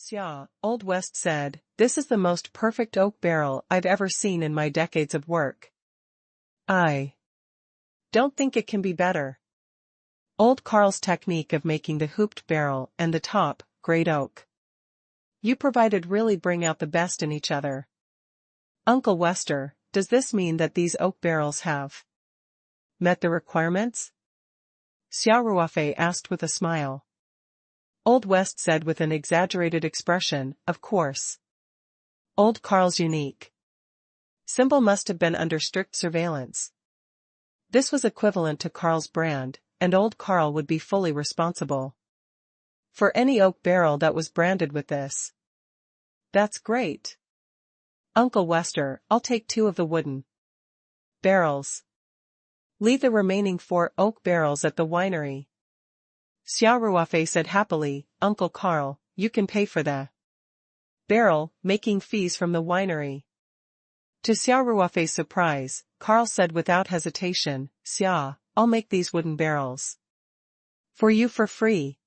Xia, Old West said, "This is the most perfect oak barrel I've ever seen in my decades of work. I don't think it can be better." Old Carl's technique of making the hooped barrel and the top, great oak. You provided really bring out the best in each other. Uncle Wester, does this mean that these oak barrels have met the requirements? Xia Ruofei asked with a smile. Old West said with an exaggerated expression, "Of course." Old Carl's unique symbol must have been under strict surveillance. This was equivalent to Carl's brand, and Old Carl would be fully responsible for any oak barrel that was branded with this. That's great. Uncle Wester, I'll take 2 of the wooden barrels. Leave the remaining 4 oak barrels at the winery. Xia Ruofei said happily, "Uncle Carl, you can pay for the barrel making fees from the winery." To Xia Ruofei's surprise, Carl said without hesitation, "Xia, I'll make these wooden barrels for you for free.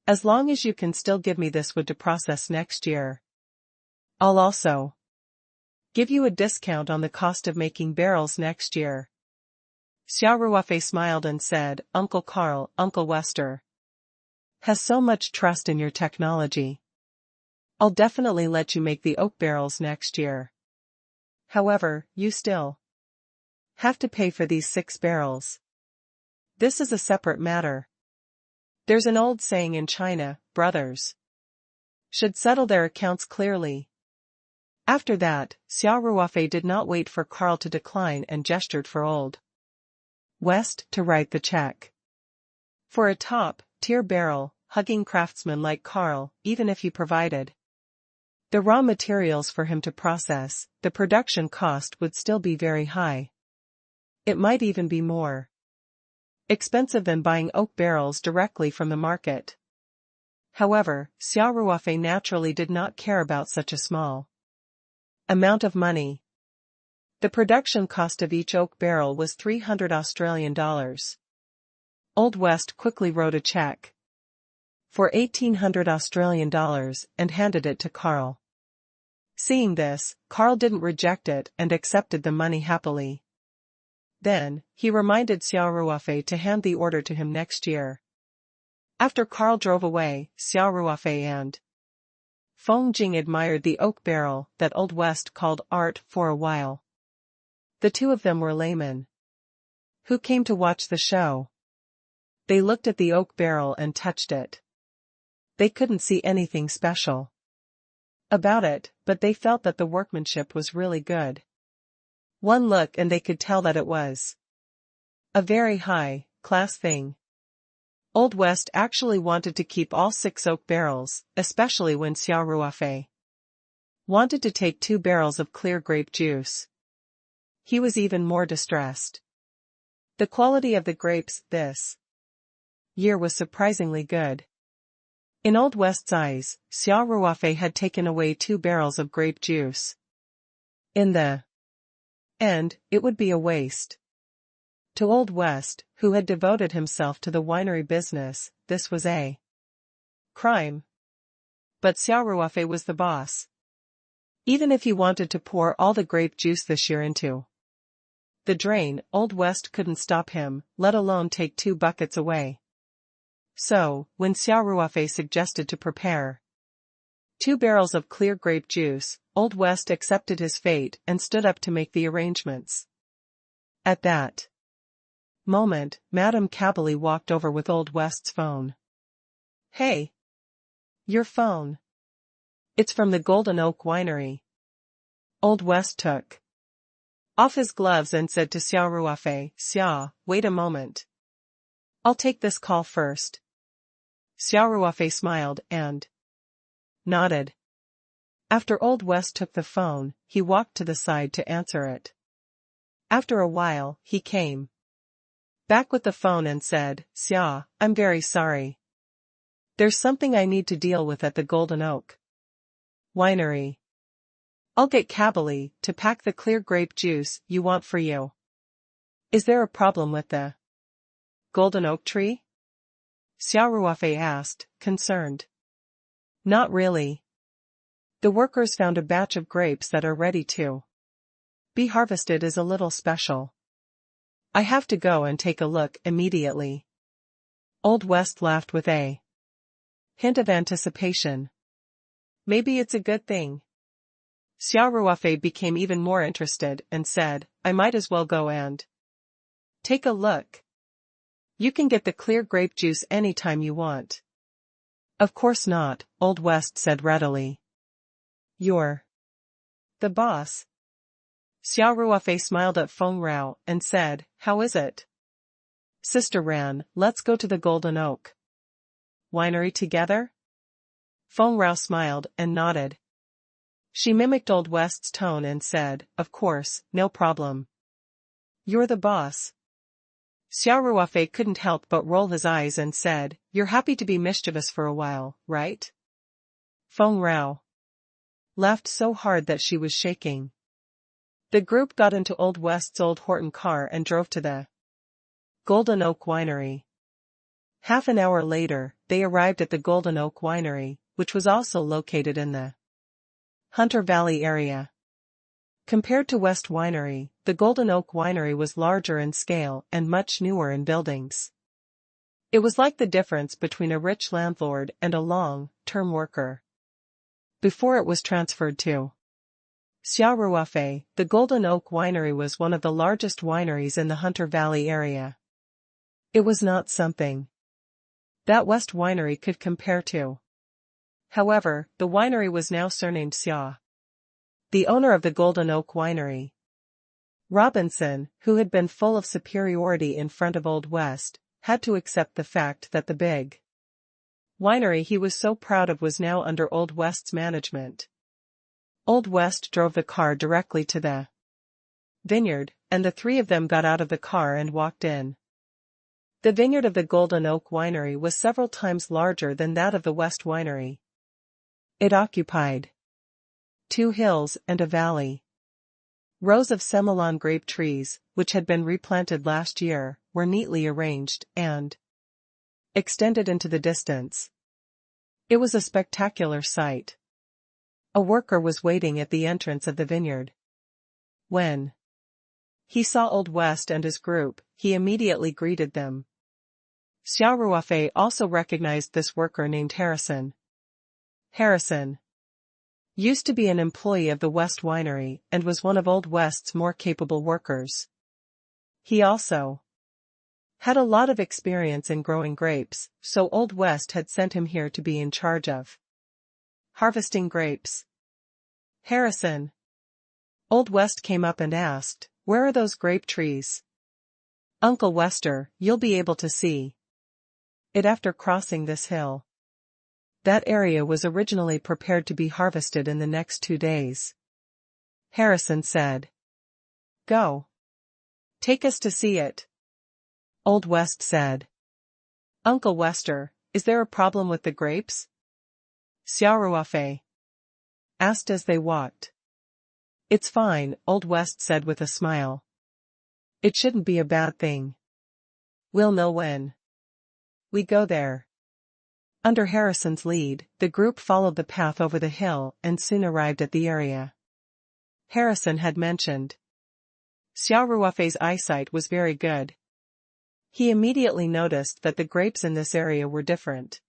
As long as you can still give me this wood to process next year. I'll also give you a discount on the cost of making barrels next year." Xia Ruofei smiled and said, "Uncle Carl, Uncle Wester has so much trust in your technology. I'll definitely let you make the oak barrels next year. However, you still have to pay for these 6 barrels. This is a separate matter. There's an old saying in China, brothers should settle their accounts clearly." After that, Xia Ruofei did not wait for Carl to decline and gestured for Old West to write the check for a top-tier barrel, hugging craftsman like Carl, even if he provided the raw materials for him to process, the production cost would still be very high. It might even be more expensive than buying oak barrels directly from the market. However, Xia Ruofei naturally did not care about such a small amount of money. The production cost of each oak barrel was $300. Old West quickly wrote a check for $1,800 and handed it to Carl. Seeing this, Carl didn't reject it and accepted the money happily. Then, he reminded Xia Ruofei to hand the order to him next year. After Carl drove away, Xia Ruofei and Feng Jing admired the oak barrel that Old West called art for a while. The 2 of them were laymen who came to watch the show. They looked at the oak barrel and touched it. They couldn't see anything special about it, but they felt that the workmanship was really good. One look and they could tell that it was a very high-class thing. Old West actually wanted to keep all 6 oak barrels, especially when Xia Ruofei wanted to take 2 barrels of clear grape juice. He was even more distressed. The quality of the grapes this year was surprisingly good. In Old West's eyes, Xia Ruofei had taken away 2 barrels of grape juice. In the end, it would be a waste. To Old West, who had devoted himself to the winery business, this was a crime. But Xia Ruofei was the boss. Even if he wanted to pour all the grape juice this year into the drain, Old West couldn't stop him, let alone take 2 buckets away. So, when Xia Ruofei suggested to prepare 2 barrels of clear grape juice, Old West accepted his fate and stood up to make the arrangements. At that moment, Madame Cabally walked over with Old West's phone. "Hey! Your phone. It's from the Golden Oak Winery." Old West took off his gloves and said to Xia Ruofei, "Xia, wait a moment. I'll take this call first." Xia Ruofei smiled and nodded. After Old West took the phone, he walked to the side to answer it. After a while, he came back with the phone and said, "Xia, I'm very sorry. There's something I need to deal with at the Golden Oak Winery. I'll get Cabally to pack the clear grape juice you want for you." "Is there a problem with the golden oak tree?" Xia Ruofei asked, concerned. Not really. The workers found a batch of grapes that are ready to be harvested is a little special. I have to go and take a look immediately. Old West laughed with a hint of anticipation. Maybe it's a good thing. Xia Ruofei became even more interested and said, I might as well go and take a look. You can get the clear grape juice anytime you want. Of course not, Old West said readily. You're the boss. Xia Ruofei smiled at Feng Rao and said, How is it? Sister Ran, let's go to the Golden Oak Winery together? Feng Rao smiled and nodded. She mimicked Old West's tone and said, Of course, no problem. You're the boss. Xia Ruofei couldn't help but roll his eyes and said, You're happy to be mischievous for a while, right? Feng Rao laughed so hard that she was shaking. The group got into Old West's old Horton car and drove to the Golden Oak Winery. Half an hour later, they arrived at the Golden Oak Winery, which was also located in the Hunter Valley area. Compared to West Winery, the Golden Oak Winery was larger in scale and much newer in buildings. It was like the difference between a rich landlord and a long-term worker. Before it was transferred to Xia Ruofei, the Golden Oak Winery was one of the largest wineries in the Hunter Valley area. It was not something that West Winery could compare to. However, the winery was now surnamed Xia. The owner of the Golden Oak Winery, Robinson, who had been full of superiority in front of Old West, had to accept the fact that the big winery he was so proud of was now under Old West's management. Old West drove the car directly to the vineyard, and the three of them got out of the car and walked in. The vineyard of the Golden Oak Winery was several times larger than that of the West Winery. It occupied 2 hills and a valley. Rows of Semillon grape trees, which had been replanted last year, were neatly arranged and extended into the distance. It was a spectacular sight. A worker was waiting at the entrance of the vineyard. When he saw Old West and his group, he immediately greeted them. Xia Ruofei also recognized this worker named Harrison. Harrison used to be an employee of the West Winery and was one of Old West's more capable workers. He also had a lot of experience in growing grapes, so Old West had sent him here to be in charge of harvesting grapes. Harrison. Old West came up and asked, Where are those grape trees? Uncle Wester, you'll be able to see it after crossing this hill. That area was originally prepared to be harvested in the next 2 days. Harrison said. Go. Take us to see it. Old West said. Uncle Wester, is there a problem with the grapes? Xia Ruofei asked as they walked. It's fine, Old West said with a smile. It shouldn't be a bad thing. We'll know when we go there. Under Harrison's lead, the group followed the path over the hill and soon arrived at the area Harrison had mentioned. Xia Ruofei's eyesight was very good. He immediately noticed that the grapes in this area were different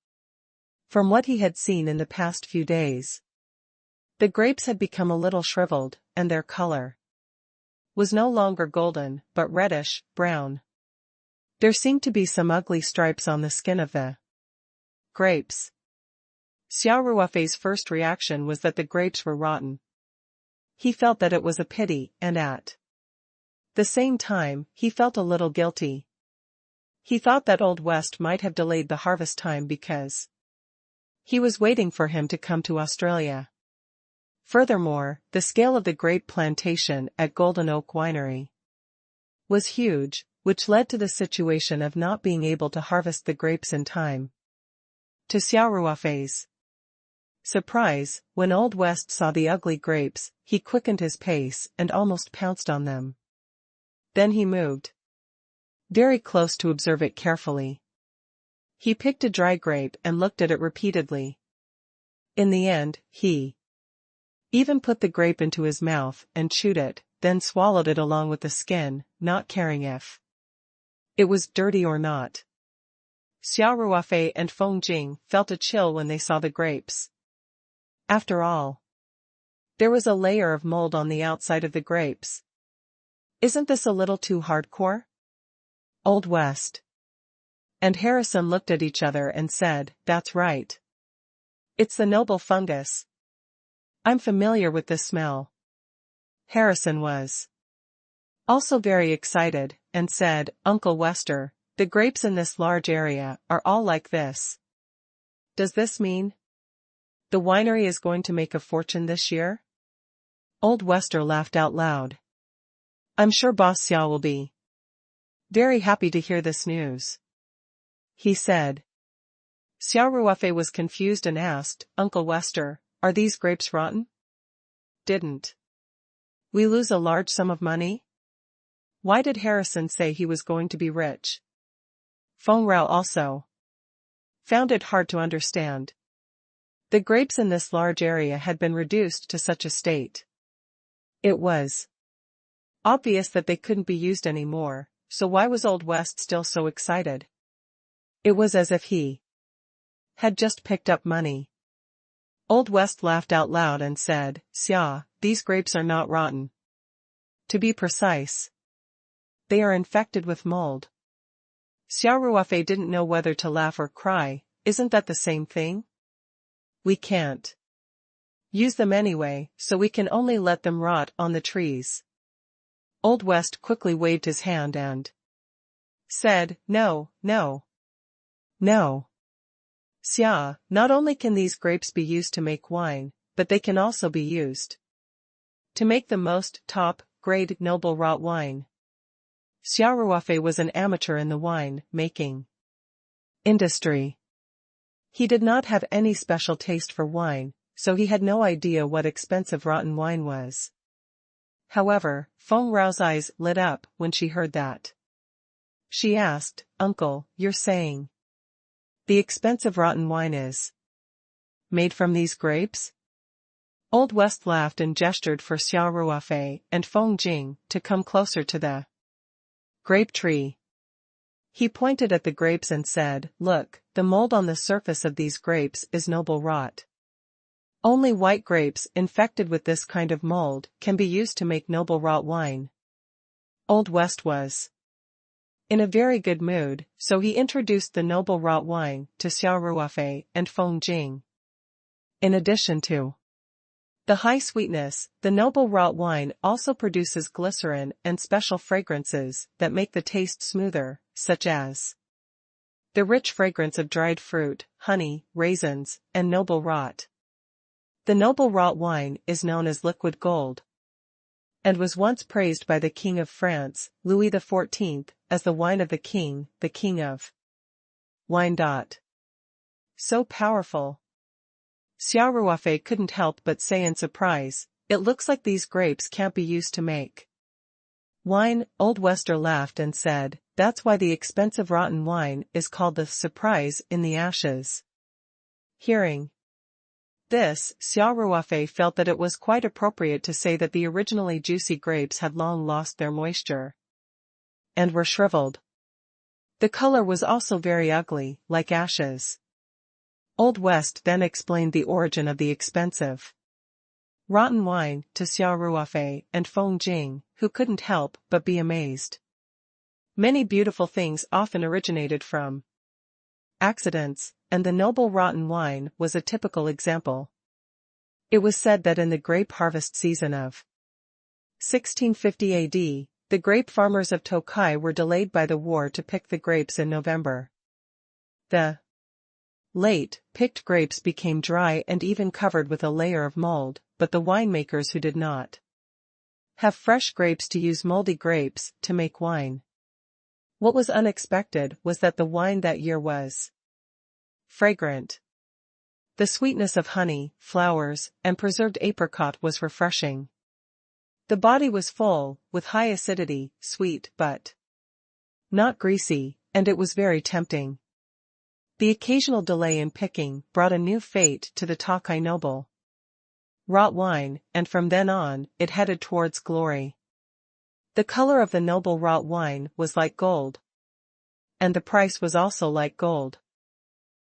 from what he had seen in the past few days. The grapes had become a little shriveled, and their color was no longer golden, but reddish, brown. There seemed to be some ugly stripes on the skin of the grapes. Xia Ruofei's first reaction was that the grapes were rotten. He felt that it was a pity, and at the same time, he felt a little guilty. He thought that Old West might have delayed the harvest time because he was waiting for him to come to Australia. Furthermore, the scale of the grape plantation at Golden Oak Winery was huge, which led to the situation of not being able to harvest the grapes in time. To Xia Ruofei's surprise, when Old West saw the ugly grapes, he quickened his pace and almost pounced on them. Then he moved very close to observe it carefully. He picked a dry grape and looked at it repeatedly. In the end, he even put the grape into his mouth and chewed it, then swallowed it along with the skin, not caring if it was dirty or not. Xia Ruofei and Feng Jing felt a chill when they saw the grapes. After all, there was a layer of mold on the outside of the grapes. Isn't this a little too hardcore? Old West and Harrison looked at each other and said, "That's right. It's the noble fungus. I'm familiar with this smell." Harrison was also very excited, and said, "Uncle Wester, the grapes in this large area are all like this. Does this mean the winery is going to make a fortune this year?" Old Wester laughed out loud. "I'm sure Boss Xia will be very happy to hear this news," he said. Xia Ruofei was confused and asked, "Uncle Wester, are these grapes rotten? Didn't we lose a large sum of money? Why did Harrison say he was going to be rich?" Feng Rao also found it hard to understand. The grapes in this large area had been reduced to such a state. It was obvious that they couldn't be used anymore, so why was Old West still so excited? It was as if he had just picked up money. Old West laughed out loud and said, "Xia, these grapes are not rotten. To be precise, they are infected with mold." Xia Ruofei didn't know whether to laugh or cry. "Isn't that the same thing? We can't use them anyway, so we can only let them rot on the trees." Old West quickly waved his hand and said, "No, no, no. Xia, not only can these grapes be used to make wine, but they can also be used to make the most top-grade noble rot wine." Xia Ruofei was an amateur in the wine-making industry. He did not have any special taste for wine, so he had no idea what expensive rotten wine was. However, Feng Rao's eyes lit up when she heard that. She asked, "Uncle, you're saying the expensive rotten wine is made from these grapes?" Old West laughed and gestured for Xia Ruofei and Feng Jing to come closer to the grape tree. He pointed at the grapes and said, "Look, the mold on the surface of these grapes is noble rot. Only white grapes infected with this kind of mold can be used to make noble rot wine." Old West was in a very good mood, so he introduced the noble rot wine to Xia Ruofei and Feng Jing. In addition to the high sweetness, the noble rot wine also produces glycerin and special fragrances that make the taste smoother, such as the rich fragrance of dried fruit, honey, raisins, and noble rot. The noble rot wine is known as liquid gold, and was once praised by the King of France, Louis XIV, as the wine of the king of wine. So powerful. Xia Ruofei couldn't help but say in surprise, "It looks like these grapes can't be used to make wine." Old Wester laughed and said, "That's why the expensive rotten wine is called the surprise in the ashes." Hearing this, Xia Ruofei felt that it was quite appropriate to say that the originally juicy grapes had long lost their moisture and were shriveled. The color was also very ugly, like ashes. Old West then explained the origin of the expensive rotten wine to Xia Ruofei and Feng Jing, who couldn't help but be amazed. Many beautiful things often originated from accidents, and the noble rotten wine was a typical example. It was said that in the grape harvest season of 1650 AD, the grape farmers of Tokai were delayed by the war to pick the grapes in November. The late-picked grapes became dry and even covered with a layer of mold, but the winemakers who did not have fresh grapes to use moldy grapes to make wine. What was unexpected was that the wine that year was fragrant. The sweetness of honey, flowers, and preserved apricot was refreshing. The body was full, with high acidity, sweet but not greasy, and it was very tempting. The occasional delay in picking brought a new fate to the Tokai noble rot wine, and from then on, it headed towards glory. The color of the noble rot wine was like gold. And the price was also like gold.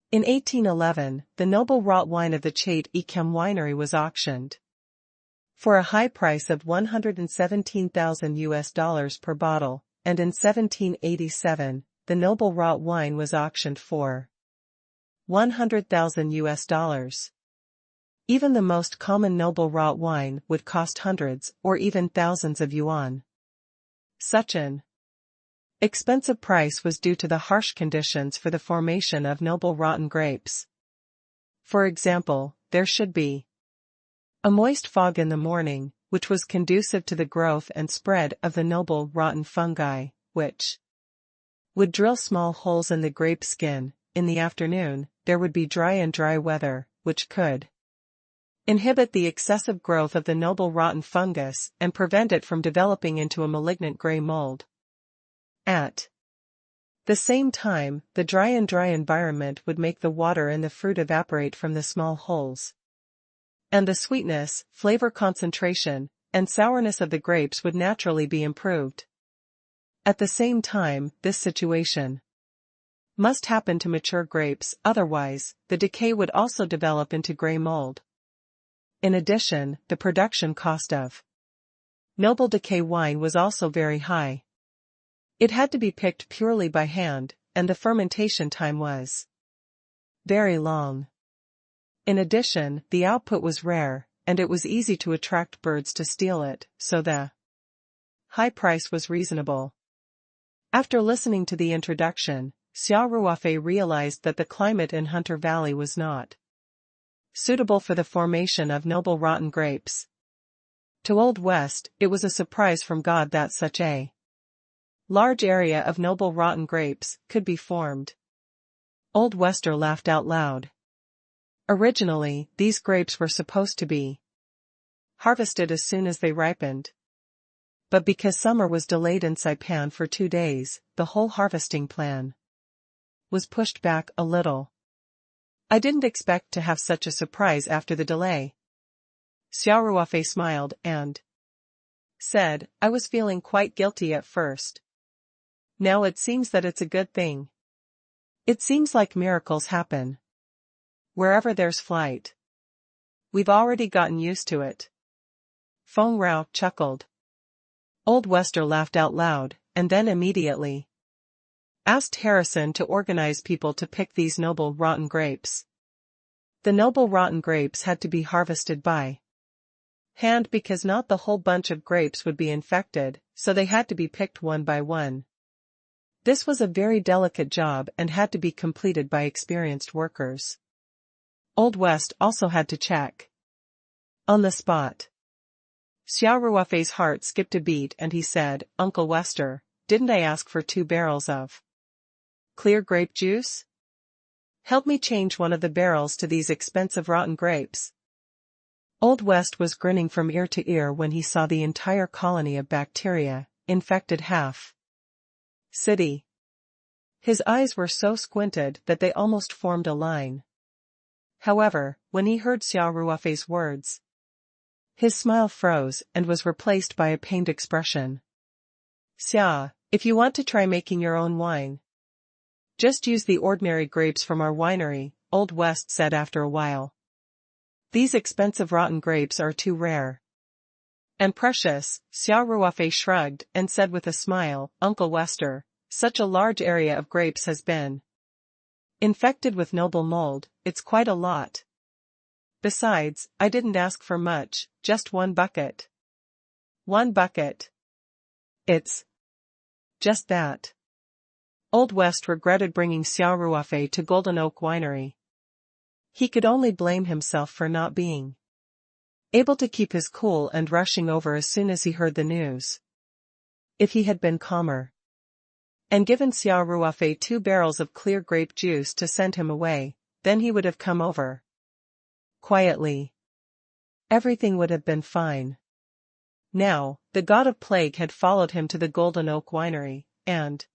In 1811, the noble rot wine of the Chait Ikem winery was auctioned for a high price of $117,000 per bottle, and in 1787, the noble rot wine was auctioned for $100,000. Even the most common noble rot wine would cost hundreds or even thousands of yuan. Such an expensive price was due to the harsh conditions for the formation of noble rotten grapes. For example, there should be a moist fog in the morning, which was conducive to the growth and spread of the noble rotten fungi, which would drill small holes in the grape skin. In the afternoon, there would be dry weather, which could inhibit the excessive growth of the noble rotten fungus and prevent it from developing into a malignant gray mold. At the same time, the dry environment would make the water in the fruit evaporate from the small holes. And the sweetness, flavor concentration, and sourness of the grapes would naturally be improved. At the same time, this situation must happen to mature grapes, otherwise, the decay would also develop into gray mold. In addition, the production cost of noble decay wine was also very high. It had to be picked purely by hand, and the fermentation time was very long. In addition, the output was rare, and it was easy to attract birds to steal it, so the high price was reasonable. After listening to the introduction, Xia Ruofei realized that the climate in Hunter Valley was not suitable for the formation of noble rotten grapes. To Old West, it was a surprise from God that such a large area of noble rotten grapes could be formed. Old Wester laughed out loud. Originally, these grapes were supposed to be harvested as soon as they ripened. But because summer was delayed in Saipan for 2 days, the whole harvesting plan was pushed back a little. I didn't expect to have such a surprise after the delay. Xia Ruofei smiled and said, I was feeling quite guilty at first. Now it seems that it's a good thing. It seems like miracles happen wherever there's flight. We've already gotten used to it. Feng Rao chuckled. Old Wester laughed out loud, and then immediately asked Harrison to organize people to pick these noble rotten grapes. The noble rotten grapes had to be harvested by hand because not the whole bunch of grapes would be infected, so they had to be picked one by one. This was a very delicate job and had to be completed by experienced workers. Old West also had to check on the spot. Xia Ruofei's heart skipped a beat and he said, Uncle Wester, didn't I ask for 2 barrels of clear grape juice? Help me change one of the barrels to these expensive rotten grapes. Old West was grinning from ear to ear when he saw the entire colony of bacteria, infected half city. His eyes were so squinted that they almost formed a line. However, when he heard Xia Ruofei's words, his smile froze and was replaced by a pained expression. Xia, if you want to try making your own wine, just use the ordinary grapes from our winery, Old West said after a while. These expensive rotten grapes are too rare and precious. Xia Ruofei shrugged and said with a smile, Uncle Wester, such a large area of grapes has been infected with noble mold, it's quite a lot. Besides, I didn't ask for much, just 1 bucket. 1 bucket. It's just that. Old West regretted bringing Xia Ruofei to Golden Oak Winery. He could only blame himself for not being able to keep his cool and rushing over as soon as he heard the news. If he had been calmer and given Xia Ruofei 2 barrels of clear grape juice to send him away, then he would have come over quietly. Everything would have been fine. Now, the god of plague had followed him to the Golden Oak Winery, and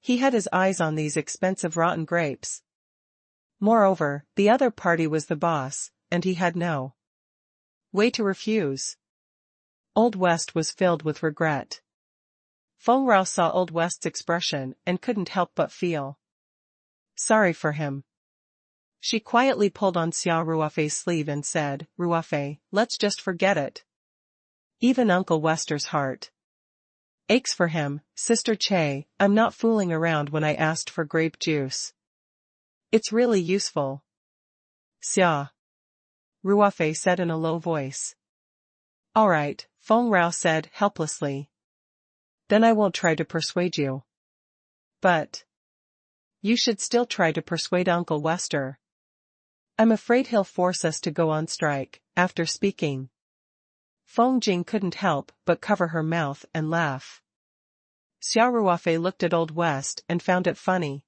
he had his eyes on these expensive rotten grapes. Moreover, the other party was the boss, and he had no way to refuse. Old West was filled with regret. Feng Rao saw Old West's expression and couldn't help but feel sorry for him. She quietly pulled on Xia Ruofei's sleeve and said, "Ruofei, let's just forget it." Even Uncle Wester's heart aches for him. Sister Che, I'm not fooling around when I asked for grape juice. It's really useful. Xia Ruofei said in a low voice. All right, Feng Rao said helplessly. Then I won't try to persuade you. But you should still try to persuade Uncle Wester. I'm afraid he'll force us to go on strike. After speaking, Feng Jing couldn't help but cover her mouth and laugh. Xia Ruofei looked at Old West and found it funny.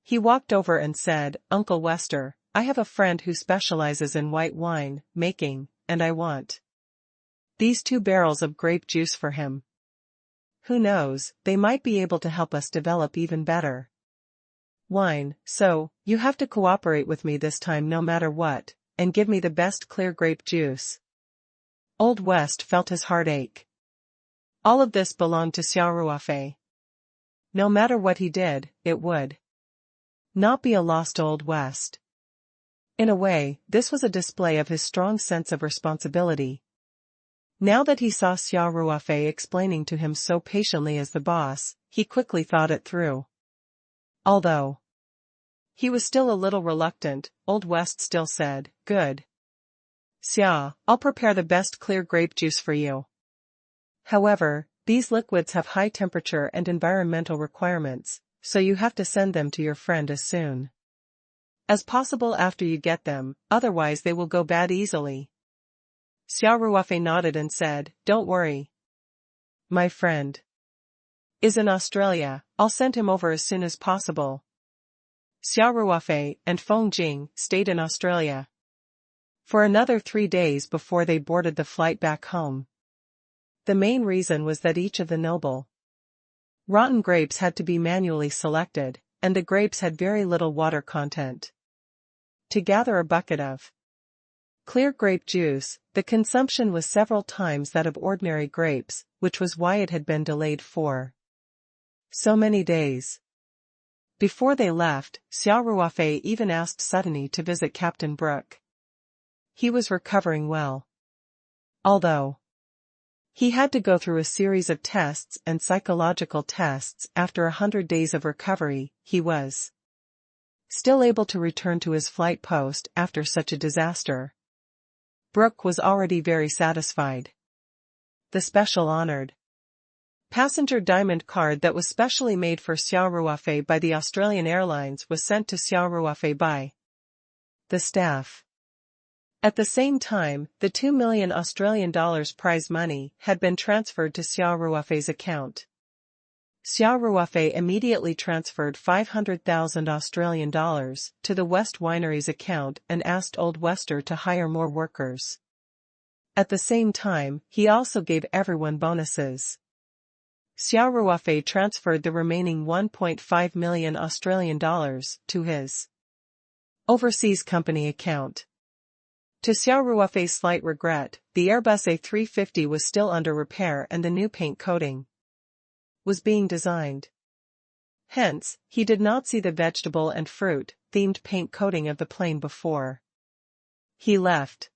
He walked over and said, Uncle Wester, I have a friend who specializes in white wine making, and I want these 2 barrels of grape juice for him. Who knows, they might be able to help us develop even better wine, so, you have to cooperate with me this time no matter what, and give me the best clear grape juice. Old West felt his heart ache. All of this belonged to Xia Ruofei. No matter what he did, it would not be a loss to Old West. In a way, this was a display of his strong sense of responsibility. Now that he saw Xia Ruofei explaining to him so patiently as the boss, he quickly thought it through. Although he was still a little reluctant, Old West still said, Good. Xia, I'll prepare the best clear grape juice for you. However, these liquids have high temperature and environmental requirements, so you have to send them to your friend as soon as possible after you get them, otherwise they will go bad easily. Xia Ruofei nodded and said, Don't worry. My friend is in Australia, I'll send him over as soon as possible. Xia Ruofei and Feng Jing stayed in Australia for another 3 days before they boarded the flight back home. The main reason was that each of the noble rotten grapes had to be manually selected, and the grapes had very little water content. To gather a bucket of clear grape juice, the consumption was several times that of ordinary grapes, which was why it had been delayed for so many days. Before they left, Xia Ruofei even asked Suddenly to visit Captain Brooke. He was recovering well. Although he had to go through a series of tests and psychological tests after 100 days of recovery, he was still able to return to his flight post after such a disaster. Brooke was already very satisfied. The special honored passenger diamond card that was specially made for Xia Ruofei by the Australian Airlines was sent to Xia Ruofei by the staff. At the same time, the 2 million Australian dollars prize money had been transferred to Xia Ruofei's account. Xia Ruofei immediately transferred 500,000 Australian dollars to the West Winery's account and asked Old Wester to hire more workers. At the same time, he also gave everyone bonuses. Xia Ruofei transferred the remaining 1.5 million Australian dollars to his overseas company account. To Xia Ruofei's slight regret, the Airbus A350 was still under repair and the new paint coating was being designed. Hence, he did not see the vegetable and fruit-themed paint coating of the plane before he left.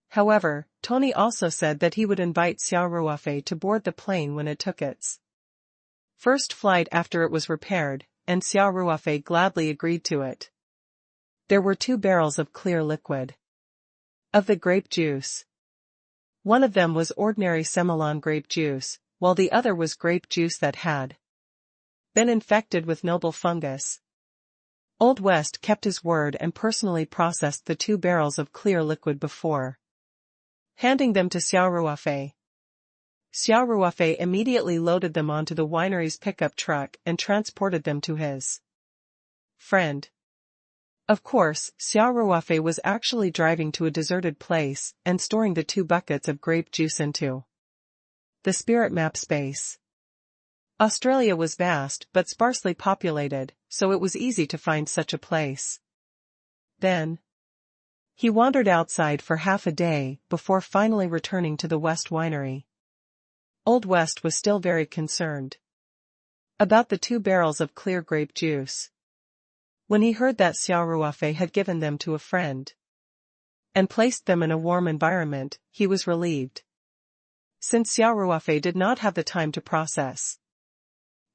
However, Tony also said that he would invite Xia Ruofei to board the plane when it took its first flight after it was repaired, and Xia Ruofei gladly agreed to it. There were 2 barrels of clear liquid of the grape juice. One of them was ordinary Semillon grape juice, while the other was grape juice that had been infected with noble fungus. Old West kept his word and personally processed the 2 barrels of clear liquid before handing them to Xia Ruofei. Xia Ruofei immediately loaded them onto the winery's pickup truck and transported them to his friend. Of course, Xia Ruofei was actually driving to a deserted place and storing the 2 buckets of grape juice into the spirit map space. Australia was vast but sparsely populated, so it was easy to find such a place. Then, he wandered outside for half a day before finally returning to the West Winery. Old West was still very concerned about the 2 barrels of clear grape juice. When he heard that Xia Ruofei had given them to a friend and placed them in a warm environment, he was relieved. Since Xia Ruofei did not have the time to process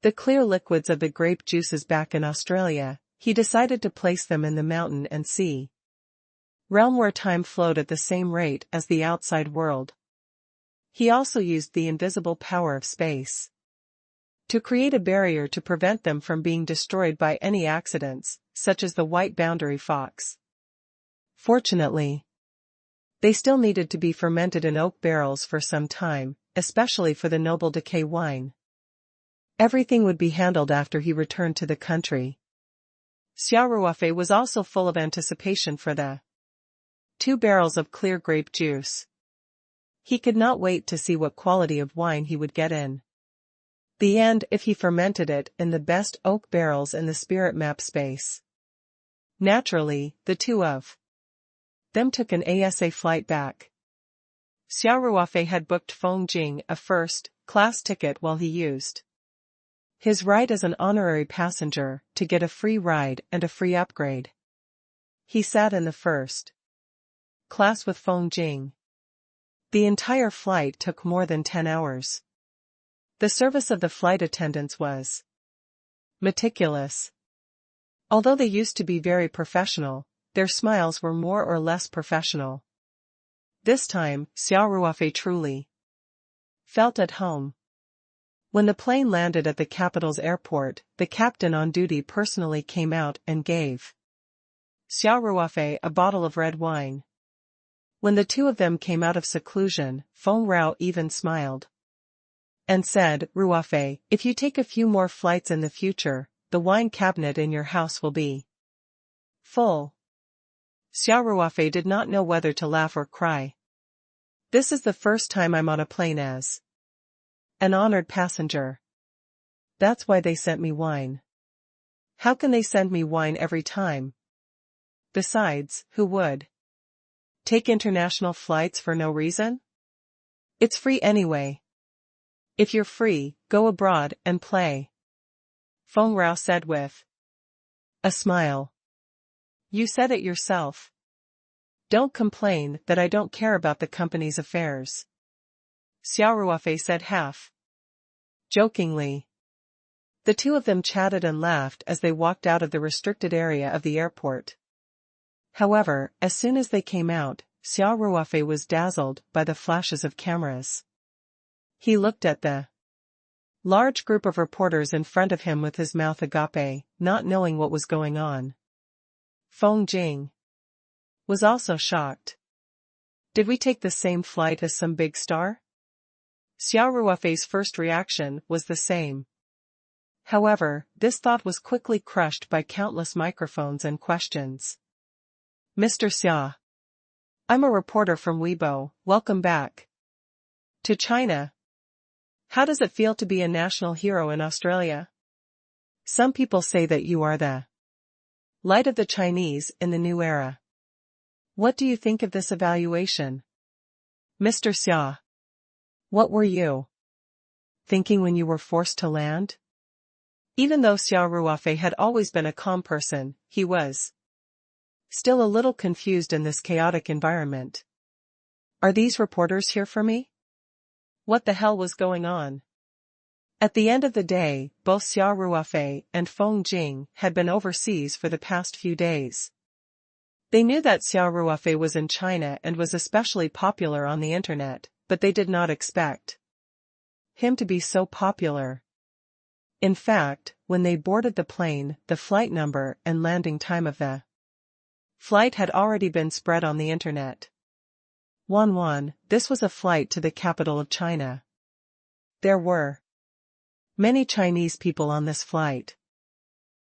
the clear liquids of the grape juices back in Australia, he decided to place them in the mountain and sea realm where time flowed at the same rate as the outside world. He also used the invisible power of space to create a barrier to prevent them from being destroyed by any accidents, such as the white boundary fox. Fortunately, they still needed to be fermented in oak barrels for some time, especially for the noble decay wine. Everything would be handled after he returned to the country. Xia Ruofei was also full of anticipation for the 2 barrels of clear grape juice. He could not wait to see what quality of wine he would get in the end if he fermented it in the best oak barrels in the spirit map space. Naturally, the 2 of them took an ASA flight back. Xia Ruofei had booked Feng Jing a first-class ticket while he used his right as an honorary passenger to get a free ride and a free upgrade. He sat in the first class with Feng Jing. The entire flight took more than 10 hours. The service of the flight attendants was meticulous. Although they used to be very professional, their smiles were more or less professional. This time, Xia Ruofei truly felt at home. When the plane landed at the capital's airport, the captain on duty personally came out and gave Xia Ruofei a bottle of red wine. When the 2 of them came out of seclusion, Feng Rao even smiled and said, "Ruofei, if you take a few more flights in the future, the wine cabinet in your house will be full." Xia Ruofei did not know whether to laugh or cry. "This is the first time I'm on a plane as an honored passenger. That's why they sent me wine. How can they send me wine every time? Besides, who would take international flights for no reason? It's free anyway. If you're free, go abroad and play," Feng Rao said with a smile. "You said it yourself. Don't complain that I don't care about the company's affairs," Xia Ruofei said half jokingly. The 2 of them chatted and laughed as they walked out of the restricted area of the airport. However, as soon as they came out, Xia Ruofei was dazzled by the flashes of cameras. He looked at the large group of reporters in front of him with his mouth agape, not knowing what was going on. Feng Jing was also shocked. "Did we take the same flight as some big star?" Xia Ruofei's first reaction was the same. However, this thought was quickly crushed by countless microphones and questions. "Mr. Xia. I'm a reporter from Weibo, welcome back to China. How does it feel to be a national hero in Australia? Some people say that you are the light of the Chinese in the new era. What do you think of this evaluation? Mr. Xia. What were you thinking when you were forced to land?" Even though Xia Ruofei had always been a calm person, he was still a little confused in this chaotic environment. "Are these reporters here for me? What the hell was going on?" At the end of the day, both Xia Ruofei and Feng Jing had been overseas for the past few days. They knew that Xia Ruofei was in China and was especially popular on the internet, but they did not expect him to be so popular. In fact, when they boarded the plane, the flight number and landing time of the flight had already been spread on the internet. 1-1, this was a flight to the capital of China. There were many Chinese people on this flight.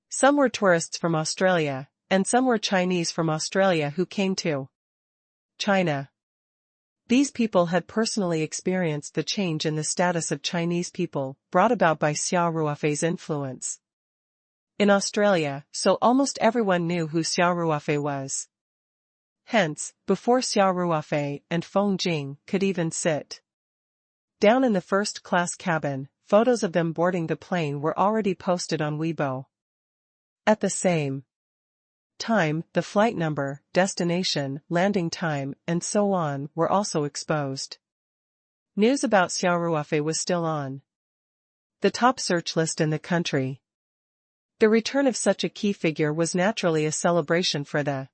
Some were tourists from Australia, and some were Chinese from Australia who came to China. These people had personally experienced the change in the status of Chinese people, brought about by Xia Ruofei's influence in Australia, so almost everyone knew who Xia Ruofei was. Hence, before Xia Ruofei and Feng Jing could even sit down in the first-class cabin, photos of them boarding the plane were already posted on Weibo. At the same time, the flight number, destination, landing time, and so on were also exposed. News about Xia Ruofei was still on the top search list in the country. The return of such a key figure was naturally a celebration for the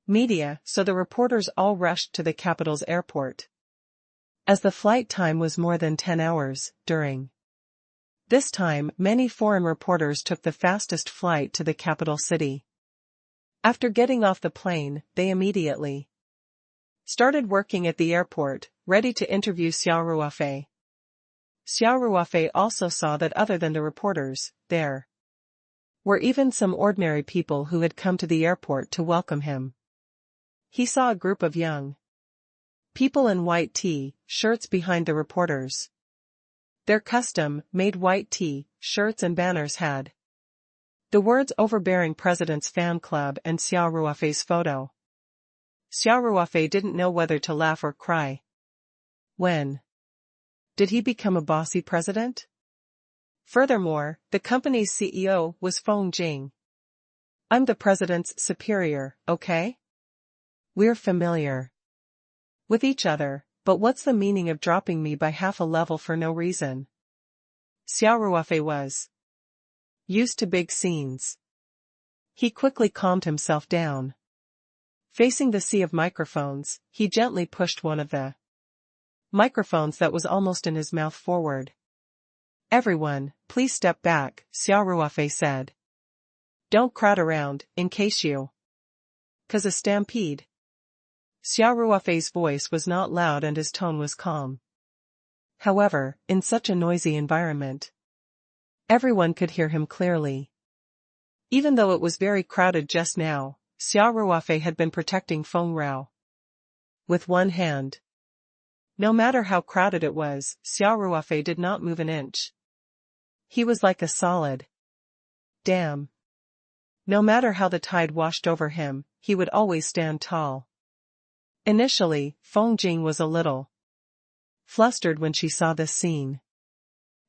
media, so the reporters all rushed to the capital's airport. As the flight time was more than 10 hours, during this time many foreign reporters took the fastest flight to the capital city. After getting off the plane, they immediately started working at the airport, ready to interview Xia Ruofei. Xia Ruofei also saw that other than the reporters, there were even some ordinary people who had come to the airport to welcome him. He saw a group of young people in white T-shirts behind the reporters. Their custom-made white T-shirts and banners had the words "Overbearing President's Fan Club" and Xia Ruofei's photo. Xia Ruofei didn't know whether to laugh or cry. When did he become a bossy president? Furthermore, the company's CEO was Feng Jing. "I'm the president's superior, okay? We're familiar with each other, but what's the meaning of dropping me by half a level for no reason?" Xia Ruofei was used to big scenes. He quickly calmed himself down. Facing the sea of microphones, he gently pushed one of the microphones that was almost in his mouth forward. "Everyone, please step back," Xia Ruofei said. "Don't crowd around, in case you cause a stampede." Xia Ruofei's voice was not loud and his tone was calm. However, in such a noisy environment, everyone could hear him clearly. Even though it was very crowded just now, Xia Ruofei had been protecting Feng Rao with one hand. No matter how crowded it was, Xia Ruofei did not move an inch. He was like a solid dam. No matter how the tide washed over him, he would always stand tall. Initially, Feng Jing was a little flustered when she saw this scene.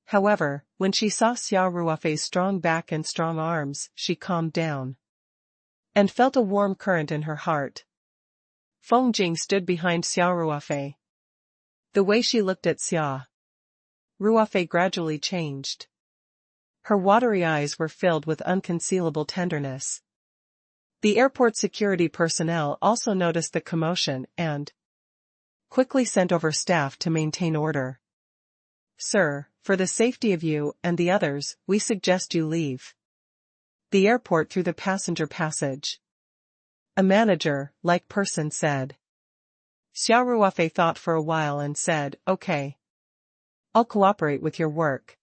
However, when she saw Xia Ruofei's strong back and strong arms, she calmed down and felt a warm current in her heart. Feng Jing stood behind Xia Ruofei. The way she looked at Xia Ruofei gradually changed. Her watery eyes were filled with unconcealable tenderness. The airport security personnel also noticed the commotion and quickly sent over staff to maintain order. "Sir, for the safety of you and the others, we suggest you leave the airport through the passenger passage," a manager-like person said. Xia Ruofei thought for a while and said, "Okay. I'll cooperate with your work.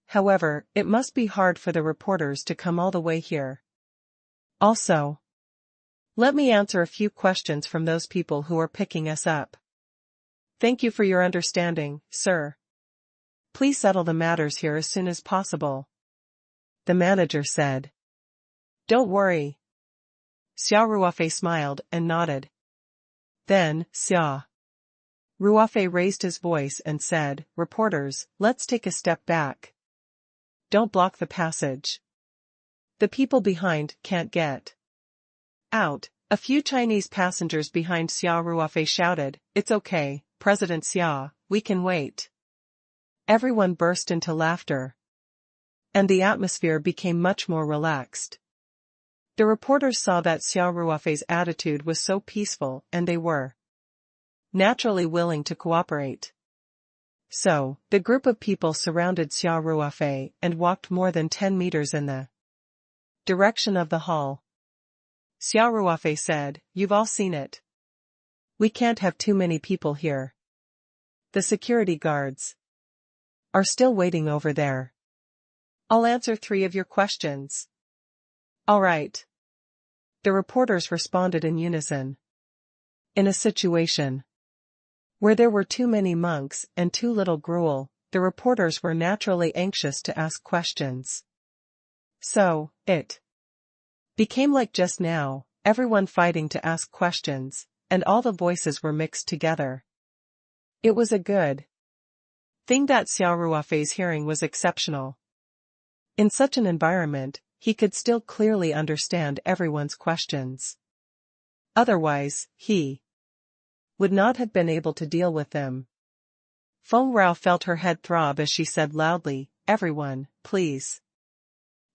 However, it must be hard for the reporters to come all the way here. Also, let me answer a few questions from those people who are picking us up." "Thank you for your understanding, sir. Please settle the matters here as soon as possible," the manager said. "Don't worry." Xia Ruofei smiled and nodded. Then, Xia Ruofei raised his voice and said, "Reporters, let's take a step back. Don't block the passage. The people behind can't get out." A few Chinese passengers behind Xia Ruofei shouted, "It's okay, President Xia, we can wait." Everyone burst into laughter, and the atmosphere became much more relaxed. The reporters saw that Xia Ruofei's attitude was so peaceful and they were naturally willing to cooperate. So, the group of people surrounded Xia Ruofei and walked more than 10 meters in the direction of the hall. Xia Ruofei said, "You've all seen it. We can't have too many people here. The security guards are still waiting over there. I'll answer 3 of your questions." "All right." The reporters responded in unison. In a situation where there were too many monks and too little gruel, the reporters were naturally anxious to ask questions. So, it became like just now, everyone fighting to ask questions, and all the voices were mixed together. It was a good thing that Xia Ruofei's hearing was exceptional. In such an environment, he could still clearly understand everyone's questions. Otherwise, he would not have been able to deal with them. Feng Rao felt her head throb as she said loudly, "Everyone, please.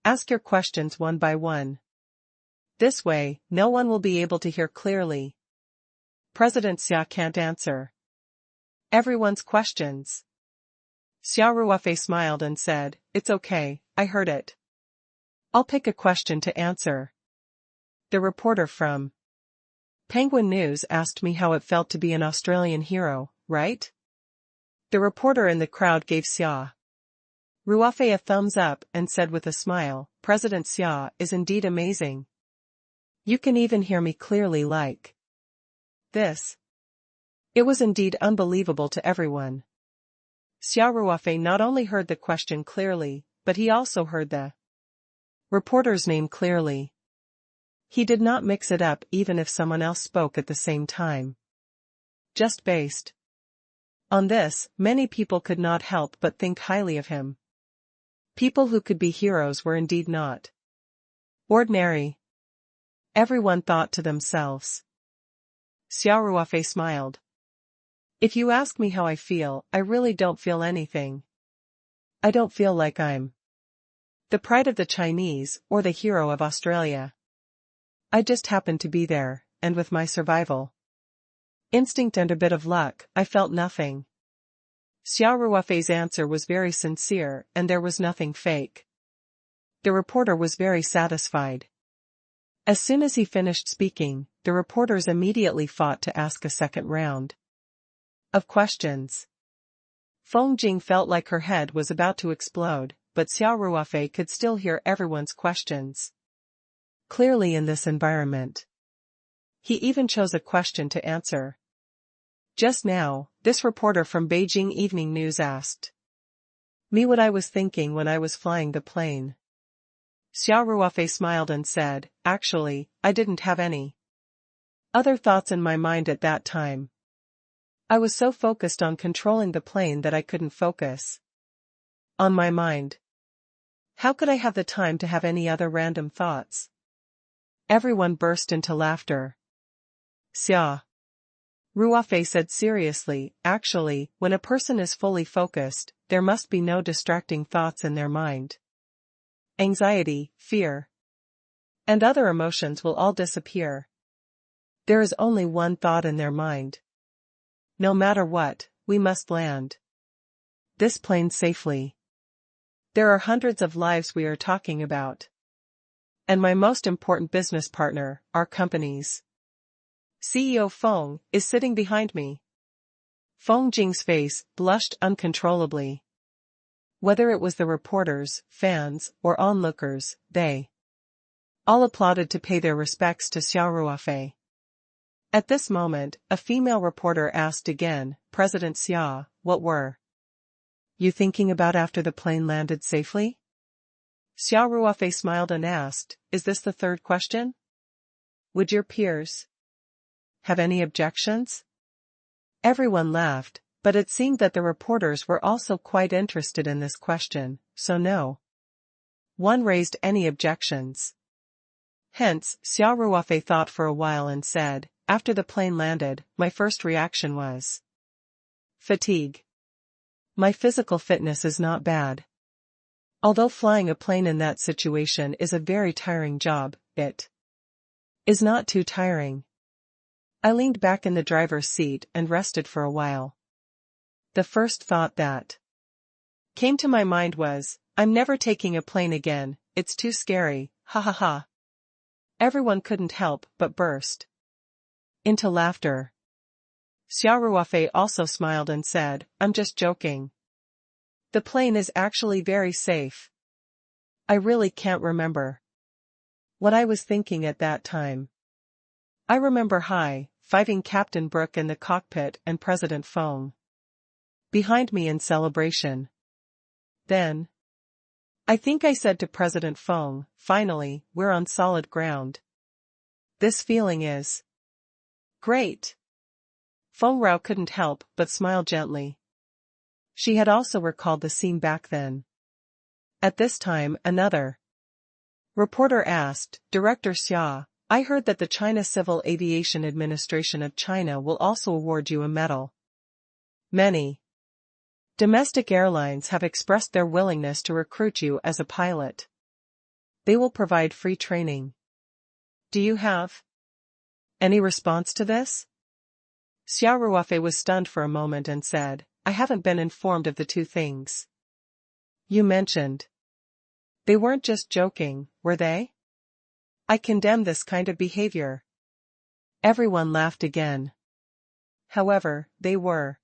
Ask your questions one by one. This way, no one will be able to hear clearly. President Xia can't answer everyone's questions." Xia Ruofei smiled and said, "It's okay, I heard it. I'll pick a question to answer." The reporter from Penguin News asked me how it felt to be an Australian hero, right? The reporter in the crowd gave Xia Ruofei a thumbs up and said with a smile, "President Xia is indeed amazing. You can even hear me clearly like this." It was indeed unbelievable to everyone. Xia Ruofei not only heard the question clearly, but he also heard the reporter's name clearly. He did not mix it up even if someone else spoke at the same time. Just based on this, many people could not help but think highly of him. People who could be heroes were indeed not ordinary. Everyone thought to themselves. Xia Ruofei smiled. "If you ask me how I feel, I really don't feel anything. I don't feel like I'm the pride of the Chinese or the hero of Australia. I just happened to be there, and with my survival instinct and a bit of luck, I felt nothing." Xia Ruofei's answer was very sincere and there was nothing fake. The reporter was very satisfied. As soon as he finished speaking, the reporters immediately fought to ask a second round of questions. Feng Jing felt like her head was about to explode, but Xia Ruofei could still hear everyone's questions clearly in this environment. He even chose a question to answer. Just now, this reporter from Beijing Evening News asked me what I was thinking when I was flying the plane. Xia Ruofei smiled and said, "Actually, I didn't have any other thoughts in my mind at that time. I was so focused on controlling the plane that I couldn't focus on my mind. How could I have the time to have any other random thoughts?" Everyone burst into laughter. Xia Ruofei said seriously, "Actually, when a person is fully focused, there must be no distracting thoughts in their mind. Anxiety, fear, and other emotions will all disappear. There is only one thought in their mind. No matter what, we must land this plane safely. There are hundreds of lives we are talking about. And my most important business partner, our company's CEO Feng, is sitting behind me." Feng Jing's face blushed uncontrollably. Whether it was the reporters, fans, or onlookers, they all applauded to pay their respects to Xia Ruofei. At this moment, a female reporter asked again, "President Xia, what were you thinking about after the plane landed safely?" Xia Ruofei smiled and asked, "Is this the third question? Would your peers have any objections?" Everyone laughed, but it seemed that the reporters were also quite interested in this question, so no one raised any objections. Hence, Xia Ruofei thought for a while and said, "After the plane landed, my first reaction was fatigue. My physical fitness is not bad. Although flying a plane in that situation is a very tiring job, it is not too tiring. I leaned back in the driver's seat and rested for a while. The first thought that came to my mind was, I'm never taking a plane again, it's too scary, ha ha ha." Everyone couldn't help but burst into laughter. Xia Ruofei also smiled and said, "I'm just joking. The plane is actually very safe. I really can't remember what I was thinking at that time. I remember high-fiving Captain Brooke in the cockpit and President Feng behind me in celebration. Then I think I said to President Feng, 'Finally, we're on solid ground.' This feeling is great. Feng Rao couldn't help but smile gently. She had also recalled the scene back then. At this time, another reporter asked, Director Xia, I heard that the China Civil Aviation Administration of China will also award you a medal. Many domestic airlines have expressed their willingness to recruit you as a pilot. They will provide free training. Do you have any response to this? Xia Ruofei was stunned for a moment and said, I haven't been informed of the two things you mentioned. They weren't just joking, were they? I condemn this kind of behavior. Everyone laughed again. However, they were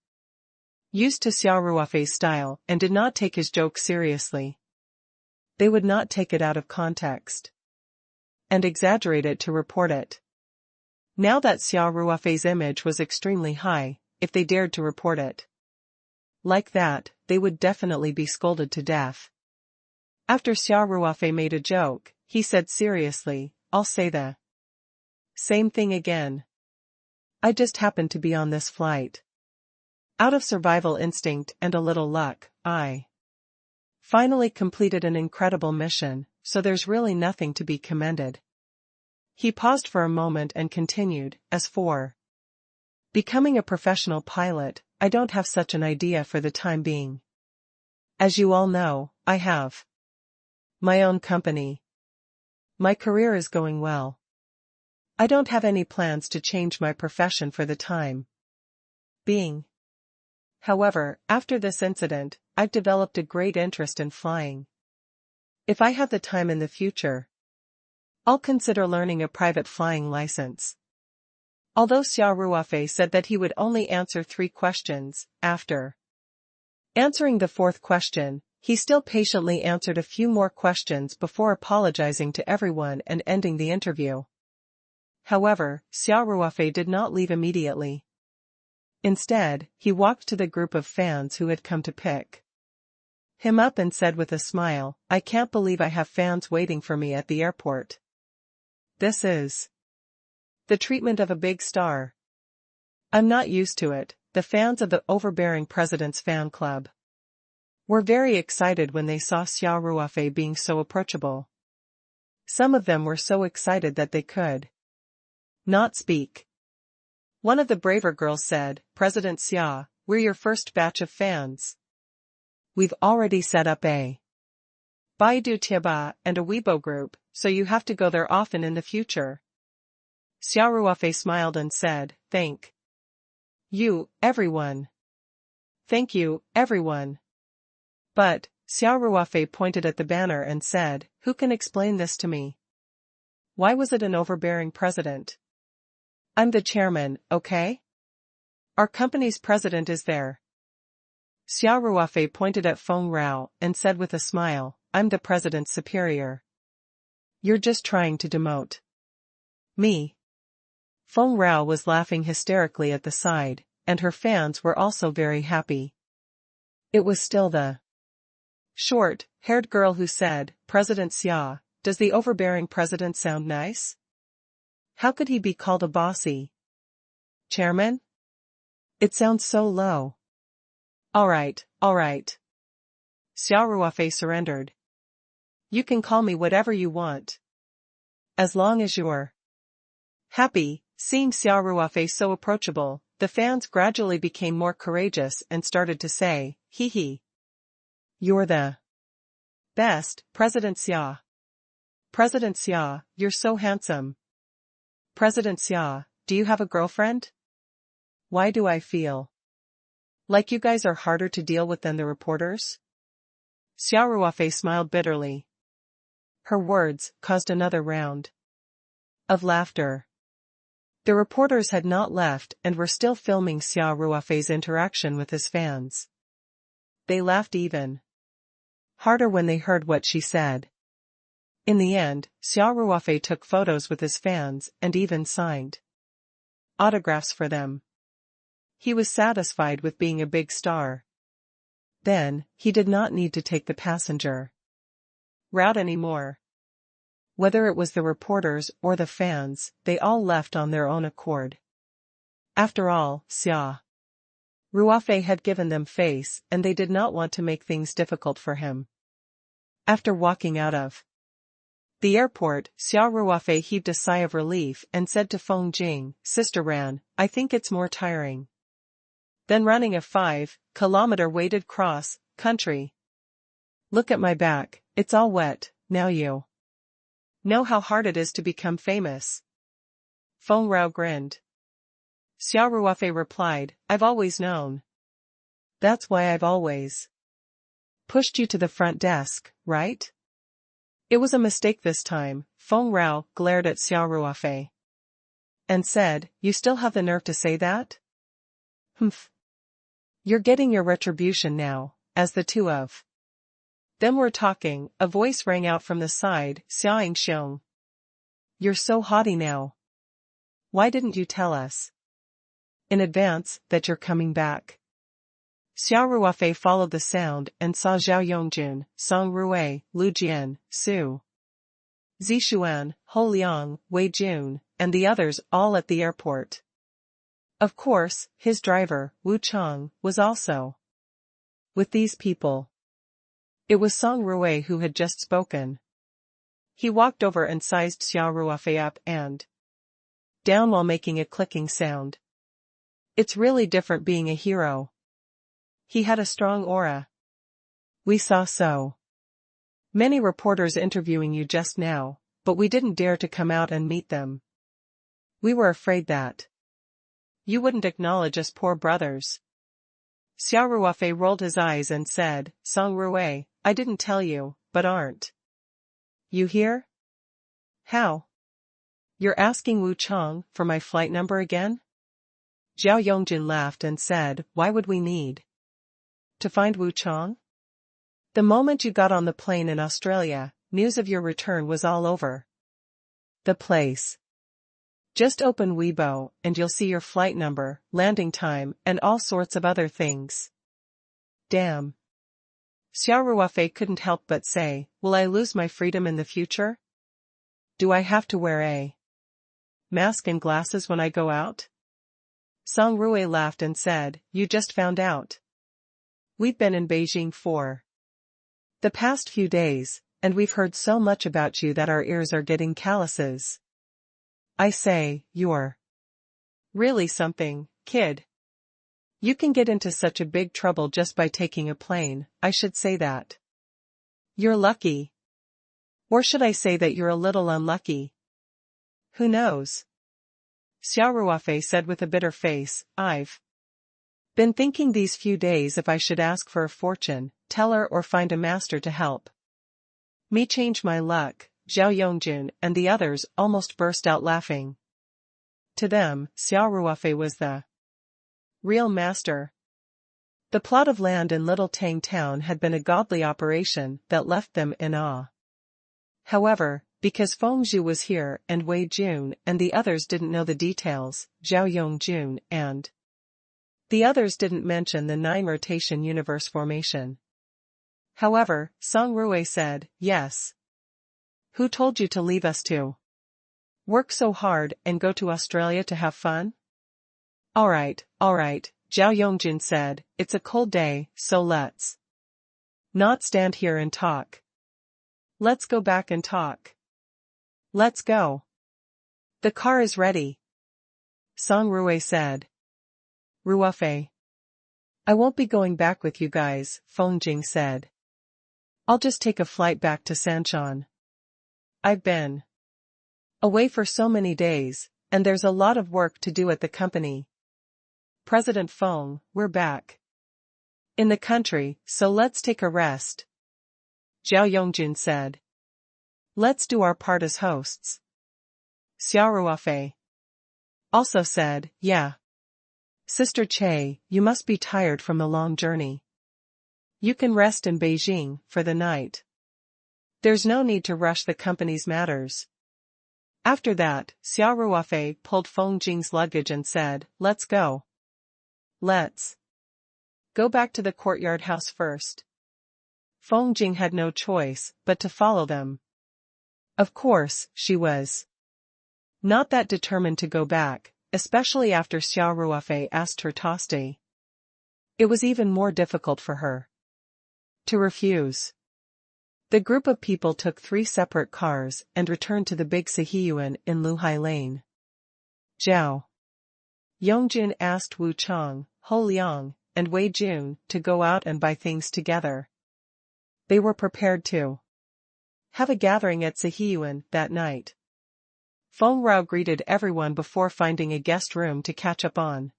used to Xia Ruofei's style and did not take his joke seriously. They would not take it out of context and exaggerate it to report it. Now that Xia Ruofei's image was extremely high, if they dared to report it like that, they would definitely be scolded to death. After Xia Ruofei made a joke, he said seriously, I'll say the same thing again. I just happened to be on this flight. Out of survival instinct and a little luck, I finally completed an incredible mission, so there's really nothing to be commended. He paused for a moment and continued, as for becoming a professional pilot, I don't have such an idea for the time being. As you all know, I have my own company. My career is going well. I don't have any plans to change my profession for the time being. However, after this incident, I've developed a great interest in flying. If I have the time in the future, I'll consider learning a private flying license. Although Xia Ruofei said that he would only answer 3 questions, after answering the 4th question, he still patiently answered a few more questions before apologizing to everyone and ending the interview. However, Xia Ruofei did not leave immediately. Instead, he walked to the group of fans who had come to pick him up and said with a smile, I can't believe I have fans waiting for me at the airport. This is the treatment of a big star. I'm not used to it. The fans of the overbearing president's fan club were very excited when they saw Xia Ruofei being so approachable. Some of them were so excited that they could not speak. One of the braver girls said, President Xia, we're your first batch of fans. We've already set up a Baidu Tieba and a Weibo group, so you have to go there often in the future. Xia Ruofei smiled and said, Thank you, everyone. Thank you, everyone. But, Xia Ruofei pointed at the banner and said, Who can explain this to me? Why was it an overbearing president? I'm the chairman, okay? Our company's president is there. Xia Ruofei pointed at Feng Rao and said with a smile, I'm the president's superior. You're just trying to demote me. Feng Rao was laughing hysterically at the side, and her fans were also very happy. It was still the short-haired girl who said, President Xia, does the overbearing president sound nice? How could he be called a bossy chairman? It sounds so low. All right. Xia Ruofei surrendered. You can call me whatever you want. As long as you're happy. Seeing Xia Ruofei so approachable, the fans gradually became more courageous and started to say, hee hee. You're the best, President Xia. President Xia, you're so handsome. President Xia, do you have a girlfriend? Why do I feel like you guys are harder to deal with than the reporters? Xia Ruofei smiled bitterly. Her words caused another round of laughter. The reporters had not left and were still filming Xia Ruofei's interaction with his fans. They laughed even harder when they heard what she said. In the end, Xia Ruofei took photos with his fans and even signed autographs for them. He was satisfied with being a big star. Then, he did not need to take the passenger route anymore. Whether it was the reporters or the fans, they all left on their own accord. After all, Xia Ruofei had given them face and they did not want to make things difficult for him. After walking out of the airport, Xia Ruofei heaved a sigh of relief and said to Feng Jing, "Sister Ran, I think it's more tiring than running a 5-kilometer weighted cross country. Look at my back, it's all wet, now you know how hard it is to become famous." Feng Rao grinned. Xia Ruofei replied, "I've always known. That's why I've always pushed you to the front desk, right?" It was a mistake this time. Feng Rao glared at Xia Ruofei and said, "You still have the nerve to say that? Humph. You're getting your retribution now." As the two of them were talking, a voice rang out from the side, "Xiaoying Xiong. You're so haughty now. Why didn't you tell us in advance that you're coming back?" Xia Ruofei followed the sound and saw Zhao Yongjun, Song Ruwei, Lu Jian, Su Zishuan, Ho Liang, Wei Jun, and the others all at the airport. Of course, his driver, Wu Chang, was also with these people. It was Song Ruwei who had just spoken. He walked over and sized Xia Ruofei up and down while making a clicking sound. "It's really different being a hero. He had a strong aura. We saw so many reporters interviewing you just now, but we didn't dare to come out and meet them. We were afraid that you wouldn't acknowledge us poor brothers." Xia Ruofei rolled his eyes and said, "Song Ruwei, I didn't tell you, but aren't you here?" "How? You're asking Wu Chang for my flight number again?" Zhao Yongjin laughed and said, "Why would we need to find Wu Chang? The moment you got on the plane in Australia, news of your return was all over the place. Just open Weibo and you'll see your flight number, landing time, and all sorts of other things." Damn. Xia Ruofei couldn't help but say, "Will I lose my freedom in the future? Do I have to wear a mask and glasses when I go out?" Song Ruwei laughed and said, "You just found out. We've been in Beijing for the past few days, and we've heard so much about you that our ears are getting calluses. I say, you're really something, kid. You can get into such a big trouble just by taking a plane. I should say that you're lucky. Or should I say that you're a little unlucky? Who knows?" Xia Ruofei said with a bitter face, "I've been thinking these few days if I should ask for a fortune teller or find a master to help me change my luck." Zhao Yongjun and the others almost burst out laughing. To them, Xia Ruofei was the real master. The plot of land in Little Tang Town had been a godly operation that left them in awe. However, because Feng Zhu was here and Wei Jun and the others didn't know the details, Zhao Yongjun and the others didn't mention the 9-rotation universe formation. However, Song Ruwei said, "Yes. Who told you to leave us to work so hard and go to Australia to have fun?" All right, Zhao Yongjun said, "It's a cold day, so let's not stand here and talk. Let's go back and talk." "Let's go. The car is ready," Song Ruwei said. "Ruofei, I won't be going back with you guys," Feng Jing said. "I'll just take a flight back to Sanshan. I've been away for so many days, and there's a lot of work to do at the company." "President Feng, we're back in the country, so let's take a rest," Zhao Yongjun said. "Let's do our part as hosts." Xia Ruofei also said, "Yeah. Sister Che, you must be tired from the long journey. You can rest in Beijing for the night. There's no need to rush the company's matters." After that, Xia Ruofei pulled Feng Jing's luggage and said, "Let's go. Let's go back to the courtyard house first." Feng Jing had no choice but to follow them. Of course, she was not that determined to go back, especially after Xia Ruofei asked her to stay. It was even more difficult for her to refuse. The group of people took 3 separate cars and returned to the big Sihiyuan in Luhai Lane. Zhao Yongjun asked Wu Chang, Ho Liang, and Wei Jun to go out and buy things together. They were prepared to have a gathering at Sihiyuan that night. Feng Rao greeted everyone before finding a guest room to catch up on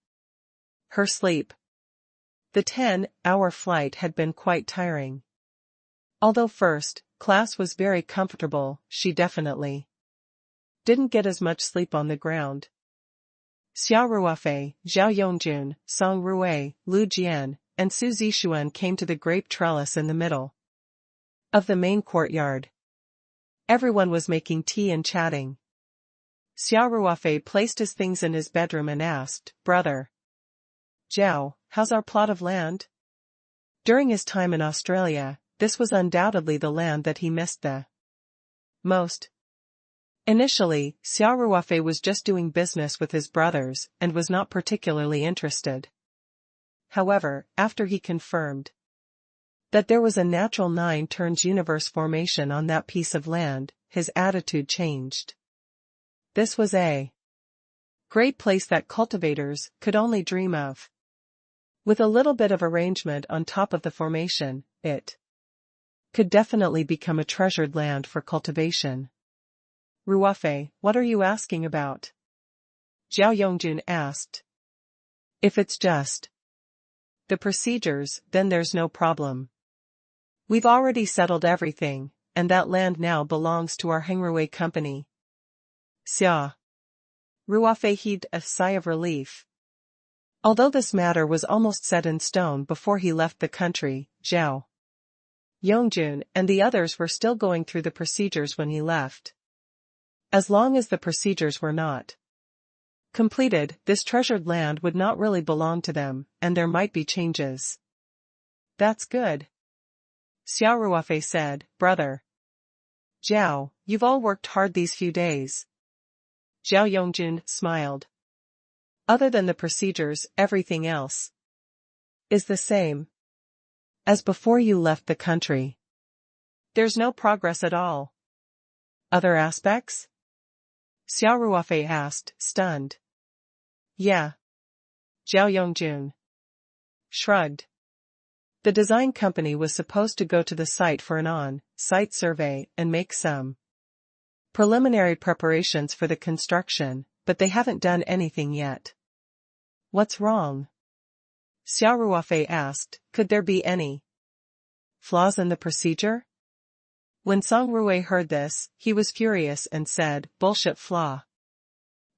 her sleep. The 10-hour flight had been quite tiring. Although first class was very comfortable, she definitely didn't get as much sleep on the ground. Xia Ruofei, Zhao Yongjun, Song Ruwei, Lu Jian, and Su Zixuan came to the grape trellis in the middle of the main courtyard. Everyone was making tea and chatting. Xia Ruofei placed his things in his bedroom and asked, Brother Zhao, how's our plot of land? During his time in Australia, this was undoubtedly the land that he missed the most. Initially, Xia Ruofei was just doing business with his brothers and was not particularly interested. However, after he confirmed that there was a natural 9 turns universe formation on that piece of land, his attitude changed. This was a great place that cultivators could only dream of. With a little bit of arrangement on top of the formation, it could definitely become a treasured land for cultivation. Ruofei, what are you asking about? Zhao Yongjun asked. If it's just the procedures, then there's no problem. We've already settled everything, and that land now belongs to our Hengrui company. Xia Ruofei heaved a sigh of relief. Although this matter was almost set in stone before he left the country, Zhao Yongjun and the others were still going through the procedures when he left. As long as the procedures were not completed, this treasured land would not really belong to them, and there might be changes. That's good, Xia Ruofei said. Brother Zhao, you've all worked hard these few days. Zhao Yongjun smiled. Other than the procedures, everything else is the same as before you left the country. There's no progress at all. Other aspects? Xia Ruofei asked, stunned. Yeah. Zhao Yongjun shrugged. The design company was supposed to go to the site for an on-site survey and make some preliminary preparations for the construction, but they haven't done anything yet. What's wrong? Xia Ruofei asked, could there be any flaws in the procedure? When Song Ruwei heard this, he was furious and said, bullshit flaw.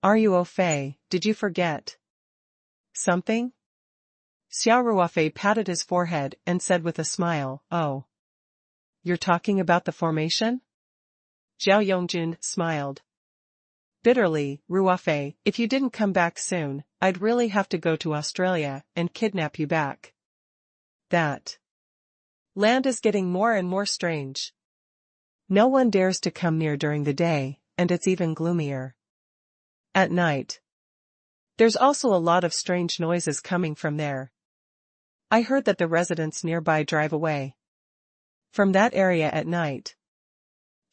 Are you au fait, did you forget something? Xia Ruofei patted his forehead and said with a smile, oh. You're talking about the formation? Zhao Yongjun smiled bitterly. Ruofei, if you didn't come back soon, I'd really have to go to Australia and kidnap you back. That land is getting more and more strange. No one dares to come near during the day, and it's even gloomier at night. There's also a lot of strange noises coming from there. I heard that the residents nearby drive away from that area at night.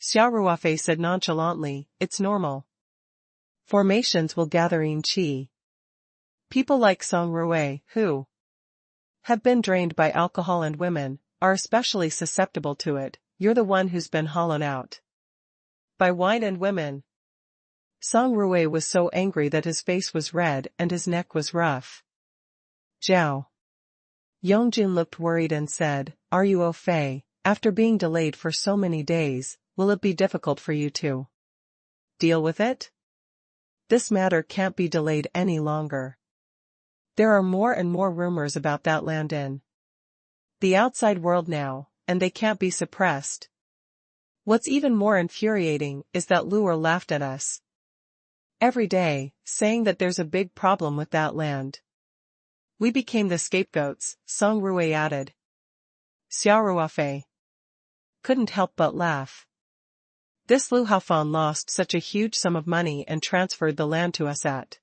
Xia Ruofei said nonchalantly, it's normal. Formations will gather in qi. People like Song Ruwei, who have been drained by alcohol and women, are especially susceptible to it. You're the one who's been hollowed out by wine and women. Song Ruwei was so angry that his face was red and his neck was rough. Zhao Yongjun looked worried and said, are you au fait? After being delayed for so many days, will it be difficult for you to deal with it? This matter can't be delayed any longer. There are more and more rumors about that land in the outside world now, and they can't be suppressed. What's even more infuriating is that Luer laughed at us every day, saying that there's a big problem with that land. We became the scapegoats, Song Ruwei added. Xia Ruofei couldn't help but laugh. This Lu Haofan lost such a huge sum of money and transferred the land to us at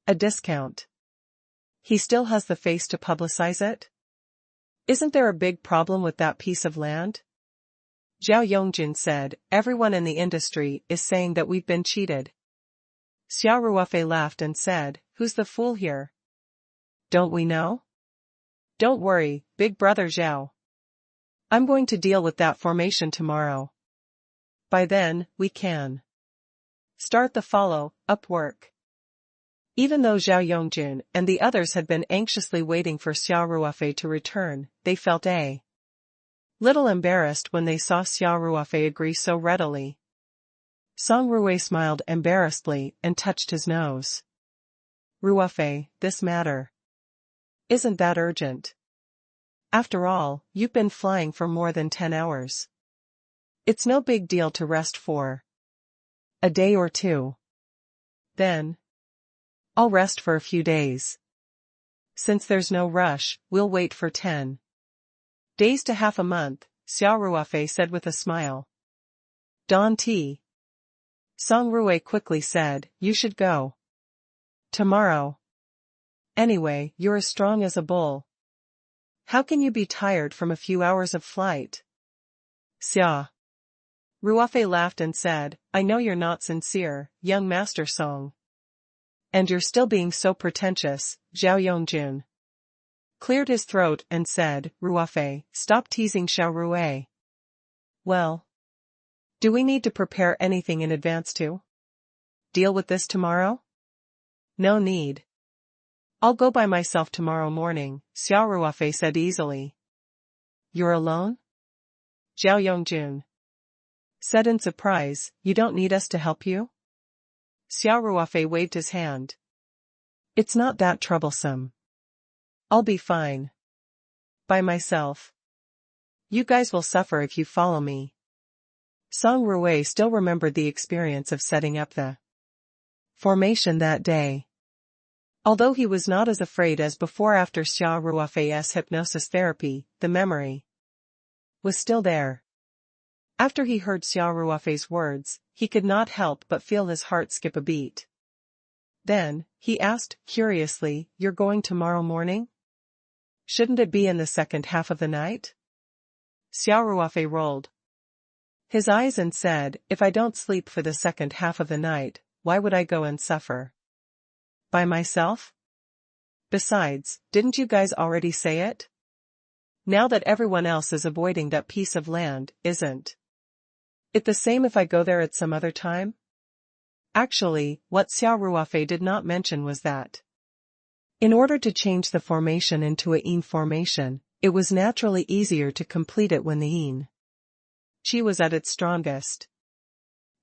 a discount. He still has the face to publicize it? Isn't there a big problem with that piece of land? Zhao Yongjun said, everyone in the industry is saying that we've been cheated. Xia Ruofei laughed and said, who's the fool here? Don't we know? Don't worry, big brother Zhao. I'm going to deal with that formation tomorrow. By then, we can start the follow-up work. Even though Zhao Yongjun and the others had been anxiously waiting for Xia Ruofei to return, they felt a little embarrassed when they saw Xia Ruofei agree so readily. Song Ruwei smiled embarrassedly and touched his nose. Ruofei, this matter isn't that urgent. After all, you've been flying for more than 10 hours. It's no big deal to rest for a day or two. Then I'll rest for a few days. Since there's no rush, we'll wait for 10 days to half a month, Xia Ruofei said with a smile. Don T. Song Ruwei quickly said, you should go tomorrow. Anyway, you're as strong as a bull. How can you be tired from a few hours of flight? Xia Ruofei laughed and said, I know you're not sincere, young Master Song. And you're still being so pretentious, Zhao Yongjun cleared his throat and said, Ruofei, stop teasing Xia Ruofei. Well, do we need to prepare anything in advance to deal with this tomorrow? No need. I'll go by myself tomorrow morning, Xia Ruofei said easily. You're alone? Zhao Yongjun said in surprise, you don't need us to help you? Xia Ruofei waved his hand. It's not that troublesome. I'll be fine. By myself. You guys will suffer if you follow me. Song Ruwei still remembered the experience of setting up the formation that day. Although he was not as afraid as before after Xia Ruofei's hypnosis therapy, the memory was still there. After he heard Xia Ruofei's words, he could not help but feel his heart skip a beat. Then, he asked, curiously, you're going tomorrow morning? Shouldn't it be in the second half of the night? Xia Ruofei rolled his eyes and said, if I don't sleep for the second half of the night, why would I go and suffer? By myself? Besides, didn't you guys already say it? Now that everyone else is avoiding that piece of land, isn't it the same if I go there at some other time? Actually, what Xia Ruofei did not mention was that in order to change the formation into a yin formation, it was naturally easier to complete it when the yin qi was at its strongest.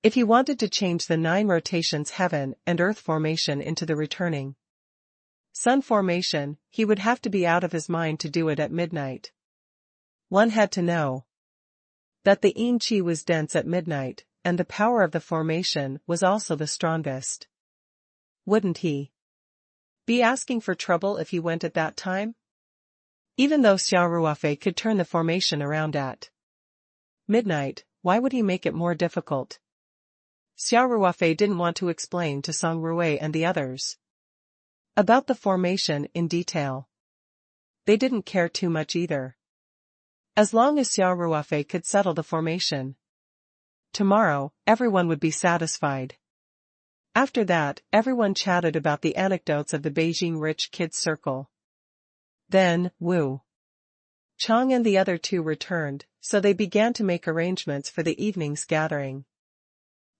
If he wanted to change the 9 rotations heaven and earth formation into the returning sun formation, he would have to be out of his mind to do it at midnight. One had to know that the yin qi was dense at midnight, and the power of the formation was also the strongest. Wouldn't he be asking for trouble if he went at that time? Even though Xia Ruofei could turn the formation around at midnight, why would he make it more difficult? Xia Ruofei didn't want to explain to Song Ruwei and the others about the formation in detail. They didn't care too much either. As long as Xia Ruofei could settle the formation tomorrow, everyone would be satisfied. After that, everyone chatted about the anecdotes of the Beijing rich kids circle. Then, Wu Chang and the other 2 returned, so they began to make arrangements for the evening's gathering.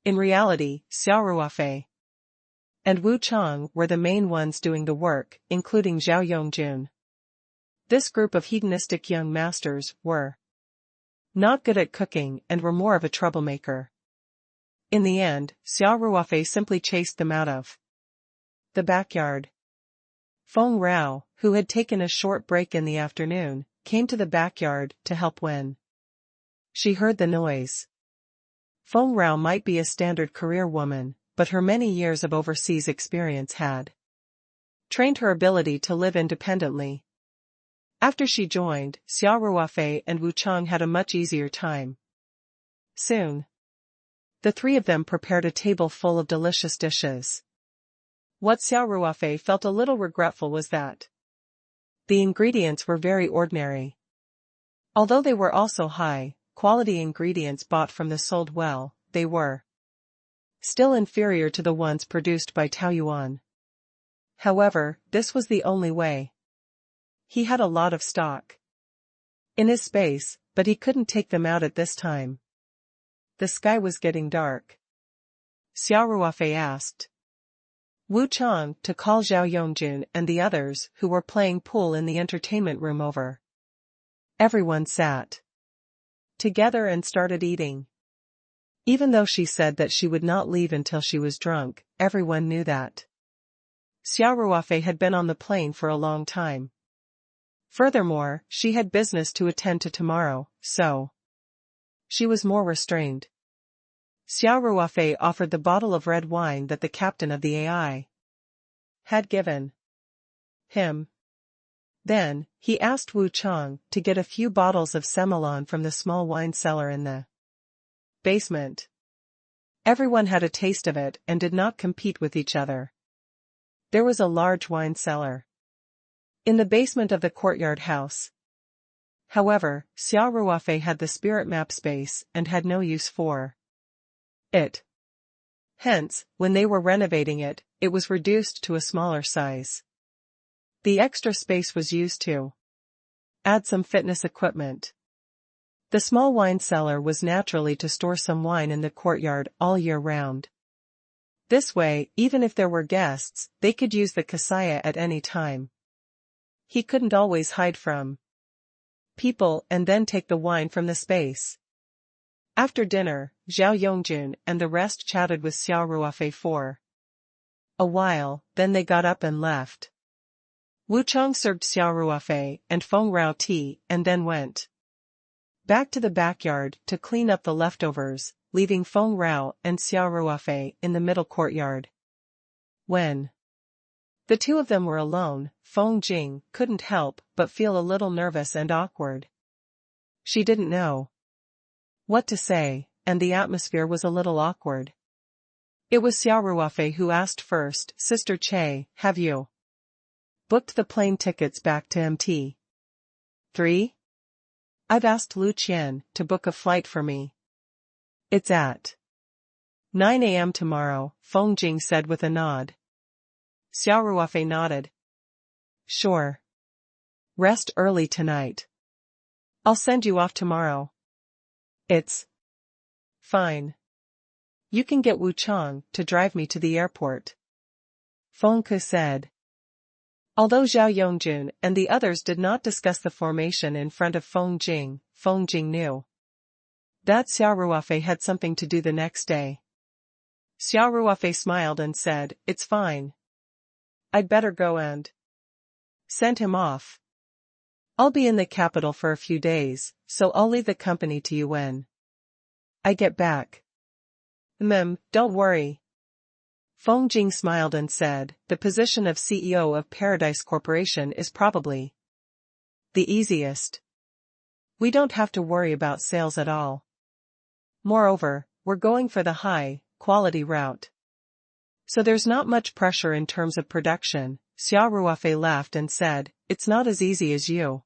In reality, Xia Ruofei and Wu Chang were the main ones doing the work, including Zhao Yongjun. This group of hedonistic young masters were not good at cooking and were more of a troublemaker. In the end, Xia Ruofei simply chased them out of the backyard. Feng Rao, who had taken a short break in the afternoon, came to the backyard to help when she heard the noise. Feng Rao might be a standard career woman, but her many years of overseas experience had trained her ability to live independently. After she joined, Xia Ruofei and Wu Chang had a much easier time. Soon, The three of them prepared a table full of delicious dishes. What Xia Ruofei felt a little regretful was that the ingredients were very ordinary. Although they were also high-quality ingredients bought from the sold well, they were still inferior to the ones produced by Taoyuan. However, this was the only way. He had a lot of stock in his space, but he couldn't take them out at this time. The sky was getting dark. Xia Ruofei asked Wu Chang to call Zhao Yongjun and the others who were playing pool in the entertainment room over. Everyone sat together and started eating. Even though she said that she would not leave until she was drunk, everyone knew that Xia Ruofei had been on the plane for a long time. Furthermore, she had business to attend to tomorrow, so she was more restrained. Xia Ruofei offered the bottle of red wine that the captain of the AI had given him. Then, he asked Wu Chang to get a few bottles of Semelon from the small wine cellar in the basement. Everyone had a taste of it and did not compete with each other. There was a large wine cellar in the basement of the courtyard house. However, Xia Ruofei had the spirit map space and had no use for it. Hence, when they were renovating it, it was reduced to a smaller size. The extra space was used to add some fitness equipment. The small wine cellar was naturally to store some wine in the courtyard all year round. This way, even if there were guests, they could use the kasaya at any time. He couldn't always hide from people and then take the wine from the space. After dinner, Zhao Yongjun and the rest chatted with Xia Ruofei for a while, then they got up and left. Wu Chang served Xia Ruofei and Feng Rao tea and then went back to the backyard to clean up the leftovers, leaving Feng Rao and Xia Ruofei in the middle courtyard. When the two of them were alone, Feng Jing couldn't help but feel a little nervous and awkward. She didn't know what to say, and the atmosphere was a little awkward. It was Xia Ruofei who asked first, "Sister Che, have you booked the plane tickets back to MT3? I've asked Lu Qian to book a flight for me. It's at 9 a.m. tomorrow," Feng Jing said with a nod. Xia Ruofei nodded. "Sure. Rest early tonight. I'll send you off tomorrow." "It's fine. You can get Wu Chang to drive me to the airport," Feng Ke said. Although Zhao Yongjun and the others did not discuss the formation in front of Feng Jing knew that Xia Ruofei had something to do the next day. Xia Ruofei smiled and said, "It's fine. I'd better go and send him off. I'll be in the capital for a few days, so I'll leave the company to you when I get back." Don't worry." Feng Jing smiled and said, "The position of CEO of Paradise Corporation is probably the easiest. We don't have to worry about sales at all. Moreover, we're going for the high-quality route. So there's not much pressure in terms of production." Xia Ruofei laughed and said, "It's not as easy as you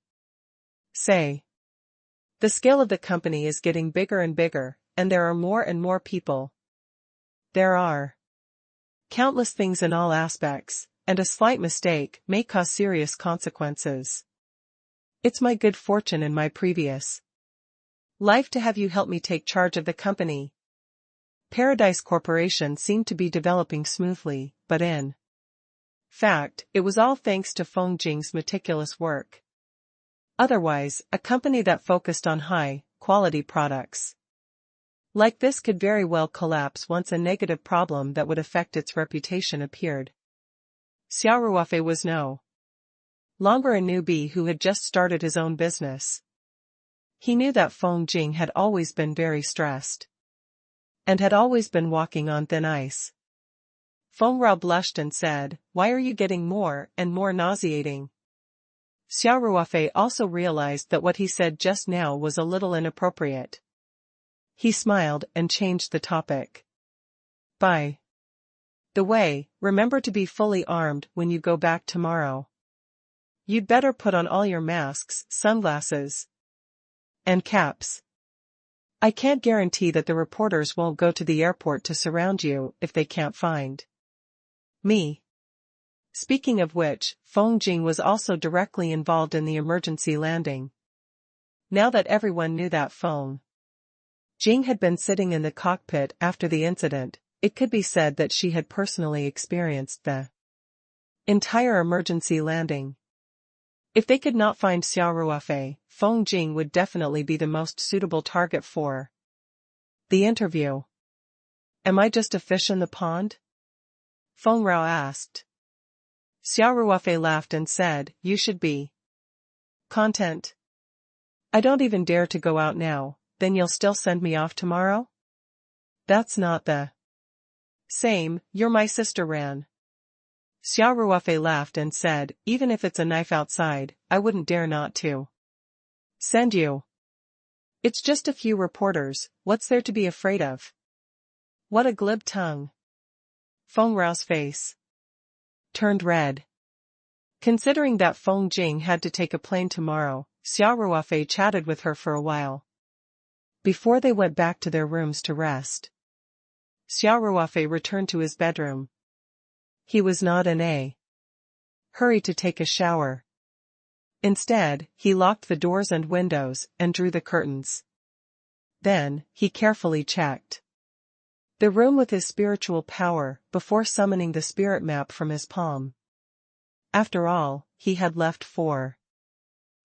say. The scale of the company is getting bigger and bigger, and there are more and more people. There are countless things in all aspects, and a slight mistake may cause serious consequences. It's my good fortune in my previous life to have you help me take charge of the company." Paradise Corporation seemed to be developing smoothly, but in fact, it was all thanks to Feng Jing's meticulous work. Otherwise, a company that focused on high-quality products like this could very well collapse once a negative problem that would affect its reputation appeared. Xia Ruofei was no longer a newbie who had just started his own business. He knew that Feng Jing had always been very stressed and had always been walking on thin ice. Feng Rao blushed and said, "Why are you getting more and more nauseating?" Xia Ruofei also realized that what he said just now was a little inappropriate. He smiled and changed the topic. By the way, remember to be fully armed when you go back tomorrow. You'd better put on all your masks, sunglasses, and caps. I can't guarantee that the reporters won't go to the airport to surround you if they can't find me. Speaking of which, Feng Jing was also directly involved in the emergency landing. Now that everyone knew that Feng Jing had been sitting in the cockpit after the incident, it could be said that she had personally experienced the entire emergency landing. If they could not find Xia Ruofei, Feng Jing would definitely be the most suitable target for the interview. Am I just a fish in the pond? Feng Rao asked. Xia Ruofei laughed and said, you should be content. I don't even dare to go out now, then you'll still send me off tomorrow? That's not the same, you're my sister Ran. Xia Ruofei laughed and said, even if it's a knife outside, I wouldn't dare not to send you. It's just a few reporters, what's there to be afraid of? What a glib tongue. Feng Rao's face turned red. Considering that Feng Jing had to take a plane tomorrow, Xia Ruofei chatted with her for a while before they went back to their rooms to rest. Xia Ruofei returned to his bedroom. He was not in a hurry to take a shower. Instead, he locked the doors and windows and drew the curtains. Then, he carefully checked the room with his spiritual power before summoning the spirit map from his palm. After all, he had left for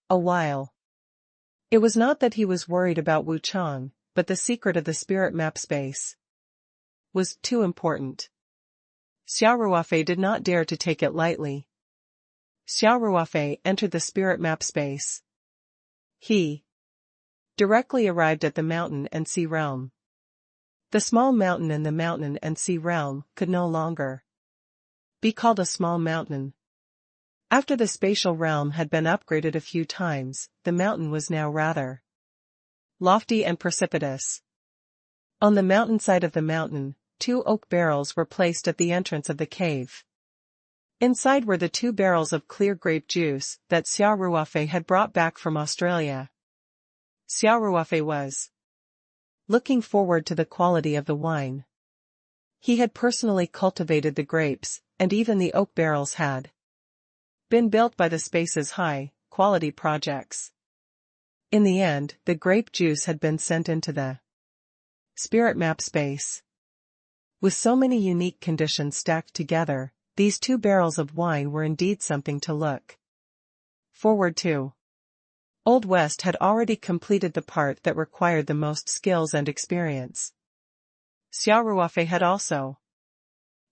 a while. It was not that he was worried about Wu Chang, but the secret of the spirit map space was too important. Xia Ruofei did not dare to take it lightly. Xia Ruofei entered the spirit map space. He directly arrived at the mountain and sea realm. The small mountain in the mountain and sea realm could no longer be called a small mountain. After the spatial realm had been upgraded a few times, the mountain was now rather lofty and precipitous. On the mountainside of the mountain, 2 oak barrels were placed at the entrance of the cave. Inside were the 2 barrels of clear grape juice that Xia Ruofei had brought back from Australia. Xia Ruofei was looking forward to the quality of the wine. He had personally cultivated the grapes, and even the oak barrels had been built by the space's high-quality projects. In the end, the grape juice had been sent into the spirit map space. With so many unique conditions stacked together, these 2 barrels of wine were indeed something to look forward to. Old West had already completed the part that required the most skills and experience. Xia Ruofei had also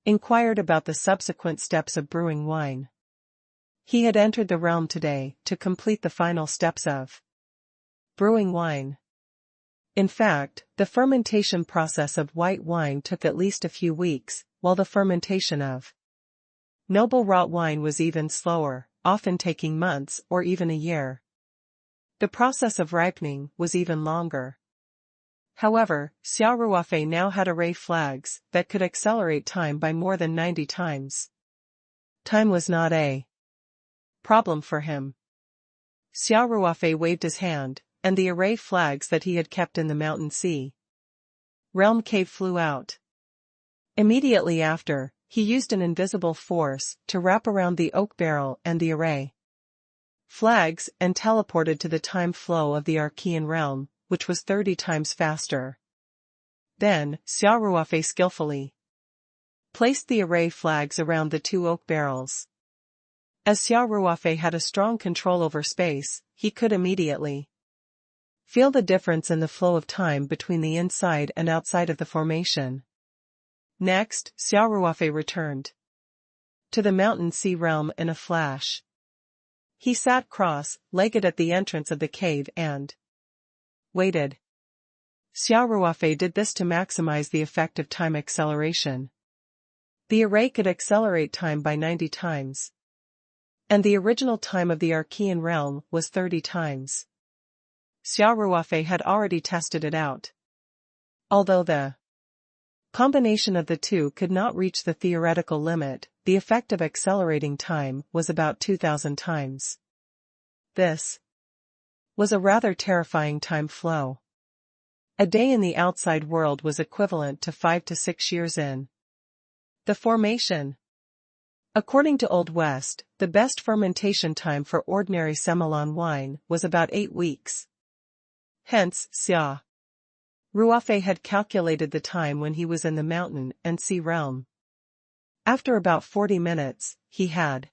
inquired about the subsequent steps of brewing wine. He had entered the realm today to complete the final steps of brewing wine. In fact, the fermentation process of white wine took at least a few weeks, while the fermentation of noble wrought wine was even slower, often taking months or even a year. The process of ripening was even longer. However, Xia Ruofei now had array flags that could accelerate time by more than 90 times. Time was not a problem for him. Xia Ruofei waved his hand, and the array flags that he had kept in the mountain sea realm cave flew out. Immediately after, he used an invisible force to wrap around the oak barrel and the array flags and teleported to the time flow of the Archean realm, which was 30 times faster. Then, Xia Ruofei skillfully placed the array flags around the 2 oak barrels. As Xia Ruofei had a strong control over space, he could immediately feel the difference in the flow of time between the inside and outside of the formation. Next, Xia Ruofei returned to the mountain sea realm in a flash. He sat cross-legged at the entrance of the cave and waited. Xia Ruofei did this to maximize the effect of time acceleration. The array could accelerate time by 90 times. And the original time of the Archean realm was 30 times. Xia Ruofei had already tested it out. Although the combination of the two could not reach the theoretical limit, the effect of accelerating time was about 2,000 times. This was a rather terrifying time flow. A day in the outside world was equivalent to 5 to 6 years in the formation. According to Old West, the best fermentation time for ordinary Semillon wine was about 8 weeks. Hence, Xia Ruofei had calculated the time when he was in the mountain and sea realm. After about 40 minutes, he had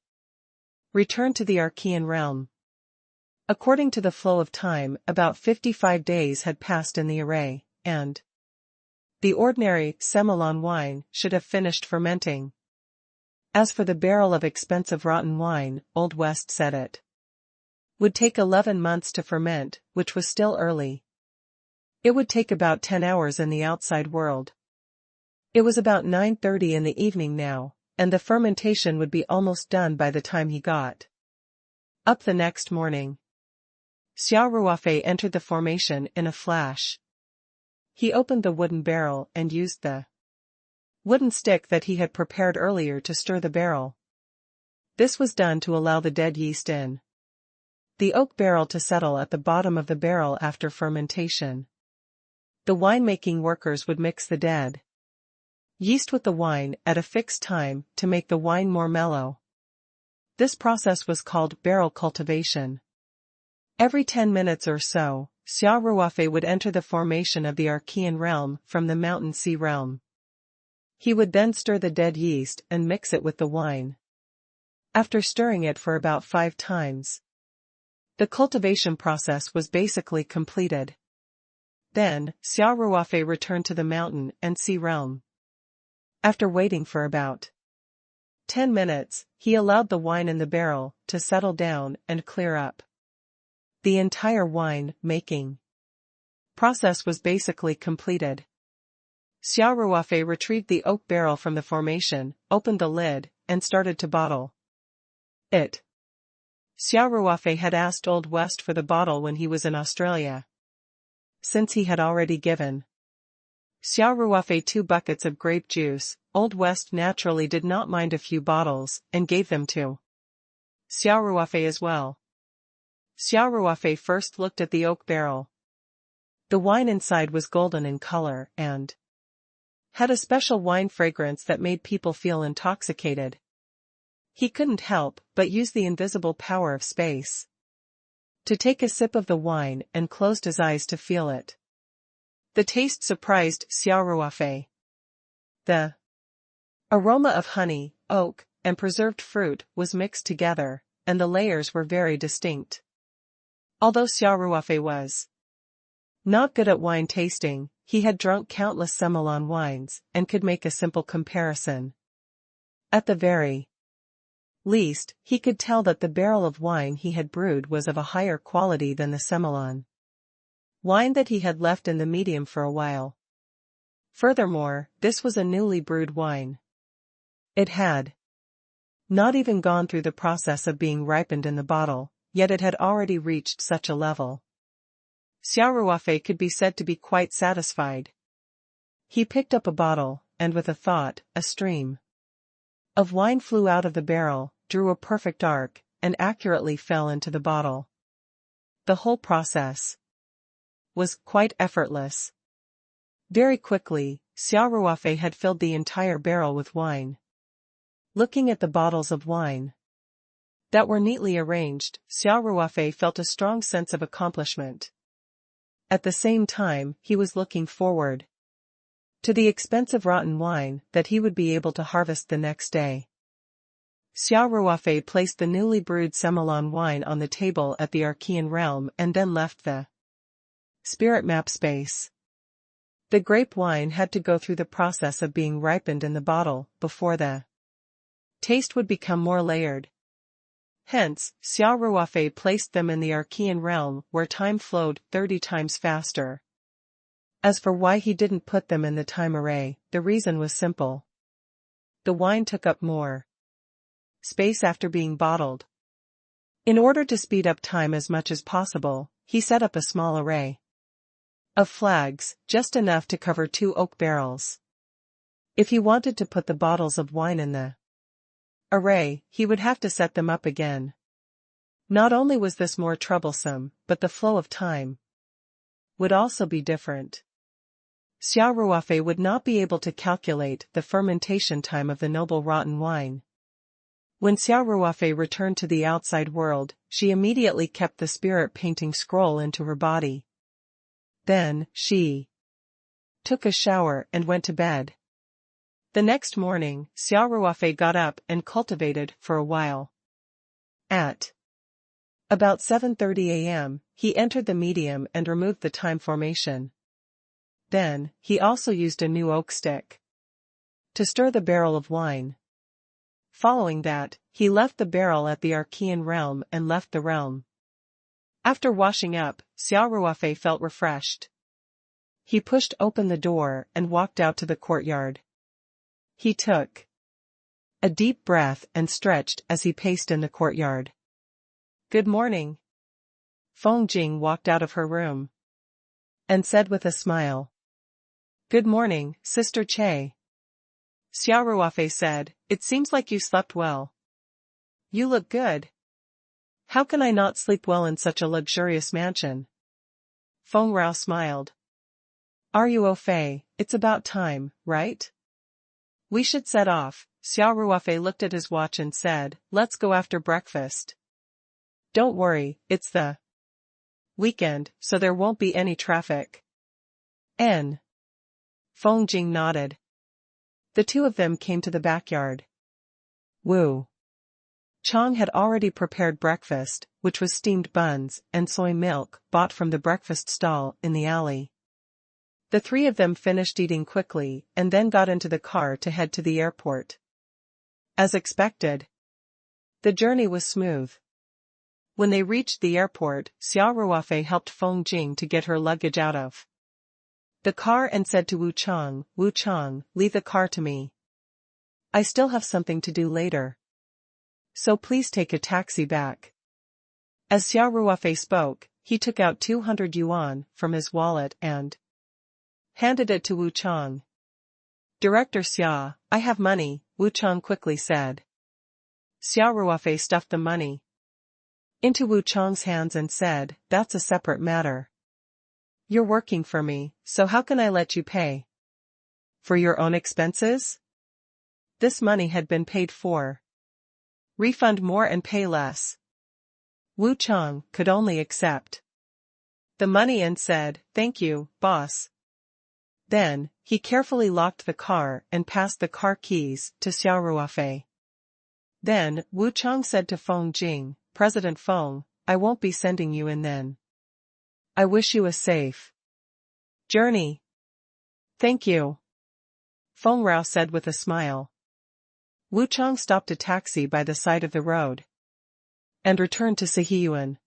returned to the Archean realm. According to the flow of time, about 55 days had passed in the array, and the ordinary Semillon wine should have finished fermenting. As for the barrel of expensive rotten wine, Old West said it would take 11 months to ferment, which was still early. It would take about 10 hours in the outside world. It was about 9:30 in the evening now, and the fermentation would be almost done by the time he got up the next morning. Xia Ruofei entered the formation in a flash. He opened the wooden barrel and used the wooden stick that he had prepared earlier to stir the barrel. This was done to allow the dead yeast in the oak barrel to settle at the bottom of the barrel after fermentation. The winemaking workers would mix the dead yeast with the wine at a fixed time to make the wine more mellow. This process was called barrel cultivation. Every 10 minutes or so, Xia Ruofei would enter the formation of the Archean realm from the mountain sea realm. He would then stir the dead yeast and mix it with the wine. After stirring it for about 5 times, the cultivation process was basically completed. Then, Xia Ruofei returned to the mountain and sea realm. After waiting for about 10 minutes, he allowed the wine in the barrel to settle down and clear up. The entire wine-making process was basically completed. Xia Ruofei retrieved the oak barrel from the formation, opened the lid, and started to bottle it. Xia Ruofei had asked Old West for the bottle when he was in Australia. Since he had already given Xia Ruofei 2 buckets of grape juice, Old West naturally did not mind a few bottles, and gave them to Xia Ruofei as well. Xia Ruofei first looked at the oak barrel. The wine inside was golden in color and had a special wine fragrance that made people feel intoxicated. He couldn't help but use the invisible power of space to take a sip of the wine and closed his eyes to feel it. The taste surprised Xia Ruofei. The aroma of honey, oak, and preserved fruit was mixed together, and the layers were very distinct. Although Xia Ruofei was not good at wine tasting, he had drunk countless Semillon wines and could make a simple comparison. At the very least, he could tell that the barrel of wine he had brewed was of a higher quality than the Semillon wine that he had left in the medium for a while. Furthermore, this was a newly brewed wine. It had not even gone through the process of being ripened in the bottle, yet it had already reached such a level. Xia Ruofei could be said to be quite satisfied. He picked up a bottle, and with a thought, a stream of wine flew out of the barrel, drew a perfect arc, and accurately fell into the bottle. The whole process was quite effortless. Very quickly, Xia Ruofei had filled the entire barrel with wine. Looking at the bottles of wine that were neatly arranged, Xia Ruofei felt a strong sense of accomplishment. At the same time, he was looking forward to the expensive rotten wine that he would be able to harvest the next day. Xia Ruofei placed the newly brewed Semillon wine on the table at the Archean realm and then left the spirit map space. The grape wine had to go through the process of being ripened in the bottle before the taste would become more layered. Hence, Xia Ruofei placed them in the Archean realm where time flowed 30 times faster. As for why he didn't put them in the time array, the reason was simple. The wine took up more space after being bottled. In order to speed up time as much as possible, he set up a small array of flags, just enough to cover 2 oak barrels. If he wanted to put the bottles of wine in the array, he would have to set them up again. Not only was this more troublesome, but the flow of time would also be different. Xia Ruofei would not be able to calculate the fermentation time of the noble rotten wine. When Xia Ruofei returned to the outside world, she immediately kept the spirit painting scroll into her body. Then, she took a shower and went to bed. The next morning, Xia Ruofei got up and cultivated for a while. At about 7:30 a.m., he entered the medium and removed the time formation. Then, he also used a new oak stick to stir the barrel of wine. Following that, he left the barrel at the Archean realm and left the realm. After washing up, Xia Ruofei felt refreshed. He pushed open the door and walked out to the courtyard. He took a deep breath and stretched as he paced in the courtyard. "Good morning." Feng Jing walked out of her room and said with a smile. "Good morning, Sister Che." Xia Ruofei said, "It seems like you slept well. You look good. How can I not sleep well in such a luxurious mansion?" Feng Rao smiled. "Are you au fait? It's about time, right? We should set off." Xia Ruofei looked at his watch and said, "Let's go after breakfast. Don't worry, it's the weekend, so there won't be any traffic." N. Feng Jing nodded. The two of them came to the backyard. Wu Chang had already prepared breakfast, which was steamed buns and soy milk bought from the breakfast stall in the alley. The three of them finished eating quickly and then got into the car to head to the airport. As expected, the journey was smooth. When they reached the airport, Xia Ruofei helped Feng Jing to get her luggage out of the car and said to Wu Chang, "Leave the car to me. I still have something to do later. So please take a taxi back." As Xia Ruofei spoke, he took out 200 yuan from his wallet and handed it to Wu Chang. "Director Xia, I have money," Wu Chang quickly said. Xia Ruofei stuffed the money into Wu Chang's hands and said, "That's a separate matter. You're working for me, so how can I let you pay for your own expenses?" This money had been paid for. Refund more and pay less. Wu Chang could only accept the money and said, "Thank you, boss." Then, he carefully locked the car and passed the car keys to Xia Ruofei. Then, Wu Chang said to Feng Jing, "President Feng, I won't be sending you in then. I wish you a safe journey." "Thank you," Feng Rao said with a smile. Wu Chang stopped a taxi by the side of the road and returned to Sihiyuan.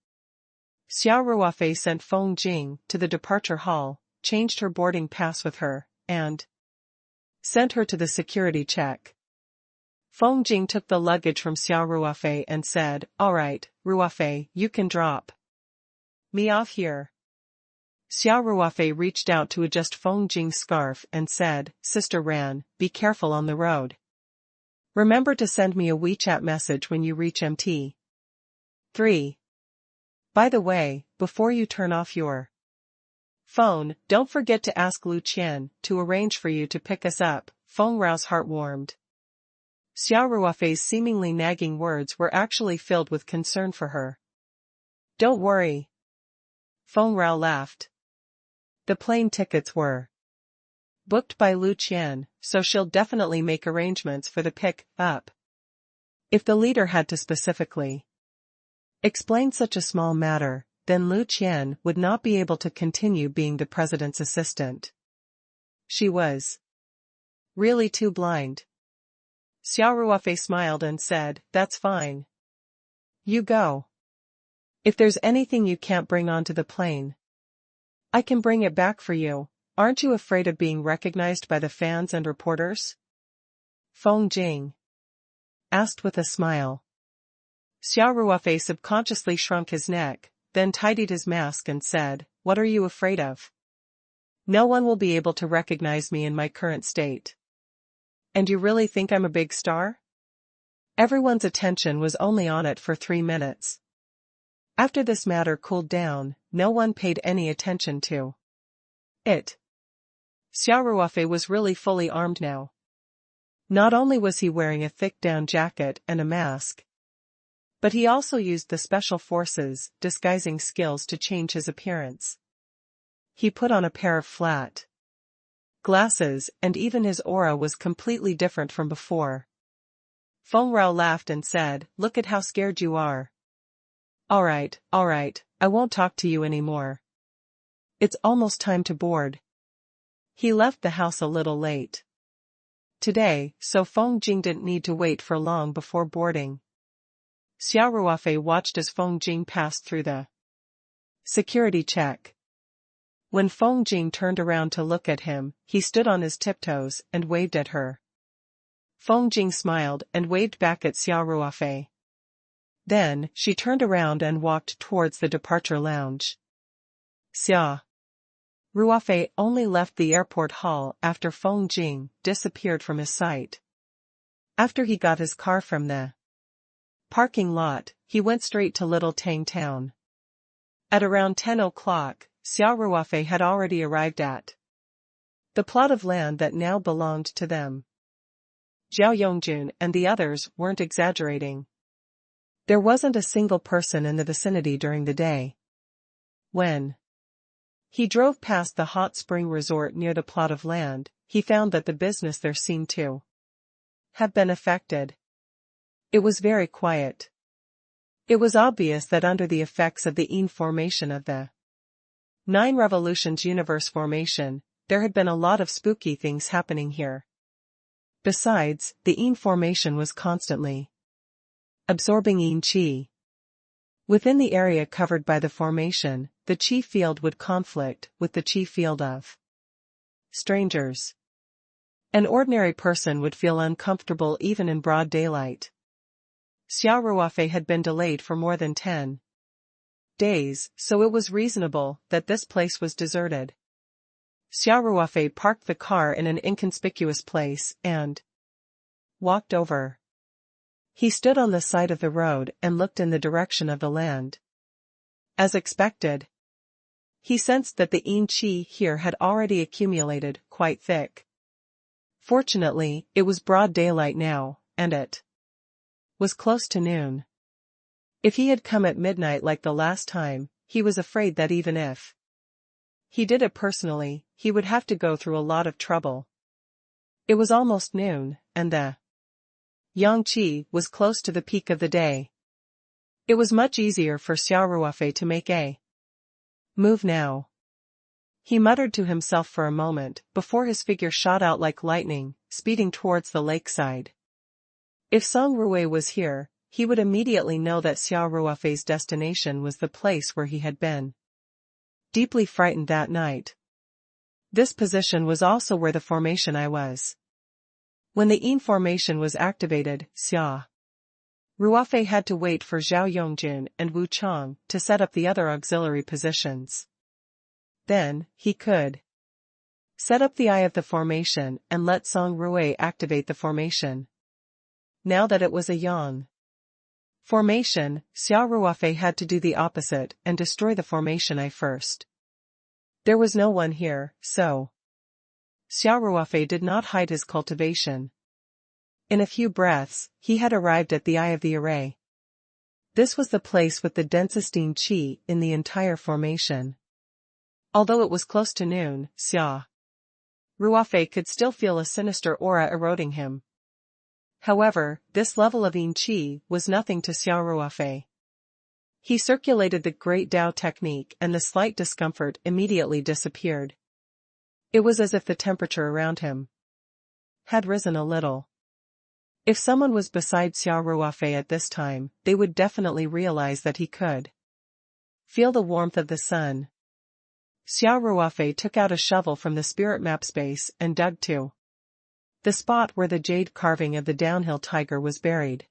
Xia Ruofei sent Feng Jing to the departure hall, changed her boarding pass with her, and sent her to the security check. Feng Jing took the luggage from Xia Ruofei and said, "All right, Ruofei, you can drop me off here." Xia Ruofei reached out to adjust Feng Jing's scarf and said, "Sister Ran, be careful on the road. Remember to send me a WeChat message when you reach MT. 3. By the way, before you turn off your phone, don't forget to ask Lu Qian to arrange for you to pick us up." Feng Rao's heart warmed. Xia Ruofei's seemingly nagging words were actually filled with concern for her. "Don't worry." Feng Rao laughed. "The plane tickets were booked by Lu Qian, so she'll definitely make arrangements for the pick-up. If the leader had to specifically explain such a small matter, then Lu Qian would not be able to continue being the president's assistant. She was really too blind. Xia Ruofei smiled and said, "That's fine. You go. If there's anything you can't bring onto the plane, I can bring it back for you. Aren't you afraid of being recognized by the fans and reporters?" Feng Jing asked with a smile. Xia Ruofei subconsciously shrunk his neck, then tidied his mask and said, "What are you afraid of?" No one will be able to recognize me in my current state. And you really think I'm a big star? Everyone's attention was only on it for 3 minutes. After this matter cooled down, no one paid any attention to it. Xia Ruofei was really fully armed now. Not only was he wearing a thick down jacket and a mask, but he also used the special forces disguising skills to change his appearance. He put on a pair of flat glasses, and even his aura was completely different from before. Feng Rao laughed and said, "Look at how scared you are. All right, I won't talk to you anymore. It's almost time to board." He left the house a little late today, so Feng Jing didn't need to wait for long before boarding. Xia Ruofei watched as Feng Jing passed through the security check. When Feng Jing turned around to look at him, he stood on his tiptoes and waved at her. Feng Jing smiled and waved back at Xia Ruofei. Then, she turned around and walked towards the departure lounge. Xia Ruofei only left the airport hall after Feng Jing disappeared from his sight. After he got his car from the parking lot, he went straight to Little Tang Town. At around 10 o'clock, Xia Ruofei had already arrived at the plot of land that now belonged to them. Zhao Yongjun and the others weren't exaggerating. There wasn't a single person in the vicinity during the day. When he drove past the hot spring resort near the plot of land, he found that the business there seemed to have been affected. It was very quiet. It was obvious that under the effects of the Yin formation of the 9 Revolutions universe formation, there had been a lot of spooky things happening here. Besides, the Yin formation was constantly absorbing Yin Qi. Within the area covered by the formation, the Qi field would conflict with the Qi field of strangers. An ordinary person would feel uncomfortable even in broad daylight. Xia Ruofei had been delayed for more than 10 days, so it was reasonable that this place was deserted. Xia Ruofei parked the car in an inconspicuous place and walked over. He stood on the side of the road and looked in the direction of the land. As expected, he sensed that the Yin Qi here had already accumulated quite thick. Fortunately, it was broad daylight now, and it was close to noon. If he had come at midnight like the last time, he was afraid that even if he did it personally, he would have to go through a lot of trouble. It was almost noon, and the Yang Qi was close to the peak of the day. It was much easier for Xia Ruofei to make a move now. He muttered to himself for a moment before his figure shot out like lightning, speeding towards the lakeside. If Song Rui was here, he would immediately know that Xia Ruofei's destination was the place where he had been deeply frightened that night. This position was also where the formation I was. When the Yin formation was activated, Xia Ruofei had to wait for Zhao Yongjun and Wu Chang to set up the other auxiliary positions. Then, he could set up the eye of the formation and let Song Rui activate the formation. Now that it was a Yang formation, Xia Ruofei had to do the opposite and destroy the formation eye first. There was no one here, so Xia Ruofei did not hide his cultivation. In a few breaths, he had arrived at the eye of the array. This was the place with the densest Yin Qi in the entire formation. Although it was close to noon, Xia Ruofei could still feel a sinister aura eroding him. However, this level of Yin Qi was nothing to Xia Ruofei. He circulated the Great Tao technique and the slight discomfort immediately disappeared. It was as if the temperature around him had risen a little. If someone was beside Xia Ruofei at this time, they would definitely realize that he could feel the warmth of the sun. Xia Ruofei took out a shovel from the spirit map space and dug to the spot where the jade carving of the downhill tiger was buried.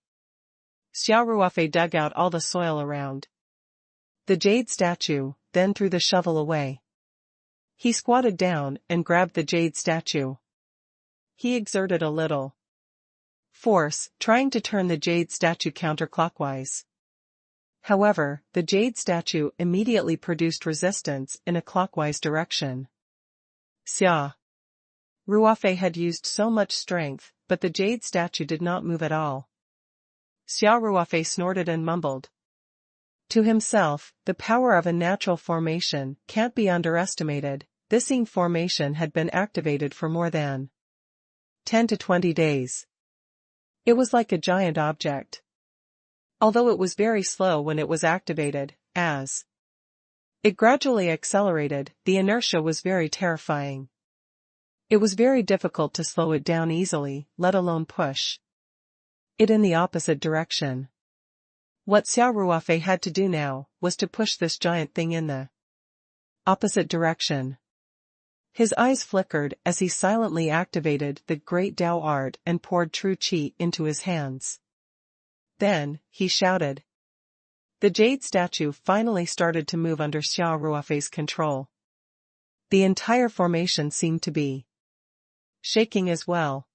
Xia Ruofei dug out all the soil around the jade statue, then threw the shovel away. He squatted down and grabbed the jade statue. He exerted a little force, trying to turn the jade statue counterclockwise. However, the jade statue immediately produced resistance in a clockwise direction. Xia Ruofei had used so much strength, but the jade statue did not move at all. Xia Ruofei snorted and mumbled to himself, "The power of a natural formation can't be underestimated." This yin formation had been activated for more than 10 to 20 days. It was like a giant object. Although it was very slow when it was activated, as it gradually accelerated, the inertia was very terrifying. It was very difficult to slow it down easily, let alone push it in the opposite direction. What Xia Ruofei had to do now was to push this giant thing in the opposite direction. His eyes flickered as he silently activated the great Tao art and poured true qi into his hands. Then, he shouted. The jade statue finally started to move under Xia Ruofei's control. The entire formation seemed to be shaking as well.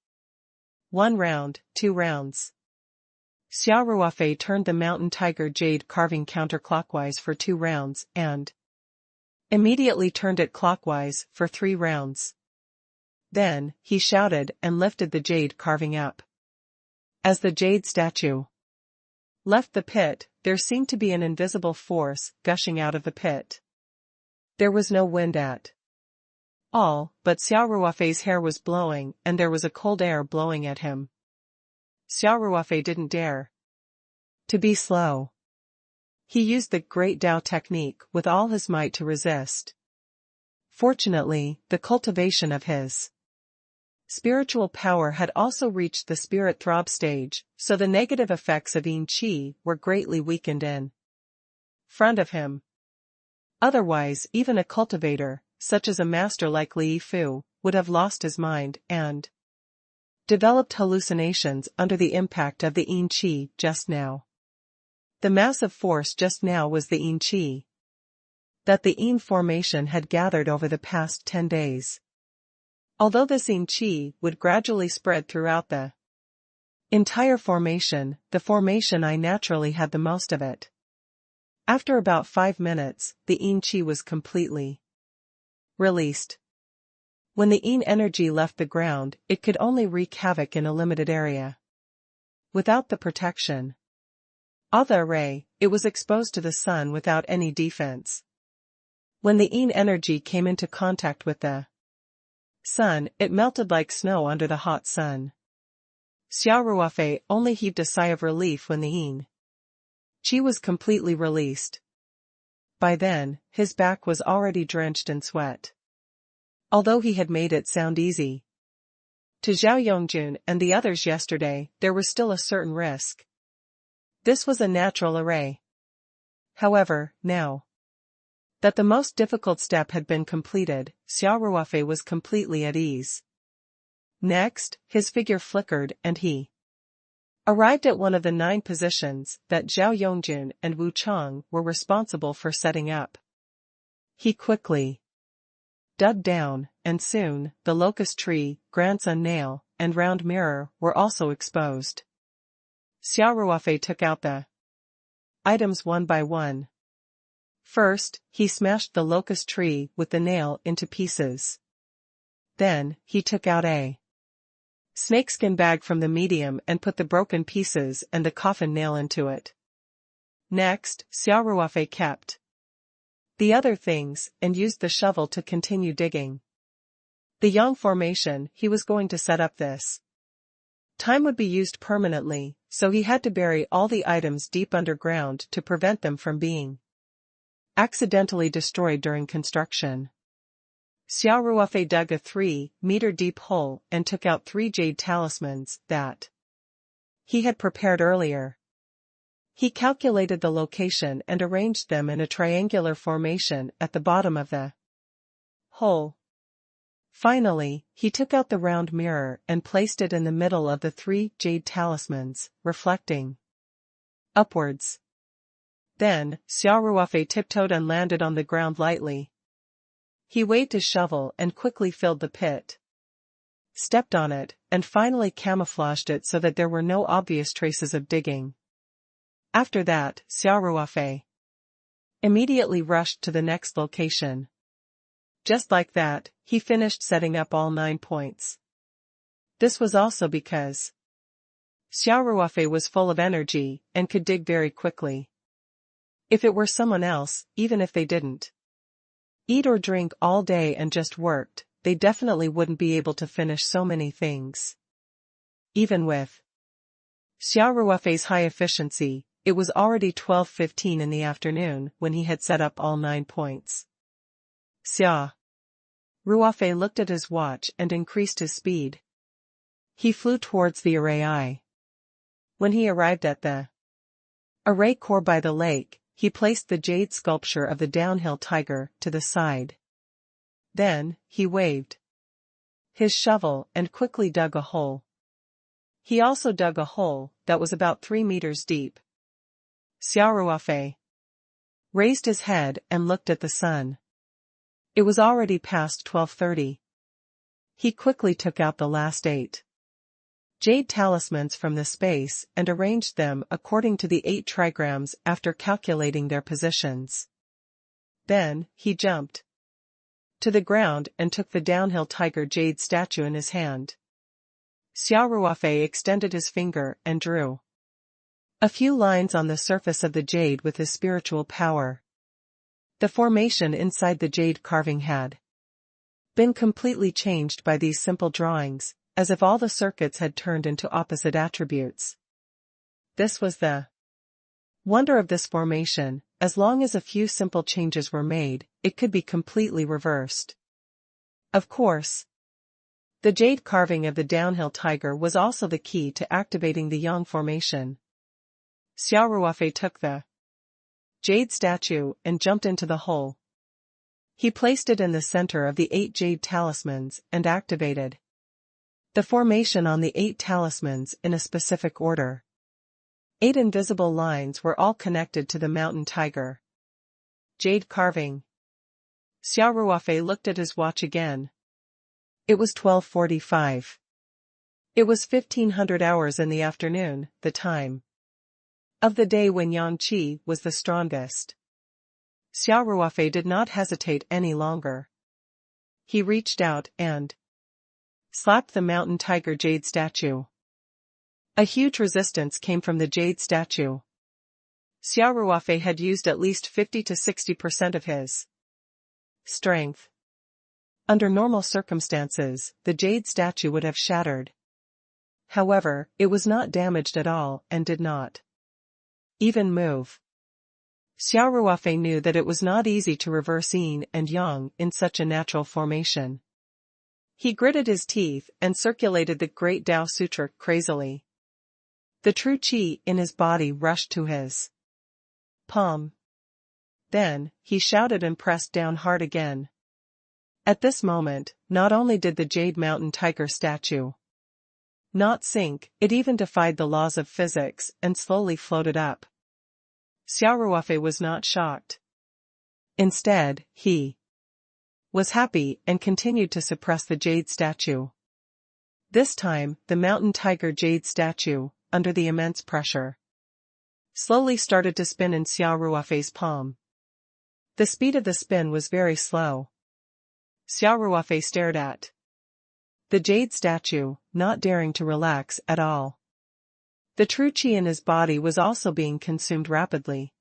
1 round, 2 rounds. Xia Ruofei turned the mountain tiger jade carving counterclockwise for 2 rounds and immediately turned it clockwise for 3 rounds. Then, he shouted and lifted the jade carving up. As the jade statue left the pit, there seemed to be an invisible force gushing out of the pit. There was no wind at all, but Xia Ruofei's hair was blowing and there was a cold air blowing at him. Xia Ruofei didn't dare to be slow. He used the Great Tao technique with all his might to resist. Fortunately, the cultivation of his spiritual power had also reached the spirit throb stage, so the negative effects of yin qi were greatly weakened in front of him. Otherwise, even a cultivator, such as a master like Li Fu, would have lost his mind and developed hallucinations under the impact of the yin qi just now. The massive force just now was the yin qi that the yin formation had gathered over the past 10 days. Although this yin qi would gradually spread throughout the entire formation, the formation I naturally had the most of it. After about 5 minutes, the yin qi was completely released. When the yin energy left the ground, it could only wreak havoc in a limited area. Without the protection of the array, it was exposed to the sun without any defense. When the yin energy came into contact with the sun, it melted like snow under the hot sun. Xia Ruofei only heaved a sigh of relief when the yin qi was completely released. By then, his back was already drenched in sweat. Although he had made it sound easy to Zhao Yongjun and the others yesterday, there was still a certain risk. This was a natural array. However, now that the most difficult step had been completed, Xia Ruofei was completely at ease. Next, his figure flickered and he arrived at one of the 9 positions that Zhao Yongjun and Wu Chang were responsible for setting up. He quickly dug down, and soon, the locust tree, grandson nail, and round mirror were also exposed. Xia Ruofei took out the items one by one. First, he smashed the locust tree with the nail into pieces. Then, he took out a snakeskin bag from the medium and put the broken pieces and the coffin nail into it. Next, Xia Ruofei kept the other things and used the shovel to continue digging the yang formation. He was going to set up this time would be used permanently, so he had to bury all the items deep underground to prevent them from being accidentally destroyed during construction. Xia Ruofei dug a 3-meter deep hole and took out 3 jade talismans that he had prepared earlier. He calculated the location and arranged them in a triangular formation at the bottom of the hole. Finally, he took out the round mirror and placed it in the middle of the 3 jade talismans, reflecting upwards. Then, Xia Ruofei tiptoed and landed on the ground lightly. He waved his shovel and quickly filled the pit, stepped on it, and finally camouflaged it so that there were no obvious traces of digging. After that, Xia Ruofei immediately rushed to the next location. Just like that, he finished setting up all 9 points. This was also because Xia Ruofei was full of energy and could dig very quickly. If it were someone else, even if they didn't eat or drink all day and just worked, they definitely wouldn't be able to finish so many things. Even with Xia Ruofei's high efficiency, it was already 12:15 in the afternoon when he had set up all 9 points. Xia Ruofei looked at his watch and increased his speed. He flew towards the array. When he arrived at the array core by the lake, he placed the jade sculpture of the downhill tiger to the side. Then, he waved his shovel and quickly dug a hole. He also dug a hole that was about 3 meters deep. Xia Ruofei raised his head and looked at the sun. It was already past 12:30. He quickly took out the last 8 jade talismans from the space and arranged them according to the 8 trigrams after calculating their positions. Then, he jumped to the ground and took the downhill tiger jade statue in his hand. Xia Ruofei extended his finger and drew a few lines on the surface of the jade with his spiritual power. The formation inside the jade carving had been completely changed by these simple drawings, as if all the circuits had turned into opposite attributes. This was the wonder of this formation. As long as a few simple changes were made, it could be completely reversed. Of course, the jade carving of the downhill tiger was also the key to activating the yang formation. Xia Ruofei took the jade statue and jumped into the hole. He placed it in the center of the 8 jade talismans and activated the formation on the 8 talismans in a specific order. 8 invisible lines were all connected to the mountain tiger. Jade carving. Xia Ruofei looked at his watch again. It was 12:45. It was 1500 hours in the afternoon, the time of the day when yang qi was the strongest. Xia Ruofei did not hesitate any longer. He reached out and slapped the mountain tiger jade statue. A huge resistance came from the jade statue. Xia Ruofei had used at least 50 to 60% of his strength. Under normal circumstances, the jade statue would have shattered. However, it was not damaged at all and did not even move. Xia Ruofei knew that it was not easy to reverse yin and yang in such a natural formation. He gritted his teeth and circulated the Great Tao Sutra crazily. The true qi in his body rushed to his palm. Then, he shouted and pressed down hard again. At this moment, not only did the jade mountain tiger statue not sink, it even defied the laws of physics and slowly floated up. Xia Ruofei was not shocked. Instead, he was happy and continued to suppress the jade statue. This time, the mountain tiger jade statue, under the immense pressure, slowly started to spin in Xia Ruofei's palm. The speed of the spin was very slow. Xia Ruofei stared at the jade statue, not daring to relax at all. The true qi in his body was also being consumed rapidly.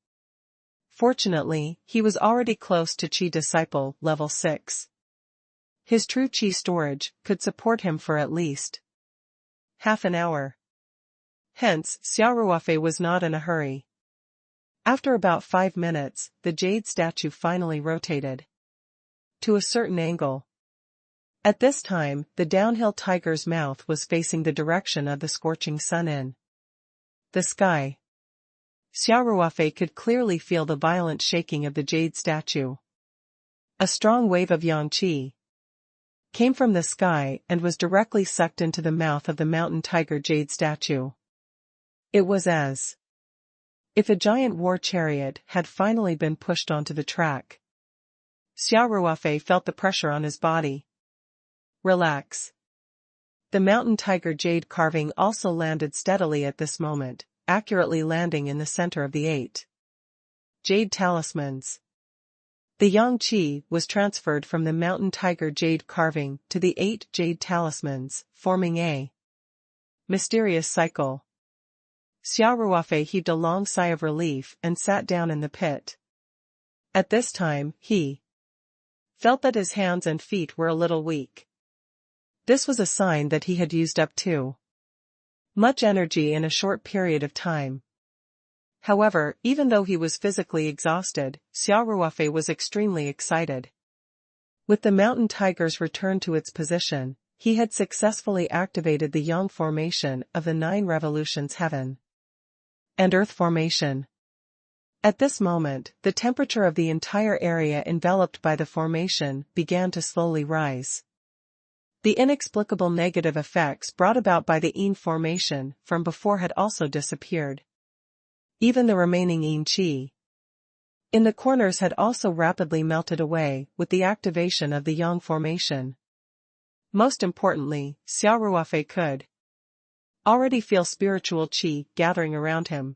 Fortunately, he was already close to Qi Disciple level 6. His true Qi storage could support him for at least half an hour. Hence, Xia Ruofei was not in a hurry. After about 5 minutes, the jade statue finally rotated to a certain angle. At this time, the downhill tiger's mouth was facing the direction of the scorching sun in the sky. Xia Ruofei could clearly feel the violent shaking of the jade statue. A strong wave of yang qi came from the sky and was directly sucked into the mouth of the mountain tiger jade statue. It was as if a giant war chariot had finally been pushed onto the track. Xia Ruofei felt the pressure on his body. Relax. The mountain tiger jade carving also landed steadily at this moment, accurately landing in the center of the 8 jade talismans. The yang qi was transferred from the mountain tiger jade carving to the 8 jade talismans, forming a mysterious cycle. Xia Ruofei heaved a long sigh of relief and sat down in the pit. At this time, he felt that his hands and feet were a little weak. This was a sign that he had used up too much energy in a short period of time. However, even though he was physically exhausted, Xia Ruofei was extremely excited. With the mountain tiger's return to its position, he had successfully activated the yang formation of the 9 revolutions heaven and earth formation. At this moment, the temperature of the entire area enveloped by the formation began to slowly rise. The inexplicable negative effects brought about by the yin formation from before had also disappeared. Even the remaining yin qi in the corners had also rapidly melted away with the activation of the yang formation. Most importantly, Xia Ruofei could already feel spiritual qi gathering around him.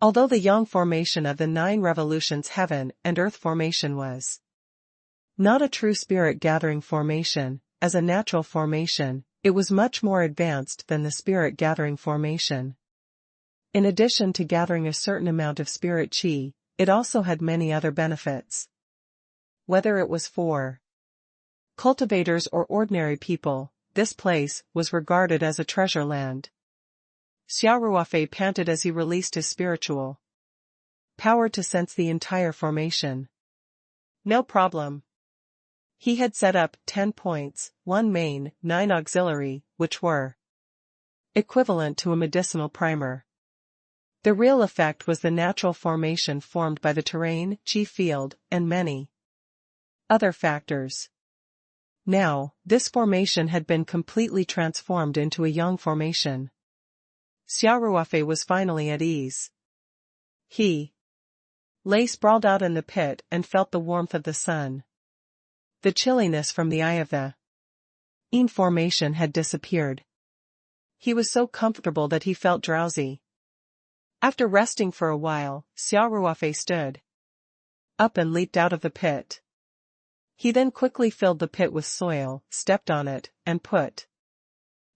Although the yang formation of the 9 revolutions heaven and earth formation was not a true spirit gathering formation, as a natural formation, it was much more advanced than the spirit gathering formation. In addition to gathering a certain amount of spirit qi, it also had many other benefits. Whether it was for cultivators or ordinary people, this place was regarded as a treasure land. Xia Ruofei panted as he released his spiritual power to sense the entire formation. No problem. He had set up 10 points, 1 main, 9 auxiliary, which were equivalent to a medicinal primer. The real effect was the natural formation formed by the terrain, qi field, and many other factors. Now, this formation had been completely transformed into a yang formation. Xia Ruofei was finally at ease. He lay sprawled out in the pit and felt the warmth of the sun. The chilliness from the eye of the yin formation had disappeared. He was so comfortable that he felt drowsy. After resting for a while, Xia Ruofei stood up and leaped out of the pit. He then quickly filled the pit with soil, stepped on it, and put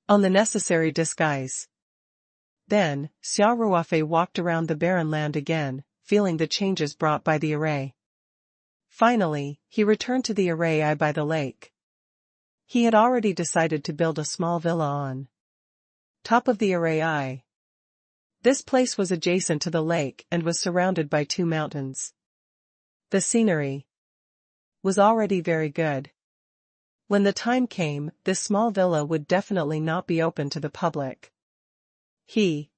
on the necessary disguise. Then, Xia Ruofei walked around the barren land again, feeling the changes brought by the array. Finally, he returned to the array by the lake. He had already decided to build a small villa on top of the array. This place was adjacent to the lake and was surrounded by 2 mountains. The scenery was already very good. When the time came, this small villa would definitely not be open to the public. He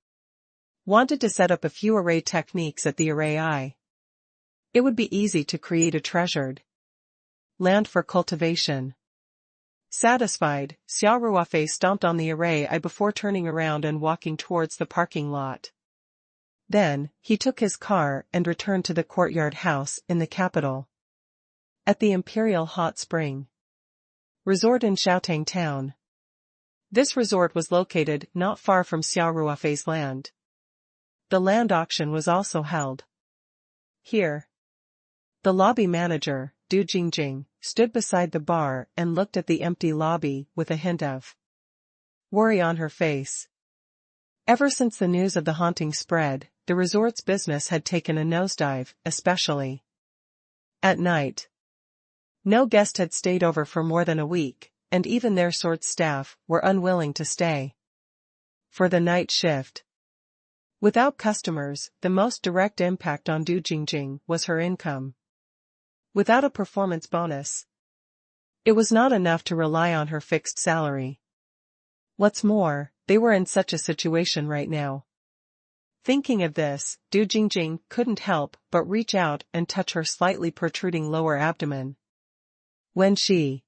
wanted to set up a few array techniques at the array. It would be easy to create a treasured land for cultivation. Satisfied, Xia Ruofei stomped on the array before turning around and walking towards the parking lot. Then, he took his car and returned to the courtyard house in the capital. At the Imperial Hot Spring Resort in Xiaotang Town. This resort was located not far from Xia Ruofei's land. The land auction was also held here. The lobby manager, Du Jingjing, stood beside the bar and looked at the empty lobby with a hint of worry on her face. Ever since the news of the haunting spread, the resort's business had taken a nosedive, especially at night. No guest had stayed over for more than a week, and even their sort's staff were unwilling to stay for the night shift. Without customers, the most direct impact on Du Jingjing was her income. Without a performance bonus, it was not enough to rely on her fixed salary. What's more, they were in such a situation right now. Thinking of this, Du Jingjing couldn't help but reach out and touch her slightly protruding lower abdomen. When she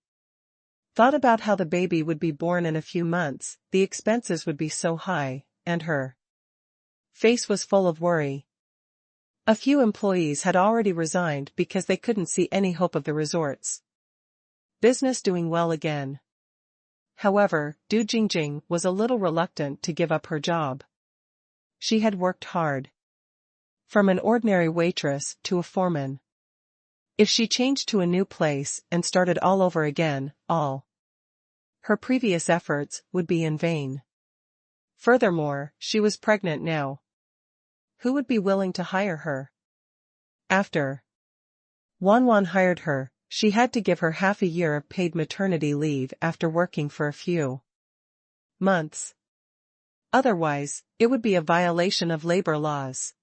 thought about how the baby would be born in a few months, the expenses would be so high, and her face was full of worry. A few employees had already resigned because they couldn't see any hope of the resort's business doing well again. However, Du Jingjing was a little reluctant to give up her job. She had worked hard. From an ordinary waitress to a foreman. If she changed to a new place and started all over again, all her previous efforts would be in vain. Furthermore, she was pregnant now. Who would be willing to hire her? After Wan hired her, she had to give her half a year of paid maternity leave after working for a few months. Otherwise, it would be a violation of labor laws.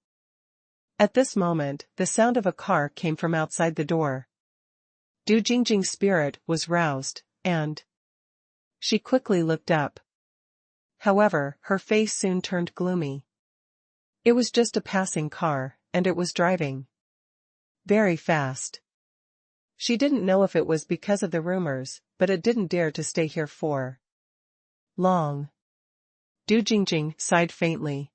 At this moment, the sound of a car came from outside the door. Du Jingjing's spirit was roused, and she quickly looked up. However, her face soon turned gloomy. It was just a passing car, and it was driving very fast. She didn't know if it was because of the rumors, but it didn't dare to stay here for long. Du Jingjing sighed faintly.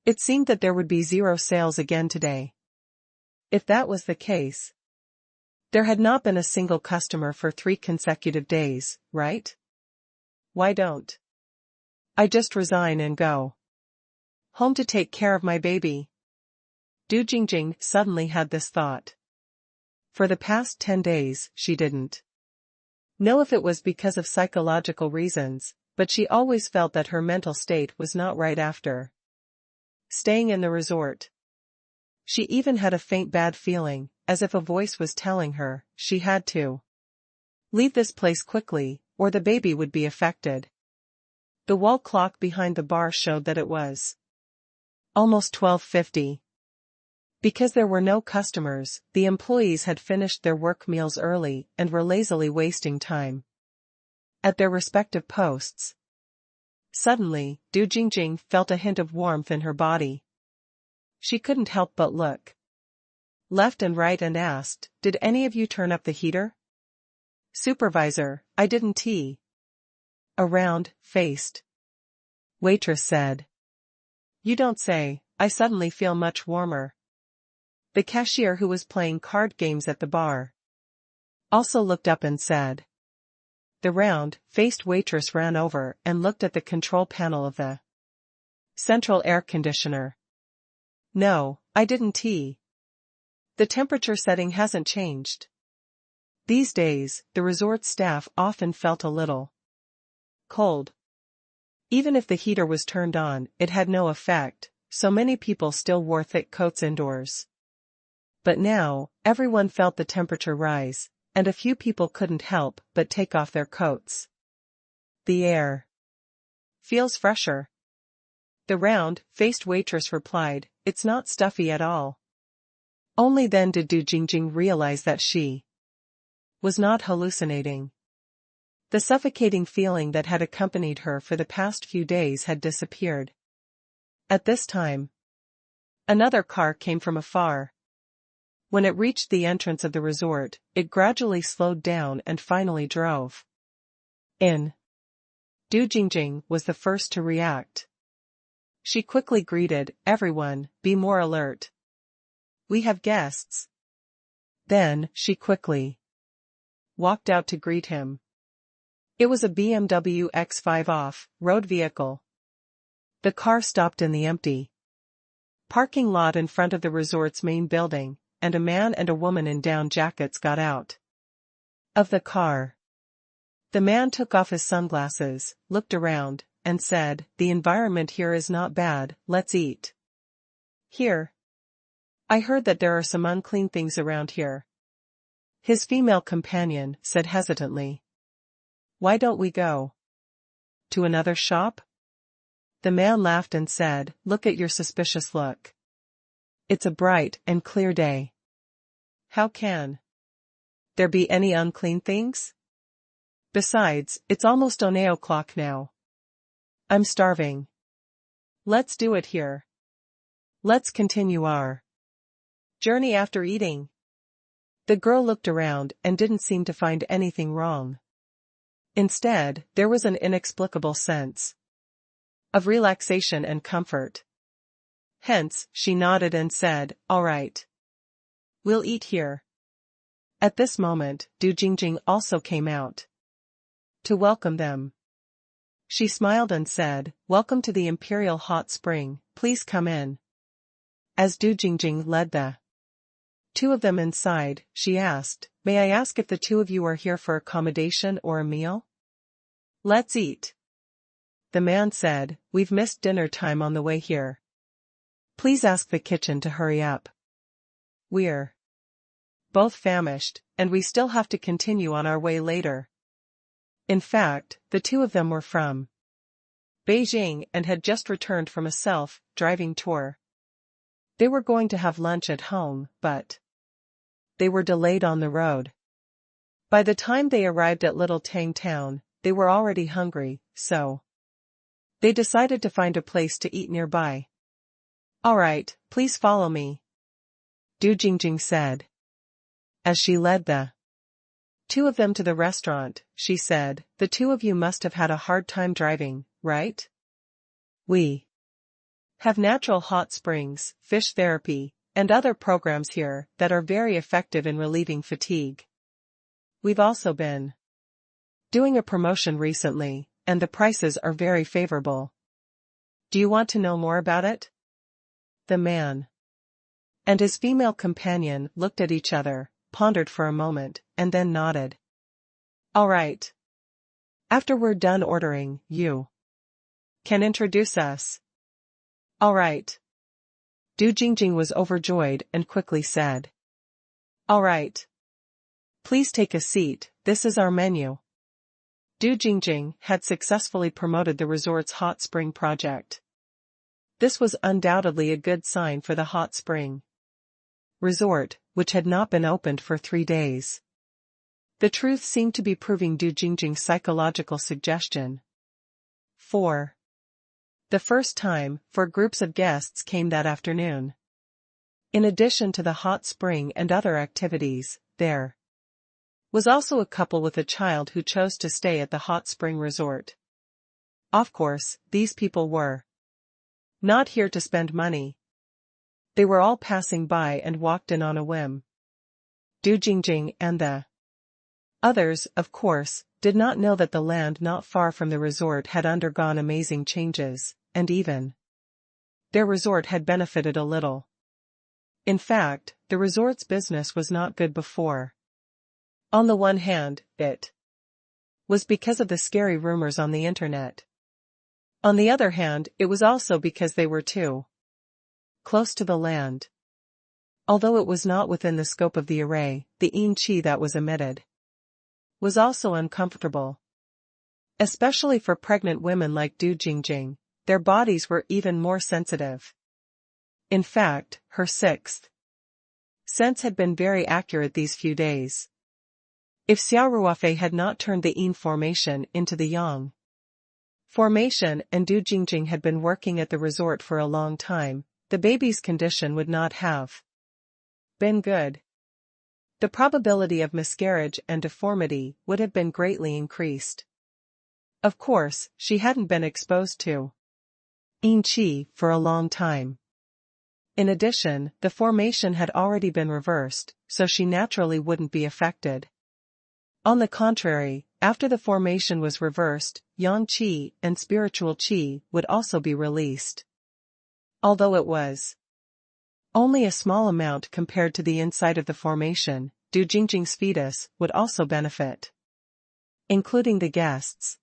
It seemed that there would be zero sales again today. If that was the case, there had not been a single customer for 3 consecutive days, right? Why don't I just resign and go home to take care of my baby? Du Jingjing suddenly had this thought. For the past 10 days, she didn't know if it was because of psychological reasons, but she always felt that her mental state was not right after staying in the resort. She even had a faint bad feeling, as if a voice was telling her she had to leave this place quickly, or the baby would be affected. The wall clock behind the bar showed that it was almost 12:50. Because there were no customers, the employees had finished their work meals early and were lazily wasting time at their respective posts. Suddenly, Du Jingjing felt a hint of warmth in her body. She couldn't help but look left and right and asked, "Did any of you turn up the heater?" "Supervisor, I didn't." A round-faced waitress said. "You don't say. I suddenly feel much warmer." The cashier, who was playing card games at the bar, also looked up and said. The round-faced waitress ran over and looked at the control panel of the central air conditioner. "No, I didn't." The temperature setting hasn't changed. These days, the resort staff often felt a little cold. Even if the heater was turned on, it had no effect, so many people still wore thick coats indoors. But now, everyone felt the temperature rise, and a few people couldn't help but take off their coats. "The air feels fresher." The round-faced waitress replied, "It's not stuffy at all." Only then did Du Jingjing realize that she was not hallucinating. The suffocating feeling that had accompanied her for the past few days had disappeared. At this time, another car came from afar. When it reached the entrance of the resort, it gradually slowed down and finally drove in. Du Jingjing was the first to react. She quickly greeted, "Everyone, be more alert. We have guests." Then, she quickly walked out to greet him. It was a BMW X5 off-road vehicle. The car stopped in the empty parking lot in front of the resort's main building, and a man and a woman in down jackets got out of the car. The man took off his sunglasses, looked around, and said, "The environment here is not bad, let's eat here. I heard that there are some unclean things around here." His female companion said hesitantly, "Why don't we go to another shop?" The man laughed and said, "Look at your suspicious look. It's a bright and clear day. How can there be any unclean things? Besides, it's almost on 8 o'clock now. I'm starving. Let's do it here. Let's continue our journey after eating." The girl looked around and didn't seem to find anything wrong. Instead, there was an inexplicable sense of relaxation and comfort. Hence, she nodded and said, "All right. We'll eat here." At this moment, Du Jingjing also came out to welcome them. She smiled and said, "Welcome to the Imperial Hot Spring, please come in." As Du Jingjing led the two of them inside, she asked, "May I ask if the two of you are here for accommodation or a meal?" "Let's eat." The man said, "We've missed dinner time on the way here. Please ask the kitchen to hurry up. We're both famished, and we still have to continue on our way later." In fact, the two of them were from Beijing and had just returned from a self-driving tour. They were going to have lunch at home, but they were delayed on the road. By the time they arrived at Little Tang Town, they were already hungry, so they decided to find a place to eat nearby. "All right, please follow me," Du Jingjing said. As she led the two of them to the restaurant, she said, "The two of you must have had a hard time driving, right? We have natural hot springs, fish therapy, and other programs here that are very effective in relieving fatigue. We've also been doing a promotion recently, and the prices are very favorable. Do you want to know more about it?" The man and his female companion looked at each other, pondered for a moment, and then nodded. "All right. After we're done ordering, you can introduce us." "All right." Du Jingjing was overjoyed and quickly said, "All right. Please take a seat, this is our menu." Du Jingjing had successfully promoted the resort's hot spring project. This was undoubtedly a good sign for the hot spring resort, which had not been opened for 3 days. The truth seemed to be proving Du Jingjing's psychological suggestion. 4. The first time, 4 groups of guests came that afternoon. In addition to the hot spring and other activities, there was also a couple with a child who chose to stay at the hot spring resort. Of course, these people were not here to spend money. They were all passing by and walked in on a whim. Du Jingjing and the others, of course, did not know that the land not far from the resort had undergone amazing changes, and even their resort had benefited a little. In fact, the resort's business was not good before. On the one hand, it was because of the scary rumors on the internet. On the other hand, it was also because they were too close to the land. Although it was not within the scope of the array, the yin qi that was emitted was also uncomfortable. Especially for pregnant women like Du Jingjing, their bodies were even more sensitive. In fact, her 6th sense had been very accurate these few days. If Xia Ruofei had not turned the yin formation into the yang formation and Du Jingjing had been working at the resort for a long time, the baby's condition would not have been good. The probability of miscarriage and deformity would have been greatly increased. Of course, she hadn't been exposed to yin qi for a long time. In addition, the formation had already been reversed, so she naturally wouldn't be affected. On the contrary, after the formation was reversed, yang qi and spiritual qi would also be released. Although it was only a small amount compared to the inside of the formation, Du Jingjing's fetus would also benefit, including the guests.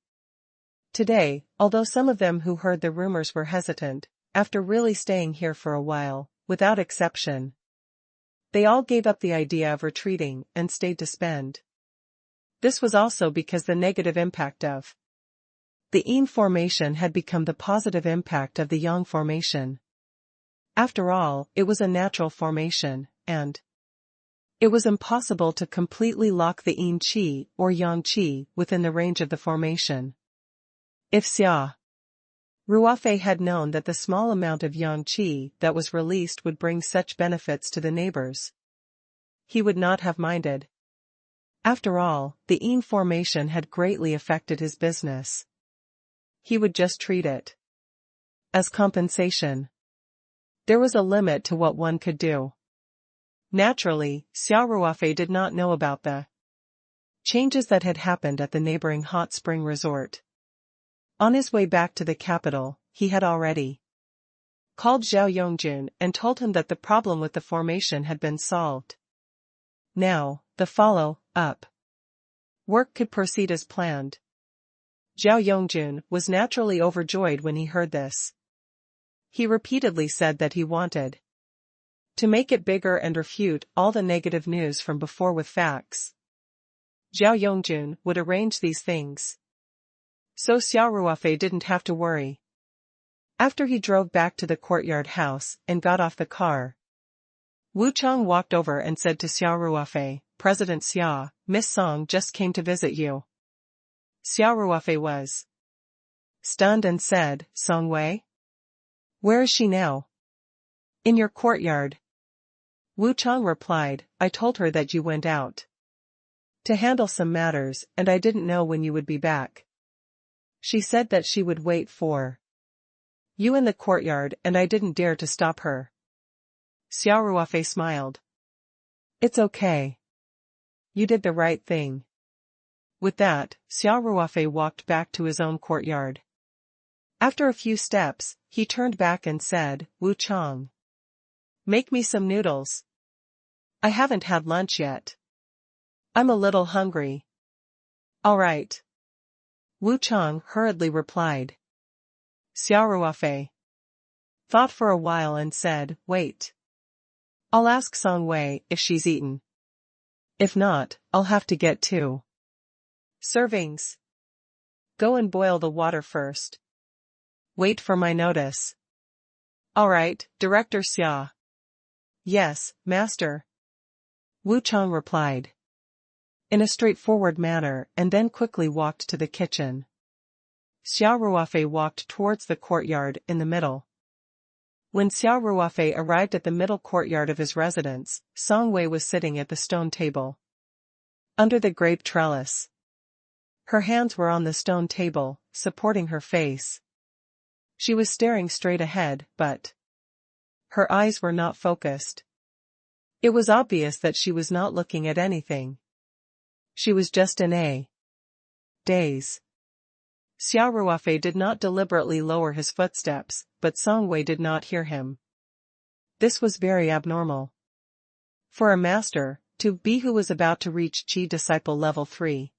Today, although some of them who heard the rumors were hesitant, after really staying here for a while, without exception, they all gave up the idea of retreating and stayed to spend. This was also because the negative impact of the yin formation had become the positive impact of the yang formation. After all, it was a natural formation, and it was impossible to completely lock the yin qi or yang qi within the range of the formation. If Xia Ruofei had known that the small amount of yang qi that was released would bring such benefits to the neighbors, he would not have minded. After all, the yin formation had greatly affected his business. He would just treat it as compensation. There was a limit to what one could do. Naturally, Xia Ruofei did not know about the changes that had happened at the neighboring hot spring resort. On his way back to the capital, he had already called Zhao Yongjun and told him that the problem with the formation had been solved. Now, the follow-up work could proceed as planned. Zhao Yongjun was naturally overjoyed when he heard this. He repeatedly said that he wanted to make it bigger and refute all the negative news from before with facts. Zhao Yongjun would arrange these things, so Xia Ruofei didn't have to worry. After he drove back to the courtyard house and got off the car, Wu Chang walked over and said to Xia Ruofei, "President Xia, Miss Song just came to visit you." Xia Ruofei was stunned and said, "Song Wei? Where is she now?" "In your courtyard." Wu Chang replied, "I told her that you went out to handle some matters and I didn't know when you would be back. She said that she would wait for you in the courtyard and I didn't dare to stop her." Xia Ruofei smiled. "It's okay. You did the right thing." With that, Xia Ruofei walked back to his own courtyard. After a few steps, he turned back and said, "Wu Chang, make me some noodles. I haven't had lunch yet. I'm a little hungry." "All right." Wu Chang hurriedly replied. Xia Ruofei thought for a while and said, "Wait. I'll ask Song Wei if she's eaten. If not, I'll have to get 2 servings. Go and boil the water first. Wait for my notice." "All right, Director Xia." "Yes, Master," Wu Chang replied in a straightforward manner and then quickly walked to the kitchen. Xia Ruofei walked towards the courtyard in the middle. When Xia Ruofei arrived at the middle courtyard of his residence, Song Wei was sitting at the stone table under the grape trellis. Her hands were on the stone table, supporting her face. She was staring straight ahead, but her eyes were not focused. It was obvious that she was not looking at anything. She was just in a daze. Xia Ruofei did not deliberately lower his footsteps, but Song Wei did not hear him. This was very abnormal for a master to be who was about to reach Qi disciple level 3.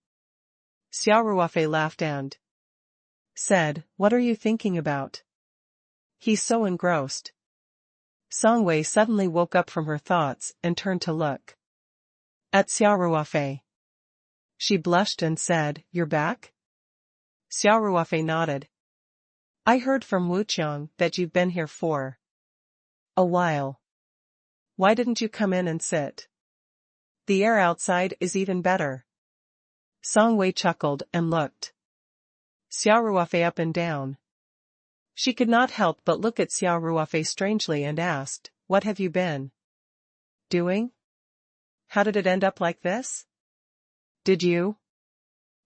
Xia Ruofei laughed and said, "What are you thinking about?" "He's so engrossed." Song Wei suddenly woke up from her thoughts and turned to look at Xia Ruofei. She blushed and said, "You're back?" Xia Ruofei nodded. "I heard from Wu Chang that you've been here for a while. Why didn't you come in and sit? The air outside is even better." Song Wei chuckled and looked Xia Ruofei up and down. She could not help but look at Xia Ruofei strangely and asked, "What have you been doing? How did it end up like this? Did you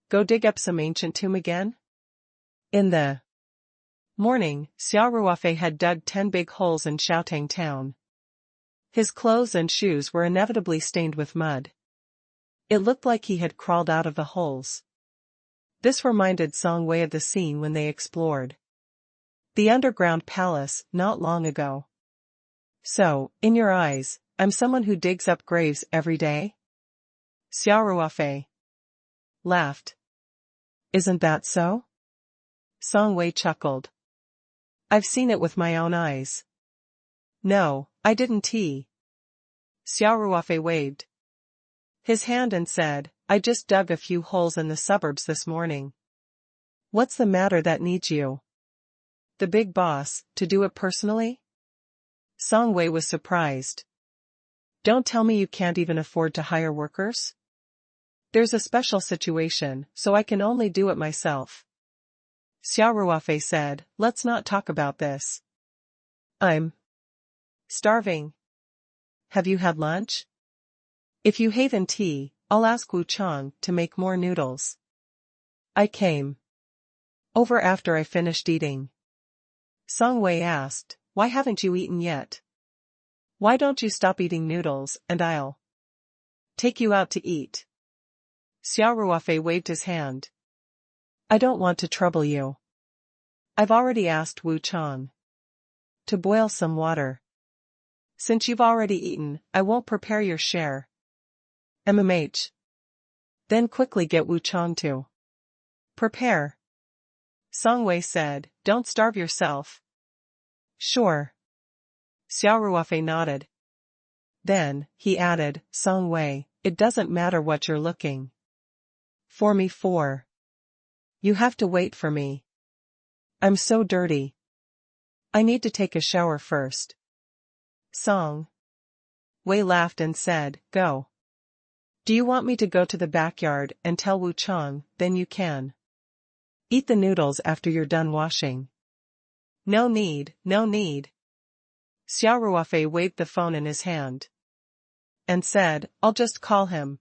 go dig up some ancient tomb again?" In the morning, Xia Ruofei had dug 10 big holes in Xiaotang town. His clothes and shoes were inevitably stained with mud. It looked like he had crawled out of the holes. This reminded Song Wei of the scene when they explored the underground palace not long ago. "So, in your eyes, I'm someone who digs up graves every day?" Xia Ruofei laughed. "Isn't that so?" Song Wei chuckled. "I've seen it with my own eyes." "No, I didn't." Xia Ruofei waved his hand and said, "I just dug a few holes in the suburbs this morning." "What's the matter that needs you, the big boss, to do it personally?" Song Wei was surprised. "Don't tell me you can't even afford to hire workers?" "There's a special situation, so I can only do it myself." Xia Ruofei said, "Let's not talk about this. I'm starving. Have you had lunch? If you haven't tea, I'll ask Wu Chang to make more noodles. I came over after I finished eating." Song Wei asked, why haven't you eaten yet? Why don't you stop eating noodles, and I'll take you out to eat. Xia Ruofei waved his hand. I don't want to trouble you. I've already asked Wu Chang to boil some water. Since you've already eaten, I won't prepare your share. MMH. Then quickly get Wu Chang to prepare. Song Wei said, don't starve yourself. Sure. Xia Ruofei nodded. Then, he added, Song Wei, it doesn't matter what you're looking for me for. You have to wait for me. I'm so dirty. I need to take a shower first. Song Wei laughed and said, go. Do you want me to go to the backyard and tell Wu Chang, then you can eat the noodles after you're done washing? No need, no need. Xia Ruofei waved the phone in his hand and said, I'll just call him.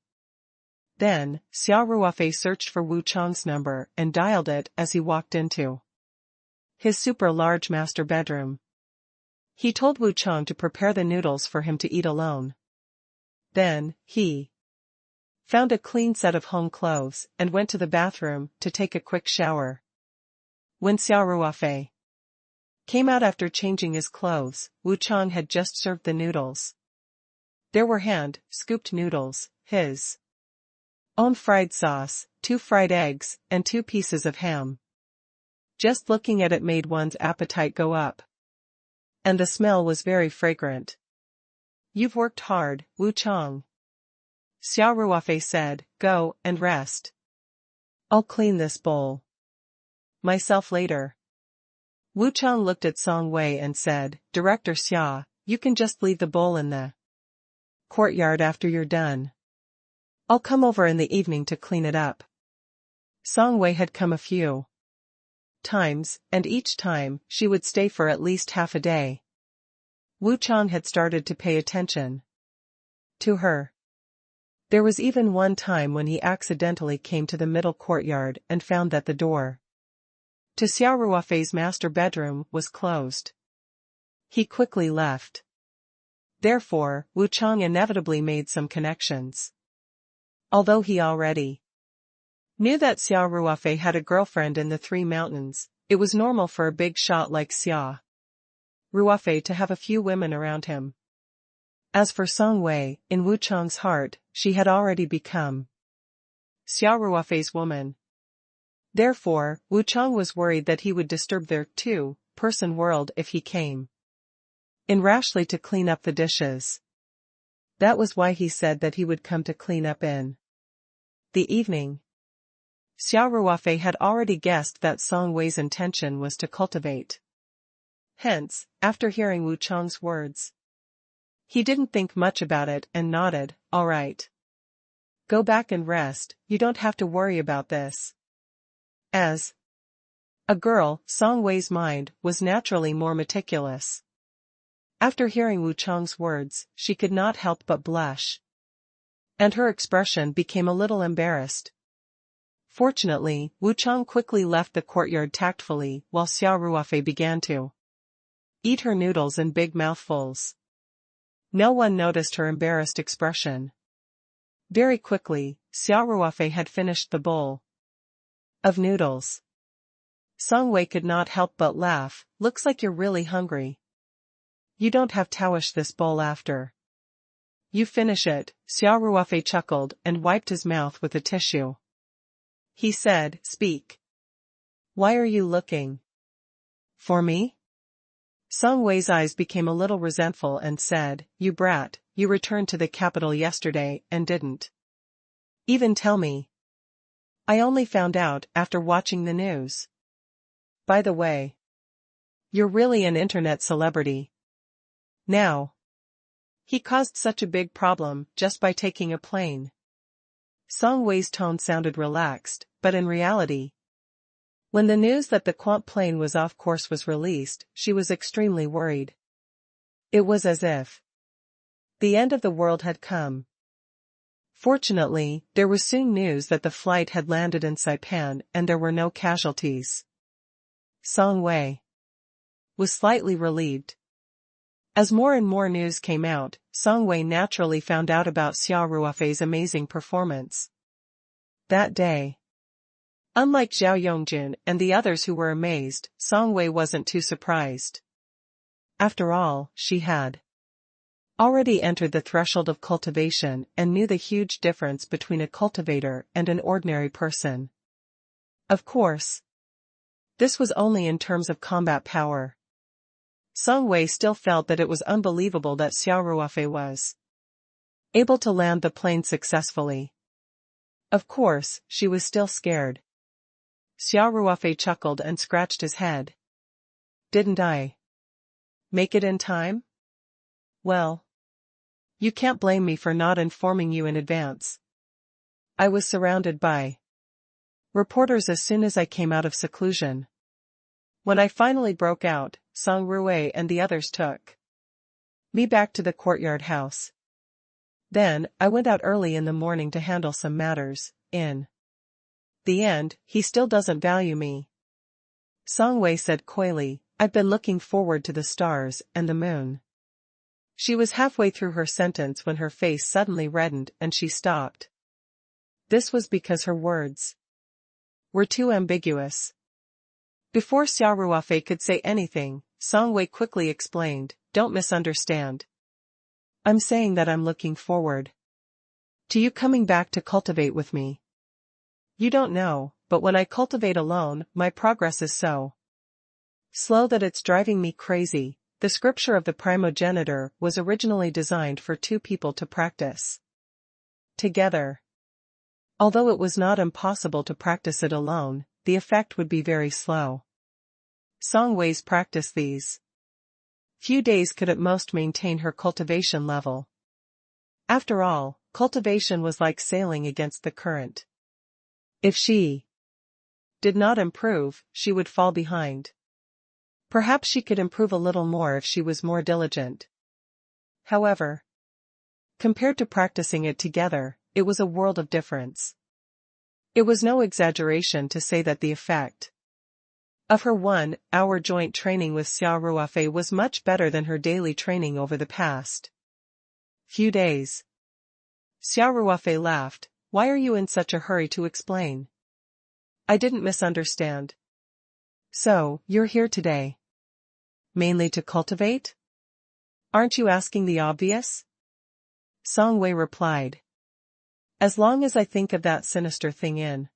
Then, Xia Ruofei searched for Wu Chang's number and dialed it as he walked into his super-large master bedroom. He told Wu Chang to prepare the noodles for him to eat alone. Then, he found a clean set of home clothes and went to the bathroom to take a quick shower. When Xia Ruofei came out after changing his clothes, Wu Chang had just served the noodles. There were hand-scooped noodles, his own fried sauce, 2 fried eggs, and 2 pieces of ham. Just looking at it made one's appetite go up. And the smell was very fragrant. You've worked hard, Wu Chang. Xia Ruofei said, go and rest. I'll clean this bowl myself later. Wu Chang looked at Song Wei and said, Director Xia, you can just leave the bowl in the courtyard after you're done. I'll come over in the evening to clean it up. Song Wei had come a few times, and each time, she would stay for at least half a day. Wu Chang had started to pay attention to her. There was even one time when he accidentally came to the middle courtyard and found that the door to Xia Ruofei's master bedroom was closed. He quickly left. Therefore, Wu Chang inevitably made some connections. Although he already knew that Xia Ruofei had a girlfriend in the Three Mountains, it was normal for a big shot like Xia Ruofei to have a few women around him. As for Song Wei, in Wu Chang's heart, she had already become Xia Ruofei's woman. Therefore, Wu Chang was worried that he would disturb their two-person world if he came in rashly to clean up the dishes. That was why he said that he would come to clean up in the evening. Xia Ruofei had already guessed that Song Wei's intention was to cultivate. Hence, after hearing Wu Chang's words, he didn't think much about it and nodded, all right. Go back and rest, you don't have to worry about this. As a girl, Song Wei's mind was naturally more meticulous. After hearing Wu Chang's words, she could not help but blush. And her expression became a little embarrassed. Fortunately, Wu Chang quickly left the courtyard tactfully while Xia Ruofei began to eat her noodles in big mouthfuls. No one noticed her embarrassed expression. Very quickly, Xia Ruofei had finished the bowl of noodles. Song Wei could not help but laugh, looks like you're really hungry. You don't have to wash this bowl after you finish it, Xia Ruofei chuckled and wiped his mouth with a tissue. He said, speak. Why are you looking for me? Song Wei's eyes became a little resentful and said, you brat, you returned to the capital yesterday and didn't even tell me. I only found out after watching the news. By the way, you're really an internet celebrity now. He caused such a big problem just by taking a plane. Song Wei's tone sounded relaxed, but in reality, when the news that the Quant plane was off course was released, she was extremely worried. It was as if the end of the world had come. Fortunately, there was soon news that the flight had landed in Saipan and there were no casualties. Song Wei was slightly relieved. As more and more news came out, Song Wei naturally found out about Xia Ruofei's amazing performance. That day. Unlike Zhao Yongjun and the others who were amazed, Song Wei wasn't too surprised. After all, she had already entered the threshold of cultivation and knew the huge difference between a cultivator and an ordinary person. Of course, this was only in terms of combat power. Song Wei still felt that it was unbelievable that Xia Ruofei was able to land the plane successfully. Of course, she was still scared. Xia Ruofei chuckled and scratched his head. Didn't I make it in time? Well, you can't blame me for not informing you in advance. I was surrounded by reporters as soon as I came out of seclusion. When I finally broke out, Song Ruofei and the others took me back to the courtyard house. Then, I went out early in the morning to handle some matters. In the end, he still doesn't value me. Song Wei said coyly, I've been looking forward to the stars and the moon. She was halfway through her sentence when her face suddenly reddened and she stopped. This was because her words were too ambiguous. Before Xia Ruofei could say anything, Song Wei quickly explained, don't misunderstand. I'm saying that I'm looking forward to you coming back to cultivate with me. You don't know, but when I cultivate alone, my progress is so slow that it's driving me crazy. The scripture of the primogenitor was originally designed for two people to practice together. Although it was not impossible to practice it alone, the effect would be very slow. Song Wei's practice these few days could at most maintain her cultivation level. After all, cultivation was like sailing against the current. If she did not improve, she would fall behind. Perhaps she could improve a little more if she was more diligent. However, compared to practicing it together, it was a world of difference. It was no exaggeration to say that the effect of her 1-hour joint training with Xia Ruofei was much better than her daily training over the past few days. Xia Ruofei laughed, why are you in such a hurry to explain? I didn't misunderstand. So, you're here today mainly to cultivate? Aren't you asking the obvious? Song Wei replied. As long as I think of that sinister thing in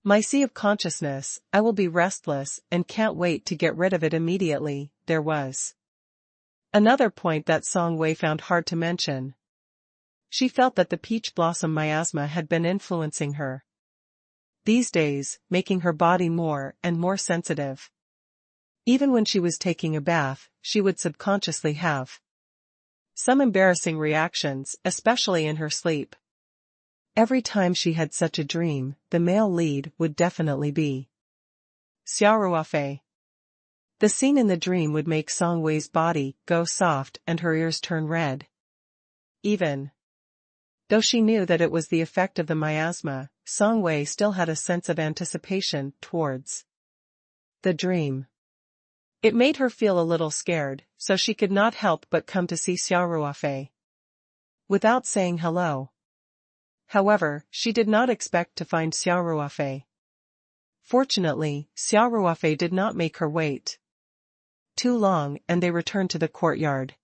my sea of consciousness, I will be restless and can't wait to get rid of it immediately. There was another point that Song Wei found hard to mention. She felt that the peach blossom miasma had been influencing her these days, making her body more and more sensitive. Even when she was taking a bath, she would subconsciously have some embarrassing reactions, especially in her sleep. Every time she had such a dream, the male lead would definitely be Xia Ruofei. The scene in the dream would make Song Wei's body go soft and her ears turn red. Even though she knew that it was the effect of the miasma, Song Wei still had a sense of anticipation towards the dream. It made her feel a little scared, so she could not help but come to see Xia Ruofei without saying hello. However, she did not expect to find Xia Ruofei. Fortunately, Xia Ruofei did not make her wait too long and they returned to the courtyard.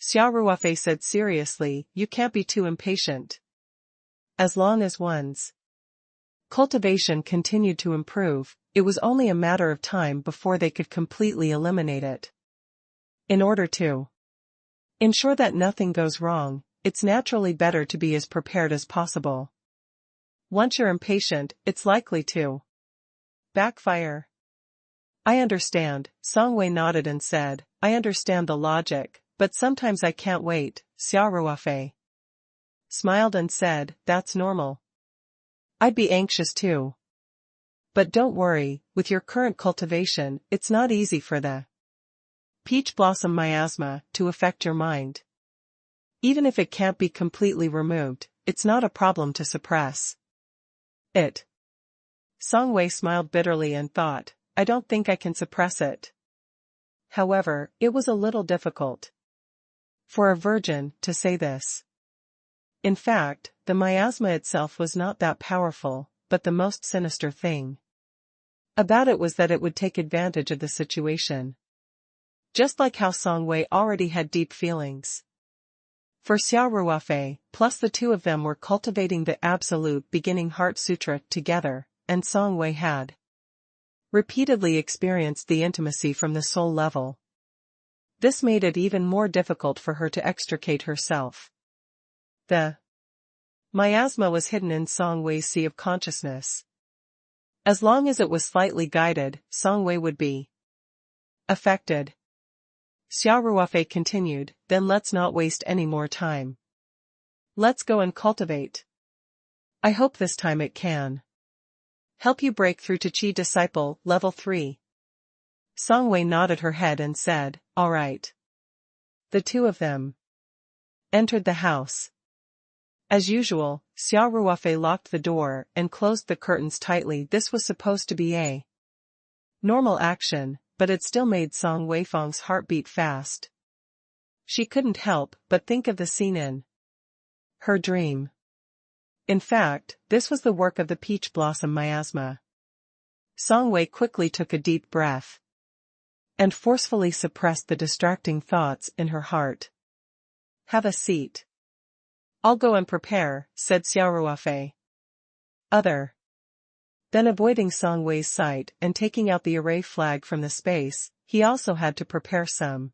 Xia Ruofei said seriously, you can't be too impatient. As long as one's cultivation continued to improve, it was only a matter of time before they could completely eliminate it. In order to ensure that nothing goes wrong, it's naturally better to be as prepared as possible. Once you're impatient, it's likely to backfire. I understand, Song Wei nodded and said, I understand the logic, but sometimes I can't wait. Xia Ruofei smiled and said, that's normal. I'd be anxious too. But don't worry, with your current cultivation, it's not easy for the peach blossom miasma to affect your mind. Even if it can't be completely removed, it's not a problem to suppress it. Song Wei smiled bitterly and thought, I don't think I can suppress it. However, it was a little difficult for a virgin to say this. In fact, the miasma itself was not that powerful, but the most sinister thing about it was that it would take advantage of the situation. Just like how Song Wei already had deep feelings for Xia Ruofei, plus the two of them were cultivating the Absolute Beginning Heart Sutra together, and Song Wei had repeatedly experienced the intimacy from the soul level. This made it even more difficult for her to extricate herself. The miasma was hidden in Song Wei's sea of consciousness. As long as it was slightly guided, Song Wei would be affected. Xia Ruofei continued, then let's not waste any more time. Let's go and cultivate. I hope this time it can help you break through to Qi Disciple, Level 3. Song Wei nodded her head and said, all right. The two of them entered the house. As usual, Xia Ruofei locked the door and closed the curtains tightly. This was supposed to be a normal action, but it still made Song Weifeng's heart beat fast. She couldn't help but think of the scene in her dream. In fact, this was the work of the peach blossom miasma. Song Wei quickly took a deep breath and forcefully suppressed the distracting thoughts in her heart. Have a seat. I'll go and prepare, said Xia Ruofei. Then avoiding Song Wei's sight and taking out the array flag from the space, he also had to prepare some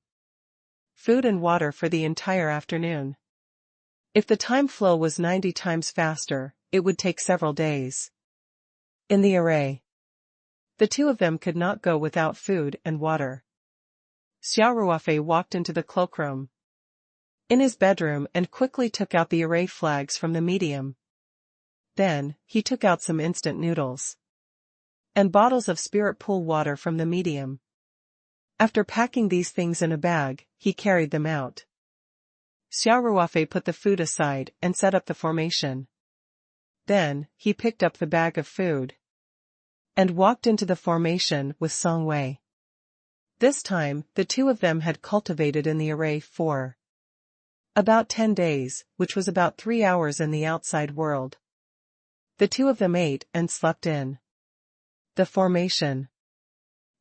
food and water for the entire afternoon. If the time flow was 90 times faster, it would take several days. In the array, the two of them could not go without food and water. Xia Ruofei walked into the cloakroom in his bedroom and quickly took out the array flags from the medium. Then, he took out some instant noodles and bottles of spirit pool water from the medium. After packing these things in a bag, he carried them out. Xia Ruofei put the food aside and set up the formation. Then, he picked up the bag of food and walked into the formation with Song Wei. This time, the two of them had cultivated in the array for about 10 days, which was about 3 hours in the outside world. The two of them ate and slept in the formation.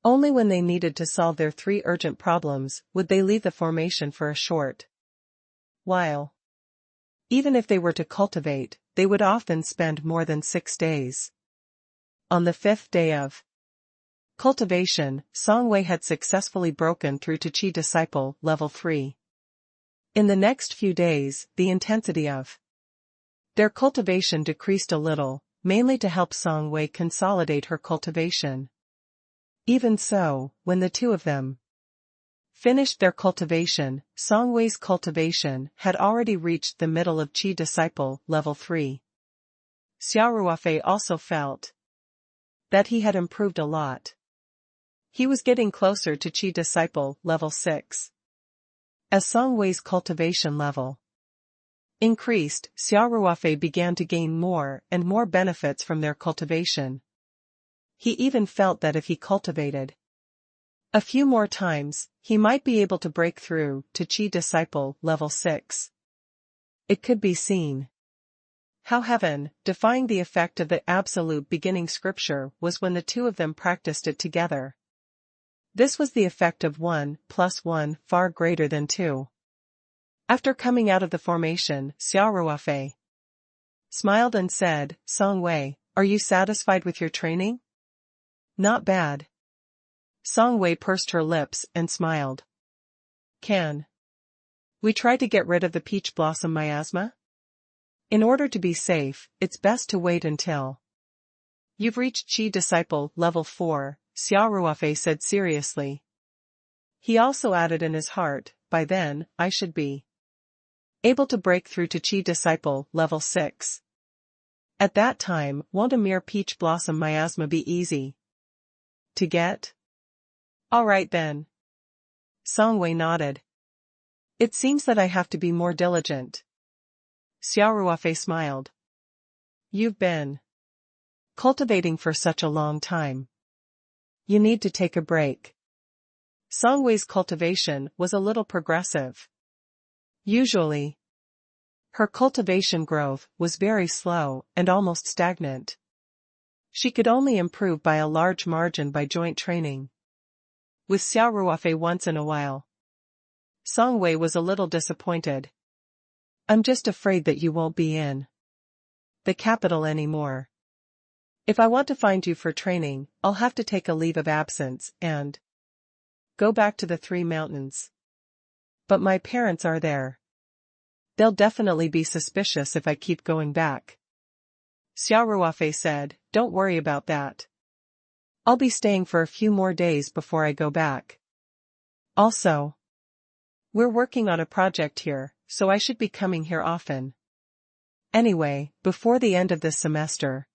Only when they needed to solve their 3 urgent problems would they leave the formation for a short while. Even if they were to cultivate, they would often spend more than 6 days. On the 5th day of cultivation, Song Wei had successfully broken through to Qi Disciple, Level 3. In the next few days, the intensity of their cultivation decreased a little, mainly to help Song Wei consolidate her cultivation. Even so, when the two of them finished their cultivation, Song Wei's cultivation had already reached the middle of Qi Disciple, Level 3. Xia Ruofei also felt that he had improved a lot. He was getting closer to Qi Disciple, Level 6. As Song Wei's cultivation level increased, Xia Ruofei began to gain more and more benefits from their cultivation. He even felt that if he cultivated a few more times, he might be able to break through to Qi Disciple, Level 6. It could be seen how heaven-defying the effect of the absolute beginning scripture was when the two of them practiced it together. This was the effect of 1 + 1 far greater than 2. After coming out of the formation, Xia Ruofei smiled and said, Song Wei, are you satisfied with your training? Not bad. Song Wei pursed her lips and smiled. Can we try to get rid of the peach blossom miasma? In order to be safe, it's best to wait until you've reached Qi Disciple, Level 4, Xia Ruofei said seriously. He also added in his heart, by then, I should be able to break through to Qi Disciple, Level 6. At that time, won't a mere peach blossom miasma be easy to get? All right then. Song Wei nodded. It seems that I have to be more diligent. Xia Ruofei smiled. You've been cultivating for such a long time. You need to take a break. Songwei's cultivation was a little progressive. Usually, her cultivation growth was very slow and almost stagnant. She could only improve by a large margin by joint training with Xia Ruofei once in a while. Songwei was a little disappointed. I'm just afraid that you won't be in the capital anymore. If I want to find you for training, I'll have to take a leave of absence and go back to the Three Mountains. But my parents are there. They'll definitely be suspicious if I keep going back. Xia Ruofei said, don't worry about that. I'll be staying for a few more days before I go back. Also, we're working on a project here, so I should be coming here often. Anyway, before the end of this semester,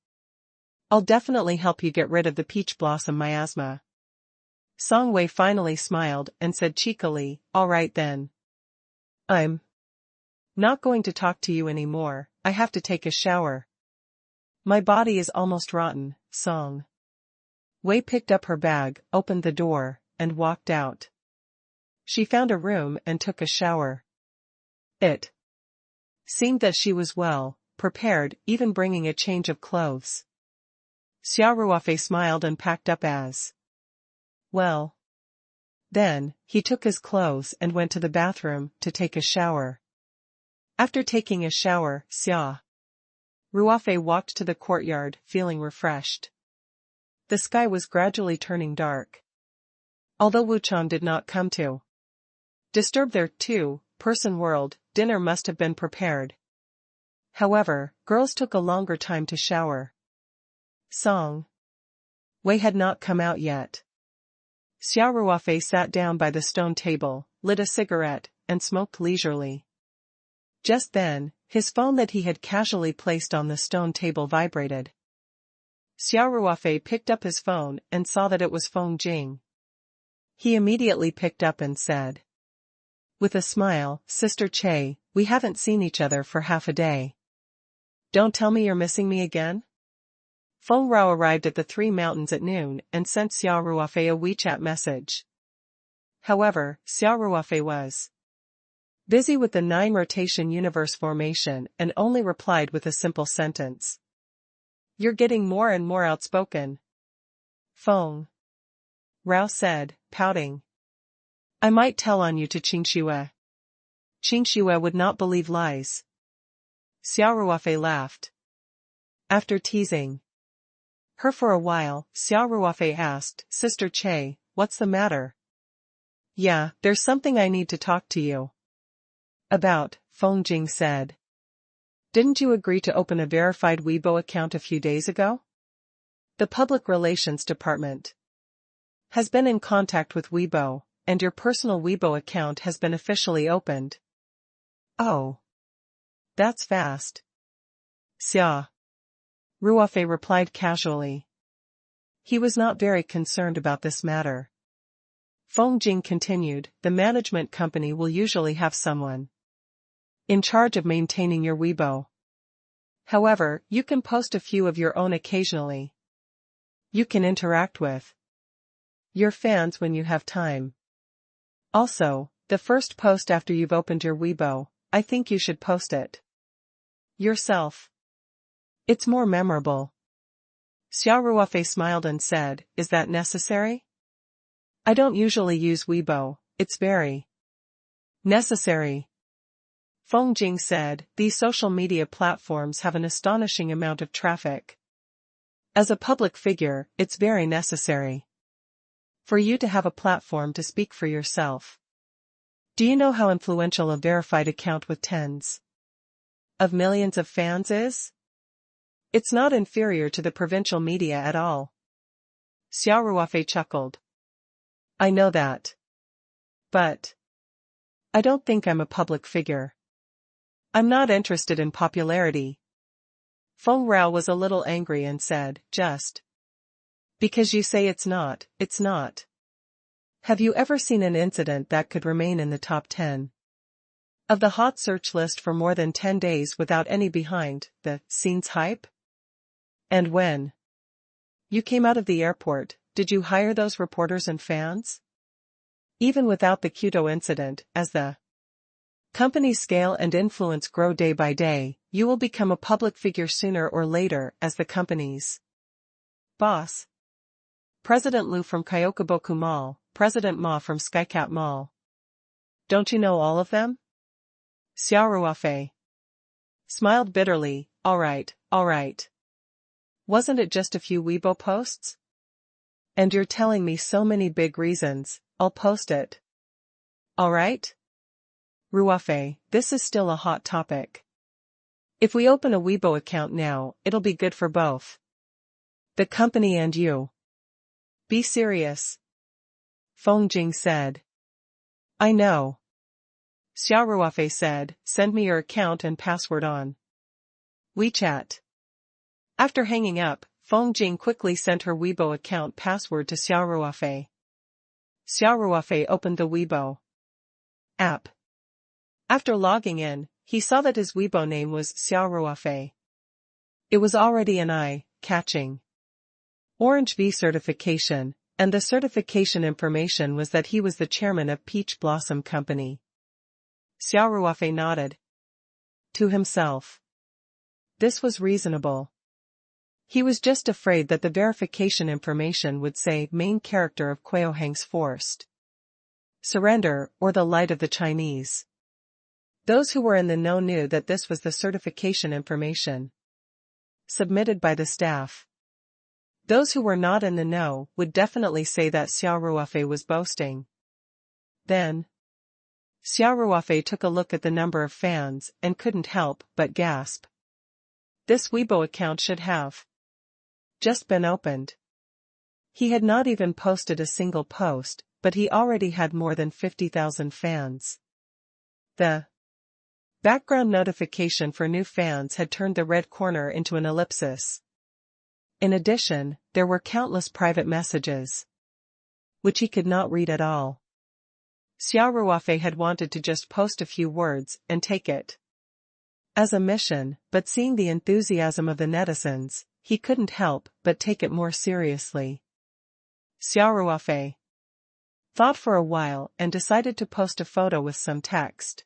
I'll definitely help you get rid of the peach blossom miasma. Songwei finally smiled and said cheekily, all right then. I'm not going to talk to you anymore, I have to take a shower. My body is almost rotten. Song Wei picked up her bag, opened the door, and walked out. She found a room and took a shower. It seemed that she was well prepared, even bringing a change of clothes. Xia Ruofei smiled and packed up as well. Then, he took his clothes and went to the bathroom to take a shower. After taking a shower, Xia Ruofei walked to the courtyard, feeling refreshed. The sky was gradually turning dark. Although Wuchang did not come to disturb their two-person world, dinner must have been prepared. However, girls took a longer time to shower. Song Wei had not come out yet. Xia Ruofei sat down by the stone table, lit a cigarette, and smoked leisurely. Just then, his phone that he had casually placed on the stone table vibrated. Xia Ruofei picked up his phone and saw that it was Feng Jing. He immediately picked up and said, with a smile, Sister Che, we haven't seen each other for half a day. Don't tell me you're missing me again? Feng Rao arrived at the Three Mountains at noon and sent Xia Ruofei a WeChat message. However, Xia Ruofei was busy with the 9 rotation universe formation and only replied with a simple sentence. You're getting more and more outspoken. Feng Rao said, pouting. I might tell on you to Qingxue. Qingxue would not believe lies. Xia Ruofei laughed. After teasing her for a while, Xia Ruofei asked, Sister Che, what's the matter? Yeah, there's something I need to talk to you about, Feng Jing said. Didn't you agree to open a verified Weibo account a few days ago? The Public Relations Department has been in contact with Weibo, and your personal Weibo account has been officially opened. Oh. That's fast. Xia Ruofei replied casually. He was not very concerned about this matter. Feng Jing continued, the management company will usually have someone in charge of maintaining your Weibo. However, you can post a few of your own occasionally. You can interact with your fans when you have time. Also, the first post after you've opened your Weibo, I think you should post it yourself. It's more memorable. Xia Ruofei smiled and said, is that necessary? I don't usually use Weibo, it's very necessary. Feng Jing said, these social media platforms have an astonishing amount of traffic. As a public figure, it's very necessary for you to have a platform to speak for yourself. Do you know how influential a verified account with tens of millions of fans is? It's not inferior to the provincial media at all. Xia Ruofei chuckled. I know that. But I don't think I'm a public figure. I'm not interested in popularity. Feng Rao was a little angry and said, just because you say it's not, it's not. Have you ever seen an incident that could remain in the top 10 of the hot search list for more than 10 days without any behind the scenes hype? And when you came out of the airport, did you hire those reporters and fans? Even without the Kyoto incident, as the company's scale and influence grow day by day, you will become a public figure sooner or later as the company's boss. President Liu from Kyokuboku Mall, President Ma from Skycap Mall. Don't you know all of them? Xia Ruofei smiled bitterly. All right. Wasn't it just a few Weibo posts? And you're telling me so many big reasons. I'll post it. All right? Ruofei, this is still a hot topic. If we open a Weibo account now, it'll be good for both the company and you. Be serious. Feng Jing said. I know. Xia Ruofei said, send me your account and password on WeChat. After hanging up, Feng Jing quickly sent her Weibo account password to Xia Ruofei. Xia Ruofei opened the Weibo app. After logging in, he saw that his Weibo name was Xia Ruofei. It was already an eye-catching Orange V certification, and the certification information was that he was the chairman of Peach Blossom Company. Xia Ruofei nodded to himself. This was reasonable. He was just afraid that the verification information would say main character of Kuohang's forced surrender or the light of the Chinese. Those who were in the know knew that this was the certification information submitted by the staff. Those who were not in the know would definitely say that Xia Ruofei was boasting. Then, Xia Ruofei took a look at the number of fans and couldn't help but gasp. This Weibo account should have just been opened. He had not even posted a single post, but he already had more than 50,000 fans. The background notification for new fans had turned the red corner into an ellipsis. In addition, there were countless private messages, which he could not read at all. Xia Ruofei had wanted to just post a few words and take it as a mission, but seeing the enthusiasm of the netizens, he couldn't help but take it more seriously. Xia Ruofei thought for a while and decided to post a photo with some text.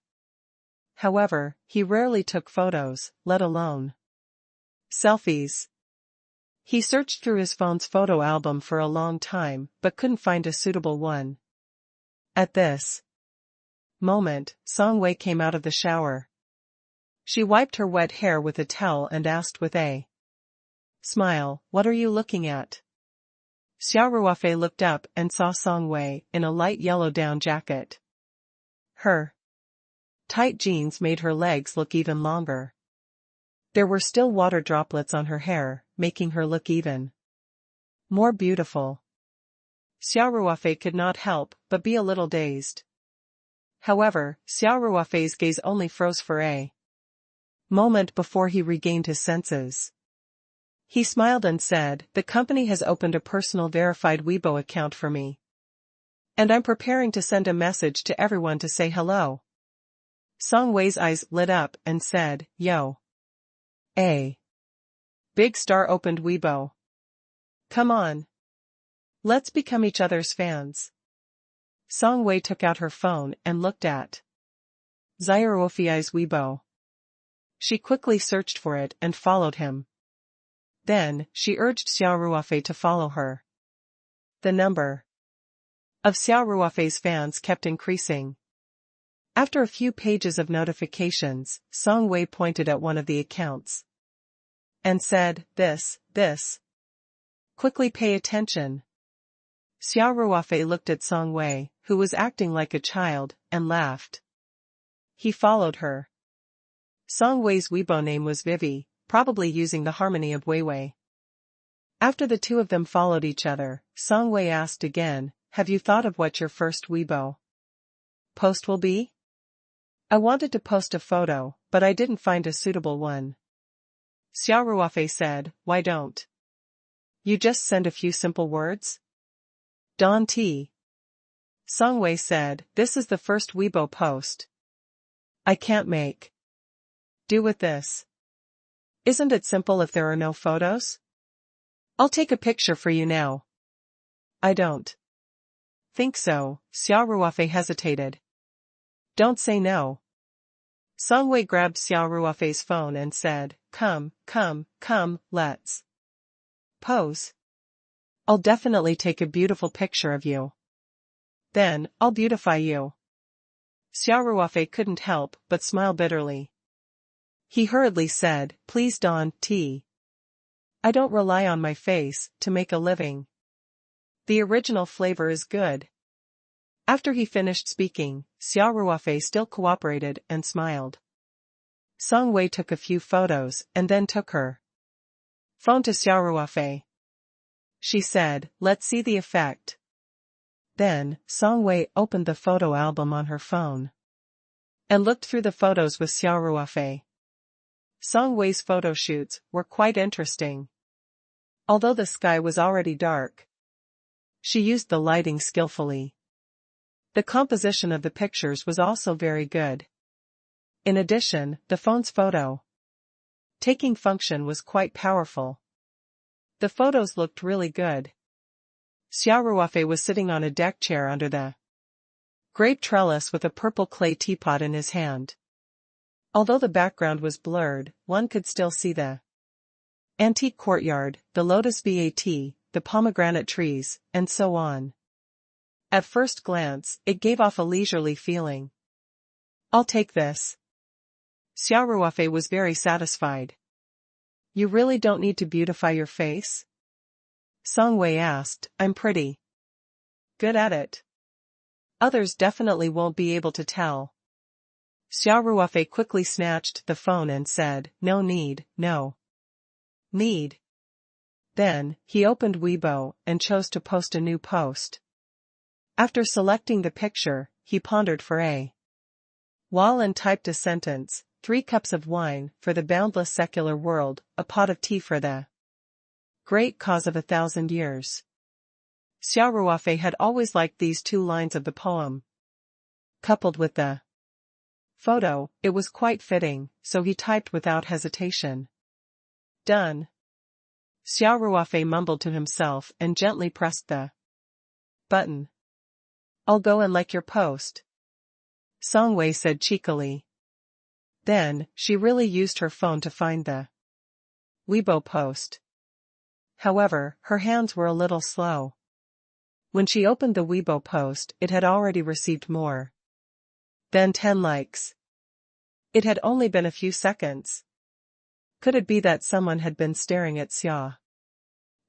However, he rarely took photos, let alone selfies. He searched through his phone's photo album for a long time but couldn't find a suitable one. At this moment, Song Wei came out of the shower. She wiped her wet hair with a towel and asked with a smile, "What are you looking at?" Xia Ruofei looked up and saw Song Wei in a light yellow down jacket. Her tight jeans made her legs look even longer. There were still water droplets on her hair, making her look even more beautiful. Xia Ruofei could not help but be a little dazed. However, Xia Ruofei's gaze only froze for a moment before he regained his senses. He smiled and said, "The company has opened a personal verified Weibo account for me. And I'm preparing to send a message to everyone to say hello." Song Wei's eyes lit up and said, "Yo. A big star opened Weibo. Come on. Let's become each other's fans." Song Wei took out her phone and looked at Xia Ruofei's Weibo. She quickly searched for it and followed him. Then, she urged Xia Ruofei to follow her. The number of Xia Ruofei's fans kept increasing. After a few pages of notifications, Song Wei pointed at one of the accounts and said, This. Quickly pay attention." Xia Ruofei looked at Song Wei, who was acting like a child, and laughed. He followed her. Song Wei's Weibo name was Vivi, probably using the harmony of Weiwei. After the two of them followed each other, Song Wei asked again, "Have you thought of what your first Weibo post will be?" "I wanted to post a photo, but I didn't find a suitable one." Xia Ruofei said, "Why don't you just send a few simple words?" Don T. Song Wei said, "This is the first Weibo post. I can't make do with this. Isn't it simple if there are no photos? I'll take a picture for you now." "I don't think so. Xia Ruofei hesitated. Don't say no. Song Wei grabbed Xia Ruofei's phone and said, come, let's pose. I'll definitely take a beautiful picture of you. Then, I'll beautify you. Xia Ruofei couldn't help but smile bitterly. He hurriedly said, please don't. I don't rely on my face to make a living. The original flavor is good. After he finished speaking, Xia Ruofei still cooperated and smiled. Song Wei took a few photos and then took her phone to Xia Ruofei. She said, let's see the effect. Then, Song Wei opened the photo album on her phone and looked through the photos with Xia Ruofei. Song Wei's photo shoots were quite interesting. Although the sky was already dark, she used the lighting skillfully. The composition of the pictures was also very good. In addition, the phone's photo-taking function was quite powerful. The photos looked really good. Xia Ruofei was sitting on a deck chair under the grape trellis with a purple clay teapot in his hand. Although the background was blurred, one could still see the antique courtyard, the lotus bat, the pomegranate trees, and so on. At first glance, it gave off a leisurely feeling. I'll take this. Xia Ruofei was very satisfied. You really don't need to beautify your face? Song Wei asked, I'm pretty good at it. Others definitely won't be able to tell. Xia Ruofei quickly snatched the phone and said, no need. Then, he opened Weibo and chose to post a new post. After selecting the picture, he pondered for a while and typed a sentence, 3 cups of wine for the boundless secular world, a pot of tea for the great cause of 1,000 years. Xia Ruofei had always liked these 2 lines of the poem. Coupled with the photo, it was quite fitting, so he typed without hesitation. Done. Xia Ruofei mumbled to himself and gently pressed the button. I'll go and like your post, Song Wei said cheekily. Then, she really used her phone to find the Weibo post. However, her hands were a little slow. When she opened the Weibo post, it had already received more than 10 likes. It had only been a few seconds. Could it be that someone had been staring at Xia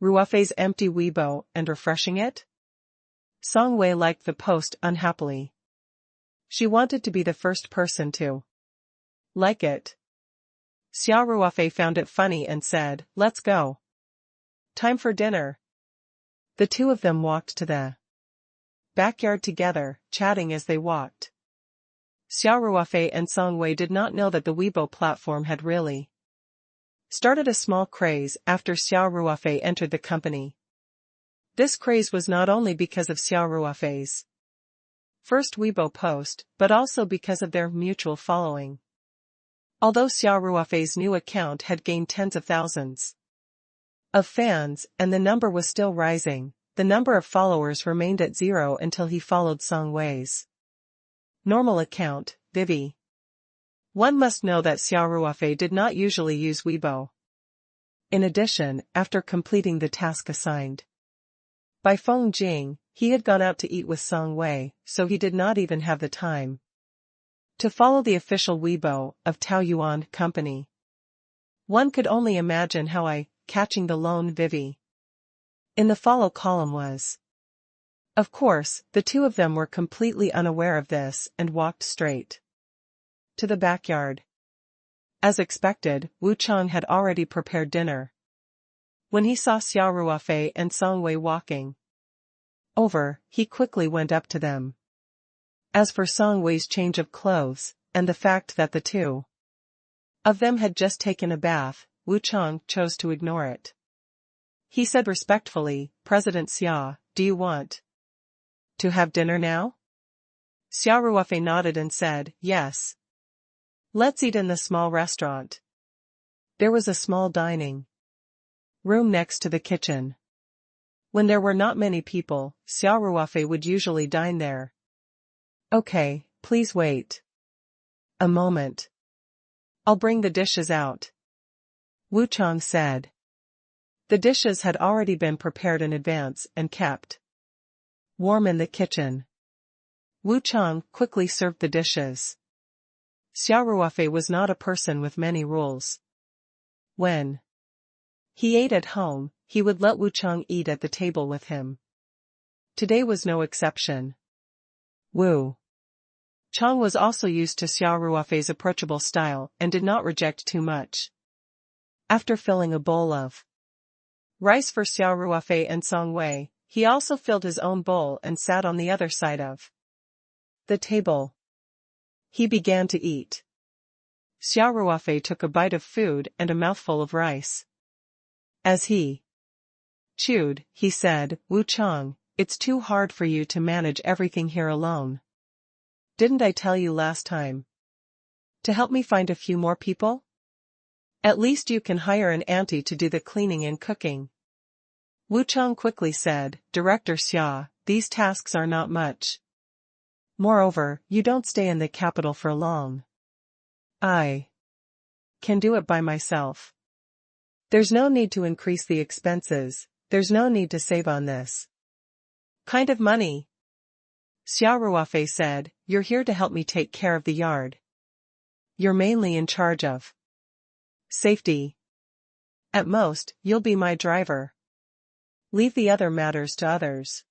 Ruofei's empty Weibo and refreshing it? Song Wei liked the post unhappily. She wanted to be the first person to like it. Xia Ruofei found it funny and said, let's go. Time for dinner. The 2 of them walked to the backyard together, chatting as they walked. Xia Ruofei and Song Wei did not know that the Weibo platform had really started a small craze after Xia Ruofei entered the company. This craze was not only because of Xia Ruofei's first Weibo post, but also because of their mutual following. Although Xia Ruofei's new account had gained tens of thousands of fans, and the number was still rising, the number of followers remained at 0 until he followed Song Wei's normal account, Vivi. One must know that Xia Ruofei did not usually use Weibo. In addition, after completing the task assigned by Feng Jing, he had gone out to eat with Song Wei, so he did not even have the time to follow the official Weibo of Taoyuan Company. One could only imagine how catching the lone Vivi in the follow column was. Of course, the 2 of them were completely unaware of this and walked straight to the backyard. As expected, Wu Chang had already prepared dinner. When he saw Xia Ruofei and Song Wei walking over, he quickly went up to them. As for Song Wei's change of clothes, and the fact that the 2 of them had just taken a bath, Wu Chang chose to ignore it. He said respectfully, President Xia, do you want to have dinner now? Xia Ruofei nodded and said, yes. Let's eat in the small restaurant. There was a small dining room next to the kitchen. When there were not many people, Xia Ruofei would usually dine there. Okay, please wait a moment. I'll bring the dishes out, Wu Chang said. The dishes had already been prepared in advance and kept warm in the kitchen. Wu Chang quickly served the dishes. Xia Ruofei was not a person with many rules. When he ate at home, he would let Wu Chang eat at the table with him. Today was no exception. Wu Chang was also used to Xia Ruofei's approachable style and did not reject too much. After filling a bowl of rice for Xia Ruofei and Song Wei, he also filled his own bowl and sat on the other side of the table. He began to eat. Xia Ruofei took a bite of food and a mouthful of rice. As he chewed, he said, Wu Chang, it's too hard for you to manage everything here alone. Didn't I tell you last time to help me find a few more people? At least you can hire an auntie to do the cleaning and cooking. Wu Chang quickly said, Director Xia, these tasks are not much. Moreover, you don't stay in the capital for long. I can do it by myself. There's no need to increase the expenses, there's no need to save on this kind of money. Xia Ruofei said, you're here to help me take care of the yard. You're mainly in charge of safety. At most, you'll be my driver. Leave the other matters to others.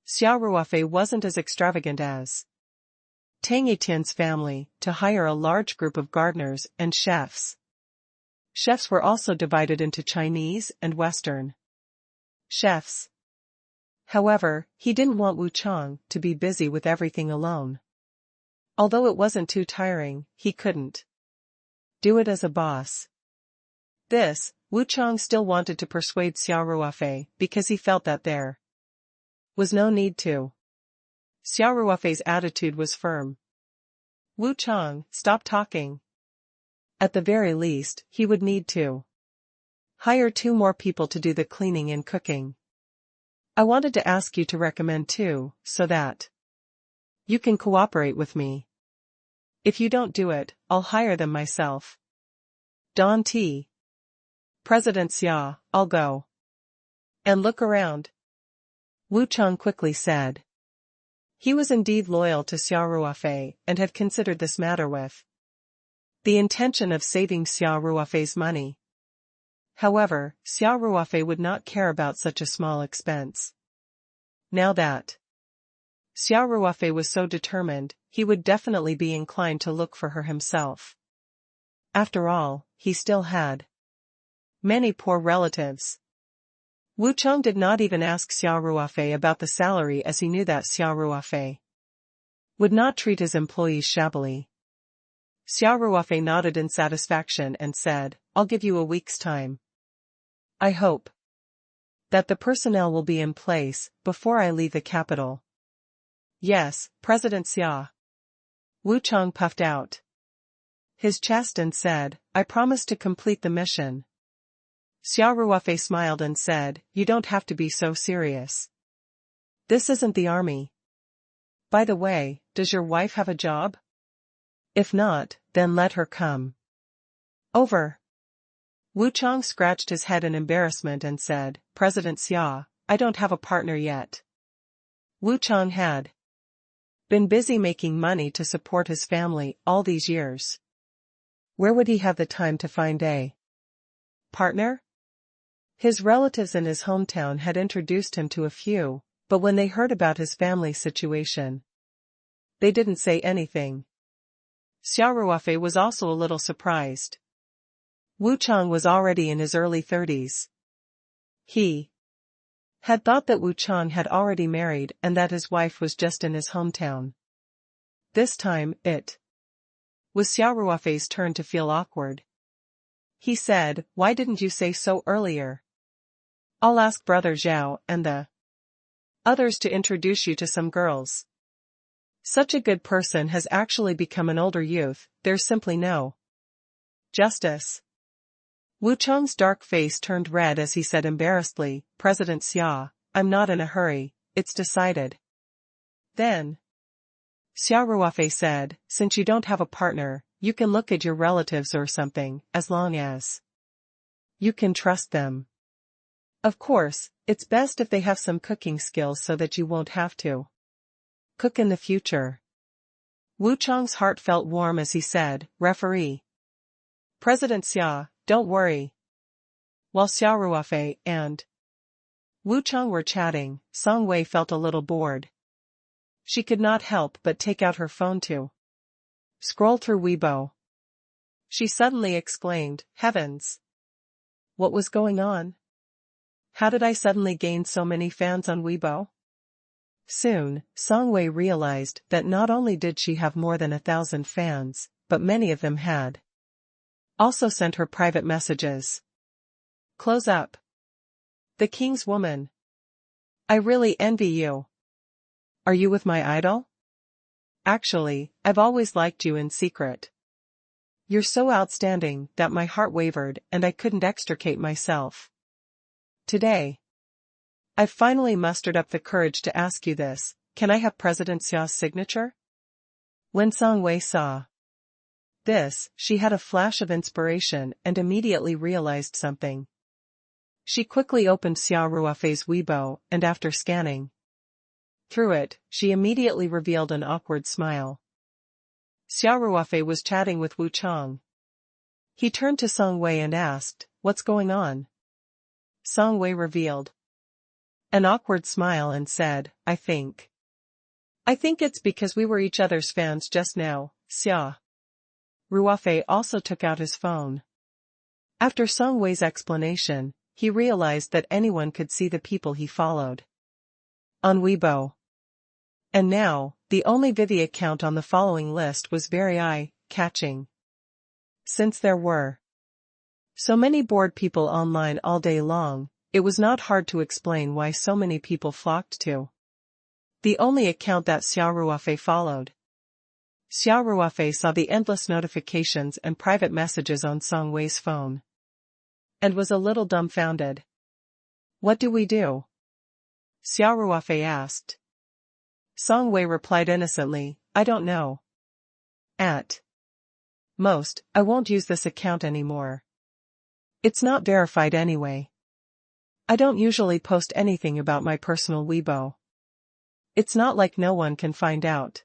Xia Ruofei wasn't as extravagant as Tang Etienne's family to hire a large group of gardeners and chefs. Chefs were also divided into Chinese and Western chefs. However, he didn't want Wu Chang to be busy with everything alone. Although it wasn't too tiring, he couldn't do it as a boss. This, Wu Chang still wanted to persuade Xia Ruofei because he felt that there was no need to. Xia Ruofei's attitude was firm. Wu Chang, stop talking. At the very least, he would need to hire 2 more people to do the cleaning and cooking. I wanted to ask you to recommend 2, so that you can cooperate with me. If you don't do it, I'll hire them myself. Don T. President Xia, I'll go and look around, Wu Chang quickly said. He was indeed loyal to Xia Ruofei and had considered this matter with the intention of saving Xia Ruofei's money. However, Xia Ruofei would not care about such a small expense. Now that Xia Ruofei was so determined, he would definitely be inclined to look for her himself. After all, he still had many poor relatives. Wu Chang did not even ask Xia Ruofei about the salary as he knew that Xia Ruofei would not treat his employees shabbily. Xia Ruofei nodded in satisfaction and said, I'll give you a week's time. I hope that the personnel will be in place before I leave the capital. Yes, President Xia. Wu Chang puffed out his chest and said, I promise to complete the mission. Xia Ruofei smiled and said, you don't have to be so serious. This isn't the army. By the way, does your wife have a job? If not, then let her come over. Wu Chang scratched his head in embarrassment and said, President Xia, I don't have a partner yet. Wu Chang had been busy making money to support his family all these years. Where would he have the time to find a partner? His relatives in his hometown had introduced him to a few, but when they heard about his family situation, they didn't say anything. Xia Ruofei was also a little surprised. Wu Chang was already in his early 30s. He had thought that Wu Chang had already married and that his wife was just in his hometown. This time, it was Xia Ruofei's turn to feel awkward. He said, why didn't you say so earlier? I'll ask Brother Zhao and the others to introduce you to some girls. Such a good person has actually become an older youth, there's simply no justice. Wu Chang's dark face turned red as he said embarrassedly, President Xia, I'm not in a hurry, it's decided. Then, Xia Ruofei said, since you don't have a partner, you can look at your relatives or something, as long as you can trust them. Of course, it's best if they have some cooking skills so that you won't have to cook in the future. Wu Chang's heart felt warm as he said, referee. President Xia, don't worry. While Xia Ruofei and Wu Chang were chatting, Song Wei felt a little bored. She could not help but take out her phone to scroll through Weibo. She suddenly exclaimed, heavens! What was going on? How did I suddenly gain so many fans on Weibo? Soon, Song Wei realized that not only did she have more than 1,000 fans, but many of them had also sent her private messages. Close up. The king's woman. I really envy you. Are you with my idol? Actually, I've always liked you in secret. You're so outstanding that my heart wavered and I couldn't extricate myself. Today, I've finally mustered up the courage to ask you this, can I have President Xia's signature? When Song Wei saw this, she had a flash of inspiration and immediately realized something. She quickly opened Xia Ruofei's Weibo, and after scanning through it, she immediately revealed an awkward smile. Xia Ruofei was chatting with Wu Chang. He turned to Song Wei and asked, what's going on? Song Wei revealed an awkward smile and said, I think it's because we were each other's fans just now. Xia Ruofei also took out his phone. After Song Wei's explanation, he realized that anyone could see the people he followed on Weibo. And now, the only Vivi account on the following list was very eye-catching. Since there were so many bored people online all day long, it was not hard to explain why so many people flocked to the only account that Xia Ruofei followed. Xia Ruofei saw the endless notifications and private messages on Song Wei's phone and was a little dumbfounded. What do we do? Xia Ruofei asked. Song Wei replied innocently, I don't know. At most, I won't use this account anymore. It's not verified anyway. I don't usually post anything about my personal Weibo. It's not like no one can find out.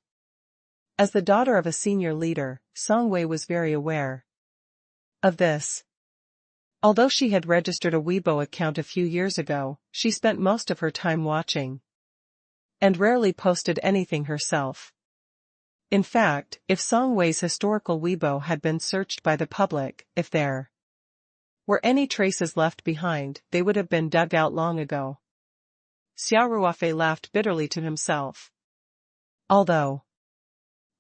As the daughter of a senior leader, Song Wei was very aware of this. Although she had registered a Weibo account a few years ago, she spent most of her time watching and rarely posted anything herself. In fact, if Song Wei's historical Weibo had been searched by the public, if there were any traces left behind, they would have been dug out long ago. Xia Ruofei laughed bitterly to himself. Although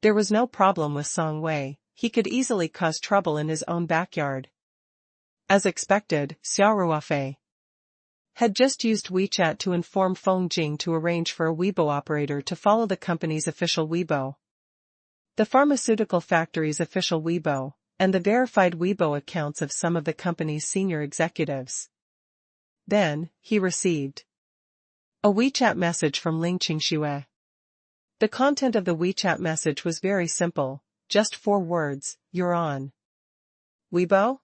there was no problem with Song Wei, he could easily cause trouble in his own backyard. As expected, Xia Ruofei had just used WeChat to inform Feng Jing to arrange for a Weibo operator to follow the company's official Weibo, the pharmaceutical factory's official Weibo, and the verified Weibo accounts of some of the company's senior executives. Then, he received a WeChat message from Ling Qingxue. The content of the WeChat message was very simple, just 4 words, you're on Weibo?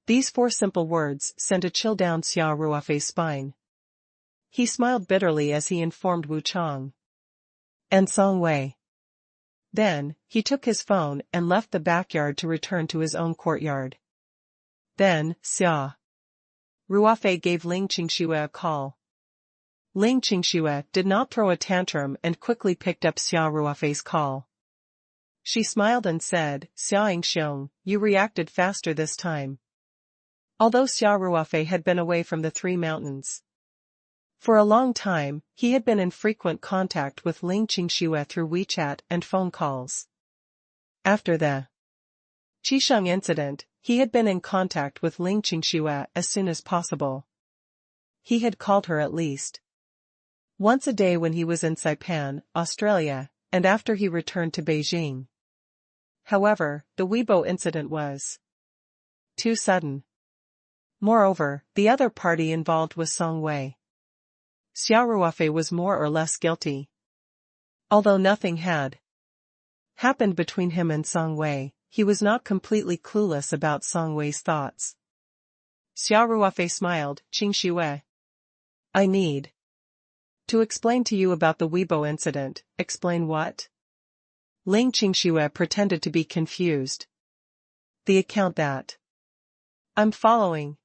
These 4 simple words sent a chill down Xia Ruofei's spine. He smiled bitterly as he informed Wu Chang and Song Wei. Then, he took his phone and left the backyard to return to his own courtyard. Then, Xia Ruofei gave Ling Qingxue a call. Ling Qingxue did not throw a tantrum and quickly picked up Xia Ruofei's call. She smiled and said, Xia Yingxiong, you reacted faster this time. Although Xia Ruofei had been away from the 3 mountains for a long time, he had been in frequent contact with Ling Qingxue through WeChat and phone calls. After the Qisheng incident, he had been in contact with Ling Qingxue as soon as possible. He had called her at least once a day when he was in Saipan, Australia, and after he returned to Beijing. However, the Weibo incident was too sudden. Moreover, the other party involved was Song Wei. Xia Ruofei was more or less guilty. Although nothing had happened between him and Song Wei, he was not completely clueless about Song Wei's thoughts. Xia Ruofei smiled. Qing Xue. I need to explain to you about the Weibo incident. Explain what? Ling Qingxue pretended to be confused. The account that I'm following.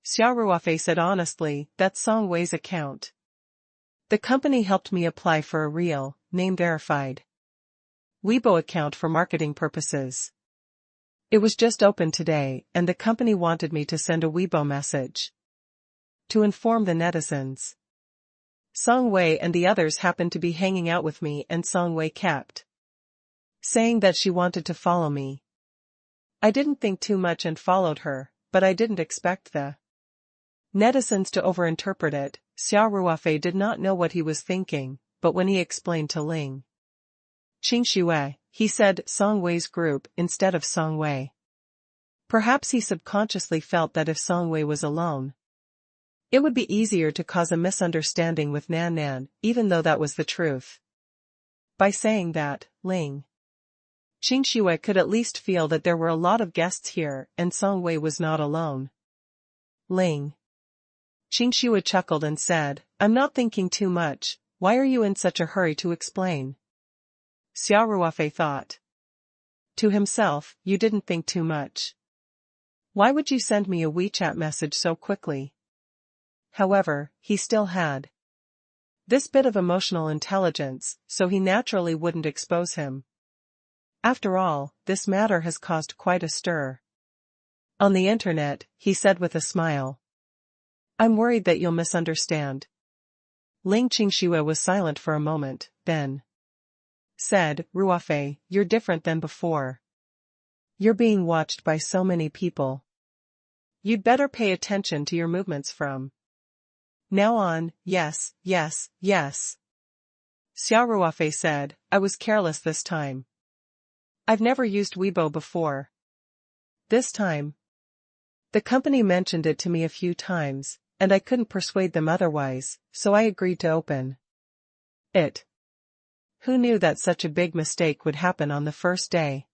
Xia Ruofei said honestly, that's Song Wei's account. The company helped me apply for a real, name-verified Weibo account for marketing purposes. It was just opened today, and the company wanted me to send a Weibo message to inform the netizens. Song Wei and the others happened to be hanging out with me, and Song Wei kept saying that she wanted to follow me. I didn't think too much and followed her, but I didn't expect the netizens to overinterpret it. Xia Ruofei did not know what he was thinking, but when he explained to Ling Qingxue, he said Song Wei's group instead of Song Wei. Perhaps he subconsciously felt that if Song Wei was alone, it would be easier to cause a misunderstanding with Nan Nan, even though that was the truth. By saying that, Ling Qingxue could at least feel that there were a lot of guests here and Song Wei was not alone. Ling Qingxue chuckled and said, I'm not thinking too much, why are you in such a hurry to explain? Xia Ruofei thought to himself, you didn't think too much. Why would you send me a WeChat message so quickly? However, he still had this bit of emotional intelligence, so he naturally wouldn't expose him. After all, this matter has caused quite a stir on the internet, he said with a smile. I'm worried that you'll misunderstand. Ling Qingxue was silent for a moment, then said, Ruofei, you're different than before. You're being watched by so many people. You'd better pay attention to your movements from now on. Yes, yes, yes. Xia Ruofei said, I was careless this time. I've never used Weibo before. This time, the company mentioned it to me a few times, and I couldn't persuade them otherwise, so I agreed to open it. Who knew that such a big mistake would happen on the first day?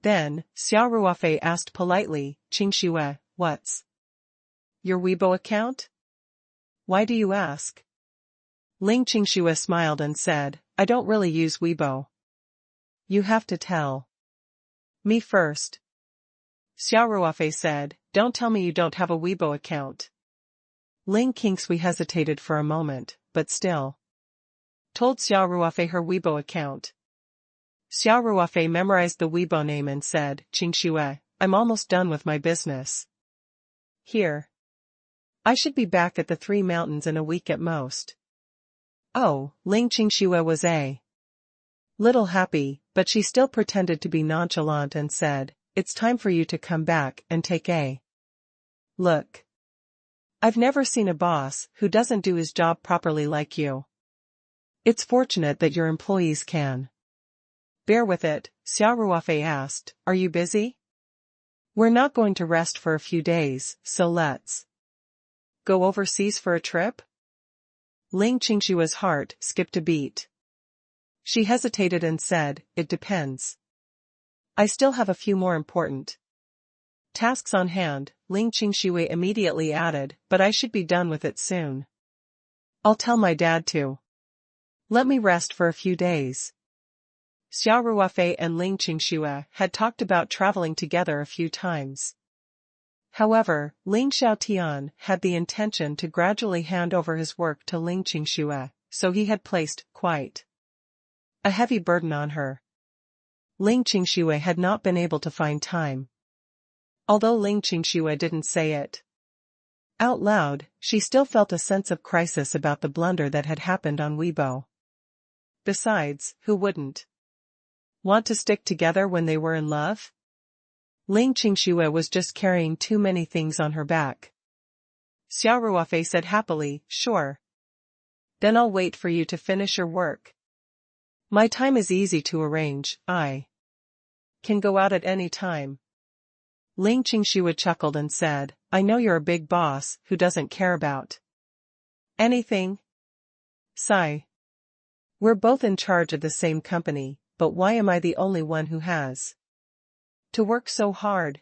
Then, Xia Ruofei asked politely, Qingxue, what's your Weibo account? Why do you ask? Ling Qingxue smiled and said, I don't really use Weibo. You have to tell me first. Xia Ruofei said, don't tell me you don't have a Weibo account. Ling Qingxue hesitated for a moment, but still told Xia Ruofei her Weibo account. Xia Ruofei memorized the Weibo name and said, Qingxue, I'm almost done with my business here. I should be back at the Three Mountains in a week at most. Oh, Ling Qingxue was a little happy, but she still pretended to be nonchalant and said, it's time for you to come back and take a look. I've never seen a boss who doesn't do his job properly like you. It's fortunate that your employees can bear with it. Xia Ruofei asked, are you busy? We're not going to rest for a few days, so let's go overseas for a trip? Ling Qingxue's heart skipped a beat. She hesitated and said, it depends. I still have a few more important tasks on hand. Ling Qingxue immediately added, but I should be done with it soon. I'll tell my dad to let me rest for a few days. Xia Ruofei and Ling Qingxue had talked about traveling together a few times. However, Ling Xiaotian had the intention to gradually hand over his work to Ling Qingxue, so he had placed quite a heavy burden on her. Ling Qingxue had not been able to find time. Although Ling Qingxue didn't say it out loud, she still felt a sense of crisis about the blunder that had happened on Weibo. Besides, who wouldn't want to stick together when they were in love? Ling Qingxue was just carrying too many things on her back. Xia Ruofei said happily, sure. Then I'll wait for you to finish your work. My time is easy to arrange, I can go out at any time. Ling Qingxue chuckled and said, I know you're a big boss who doesn't care about anything. Sigh. We're both in charge of the same company, but why am I the only one who has to work so hard?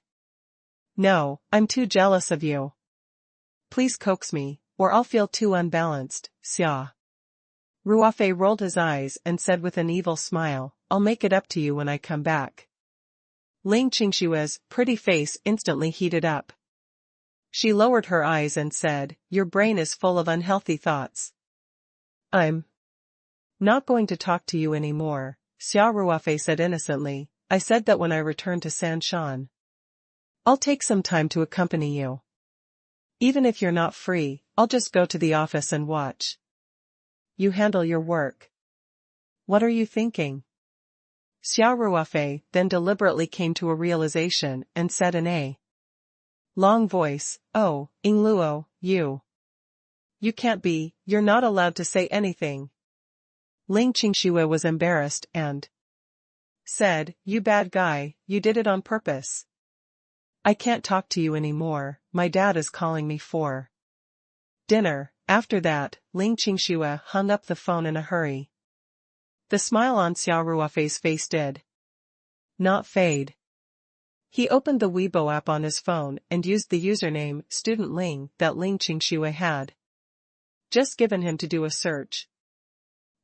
No, I'm too jealous of you. Please coax me, or I'll feel too unbalanced. Xia Ruofei rolled his eyes and said with an evil smile, I'll make it up to you when I come back. Ling Qingxue's pretty face instantly heated up. She lowered her eyes and said, Your brain is full of unhealthy thoughts. I'm not going to talk to you anymore, Xia Ruofei said innocently. I said that when I return to Sanshan, I'll take some time to accompany you. Even if you're not free, I'll just go to the office and watch you handle your work. What are you thinking? Xia Ruofei then deliberately came to a realization and said in a long voice, Oh, Yingluo, you can't be, you're not allowed to say anything. Ling Qingxue was embarrassed and said, You bad guy, you did it on purpose. I can't talk to you anymore, my dad is calling me for dinner. After that, Ling Qingxue hung up the phone in a hurry. The smile on Xia Ruofei's face did not fade. He opened the Weibo app on his phone and used the username Student Ling that Ling Qingxue had just given him to do a search.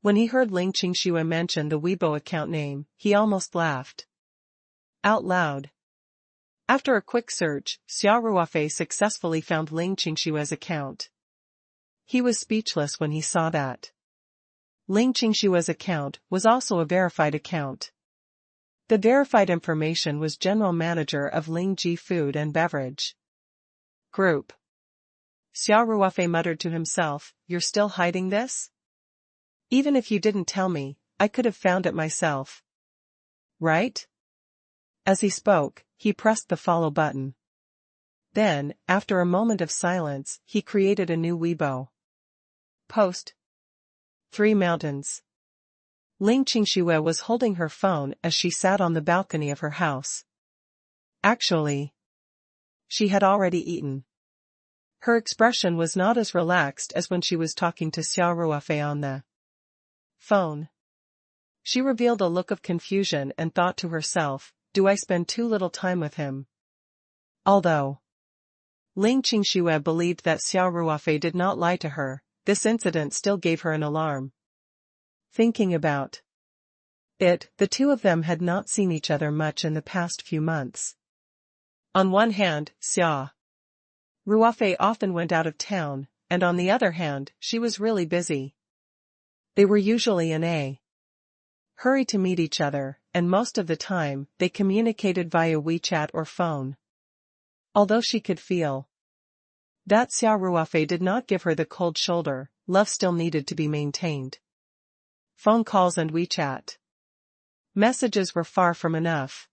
When he heard Ling Qingxue mention the Weibo account name, he almost laughed out loud. After a quick search, Xia Ruofei successfully found Ling Qingxue's account. He was speechless when he saw that Ling Qingxue's account was also a verified account. The verified information was General Manager of Lingji Food and Beverage Group. Xia Ruofei muttered to himself, You're still hiding this? Even if you didn't tell me, I could have found it myself. Right? As he spoke, he pressed the follow button. Then, after a moment of silence, he created a new Weibo post. 3 mountains. Ling Qingxue was holding her phone as she sat on the balcony of her house. Actually, she had already eaten. Her expression was not as relaxed as when she was talking to Xia Ruofei on the phone. She revealed a look of confusion and thought to herself, Do I spend too little time with him? Although Ling Qingxue believed that Xia Ruofei did not lie to her, this incident still gave her an alarm. Thinking about it, the two of them had not seen each other much in the past few months. On one hand, Xia Ruofei often went out of town, and on the other hand, she was really busy. They were usually in a hurry to meet each other, and most of the time, they communicated via WeChat or phone. Although she could feel that Xia Ruofei did not give her the cold shoulder, love still needed to be maintained. Phone calls and WeChat messages were far from enough.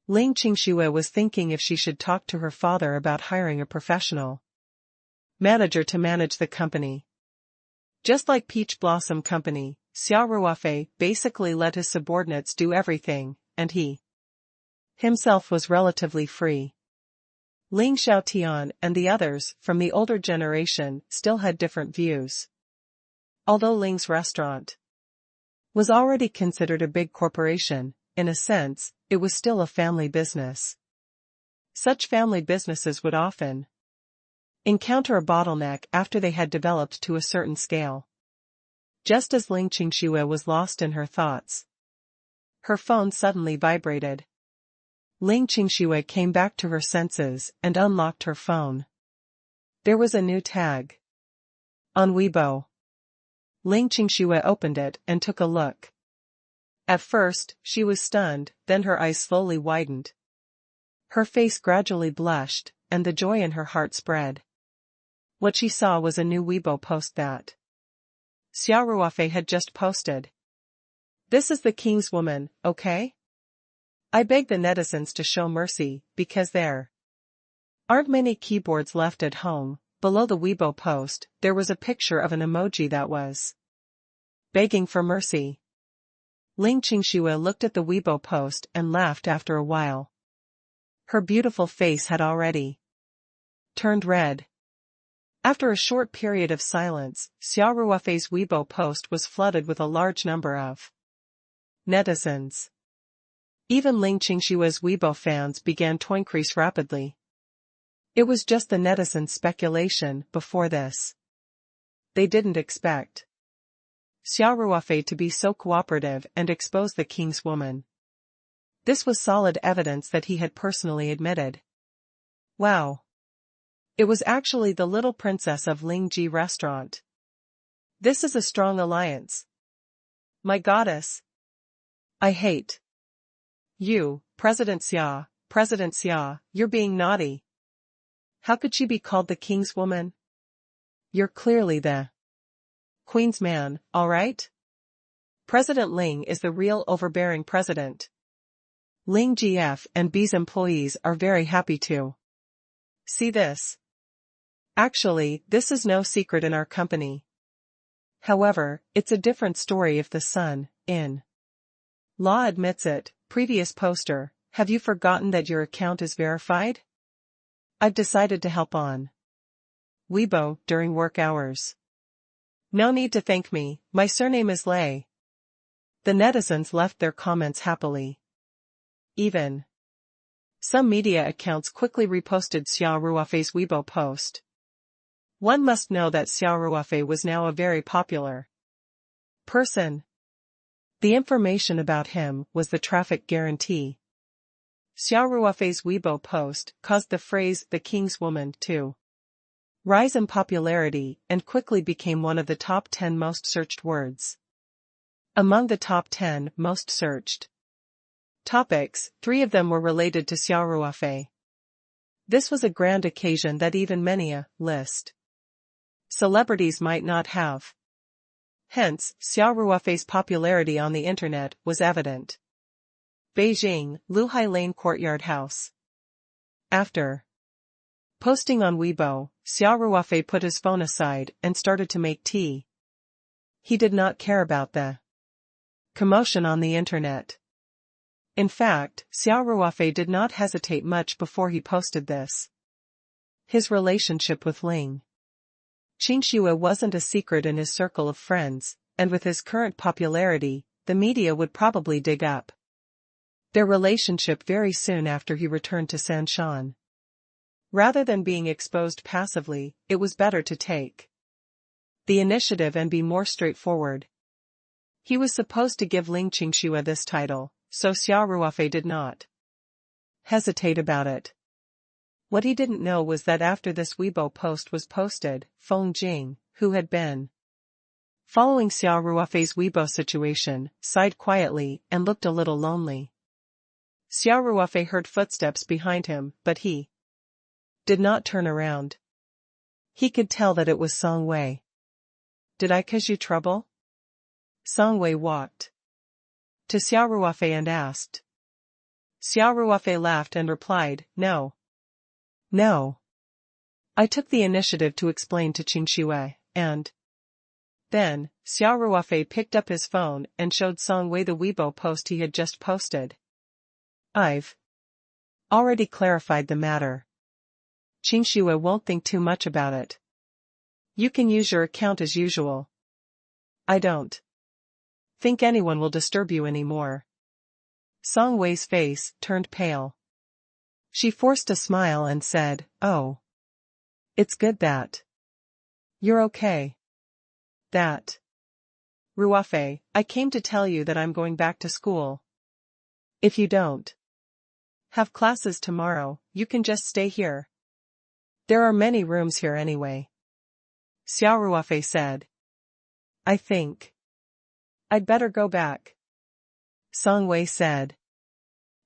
Ling Qingxue was thinking if she should talk to her father about hiring a professional manager to manage the company. Just like Peach Blossom Company, Xia Ruofei basically let his subordinates do everything, and he himself was relatively free. Ling Xiaotian and the others from the older generation still had different views. Although Ling's restaurant was already considered a big corporation, in a sense, it was still a family business. Such family businesses would often encounter a bottleneck after they had developed to a certain scale. Just as Ling Qingxue was lost in her thoughts, her phone suddenly vibrated. Ling Qingxue came back to her senses and unlocked her phone. There was a new tag on Weibo. Ling Qingxue opened it and took a look. At first, she was stunned, then her eyes slowly widened. Her face gradually blushed, and the joy in her heart spread. What she saw was a new Weibo post that Xia Ruofei had just posted. This is the king's woman, okay? I beg the netizens to show mercy, because there aren't many keyboards left at home. Below the Weibo post, there was a picture of an emoji that was begging for mercy. Ling Qingxue looked at the Weibo post and laughed after a while. Her beautiful face had already turned red. After a short period of silence, Xia Ruofei's Weibo post was flooded with a large number of netizens. Even Ling Qingshua's Weibo fans began to increase rapidly. It was just the netizens' speculation before this. They didn't expect Xia Ruofei to be so cooperative and expose the king's woman. This was solid evidence that he had personally admitted. Wow. It was actually the little princess of Lingji restaurant. This is a strong alliance. My goddess. I hate you, President Xia, you're being naughty. How could she be called the king's woman? You're clearly the queen's man, alright? President Ling is the real overbearing president. Ling GF and B's employees are very happy to see this. Actually, this is no secret in our company. However, it's a different story if the son-in-law admits it. Previous poster, have you forgotten that your account is verified? I've decided to help on Weibo during work hours. No need to thank me, my surname is Lei. The netizens left their comments happily. Even some media accounts quickly reposted Xia Ruofei's Weibo post. One must know that Xia Ruofei was now a very popular person. The information about him was the traffic guarantee. Xia Ruofei's Weibo post caused the phrase "the king's woman" to rise in popularity and quickly became one of the top 10 most searched words. Among the top 10 most searched topics, 3 of them were related to Xia Ruofei. This was a grand occasion that even many a-list celebrities might not have. Hence, Xia Ruofei's popularity on the internet was evident. Beijing, Luhai Lane Courtyard House. After posting on Weibo, Xia Ruofei put his phone aside and started to make tea. He did not care about the commotion on the internet. In fact, Xia Ruofei did not hesitate much before he posted this. His relationship with Ling Qingxue wasn't a secret in his circle of friends, and with his current popularity, the media would probably dig up their relationship very soon after he returned to Sanshan. Rather than being exposed passively, it was better to take the initiative and be more straightforward. He was supposed to give Ling Qingxue this title, so Xia Ruofei did not hesitate about it. What he didn't know was that after this Weibo post was posted, Feng Jing, who had been following Xia Ruofei's Weibo situation, sighed quietly and looked a little lonely. Xia Ruofei heard footsteps behind him, but he did not turn around. He could tell that it was Song Wei. Did I cause you trouble? Song Wei walked to Xia Ruofei and asked. Xia Ruofei laughed and replied, No. No. I took the initiative to explain to Qingxue, and then, Xia Ruofei picked up his phone and showed Song Wei the Weibo post he had just posted. I've already clarified the matter. Qingxue won't think too much about it. You can use your account as usual. I don't think anyone will disturb you anymore. Song Wei's face turned pale. She forced a smile and said, Oh. It's good that you're okay. That. Ruofei, I came to tell you that I'm going back to school. If you don't have classes tomorrow, you can just stay here. There are many rooms here anyway. Xia Ruofei said. I think I'd better go back. Song Wei said.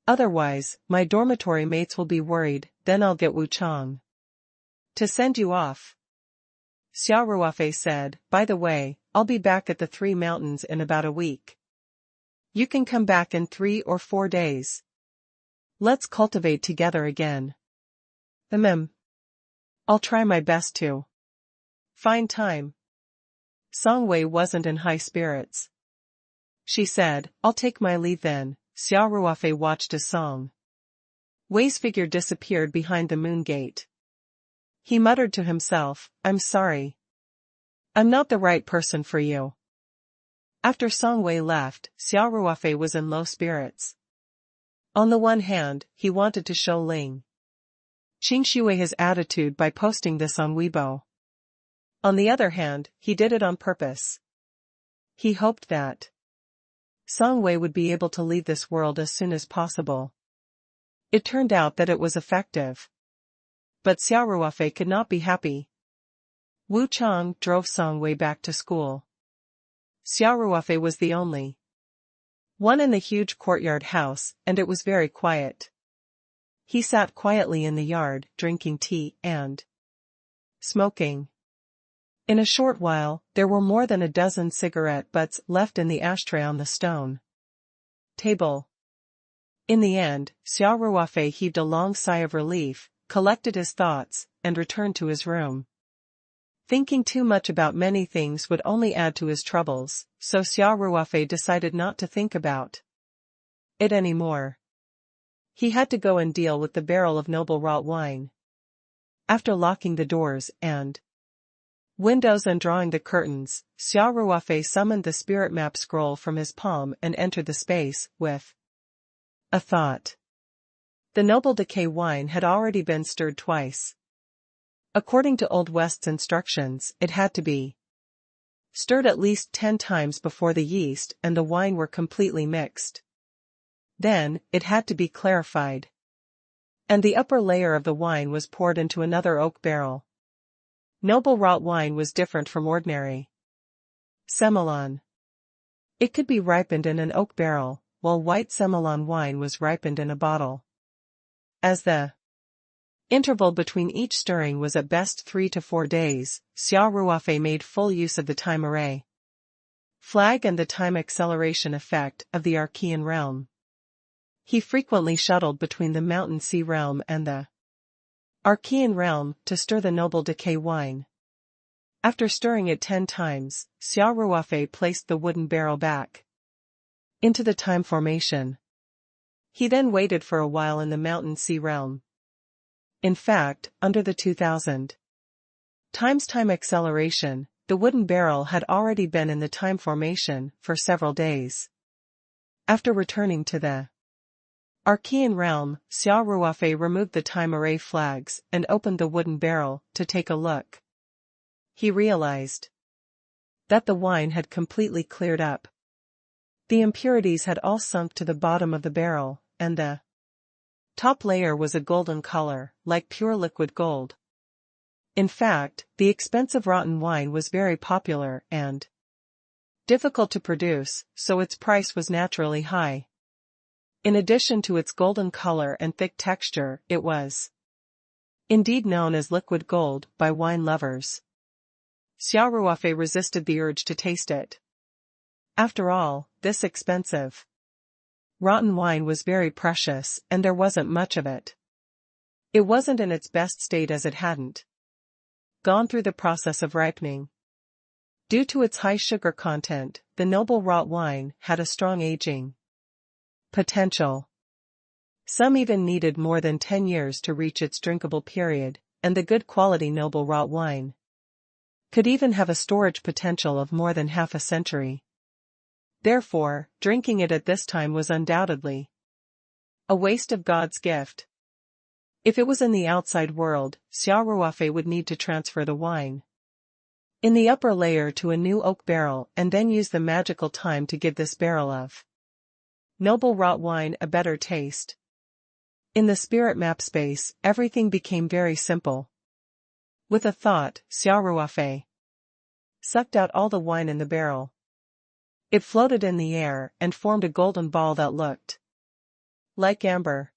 Otherwise, my dormitory mates will be worried, then I'll get Wu Chang to send you off. Xia Ruofei said, By the way, I'll be back at the 3 Mountains in about a week. You can come back in 3 or 4 days. Let's cultivate together again. I'll try my best to find time. Song Wei wasn't in high spirits. She said, I'll take my leave then. Xia Ruofei watched as Song Wei's figure disappeared behind the moon gate. He muttered to himself, "I'm sorry. I'm not the right person for you." After Song Wei left, Xia Ruofei was in low spirits. On the one hand, he wanted to show Ling Qingshui his attitude by posting this on Weibo. On the other hand, he did it on purpose. He hoped that Song Wei would be able to leave this world as soon as possible. It turned out that it was effective. But Xia Ruofei could not be happy. Wu Chang drove Song Wei back to school. Xia Ruofei was the only one in the huge courtyard house, and it was very quiet. He sat quietly in the yard, drinking tea and smoking. In a short while, there were more than a dozen cigarette butts left in the ashtray on the stone table. In the end, Xia Ruofei heaved a long sigh of relief, collected his thoughts, and returned to his room. Thinking too much about many things would only add to his troubles, so Xia Ruofei decided not to think about it anymore. He had to go and deal with the barrel of noble wrought wine. After locking the doors and windows and drawing the curtains, Xia Ruofei summoned the spirit map scroll from his palm and entered the space, with a thought. The noble decay wine had already been stirred twice. According to Old West's instructions, it had to be stirred at least 10 times before the yeast and the wine were completely mixed. Then, it had to be clarified. And the upper layer of the wine was poured into another oak barrel. Noble wrought wine was different from ordinary Semillon. It could be ripened in an oak barrel, while white Semillon wine was ripened in a bottle. As the interval between each stirring was at best 3 to 4 days, Xia Ruofei made full use of the time array flag and the time acceleration effect of the Archean realm. He frequently shuttled between the Mountain Sea realm and the Archean realm to stir the noble decay wine. After stirring it 10 times, Xia Ruofei placed the wooden barrel back into the time formation. He then waited for a while in the Mountain Sea realm. In fact, under the 2000 times time acceleration, the wooden barrel had already been in the time formation for several days. After returning to the Archean realm, Xia Ruofei removed the time array flags and opened the wooden barrel to take a look. He realized that the wine had completely cleared up. The impurities had all sunk to the bottom of the barrel, and the top layer was a golden color, like pure liquid gold. In fact, the expensive rotten wine was very popular and difficult to produce, so its price was naturally high. In addition to its golden color and thick texture, it was indeed known as liquid gold by wine lovers. Xia Ruofei resisted the urge to taste it. After all, this expensive rotten wine was very precious, and there wasn't much of it. It wasn't in its best state as it hadn't gone through the process of ripening. Due to its high sugar content, the noble wrought wine had a strong aging potential. Some even needed more than 10 years to reach its drinkable period, and the good quality noble wrought wine could even have a storage potential of more than half a century. Therefore, drinking it at this time was undoubtedly a waste of God's gift. If it was in the outside world, Xia Ruofei would need to transfer the wine in the upper layer to a new oak barrel and then use the magical time to give this barrel of noble wrought wine a better taste. In the spirit map space, everything became very simple. With a thought, Xia Ruofei sucked out all the wine in the barrel. It floated in the air and formed a golden ball that looked like amber.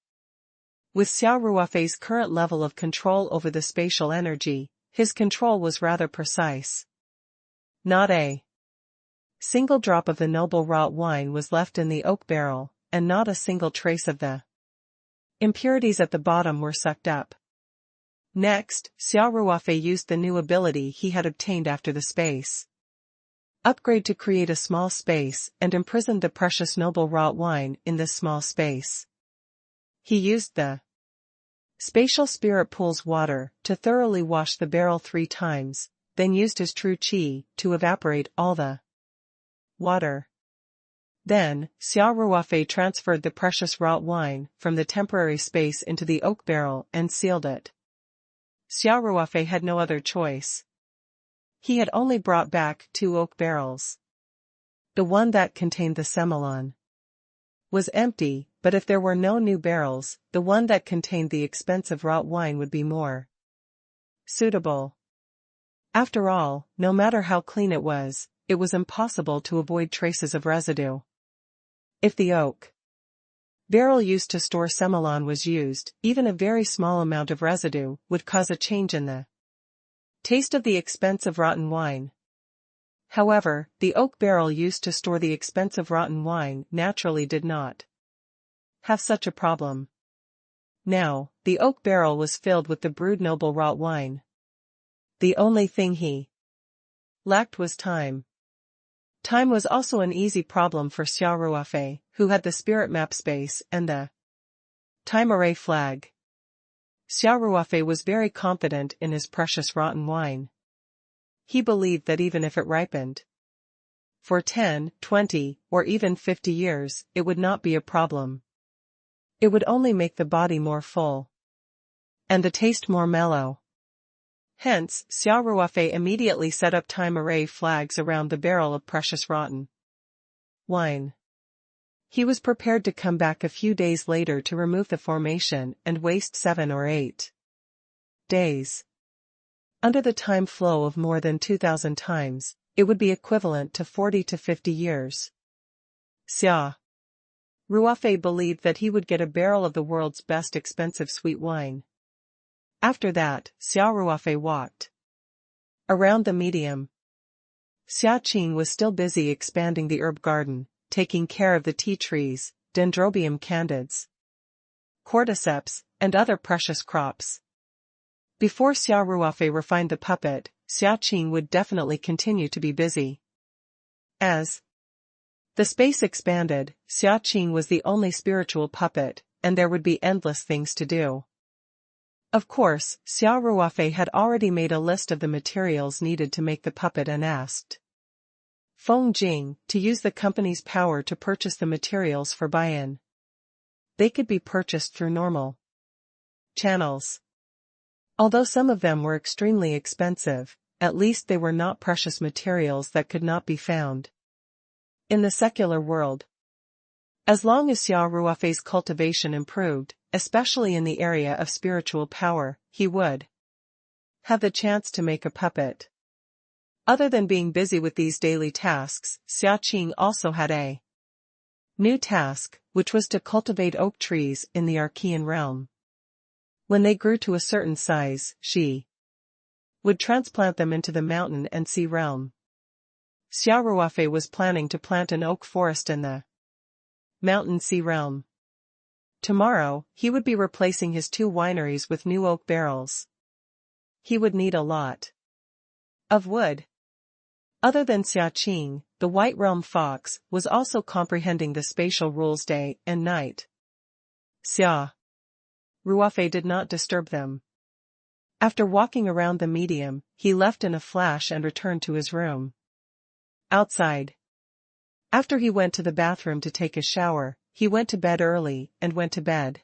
With Xia Ruofei's current level of control over the spatial energy, his control was rather precise. Not a single drop of the noble wrought wine was left in the oak barrel, and not a single trace of the impurities at the bottom were sucked up. Next, Xia Ruofei used the new ability he had obtained after the space upgrade to create a small space and imprisoned the precious noble wrought wine in this small space. He used the Spatial spirit pools water to thoroughly wash the barrel 3 times, then used his true qi to evaporate all the water. Then, Xia Ruofei transferred the precious wrought wine from the temporary space into the oak barrel and sealed it. Xia Ruofei had no other choice. He had only brought back 2 oak barrels. The one that contained the semillon was empty, but if there were no new barrels, the one that contained the expensive wrought wine would be more suitable. After all, no matter how clean it was impossible to avoid traces of residue. If the oak barrel used to store semillon was used, even a very small amount of residue would cause a change in the taste of the expensive rotten wine. However, the oak barrel used to store the expensive rotten wine naturally did not have such a problem. Now, the oak barrel was filled with the brewed noble wrought wine. The only thing he lacked was time. Time was also an easy problem for Xia Ruofei, who had the spirit map space and the time array flag. Xia Ruofei was very confident in his precious rotten wine. He believed that even if it ripened for 10, 20, or even 50 years, it would not be a problem. It would only make the body more full and the taste more mellow. Hence, Xia Ruofei immediately set up time array flags around the barrel of precious rotten wine. He was prepared to come back a few days later to remove the formation and waste 7 or 8 days. Under the time flow of more than 2,000 times, it would be equivalent to 40 to 50 years. Xia Ruofei believed that he would get a barrel of the world's best expensive sweet wine. After that, Xia Ruofei walked around the medium. Xia Qing was still busy expanding the herb garden, taking care of the tea trees, Dendrobium candids, cordyceps, and other precious crops. Before Xia Ruofei refined the puppet, Xia Qing would definitely continue to be busy. As the space expanded, Xia Qing was the only spiritual puppet, and there would be endless things to do. Of course, Xia Ruofei had already made a list of the materials needed to make the puppet and asked Feng Jing to use the company's power to purchase the materials for buy-in. They could be purchased through normal channels. Although some of them were extremely expensive, at least they were not precious materials that could not be found in the secular world. As long as Xia Ruofei's cultivation improved, especially in the area of spiritual power, he would have the chance to make a puppet. Other than being busy with these daily tasks, Xia Qing also had a new task, which was to cultivate oak trees in the Archean realm. When they grew to a certain size, she would transplant them into the mountain and sea realm. Xia Ruofei was planning to plant an oak forest in the mountain sea realm. Tomorrow, he would be replacing his 2 wineries with new oak barrels. He would need a lot of wood. Other than Xia Qing, the White Realm Fox was also comprehending the spatial rules day and night. Xia Ruofei did not disturb them. After walking around the medium, he left in a flash and returned to his room. Outside. After he went to the bathroom to take a shower, he went to bed early and went to bed.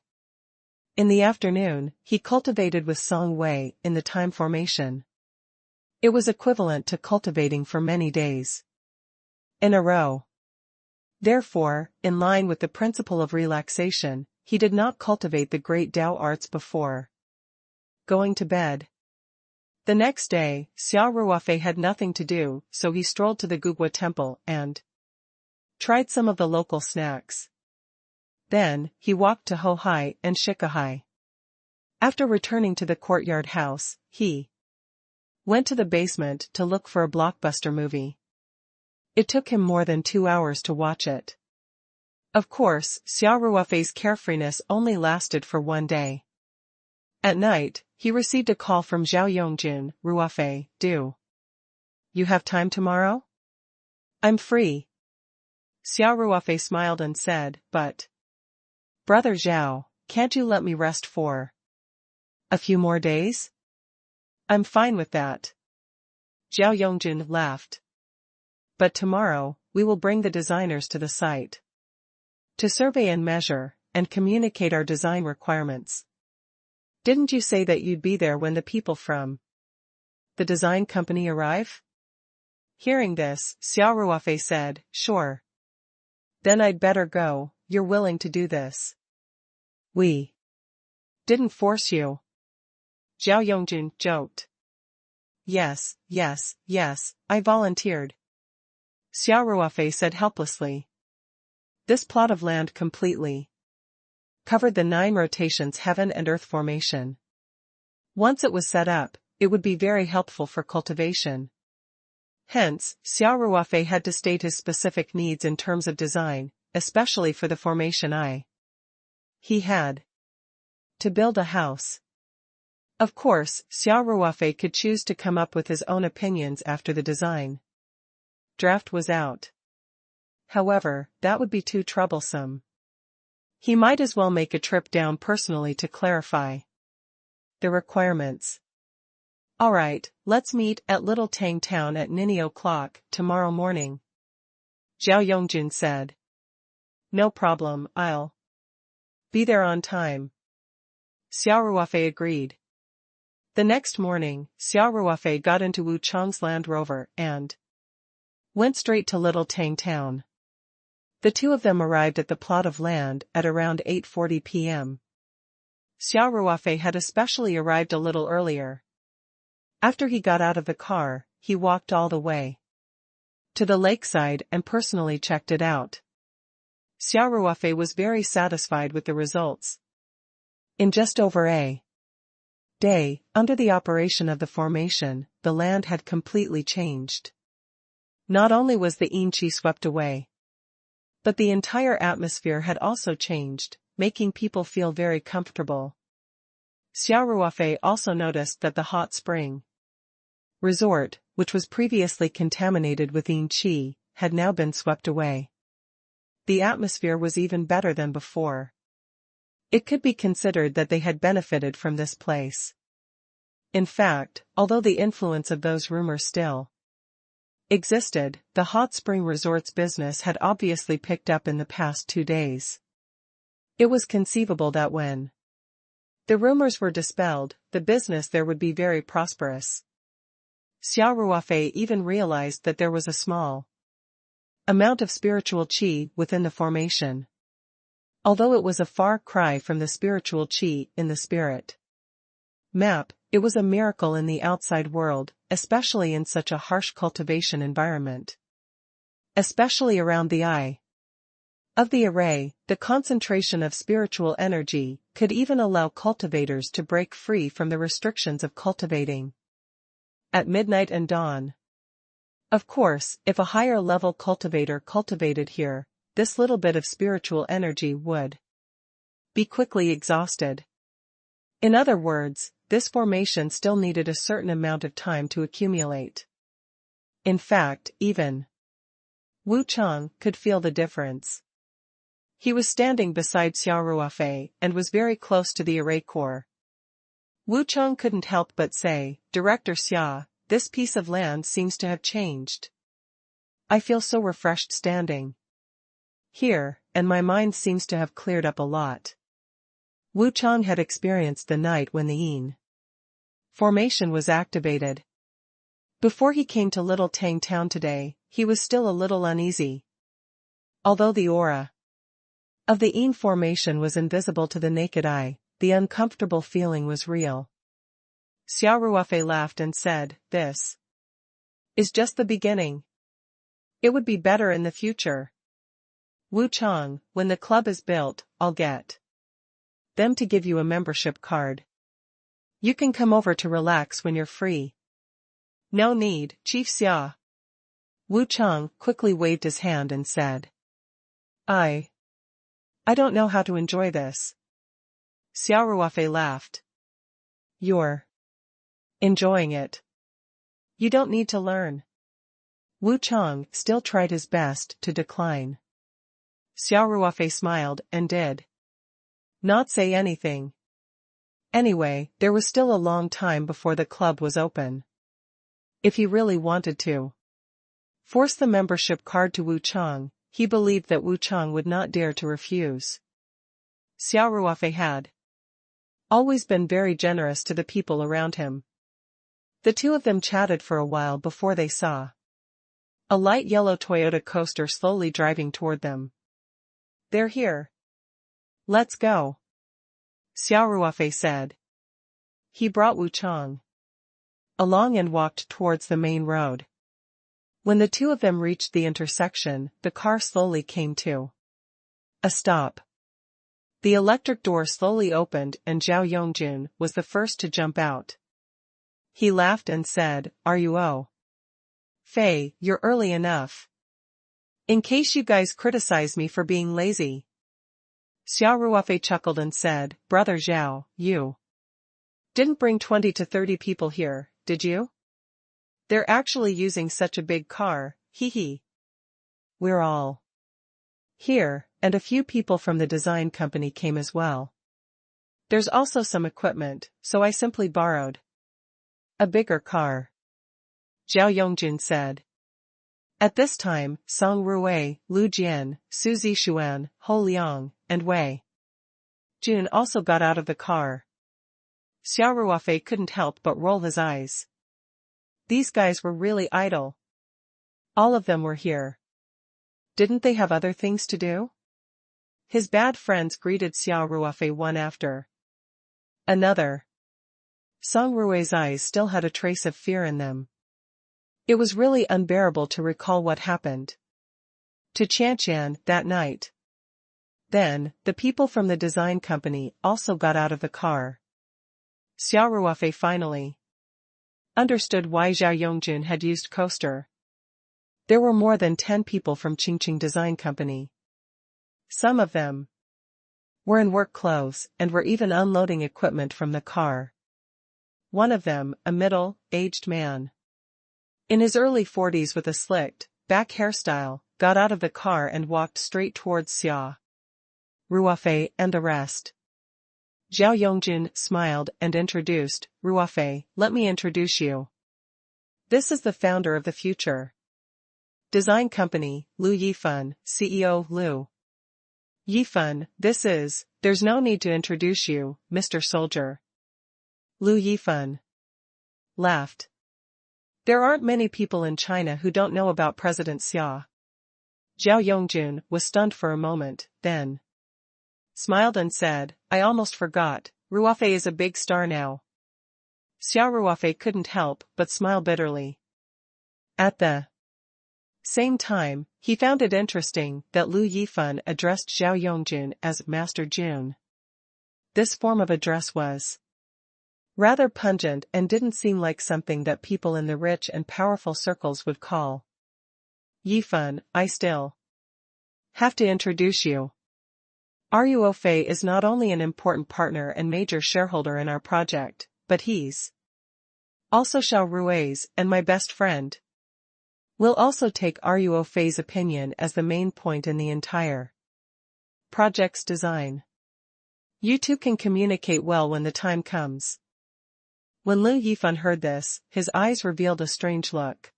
In the afternoon, he cultivated with Song Wei in the time formation. It was equivalent to cultivating for many days in a row. Therefore, in line with the principle of relaxation, he did not cultivate the great Tao arts before going to bed. The next day, Xia Ruofei had nothing to do, so he strolled to the Gugwa temple and tried some of the local snacks. Then, he walked to Hohai and Shikahai. After returning to the courtyard house, he went to the basement to look for a blockbuster movie. It took him more than 2 hours to watch it. Of course, Xia Ruofei's carefreeness only lasted for 1 day. At night, he received a call from Zhao Yongjun. Ruofei, do you have time tomorrow? I'm free. Xia Ruofei smiled and said, but Brother Zhao, can't you let me rest for A few more days? I'm fine with that. Zhao Yongjun laughed. But tomorrow, we will bring the designers to the site to survey and measure, and communicate our design requirements. Didn't you say that you'd be there when the people from the design company arrive? Hearing this, Xia Ruofei said, sure. Then I'd better go. You're willing to do this. We didn't force you. Zhao Yongjun joked. Yes, I volunteered. Xia Ruofei said helplessly. This plot of land completely covered the 9 rotations heaven and earth formation. Once it was set up, it would be very helpful for cultivation. Hence, Xia Ruofei had to state his specific needs in terms of design, especially for the formation I. He had to build a house. Of course, Xia Ruofei could choose to come up with his own opinions after the design draft was out. However, that would be too troublesome. He might as well make a trip down personally to clarify the requirements. Alright, let's meet at Little Tang Town at 9 o'clock tomorrow morning. Zhao Yongjun said. No problem, I'll be there on time. Xia Ruofei agreed. The next morning, Xia Ruofei got into Wu Chang's Land Rover and went straight to Little Tang Town. The two of them arrived at the plot of land at around 8:40 p.m. Xia Ruofei had especially arrived a little earlier. After he got out of the car, he walked all the way to the lakeside and personally checked it out. Xia Ruofei was very satisfied with the results. In just over a day, under the operation of the formation, the land had completely changed. Not only was the yin qi swept away, but the entire atmosphere had also changed, making people feel very comfortable. Xia Ruofei also noticed that the hot spring resort, which was previously contaminated with yin qi, had now been swept away. The atmosphere was even better than before. It could be considered that they had benefited from this place. In fact, although the influence of those rumors still existed, the hot spring resort's business had obviously picked up in the past 2 days. It was conceivable that when the rumors were dispelled, the business there would be very prosperous. Xia Ruofei even realized that there was a small amount of spiritual qi within the formation. Although it was a far cry from the spiritual qi in the spirit map, it was a miracle in the outside world, especially in such a harsh cultivation environment. Especially around the eye of the array, the concentration of spiritual energy could even allow cultivators to break free from the restrictions of cultivating at midnight and dawn. Of course, if a higher-level cultivator cultivated here, this little bit of spiritual energy would be quickly exhausted. In other words, this formation still needed a certain amount of time to accumulate. In fact, even Wu Chang could feel the difference. He was standing beside Xia Ruofei and was very close to the array core. Wu Chang couldn't help but say, Director Xia, this piece of land seems to have changed. I feel so refreshed standing here, and my mind seems to have cleared up a lot. Wu Chang had experienced the night when the yin formation was activated. Before he came to Little Tang Town today, he was still a little uneasy. Although the aura of the yin formation was invisible to the naked eye, the uncomfortable feeling was real. Xia Ruofei laughed and said, this is just the beginning. It would be better in the future. Wu Chang, when the club is built, I'll get them to give you a membership card. You can come over to relax when you're free. No need, Chief Xia. Wu Chang quickly waved his hand and said, I don't know how to enjoy this. Xia Ruofei laughed. You're enjoying it. You don't need to learn. Wu Chang still tried his best to decline. Xia Ruofei smiled and did not say anything. Anyway, there was still a long time before the club was open. If he really wanted to force the membership card to Wu Chang, he believed that Wu Chang would not dare to refuse. Xia Ruofei had always been very generous to the people around him. The two of them chatted for a while before they saw a light yellow Toyota coaster slowly driving toward them. "They're here. Let's go," Xia Ruofei said. He brought Wu Chang along and walked towards the main road. When the two of them reached the intersection, the car slowly came to a stop. The electric door slowly opened and Zhao Yongjun was the first to jump out. He laughed and said, "Are you Fei, you're early enough. In case you guys criticize me for being lazy." Xia Ruofei chuckled and said, "Brother Zhao, you didn't bring 20 to 30 people here, did you? They're actually using such a big car, hee hee. We're all here, and a few people from the design company came as well. There's also some equipment, so I simply borrowed a bigger car," Zhao Yongjun said. At this time, Song Ruwei, Lu Jian, Su Zixuan, Ho Liang, and Wei Jun also got out of the car. Xia Ruofei couldn't help but roll his eyes. These guys were really idle. All of them were here. Didn't they have other things to do? His bad friends greeted Xia Ruofei one after another. Song Ruwei's eyes still had a trace of fear in them. It was really unbearable to recall what happened to Qianqian that night. Then, the people from the design company also got out of the car. Xia Ruofei finally understood why Zhao Yongjun had used coaster. There were more than 10 people from Qingqing Design Company. Some of them were in work clothes and were even unloading equipment from the car. One of them, a middle-aged man in his early 40s with a slicked back hairstyle, got out of the car and walked straight towards Xia Ruofei and the rest. Zhao Yongjun smiled and introduced, "Ruofei, let me introduce you. This is the founder of the future design company, Lu Yifan, CEO Lu Yifan. There's no need to introduce you, Mr. Soldier." Lu Yifan laughed. There aren't many people in China who don't know about President Xia. Zhao Yongjun was stunned for a moment, then smiled and said, "I almost forgot, Ruofei is a big star now." Xia Ruofei couldn't help but smile bitterly. At the same time, he found it interesting that Lu Yifan addressed Zhao Yongjun as Master Jun. This form of address was rather pungent and didn't seem like something that people in the rich and powerful circles would call. "Yifan, I still have to introduce you. Ruofei is not only an important partner and major shareholder in our project, but he's also Xiao Rui's and my best friend. We'll also take Ruofei's opinion as the main point in the entire project's design. You two can communicate well when the time comes." When Lu Yifan heard this, his eyes revealed a strange look.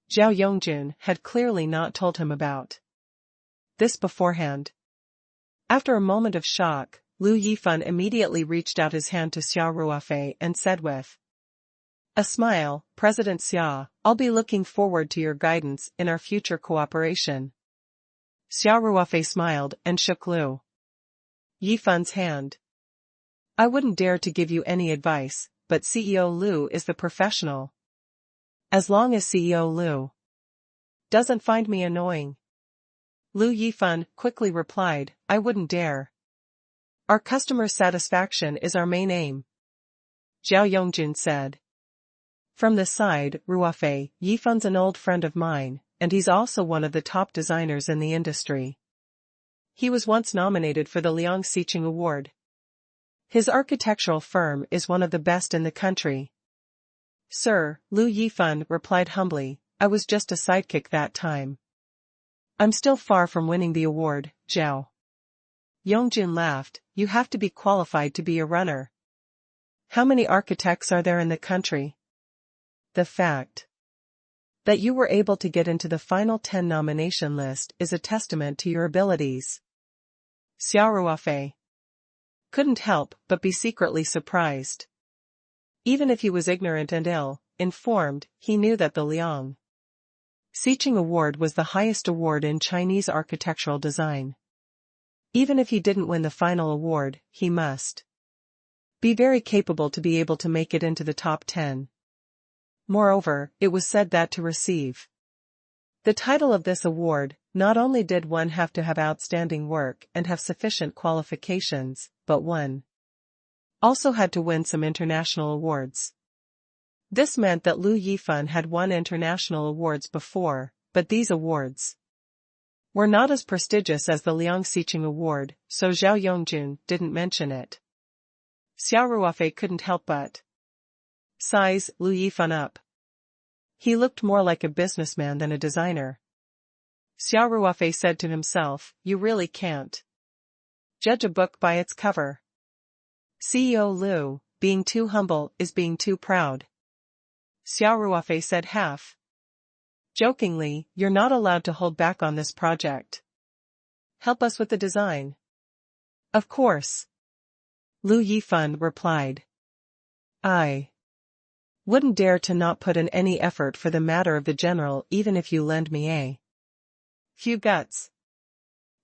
Zhao Yongjun had clearly not told him about this beforehand. After a moment of shock, Lu Yifan immediately reached out his hand to Xia Ruofei and said with a smile, "President Xia, I'll be looking forward to your guidance in our future cooperation." Xia Ruofei smiled and shook Lu Yifan's hand. "I wouldn't dare to give you any advice, but CEO Lu is the professional. As long as CEO Lu doesn't find me annoying." Lu Yifan quickly replied, "I wouldn't dare. Our customer satisfaction is our main aim," Zhao Yongjun said. From the side, "Ruofei, Yifan's an old friend of mine, and he's also one of the top designers in the industry. He was once nominated for the Liang Xiqing Award. His architectural firm is one of the best in the country." "Sir," Lu Yifan replied humbly, "I was just a sidekick that time. I'm still far from winning the award." Zhao Yongjun laughed, "You have to be qualified to be a runner. How many architects are there in the country? The fact that you were able to get into the final 10 nomination list is a testament to your abilities. Xia Ruofei couldn't help but be secretly surprised. Even if he was ignorant and ill-informed, he knew that the Liang Xiqing Award was the highest award in Chinese architectural design. Even if he didn't win the final award, he must be very capable to be able to make it into the top 10. Moreover, it was said that to receive the title of this award, not only did one have to have outstanding work and have sufficient qualifications, but one also had to win some international awards. This meant that Liu Yifan had won international awards before, but these awards were not as prestigious as the Liang Xiqing Award, so Zhao Yongjun didn't mention it. Xia Ruofei couldn't help but size Liu Yifan up. He looked more like a businessman than a designer. Xia Ruofei said to himself, you really can't judge a book by its cover. CEO Liu, being too humble is being too proud. Xia Ruofei said half jokingly, you're not allowed to hold back on this project. Help us with the design. Of course. Liu Yifan replied. I wouldn't dare to not put in any effort for the matter of the general even if you lend me a few guts.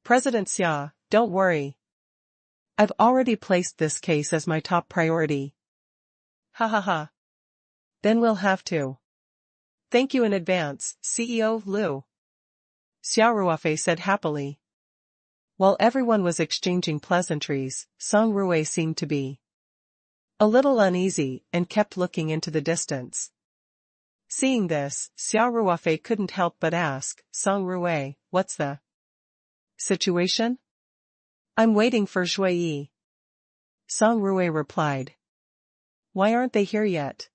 President Xia, don't worry. I've already placed this case as my top priority. Ha ha ha. Then we'll have to. Thank you in advance, CEO Liu. Xia Ruofei said happily. While everyone was exchanging pleasantries, Song Ruwei seemed to be a little uneasy and kept looking into the distance. Seeing this, Xia Ruofei couldn't help but ask, Song Ruwei, what's the situation? I'm waiting for Zhuyi. Song Ruwei replied. Why aren't they here yet?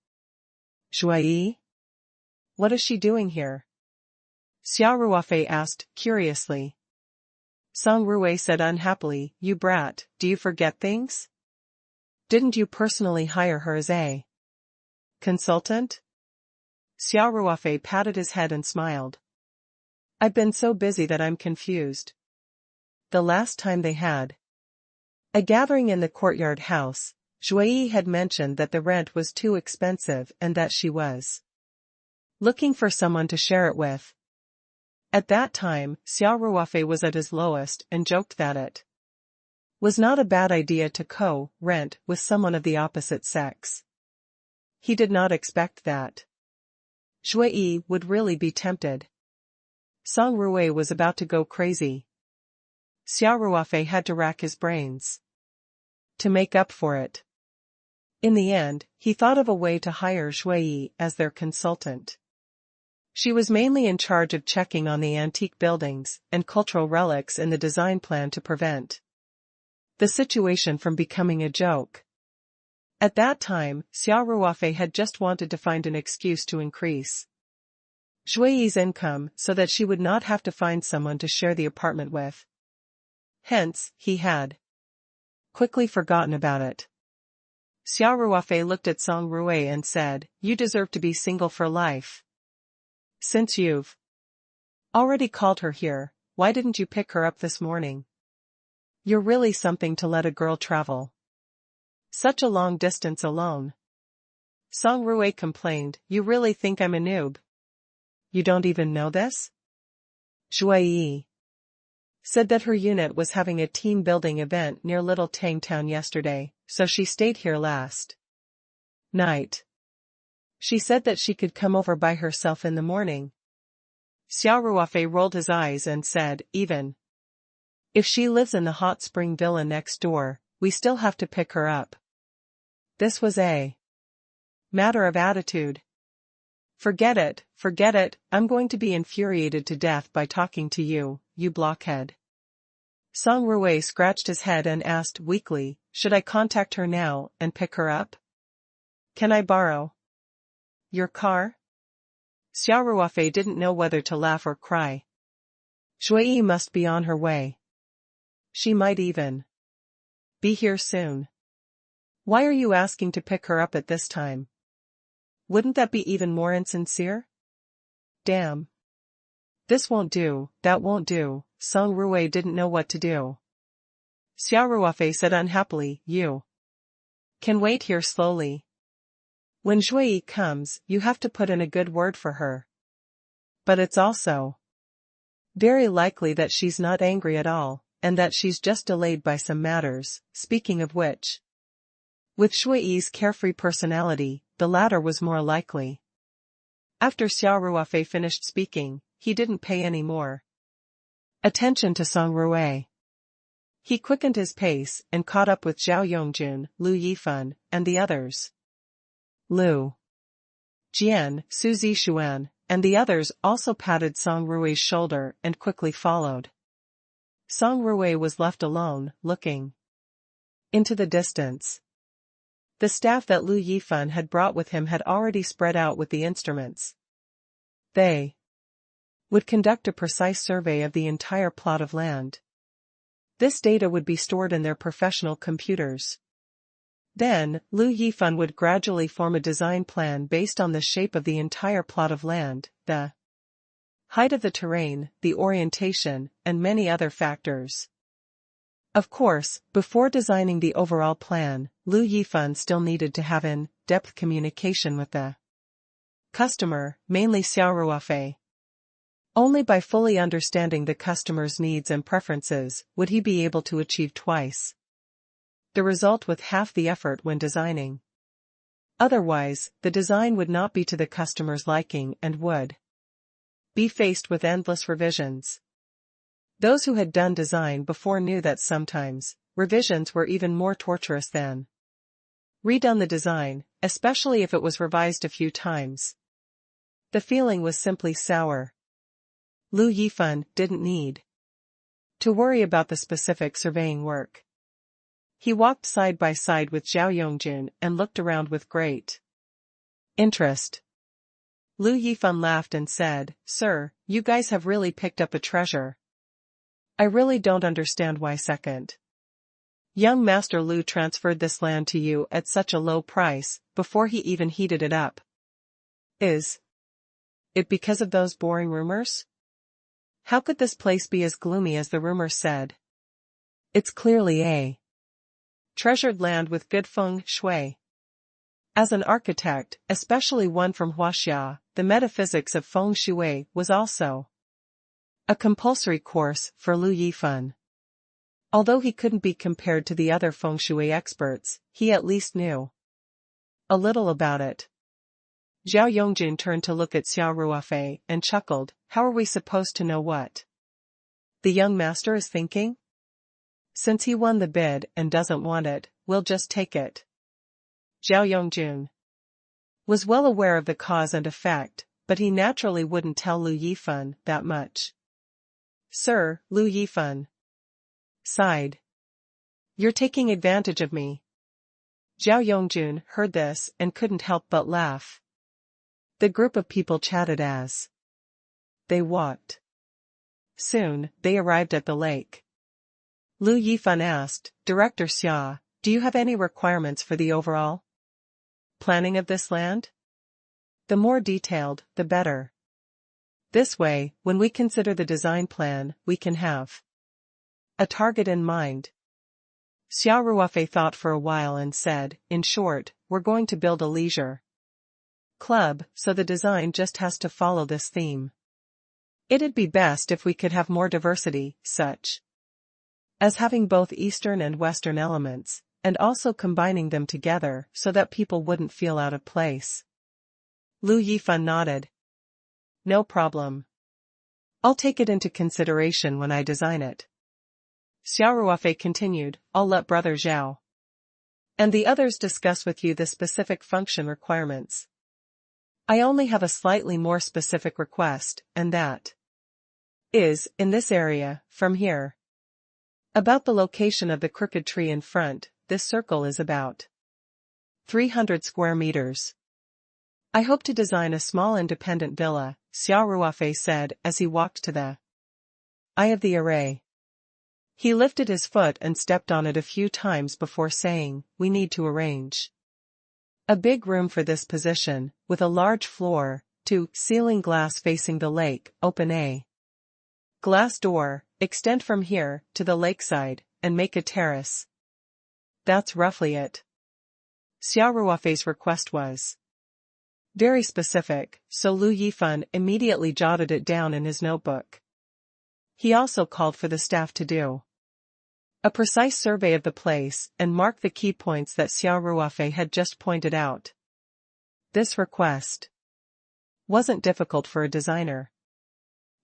Zhuyi? What is she doing here? Xia Ruofei asked, curiously. Song Ruwei said unhappily, you brat, do you forget things? Didn't you personally hire her as a consultant? Xia Ruofei patted his head and smiled. I've been so busy that I'm confused. The last time they had a gathering in the courtyard house, Zhuyi had mentioned that the rent was too expensive and that she was looking for someone to share it with. At that time, Xia Ruofei was at his lowest and joked that it was not a bad idea to co-rent with someone of the opposite sex. He did not expect that Zhuyi would really be tempted. Song Ruwei was about to go crazy. Xia Ruofei had to rack his brains to make up for it. In the end, he thought of a way to hire Zhuyi as their consultant. She was mainly in charge of checking on the antique buildings and cultural relics in the design plan to prevent the situation from becoming a joke. At that time, Xia Ruofei had just wanted to find an excuse to increase Zhuyi's income so that she would not have to find someone to share the apartment with. Hence, he had quickly forgotten about it. Xia Ruofei looked at Song Ruwei and said, you deserve to be single for life. Since you've already called her here, why didn't you pick her up this morning? You're really something to let a girl travel such a long distance alone. Song Ruwei complained, you really think I'm a noob? You don't even know this? Zhuyi said that her unit was having a team-building event near Little Tang Town yesterday, so she stayed here last night. She said that she could come over by herself in the morning. Xia Ruofei rolled his eyes and said, even if she lives in the hot spring villa next door, we still have to pick her up. This was a matter of attitude. Forget it, I'm going to be infuriated to death by talking to you, you blockhead. Song Ruwei scratched his head and asked weakly, should I contact her now and pick her up? Can I borrow your car? Xia Ruofei didn't know whether to laugh or cry. Zhuyi must be on her way. She might even be here soon. Why are you asking to pick her up at this time? Wouldn't that be even more insincere? Damn. This won't do, that won't do. Xia Ruofei didn't know what to do. Xia Ruofei said unhappily, you can wait here slowly. When Zhuyi comes, you have to put in a good word for her. But it's also very likely that she's not angry at all, and that she's just delayed by some matters, speaking of which. With Zhuyi's carefree personality, the latter was more likely. After Xia Ruofei finished speaking, he didn't pay any more attention to Xia Ruofei. He quickened his pace and caught up with Zhao Yongjun, Lu Yifan, and the others. Lu Jian, Su Zixuan, and the others also patted Xia Ruofei's shoulder and quickly followed. Xia Ruofei was left alone, looking into the distance. The staff that Lu Yifan had brought with him had already spread out with the instruments. They would conduct a precise survey of the entire plot of land. This data would be stored in their professional computers. Then, Lu Yifan would gradually form a design plan based on the shape of the entire plot of land, the height of the terrain, the orientation, and many other factors. Of course, before designing the overall plan, Lu Yifan still needed to have in-depth communication with the customer, mainly Xia Ruofei. Only by fully understanding the customer's needs and preferences would he be able to achieve twice the result with half the effort when designing. Otherwise, the design would not be to the customer's liking and would be faced with endless revisions. Those who had done design before knew that sometimes, revisions were even more torturous than redone the design, especially if it was revised a few times. The feeling was simply sour. Lu Yifan didn't need to worry about the specific surveying work. He walked side by side with Zhao Yongjun and looked around with great interest. Lu Yifan laughed and said, "Sir, you guys have really picked up a treasure. I really don't understand why second young Master Lu transferred this land to you at such a low price, before he even heated it up. Is it because of those boring rumors? How could this place be as gloomy as the rumors said? It's clearly a treasured land with good feng shui. As an architect, especially one from Huaxia, the metaphysics of feng shui was also a compulsory course for Lu Yifan. Although he couldn't be compared to the other feng shui experts, he at least knew a little about it. Zhao Yongjun turned to look at Xia Ruofei and chuckled, "How are we supposed to know what the young master is thinking? Since he won the bid and doesn't want it, we'll just take it." Zhao Yongjun was well aware of the cause and effect, but he naturally wouldn't tell Lu Yifan that much. "Sir," Lu Yifan sighed. "You're taking advantage of me." Zhao Yongjun heard this and couldn't help but laugh. The group of people chatted as they walked. Soon, they arrived at the lake. Lu Yifan asked, "Director Xia, do you have any requirements for the overall planning of this land? The more detailed, the better. This way, when we consider the design plan, we can have a target in mind." Xia Ruofei thought for a while and said, "In short, we're going to build a leisure club, so the design just has to follow this theme. It'd be best if we could have more diversity, such as having both Eastern and Western elements, and also combining them together so that people wouldn't feel out of place." Lu Yifan nodded. "No problem. I'll take it into consideration when I design it." Xia Ruofei continued, "I'll let Brother Zhao and the others discuss with you the specific function requirements. I only have a slightly more specific request, and that is, in this area, from here. About the location of the crooked tree in front, this circle is about 300 square meters. I hope to design a small independent villa," Xia Ruofei said as he walked to the eye of the array. He lifted his foot and stepped on it a few times before saying, "We need to arrange a big room for this position, with a large floor, ceiling glass facing the lake, open a glass door, extend from here to the lakeside, and make a terrace." That's roughly it. Xia Ruofei's request was very specific, so Lu Yifan immediately jotted it down in his notebook. He also called for the staff to do a precise survey of the place and mark the key points that Xia Ruofei had just pointed out. This request wasn't difficult for a designer.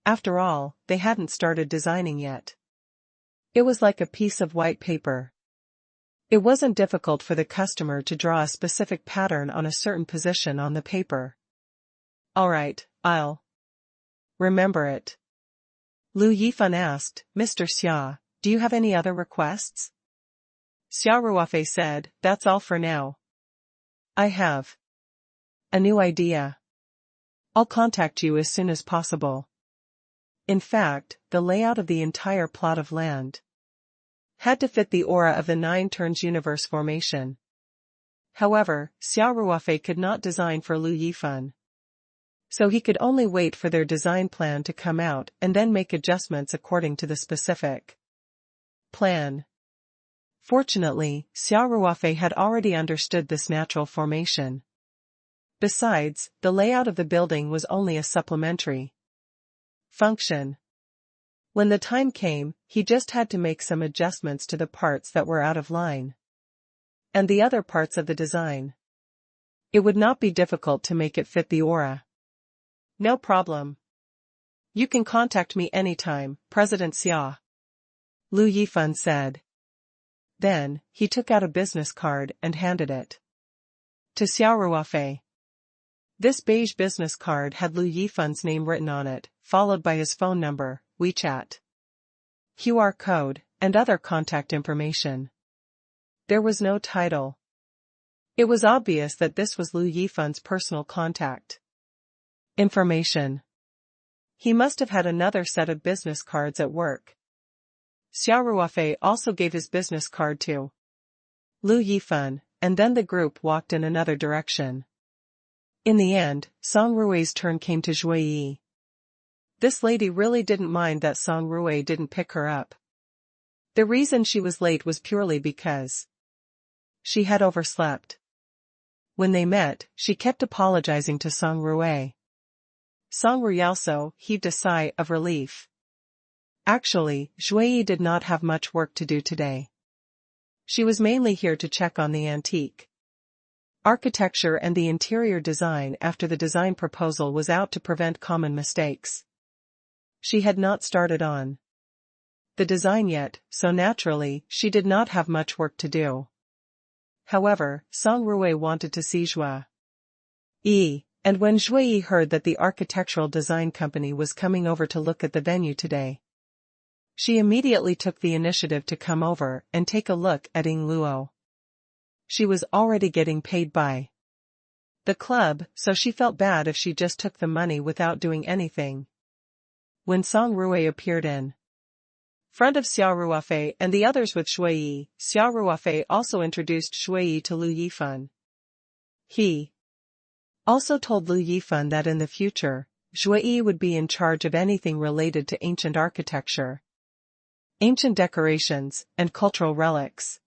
After all, they hadn't started designing yet. It was like a piece of white paper. It wasn't difficult for the customer to draw a specific pattern on a certain position on the paper. "All right, I'll remember it." Lu Yifan asked, "Mr. Xia, do you have any other requests?" Xia Ruofei said, "That's all for now. I have a new idea. I'll contact you as soon as possible." In fact, the layout of the entire plot of land had to fit the aura of the Nine Turns universe formation. However, Xia Ruofei could not design for Lu Yifan, so he could only wait for their design plan to come out and then make adjustments according to the specific plan. Fortunately, Xia Ruofei had already understood this natural formation. Besides, the layout of the building was only a supplementary function. When the time came, he just had to make some adjustments to the parts that were out of line and the other parts of the design. It would not be difficult to make it fit the aura. "No problem. You can contact me anytime, President Xia," Lu Yifan said. Then, he took out a business card and handed it to Xia Ruofei. This beige business card had Lu Yifan's name written on it, followed by his phone number, WeChat, QR code, and other contact information. There was no title. It was obvious that this was Lu Yifan's personal contact information. He must have had another set of business cards at work. Xia Ruofei also gave his business card to Lu Yifan, and then the group walked in another direction. In the end, Song Rui's turn came to Zhui Yi. This lady really didn't mind that Song Rui didn't pick her up. The reason she was late was purely because she had overslept. When they met, she kept apologizing to Song Rui. Song Rui also heaved a sigh of relief. Actually, Zhui Yi did not have much work to do today. She was mainly here to check on the antique architecture and the interior design after the design proposal was out to prevent common mistakes. She had not started on the design yet, so naturally, she did not have much work to do. However, Song Rui wanted to see Zhui Yi, and when Zhui Yi heard that the architectural design company was coming over to look at the venue today, she immediately took the initiative to come over and take a look at Ying Luo. She was already getting paid by the club, so she felt bad if she just took the money without doing anything. When Song Rui appeared in front of Xia Ruofei and the others with Zhui Yi, Xia Ruofei also introduced Zhui Yi to Lu Yifan. He also told Lu Yifan that in the future, Zhui Yi would be in charge of anything related to ancient architecture, ancient decorations, and cultural relics.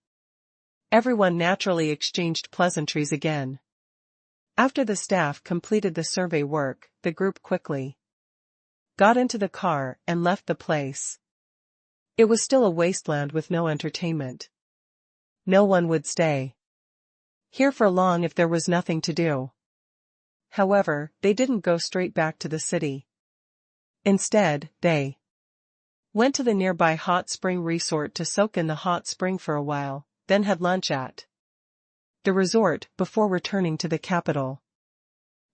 Everyone naturally exchanged pleasantries again. After the staff completed the survey work, the group quickly got into the car and left the place. It was still a wasteland with no entertainment. No one would stay here for long if there was nothing to do. However, they didn't go straight back to the city. Instead, they went to the nearby hot spring resort to soak in the hot spring for a while, then had lunch at the resort before returning to the capital.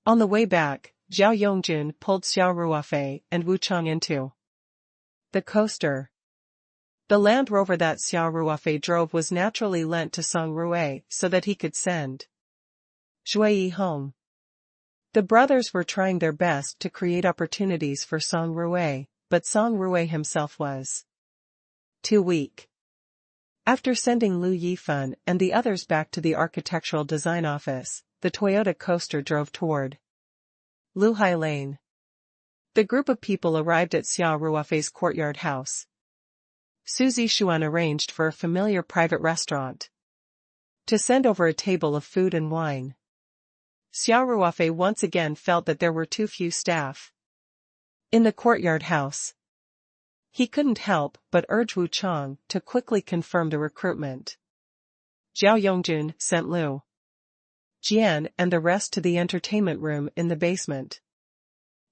On the way back, Zhao Yongjun pulled Xia Ruofei and Wu Chang into the coaster. The Land Rover that Xia Ruofei drove was naturally lent to Song Rui so that he could send Zhui Yi home. The brothers were trying their best to create opportunities for Song Rui, but Song Rui himself was Too weak. After sending Lu Yifan and the others back to the architectural design office, the Toyota coaster drove toward Luhai Lane. The group of people arrived at Xia Ruofei's courtyard house. Su Zixuan arranged for a familiar private restaurant to send over a table of food and wine. Xia Ruofei once again felt that there were too few staff in the courtyard house. He couldn't help but urge Wu Chang to quickly confirm the recruitment. Zhao Yongjun sent Lu Jian and the rest to the entertainment room in the basement.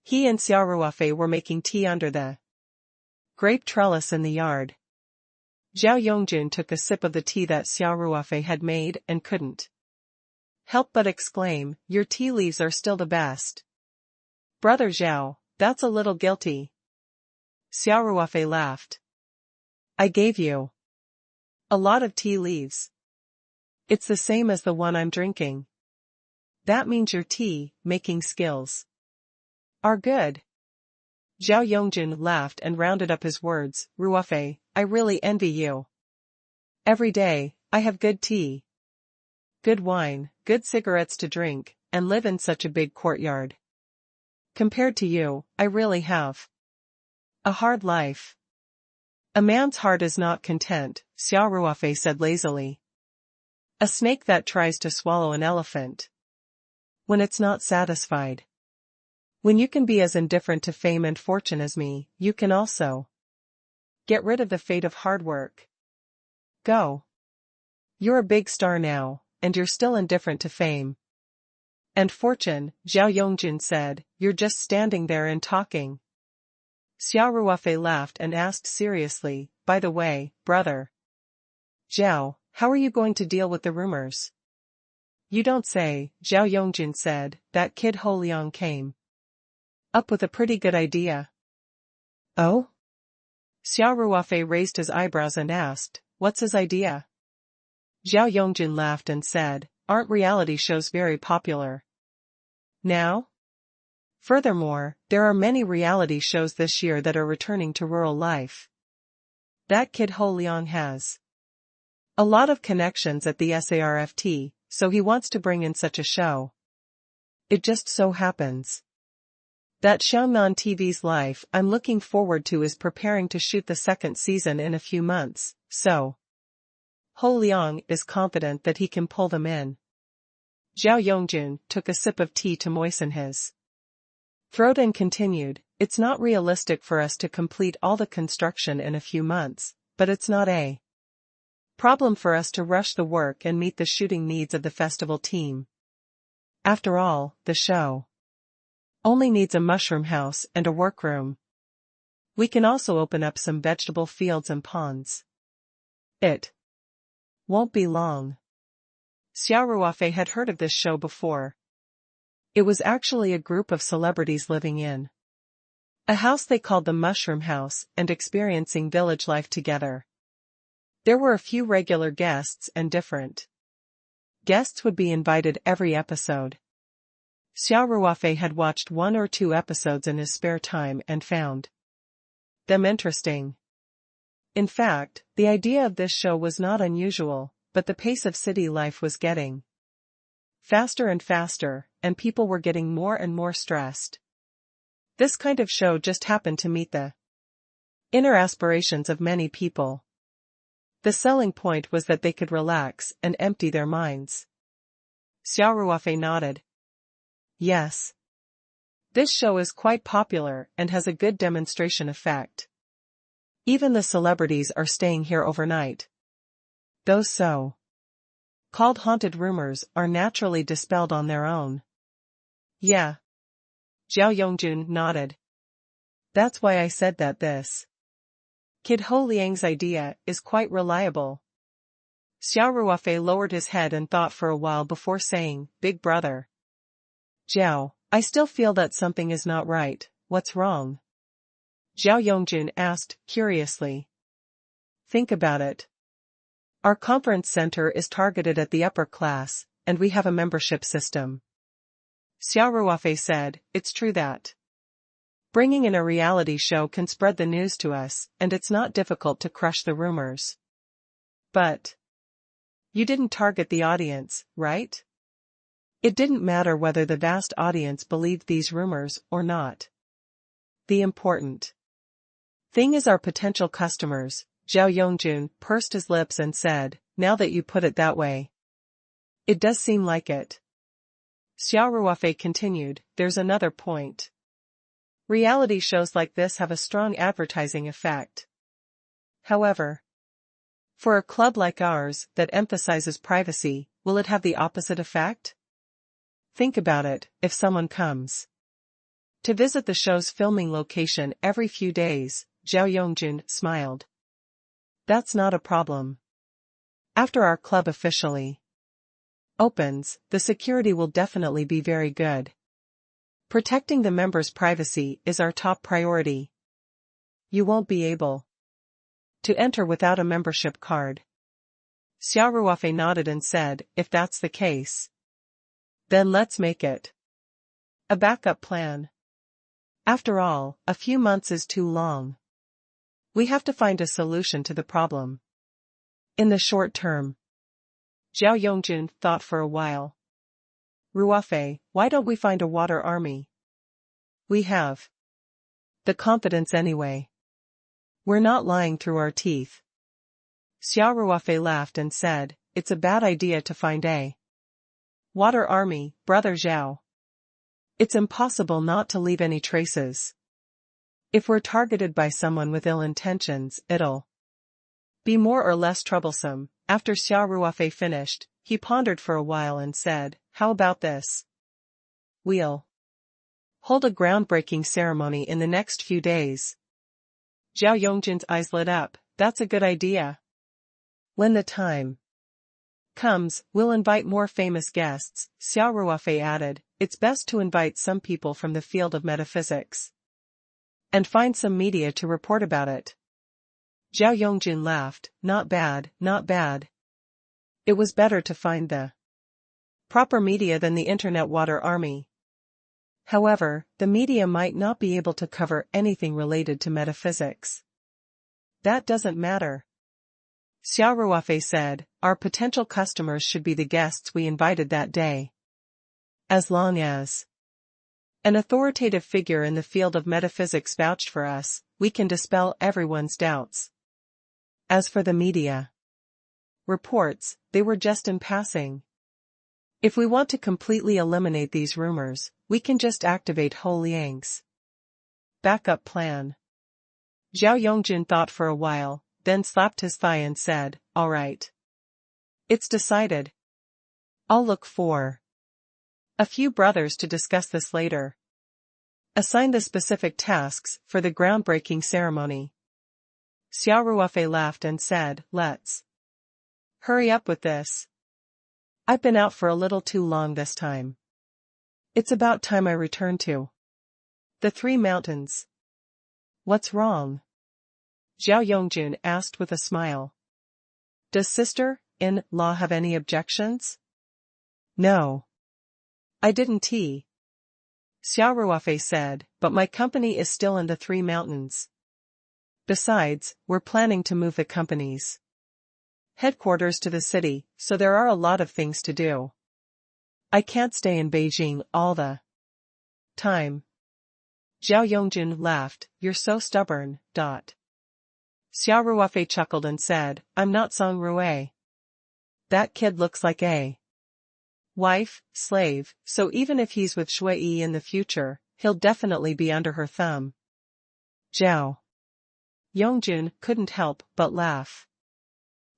He and Xia Ruofei were making tea under the grape trellis in the yard. Zhao Yongjun took a sip of the tea that Xia Ruofei had made and couldn't help but exclaim, "Your tea leaves are still the best." "Brother Zhao, that's a little guilty." Xia Ruofei laughed. "I gave you a lot of tea leaves. It's the same as the one I'm drinking. That means your tea-making skills are good." Zhao Yongjun laughed and rounded up his words, "Ruofei, I really envy you. Every day, I have good tea, good wine, good cigarettes to drink, and live in such a big courtyard. Compared to you, I really have a hard life." "A man's heart is not content," Xia Ruofei said lazily. "A snake that tries to swallow an elephant when it's not satisfied. When you can be as indifferent to fame and fortune as me, you can also get rid of the fate of hard work. Go. You're a big star now, and you're still indifferent to fame and fortune," Zhao Yongjun said. "You're just standing there and talking." Xia Ruofei laughed and asked seriously, "By the way, brother Zhao, how are you going to deal with the rumors?" "You don't say," Zhao Yongjun said. "That kid Ho Liang came up with a pretty good idea." "Oh?" Xia Ruofei raised his eyebrows and asked, "What's his idea?" Zhao Yongjun laughed and said, "Aren't reality shows very popular now? Furthermore, there are many reality shows this year that are returning to rural life. That kid Ho Liang has a lot of connections at the SARFT, so he wants to bring in such a show. It just so happens that Xiangnan TV's Life I'm looking forward to is preparing to shoot the second season in a few months, so Ho Liang is confident that he can pull them in." Zhao Yongjun took a sip of tea to moisten his throat and continued, "It's not realistic for us to complete all the construction in a few months, but it's not a problem for us to rush the work and meet the shooting needs of the festival team. After all, the show only needs a mushroom house and a workroom. We can also open up some vegetable fields and ponds. It won't be long." Xia Ruofei had heard of this show before. It was actually a group of celebrities living in a house they called the Mushroom House and experiencing village life together. There were a few regular guests and different guests would be invited every episode. Xia Ruofei had watched 1 or 2 episodes in his spare time and found them interesting. In fact, the idea of this show was not unusual, but the pace of city life was getting faster and faster, and people were getting more and more stressed. This kind of show just happened to meet the inner aspirations of many people. The selling point was that they could relax and empty their minds. Xia Ruofei nodded. "Yes. This show is quite popular and has a good demonstration effect. Even the celebrities are staying here overnight. Those so-called haunted rumors are naturally dispelled on their own." "Yeah." Zhao Yongjun nodded. "That's why I said that this kid Ho Liang's idea is quite reliable." Xia Ruofei lowered his head and thought for a while before saying, "Big brother Zhao, I still feel that something is not right. What's wrong?" Zhao Yongjun asked, curiously. "Think about it. Our conference center is targeted at the upper class, and we have a membership system." Xia Ruofei said, "It's true that Bringing in a reality show can spread the news to us, and it's not difficult to crush the rumors. But you didn't target the audience, right? It didn't matter whether the vast audience believed these rumors or not. The important thing is our potential customers. Zhao Yongjun pursed his lips and said, now that you put it that way. It does seem like it. Xia Ruofei continued, there's another point. Reality shows like this have a strong advertising effect. However, for a club like ours that emphasizes privacy, will it have the opposite effect? Think about it, if someone comes to visit the show's filming location every few days, Zhao Yongjun smiled. That's not a problem. After our club officially opens, the security will definitely be very good. Protecting the members' privacy is our top priority. You won't be able to enter without a membership card. Xia Ruofei nodded and said, if that's the case, then let's make it a backup plan. After all, a few months is too long. We have to find a solution to the problem in the short term. Zhao Yongjun thought for a while. Ruofei, why don't we find a water army? We have the confidence anyway. We're not lying through our teeth. Xia Ruofei laughed and said, it's a bad idea to find a water army, brother Zhao. It's impossible not to leave any traces. If we're targeted by someone with ill intentions, it'll be more or less troublesome. After Xia Ruofei finished, he pondered for a while and said, how about this? We'll hold a groundbreaking ceremony in the next few days. Zhao Yongjun's eyes lit up, that's a good idea. When the time comes, we'll invite more famous guests, Xia Ruofei added, it's best to invite some people from the field of metaphysics. And find some media to report about it. Zhao Yongjun laughed, not bad, not bad. It was better to find the proper media than the internet water army. However, the media might not be able to cover anything related to metaphysics. That doesn't matter. Xia Ruofei said, our potential customers should be the guests we invited that day. As long as an authoritative figure in the field of metaphysics vouched for us, we can dispel everyone's doubts. As for the media reports, they were just in passing. If we want to completely eliminate these rumors, we can just activate Ho Liang's backup plan. Zhao Yongjun thought for a while, then slapped his thigh and said, all right. It's decided. I'll look for a few brothers to discuss this later. Assign the specific tasks for the groundbreaking ceremony. Xia Ruofei laughed and said, let's hurry up with this. I've been out for a little too long this time. It's about time I return to the Three Mountains. What's wrong? Zhao Yongjun asked with a smile. Does sister-in-law have any objections? No. I didn't. Xia Ruofei said, but my company is still in the Three Mountains. Besides, we're planning to move the company's headquarters to the city, so there are a lot of things to do. I can't stay in Beijing all the time. Zhao Yongjun laughed, you're so stubborn. Xia Ruofei chuckled and said, I'm not Song Rui. That kid looks like a wife, slave, so even if he's with Shui Yi in the future, he'll definitely be under her thumb. Zhao Yongjun couldn't help but laugh.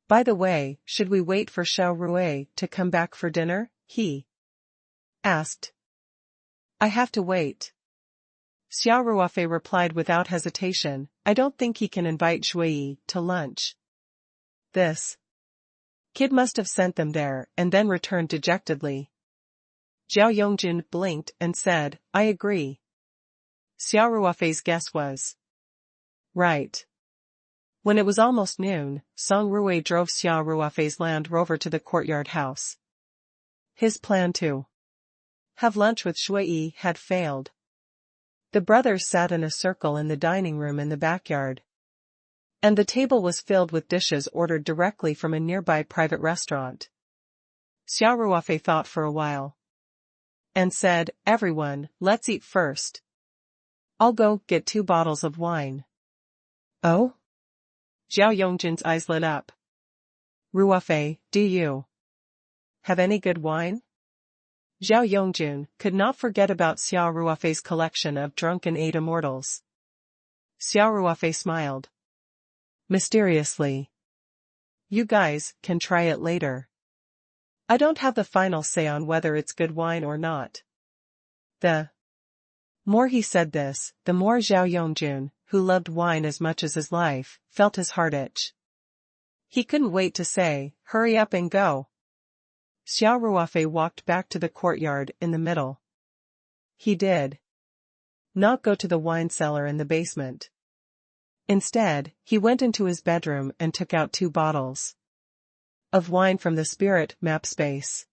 By the way, should we wait for Xia Ruofei to come back for dinner? He asked. I have to wait. Xia Ruofei replied without hesitation, I don't think he can invite Shui Yi to lunch. This kid must have sent them there and then returned dejectedly. Zhao Yongjun blinked and said, I agree. Xia Ruofei's guess was right. When it was almost noon, Song Rui drove Xia Ruofei's Land Rover to the courtyard house. His plan to have lunch with Shui Yi had failed. The brothers sat in a circle in the dining room in the backyard. And the table was filled with dishes ordered directly from a nearby private restaurant. Xia Ruofei thought for a while. And said, "Everyone, let's eat first. I'll go get 2 bottles of wine." "Oh?" Zhao Yongjun's eyes lit up. "Ruofei, do you have any good wine?" Zhao Yongjun could not forget about Xia Ruofei's collection of drunken 8 immortals. Xia Ruofei smiled mysteriously. "You guys can try it later. I don't have the final say on whether it's good wine or not." The more he said this, the more Zhao Yongjun, who loved wine as much as his life, felt his heart itch. He couldn't wait to say, "Hurry up and go." Xia Ruofei walked back to the courtyard in the middle. He did not go to the wine cellar in the basement. Instead, he went into his bedroom and took out 2 bottles of wine from the spirit map space.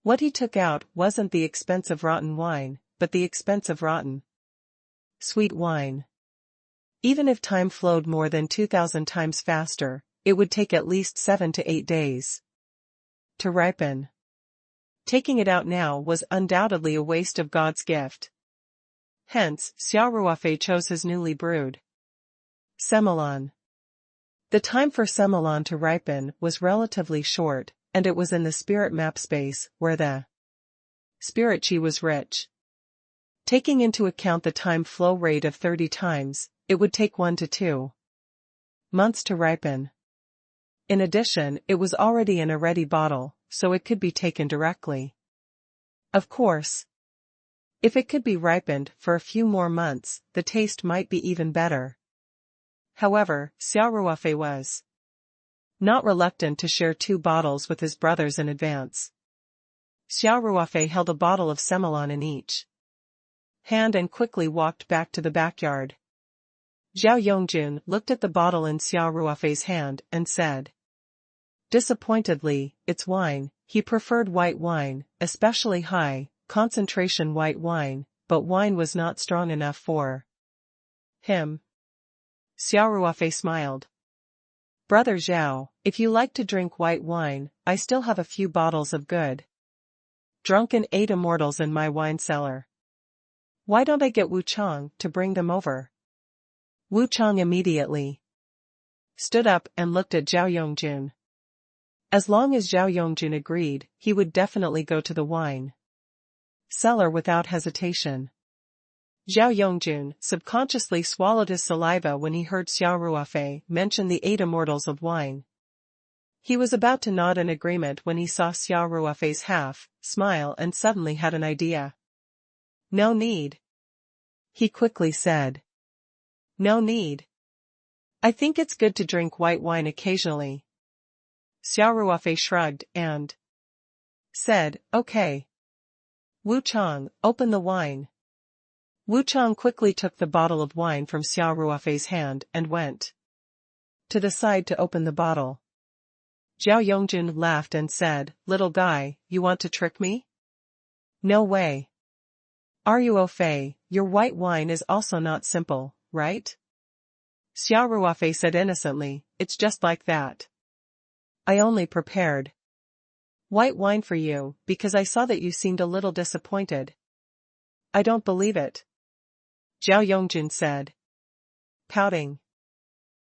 What he took out wasn't the expensive rotten wine, but the expensive rotten sweet wine. Even if time flowed more than 2,000 times faster, it would take at least 7 to 8 days to ripen. Taking it out now was undoubtedly a waste of God's gift. Hence, Xia Ruofei chose his newly brewed Semelon. The time for Semelon to ripen was relatively short, and it was in the spirit map space where the spirit chi was rich. Taking into account the time flow rate of 30 times, it would take 1 to 2 months to ripen. In addition, it was already in a ready bottle, so it could be taken directly. Of course, if it could be ripened for a few more months, the taste might be even better. However, Xia Ruofei was not reluctant to share 2 bottles with his brothers in advance. Xia Ruofei held a bottle of Semelon in each hand and quickly walked back to the backyard. Zhao Yongjun looked at the bottle in Xia Ruofei's hand and said disappointedly, "It's wine." He preferred white wine, especially high concentration white wine, but wine was not strong enough for him. Xia Ruofei smiled. "Brother Zhao, if you like to drink white wine, I still have a few bottles of good drunken 8 immortals in my wine cellar. Why don't I get Wu Chang to bring them over?" Wu Chang immediately stood up and looked at Zhao Yongjun. As long as Zhao Yongjun agreed, he would definitely go to the wine cellar without hesitation. Zhao Yongjun subconsciously swallowed his saliva when he heard Xia Ruofei mention the 8 immortals of wine. He was about to nod in agreement when he saw Xia Ruofei's smile and suddenly had an idea. "No need," he quickly said. "No need. I think it's good to drink white wine occasionally." Xia Ruofei shrugged and said, "Okay. Wu Chang, open the wine." Wu Chang quickly took the bottle of wine from Xia Ruofei's hand and went to the side to open the bottle. Zhao Yongjun laughed and said, "Little guy, you want to trick me? No way. Ruofei, your white wine is also not simple, right?" Xia Ruofei said innocently, "It's just like that. I only prepared white wine for you because I saw that you seemed a little disappointed." "I don't believe it," Zhao Yongjun said, pouting.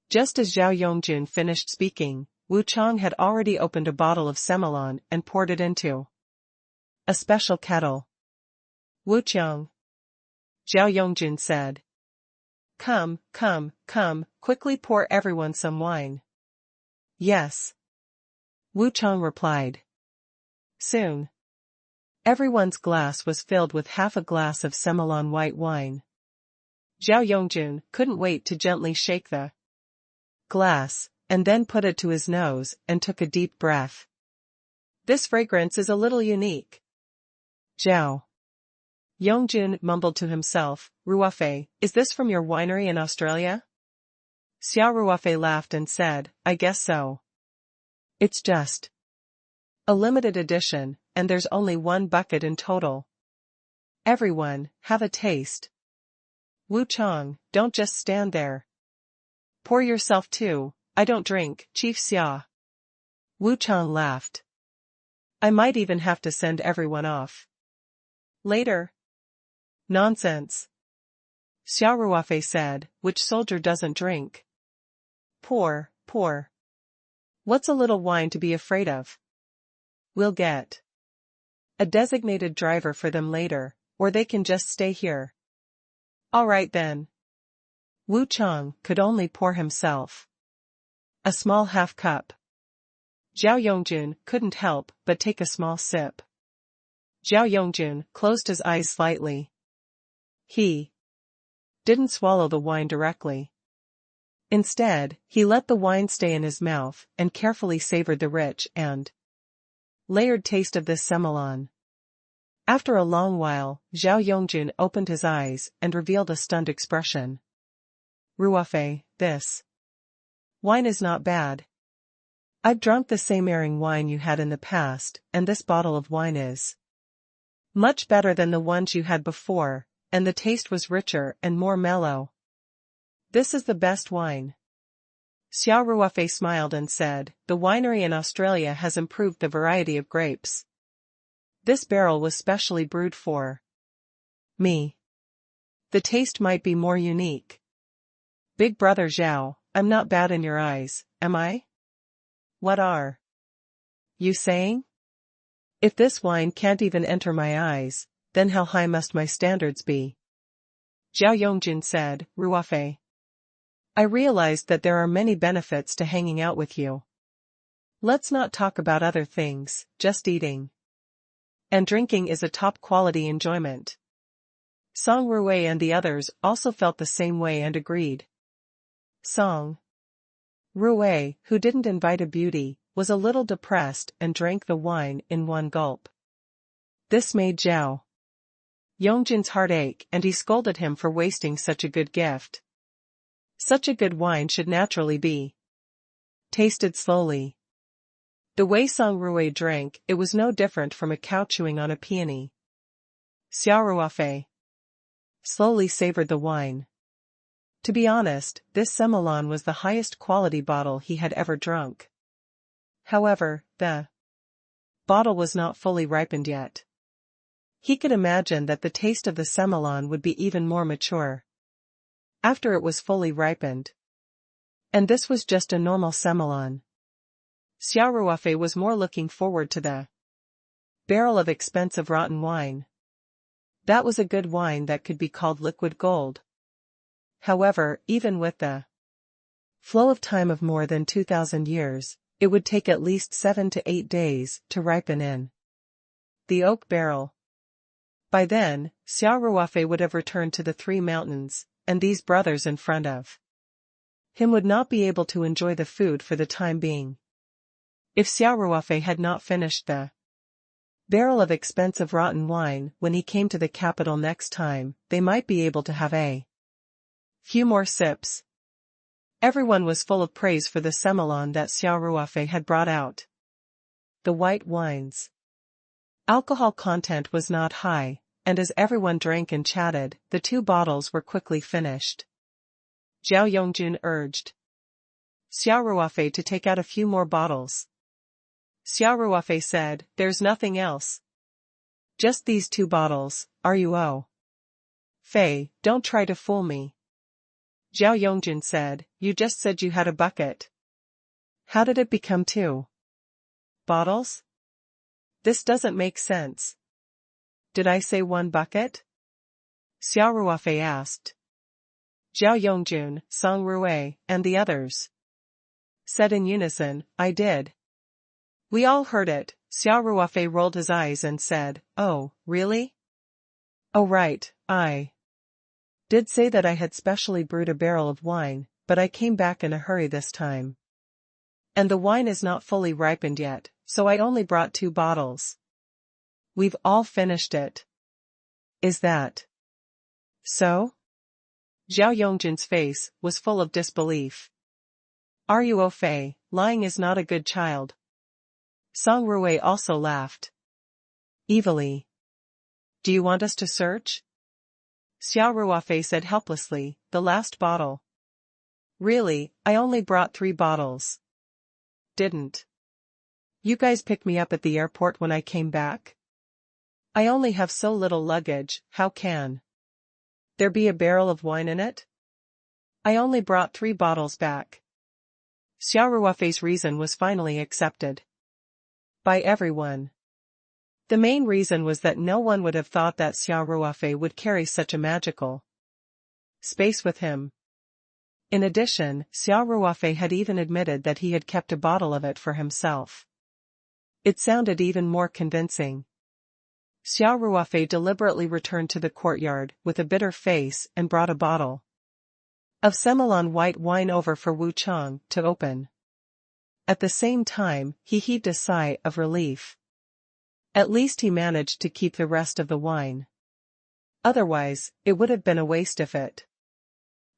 Just as Zhao Yongjun finished speaking, Wu Chang had already opened a bottle of Semelon and poured it into a special kettle. "Wu Chang," Zhao Yongjun said. Come, quickly pour everyone some wine." "Yes," Wu Chang replied. Soon, everyone's glass was filled with half a glass of Semelon white wine. Zhao Yongjun couldn't wait to gently shake the glass, and then put it to his nose and took a deep breath. "This fragrance is a little unique." Zhao Yongjun mumbled to himself, "Ruofei, is this from your winery in Australia?" Xia Ruofei laughed and said, "I guess so. It's just a limited edition, and there's only 1 bucket in total. Everyone, have a taste." Wu Chang, don't just stand there. Pour yourself too. I don't drink, Chief Xia. Wu Chang laughed. I might even have to send everyone off. Later. Nonsense. Xia Ruofei said, which soldier doesn't drink? Pour. What's a little wine to be afraid of? We'll get a designated driver for them later, or they can just stay here. All right then. Wu Chang could only pour himself a small half cup. Zhao Yongjun couldn't help but take a small sip. Zhao Yongjun closed his eyes slightly. He didn't swallow the wine directly. Instead, he let the wine stay in his mouth and carefully savored the rich and layered taste of this semelan. After a long while, Zhao Yongjun opened his eyes and revealed a stunned expression. Ruofei, this wine is not bad. I've drunk the same airing wine you had in the past, and this bottle of wine is much better than the ones you had before, and the taste was richer and more mellow. This is the best wine. Xia Ruofei smiled and said, the winery in Australia has improved the variety of grapes. This barrel was specially brewed for me. The taste might be more unique. Big brother Zhao, I'm not bad in your eyes, am I? What are you saying? If this wine can't even enter my eyes, then how high must my standards be? Zhao Yongjun said, Ruofei. I realized that there are many benefits to hanging out with you. Let's not talk about other things, just eating and drinking is a top-quality enjoyment. Song Ruwei and the others also felt the same way and agreed. Song Ruwei, who didn't invite a beauty, was a little depressed and drank the wine in one gulp. This made Zhao Yongjun's heart ache, and he scolded him for wasting such a good gift. Such a good wine should naturally be tasted slowly. The way Song Ruwei drank, it was no different from a cow chewing on a peony. Xia Ruofei slowly savored the wine. To be honest, this semelan was the highest quality bottle he had ever drunk. However, the bottle was not fully ripened yet. He could imagine that the taste of the semelan would be even more mature after it was fully ripened. And this was just a normal semelan. Xia Ruofei was more looking forward to the barrel of expensive rotten wine. That was a good wine that could be called liquid gold. However, even with the flow of time of more than 2,000 years, it would take at least 7 to 8 days to ripen in the oak barrel. By then, Xia Ruofei would have returned to the Three Mountains, and these brothers in front of him would not be able to enjoy the food for the time being. If Xia Ruofei had not finished the barrel of expensive rotten wine when he came to the capital next time, they might be able to have a few more sips. Everyone was full of praise for the semelan that Xia Ruofei had brought out. The white wines alcohol content was not high, and as everyone drank and chatted, the 2 bottles were quickly finished. Zhao Yongjun urged Xia Ruofei to take out a few more bottles. Xia Ruofei said, there's nothing else. Just these 2 bottles, Ruo Fei, don't try to fool me. Zhao Yongjun said, you just said you had a bucket. How did it become 2 bottles? This doesn't make sense. Did I say 1 bucket? Xia Ruofei asked. Zhao Yongjun, Song Ruwei, and the others said in unison, I did. We all heard it. Xia Ruofei rolled his eyes and said, oh, really? Oh right, I did say that I had specially brewed a barrel of wine, but I came back in a hurry this time. And the wine is not fully ripened yet, so I only brought 2 bottles. We've all finished it. Is that so? Zhao Yongjun's face was full of disbelief. Ruo Fei, lying is not a good child. Song Ruwei also laughed evilly. Do you want us to search? Xia Ruofei said helplessly, the last bottle. Really, I only brought 3 bottles. Didn't you guys pick me up at the airport when I came back? I only have so little luggage, how can there be a barrel of wine in it? I only brought 3 bottles back. Xia Ruofei's reason was finally accepted by everyone. The main reason was that no one would have thought that Xia Ruofei would carry such a magical space with him. In addition, Xia Ruofei had even admitted that he had kept a bottle of it for himself. It sounded even more convincing. Xia Ruofei deliberately returned to the courtyard with a bitter face and brought a bottle of Semillon white wine over for Wu Chang to open. At the same time, he heaved a sigh of relief. At least he managed to keep the rest of the wine. Otherwise, it would have been a waste if it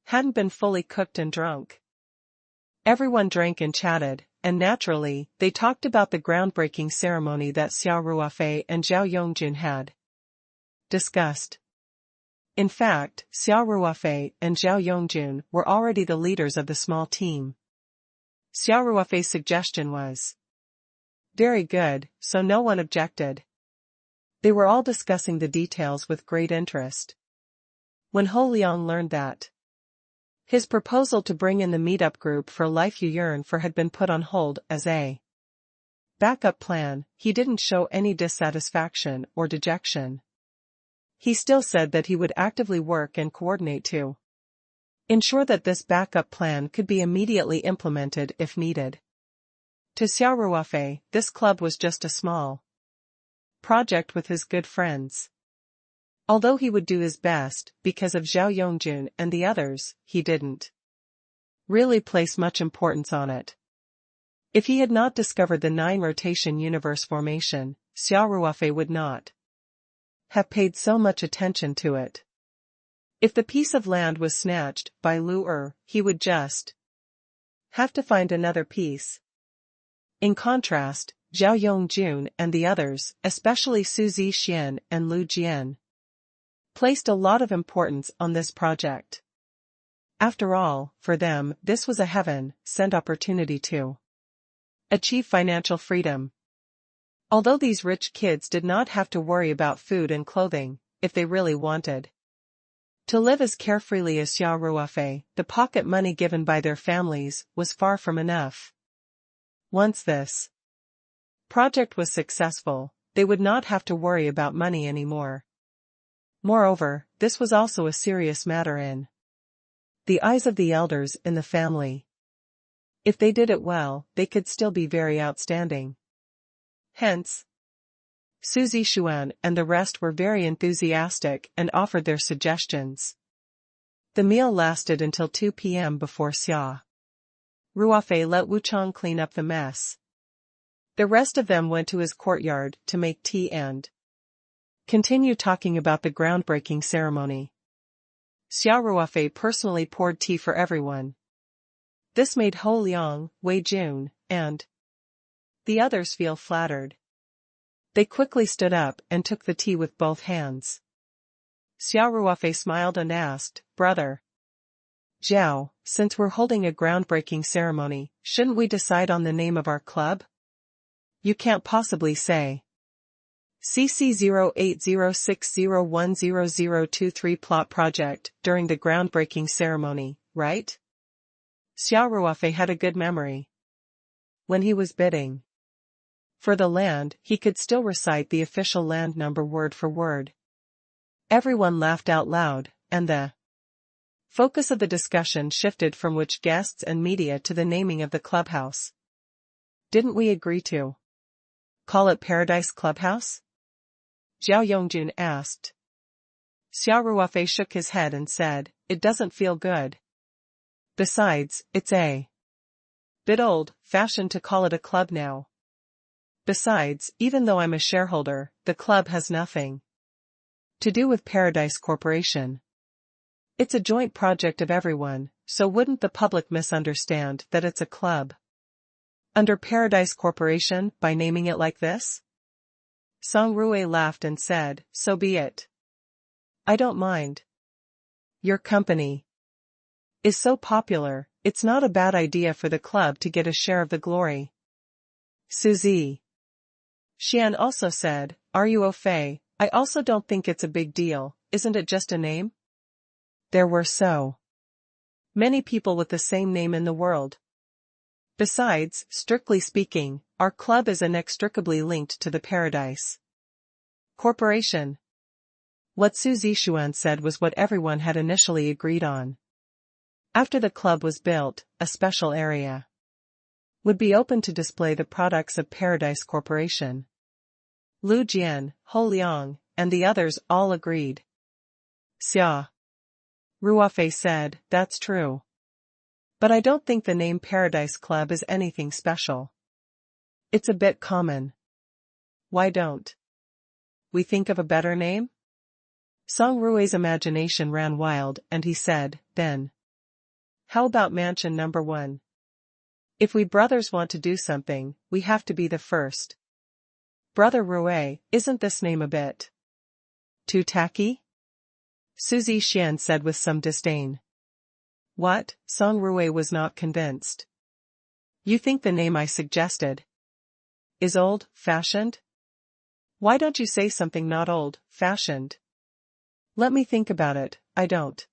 hadn't been fully cooked and drunk. Everyone drank and chatted, and naturally, they talked about the groundbreaking ceremony that Xia Ruofei and Zhao Yongjun had discussed. In fact, Xia Ruofei and Zhao Yongjun were already the leaders of the small team. Xia Ruofei's suggestion was very good, so no one objected. They were all discussing the details with great interest. When Ho Liang learned that his proposal to bring in the meetup group for Life You Yearn For had been put on hold as a backup plan, he didn't show any dissatisfaction or dejection. He still said that he would actively work and coordinate to ensure that this backup plan could be immediately implemented if needed. To Xia Ruofei, this club was just a small project with his good friends. Although he would do his best, because of Zhao Yongjun and the others, he didn't really place much importance on it. If he had not discovered the 9-rotation universe formation, Xia Ruofei would not have paid so much attention to it. If the piece of land was snatched by Lu Er, he would just have to find another piece. In contrast, Zhao Yongjun and the others, especially Su Zixian and Lu Jian, placed a lot of importance on this project. After all, for them, this was a heaven-sent opportunity to achieve financial freedom. Although these rich kids did not have to worry about food and clothing, if they really wanted to live as carefreely as Xia Ruofei, the pocket money given by their families was far from enough. Once this project was successful, they would not have to worry about money anymore. Moreover, this was also a serious matter in the eyes of the elders in the family. If they did it well, they could still be very outstanding. Hence, Su Zixuan and the rest were very enthusiastic and offered their suggestions. The meal lasted until 2 p.m. before Xia Ruofei let Wu Chang clean up the mess. The rest of them went to his courtyard to make tea and continue talking about the groundbreaking ceremony. Xia Ruofei personally poured tea for everyone. This made Ho Liang, Wei Jun, and the others feel flattered. They quickly stood up and took the tea with both hands. Xia Ruofei smiled and asked, "Brother Zhao, since we're holding a groundbreaking ceremony, shouldn't we decide on the name of our club? You can't possibly say CC0806010023 plot project during the groundbreaking ceremony, right?" Xia Ruofei had a good memory. When he was bidding for the land, he could still recite the official land number word for word. Everyone laughed out loud, and the focus of the discussion shifted from which guests and media to the naming of the clubhouse. Didn't we agree to call it Paradise Clubhouse? Zhao Yongjun asked. Xia Ruofei shook his head and said, "It doesn't feel good. Besides, it's a bit old-fashioned to call it a club now. Besides, even though I'm a shareholder, the club has nothing to do with Paradise Corporation. It's a joint project of everyone, so wouldn't the public misunderstand that it's a club under Paradise Corporation by naming it like this?" Song Rui laughed and said, "So be it. I don't mind." Your company is so popular, it's not a bad idea for the club to get a share of the glory. Suzy Xian also said, Are you Ruofei? I also don't think it's a big deal, isn't it just a name? There were so many people with the same name in the world. Besides, strictly speaking, our club is inextricably linked to the Paradise Corporation. What Su Zixuan said was what everyone had initially agreed on. After the club was built, a special area would be open to display the products of Paradise Corporation. Lu Jian, Ho Liang, and the others all agreed. Xia Ruofei said, That's true. But I don't think the name Paradise Club is anything special. It's a bit common. Why don't we think of a better name? Song Rui's imagination ran wild and he said, Then how about Mansion Number 1? If we brothers want to do something, we have to be the first. Brother Ruofei, isn't this name a bit too tacky? Su Zixuan said with some disdain. What? Song Ruofei was not convinced. You think the name I suggested is old-fashioned? Why don't you say something not old-fashioned? Let me think about it, I don't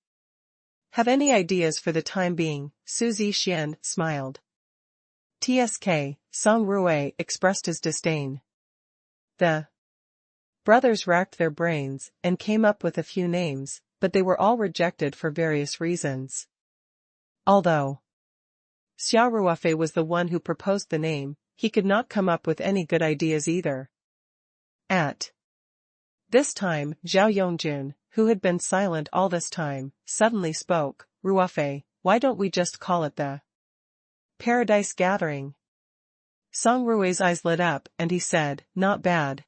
have any ideas for the time being, Su Zixuan smiled. TSK, Song Ruofei expressed his disdain. The brothers racked their brains and came up with a few names, but they were all rejected for various reasons. Although Xia Ruofei was the one who proposed the name, he could not come up with any good ideas either. At this time, Zhao Yongjun, who had been silent all this time, suddenly spoke, Ruofei, why don't we just call it the Paradise Gathering? Song Rui's eyes lit up and he said, Not bad.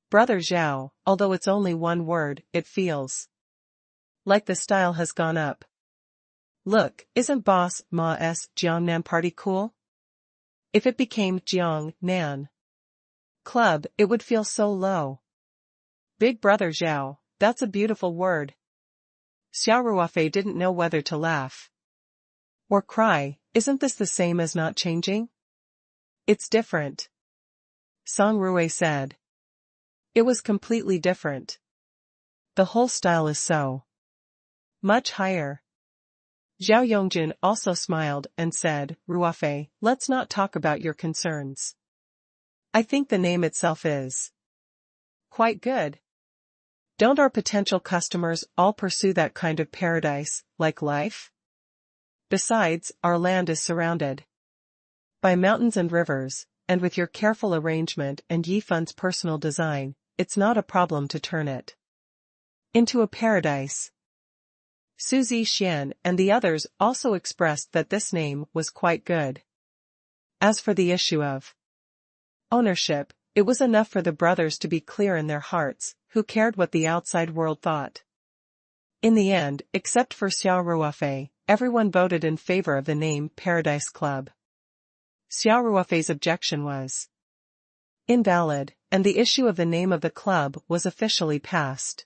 Brother Zhao, although it's only one word, it feels like the style has gone up. Look, isn't Boss Ma's Jiangnan party cool? If it became Jiangnan Club, it would feel so low. Big Brother Zhao, that's a beautiful word. Xia Ruofei didn't know whether to laugh or cry. Isn't this the same as not changing? It's different. Song Ruofei said. It was completely different. The whole style is so much higher. Zhao Yongjun also smiled and said, Ruofei, let's not talk about your concerns. I think the name itself is quite good. Don't our potential customers all pursue that kind of paradise-like life? Besides, our land is surrounded by mountains and rivers, and with your careful arrangement and Yifun's personal design, it's not a problem to turn it into a paradise. Su Zixuan and the others also expressed that this name was quite good. As for the issue of ownership, it was enough for the brothers to be clear in their hearts, who cared what the outside world thought. In the end, except for Xia Ruofei, everyone voted in favor of the name Paradise Club. Xia Ruofei's objection was invalid, and the issue of the name of the club was officially passed.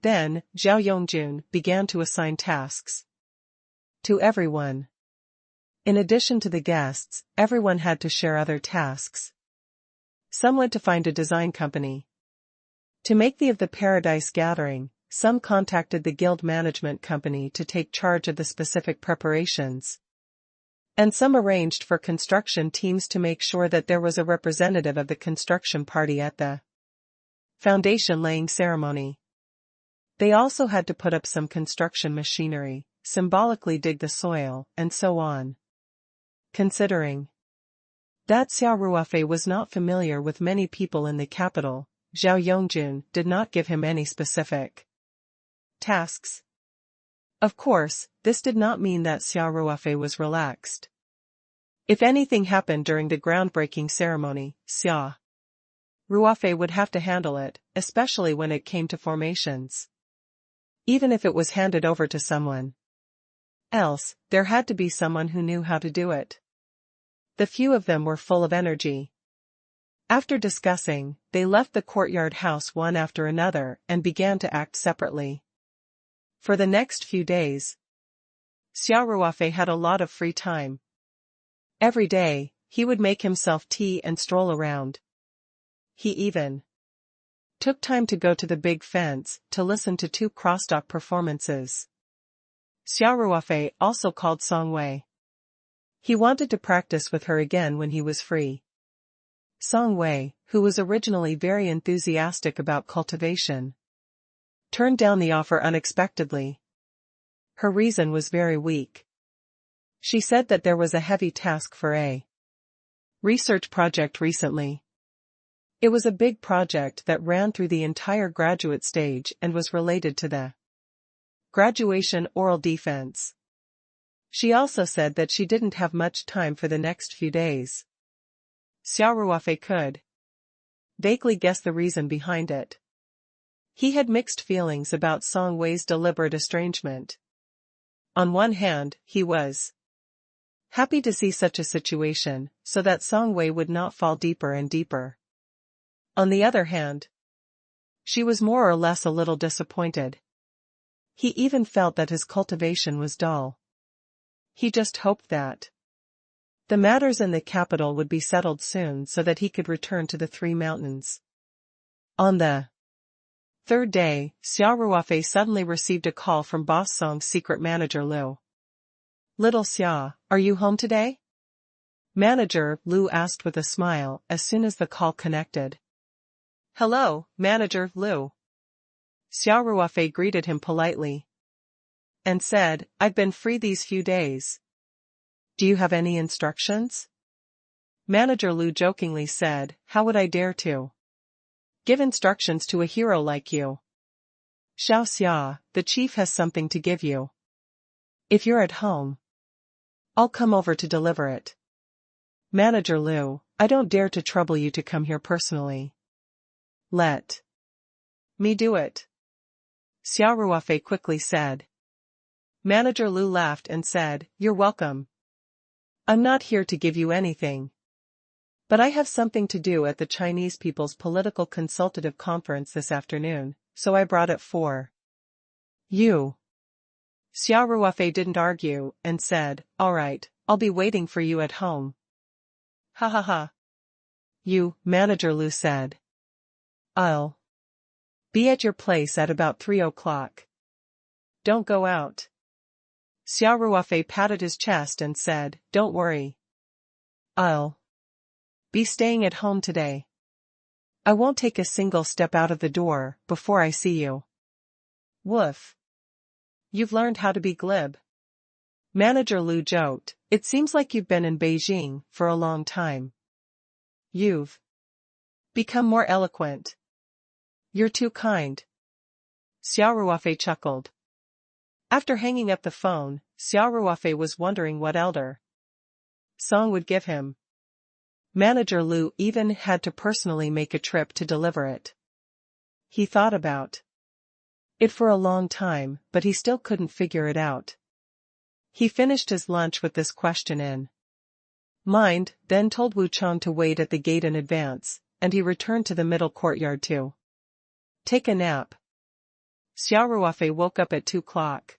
Then, Zhao Yongjun began to assign tasks to everyone. In addition to the guests, everyone had to share other tasks. Some went to find a design company to make the Paradise Gathering, some contacted the guild management company to take charge of the specific preparations, and some arranged for construction teams to make sure that there was a representative of the construction party at the foundation laying ceremony. They also had to put up some construction machinery, symbolically dig the soil, and so on. Considering that Xia Ruofei was not familiar with many people in the capital, Zhao Yongjun did not give him any specific tasks. Of course, this did not mean that Xia Ruofei was relaxed. If anything happened during the groundbreaking ceremony, Xia Ruofei would have to handle it, especially when it came to formations. Even if it was handed over to someone else, there had to be someone who knew how to do it. The few of them were full of energy. After discussing, they left the courtyard house one after another and began to act separately. For the next few days, Xia Ruofei had a lot of free time. Every day, he would make himself tea and stroll around. He even took time to go to the big fence to listen to 2 crosstalk performances. Xia Ruofei also called Song Wei. He wanted to practice with her again when he was free. Song Wei, who was originally very enthusiastic about cultivation, turned down the offer unexpectedly. Her reason was very weak. She said that there was a heavy task for a research project recently. It was a big project that ran through the entire graduate stage and was related to the graduation oral defense. She also said that she didn't have much time for the next few days. Xia Ruofei could vaguely guess the reason behind it. He had mixed feelings about Song Wei's deliberate estrangement. On one hand, he was happy to see such a situation, so that Song Wei would not fall deeper and deeper. On the other hand, she was more or less a little disappointed. He even felt that his cultivation was dull. He just hoped that the matters in the capital would be settled soon so that he could return to the 3 mountains. On the 3rd day, Xia Ruofei suddenly received a call from Boss Song's secret manager Liu. "Little Xia, are you home today?" Manager Liu asked with a smile as soon as the call connected. "Hello, Manager Liu." Xia Ruofei greeted him politely and said, "I've been free these few days. Do you have any instructions?" Manager Liu jokingly said, "How would I dare to give instructions to a hero like you? Xiao Xia, the chief has something to give you. If you're at home, I'll come over to deliver it." Manager Liu, "I don't dare to trouble you to come here personally. Let me do it," Xia Ruofei quickly said. Manager Liu laughed and said, "You're welcome. I'm not here to give you anything. But I have something to do at the Chinese People's Political Consultative Conference this afternoon, so I brought it for you." Xia Ruofei didn't argue and said, "All right, I'll be waiting for you at home." "Ha ha ha. You," Manager Liu said. "I'll be at your place at about 3 o'clock. Don't go out." Xia Ruofei patted his chest and said, "Don't worry. I'll be staying at home today. I won't take a single step out of the door before I see you." "Woof. You've learned how to be glib." Manager Liu joked, "It seems like you've been in Beijing for a long time. You've become more eloquent." "You're too kind." Xia Ruofei chuckled. After hanging up the phone, Xia Ruofei was wondering what elder Song would give him. Manager Liu even had to personally make a trip to deliver it. He thought about it for a long time, but he still couldn't figure it out. He finished his lunch with this question in mind, then told Wu Chang to wait at the gate in advance, and he returned to the middle courtyard to take a nap. Xia Ruofei woke up at 2 o'clock.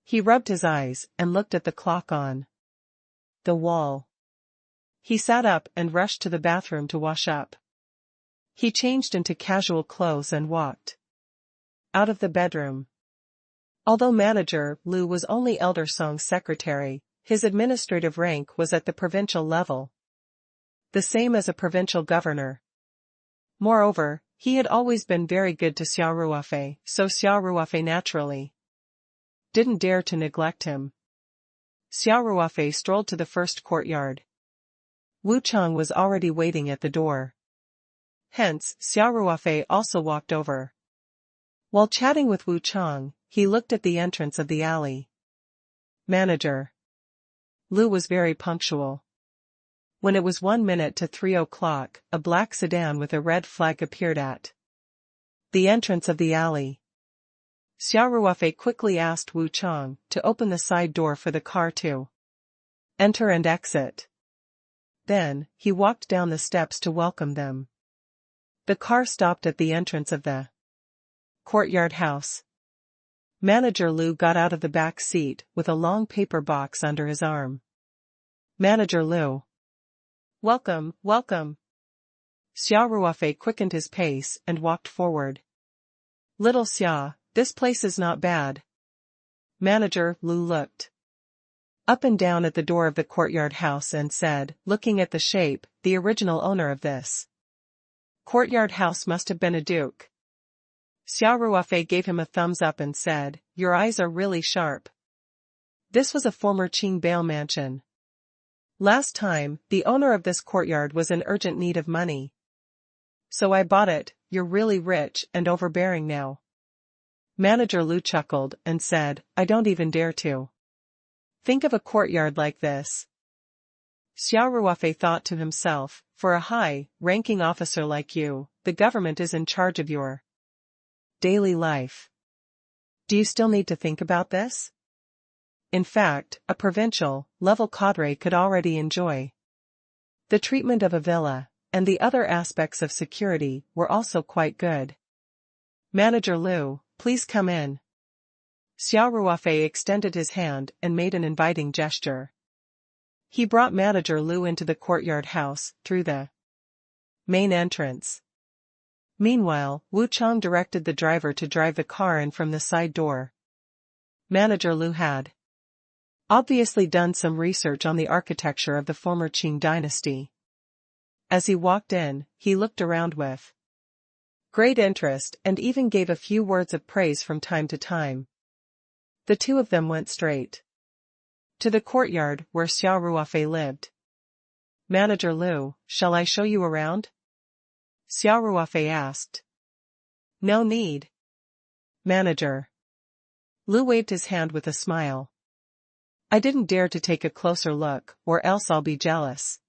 He rubbed his eyes and looked at the clock on the wall. He sat up and rushed to the bathroom to wash up. He changed into casual clothes and walked out of the bedroom. Although Manager Liu was only Elder Song's secretary, his administrative rank was at the provincial level, the same as a provincial governor. Moreover, he had always been very good to Xia Ruofei, so Xia Ruofei naturally didn't dare to neglect him. Xia Ruofei strolled to the first courtyard. Wu Chang was already waiting at the door. Hence, Xia Ruofei also walked over. While chatting with Wu Chang, he looked at the entrance of the alley. Manager Liu was very punctual. When it was 1 minute to 3 o'clock, a black sedan with a red flag appeared at the entrance of the alley. Xia Ruofei quickly asked Wu Chang to open the side door for the car to enter and exit. Then, he walked down the steps to welcome them. The car stopped at the entrance of the courtyard house. Manager Lu got out of the back seat with a long paper box under his arm. Manager Lu. Welcome, welcome. Xia Ruofei quickened his pace and walked forward. Little Xia, this place is not bad. Manager Lu looked up and down at the door of the courtyard house and said, looking at the shape, the original owner of this courtyard house must have been a duke. Xia Ruofei gave him a thumbs up and said, your eyes are really sharp. This was a former Qing Bail mansion. Last time, the owner of this courtyard was in urgent need of money. So I bought it. You're really rich and overbearing now. Manager Lu chuckled and said, I don't even dare to think of a courtyard like this. Xia Ruofei thought to himself, for a high-ranking officer like you, the government is in charge of your daily life. Do you still need to think about this? In fact, a provincial-level cadre could already enjoy the treatment of a villa, and the other aspects of security were also quite good. Manager Lu, please come in. Xia Ruofei extended his hand and made an inviting gesture. He brought Manager Lu into the courtyard house, through the main entrance. Meanwhile, Wu Chong directed the driver to drive the car in from the side door. Manager Lu had obviously done some research on the architecture of the former Qing dynasty. As he walked in, he looked around with great interest and even gave a few words of praise from time to time. The two of them went straight to the courtyard where Xia Ruofei lived. Manager Lu, shall I show you around? Xia Ruofei asked. No need. Manager Lu waved his hand with a smile. I didn't dare to take a closer look, or else I'll be jealous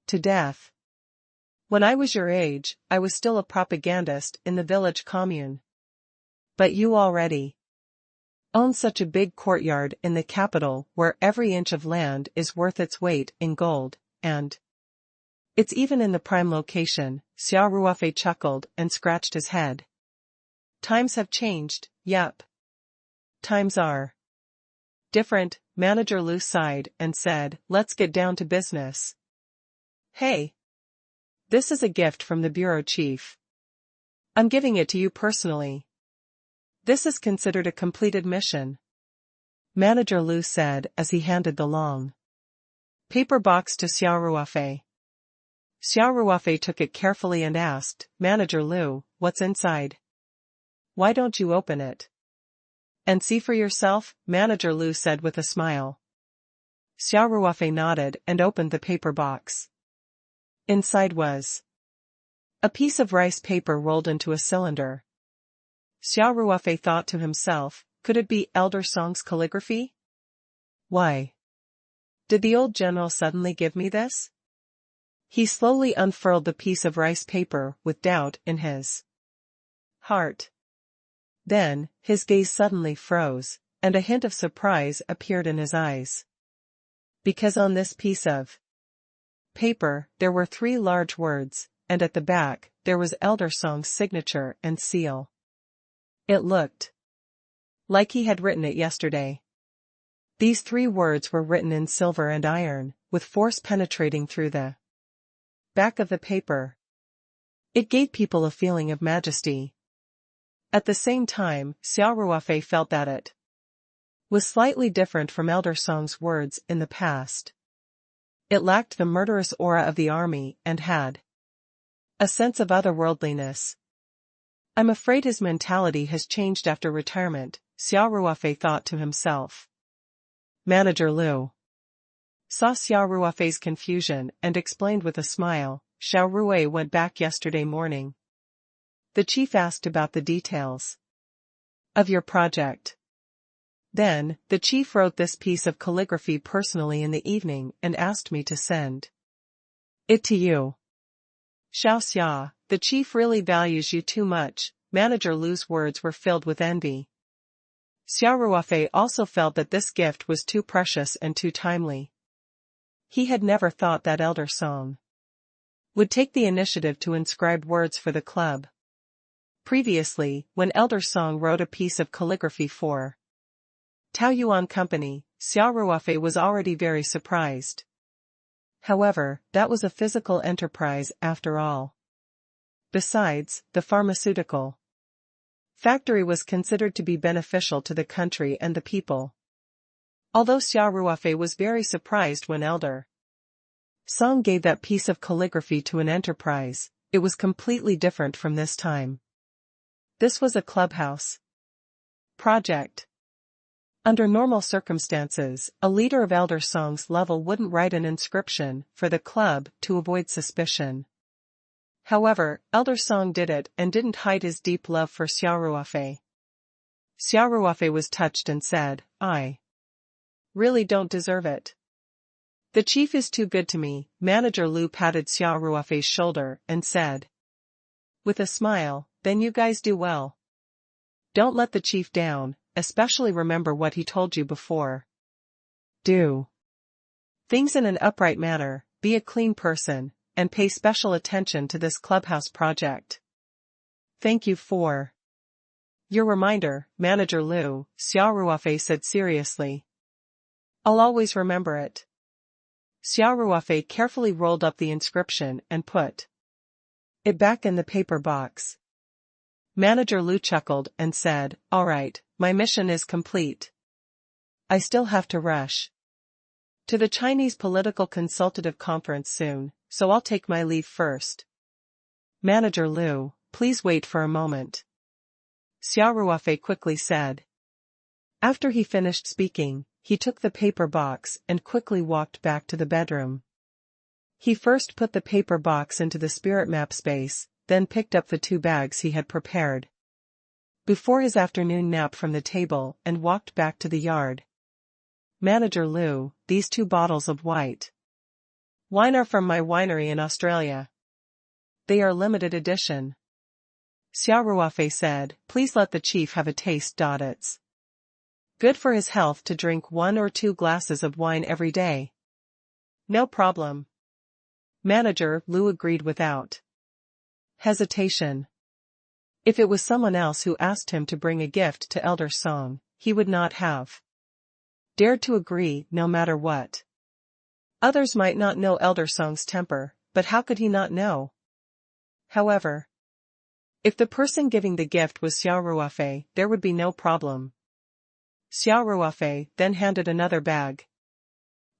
to death. When I was your age, I was still a propagandist in the village commune. But you already own such a big courtyard in the capital where every inch of land is worth its weight in gold, and it's even in the prime location. Xia Ruofei chuckled and scratched his head. Times have changed, yep. Times are different. Manager Lu sighed and said, let's get down to business. Hey. This is a gift from the bureau chief. I'm giving it to you personally. This is considered a completed mission. Manager Lu said as he handed the long paper box to Xia Ruofei. Xia Ruofei took it carefully and asked, Manager Lu, what's inside? Why don't you open it and see for yourself? Manager Lu said with a smile. Xia Ruofei nodded and opened the paper box. Inside was a piece of rice paper rolled into a cylinder. Xia Ruofei thought to himself, could it be Elder Song's calligraphy? Why did the old general suddenly give me this? He slowly unfurled the piece of rice paper with doubt in his heart. Then, his gaze suddenly froze, and a hint of surprise appeared in his eyes. Because on this piece of paper, there were 3 large words, and at the back, there was Elder Song's signature and seal. It looked like he had written it yesterday. These 3 words were written in silver and iron, with force penetrating through the back of the paper. It gave people a feeling of majesty. At the same time, Xia Ruofei felt that it was slightly different from Elder Song's words in the past. It lacked the murderous aura of the army and had a sense of otherworldliness. I'm afraid his mentality has changed after retirement, Xia Ruofei thought to himself. Manager Lu saw Xia Ruofei's confusion and explained with a smile, Xia Ruofei went back yesterday morning. The chief asked about the details of your project. Then, the chief wrote this piece of calligraphy personally in the evening and asked me to send it to you. Xiao Xia, the chief really values you too much. Manager Lu's words were filled with envy. Xia Ruofei also felt that this gift was too precious and too timely. He had never thought that Elder Song would take the initiative to inscribe words for the club. Previously, when Elder Song wrote a piece of calligraphy for Taoyuan Company, Xia Ruofei was already very surprised. However, that was a physical enterprise after all. Besides, the pharmaceutical factory was considered to be beneficial to the country and the people. Although Xia Ruofei was very surprised when Elder Song gave that piece of calligraphy to an enterprise, it was completely different from this time. This was a clubhouse project. Under normal circumstances, a leader of Elder Song's level wouldn't write an inscription for the club to avoid suspicion. However, Elder Song did it and didn't hide his deep love for Xia Ruofei. Xia Ruofei was touched and said, "I really don't deserve it. The chief is too good to me." Manager Lu patted Xia Ruofei's shoulder and said, with a smile, "Then you guys do well. Don't let the chief down, especially remember what he told you before. Do things in an upright manner, be a clean person, and pay special attention to this clubhouse project. Thank you for your reminder, Manager Lu," Xia Ruofei said seriously. "I'll always remember it." Xia Ruofei carefully rolled up the inscription and put it back in the paper box. Manager Lu chuckled and said, "All right, my mission is complete. I still have to rush to the Chinese Political Consultative Conference soon, so I'll take my leave first." "Manager Lu, please wait for a moment," Xia Ruofei quickly said. After he finished speaking, he took the paper box and quickly walked back to the bedroom. He first put the paper box into the spirit map space, then picked up the 2 bags he had prepared before his afternoon nap from the table and walked back to the yard. "Manager Lu, these 2 bottles of white wine are from my winery in Australia. They are limited edition." Xia Ruofei said, "Please let the chief have a taste. It's good for his health to drink 1 or 2 glasses of wine every day." "No problem." Manager Lu agreed without hesitation. If it was someone else who asked him to bring a gift to Elder Song, he would not have dared to agree no matter what. Others might not know Elder Song's temper, but how could he not know? However, if the person giving the gift was Xia Ruofei, there would be no problem. Xia Ruofei then handed another bag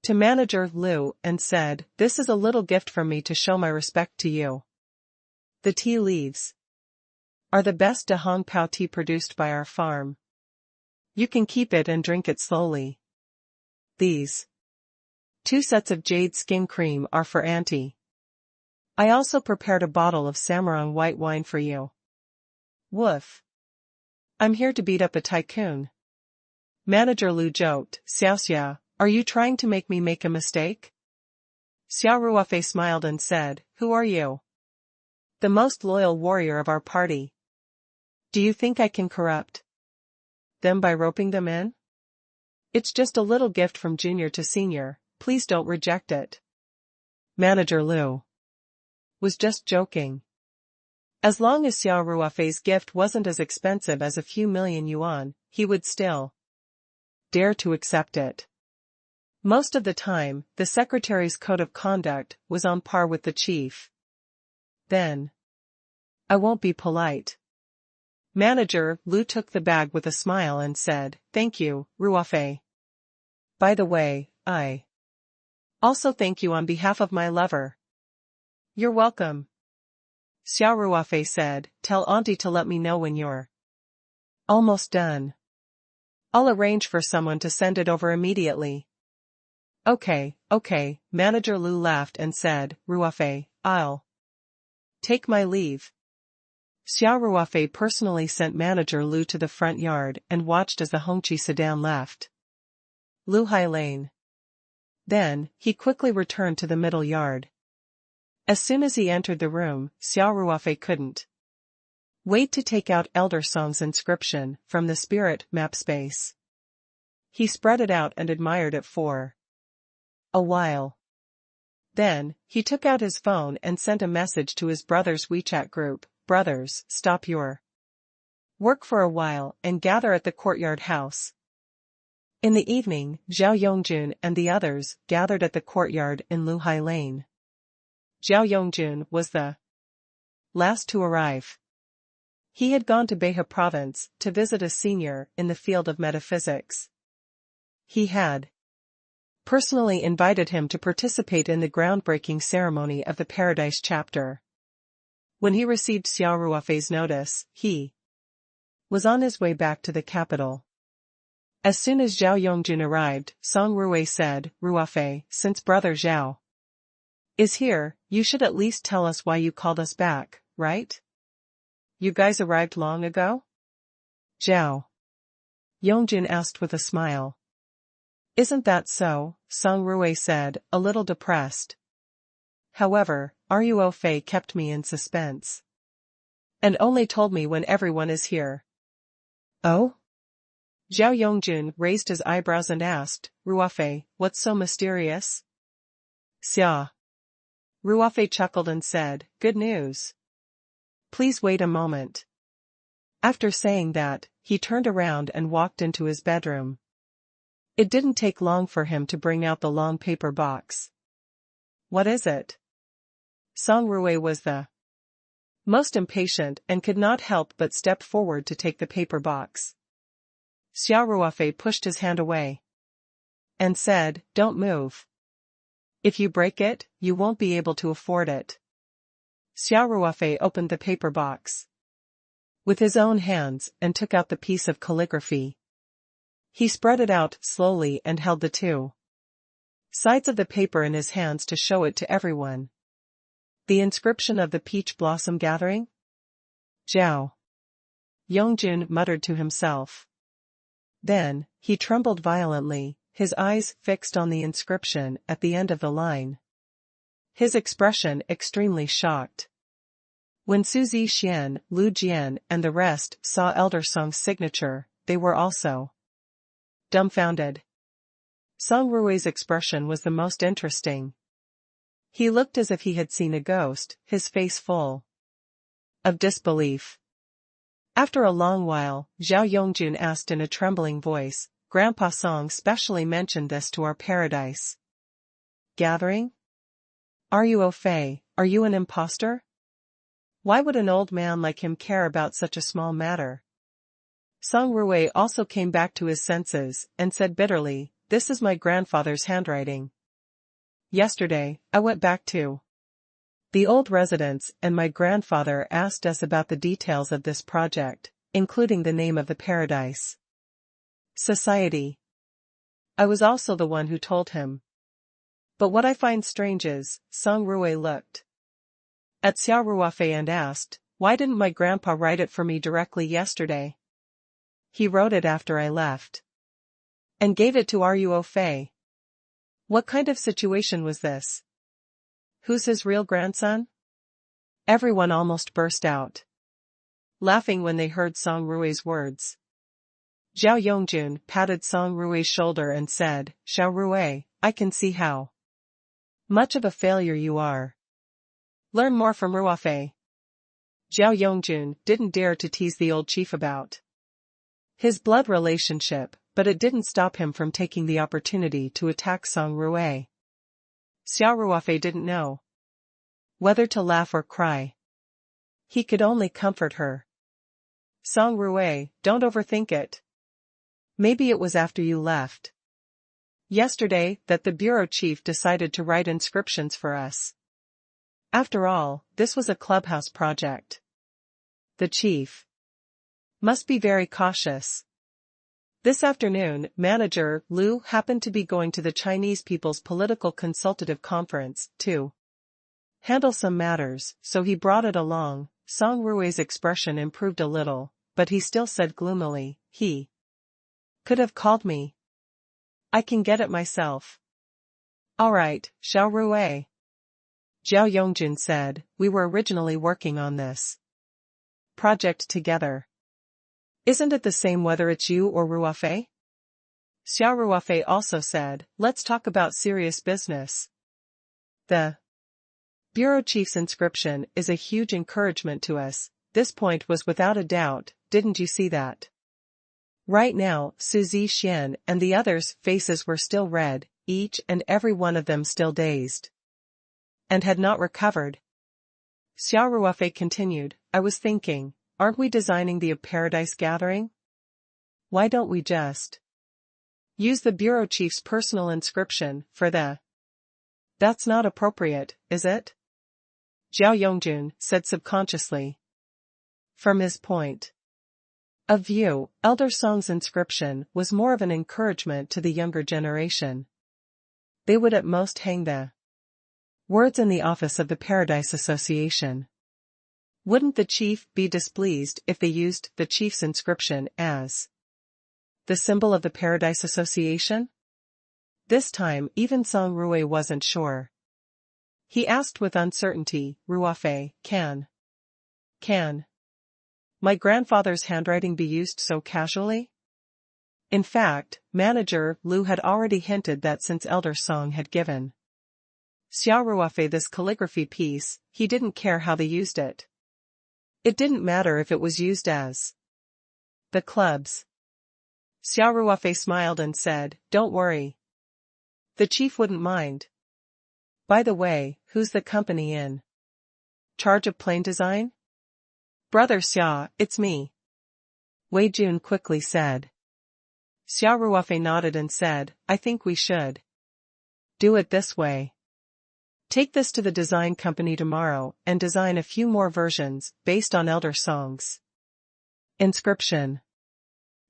to Manager Lu and said, "This is a little gift from me to show my respect to you. The tea leaves are the best De Hong Pao tea produced by our farm. You can keep it and drink it slowly. These 2 sets of jade skin cream are for Auntie. I also prepared a bottle of Samarang white wine for you. Woof. I'm here to beat up a tycoon." Manager Lu joked, "Xiaoxia, are you trying to make me make a mistake?" Xia Ruofei smiled and said, "Who are you? The most loyal warrior of our party. Do you think I can corrupt them by roping them in? It's just a little gift from junior to senior, please don't reject it." Manager Lu was just joking. As long as Xia Ruofei's gift wasn't as expensive as a few million yuan, he would still dare to accept it. Most of the time, the secretary's code of conduct was on par with the chief. "Then I won't be polite." Manager Lu took the bag with a smile and said, "Thank you, Ruofei. By the way, I also thank you on behalf of my lover." "You're welcome." Xia Ruofei said, "Tell Auntie to let me know when you're almost done. I'll arrange for someone to send it over immediately." Okay. Manager Lu laughed and said, "Ruofei, I'll take my leave." Xia Ruofei personally sent Manager Lu to the front yard and watched as the Hongqi sedan left Luhai Lane. Then, he quickly returned to the middle yard. As soon as he entered the room, Xia Ruofei couldn't wait to take out Elder Song's inscription from the spirit map space. He spread it out and admired it for a while. Then, he took out his phone and sent a message to his brother's WeChat group, "Brothers, stop your Work for a while and gather at the courtyard house. In the evening, Zhao Yongjun and the others gathered at the courtyard in Luhai Lane. Zhao Yongjun was the last to arrive. He had gone to Behe province to visit a senior in the field of metaphysics. He had personally invited him to participate in the groundbreaking ceremony of the Paradise chapter. When he received Xia Ruofei's notice, he was on his way back to the capital. As soon as Zhao Yongjun arrived, Song Ruofei said, "Ruofei, since brother Zhao is here, you should at least tell us why you called us back, right? You guys arrived long ago?" Zhao Yongjun asked with a smile. "Isn't that so?" Song Ruofei said, a little depressed. "However, Ruofei kept me in suspense. And only told me when everyone is here." "Oh?" Zhao Yongjun raised his eyebrows and asked, "Ruofei, what's so mysterious?" "Xia." Ruofei chuckled and said, "Good news. Please wait a moment." After saying that, he turned around and walked into his bedroom. It didn't take long for him to bring out the long paper box. "What is it?" Song Ruofei was the most impatient and could not help but step forward to take the paper box. Xia Ruofei pushed his hand away and said, "Don't move. If you break it, you won't be able to afford it." Xia Ruofei opened the paper box with his own hands and took out the piece of calligraphy. He spread it out slowly and held the two sides of the paper in his hands to show it to everyone. "The inscription of the peach blossom gathering?" Zhao Yongjun muttered to himself. Then, he trembled violently, his eyes fixed on the inscription at the end of the line. His expression extremely shocked. When Su Zixian, Lu Jian and the rest saw Elder Song's signature, they were also dumbfounded. Song Ruofei's expression was the most interesting. He looked as if he had seen a ghost, his face full of disbelief. After a long while, Zhao Yongjun asked in a trembling voice, "Grandpa Song specially mentioned this to our paradise gathering? Ruofei, are you an impostor? Why would an old man like him care about such a small matter?" Song Ruofei also came back to his senses, and said bitterly, "This is my grandfather's handwriting. Yesterday, I went back to the old residence and my grandfather asked us about the details of this project, including the name of the Paradise Society. I was also the one who told him. But what I find strange is," Song Ruofei looked at Xia Ruofei and asked, "Why didn't my grandpa write it for me directly yesterday? He wrote it after I left and gave it to Ruofei. What kind of situation was this? Who's his real grandson?" Everyone almost burst out laughing when they heard Song Ruofei's words. Zhao Yongjun patted Song Ruofei's shoulder and said, "Zhao Ruofei, I can see how much of a failure you are. Learn more from Ruofei." Zhao Yongjun didn't dare to tease the old chief about his blood relationship, but it didn't stop him from taking the opportunity to attack Song Ruofei. Xia Ruofei didn't know whether to laugh or cry. He could only comfort her. "Song Ruofei, don't overthink it. Maybe it was after you left yesterday that the bureau chief decided to write inscriptions for us. After all, this was a clubhouse project. The chief must be very cautious." This afternoon, Manager Lu happened to be going to the Chinese People's Political Consultative Conference, to handle some matters, so he brought it along. Song Ruofei's expression improved a little, but he still said gloomily, "He could have called me. I can get it myself." "All right, Zhao Ruofei," Zhao Yongjun said, "we were originally working on this project together. Isn't it the same whether it's you or Ruofei?" Xia Ruofei also said, "Let's talk about serious business. The bureau chief's inscription is a huge encouragement to us, this point was without a doubt, didn't you see that? Right now, Su Zixian and the others' faces were still red, each and every one of them still dazed. And had not recovered. Xia Ruofei continued, I was thinking, aren't we designing the Paradise Gathering? Why don't we just use the bureau chief's personal inscription for the... That's not appropriate, is it? Zhao Yongjun said subconsciously. From his point of view, Elder Song's inscription was more of an encouragement to the younger generation. They would at most hang the words in the office of the Paradise Association. Wouldn't the chief be displeased if they used the chief's inscription as the symbol of the Paradise Association? This time even Song Rui wasn't sure. He asked with uncertainty, Ruofei, can my grandfather's handwriting be used so casually? In fact, Manager Liu had already hinted that since Elder Song had given Xia Ruofei this calligraphy piece, he didn't care how they used it. It didn't matter if it was used as the club's. Xia Ruofei smiled and said, don't worry. The chief wouldn't mind. By the way, who's the company in charge of plane design? Brother Xia, it's me. Wei Jun quickly said. Xia Ruofei nodded and said, I think we should do it this way. Take this to the design company tomorrow and design a few more versions based on Elder Song's inscription.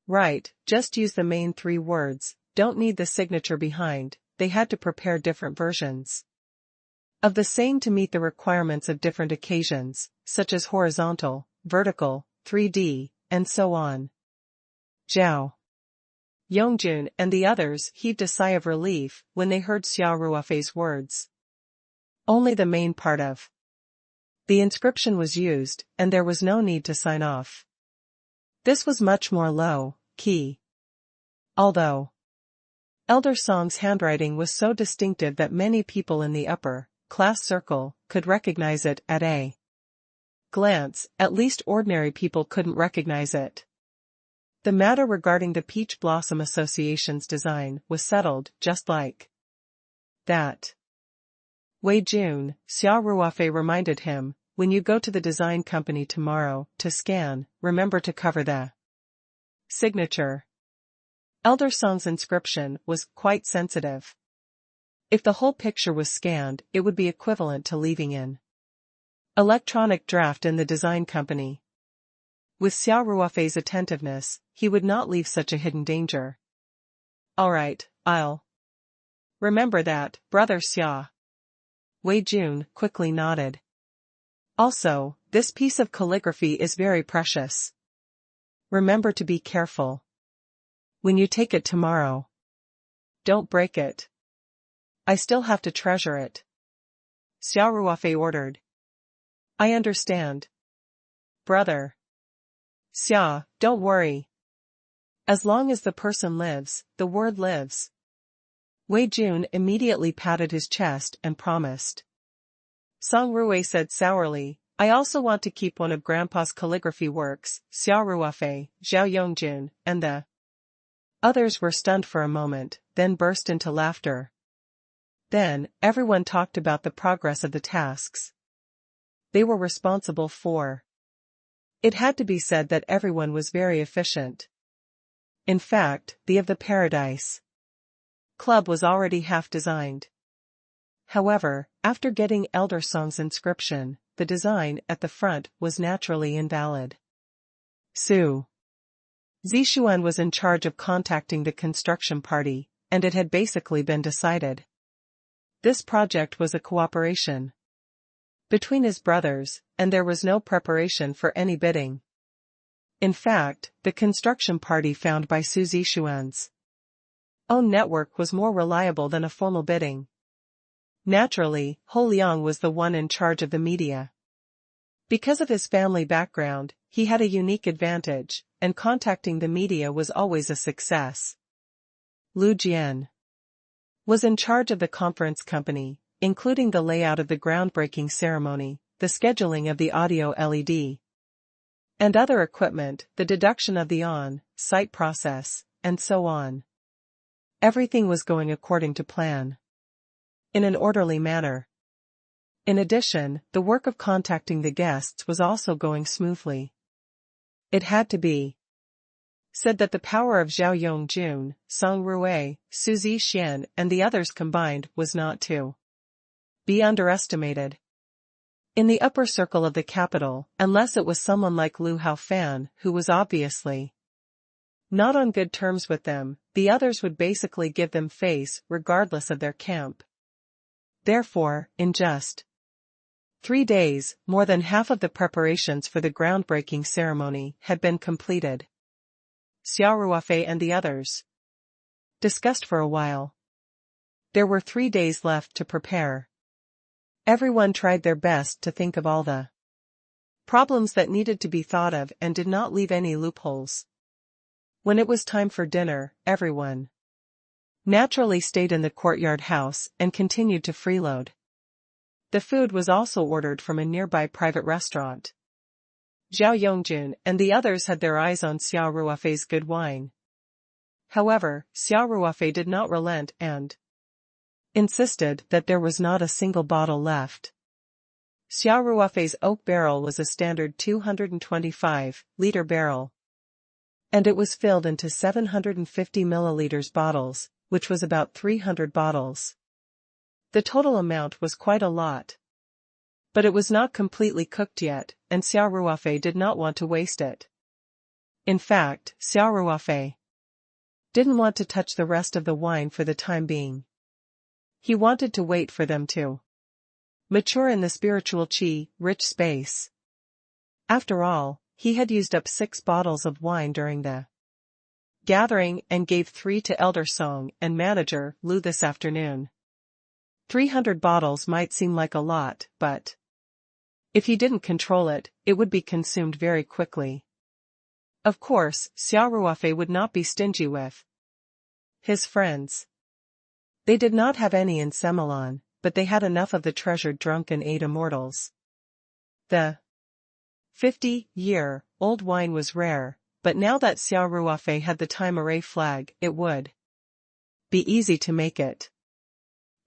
Right, just use the main 3 words, don't need the signature behind. They had to prepare different versions of the same to meet the requirements of different occasions, such as horizontal, vertical, 3D, and so on. Zhao Yongjun and the others heaved a sigh of relief when they heard Xia Ruofei's words. Only the main part of the inscription was used, and there was no need to sign off. This was much more low-key. Although Elder Song's handwriting was so distinctive that many people in the upper-class circle could recognize it at a glance, at least ordinary people couldn't recognize it. The matter regarding the Peach Blossom Association's design was settled just like that. Wei Jun, Xia Ruofei reminded him, when you go to the design company tomorrow to scan, remember to cover the signature. Elder Song's inscription was quite sensitive. If the whole picture was scanned, it would be equivalent to leaving an electronic draft in the design company. With Xia Ruofei's attentiveness, he would not leave such a hidden danger. All right, I'll remember that, Brother Xia. Wei Jun quickly nodded. Also, this piece of calligraphy is very precious. Remember to be careful when you take it tomorrow. Don't break it. I still have to treasure it. Xia Ruofei ordered. I understand. Brother Xia, don't worry. As long as the person lives, the word lives. Wei Jun immediately patted his chest and promised. Song Rui said sourly, I also want to keep one of Grandpa's calligraphy works. Xia Ruofei, Zhao Yongjun, and the others were stunned for a moment, then burst into laughter. Then, everyone talked about the progress of the tasks they were responsible for. It had to be said that everyone was very efficient. In fact, the of the Paradise Club was already half designed. However, after getting Elder Song's inscription, the design at the front was naturally invalid. Su Zixuan was in charge of contacting the construction party, and it had basically been decided. This project was a cooperation between his brothers, and there was no preparation for any bidding. In fact, the construction party found by Su Zixuan's own network was more reliable than a formal bidding. Naturally, Ho Liang was the one in charge of the media. Because of his family background, he had a unique advantage, and contacting the media was always a success. Lu Jian was in charge of the conference company, including the layout of the groundbreaking ceremony, the scheduling of the audio LED and other equipment, the deduction of the on-site process, and so on. Everything was going according to plan. In an orderly manner. In addition, the work of contacting the guests was also going smoothly. It had to be said that the power of Zhao Yongjun, Song Ruofei, Su Zixian, and the others combined was not to be underestimated. In the upper circle of the capital, unless it was someone like Lu Haofan who was obviously not on good terms with them, the others would basically give them face regardless of their camp. Therefore, in just 3 days, more than half of the preparations for the groundbreaking ceremony had been completed. Xia Ruofei and the others discussed for a while. There were 3 days left to prepare. Everyone tried their best to think of all the problems that needed to be thought of and did not leave any loopholes. When it was time for dinner, everyone naturally stayed in the courtyard house and continued to freeload. The food was also ordered from a nearby private restaurant. Zhao Yongjun and the others had their eyes on Xia Ruofei's good wine. However, Xia Ruofei did not relent and insisted that there was not a single bottle left. Xia Ruofei's oak barrel was a standard 225-liter barrel, and it was filled into 750 milliliters bottles, which was about 300 bottles. The total amount was quite a lot. But it was not completely cooked yet, and Xia Ruofei did not want to waste it. In fact, Xia Ruofei didn't want to touch the rest of the wine for the time being. He wanted to wait for them to mature in the spiritual qi-rich space. After all, he had used up 6 bottles of wine during the gathering and gave 3 to Elder Song and manager Lu this afternoon. 300 bottles might seem like a lot, but if he didn't control it, it would be consumed very quickly. Of course, Xia Ruofei would not be stingy with his friends. They did not have any in Semelon, but they had enough of the treasured drunken 8 immortals. The 50-year-old wine was rare, but now that Xia Ruofei had the Time-Array flag, it would be easy to make it.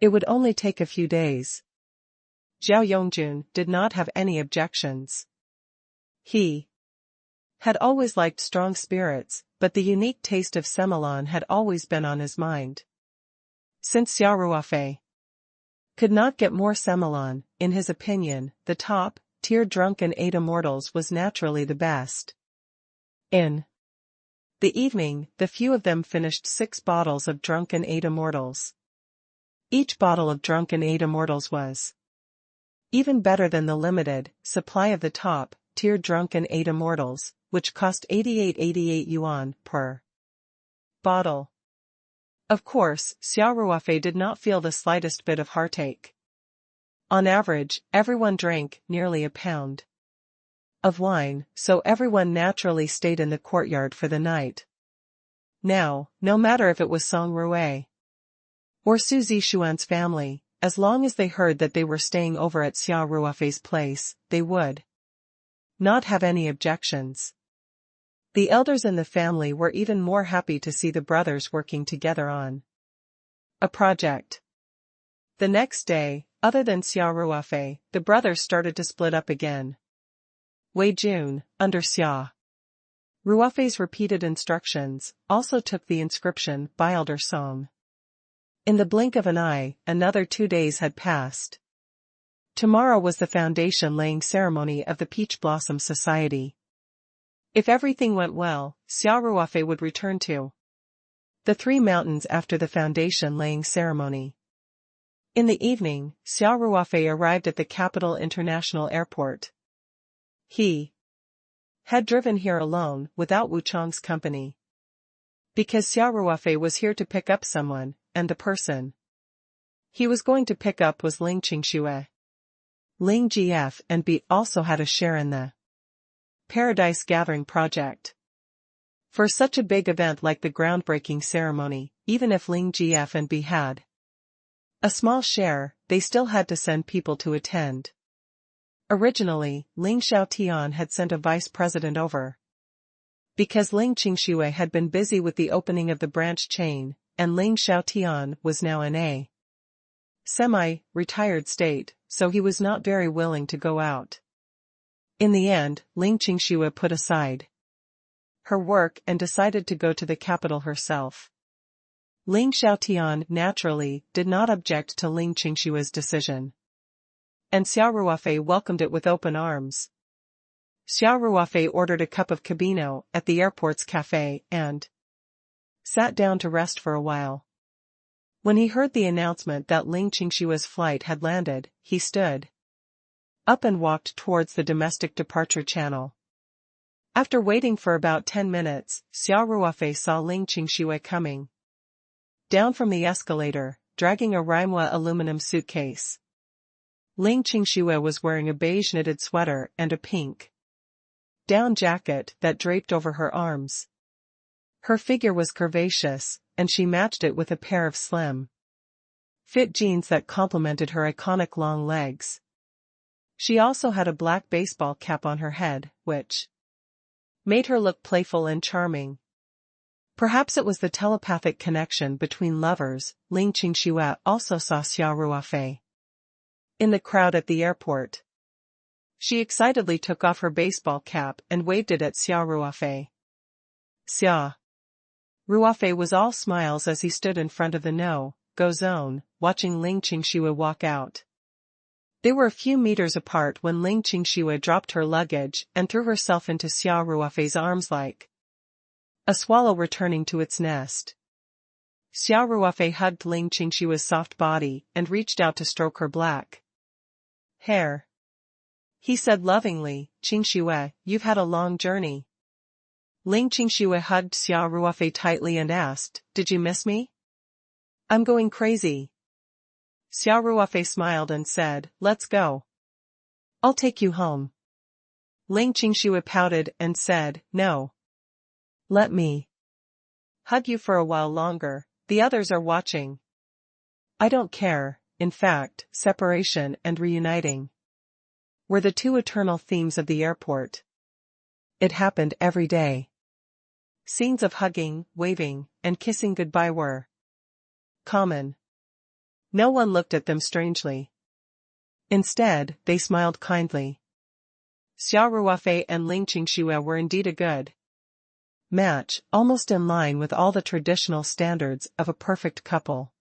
It would only take a few days. Zhao Yongjun did not have any objections. He had always liked strong spirits, but the unique taste of Semelon had always been on his mind. Since Xia Ruofei could not get more Semelon, in his opinion, the top-tier drunken 8 immortals was naturally the best. In the evening, the few of them finished 6 bottles of drunken 8 immortals. Each bottle of drunken 8 immortals was even better than the limited supply of the top-tier drunken 8 immortals, which cost 88 yuan per bottle. Of course, Xia Ruofei did not feel the slightest bit of heartache. On average, everyone drank nearly a pound of wine, so everyone naturally stayed in the courtyard for the night. Now, no matter if it was Song Ruofei or Su Zixuan's family, as long as they heard that they were staying over at Xia Ruofei's place, they would not have any objections. The elders in the family were even more happy to see the brothers working together on a project. The next day, other than Xia Ruofei, the brothers started to split up again. Wei Jun, under Xia Ruofei's repeated instructions, also took the inscription by Elder Song. In the blink of an eye, another 2 days had passed. Tomorrow was the foundation-laying ceremony of the Peach Blossom Society. If everything went well, Xia Ruofei would return to the 3 mountains after the foundation-laying ceremony. In the evening, Xia Ruofei arrived at the Capital International Airport. He had driven here alone, without Wu Chang's company. Because Xia Ruofei was here to pick up someone, and the person he was going to pick up was Ling Qingxue. Ling GF and B also had a share in the Paradise Gathering project. For such a big event like the groundbreaking ceremony, even if Ling GF and B had a small share, they still had to send people to attend. Originally, Ling Xiaotian had sent a vice president over. Because Ling Qingxue had been busy with the opening of the branch chain, and Ling Xiaotian was now in a semi-retired state, so he was not very willing to go out. In the end, Ling Qingxue put aside her work and decided to go to the capital herself. Ling Xiaotian, naturally, did not object to Ling Qingxue's decision. And Xia Ruofei welcomed it with open arms. Xia Ruofei ordered a cup of cabino at the airport's cafe and sat down to rest for a while. When he heard the announcement that Ling Qingxue's flight had landed, he stood up and walked towards the domestic departure channel. After waiting for about 10 minutes, Xia Ruofei saw Ling Qingxue coming down from the escalator, dragging a Reimuo aluminum suitcase. Ling Qingxue was wearing a beige knitted sweater and a pink down jacket that draped over her arms. Her figure was curvaceous, and she matched it with a pair of slim fit jeans that complemented her iconic long legs. She also had a black baseball cap on her head, which made her look playful and charming. Perhaps it was the telepathic connection between lovers. Ling Qingxue also saw Xia Ruofei in the crowd at the airport. She excitedly took off her baseball cap and waved it at Xia Ruofei. Xia Ruofei was all smiles as he stood in front of the no-go zone, watching Ling Qingxue walk out. They were a few meters apart when Ling Qingxue dropped her luggage and threw herself into Xia Ruofei's arms like a swallow returning to its nest. Xia Ruofei hugged Ling Qingxue's soft body and reached out to stroke her black hair. He said lovingly, "Qingxue, you've had a long journey." Ling Qingxue hugged Xia Ruofei tightly and asked, "Did you miss me?" "I'm going crazy." Xia Ruofei smiled and said, "Let's go. I'll take you home." Ling Qingxue pouted and said, "No. Let me hug you for a while longer, the others are watching." "I don't care." In fact, separation and reuniting were the two eternal themes of the airport. It happened every day. Scenes of hugging, waving, and kissing goodbye were common. No one looked at them strangely. Instead, they smiled kindly. Xia Ruofei and Ling Qingxue were indeed a good match, almost in line with all the traditional standards of a perfect couple.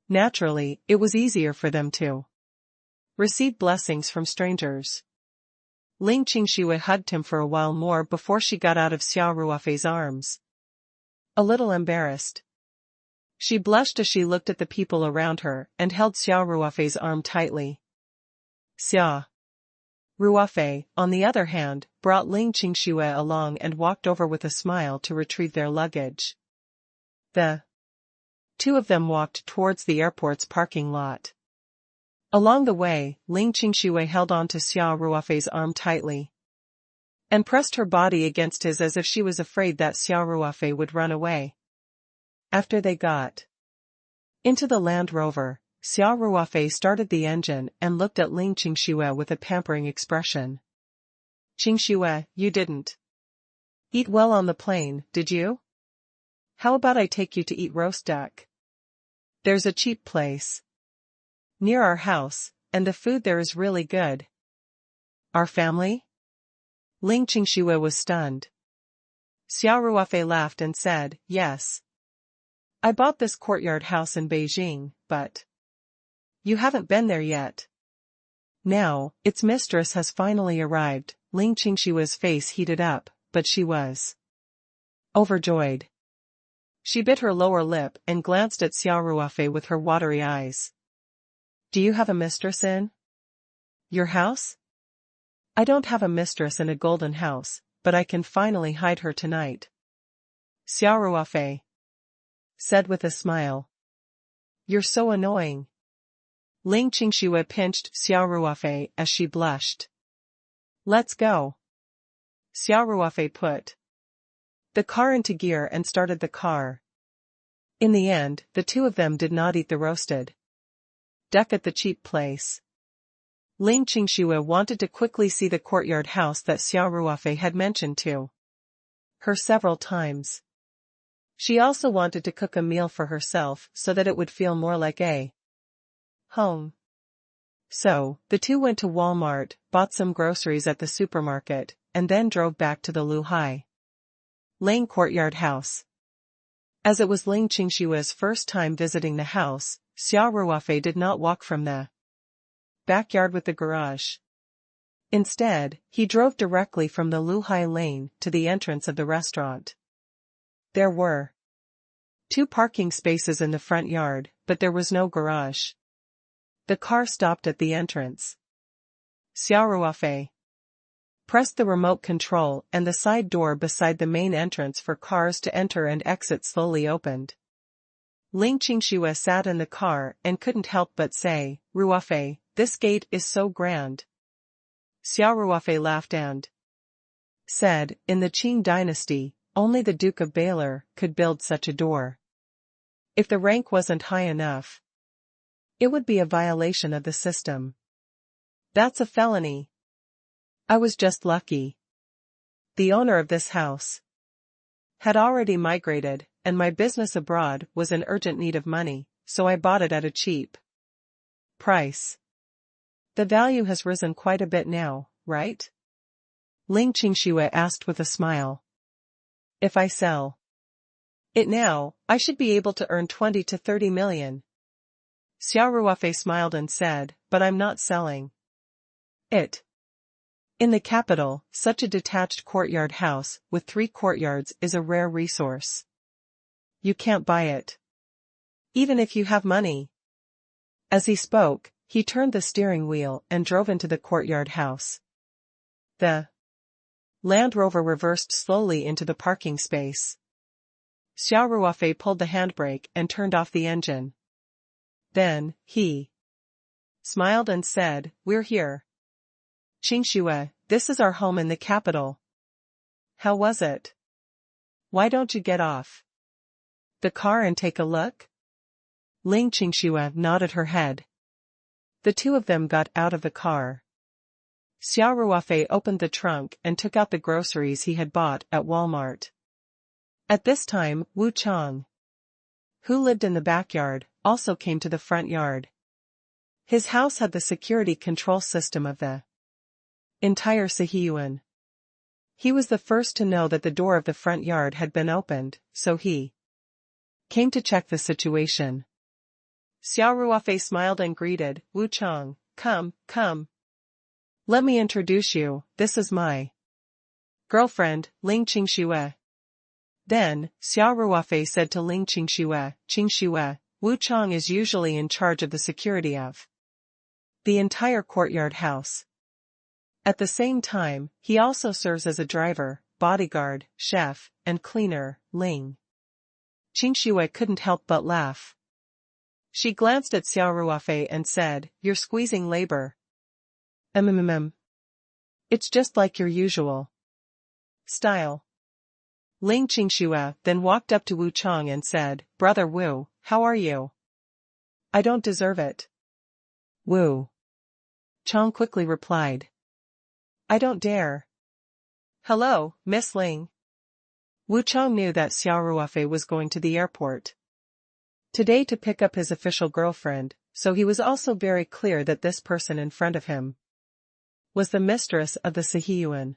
Naturally, it was easier for them to receive blessings from strangers. Ling Qingxue hugged him for a while more before she got out of Xia Ruofei's arms. A little embarrassed, she blushed as she looked at the people around her and held Xia Ruofei's arm tightly. Xia Ruofei, on the other hand, brought Ling Qingxue along and walked over with a smile to retrieve their luggage. The two of them walked towards the airport's parking lot. Along the way, Ling Qingxue held on to Xia Ruofei's arm tightly and pressed her body against his as if she was afraid that Xia Ruofei would run away. After they got into the Land Rover, Xia Ruofei started the engine and looked at Ling Qingxue with a pampering expression. "Qingxue, you didn't eat well on the plane, did you? How about I take you to eat roast duck? There's a cheap place near our house, and the food there is really good." "Our family?" Ling Qingxue was stunned. Xia Ruofei laughed and said, "Yes. I bought this courtyard house in Beijing, but you haven't been there yet." Now, its mistress has finally arrived. Ling Qingxue's face heated up, but she was overjoyed. She bit her lower lip and glanced at Xia Ruofei with her watery eyes. "Do you have a mistress in your house?" "I don't have a mistress in a golden house, but I can finally hide her tonight," Xia Ruofei said with a smile. "You're so annoying." Ling Qingxue pinched Xia Ruofei as she blushed. "Let's go." Xia Ruofei put the car into gear and started the car. In the end, the two of them did not eat the roasted duck at the cheap place. Ling Qingxue wanted to quickly see the courtyard house that Xia Ruofei had mentioned to her several times. She also wanted to cook a meal for herself so that it would feel more like a home. So, the two went to Walmart, bought some groceries at the supermarket, and then drove back to the Luhai Lane courtyard house. As it was Ling Qingxue's first time visiting the house, Xia Ruofei did not walk from the backyard with the garage. Instead, he drove directly from the Luhai Lane to the entrance of the restaurant. There were 2 parking spaces in the front yard, but there was no garage. The car stopped at the entrance. Xia Ruofei pressed the remote control and the side door beside the main entrance for cars to enter and exit slowly opened. Ling Qingxue sat in the car and couldn't help but say, "Ruofei, this gate is so grand." Xia Ruofei laughed and said, "In the Qing dynasty, only the Duke of Baylor could build such a door. If the rank wasn't high enough, it would be a violation of the system. That's a felony. I was just lucky. The owner of this house had already migrated, and my business abroad was in urgent need of money, so I bought it at a cheap price. The value has risen quite a bit now, right?" Ling Qingxue asked with a smile. "If I sell it now, I should be able to earn 20 to 30 million. Xia Ruofei smiled and said, "But I'm not selling it. In the capital, such a detached courtyard house with 3 courtyards is a rare resource. You can't buy it, even if you have money." As he spoke, he turned the steering wheel and drove into the courtyard house. The Land Rover reversed slowly into the parking space. Xia Ruofei pulled the handbrake and turned off the engine. Then, he smiled and said, "We're here. Qingxue, this is our home in the capital. How was it? Why don't you get off the car and take a look?" Ling Qingxue nodded her head. The two of them got out of the car. Xia Ruofei opened the trunk and took out the groceries he had bought at Walmart. At this time, Wu Chang, who lived in the backyard, also came to the front yard. His house had the security control system of the entire Sihiyuan. He was the first to know that the door of the front yard had been opened, so he came to check the situation. Xia Ruofei smiled and greeted, "Wu Chang, come, come. Let me introduce you, this is my girlfriend, Ling Qingxue." Then, Xia Ruofei said to Ling Qingxue, "Qingxue, Wu Chang is usually in charge of the security of the entire courtyard house. At the same time, he also serves as a driver, bodyguard, chef, and cleaner." Ling Qingxue couldn't help but laugh. She glanced at Xia Ruofei and said, "You're squeezing labor." It's just like your usual style." Ling Qingxue then walked up to Wu Chang and said, "Brother Wu, how are you?" "I don't deserve it." Wu Chang quickly replied. "I don't dare." "Hello, Miss Ling." Wu Chang knew that Xia Ruofei was going to the airport today to pick up his official girlfriend, so he was also very clear that this person in front of him was the mistress of the Sihiyuan.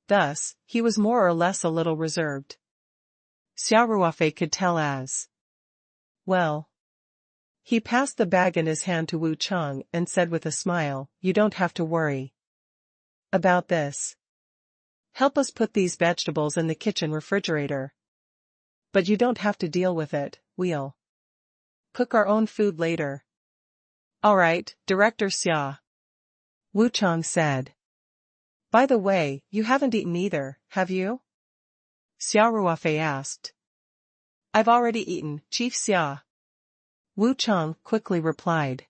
Thus, he was more or less a little reserved. Xia Ruofei could tell as well. He passed the bag in his hand to Wu Chang and said with a smile, "You don't have to worry about this. Help us put these vegetables in the kitchen refrigerator. But you don't have to deal with it, we'll cook our own food later." "Alright, Director Xia," Wu Chang said. "By the way, you haven't eaten either, have you?" Xia Ruofei asked. "I've already eaten, Chief Xia," Wu Chang quickly replied.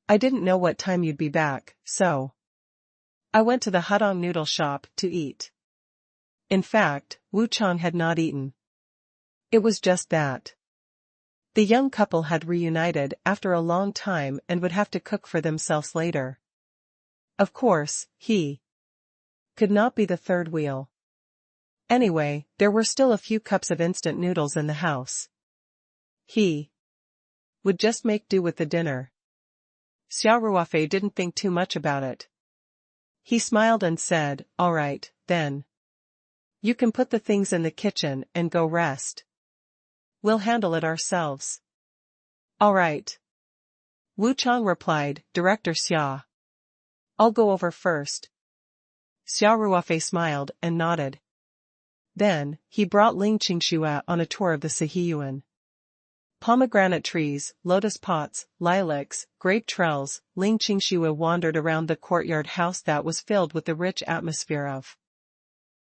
"I didn't know what time you'd be back, so I went to the Hudong noodle shop to eat." In fact, Wu Chang had not eaten. It was just that the young couple had reunited after a long time and would have to cook for themselves later. Of course, he could not be the third wheel. Anyway, there were still a few cups of instant noodles in the house. He would just make do with the dinner. Xia Ruofei didn't think too much about it. He smiled and said, "All right, then. You can put the things in the kitchen and go rest. We'll handle it ourselves." "All right." Wu Chang replied, "Director Xia. I'll go over first." Xia Ruofei smiled and nodded. Then, he brought Ling Qingxue on a tour of the Sihiyuan. Pomegranate trees, lotus pots, lilacs, grape trells, Ling Qingxue wandered around the courtyard house that was filled with the rich atmosphere of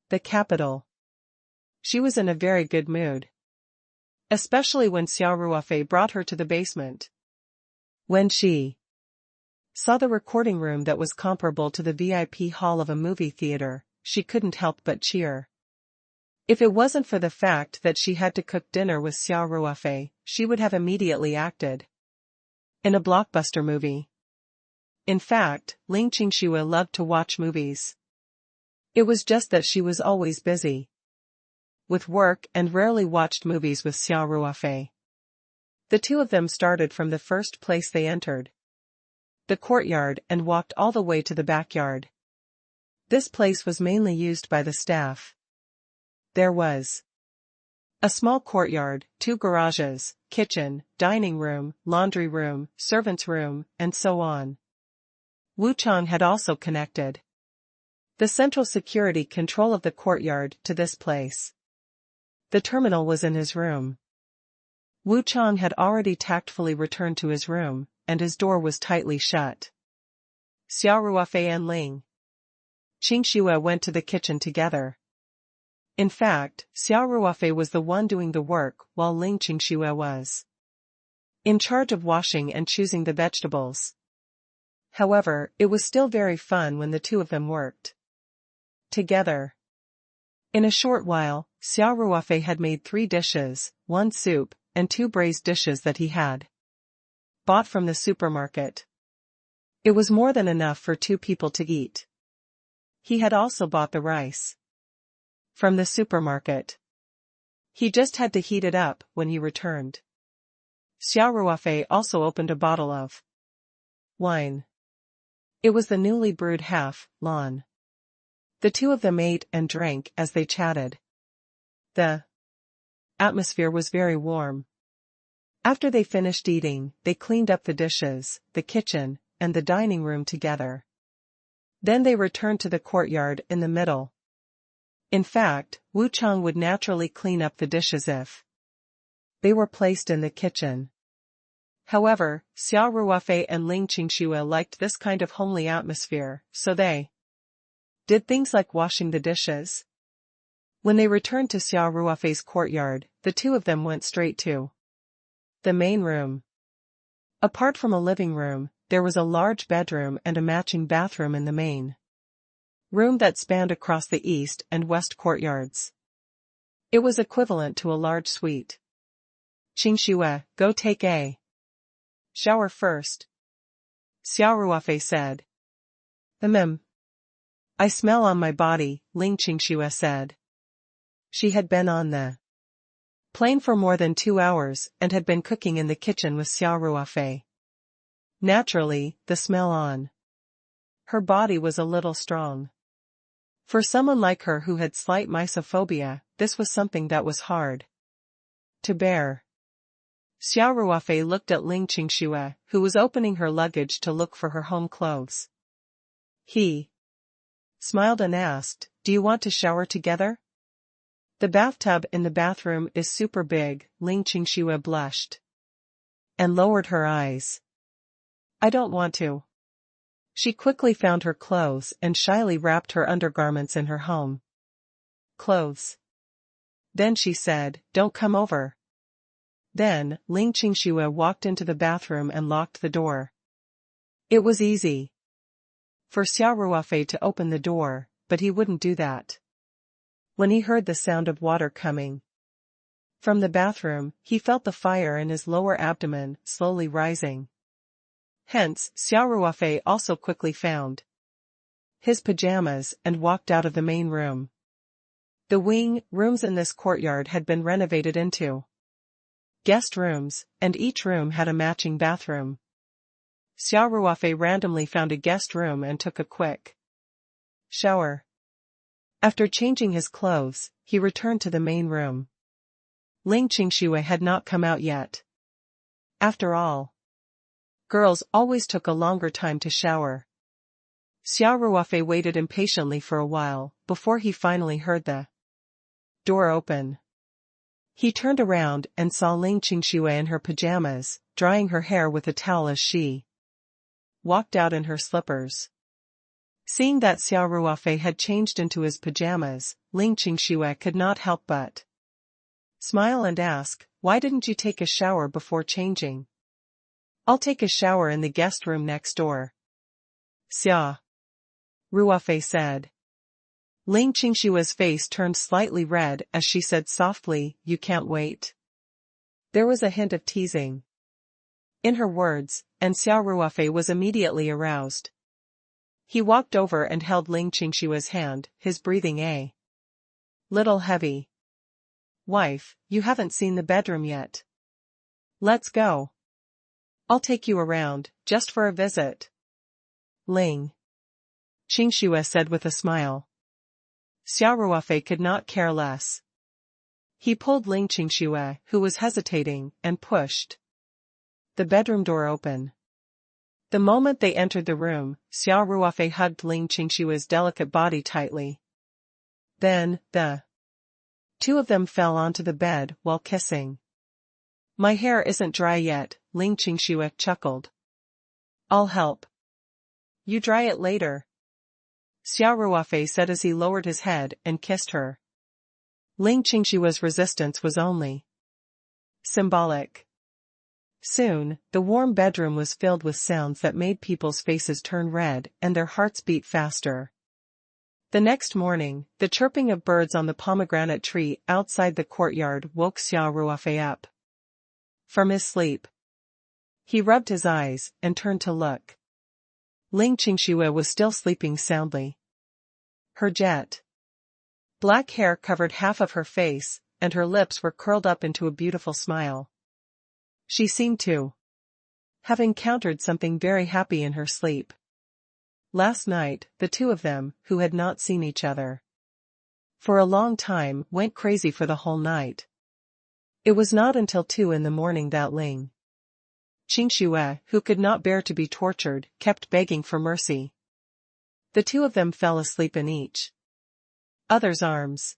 the capital. She was in a very good mood. Especially when Xia Ruofei brought her to the basement. When she saw the recording room that was comparable to the VIP hall of a movie theater, she couldn't help but cheer. If it wasn't for the fact that she had to cook dinner with Xia Ruofei, she would have immediately acted in a blockbuster movie. In fact, Ling Qingxue loved to watch movies. It was just that she was always busy with work and rarely watched movies with Xia Ruofei. The two of them started from the first place they entered, the courtyard, and walked all the way to the backyard. This place was mainly used by the staff. There was a small courtyard, 2 garages, kitchen, dining room, laundry room, servant's room, and so on. Wu Chang had also connected the central security control of the courtyard to this place. The terminal was in his room. Wu Chang had already tactfully returned to his room, and his door was tightly shut. Xia Ruofei and Ling Qingxue went to the kitchen together. In fact, Xia Ruofei was the one doing the work while Ling Qingxue was in charge of washing and choosing the vegetables. However, it was still very fun when the two of them worked together. In a short while, Xia Ruofei had made 3 dishes, 1 soup, and 2 braised dishes that he had bought from the supermarket. It was more than enough for 2 people to eat. He had also bought the rice from the supermarket. He just had to heat it up when he returned. Xia Ruofei also opened a bottle of wine. It was the newly brewed Lan. The two of them ate and drank as they chatted. The atmosphere was very warm. After they finished eating, they cleaned up the dishes, the kitchen, and the dining room together. Then they returned to the courtyard in the middle. In fact, Wu Chang would naturally clean up the dishes if they were placed in the kitchen. However, Xia Ruofei and Ling Qingxue liked this kind of homely atmosphere, so they did things like washing the dishes. When they returned to Xia Ruofei's courtyard, the two of them went straight to the main room. Apart from a living room, there was a large bedroom and a matching bathroom in the main room that spanned across the east and west courtyards. It was equivalent to a large suite. "Qingxue, go take a shower first," Xia Ruofei said. I smell on my body," Ling Qingxue said. She had been on the plane for more than 2 hours and had been cooking in the kitchen with Xia Ruofei. Naturally, the smell on her body was a little strong. For someone like her who had slight mysophobia, this was something that was hard to bear. Xia Ruofei looked at Ling Qingxue, who was opening her luggage to look for her home clothes. He smiled and asked, "Do you want to shower together?" "The bathtub in the bathroom is super big," Ling Qingxue blushed and lowered her eyes. "I don't want to." She quickly found her clothes and shyly wrapped her undergarments in her home clothes. Then she said, "Don't come over." Then, Ling Qingxue walked into the bathroom and locked the door. It was easy for Xia Ruofei to open the door, but he wouldn't do that. When he heard the sound of water coming from the bathroom, he felt the fire in his lower abdomen slowly rising. Hence, Xia Ruofei also quickly found his pajamas and walked out of the main room. The rooms in this courtyard had been renovated into guest rooms, and each room had a matching bathroom. Xia Ruofei randomly found a guest room and took a quick shower. After changing his clothes, he returned to the main room. Ling Qingxue had not come out yet. After all, girls always took a longer time to shower. Xia Ruofei waited impatiently for a while, before he finally heard the door open. He turned around and saw Ling Qingxue in her pajamas, drying her hair with a towel as she walked out in her slippers. Seeing that Xia Ruofei had changed into his pajamas, Ling Qingxue could not help but smile and ask, "Why didn't you take a shower before changing?" "I'll take a shower in the guest room next door," Xia Ruofei said. Ling Qingshue's face turned slightly red as she said softly, "You can't wait." There was a hint of teasing in her words, and Xia Ruofei was immediately aroused. He walked over and held Ling Qingshue's hand, his breathing a little heavy. "Wife, you haven't seen the bedroom yet. Let's go. I'll take you around, just for a visit," Ling Qingxue said with a smile. Xia Ruofei could not care less. He pulled Ling Qingxue, who was hesitating, and pushed the bedroom door open. The moment they entered the room, Xia Ruofei hugged Ling Qingshue's delicate body tightly. Then, the two of them fell onto the bed while kissing. "My hair isn't dry yet," Ling Qingxue chuckled. "I'll help you dry it later," Xia Ruofei said as he lowered his head and kissed her. Ling Qingshue's resistance was only symbolic. Soon, the warm bedroom was filled with sounds that made people's faces turn red and their hearts beat faster. The next morning, the chirping of birds on the pomegranate tree outside the courtyard woke Xia Ruofei up from his sleep. He rubbed his eyes and turned to look. Ling Qingxue was still sleeping soundly. Her jet black hair covered half of her face, and her lips were curled up into a beautiful smile. She seemed to have encountered something very happy in her sleep. Last night, the two of them, who had not seen each other for a long time, went crazy for the whole night. It was not until 2 in the morning that Ling Qingxue, who could not bear to be tortured, kept begging for mercy. The two of them fell asleep in each other's arms.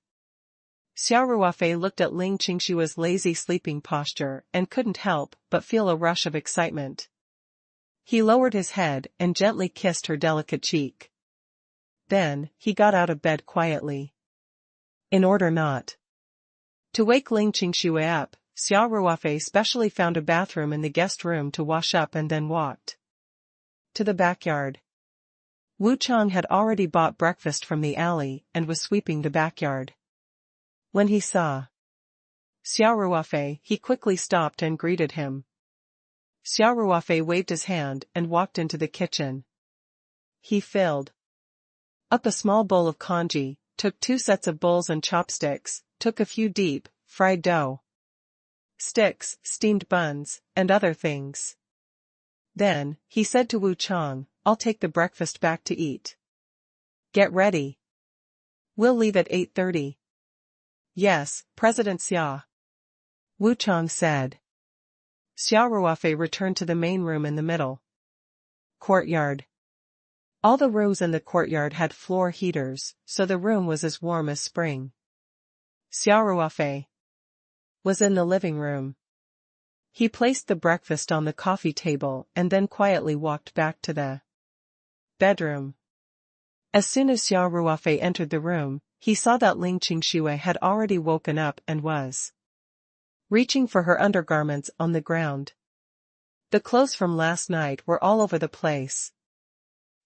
Xia Ruofei looked at Ling Qingshue's lazy sleeping posture and couldn't help but feel a rush of excitement. He lowered his head and gently kissed her delicate cheek. Then, he got out of bed quietly. In order not to wake Ling Qingxue up, Xia Ruofei specially found a bathroom in the guest room to wash up and then walked to the backyard. Wu Chang had already bought breakfast from the alley and was sweeping the backyard. When he saw Xia Ruofei, he quickly stopped and greeted him. Xia Ruofei waved his hand and walked into the kitchen. He filled up a small bowl of congee, took 2 sets of bowls and chopsticks, took a few deep, fried dough sticks, steamed buns, and other things. Then, he said to Wu Chang, "I'll take the breakfast back to eat. Get ready. We'll leave at 8:30. "Yes, President Xia," Wu Chang said. Xia Ruofei returned to the main room in the middle courtyard. All the rooms in the courtyard had floor heaters, so the room was as warm as spring. Xia Ruofei was in the living room. He placed the breakfast on the coffee table and then quietly walked back to the bedroom. As soon as Xia Ruofei entered the room, he saw that Ling Qingxue had already woken up and was reaching for her undergarments on the ground. The clothes from last night were all over the place.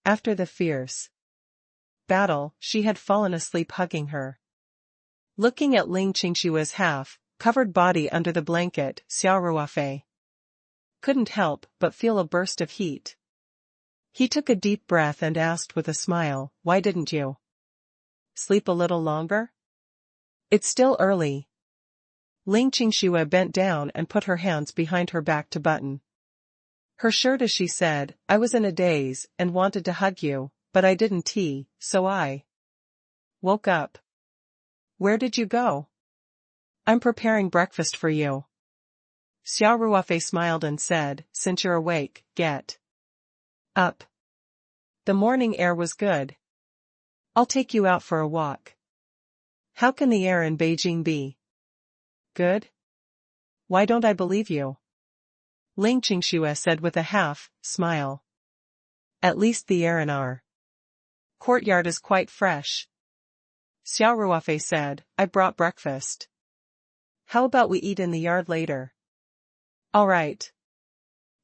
After the fierce battle, she had fallen asleep hugging her. Looking at Ling Qingshue's half-covered body under the blanket, Xia Ruofei couldn't help but feel a burst of heat. He took a deep breath and asked with a smile, "Why didn't you sleep a little longer?" "It's still early." Ling Qingxue bent down and put her hands behind her back to button her shirt as she said, "I was in a daze and wanted to hug you, but I didn't so I woke up." "Where did you go?" "I'm preparing breakfast for you." Xia Ruofei smiled and said, "Since you're awake, get up." The morning air was good. "I'll take you out for a walk." "How can the air in Beijing be good? Why don't I believe you?" Ling Qingxue said with a half-smile. "At least the air in our courtyard is quite fresh." Xia Ruofei said, "I brought breakfast. How about we eat in the yard later?" "All right."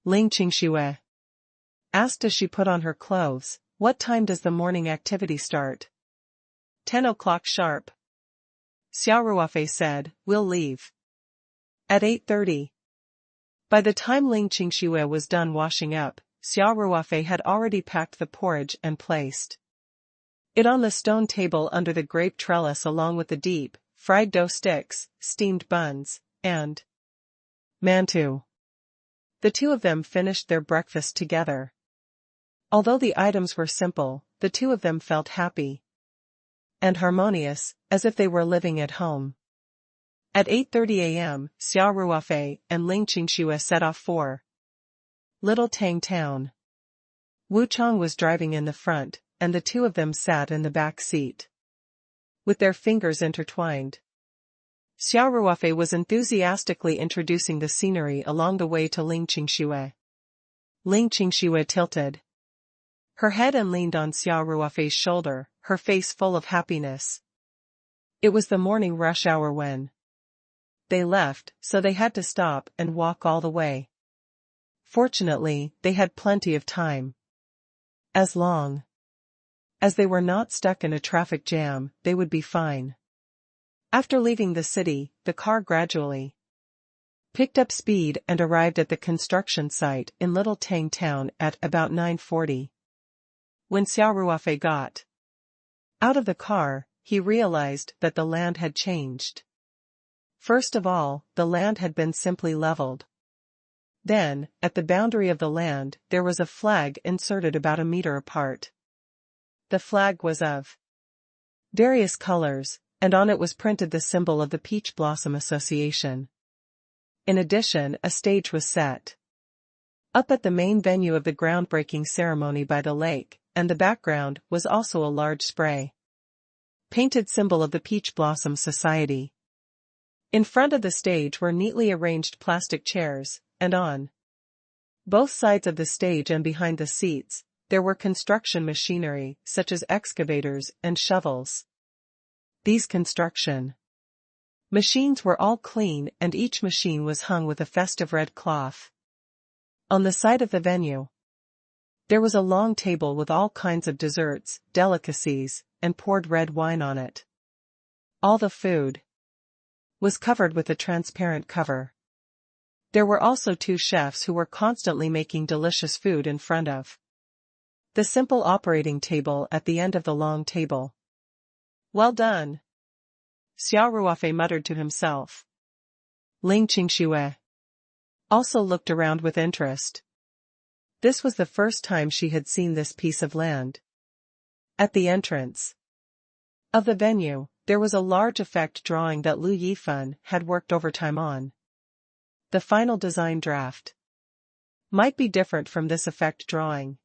Ling Qingxue asked as she put on her clothes, "What time does the morning activity start?" 10 o'clock sharp. Xia Ruofei said, "We'll leave at 8:30. By the time Ling Qingxue was done washing up, Xia Ruofei had already packed the porridge and placed it on the stone table under the grape trellis along with the deep, fried dough sticks, steamed buns, and mantou. The two of them finished their breakfast together. Although the items were simple, the two of them felt happy and harmonious, as if they were living at home. At 8:30 a.m., Xia Ruofei and Ling Qingxue set off for Little Tang Town. Wu Chong was driving in the front, and the two of them sat in the back seat with their fingers intertwined. Xia Ruofei was enthusiastically introducing the scenery along the way to Ling Qingxue. Ling Qingxue tilted her head and leaned on Xia Ruofei's shoulder, her face full of happiness. It was the morning rush hour when they left, so they had to stop and walk all the way. Fortunately, they had plenty of time. As long as they were not stuck in a traffic jam, they would be fine. After leaving the city, the car gradually picked up speed and arrived at the construction site in Little Tang Town at about 9:40. When Xia Ruofei got out of the car, he realized that the land had changed. First of all, the land had been simply leveled. Then, at the boundary of the land, there was a flag inserted about a meter apart. The flag was of various colors, and on it was printed the symbol of the Peach Blossom Association. In addition, a stage was set up at the main venue of the groundbreaking ceremony by the lake, and the background was also a large spray-painted symbol of the Peach Blossom Society. In front of the stage were neatly arranged plastic chairs, and on both sides of the stage and behind the seats, there were construction machinery, such as excavators and shovels. These construction machines were all clean, and each machine was hung with a festive red cloth. On the side of the venue, there was a long table with all kinds of desserts, delicacies, and poured red wine on it. All the food was covered with a transparent cover. There were also two chefs who were constantly making delicious food in front of the simple operating table at the end of the long table. "Well done," Xia Ruofei muttered to himself. Ling Qingxue also looked around with interest. This was the first time she had seen this piece of land. At the entrance of the venue, there was a large effect drawing that Lu Yifan had worked overtime on. The final design draft might be different from this effect drawing.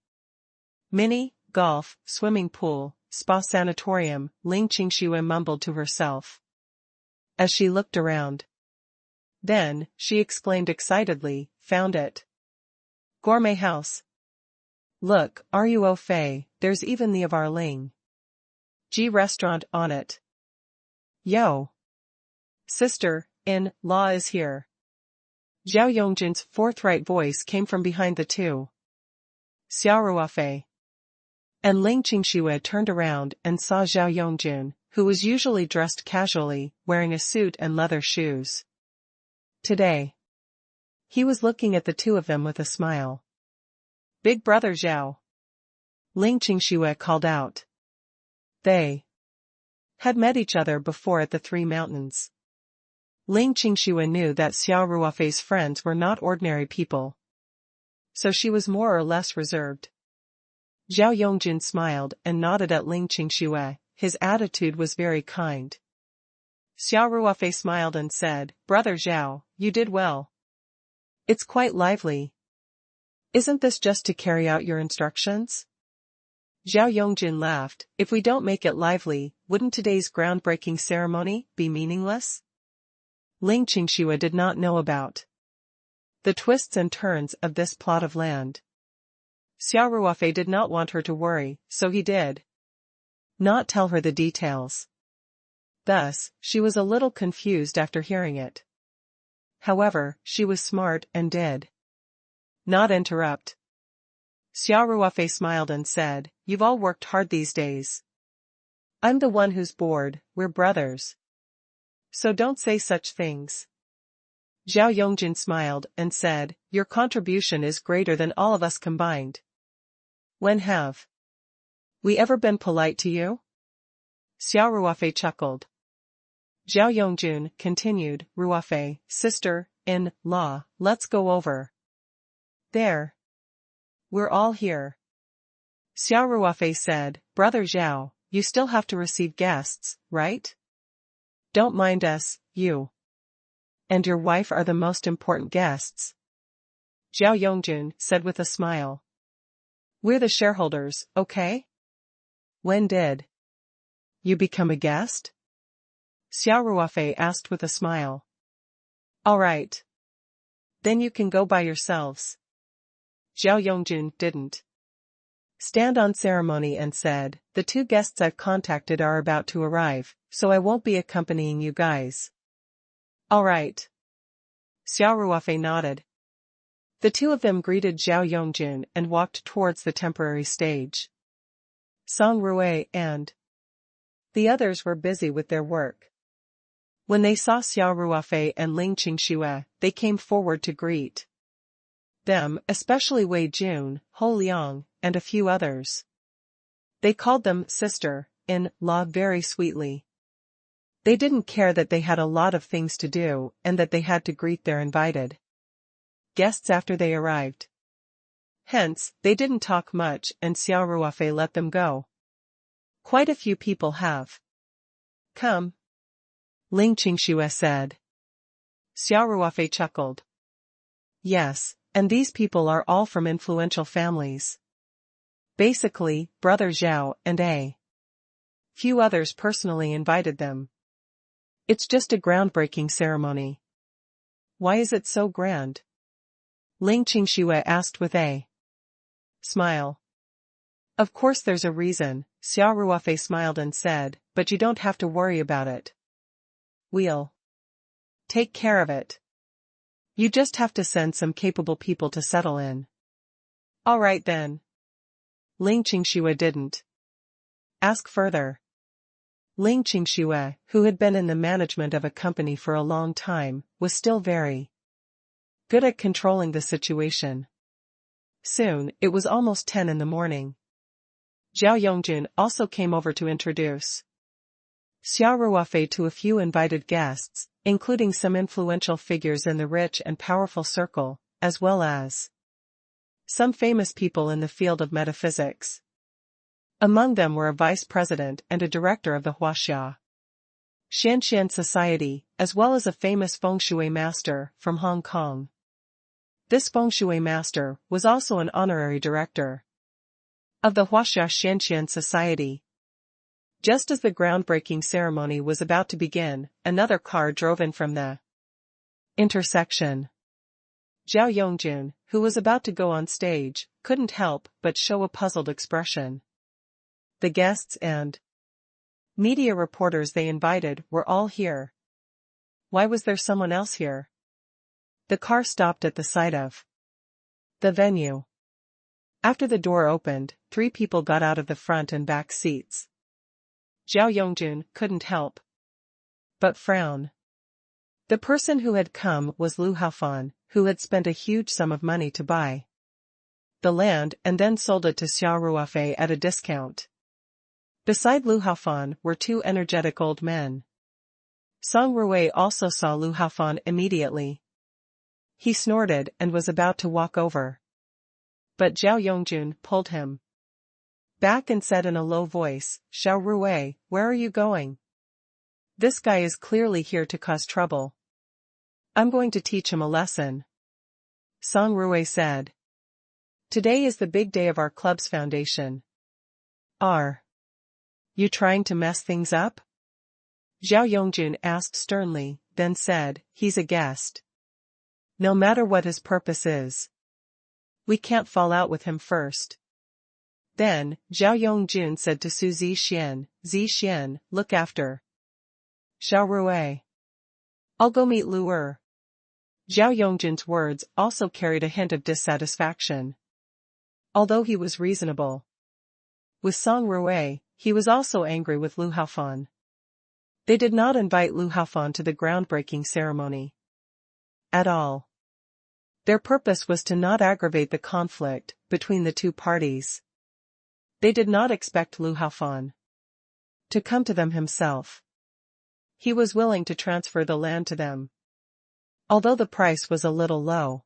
Mini, golf, swimming pool, spa sanatorium, Ling Qingxue mumbled to herself as she looked around. Then, she exclaimed excitedly, "Found it. Gourmet house. Look, Ruofei, there's even the of our Ling Ji restaurant on it. Yo! Sister, in-law is here." Zhao Yongjun's forthright voice came from behind the two. Xia Ruofei and Ling Qingxue turned around and saw Zhao Yongjun, who was usually dressed casually, wearing a suit and leather shoes. Today, he was looking at the two of them with a smile. "Big brother Zhao." Ling Qingxue called out. They had met each other before at the Three Mountains. Ling Qingxue knew that Xia Ruofei's friends were not ordinary people, so she was more or less reserved. Zhao Yongjun smiled and nodded at Ling Qingxue. His attitude was very kind. Xia Ruofei smiled and said, "Brother Zhao, you did well. It's quite lively. Isn't this just to carry out your instructions?" Zhao Yongjun laughed. "If we don't make it lively, wouldn't today's groundbreaking ceremony be meaningless?" Ling Qingxue did not know about the twists and turns of this plot of land. Xia Ruofei did not want her to worry, so he did not tell her the details. Thus, she was a little confused after hearing it. However, she was smart and did not interrupt. Xia Ruofei smiled and said, "You've all worked hard these days. I'm the one who's bored. We're brothers, so don't say such things." Zhao Yongjun smiled and said, "Your contribution is greater than all of us combined. When have we ever been polite to you?" Xia Ruofei chuckled. Zhao Yongjun continued, "Ruofei, sister-in-law, let's go over there. We're all here." Xia Ruofei said, "Brother Zhao, you still have to receive guests, right? Don't mind us, you and your wife are the most important guests." Zhao Yongjun said with a smile. "We're the shareholders, okay? When did you become a guest?" Xia Ruofei asked with a smile. "All right. Then you can go by yourselves." Zhao Yongjun didn't stand on ceremony and said, "The two guests I've contacted are about to arrive, so I won't be accompanying you guys." "All right." Xia Ruofei nodded. The two of them greeted Zhao Yongjun and walked towards the temporary stage. Song Rui and the others were busy with their work. When they saw Xia Ruofei and Ling Qingxue, they came forward to greet them, especially Wei Jun, Ho Liang, and a few others. They called them sister-in-law very sweetly. They didn't care that they had a lot of things to do and that they had to greet their invited guests after they arrived. Hence, they didn't talk much and Xia Ruofei let them go. "Quite a few people have come," Ling Qingxue said. Xia Ruofei chuckled. "Yes, and these people are all from influential families. Basically, Brother Zhao and a few others personally invited them. It's just a groundbreaking ceremony." "Why is it so grand?" Ling Qingxue asked with a smile. "Of course there's a reason," Xia Ruofei smiled and said, "but you don't have to worry about it. We'll take care of it. You just have to send some capable people to settle in." "All right then." Ling Qingxue didn't ask further. Ling Qingxue, who had been in the management of a company for a long time, was still very good at controlling the situation. Soon, it was almost 10 in the morning. Zhao Yongjun also came over to introduce Xia Ruofei to a few invited guests, including some influential figures in the rich and powerful circle, as well as some famous people in the field of metaphysics. Among them were a vice president and a director of the Huaxia Sentience Society, as well as a famous feng shui master from Hong Kong. This feng shui master was also an honorary director of the Huaxia Sentience Society. Just as the groundbreaking ceremony was about to begin, another car drove in from the intersection. Zhao Yongjun, who was about to go on stage, couldn't help but show a puzzled expression. The guests and media reporters they invited were all here. Why was there someone else here? The car stopped at the sight of the venue. After the door opened, 3 people got out of the front and back seats. Zhao Yongjun couldn't help but frown. The person who had come was Lu Haofan, who had spent a huge sum of money to buy the land and then sold it to Xia Ruofei at a discount. Beside Lu Haofan were two energetic old men. Song Ruwei also saw Lu Haofan immediately. He snorted and was about to walk over. But Zhao Yongjun pulled him back and said in a low voice, "Xia Ruwei, where are you going? This guy is clearly here to cause trouble. I'm going to teach him a lesson." Song Ruwei said. "Today is the big day of our club's foundation. Are you trying to mess things up?" Zhao Yongjun asked sternly, then said, "He's a guest. No matter what his purpose is, we can't fall out with him first." Then, Zhao Yongjun said to Su Zixian, "Look after Xia Ruwei. I'll go meet Lu Er." Zhao Yongjun's words also carried a hint of dissatisfaction. Although he was reasonable with Song Ruwei, he was also angry with Lu Haofan. They did not invite Lu Haofan to the groundbreaking ceremony at all. Their purpose was to not aggravate the conflict between the two parties. They did not expect Lu Haofan to come to them himself. He was willing to transfer the land to them, although the price was a little low.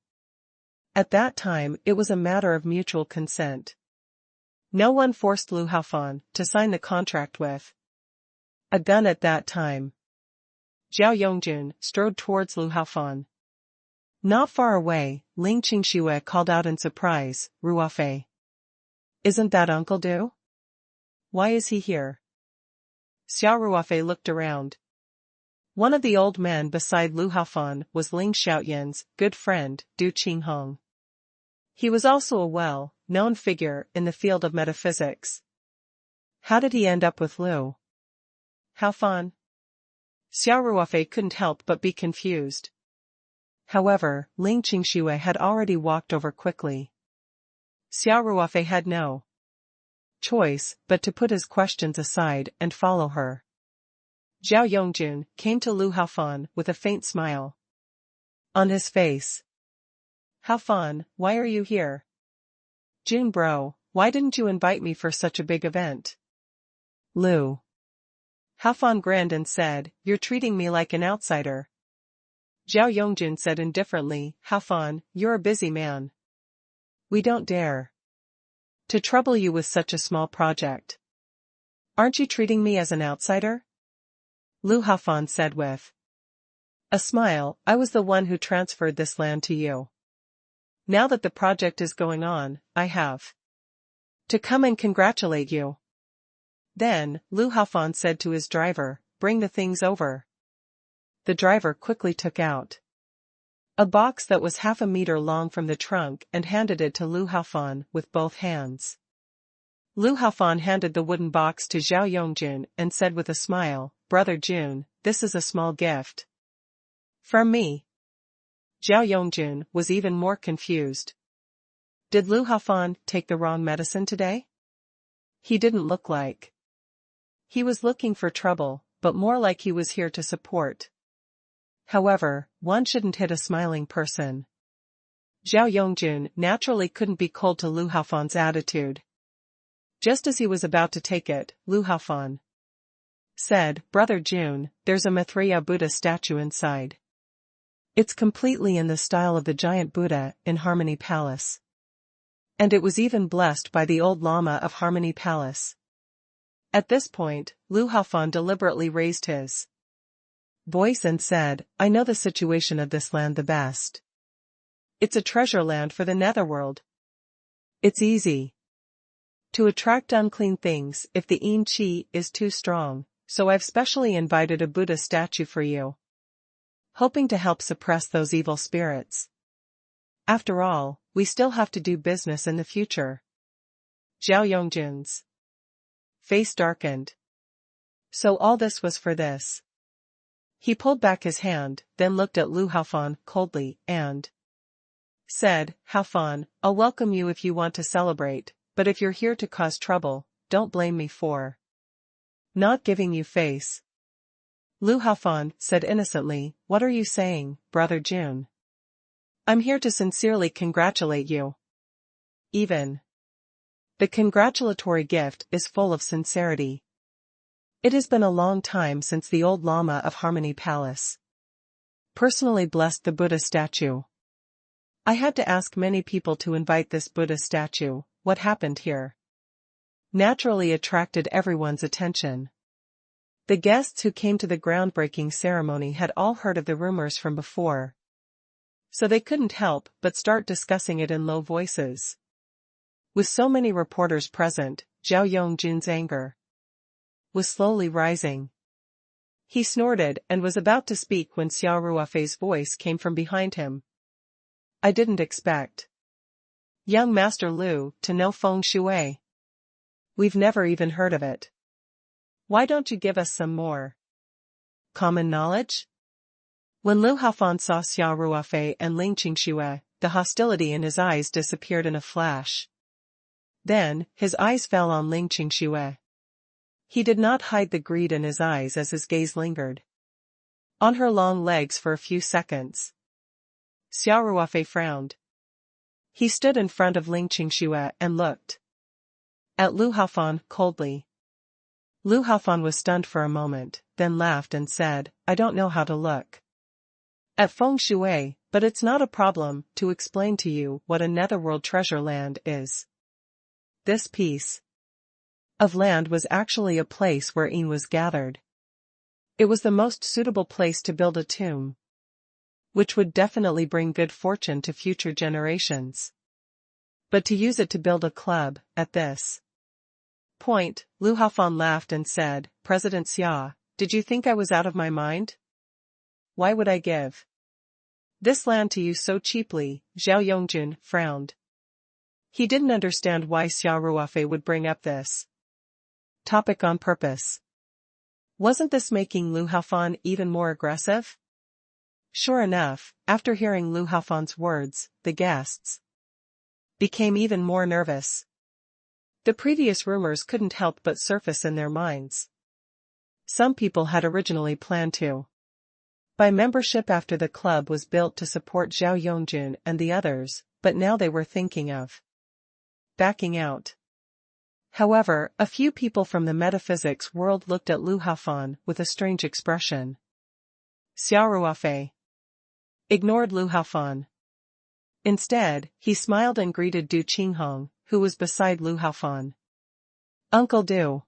At that time it was a matter of mutual consent. No one forced Lu Haofan to sign the contract with a gun at that time. Zhao Yongjun strode towards Lu Haofan. Not far away, Ling Qingxue called out in surprise, "Ruofei. Isn't that Uncle Du? Why is he here?" Xia Ruofei looked around. One of the old men beside Lu Haofan was Ling Xiaoyan's good friend, Du Qinghong. He was also a well-known figure in the field of metaphysics. How did he end up with Lu Haofan? Xia Ruofei couldn't help but be confused. However, Ling Qingxue had already walked over quickly. Xia Ruofei had no choice but to put his questions aside and follow her. Zhao Yongjun came to Lu Haofan with a faint smile on his face. "Haofan, why are you here? Jun bro, why didn't you invite me for such a big event?" Lu Haofan grinned and said, "You're treating me like an outsider." Zhao Yongjun said indifferently, "Haofan, you're a busy man. We don't dare to trouble you with such a small project. Aren't you treating me as an outsider?" Lu Haofan said with a smile, "I was the one who transferred this land to you. Now that the project is going on, I have to come and congratulate you." Then, Lu Haofan said to his driver, "Bring the things over." The driver quickly took out a box that was half a meter long from the trunk and handed it to Lu Haofan with both hands. Lu Haofan handed the wooden box to Zhao Yongjun and said with a smile, "Brother Jun, this is a small gift from me." Zhao Yongjun was even more confused. Did Lu Haofan take the wrong medicine today? He didn't look like he was looking for trouble, but more like he was here to support. However, one shouldn't hit a smiling person. Zhao Yongjun naturally couldn't be cold to Lu Haofan's attitude. Just as he was about to take it, Lu Haofan said, "Brother Jun, there's a Maitreya Buddha statue inside. It's completely in the style of the giant Buddha in Harmony Palace. And it was even blessed by the old Lama of Harmony Palace." At this point, Lu Haofan deliberately raised his voice and said, "I know the situation of this land the best. It's a treasure land for the netherworld. It's easy to attract unclean things if the yin qi is too strong, so I've specially invited a Buddha statue for you, hoping to help suppress those evil spirits. After all, we still have to do business in the future." Zhao Yongjun's face darkened. So all this was for this. He pulled back his hand, then looked at Lu Haofan coldly, and said, "Haofan, I'll welcome you if you want to celebrate, but if you're here to cause trouble, don't blame me for not giving you face." Lu Haofan said innocently, "What are you saying, Brother Jun? I'm here to sincerely congratulate you." even. The congratulatory gift is full of sincerity. It has been a long time since the old Lama of Harmony Palace personally blessed the Buddha statue. I had to ask many people to invite this Buddha statue. What happened here naturally attracted everyone's attention. The guests who came to the groundbreaking ceremony had all heard of the rumors from before, so they couldn't help but start discussing it in low voices. With so many reporters present, Zhao Yongjun's anger was slowly rising. He snorted and was about to speak when Xia Ruofei's voice came from behind him. I didn't expect young Master Lu to know feng shui. We've never even heard of it. Why don't you give us some more common knowledge? When Lu Haofan saw Xia Ruofei and Ling Qingxue, the hostility in his eyes disappeared in a flash. Then, his eyes fell on Ling Qingxue. He did not hide the greed in his eyes as his gaze lingered on her long legs for a few seconds. Xia Ruofei frowned. He stood in front of Ling Qingxue and looked at Lu Haofan coldly. Lu Haofan was stunned for a moment, then laughed and said, I don't know how to look at feng shui, but it's not a problem to explain to you what a netherworld treasure land is. This piece of land was actually a place where Yin was gathered. It was the most suitable place to build a tomb, which would definitely bring good fortune to future generations. But to use it to build a club, at this point, Lu Haofan laughed and said, President Xia, did you think I was out of my mind? Why would I give this land to you so cheaply? Zhao Yongjun frowned. He didn't understand why Xia Ruofei would bring up this topic on purpose. Wasn't this making Lu Haofan even more aggressive? Sure enough, after hearing Lu Haofan's words, the guests became even more nervous. The previous rumors couldn't help but surface in their minds. Some people had originally planned to buy membership after the club was built to support Zhao Yongjun and the others, but now they were thinking of backing out. However, a few people from the metaphysics world looked at Lu Haofan with a strange expression. Xia Ruofei ignored Lu Haofan. Instead, he smiled and greeted Du Qinghong, who was beside Lu Haofan. Uncle Du.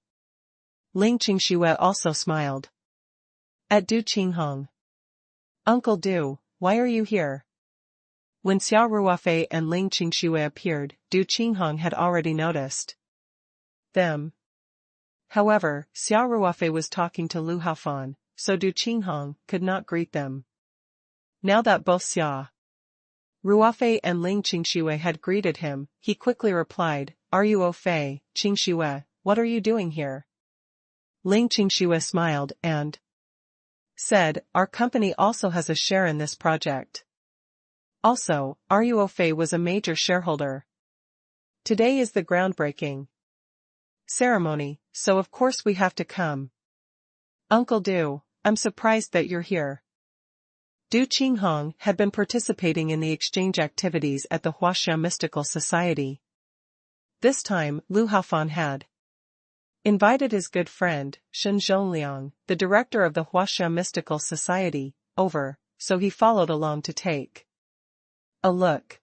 Ling Qingxue also smiled at Du Qinghong. Uncle Du, why are you here? When Xia Ruofei and Ling Qingxue appeared, Du Qinghong had already noticed them. However, Xia Ruofei was talking to Lu Haofan, so Du Qinghong could not greet them. Now that both Xia Ruofei and Ling Qingxue had greeted him, he quickly replied, Are you Ruofei, Qingxue, what are you doing here? Ling Qingxue smiled and said, Our company also has a share in this project. Also, Ruofei was a major shareholder. Today is the groundbreaking ceremony, so of course we have to come. Uncle Du, I'm surprised that you're here. Du Qinghong had been participating in the exchange activities at the Huaxia Mystical Society. This time, Lu Haofan had invited his good friend, Shen Zhongliang, the director of the Huaxia Mystical Society, over, so he followed along to take a look.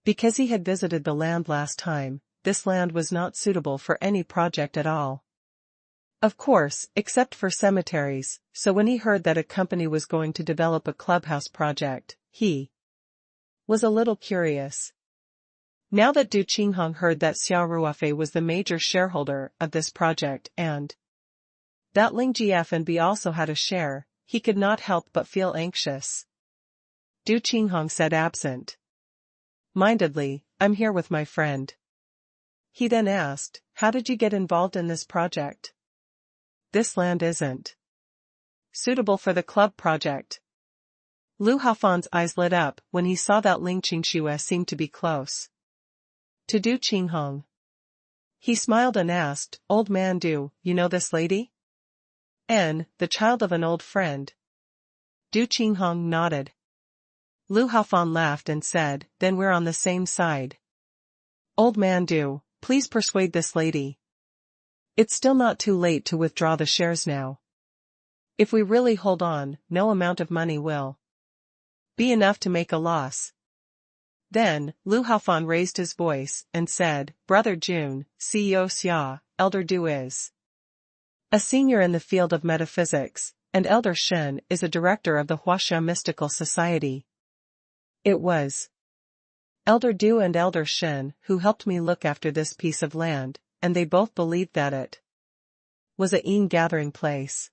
Because he had visited the land last time, this land was not suitable for any project at all. Of course, except for cemeteries, so when he heard that a company was going to develop a clubhouse project, he was a little curious. Now that Du Qinghong heard that Xia Ruofei was the major shareholder of this project and that Ling GFNB also had a share, he could not help but feel anxious. Du Qinghong said absent-mindedly, I'm here with my friend. He then asked, How did you get involved in this project? This land isn't suitable for the club project. Lu Haofan's eyes lit up when he saw that Ling Qingxue seemed to be close to Du Qinghong. He smiled and asked, Old man Du, you know this lady? The child of an old friend. Du Qinghong nodded. Lu Haofan laughed and said, Then we're on the same side. Old man Du, please persuade this lady. It's still not too late to withdraw the shares now. If we really hold on, no amount of money will be enough to make a loss. Then, Lu Haofan raised his voice and said, Brother Jun, CEO Xia, Elder Du is a senior in the field of metaphysics, and Elder Shen is a director of the Huaxia Mystical Society. It was Elder Du and Elder Shen who helped me look after this piece of land, and they both believed that it was a yin gathering place.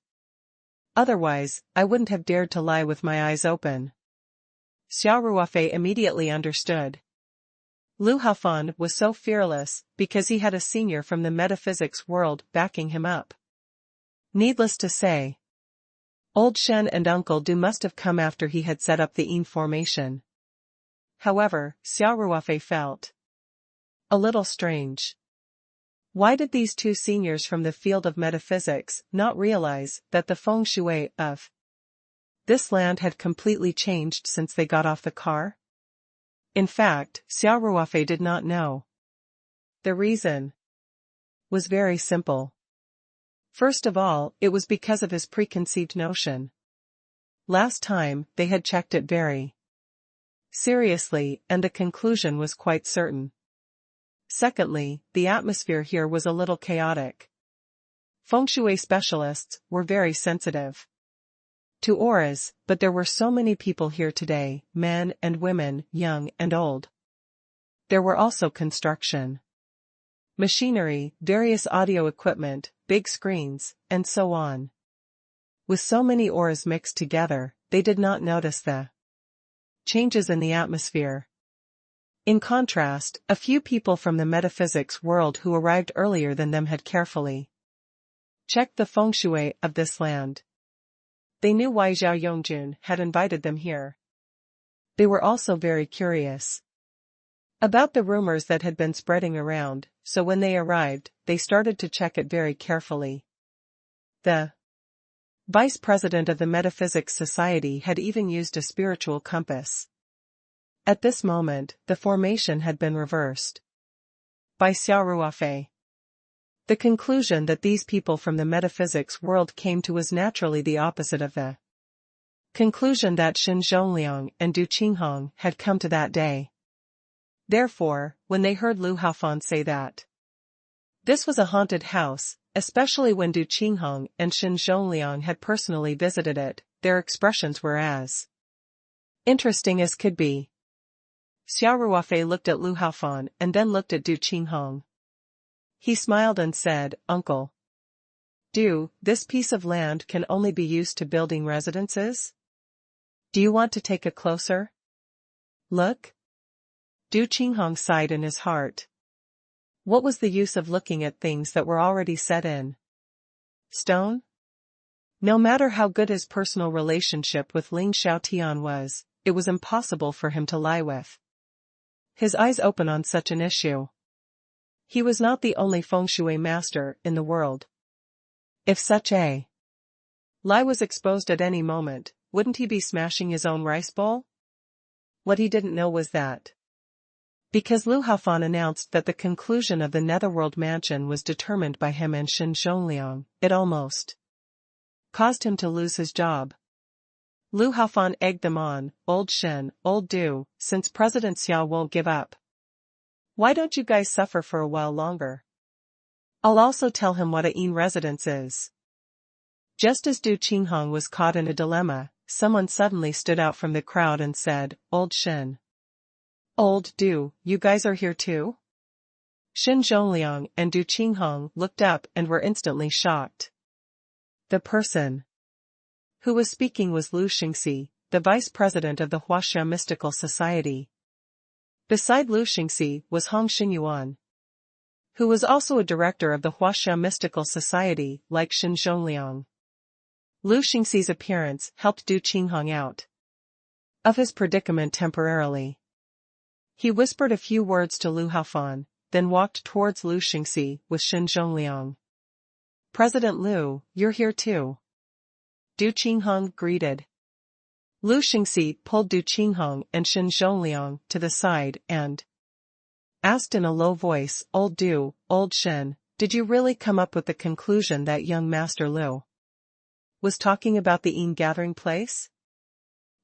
Otherwise, I wouldn't have dared to lie with my eyes open. Xia Ruofei immediately understood. Lu Haofan was so fearless because he had a senior from the metaphysics world backing him up. Needless to say, Old Shen and Uncle Du must have come after he had set up the yin formation. However, Xia Ruofei felt a little strange. Why did these two seniors from the field of metaphysics not realize that the feng shui of this land had completely changed since they got off the car? In fact, Xia Ruofei did not know. The reason was very simple. First of all, it was because of his preconceived notion. Last time, they had checked it very seriously, and the conclusion was quite certain. Secondly, the atmosphere here was a little chaotic. Feng shui specialists were very sensitive to auras, but there were so many people here today, men and women, young and old. There were also construction machinery, various audio equipment, big screens, and so on. With so many auras mixed together, they did not notice the changes in the atmosphere. In contrast, a few people from the metaphysics world who arrived earlier than them had carefully checked the feng shui of this land. They knew why Zhao Yongjun had invited them here. They were also very curious about the rumors that had been spreading around, so when they arrived, they started to check it very carefully. The vice president of the Metaphysics Society had even used a spiritual compass. At this moment, the formation had been reversed by Xia Ruofei. The conclusion that these people from the metaphysics world came to was naturally the opposite of the conclusion that Xin Zhongliang and Du Qinghong had come to that day. Therefore, when they heard Lu Haofan say that this was a haunted house, especially when Du Qinghong and Xin Zhongliang had personally visited it, their expressions were as interesting as could be. Xia Ruofei looked at Lu Haofan and then looked at Du Qinghong. He smiled and said, Uncle Du, this piece of land can only be used to building residences? Do you want to take a closer look? Du Qinghong sighed in his heart. What was the use of looking at things that were already set in stone? No matter how good his personal relationship with Ling Xiaotian was, it was impossible for him to lie with his eyes open on such an issue. He was not the only feng shui master in the world. If such a lie was exposed at any moment, wouldn't he be smashing his own rice bowl? What he didn't know was that because Lu Haofan announced that the conclusion of the Netherworld mansion was determined by him and Xin Zhongliang, it almost caused him to lose his job. Lu Haofan egged them on, Old Shen, Old Du, since President Xia won't give up, why don't you guys suffer for a while longer? I'll also tell him what a yin residence is. Just as Du Qinghong was caught in a dilemma, someone suddenly stood out from the crowd and said, Old Shen. Old Du, you guys are here too? Xin Zhongliang and Du Qinghong looked up and were instantly shocked. The person who was speaking was Lu Xingxi, the vice president of the Huaxia Mystical Society. Beside Lu Xingxi was Hong Xinyuan, who was also a director of the Huaxia Mystical Society, like Xin Zhongliang. Lu Xingxi's appearance helped Du Qinghong out of his predicament temporarily. He whispered a few words to Lu Haofan, then walked towards Lu Xingxi with Xin Zhongliang. President Lu, you're here too. Du Qinghong greeted. Lu Xingxi pulled Du Qinghong and Xin Zhongliang to the side and asked in a low voice, "Old Du, old Shen, did you really come up with the conclusion that young Master Lu was talking about the gathering place?"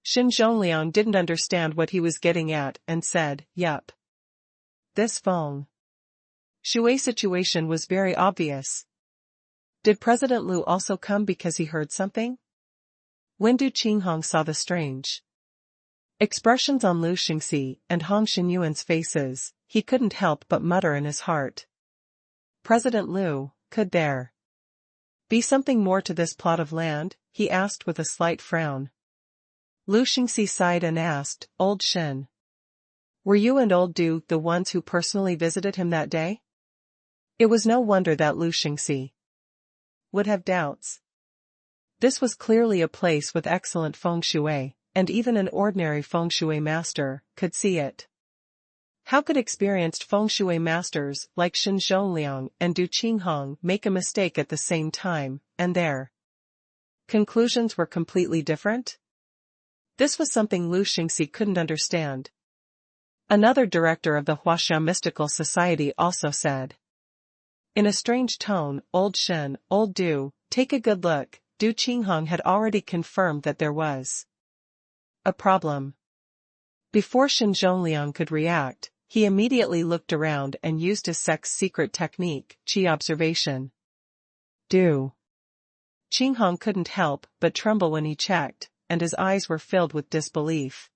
Shen Zhongliang didn't understand what he was getting at and said, "Yup. This Feng Shui situation was very obvious. Did President Lu also come because he heard something?" When Du Qinghong saw the strange expressions on Lu Xingxi and Hong Xinyuan's faces, he couldn't help but mutter in his heart, "President Lu, could there be something more to this plot of land?" he asked with a slight frown. Lu Xingxi sighed and asked, "Old Shen, were you and old Du the ones who personally visited him that day?" It was no wonder that Lu Xingxi would have doubts. This was clearly a place with excellent feng shui, and even an ordinary feng shui master could see it. How could experienced feng shui masters like Shen Zhongliang and Du Qinghong make a mistake at the same time, and their conclusions were completely different? This was something Lu Xingxi couldn't understand. Another director of the Huaxia Mystical Society also said, in a strange tone, "Old Shen, old Du, take a good look." Du Qinghong had already confirmed that there was a problem. Before Shen Zhongliang could react, he immediately looked around and used his secret technique, Qi observation. Du Qinghong couldn't help but tremble when he checked, and his eyes were filled with disbelief.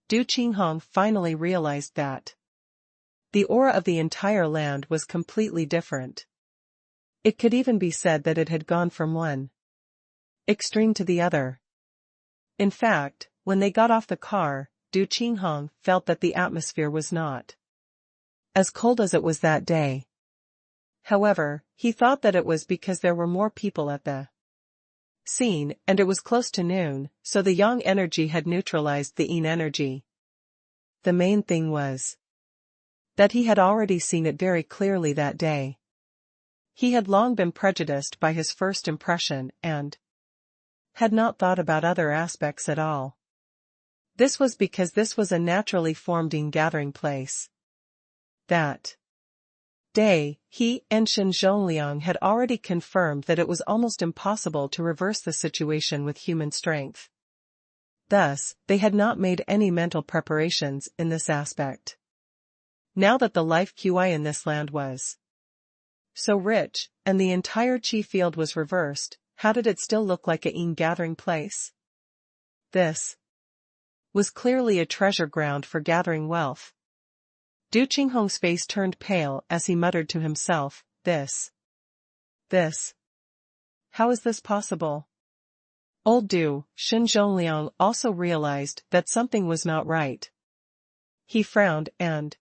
Du Qinghong finally realized that the aura of the entire land was completely different. It could even be said that it had gone from one extreme to the other. In fact, when they got off the car, Du Qinghong felt that the atmosphere was not as cold as it was that day. However, he thought that it was because there were more people at the scene, and it was close to noon, so the yang energy had neutralized the yin energy. The main thing was that he had already seen it very clearly that day. He had long been prejudiced by his first impression and had not thought about other aspects at all. This was because this was a naturally formed gathering place. That day, he and Shen Zhongliang had already confirmed that it was almost impossible to reverse the situation with human strength. Thus, they had not made any mental preparations in this aspect. Now that the life QI in this land was so rich, and the entire Qi field was reversed, how did it still look like a yin gathering place? This was clearly a treasure ground for gathering wealth. Du Qinghong's face turned pale as he muttered to himself, This. How is this possible? Old Du, Shen Zhongliang also realized that something was not right. He frowned and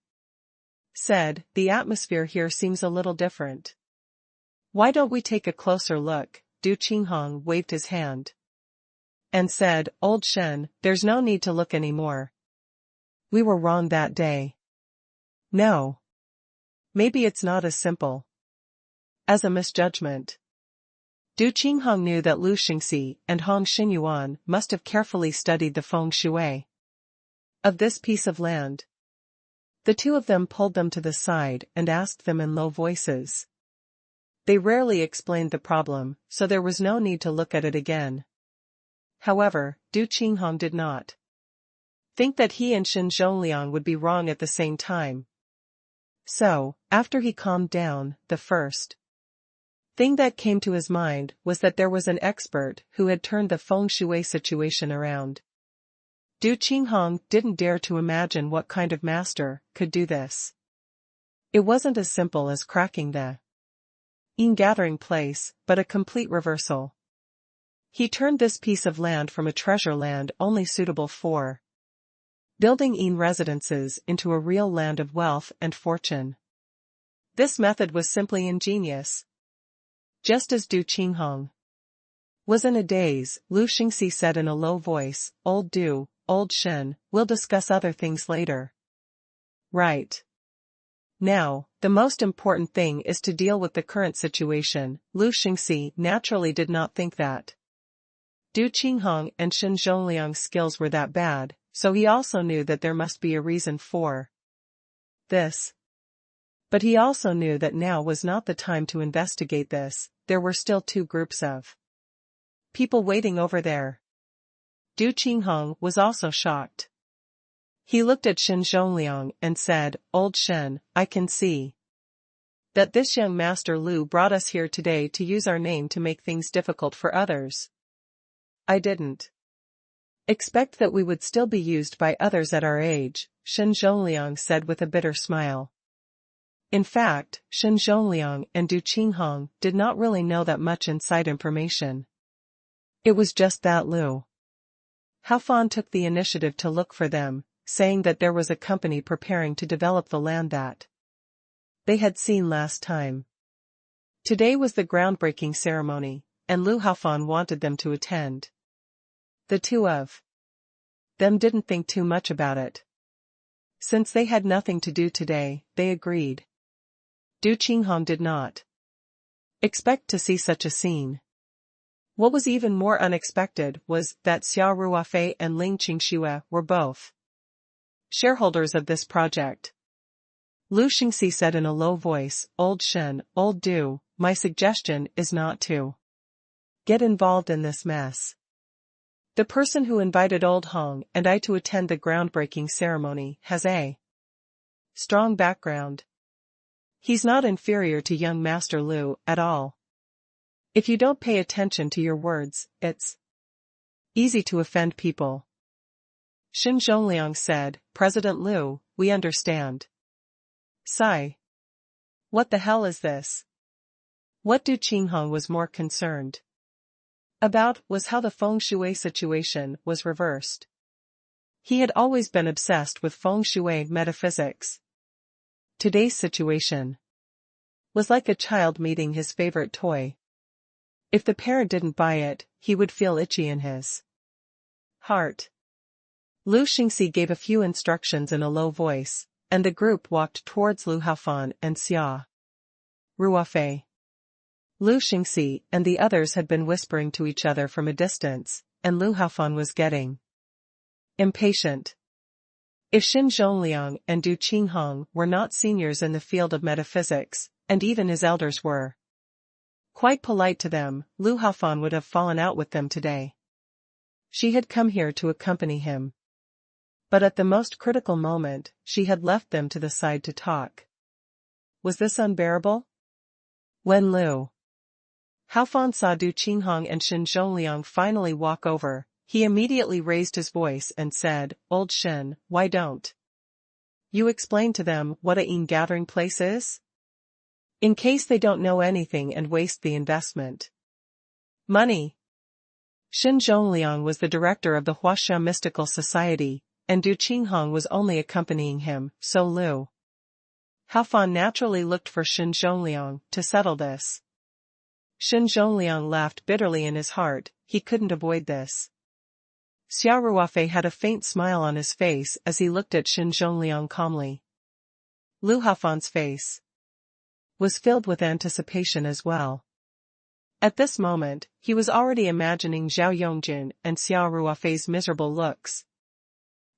said, "The atmosphere here seems a little different. Why don't we take a closer look?" Du Qinghong waved his hand and said, "Old Shen, there's no need to look anymore. We were wrong that day. No. Maybe it's not as simple as a misjudgment." Du Qinghong knew that Lu Xingxi and Hong Xinyuan must have carefully studied the feng shui of this piece of land. The two of them pulled them to the side and asked them in low voices. They rarely explained the problem, so there was no need to look at it again. However, Du Qinghong did not think that he and Shen Zhongliang would be wrong at the same time. So, after he calmed down, the first thing that came to his mind was that there was an expert who had turned the feng shui situation around. Du Qinghong didn't dare to imagine what kind of master could do this. It wasn't as simple as cracking the yin gathering place, but a complete reversal. He turned this piece of land from a treasure land only suitable for building yin residences into a real land of wealth and fortune. This method was simply ingenious. Just as Du Qinghong was in a daze, Lu Xingxi said in a low voice, "Old Du, old Shen, we'll discuss other things later. Right now, the most important thing is to deal with the current situation." Lu Xingxi naturally did not think that Du Qinghong and Shen Zhongliang's skills were that bad, so he also knew that there must be a reason for this. But he also knew that now was not the time to investigate this. There were still two groups of people waiting over there. Du Qinghong was also shocked. He looked at Shen Zhongliang and said, "Old Shen, I can see that this young master Lu brought us here today to use our name to make things difficult for others. I didn't expect that we would still be used by others at our age," Shen Zhongliang said with a bitter smile. In fact, Shen Zhongliang and Du Qinghong did not really know that much inside information. It was just that Lu Haofan took the initiative to look for them, saying that there was a company preparing to develop the land that they had seen last time. Today was the groundbreaking ceremony, and Lu Haofan wanted them to attend. The two of them didn't think too much about it. Since they had nothing to do today, they agreed. Du Qinghong did not expect to see such a scene. What was even more unexpected was that Xia Ruofei and Ling Qingxue were both shareholders of this project. Lu Xingxi said in a low voice, "Old Shen, old Du, my suggestion is not to get involved in this mess. The person who invited Old Hong and I to attend the groundbreaking ceremony has a strong background. He's not inferior to young Master Lu at all. If you don't pay attention to your words, it's easy to offend people." Shen Zhongliang said, "President Lu, we understand." Sigh. What the hell is this? What Du Qinghong was more concerned about was how the feng shui situation was reversed. He had always been obsessed with feng shui metaphysics. Today's situation was like a child meeting his favorite toy. If the parent didn't buy it, he would feel itchy in his heart. Lu Xingxi gave a few instructions in a low voice, and the group walked towards Lu Haofan and Xia Ruofei. Lu Xingxi and the others had been whispering to each other from a distance, and Lu Haofan was getting impatient. If Shen Zhongliang and Du Qinghong were not seniors in the field of metaphysics, and even his elders were quite polite to them, Lu Haofan would have fallen out with them today. She had come here to accompany him. But at the most critical moment, she had left them to the side to talk. Was this unbearable? When Lu Haofan saw Du Qinghong and Shen Zhongliang finally walk over, he immediately raised his voice and said, "Old Shen, why don't you explain to them what a gathering place is? In case they don't know anything and waste the investment money." Shen Zhongliang was the director of the Huaxia Mystical Society, and Du Qinghong was only accompanying him, so Lu Haofan naturally looked for Shen Zhongliang to settle this. Shen Zhongliang laughed bitterly in his heart, he couldn't avoid this. Xia Ruofei had a faint smile on his face as he looked at Shen Zhongliang calmly. Lu Haofan's face was filled with anticipation as well. At this moment, he was already imagining Zhao Yongjun and Xia Ruofei's miserable looks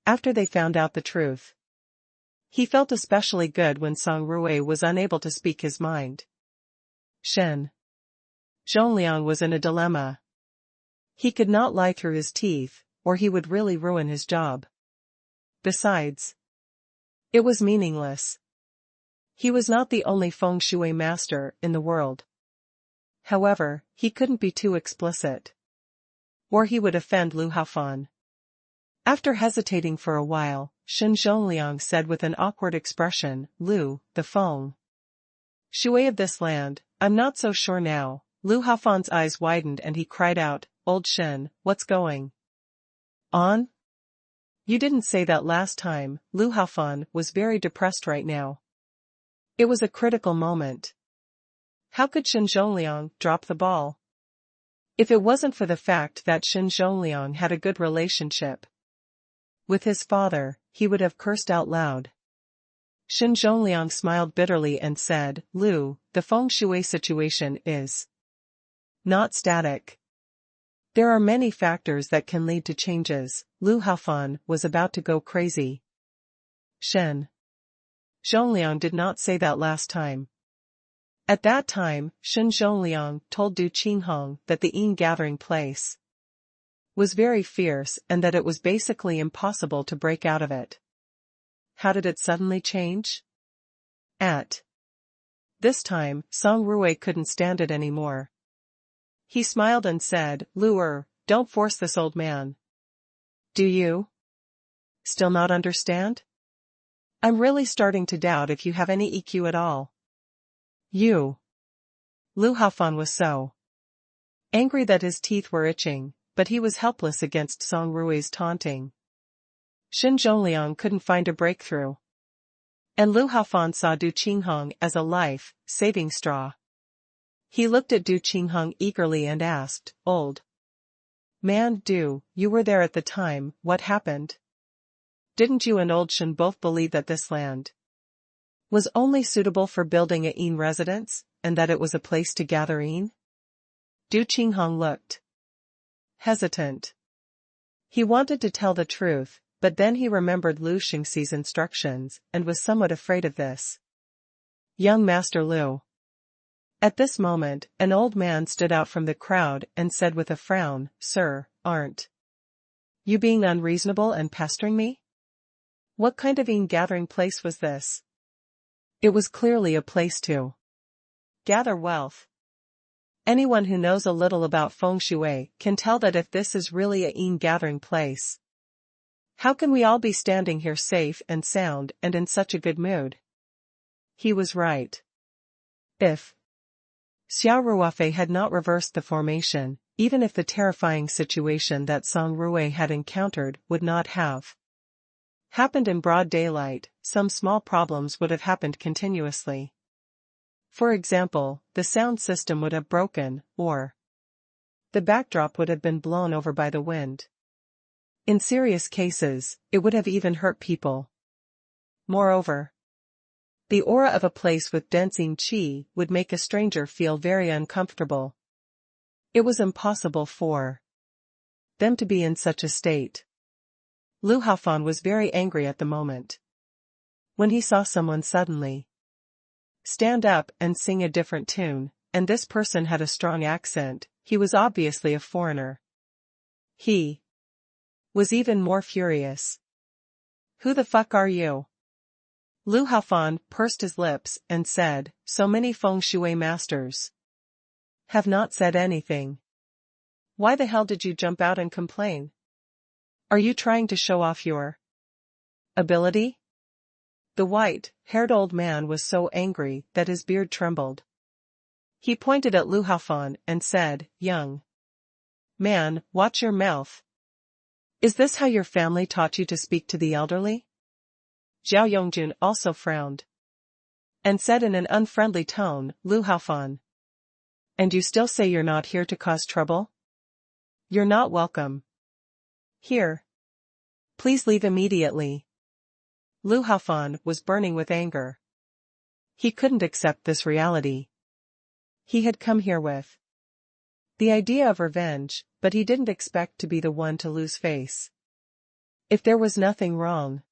after they found out the truth. He felt especially good when Song Rui was unable to speak his mind. Shen Zhongliang was in a dilemma. He could not lie through his teeth, or he would really ruin his job. Besides, it was meaningless. He was not the only feng shui master in the world. However, he couldn't be too explicit, or he would offend Lu Haofan. After hesitating for a while, Shen Zhongliang said with an awkward expression, "Lu, the feng shui of this land, I'm not so sure now." Lu Haofan's eyes widened and he cried out, "Old Shen, what's going on? You didn't say that last time." Lu Haofan was very depressed right now. It was a critical moment. How could Shen Zhongliang drop the ball? If it wasn't for the fact that Shen Zhongliang had a good relationship with his father, he would have cursed out loud. Shen Zhongliang smiled bitterly and said, "Lu, the feng shui situation is not static. There are many factors that can lead to changes." Lu Haofan was about to go crazy. Shen Zhongliang did not say that last time. At that time, Shun Zhongliang told Du Qinghong that the Yin gathering place was very fierce and that it was basically impossible to break out of it. How did it suddenly change? At this time, Song Ruofei couldn't stand it anymore. He smiled and said, "Lu, don't force this old man. Do you still not understand? I'm really starting to doubt if you have any EQ at all." You. Lu Haofan was so angry that his teeth were itching, but he was helpless against Song Ruofei's taunting. Shin Zhongliang couldn't find a breakthrough. And Lu Haofan saw Du Qinghong as a life-saving straw. He looked at Du Qinghong eagerly and asked, "Old man Du, you were there at the time, what happened? Didn't you and old Shin both believe that this land was only suitable for building a Yin residence, and that it was a place to gather Yin?" Du Qinghong looked hesitant. He wanted to tell the truth, but then he remembered Lu Xingxi's instructions and was somewhat afraid of this. "Young Master Lu." At this moment, an old man stood out from the crowd and said with a frown, "Sir, aren't you being unreasonable and pestering me? What kind of Yin gathering place was this?" It was clearly a place to gather wealth. Anyone who knows a little about feng shui can tell that if this is really a Yin gathering place, how can we all be standing here safe and sound and in such a good mood? He was right. If Xia Ruofei had not reversed the formation, even if the terrifying situation that Song Ruofei had encountered would not have happened in broad daylight, some small problems would have happened continuously. For example, the sound system would have broken, or the backdrop would have been blown over by the wind. In serious cases, it would have even hurt people. Moreover, the aura of a place with dense Yin qi would make a stranger feel very uncomfortable. It was impossible for them to be in such a state. Lu Haofan was very angry at the moment. When he saw someone suddenly stand up and sing a different tune, and this person had a strong accent, he was obviously a foreigner. He was even more furious. "Who the fuck are you?" Lu Haofan pursed his lips and said, "So many feng shui masters have not said anything. Why the hell did you jump out and complain? Are you trying to show off your ability?" The white-haired old man was so angry that his beard trembled. He pointed at Lu Haofan and said, "Young man, watch your mouth. Is this how your family taught you to speak to the elderly?" Zhao Yongjun also frowned and said in an unfriendly tone, "Lu Haofan, and you still say you're not here to cause trouble? You're not welcome here. Please leave immediately." Lu Haofan was burning with anger. He couldn't accept this reality. He had come here with the idea of revenge, but he didn't expect to be the one to lose face. If there was nothing wrong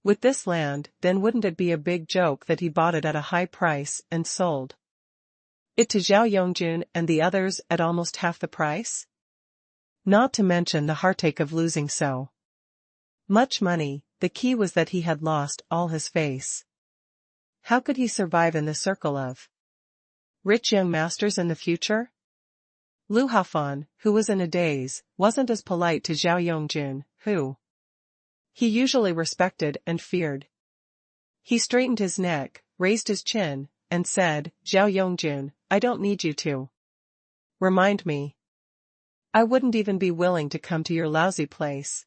with this land, then wouldn't it be a big joke that he bought it at a high price and sold it to Zhao Yongjun and the others at almost half the price? Not to mention the heartache of losing so much money. The key was that he had lost all his face. How could he survive in the circle of rich young masters in the future? Lu Haofan, who was in a daze, wasn't as polite to Zhao Yongjun, who he usually respected and feared. He straightened his neck, raised his chin, and said, "Zhao Yongjun, I don't need you to remind me. I wouldn't even be willing to come to your lousy place.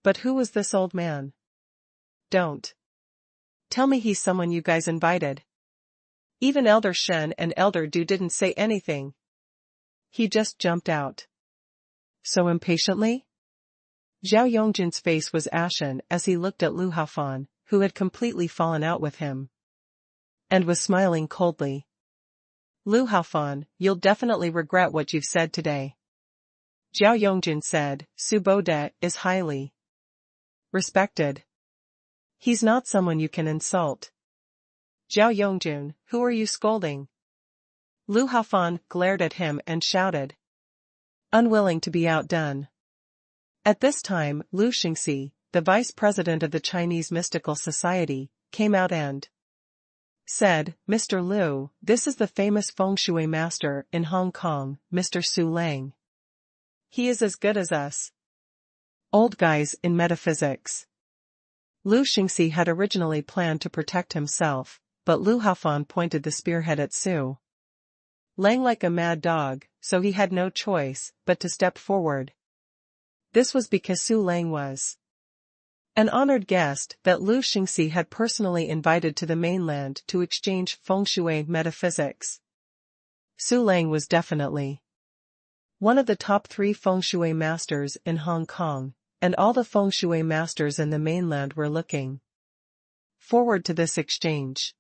But who was this old man? Don't tell me he's someone you guys invited. Even Elder Shen and Elder Du didn't say anything. He just jumped out so impatiently." Zhao Yongjun's face was ashen as he looked at Lu Haofan, who had completely fallen out with him, and was smiling coldly. "Lu Haofan, you'll definitely regret what you've said today." Zhao Yongjun said, "Su Bo De is highly respected. He's not someone you can insult. Zhao Yongjun, who are you scolding? Lu Haofan glared at him and shouted, unwilling to be outdone. At this time, Lu Xingxi, the vice president of the Chinese Mystical Society, came out and said, Mr. Lu, this is the famous feng shui master in Hong Kong, Mr. Su Lang. He is as good as us old guys in metaphysics. Lu Xingxi had originally planned to protect himself, but Lu Haofan pointed the spearhead at Su Lang like a mad dog, so he had no choice but to step forward. This was because Su Lang was an honored guest that Lu Xingxi had personally invited to the mainland to exchange feng shui metaphysics. Su Lang was definitely one of the top 3 feng shui masters in Hong Kong, and all the feng shui masters in the mainland were looking forward to this exchange.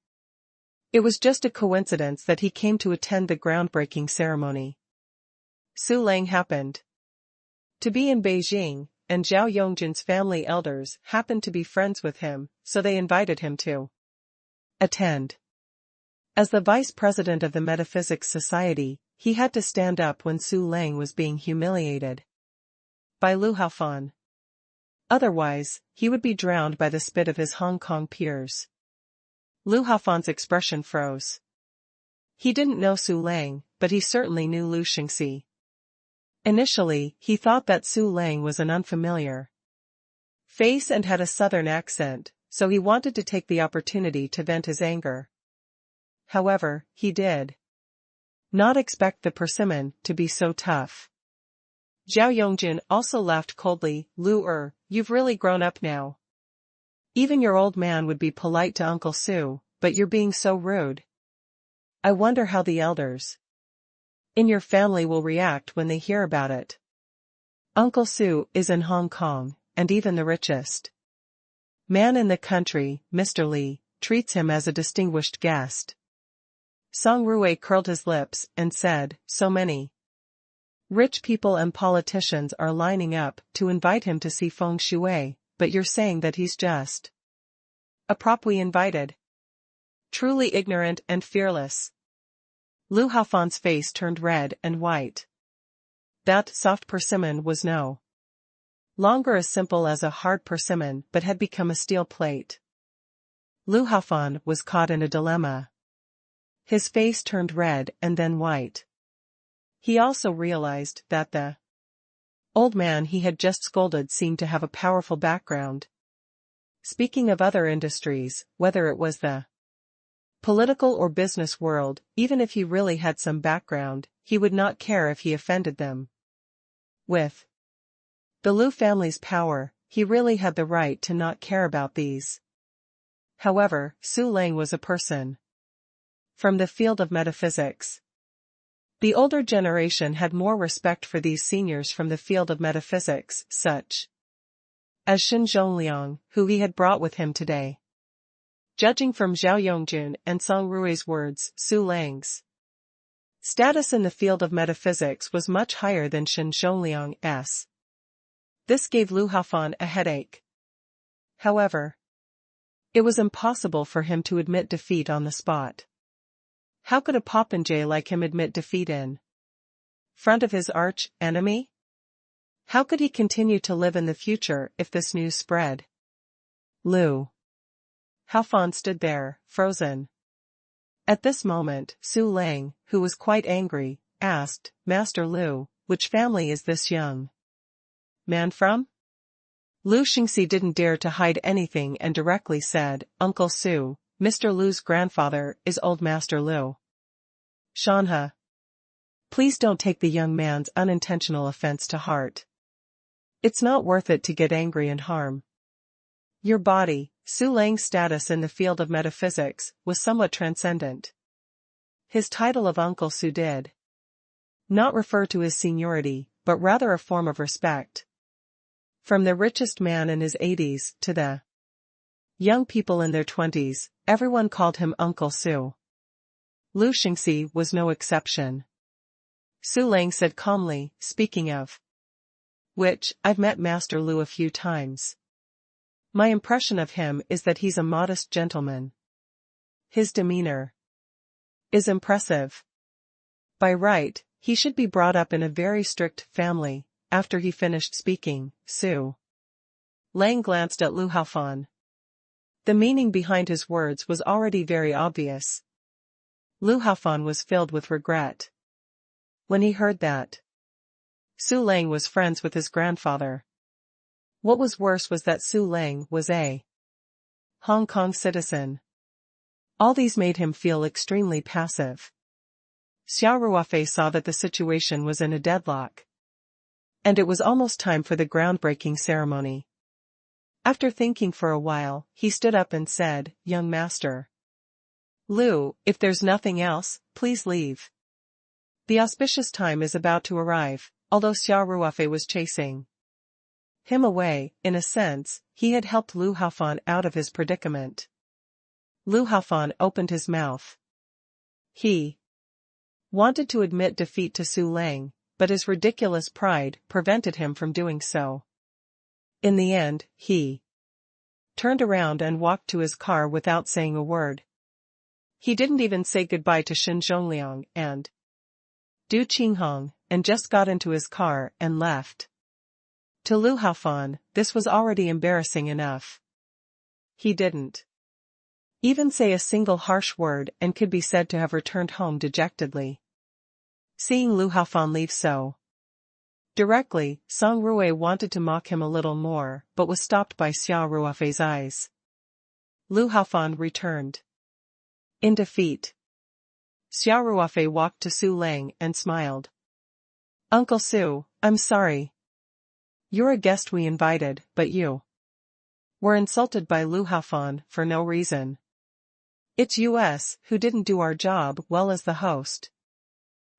It was just a coincidence that he came to attend the groundbreaking ceremony. Su Lang happened to be in Beijing, and Zhao Yongjun's family elders happened to be friends with him, so they invited him to attend. As the vice president of the Metaphysics Society, he had to stand up when Su Lang was being humiliated by Lu Haofan. Otherwise, he would be drowned by the spit of his Hong Kong peers. Lu Haofan's expression froze. He didn't know Su Lang, but he certainly knew Lu Xingxi. Initially, he thought that Su Lang was an unfamiliar face and had a southern accent, so he wanted to take the opportunity to vent his anger. However, he did not expect the persimmon to be so tough. Zhao Yongjun also laughed coldly, Lu you've really grown up now. Even your old man would be polite to Uncle Su, but you're being so rude. I wonder how the elders in your family will react when they hear about it. Uncle Su is in Hong Kong, and even the richest man in the country, Mr. Li, treats him as a distinguished guest. Xia Ruofei curled his lips and said, so many rich people and politicians are lining up to invite him to see feng shui, but you're saying that he's just a prop we invited. Truly ignorant and fearless. Lu Haofan's face turned red and white. That soft persimmon was no longer as simple as a hard persimmon but had become a steel plate. Lu Haofan was caught in a dilemma. His face turned red and then white. He also realized that the old man he had just scolded seemed to have a powerful background. Speaking of other industries, whether it was the political or business world, even if he really had some background, he would not care if he offended them. With the Lu family's power, he really had the right to not care about these. However, Su Lang was a person from the field of metaphysics. The older generation had more respect for these seniors from the field of metaphysics, such as Shen Zhongliang, who he had brought with him today. Judging from Zhao Yongjun and Xia Ruofei's words, Su Lang's status in the field of metaphysics was much higher than Shen Zhongliang's. This gave Lu Haofan a headache. However, it was impossible for him to admit defeat on the spot. How could a popinjay like him admit defeat in front of his arch enemy? How could he continue to live in the future if this news spread? Lu Haofan stood there, frozen. At this moment, Su Lang, who was quite angry, asked, Master Lu, which family is this young man from? Lu Xingxi didn't dare to hide anything and directly said, Uncle Su, Mr. Lu's grandfather is old Master Lu. Shanhe. Please don't take the young man's unintentional offense to heart. It's not worth it to get angry and harm your body. Su Lang's status in the field of metaphysics was somewhat transcendent. His title of Uncle Su did not refer to his seniority, but rather a form of respect. From the richest man in his 80s to the young people in their 20s, everyone called him Uncle Su. Lu Xingxi was no exception. Su Lang said calmly, speaking of which, I've met Master Lu a few times. My impression of him is that he's a modest gentleman. His demeanor is impressive. By right, he should be brought up in a very strict family. After he finished speaking, Su Lang glanced at Lu Haofan. The meaning behind his words was already very obvious. Lu Haofan was filled with regret when he heard that Su Lang was friends with his grandfather. What was worse was that Su Lang was a Hong Kong citizen. All these made him feel extremely passive. Xia Ruofei saw that the situation was in a deadlock, and it was almost time for the groundbreaking ceremony. After thinking for a while, he stood up and said, "Young master Lu, if there's nothing else, please leave. The auspicious time is about to arrive." Although Xia Ruofei was chasing him away, in a sense, he had helped Lu Haofan out of his predicament. Lu Haofan opened his mouth. He wanted to admit defeat to Su Lang, but his ridiculous pride prevented him from doing so. In the end, he turned around and walked to his car without saying a word. He didn't even say goodbye to Shin Zhongliang and Du Qinghong, and just got into his car and left. To Lu Haofan, this was already embarrassing enough. He didn't even say a single harsh word and could be said to have returned home dejectedly. Seeing Lu Haofan leave so directly, Song Rui wanted to mock him a little more, but was stopped by Xia Ruofei's eyes. Lu Haofan returned in defeat. Xia Ruofei walked to Su Lang and smiled. "Uncle Su, I'm sorry. You're a guest we invited, but you were insulted by Lu Haofan for no reason. It's us who didn't do our job well as the host."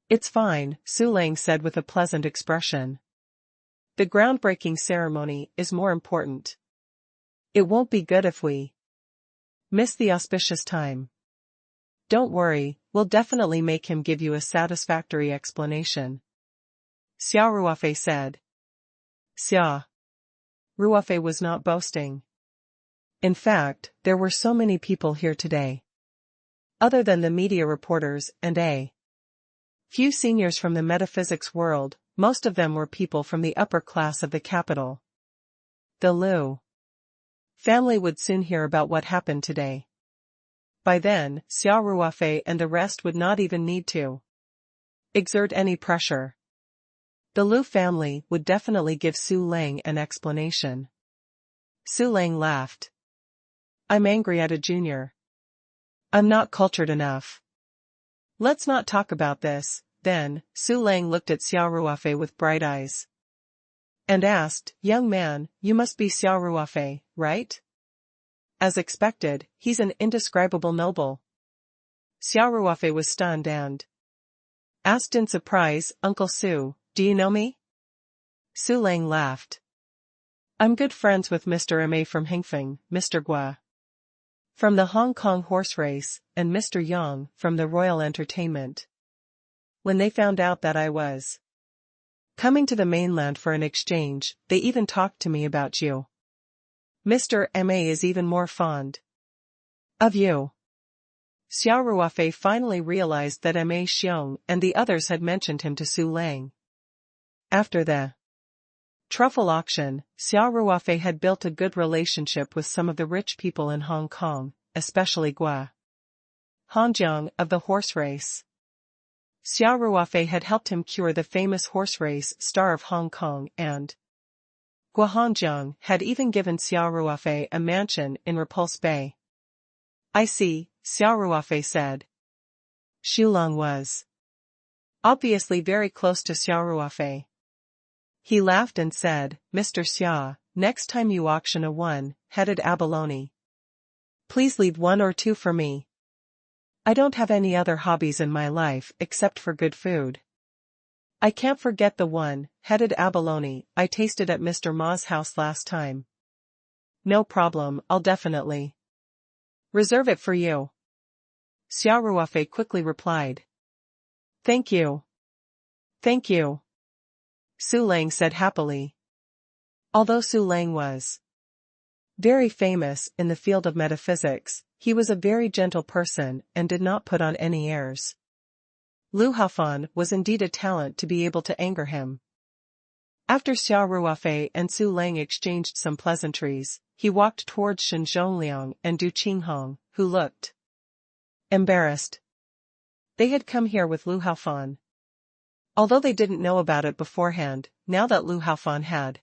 "It's fine," Su Lang said with a pleasant expression. "The groundbreaking ceremony is more important. It won't be good if we miss the auspicious time." "Don't worry, we'll definitely make him give you a satisfactory explanation," Xia Ruofei said. Xia Ruofei was not boasting. In fact, there were so many people here today. Other than the media reporters and a few seniors from the metaphysics world, most of them were people from the upper class of the capital. The Lu family would soon hear about what happened today. By then, Xia Ruofei and the rest would not even need to exert any pressure. The Lu family would definitely give Su Lang an explanation. Su Lang laughed. "I'm angry at a junior. I'm not cultured enough. Let's not talk about this." Then, Su Lang looked at Xia Ruofei with bright eyes and asked, "Young man, you must be Xia Ruofei, right?" As expected, he's an indescribable noble. Xia Ruofei was stunned and asked in surprise, "Uncle Su, do you know me?" Su Lang laughed. "I'm good friends with Mr. Ma from Hingfeng, Mr. Gua from the Hong Kong horse race, and Mr. Yang from the Royal Entertainment. When they found out that I was coming to the mainland for an exchange, they even talked to me about you. Mr. Ma is even more fond of you." Xia Ruofei finally realized that Ma Xiong and the others had mentioned him to Su Lang. After the truffle auction, Xia Ruofei had built a good relationship with some of the rich people in Hong Kong, especially Gua Hanjiang of the horse race. Xia Ruofei had helped him cure the famous horse race star of Hong Kong, and Gua Hanjiang had even given Xia Ruofei a mansion in Repulse Bay. "I see," Xia Ruofei said. Xulong was obviously very close to Xia Ruofei. He laughed and said, "Mr. Xia, next time you auction a one-headed abalone, please leave one or two for me. I don't have any other hobbies in my life except for good food. I can't forget the one-headed abalone I tasted at Mr. Ma's house last time." "No problem, I'll definitely reserve it for you," Xia Ruofei quickly replied. "Thank you. Thank you," Su Lang said happily. Although Su Lang was Very famous in the field of metaphysics, he was a very gentle person and did not put on any airs. Lu Haofan was indeed a talent to be able to anger him. After Xia Ruofei and Su Lang exchanged some pleasantries, he walked towards Shen Zhongliang and Du Qinghong, who looked embarrassed. They had come here with Lu Haofan. Although they didn't know about it beforehand, now that Lu Haofan had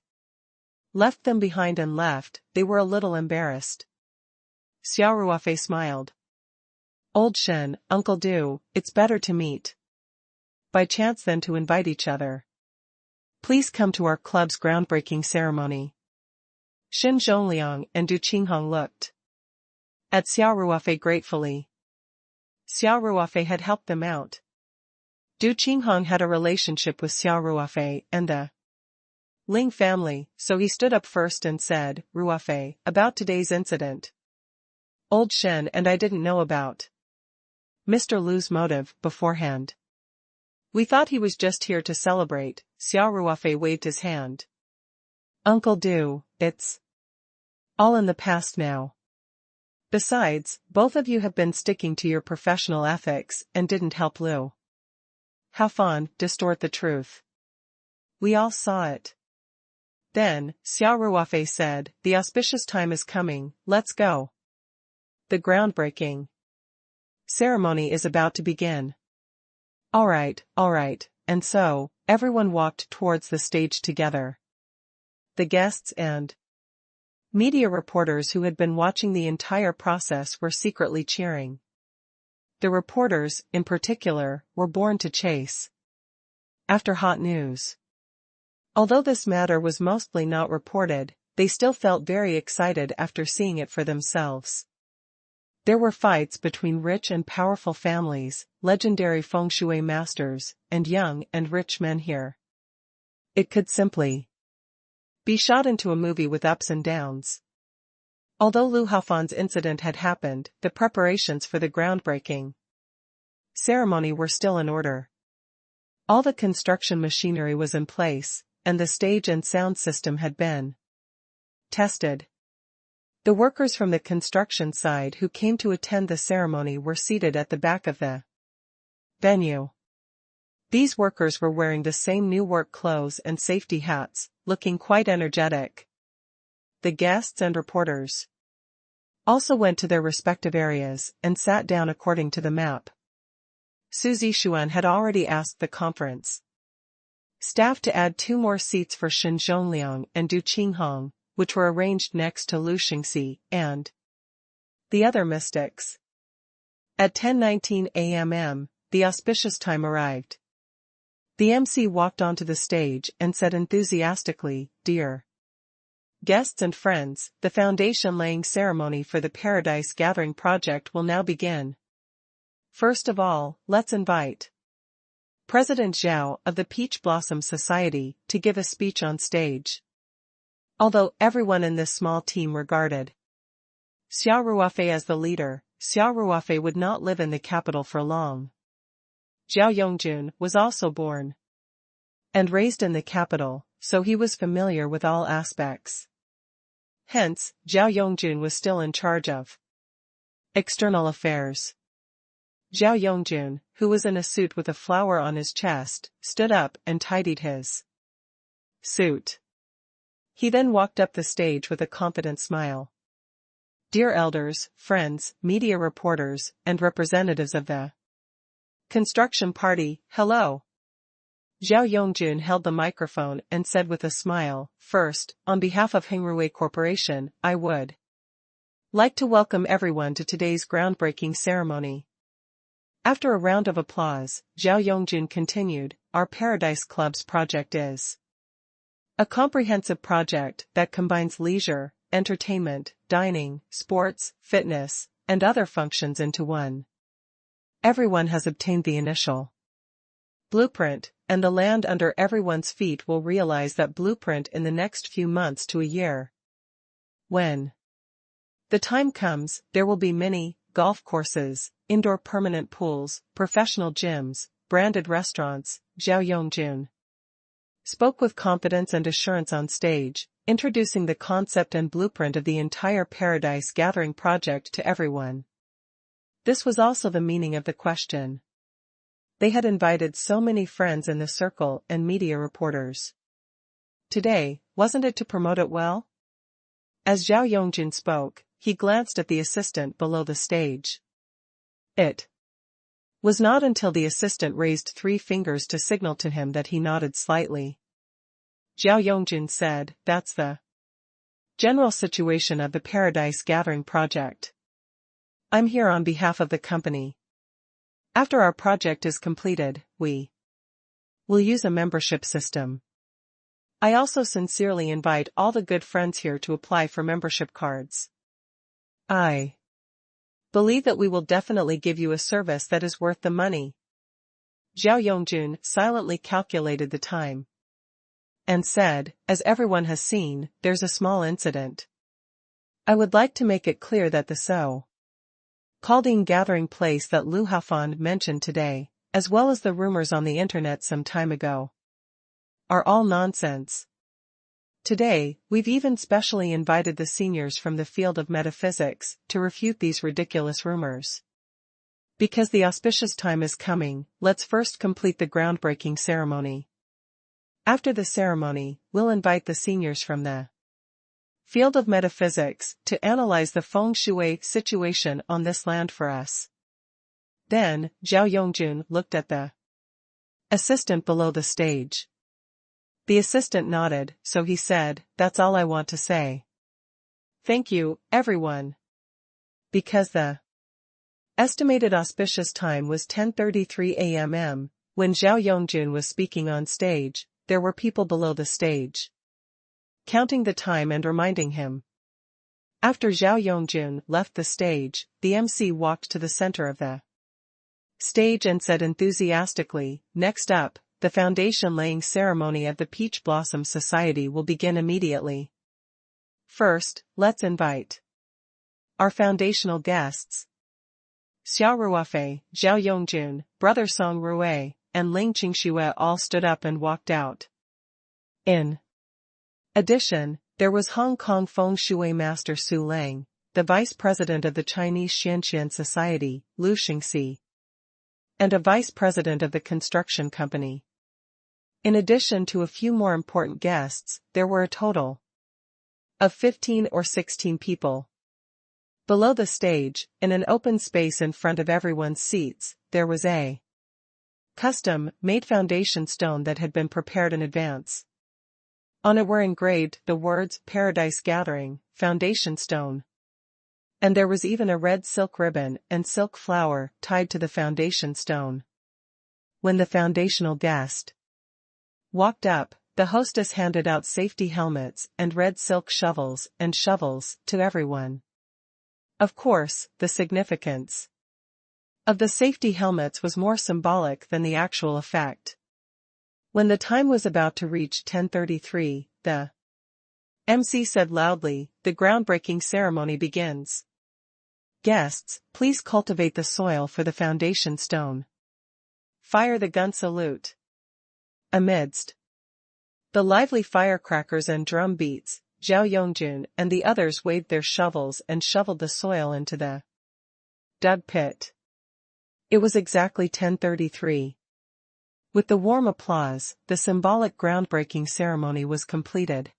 left them behind and left, they were a little embarrassed. Xia Ruofei smiled. Old Shen, Uncle Du, it's better to meet by chance than to invite each other. Please come to our club's groundbreaking ceremony. Shen Zhongliang and Du Qinghong looked at Xia Ruofei gratefully. Xia Ruofei had helped them out. Du Qinghong had a relationship with Xia Ruofei and the Ling family, so he stood up first and said, Ruofei, about today's incident. Old Shen and I didn't know about Mr. Lu's motive beforehand. We thought he was just here to celebrate. Xia Ruofei waved his hand. Uncle Du, it's all in the past now. Besides, both of you have been sticking to your professional ethics and didn't help Lu Haofan distort the truth. We all saw it. Then, Xia Ruofei said, the auspicious time is coming, let's go. The groundbreaking ceremony is about to begin. All right, and so, everyone walked towards the stage together. The guests and media reporters who had been watching the entire process were secretly cheering. The reporters, in particular, were born to chase after hot news. Although this matter was mostly not reported, they still felt very excited after seeing it for themselves. There were fights between rich and powerful families, legendary feng shui masters, and young and rich men here. It could simply be shot into a movie with ups and downs. Although Lu Haofan's incident had happened, the preparations for the groundbreaking ceremony were still in order. All the construction machinery was in place, and the stage and sound system had been tested. The workers from the construction side who came to attend the ceremony were seated at the back of the venue. These workers were wearing the same new work clothes and safety hats, looking quite energetic. The guests and reporters also went to their respective areas and sat down according to the map. Su Zixuan had already asked the conference staff to add 2 more seats for Shen Zhongliang and Du Qinghong, which were arranged next to Lu Xingxi and the other mystics. At 10:19 a.m., the auspicious time arrived. The MC walked onto the stage and said enthusiastically, Dear guests and friends, the foundation-laying ceremony for the Paradise Gathering project will now begin. First of all, let's invite President Zhao of the Peach Blossom Society to give a speech on stage. Although everyone in this small team regarded Xia Ruofei as the leader, Xia Ruofei would not live in the capital for long. Zhao Yongjun was also born and raised in the capital, so he was familiar with all aspects. Hence, Zhao Yongjun was still in charge of external affairs. Zhao Yongjun, who was in a suit with a flower on his chest, stood up and tidied his suit. He then walked up the stage with a confident smile. Dear elders, friends, media reporters, and representatives of the construction party, hello. Zhao Yongjun held the microphone and said with a smile, First, on behalf of Hengrui Corporation, I would like to welcome everyone to today's groundbreaking ceremony. After a round of applause, Zhao Yongjun continued, Our Paradise Club's project is a comprehensive project that combines leisure, entertainment, dining, sports, fitness, and other functions into one. Everyone has obtained the initial blueprint, and the land under everyone's feet will realize that blueprint in the next few months to a year. When the time comes, there will be many golf courses, indoor permanent pools, professional gyms, branded restaurants. Zhao Yongjun spoke with confidence and assurance on stage, introducing the concept and blueprint of the entire Paradise Gathering project to everyone. This was also the meaning of the question. They had invited so many friends in the circle and media reporters. Today, wasn't it to promote it well? As Zhao Yongjun spoke, he glanced at the assistant below the stage. It was not until the assistant raised 3 fingers to signal to him that he nodded slightly. Zhao Yongjun said, "That's the general situation of the Paradise Gathering project. I'm here on behalf of the company. After our project is completed, we will use a membership system. I also sincerely invite all the good friends here to apply for membership cards. I believe that we will definitely give you a service that is worth the money." Zhao Yongjun silently calculated the time and said, "As everyone has seen, there's a small incident. I would like to make it clear that the so-called gathering place that Lu Haofan mentioned today, as well as the rumors on the internet some time ago, are all nonsense. Today, we've even specially invited the seniors from the field of metaphysics to refute these ridiculous rumors. Because the auspicious time is coming, let's first complete the groundbreaking ceremony. After the ceremony, we'll invite the seniors from the field of metaphysics to analyze the feng shui situation on this land for us." Then, Zhao Yongjun looked at the assistant below the stage. The assistant nodded, so he said, "That's all I want to say. Thank you, everyone." Because the estimated auspicious time was 10:33 a.m. when Zhao Yongjun was speaking on stage, there were people below the stage counting the time and reminding him. After Zhao Yongjun left the stage, the MC walked to the center of the stage and said enthusiastically, "Next up, the foundation laying ceremony of the Peach Blossom Society will begin immediately. First, let's invite our foundational guests." Xia Ruofei, Zhao Yongjun, Brother Song Rui, and Ling Qingxue all stood up and walked out. In addition, there was Hong Kong Feng Shui Master Su Lang, the Vice President of the Chinese Xianxian Society, Lu Xingxi, and a Vice President of the construction company. In addition to a few more important guests, there were a total of 15 or 16 people. Below the stage, in an open space in front of everyone's seats, there was a custom-made foundation stone that had been prepared in advance. On it were engraved the words "Paradise Gathering, Foundation Stone." And there was even a red silk ribbon and silk flower tied to the foundation stone. When the foundational guest walked up, the hostess handed out safety helmets and red silk shovels to everyone. Of course, the significance of the safety helmets was more symbolic than the actual effect. When the time was about to reach 10:33, the MC said loudly, "The groundbreaking ceremony begins. Guests, please cultivate the soil for the foundation stone. Fire the gun salute." Amidst the lively firecrackers and drum beats, Zhao Yongjun and the others waved their shovels and shoveled the soil into the dug pit. It was exactly 10:33. With the warm applause, the symbolic groundbreaking ceremony was completed.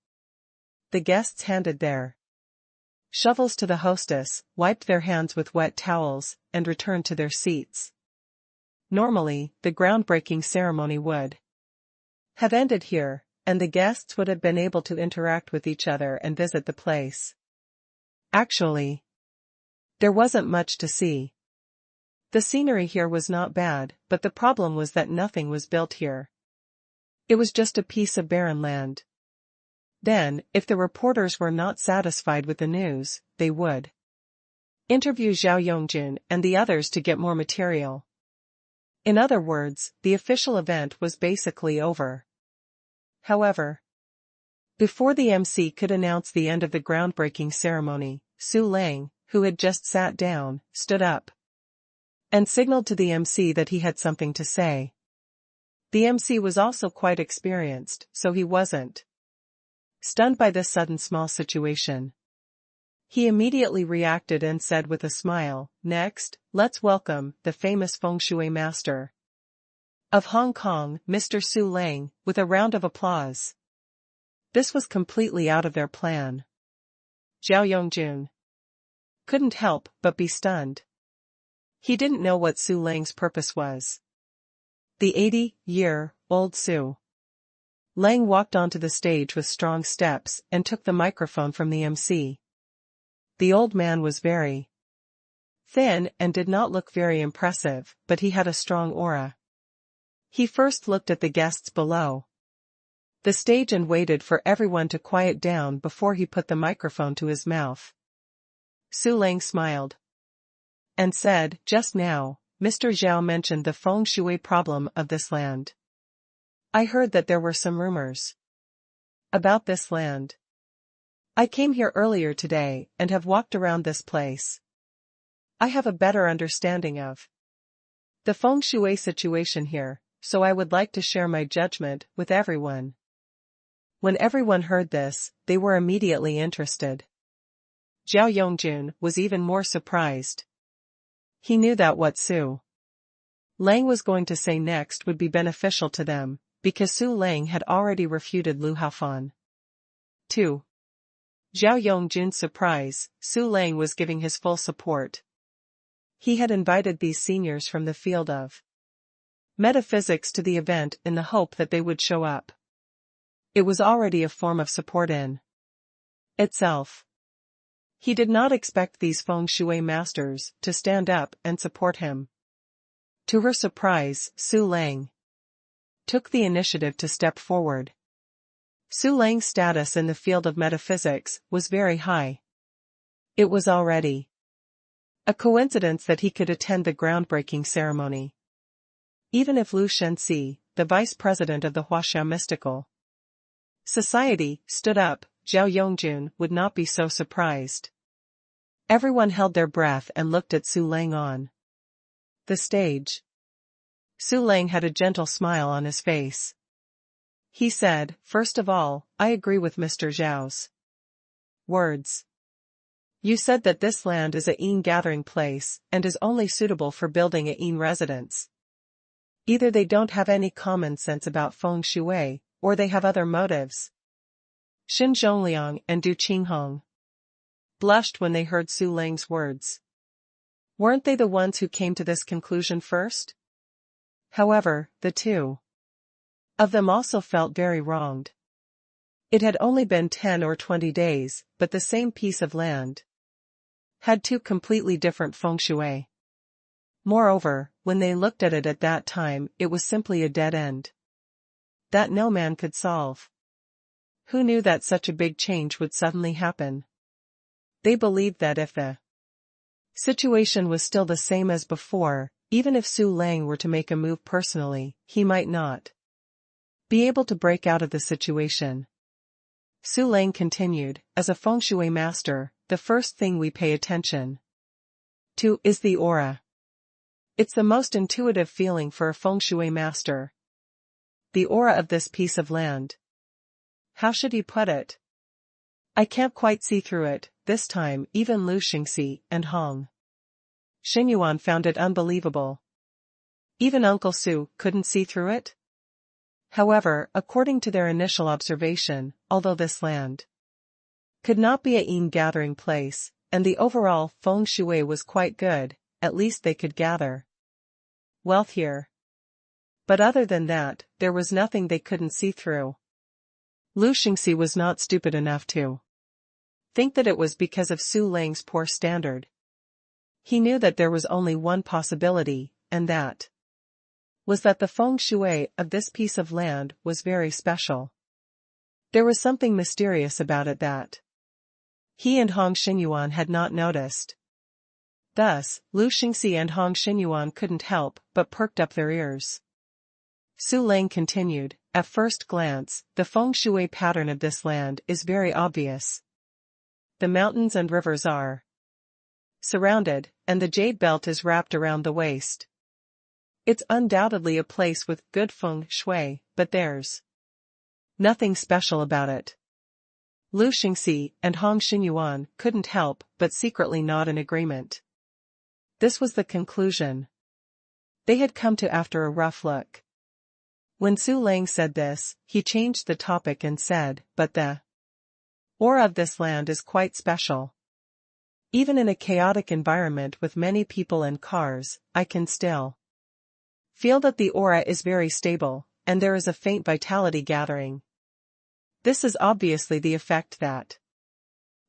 The guests handed their shovels to the hostess, wiped their hands with wet towels, and returned to their seats. Normally, the groundbreaking ceremony would have ended here, and the guests would have been able to interact with each other and visit the place. Actually, there wasn't much to see. The scenery here was not bad, but the problem was that nothing was built here. It was just a piece of barren land. Then, if the reporters were not satisfied with the news, they would interview Zhao Yongjun and the others to get more material. In other words, the official event was basically over. However, before the MC could announce the end of the groundbreaking ceremony, Su Lang, who had just sat down, stood up and signaled to the MC that he had something to say. The MC was also quite experienced, so he wasn't Stunned by this sudden small situation, he immediately reacted and said with a smile, "Next, let's welcome the famous feng shui master of Hong Kong, Mr. Su Lang," with a round of applause. This was completely out of their plan. Zhao Yongjun couldn't help but be stunned. He didn't know what Su Lang's purpose was. The 80-year-old Su Lang walked onto the stage with strong steps and took the microphone from the MC. The old man was very thin and did not look very impressive, but he had a strong aura. He first looked at the guests below the stage and waited for everyone to quiet down before he put the microphone to his mouth. Su Lang smiled and said, "Just now, Mr. Zhao mentioned the feng shui problem of this land. I heard that there were some rumors about this land. I came here earlier today and have walked around this place. I have a better understanding of the feng shui situation here, so I would like to share my judgment with everyone." When everyone heard this, they were immediately interested. Zhao Yongjun was even more surprised. He knew that what Su Lang was going to say next would be beneficial to them, because Su Lang had already refuted Lu Haofan. 2. Zhao Yongjun's surprise, Su Lang was giving his full support. He had invited these seniors from the field of metaphysics to the event in the hope that they would show up. It was already a form of support in itself. He did not expect these feng shui masters to stand up and support him. To her surprise, Su Lang took the initiative to step forward. Su Lang's status in the field of metaphysics was very high. It was already a coincidence that he could attend the groundbreaking ceremony. Even if Lu Shenxi, the vice president of the Huaxia Mystical Society, stood up, Zhao Yongjun would not be so surprised. Everyone held their breath and looked at Su Lang on the stage. Su Lang had a gentle smile on his face. He said, "First of all, I agree with Mr. Zhao's words. You said that this land is a yin gathering place and is only suitable for building a yin residence. Either they don't have any common sense about feng shui, or they have other motives." Xin Zhongliang and Du Qinghong blushed when they heard Su Lang's words. Weren't they the ones who came to this conclusion first? However, the two of them also felt very wronged. It had only been 10 or 20 days, but the same piece of land had two completely different feng shui. Moreover, when they looked at it at that time, it was simply a dead end that no man could solve. Who knew that such a big change would suddenly happen? They believed that if the situation was still the same as before, even if Su Lang were to make a move personally, he might not be able to break out of the situation. Su Lang continued, "As a feng shui master, the first thing we pay attention to is the aura. It's the most intuitive feeling for a feng shui master. The aura of this piece of land. How should you put it? I can't quite see through it." This time even Lu Xingxi and Hong Xinyuan found it unbelievable. Even Uncle Su couldn't see through it? However, according to their initial observation, although this land could not be a yin gathering place, and the overall feng shui was quite good, at least they could gather wealth here. But other than that, there was nothing they couldn't see through. Lu Xingxi was not stupid enough to think that it was because of Su Lang's poor standard. He knew that there was only one possibility, and that was that the feng shui of this piece of land was very special. There was something mysterious about it that he and Hong Xinyuan had not noticed. Thus, Lu Xingxi and Hong Xinyuan couldn't help but perked up their ears. Su Lang continued, "At first glance, the feng shui pattern of this land is very obvious. The mountains and rivers are surrounded, and the jade belt is wrapped around the waist. It's undoubtedly a place with good feng shui, but there's nothing special about it. Lu Xingxi and Hong Xinyuan couldn't help but secretly nod in agreement. This was the conclusion they had come to after a rough look. When Su Lang said this, he changed the topic and said, but the aura of this land is quite special. Even in a chaotic environment with many people and cars, I can still feel that the aura is very stable, and there is a faint vitality gathering. This is obviously the effect that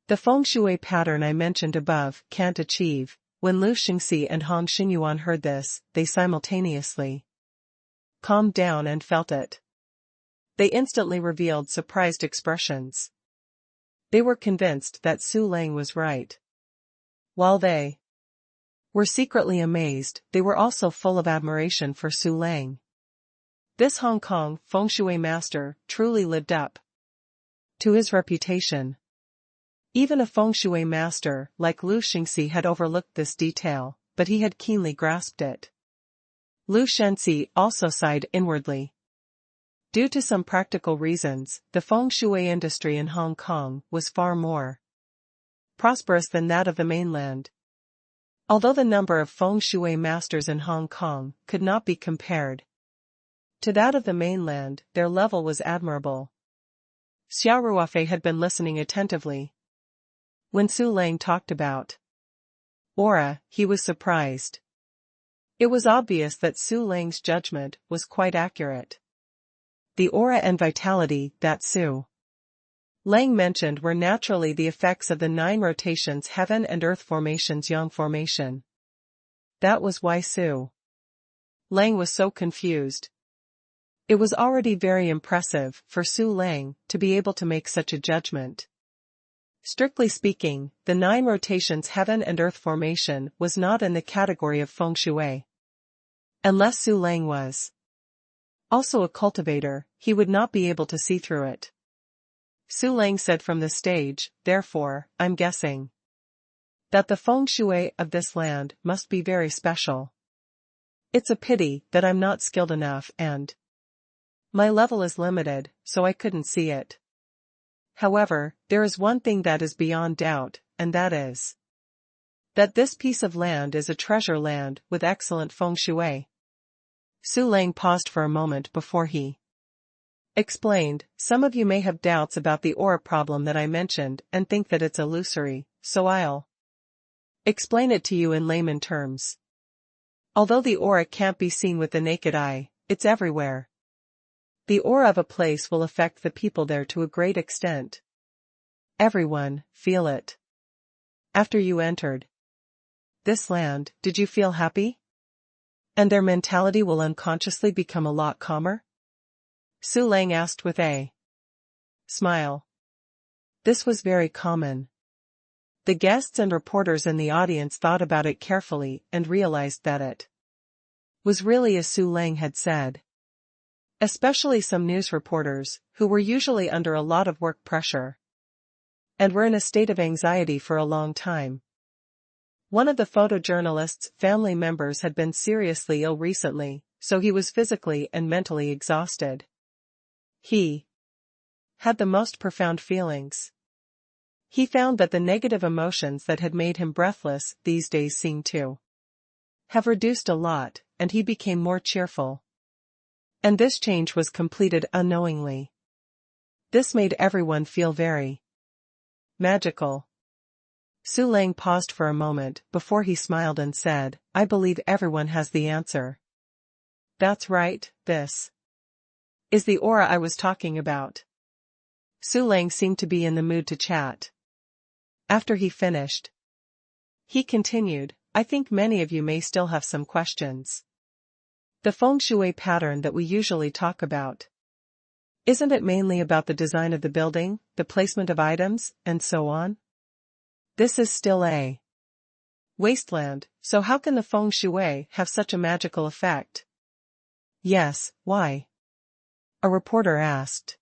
the feng shui pattern I mentioned above can't achieve. When Lu Xingxi and Hong Xinyuan heard this, they simultaneously calmed down and felt it. They instantly revealed surprised expressions. They were convinced that Su Lang was right. While they were secretly amazed, they were also full of admiration for Su Lang. This Hong Kong feng shui master truly lived up to his reputation. Even a feng shui master like Lu Xingxi had overlooked this detail, but he had keenly grasped it. Lu Shenxi also sighed inwardly. Due to some practical reasons, the feng shui industry in Hong Kong was far more prosperous than that of the mainland. Although the number of feng shui masters in Hong Kong could not be compared to that of the mainland, their level was admirable. Xia Ruofei had been listening attentively. When Su Lang talked about aura, he was surprised. It was obvious that Su Lang's judgment was quite accurate. The aura and vitality that Su Lang mentioned were naturally the effects of the 9 rotations heaven and earth formations yang formation. That was why Su Lang was so confused. It was already very impressive for Su Lang to be able to make such a judgment. Strictly speaking, the 9 rotations heaven and earth formation was not in the category of feng shui. Unless Su Lang was also a cultivator, he would not be able to see through it. Su Lang said from the stage, therefore, I'm guessing that the feng shui of this land must be very special. It's a pity that I'm not skilled enough and my level is limited, so I couldn't see it. However, there is one thing that is beyond doubt, and that is that this piece of land is a treasure land with excellent feng shui. Su Lang paused for a moment before he explained, some of you may have doubts about the aura problem that I mentioned and think that it's illusory, so I'll explain it to you in layman terms. Although the aura can't be seen with the naked eye, it's everywhere. The aura of a place will affect the people there to a great extent. Everyone, feel it. After you entered this land, did you feel happy? And their mentality will unconsciously become a lot calmer? Su Lang asked with a smile. This was very common. The guests and reporters in the audience thought about it carefully and realized that it was really as Su Lang had said. Especially some news reporters, who were usually under a lot of work pressure and were in a state of anxiety for a long time. One of the photojournalist's family members had been seriously ill recently, so he was physically and mentally exhausted. He had the most profound feelings. He found that the negative emotions that had made him breathless these days seemed to have reduced a lot, and he became more cheerful. And this change was completed unknowingly. This made everyone feel very magical. Su Lang paused for a moment before he smiled and said, I believe everyone has the answer. That's right, this is the aura I was talking about. Su Lang seemed to be in the mood to chat. After he finished, he continued, I think many of you may still have some questions. The feng shui pattern that we usually talk about. Isn't it mainly about the design of the building, the placement of items, and so on? This is still a wasteland, so how can the feng shui have such a magical effect? Yes, why? A reporter asked.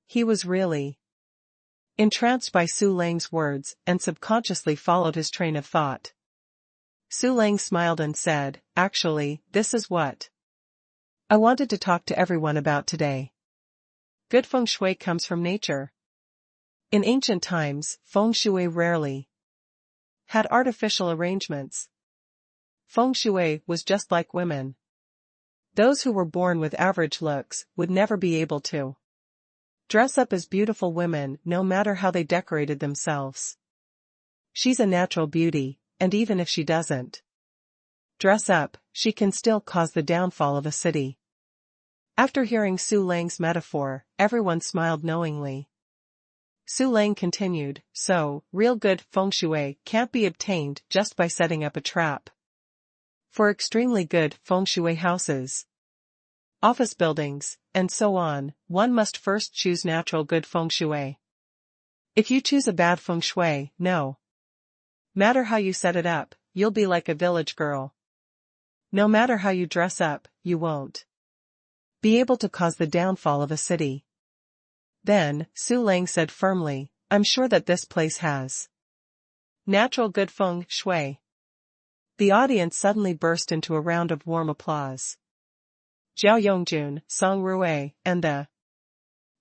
He was really entranced by Su Lang's words and subconsciously followed his train of thought. Su Lang smiled and said, actually, this is what I wanted to talk to everyone about today. Good feng shui comes from nature. In ancient times, feng shui rarely had artificial arrangements. Feng shui was just like women. Those who were born with average looks would never be able to dress up as beautiful women no matter how they decorated themselves. She's a natural beauty, and even if she doesn't dress up, she can still cause the downfall of a city. After hearing Su Lang's metaphor, everyone smiled knowingly. Su Lang continued, so, real good feng shui can't be obtained just by setting up a trap. For extremely good feng shui houses, office buildings, and so on, one must first choose natural good feng shui. If you choose a bad feng shui, no matter how you set it up, you'll be like a village girl. No matter how you dress up, you won't be able to cause the downfall of a city. Then, Su Lang said firmly, I'm sure that this place has natural good feng shui. The audience suddenly burst into a round of warm applause. Zhao Yongjun, Xia Ruofei, and the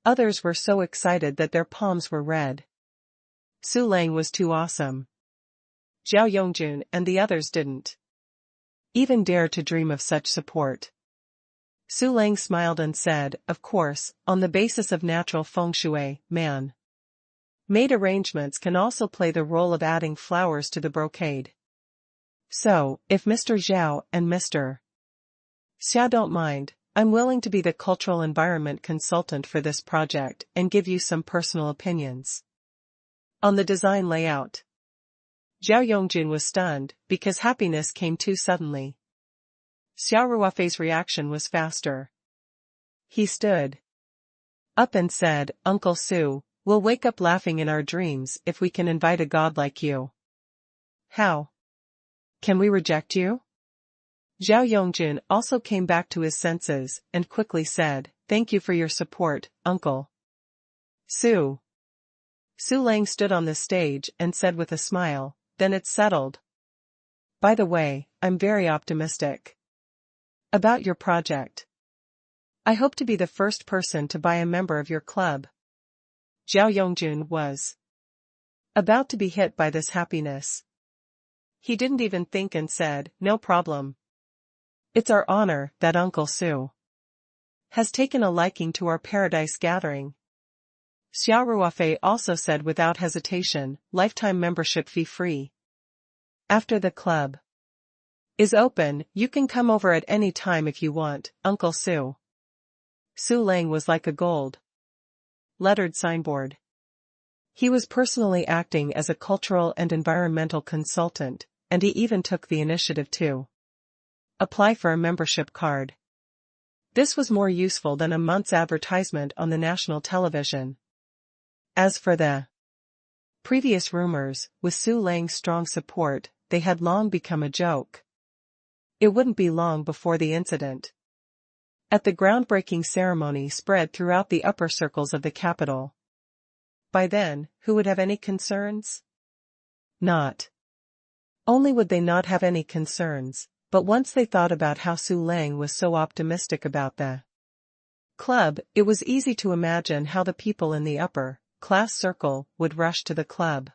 others were so excited that their palms were red. Su Lang was too awesome. Zhao Yongjun and the others didn't even dare to dream of such support. Su Lang smiled and said, of course, on the basis of natural feng shui, man-made arrangements can also play the role of adding flowers to the brocade. So, if Mr. Zhao and Mr. Xia don't mind, I'm willing to be the cultural environment consultant for this project and give you some personal opinions on the design layout. Zhao Yongjun was stunned, because happiness came too suddenly. Xia Ruofei's reaction was faster. He stood up and said, Uncle Su, we'll wake up laughing in our dreams if we can invite a god like you. How can we reject you? Zhao Yongjun also came back to his senses and quickly said, thank you for your support, Uncle Su. Su Lang stood on the stage and said with a smile, then it's settled. By the way, I'm very optimistic about your project. I hope to be the first person to buy a member of your club. Zhao Yongjun was about to be hit by this happiness. He didn't even think and said, no problem. It's our honor that Uncle Su has taken a liking to our paradise gathering. Xia Ruofei also said without hesitation, lifetime membership fee free. After the club is open, you can come over at any time if you want, Uncle Su. Su Lang was like a gold-lettered signboard. He was personally acting as a cultural and environmental consultant, and he even took the initiative to apply for a membership card. This was more useful than a month's advertisement on the national television. As for the previous rumors, with Su Lang's strong support, they had long become a joke. It wouldn't be long before the incident at the groundbreaking ceremony spread throughout the upper circles of the capital. By then, who would have any concerns? Not only would they not have any concerns, but once they thought about how Su Lang was so optimistic about the club, it was easy to imagine how the people in the upper class circle would rush to the club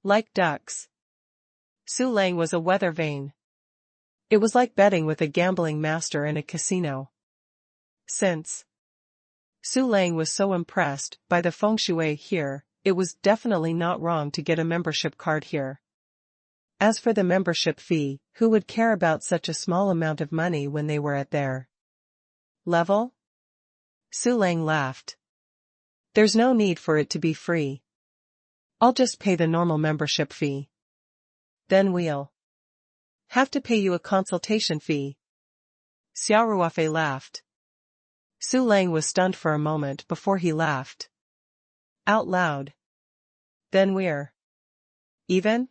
like ducks. Su Lang was a weather vane. It was like betting with a gambling master in a casino. Since Su Lang was so impressed by the feng shui here, it was definitely not wrong to get a membership card here. As for the membership fee, who would care about such a small amount of money when they were at their level? Su Lang laughed. There's no need for it to be free. I'll just pay the normal membership fee. Then we'll have to pay you a consultation fee. Xia Ruofei laughed. Su Lang was stunned for a moment before he laughed out loud. Then we're even?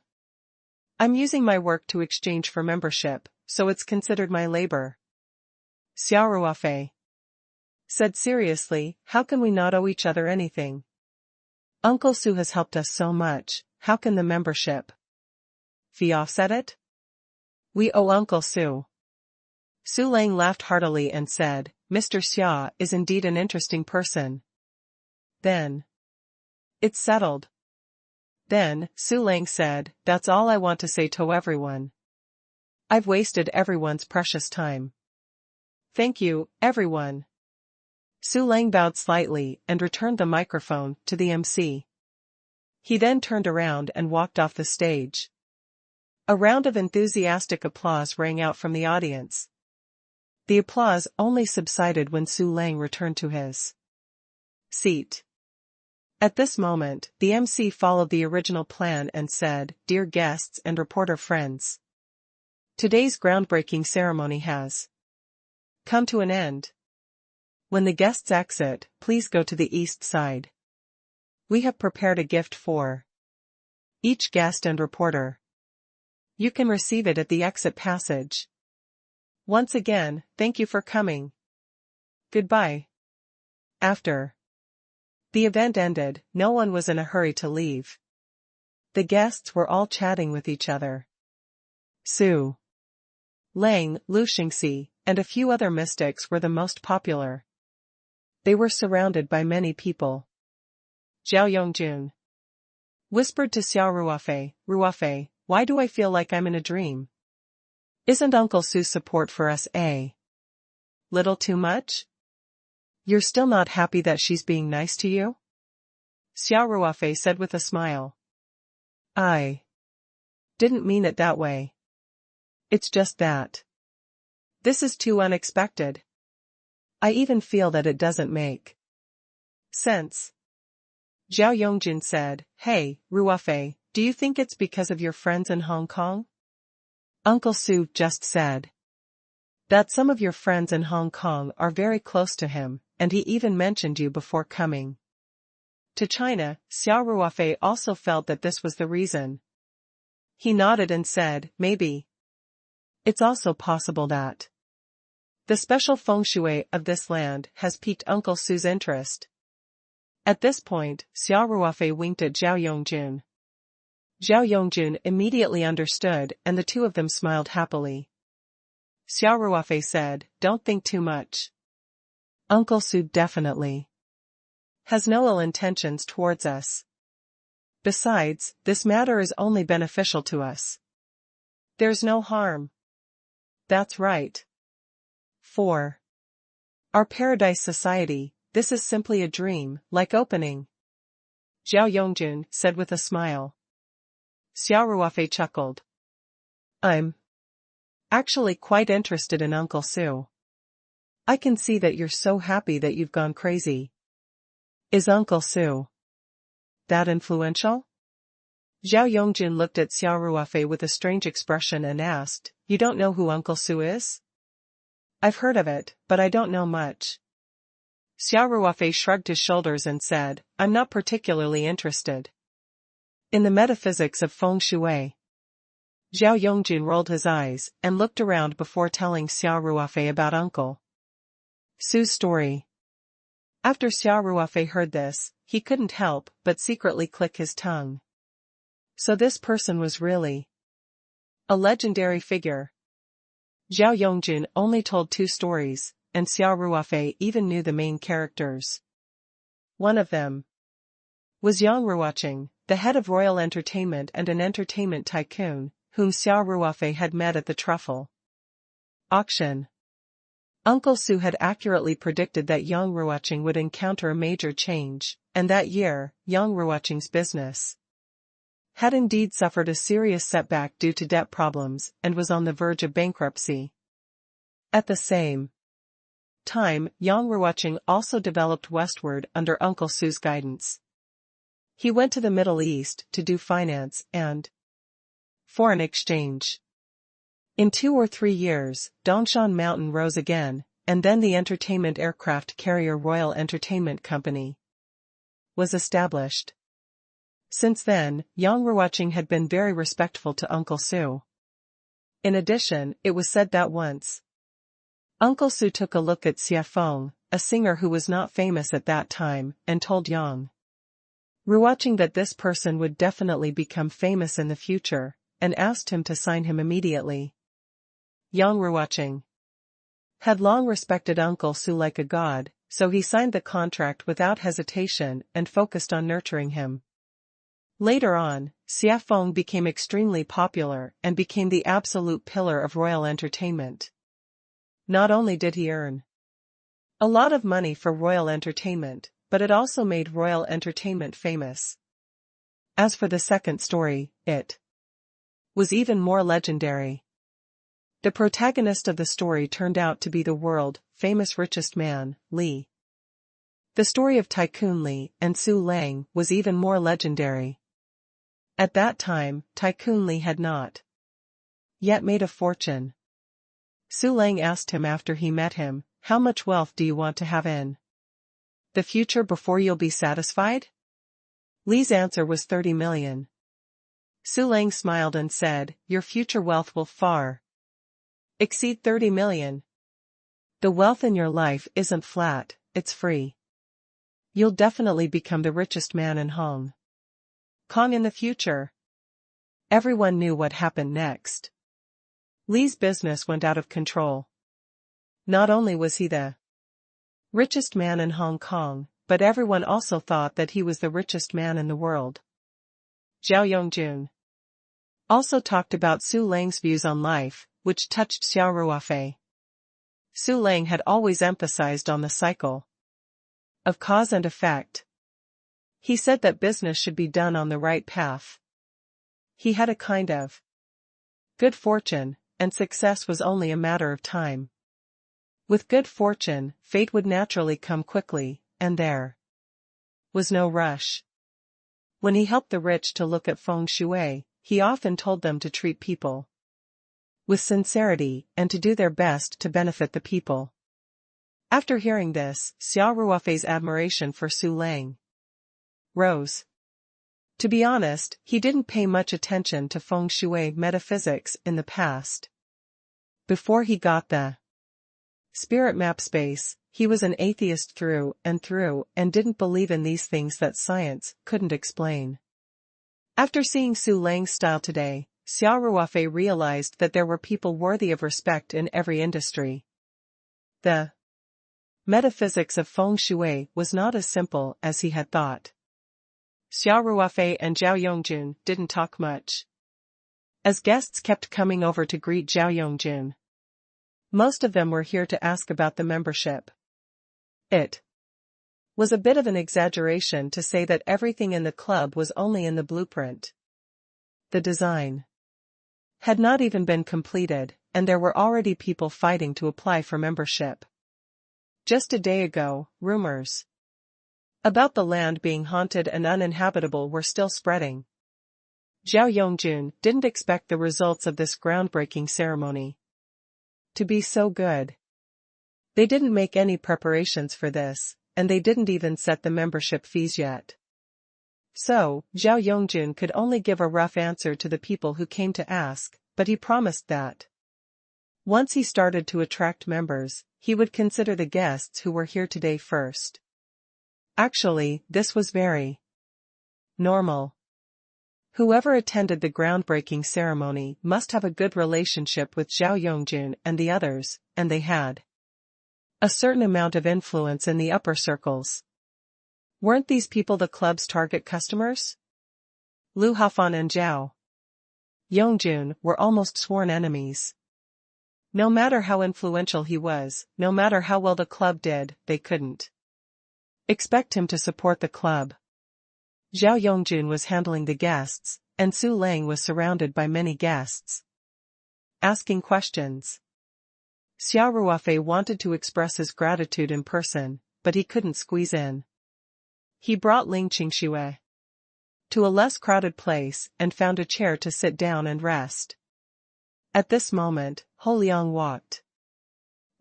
I'm using my work to exchange for membership, so it's considered my labor. Xia Ruofei said seriously, how can we not owe each other anything? Uncle Su has helped us so much, how can the membership fee offset it? We owe Uncle Su. Su Lang laughed heartily and said, Mr. Xia is indeed an interesting person. Then It's settled. Then, Su Lang said, that's all I want to say to everyone. I've wasted everyone's precious time. Thank you, everyone. Su Lang bowed slightly and returned the microphone to the MC. He then turned around and walked off the stage. A round of enthusiastic applause rang out from the audience. The applause only subsided when Su Lang returned to his seat. At this moment, the MC followed the original plan and said, "Dear guests and reporter friends, today's groundbreaking ceremony has come to an end. When the guests exit, please go to the east side. We have prepared a gift for each guest and reporter. You can receive it at the exit passage. Once again, thank you for coming. Goodbye." After the event ended, no one was in a hurry to leave. The guests were all chatting with each other. Su Lang, Lu Xingxi, and a few other mystics were the most popular. They were surrounded by many people. Zhao Yongjun whispered to Xia Ruofei, "Ruofei, why do I feel like I'm in a dream? Isn't Uncle Su's support for us a little too much? You're still not happy that she's being nice to you?" Xia Ruofei said with a smile. "I didn't mean it that way. It's just that this is too unexpected. I even feel that it doesn't make sense." Zhao Yongjun said, "Hey, Ruofei, do you think it's because of your friends in Hong Kong? Uncle Su just said that some of your friends in Hong Kong are very close to him, and he even mentioned you before coming to China." Xia Ruofei also felt that this was the reason. He nodded and said, "Maybe. It's also possible that the special feng shui of this land has piqued Uncle Su's interest." At this point, Xia Ruofei winked at Zhao Yongjun. Zhao Yongjun immediately understood and the two of them smiled happily. Xia Ruofei said, "Don't think too much. Uncle Su definitely has no ill intentions towards us. Besides, this matter is only beneficial to us. There's no harm." "That's right. For our paradise society, this is simply a dream, like opening," Zhao Yongjun said with a smile. Xia Ruofei chuckled. "I'm actually quite interested in Uncle Su. I can see that you're so happy that you've gone crazy. Is Uncle Su that influential?" Zhao Yongjun looked at Xia Ruofei with a strange expression and asked, "You don't know who Uncle Su is?" "I've heard of it, but I don't know much." Xia Ruofei shrugged his shoulders and said, "I'm not particularly interested in the metaphysics of feng shui." Zhao Yongjun rolled his eyes and looked around before telling Xia Ruofei about Uncle Su's story. After Xia Ruofei heard this, he couldn't help but secretly click his tongue. So this person was really a legendary figure. Zhao Yongjun only told 2 stories, and Xia Ruofei even knew the main characters. One of them was Yang Ruoqing, the head of Royal Entertainment and an entertainment tycoon, whom Xia Ruofei had met at the truffle auction. Uncle Su had accurately predicted that Yang Ruoqing would encounter a major change, and that year, Yang Ruoqing's business had indeed suffered a serious setback due to debt problems and was on the verge of bankruptcy. At the same time, Yang Ruoqing also developed westward under Uncle Su's guidance. He went to the Middle East to do finance and foreign exchange. In 2 or 3 years, Dongshan Mountain rose again, and then the entertainment aircraft carrier Royal Entertainment Company was established. Since then, Yang Ruoqing had been very respectful to Uncle Su. In addition, it was said that once Uncle Su took a look at Xia Feng, a singer who was not famous at that time, and told Yang Ruoqing that this person would definitely become famous in the future, and asked him to sign him immediately. Yang Ruoqing had long respected Uncle Su like a god, so he signed the contract without hesitation and focused on nurturing him. Later on, Xia Feng became extremely popular and became the absolute pillar of royal entertainment. Not only did he earn a lot of money for royal entertainment, but it also made royal entertainment famous. As for the second story, it was even more legendary. The protagonist of the story turned out to be the world-famous richest man, Li. The story of Tycoon Li and Su Lang was even more legendary. At that time, Tycoon Li had not yet made a fortune. Su Lang asked him after he met him, "How much wealth do you want to have in the future before you'll be satisfied?" Li's answer was 30 million. Su Lang smiled and said, "Your future wealth will far exceed 30 million. The wealth in your life isn't flat, it's free. You'll definitely become the richest man in Hong Kong in the future." Everyone knew what happened next. Li's business went out of control. Not only was he the richest man in Hong Kong, but everyone also thought that he was the richest man in the world. Zhao Yongjun also talked about Su Lang's views on life, which touched Xia Ruofei. Su Lang had always emphasized on the cycle of cause and effect. He said that business should be done on the right path. He had a kind of good fortune, and success was only a matter of time. With good fortune, fate would naturally come quickly, and there was no rush. When he helped the rich to look at feng shui, he often told them to treat people with sincerity and to do their best to benefit the people. After hearing this, Xia Ruofei's admiration for Su Lang rose. To be honest, he didn't pay much attention to feng shui metaphysics in the past. Before he got the spirit map space, he was an atheist through and didn't believe in these things that science couldn't explain. After seeing Su Lang's style today, Xia Ruofei realized that there were people worthy of respect in every industry. The metaphysics of feng shui was not as simple as he had thought. Xia Ruofei and Zhao Yongjun didn't talk much, as guests kept coming over to greet Zhao Yongjun. Most of them were here to ask about the membership. It was a bit of an exaggeration to say that everything in the club was only in the blueprint. The design had not even been completed, and there were already people fighting to apply for membership. Just a day ago, rumors about the land being haunted and uninhabitable were still spreading. Zhao Yongjun didn't expect the results of this groundbreaking ceremony to be so good. They didn't make any preparations for this, and they didn't even set the membership fees yet. So, Zhao Yongjun could only give a rough answer to the people who came to ask, but he promised that once he started to attract members, he would consider the guests who were here today first. Actually, this was very normal. Whoever attended the groundbreaking ceremony must have a good relationship with Zhao Yongjun and the others, and they had a certain amount of influence in the upper circles. Weren't these people the club's target customers? Lu Hafan and Zhao Yongjun were almost sworn enemies. No matter how influential he was, no matter how well the club did, they couldn't expect him to support the club. Zhao Yongjun was handling the guests, and Su Lang was surrounded by many guests asking questions. Xia Ruofei wanted to express his gratitude in person, but he couldn't squeeze in. He brought Ling Qingxue to a less crowded place and found a chair to sit down and rest. At this moment, Ho Liang walked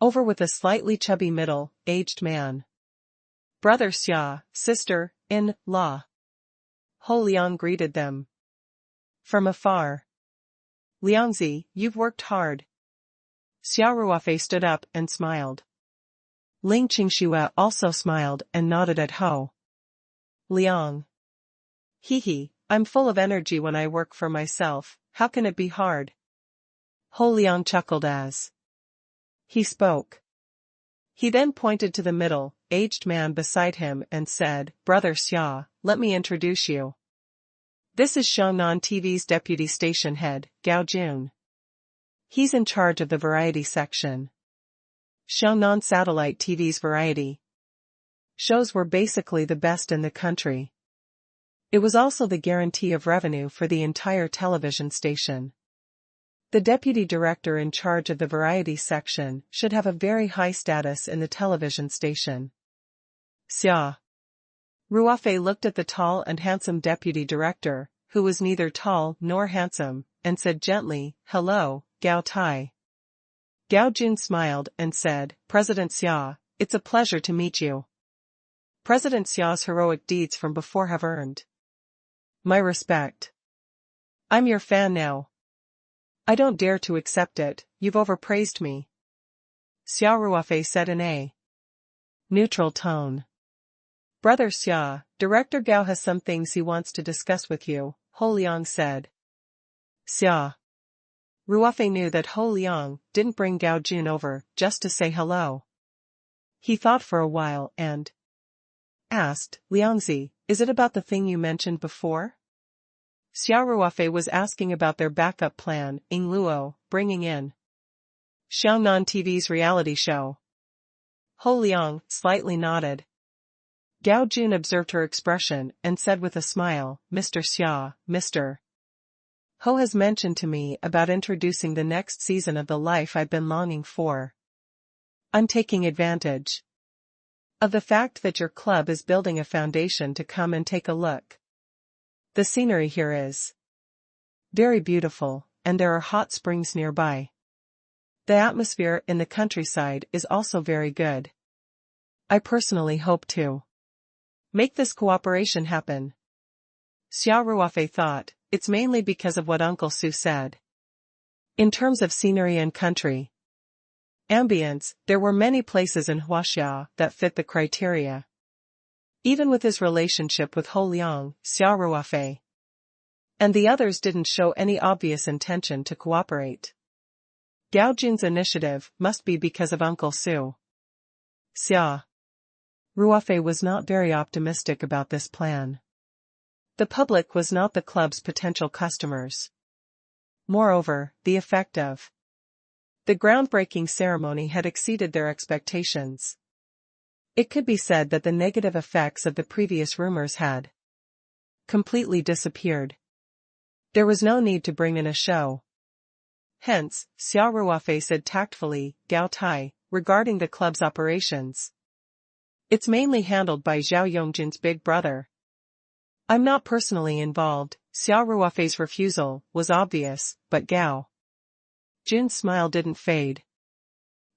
over with a slightly chubby middle-aged man. "Brother Xia, sister-in-law." Ho Liang greeted them from afar. "Liangzi, you've worked hard." Xia Ruofei stood up and smiled. Ling Qingxue also smiled and nodded at Ho Liang. "Hee, I'm full of energy when I work for myself, how can it be hard?" Ho Liang chuckled as he spoke. He then pointed to the middle-aged man beside him and said, "Brother Xia, let me introduce you. This is Xiangnan TV's deputy station head, Gao Jun. He's in charge of the variety section. Xiangnan Satellite TV's variety shows were basically the best in the country. It was also the guarantee of revenue for the entire television station. The deputy director in charge of the variety section should have a very high status in the television station." Xia Ruofei looked at the tall and handsome deputy director, who was neither tall nor handsome, and said gently, "Hello, Gao Tai." Gao Jun smiled and said, "President Xia, it's a pleasure to meet you. President Xia's heroic deeds from before have earned my respect. I'm your fan now. I don't dare to accept it, you've overpraised me." Xia Ruofei said in a neutral tone. "Brother Xia, Director Gao has some things he wants to discuss with you," Ho Liang said. Xia Ruofei knew that Ho Liang didn't bring Gao Jun over just to say hello. He thought for a while and asked, "Liangzi, is it about the thing you mentioned before?" Xia Ruofei was asking about their backup plan, Ing Luo, bringing in Xiangnan TV's reality show. Ho Liang slightly nodded. Gao Jun observed her expression and said with a smile, "Mr. Xia, Mr. Ho has mentioned to me about introducing the next season of the life I've been longing for. I'm taking advantage of the fact that your club is building a foundation to come and take a look. The scenery here is very beautiful, and there are hot springs nearby. The atmosphere in the countryside is also very good. I personally hope to make this cooperation happen." Xia Ruofei thought, it's mainly because of what Uncle Su said. In terms of scenery and country ambience, there were many places in Huaxia that fit the criteria. Even with his relationship with Ho Liang, Xia Ruofei and the others didn't show any obvious intention to cooperate. Gao Jun's initiative must be because of Uncle Su. Xia Ruofei was not very optimistic about this plan. The public was not the club's potential customers. Moreover, the effect of the groundbreaking ceremony had exceeded their expectations. It could be said that the negative effects of the previous rumors had completely disappeared. There was no need to bring in a show. Hence, Xia Ruofei said tactfully, "Gao Tai, regarding the club's operations, it's mainly handled by Zhao Yongjin's big brother. I'm not personally involved." Xia Ruofei's refusal was obvious, but Gao Jun's smile didn't fade.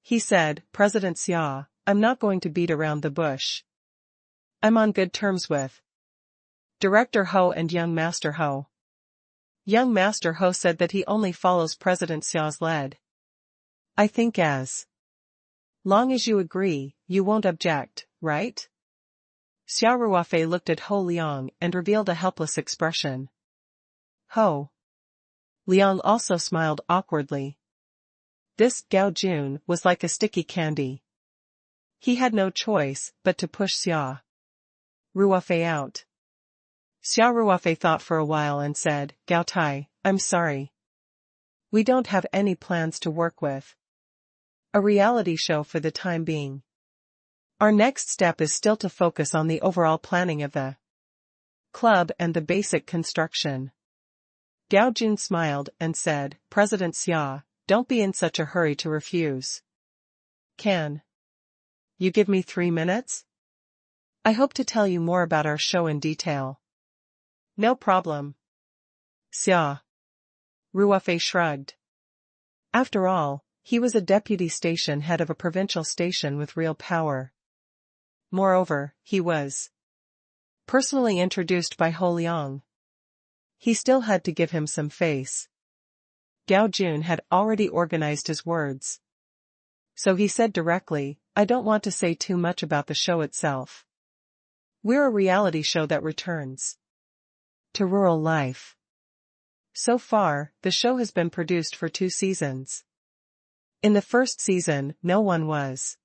He said, "President Xia, I'm not going to beat around the bush. I'm on good terms with Director Ho and Young Master Ho." Young Master Ho said that he only follows President Xia's lead. "I think as long as you agree, you won't object, right?" Xia Ruofei looked at Ho Liang and revealed a helpless expression. Ho Liang also smiled awkwardly. This Gao Jun was like a sticky candy. He had no choice but to push Xia Ruofei out. Xia Ruofei thought for a while and said, "Gao Tai, I'm sorry. We don't have any plans to work with a reality show for the time being. Our next step is still to focus on the overall planning of the club and the basic construction." Gao Jun smiled and said, "President Xia, don't be in such a hurry to refuse. Can you give me 3 minutes? I hope to tell you more about our show in detail." "No problem." Xia Ruofei shrugged. After all, he was a deputy station head of a provincial station with real power. Moreover, he was personally introduced by Ho Liang. He still had to give him some face. Gao Jun had already organized his words. So he said directly, "I don't want to say too much about the show itself. We're a reality show that returns to rural life. So far, the show has been produced for 2 seasons. In the first season, no one was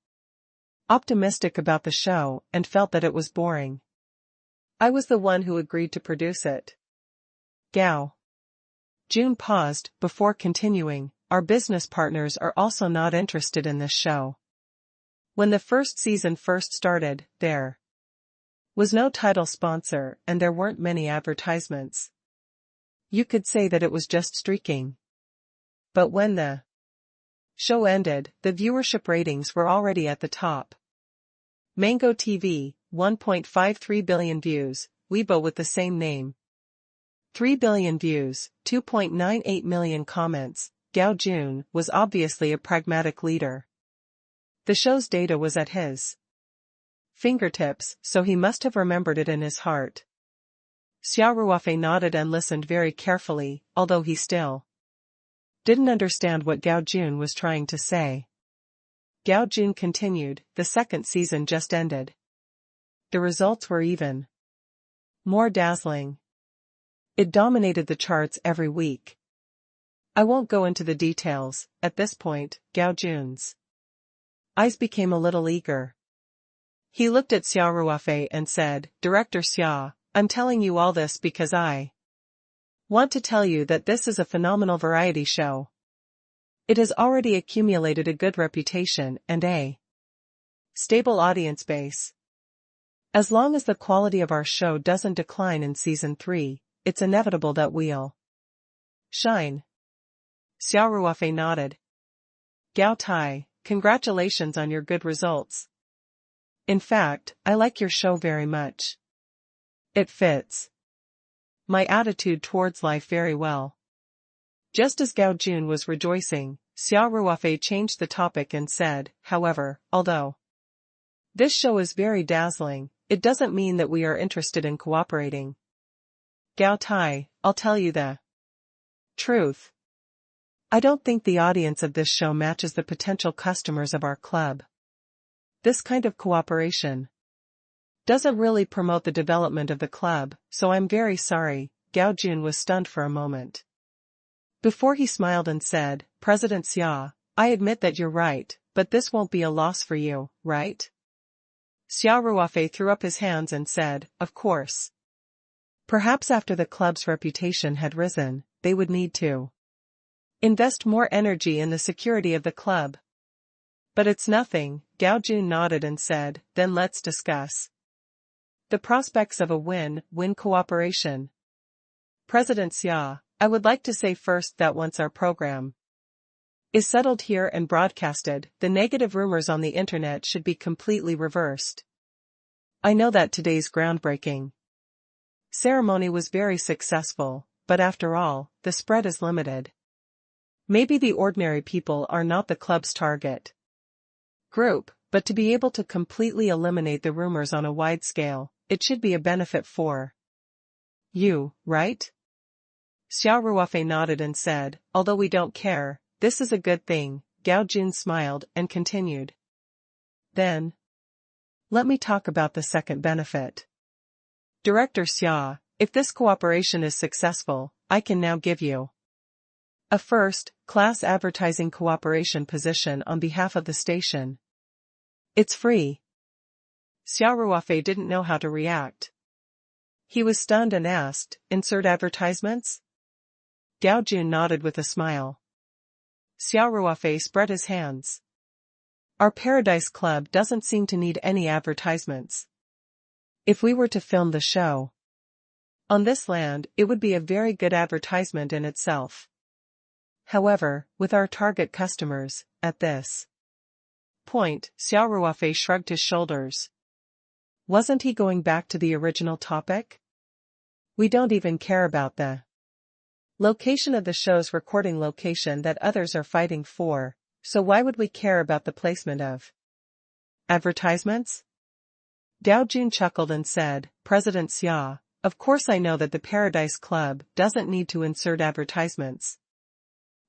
optimistic about the show and felt that it was boring. I was the one who agreed to produce it. Gao. June paused before continuing, our business partners are also not interested in this show. When the first season first started, there was no title sponsor and there weren't many advertisements. You could say that it was just streaking. But when the show ended, the viewership ratings were already at the top. Mango TV, 1.53 billion views, Weibo with the same name. 3 billion views, 2.98 million comments. Gao Jun was obviously a pragmatic leader. The show's data was at his fingertips, so he must have remembered it in his heart. Xia Ruofei nodded and listened very carefully, although he still didn't understand what Gao Jun was trying to say. Gao Jun continued, the second season just ended. The results were even more dazzling. It dominated the charts every week. I won't go into the details. At this point, Gao Jun's eyes became a little eager. He looked at Xia Ruofei and said, Director Xia, I'm telling you all this because I want to tell you that this is a phenomenal variety show. It has already accumulated a good reputation and a stable audience base. As long as the quality of our show doesn't decline in season 3, it's inevitable that we'll shine. Xia Ruofei nodded. Gao Tai, congratulations on your good results. In fact, I like your show very much. It fits my attitude towards life very well. Just as Gao Jun was rejoicing, Xia Ruofei changed the topic and said, however, although this show is very dazzling, it doesn't mean that we are interested in cooperating. Gao Tai, I'll tell you the truth. I don't think the audience of this show matches the potential customers of our club. This kind of cooperation doesn't really promote the development of the club, so I'm very sorry. Gao Jun was stunned for a moment. Before he smiled and said, President Xia, I admit that you're right, but this won't be a loss for you, right? Xia Ruofei threw up his hands and said, of course. Perhaps after the club's reputation had risen, they would need to invest more energy in the security of the club. But it's nothing. Gao Jun nodded and said, then let's discuss the prospects of a win-win cooperation. President Xia, I would like to say first that once our program is settled here and broadcasted, the negative rumors on the internet should be completely reversed. I know that today's groundbreaking ceremony was very successful, but after all, the spread is limited. Maybe the ordinary people are not the club's target group, but to be able to completely eliminate the rumors on a wide scale, it should be a benefit for you, right? Xia Ruofei nodded and said, although we don't care, this is a good thing. Gao Jun smiled and continued. Then, let me talk about the second benefit. Director Xia, if this cooperation is successful, I can now give you a first-class advertising cooperation position on behalf of the station. It's free. Xia Ruofei didn't know how to react. He was stunned and asked, insert advertisements? Gao Jun nodded with a smile. Xia Ruofei spread his hands. Our Paradise Club doesn't seem to need any advertisements. If we were to film the show on this land, it would be a very good advertisement in itself. However, with our target customers, at this point, Xia Ruofei shrugged his shoulders. Wasn't he going back to the original topic? We don't even care about the location of the show's recording location that others are fighting for, so why would we care about the placement of advertisements? Gao Jun chuckled and said, President Xia, of course I know that the Paradise Club doesn't need to insert advertisements.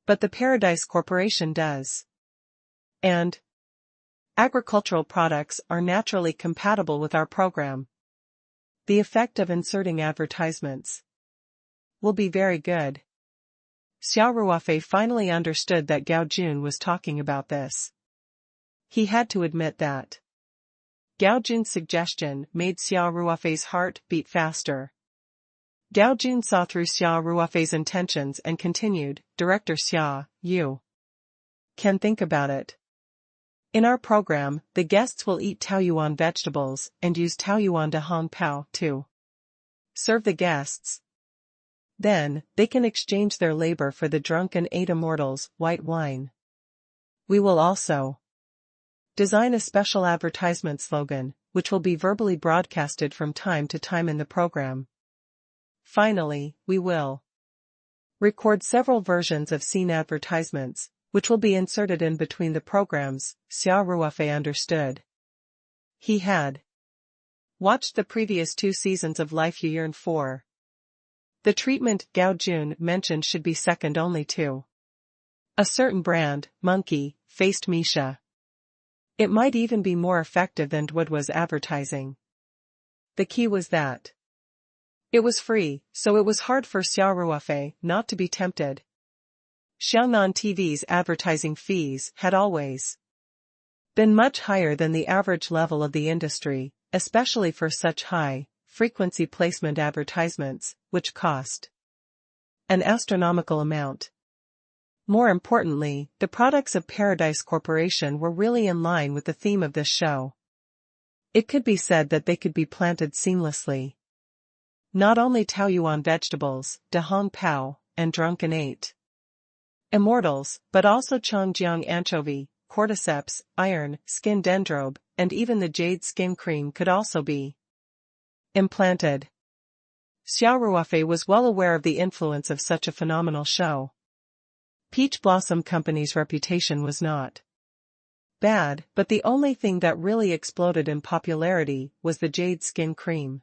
But the Paradise Corporation does. And agricultural products are naturally compatible with our program. The effect of inserting advertisements will be very good. Xia Ruofei finally understood that Gao Jun was talking about this. He had to admit that Gao Jun's suggestion made Xia Ruofei's heart beat faster. Gao Jun saw through Xia Ruofei's intentions and continued, Director Xia, you can think about it. In our program, the guests will eat taoyuan vegetables and use taoyuan de hong pao to serve the guests. Then, they can exchange their labor for the drunken eight immortals' white wine. We will also design a special advertisement slogan, which will be verbally broadcasted from time to time in the program. Finally, we will record several versions of scene advertisements, which will be inserted in between the programs. Xia Ruofei understood. He had watched the previous 2 seasons of Life You Yearn For. The treatment Gao Jun mentioned should be second only to a certain brand, monkey-faced Misha. It might even be more effective than Dwud was advertising. The key was that it was free, so it was hard for Xia Ruofei not to be tempted. Xiaonan TV's advertising fees had always been much higher than the average level of the industry, especially for such high-frequency placement advertisements, which cost an astronomical amount. More importantly, the products of Paradise Corporation were really in line with the theme of this show. It could be said that they could be planted seamlessly. Not only taoyuan vegetables, de hong pao, and drunken eight immortals, but also Chongjiang anchovy, cordyceps, iron, skin dendrobe, and even the jade skin cream could also be implanted. Xia Ruofei was well aware of the influence of such a phenomenal show. Peach Blossom Company's reputation was not bad, but the only thing that really exploded in popularity was the jade skin cream.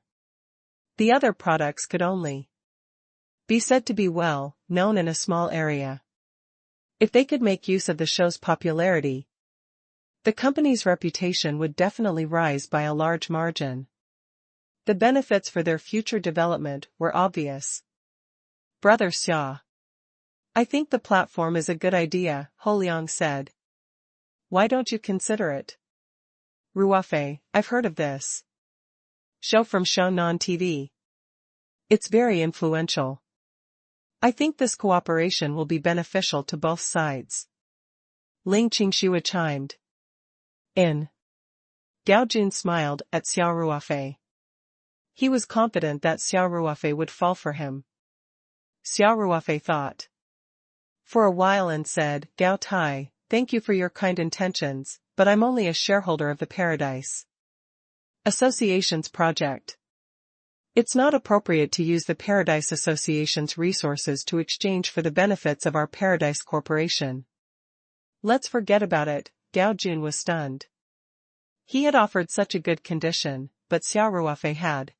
The other products could only be said to be well known in a small area. If they could make use of the show's popularity, the company's reputation would definitely rise by a large margin. The benefits for their future development were obvious. Brother Xia, I think the platform is a good idea, Ho Liang said. Why don't you consider it? Ruofei, I've heard of this show from Xiaonan TV. It's very influential. I think this cooperation will be beneficial to both sides. Ling Qingxue chimed in. Gao Jun smiled at Xia Ruofei. He was confident that Xia Ruofei would fall for him. Xia Ruofei thought for a while and said, Gao Tai, thank you for your kind intentions, but I'm only a shareholder of the Paradise Association's project. It's not appropriate to use the Paradise Association's resources to exchange for the benefits of our Paradise Corporation. Let's forget about it. Gao Jun was stunned. He had offered such a good condition, but Xia Ruofei had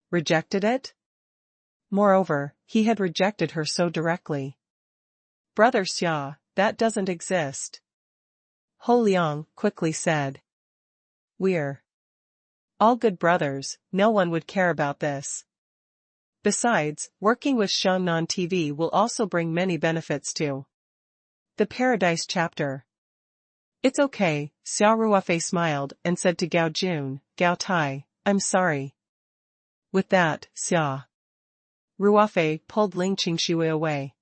rejected it? Moreover, he had rejected her so directly. Brother Xia, that doesn't exist. Ho Liang quickly said. We're all good brothers, no one would care about this. Besides, working with Xiaonan TV will also bring many benefits to the Paradise chapter. It's okay, Xia Ruofei smiled and said to Gao Jun, Gao Tai, I'm sorry. With that, Xia Ruofei pulled Ling Qingxue away.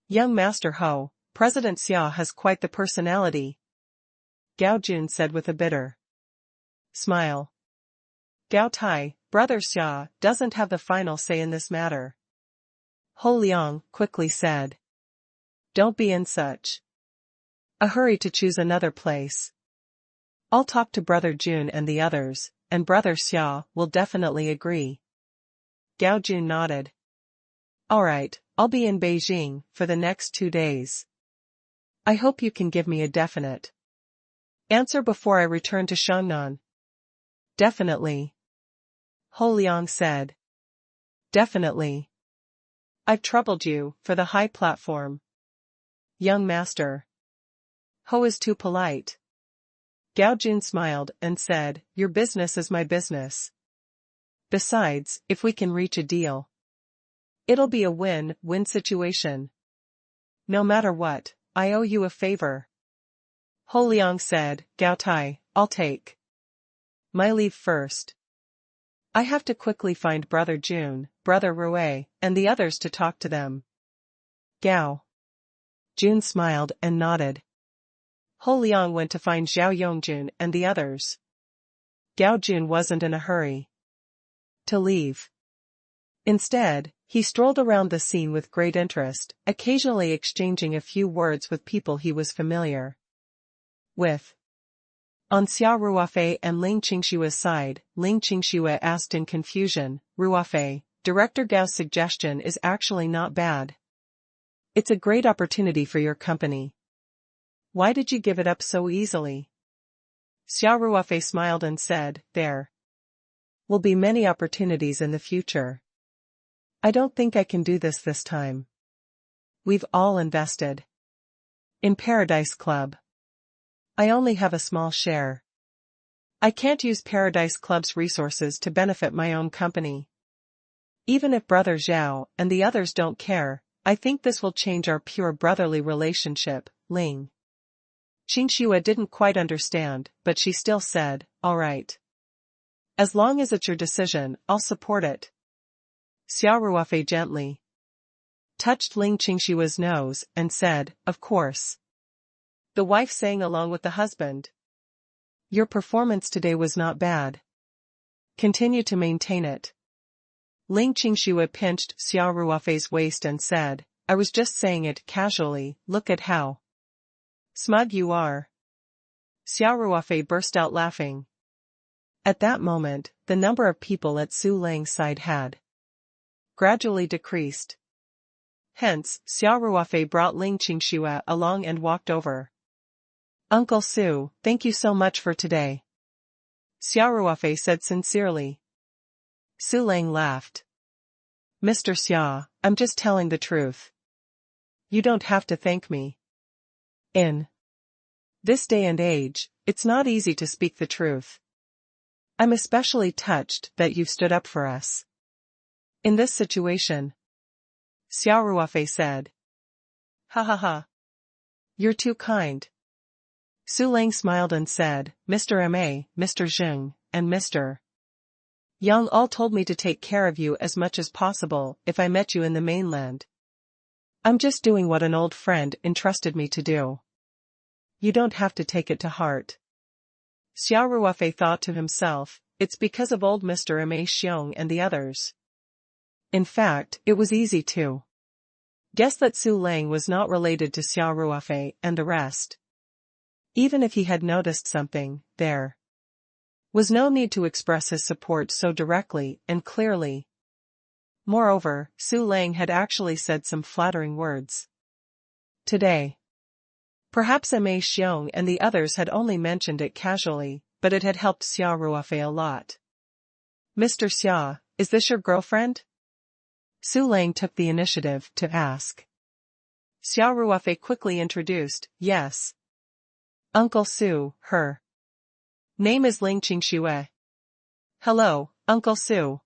Young Master Ho, President Xia has quite the personality, Gao Jun said with a bitter smile. Gao Tai, Brother Xia, doesn't have the final say in this matter. Ho Liang quickly said. Don't be in such a hurry to choose another place. I'll talk to Brother Jun and the others, and Brother Xia will definitely agree. Gao Jun nodded. Alright, I'll be in Beijing for the next 2 days. I hope you can give me a definite answer before I return to Xiaonan. Definitely. Ho Liang said. Definitely. I've troubled you for the high platform. Young master. Ho is too polite. Gao Jun smiled and said, your business is my business. Besides, if we can reach a deal, it'll be a win-win situation. No matter what, I owe you a favor. Ho Liang said, Gao Tai, I'll take my leave first. I have to quickly find Brother Jun, Brother Ruofei, and the others to talk to them. Gao. Jun smiled and nodded. Ho Liang went to find Zhao Yongjun and the others. Gao Jun wasn't in a hurry to leave. Instead, he strolled around the scene with great interest, occasionally exchanging a few words with people he was familiar with. On Xia Ruofei and Ling Qingshua's side, Ling Qingxue asked in confusion, Ruofei, Director Gao's suggestion is actually not bad. It's a great opportunity for your company. Why did you give it up so easily? Xia Ruofei smiled and said, there will be many opportunities in the future. I don't think I can do this time. We've all invested in Paradise Club. I only have a small share. I can't use Paradise Club's resources to benefit my own company. Even if Brother Zhao and the others don't care, I think this will change our pure brotherly relationship. Ling Qingxue didn't quite understand, but she still said, all right. As long as it's your decision, I'll support it. Xia Ruofei gently touched Ling Qingshue's nose and said, of course. The wife sang along with the husband. Your performance today was not bad. Continue to maintain it. Ling Qingxue pinched Xia Ruofei's waist and said, I was just saying it casually, look at how smug you are. Xia Ruofei burst out laughing. At that moment, the number of people at Su Lang's side had gradually decreased. Hence, Xia Ruofei brought Ling Qingxue along and walked over. Uncle Su, thank you so much for today. Xia Ruofei said sincerely. Su Lang laughed. Mr. Xia, I'm just telling the truth. You don't have to thank me. In this day and age, it's not easy to speak the truth. I'm especially touched that you've stood up for us. In this situation, Xia Ruofei said. Ha ha ha. You're too kind. Su Lang smiled and said, Mr. Ma, Mr. Zheng, and Mr. Yang all told me to take care of you as much as possible if I met you in the mainland. I'm just doing what an old friend entrusted me to do. You don't have to take it to heart. Xia Ruofei thought to himself, it's because of old Mr. Ma Xiong and the others. In fact, it was easy to guess that Su Lang was not related to Xia Ruofei and the rest. Even if he had noticed something, there was no need to express his support so directly and clearly. Moreover, Su Lang had actually said some flattering words today. Perhaps Ma Xiong and the others had only mentioned it casually, but it had helped Xia Ruofei a lot. Mr. Xia, is this your girlfriend? Su Lang took the initiative to ask. Xia Ruofei quickly introduced, yes. Uncle Su, her name is Ling Qingxue. Hello, Uncle Su.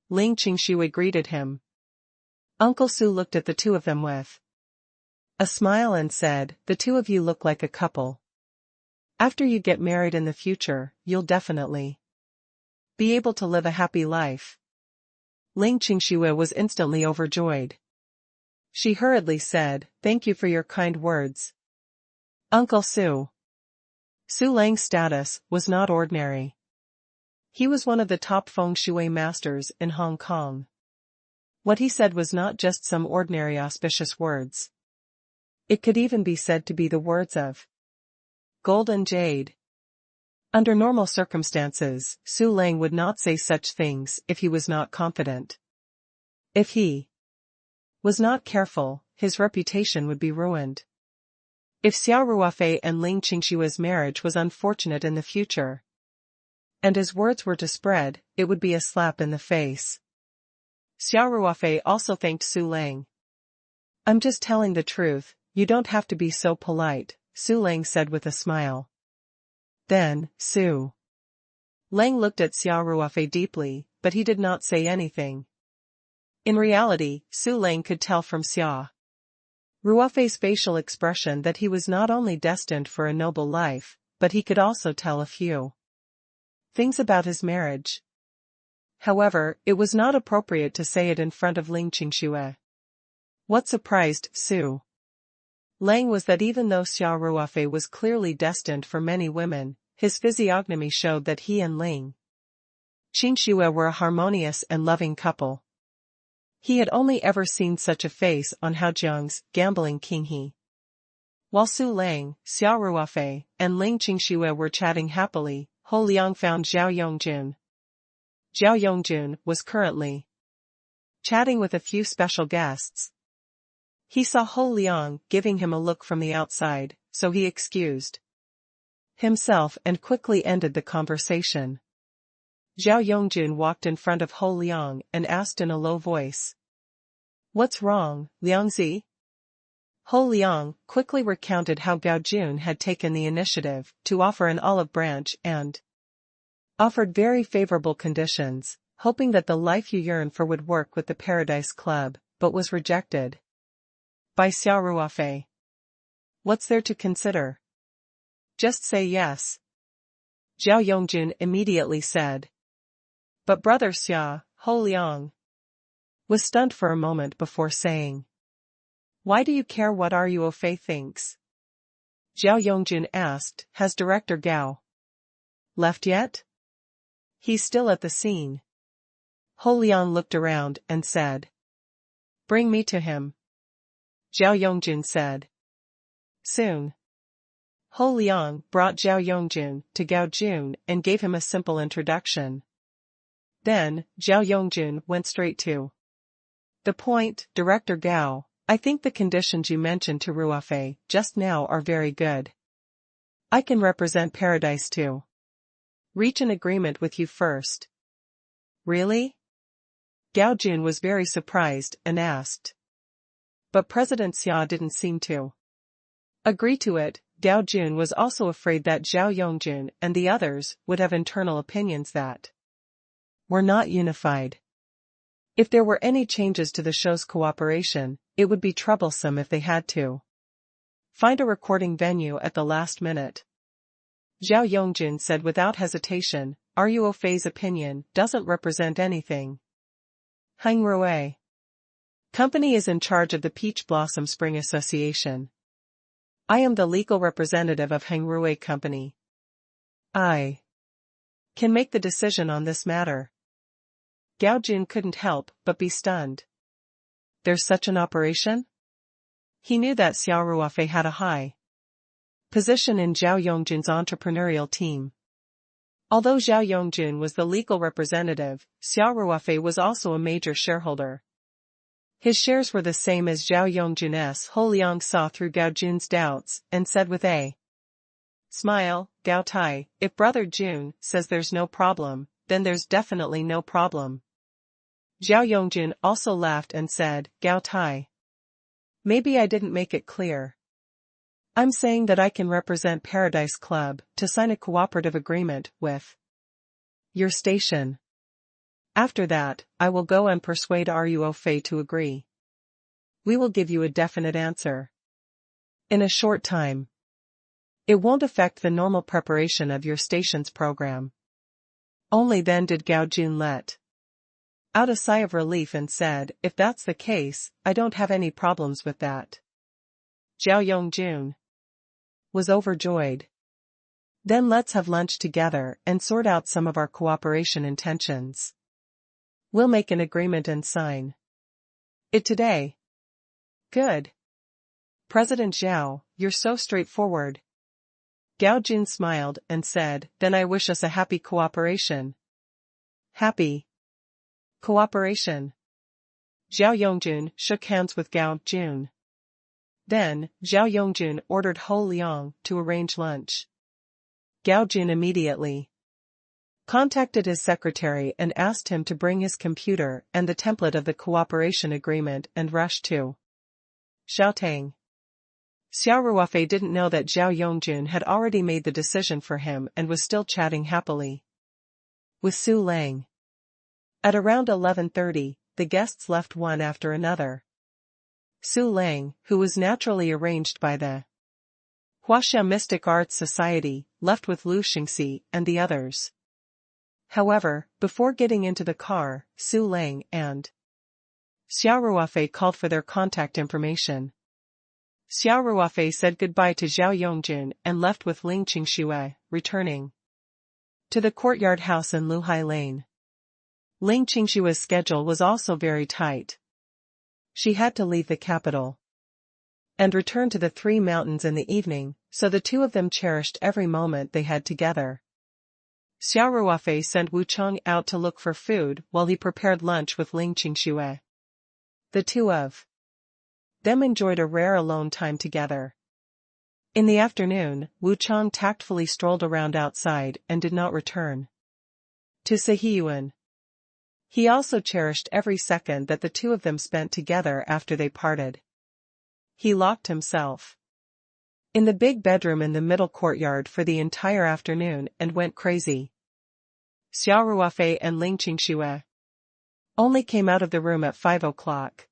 Ling Qingxue greeted him. Uncle Su looked at the two of them with a smile and said, the two of you look like a couple. After you get married in the future, you'll definitely be able to live a happy life. Ling Qingxue was instantly overjoyed. She hurriedly said, thank you for your kind words. Uncle Su. Su Lang's status was not ordinary. He was one of the top feng shui masters in Hong Kong. What he said was not just some ordinary auspicious words. It could even be said to be the words of gold and jade. Under normal circumstances, Su Lang would not say such things if he was not confident. If he was not careful, his reputation would be ruined. If Xia Ruofei and Ling Qingshue's marriage was unfortunate in the future, and his words were to spread, it would be a slap in the face. Xia Ruofei also thanked Su Lang. I'm just telling the truth, you don't have to be so polite, Su Lang said with a smile. Then, Su Lang looked at Xia Ruofei deeply, but he did not say anything. In reality, Su Lang could tell from Xia Ruofei's facial expression that he was not only destined for a noble life, but he could also tell a few things about his marriage. However, it was not appropriate to say it in front of Ling Qingxue. What surprised Su Lang was that even though Xia Ruofei was clearly destined for many women, his physiognomy showed that he and Ling Qingxue were a harmonious and loving couple. He had only ever seen such a face on Haojiang's Gambling King He. While Su Lang, Xia Ruofei, and Ling Qingxue were chatting happily, Ho Liang found Zhao Yongjun. Zhao Yongjun was currently chatting with a few special guests. He saw Ho Liang giving him a look from the outside, so he excused himself and quickly ended the conversation. Zhao Yongjun walked in front of Ho Liang and asked in a low voice, "What's wrong, Liangzi?" Ho Liang quickly recounted how Gao Jun had taken the initiative to offer an olive branch and offered very favorable conditions, hoping that the life you yearn for would work with the Paradise Club, but was rejected by Xia Ruofei. "What's there to consider? Just say yes," Zhao Yongjun immediately said. "But brother Xia," Ho Liang was stunned for a moment before saying, "Why do you care what Ruofei thinks?" Zhao Yongjun asked, "Has Director Gao left yet?" "He's still at the scene." Ho Liang looked around and said, "Bring me to him," Zhao Yongjun said. Soon, Ho Liang brought Zhao Yongjun to Gao Jun and gave him a simple introduction. Then, Zhao Yongjun went straight to the point. "Director Gao, I think the conditions you mentioned to Ruofei just now are very good. I can represent Paradise to reach an agreement with you first." "Really?" Gao Jun was very surprised and asked. But President Xia didn't seem to agree to it. Gao Jun was also afraid that Zhao Yongjun and the others would have internal opinions that were not unified. If there were any changes to the show's cooperation, it would be troublesome if they had to find a recording venue at the last minute. Zhao Yongjun said without hesitation, "Ruofei's opinion doesn't represent anything. Heng Rui Company is in charge of the Peach Blossom Spring Association. I am the legal representative of Heng Rui Company. I can make the decision on this matter." Gao Jun couldn't help but be stunned. There's such an operation? He knew that Xia Ruofei had a high position in Zhao Yongjun's entrepreneurial team. Although Zhao Yongjun was the legal representative, Xia Ruofei was also a major shareholder. His shares were the same as Zhao Yongjun's. Ho Liang saw through Gao Jun's doubts and said with a smile, "Gao Tai, if Brother Jun says there's no problem, then there's definitely no problem." Zhao Yongjun also laughed and said, "Gao Tai, maybe I didn't make it clear. I'm saying that I can represent Paradise Club to sign a cooperative agreement with your station. After that, I will go and persuade Ruofei to agree. We will give you a definite answer in a short time. It won't affect the normal preparation of your station's program." Only then did Gao Jun let out a sigh of relief and said, "If that's the case, I don't have any problems with that." Zhao Yongjun was overjoyed. "Then let's have lunch together and sort out some of our cooperation intentions. We'll make an agreement and sign it today." "Good. President Zhao, you're so straightforward." Gao Jun smiled and said, "Then I wish us a happy cooperation." "Happy cooperation." Zhao Yongjun shook hands with Gao Jun. Then, Zhao Yongjun ordered Ho Liang to arrange lunch. Gao Jun immediately contacted his secretary and asked him to bring his computer and the template of the cooperation agreement and rushed to Xiaotang. Xia Ruofei didn't know that Zhao Yongjun had already made the decision for him and was still chatting happily with Su Lang. At around 11:30, the guests left one after another. Su Lang, who was naturally arranged by the Huaxia Mystic Arts Society, left with Lu Xingxi and the others. However, before getting into the car, Su Lang and Xia Ruofei called for their contact information. Xia Ruofei said goodbye to Zhao Yongjun and left with Ling Qingxue, returning to the courtyard house in Luhai Lane. Ling Qingxue's schedule was also very tight. She had to leave the capital and return to the Three Mountains in the evening, so the two of them cherished every moment they had together. Xia Ruofei sent Wu Chong out to look for food while he prepared lunch with Ling Qingxue. The two of them enjoyed a rare alone time together. In the afternoon, Wu Chong tactfully strolled around outside and did not return to Sehiyuan. He also cherished every second that the two of them spent together after they parted. He locked himself in the big bedroom in the middle courtyard for the entire afternoon and went crazy. Xia Ruofei and Ling Qingxue only came out of the room at 5 o'clock.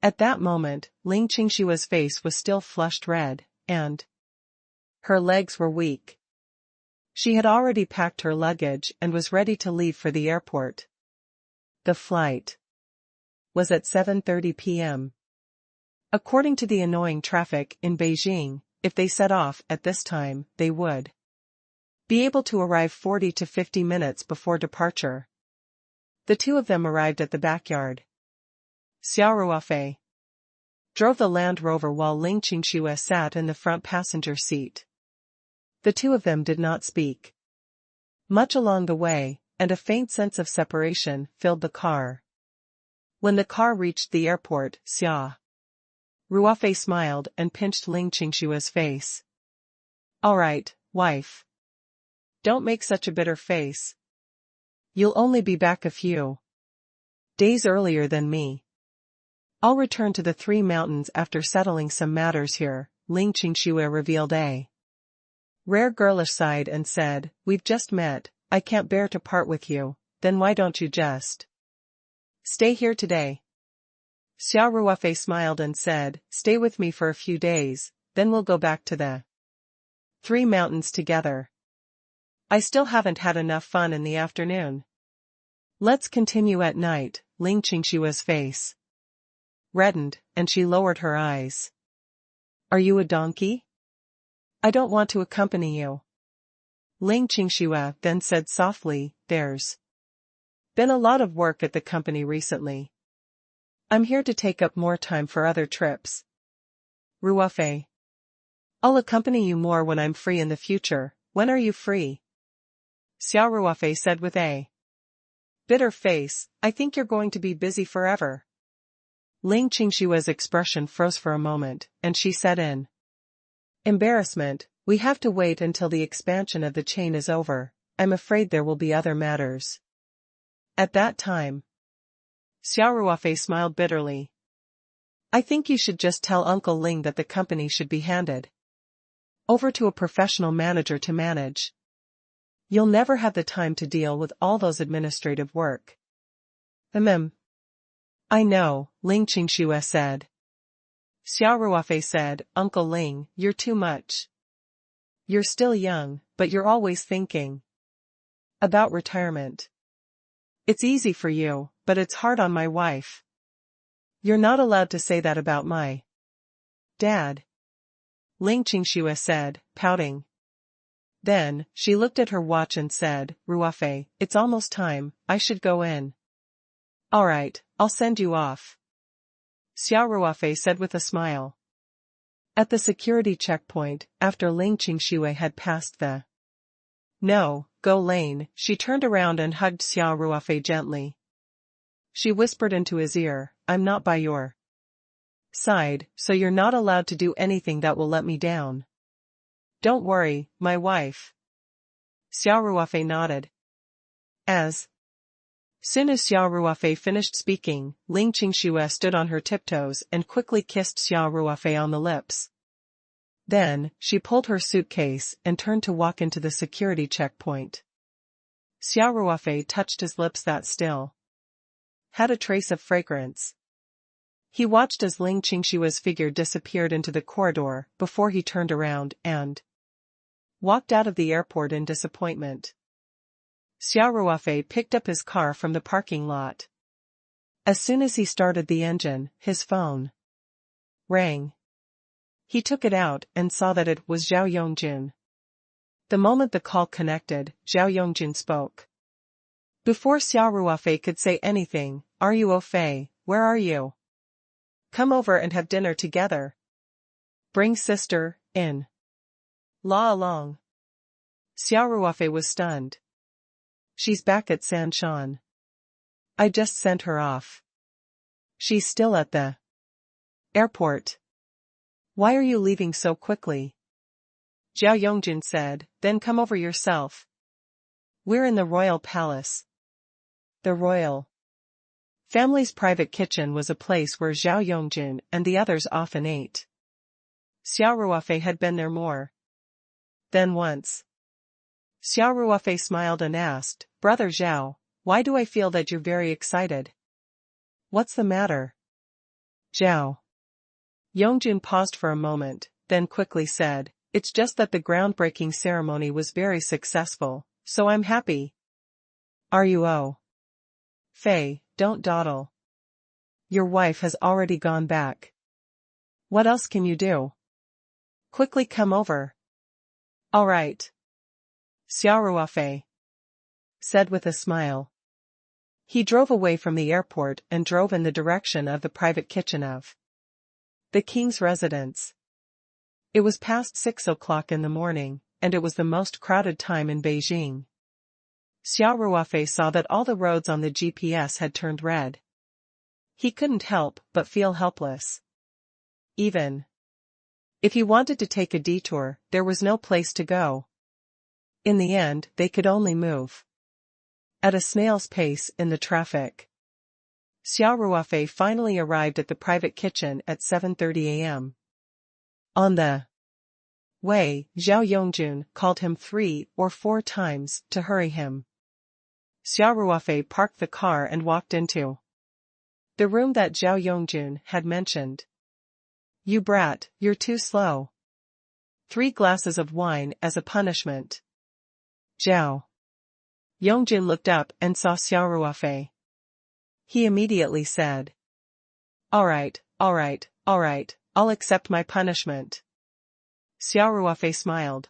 At that moment, Ling Qingxue's face was still flushed red, and her legs were weak. She had already packed her luggage and was ready to leave for the airport. The flight was at 7:30 p.m. According to the annoying traffic in Beijing, if they set off at this time, they would be able to arrive 40 to 50 minutes before departure. The two of them arrived at the backyard. Xia Ruofei drove the Land Rover while Ling Qingxue sat in the front passenger seat. The two of them did not speak much along the way, and a faint sense of separation filled the car. When the car reached the airport, Xia Ruofei smiled and pinched Ling Qingxue's face. "All right, wife. Don't make such a bitter face. You'll only be back a few days earlier than me. I'll return to the Three Mountains after settling some matters here," Ling Qingxue revealed a rare girlish side and said, "We've just met, I can't bear to part with you, then why don't you just stay here today?" Xia Ruofei smiled and said, "Stay with me for a few days, then we'll go back to the Three Mountains together. I still haven't had enough fun in the afternoon. Let's continue at night." Ling Qingxue's face reddened, and she lowered her eyes. "Are you a donkey? I don't want to accompany you." Ling Qingxue then said softly, "There's been a lot of work at the company recently. I'm here to take up more time for other trips. Ruofei, I'll accompany you more when I'm free in the future. When are you free?" Xia Ruofei said with a bitter face, "I think you're going to be busy forever." Ling Qingxue's expression froze for a moment, and she said in embarrassment, "We have to wait until the expansion of the chain is over. I'm afraid there will be other matters at that time." Xia Ruofei smiled bitterly. "I think you should just tell Uncle Ling that the company should be handed over to a professional manager to manage. You'll never have the time to deal with all those administrative work." "I know," Ling Qingxue said. Xia Ruofei said, "Uncle Ling, you're too much. You're still young, but you're always thinking about retirement. It's easy for you, but it's hard on my wife. You're not allowed to say that about my dad," Ling Qingxue said, pouting. Then, she looked at her watch and said, "Ruofei, it's almost time, I should go in." "All right, I'll send you off," Xia Ruofei said with a smile. At the security checkpoint, after Ling Qingxue had passed the no-go lane, she turned around and hugged Xia Ruofei gently. She whispered into his ear, "I'm not by your side, so you're not allowed to do anything that will let me down. Don't worry, my wife." Xia Ruofei nodded. As soon as Xia Ruofei finished speaking, Ling Qingxue stood on her tiptoes and quickly kissed Xia Ruofei on the lips. Then, she pulled her suitcase and turned to walk into the security checkpoint. Xia Ruofei touched his lips that still had a trace of fragrance. He watched as Ling Qingxue's figure disappeared into the corridor before he turned around and walked out of the airport in disappointment. Xia Ruofei picked up his car from the parking lot. As soon as he started the engine, his phone rang. He took it out and saw that it was Zhao Yongjun. The moment the call connected, Zhao Yongjun spoke. Before Xia Ruofei could say anything, "Are you Ofei? Where are you? Come over and have dinner together. Bring sister in. La along." Xia Ruofei was stunned. "She's back at Sanshan. I just sent her off. She's still at the airport. Why are you leaving so quickly?" Zhao Yongjun said, "Then come over yourself. We're in the royal palace." The royal family's private kitchen was a place where Zhao Yongjun and the others often ate. Xia Ruofei had been there more than once. Xia Ruofei smiled and asked, "Brother Zhao, why do I feel that you're very excited? What's the matter?" Zhao Yongjun paused for a moment, then quickly said, "It's just that the groundbreaking ceremony was very successful, so I'm happy." "Are you Fei, don't dawdle. Your wife has already gone back. What else can you do? Quickly come over." "All right," Xia Ruofei said with a smile. He drove away from the airport and drove in the direction of the private kitchen of the king's residence. It was past 6 o'clock in the morning, and it was the most crowded time in Beijing. Xia Ruofei saw that all the roads on the GPS had turned red. He couldn't help but feel helpless. Even if he wanted to take a detour, there was no place to go. In the end, they could only move at a snail's pace in the traffic. Xia Ruofei finally arrived at the private kitchen at 7:30 a.m. On the way, Zhao Yongjun called him 3 or 4 times to hurry him. Xia Ruofei parked the car and walked into the room that Zhao Yongjun had mentioned. "You brat, you're too slow. 3 glasses of wine as a punishment." Zhao Yongjun looked up and saw Xia Ruofei. He immediately said, All right, I'll accept my punishment." Xia Ruofei smiled.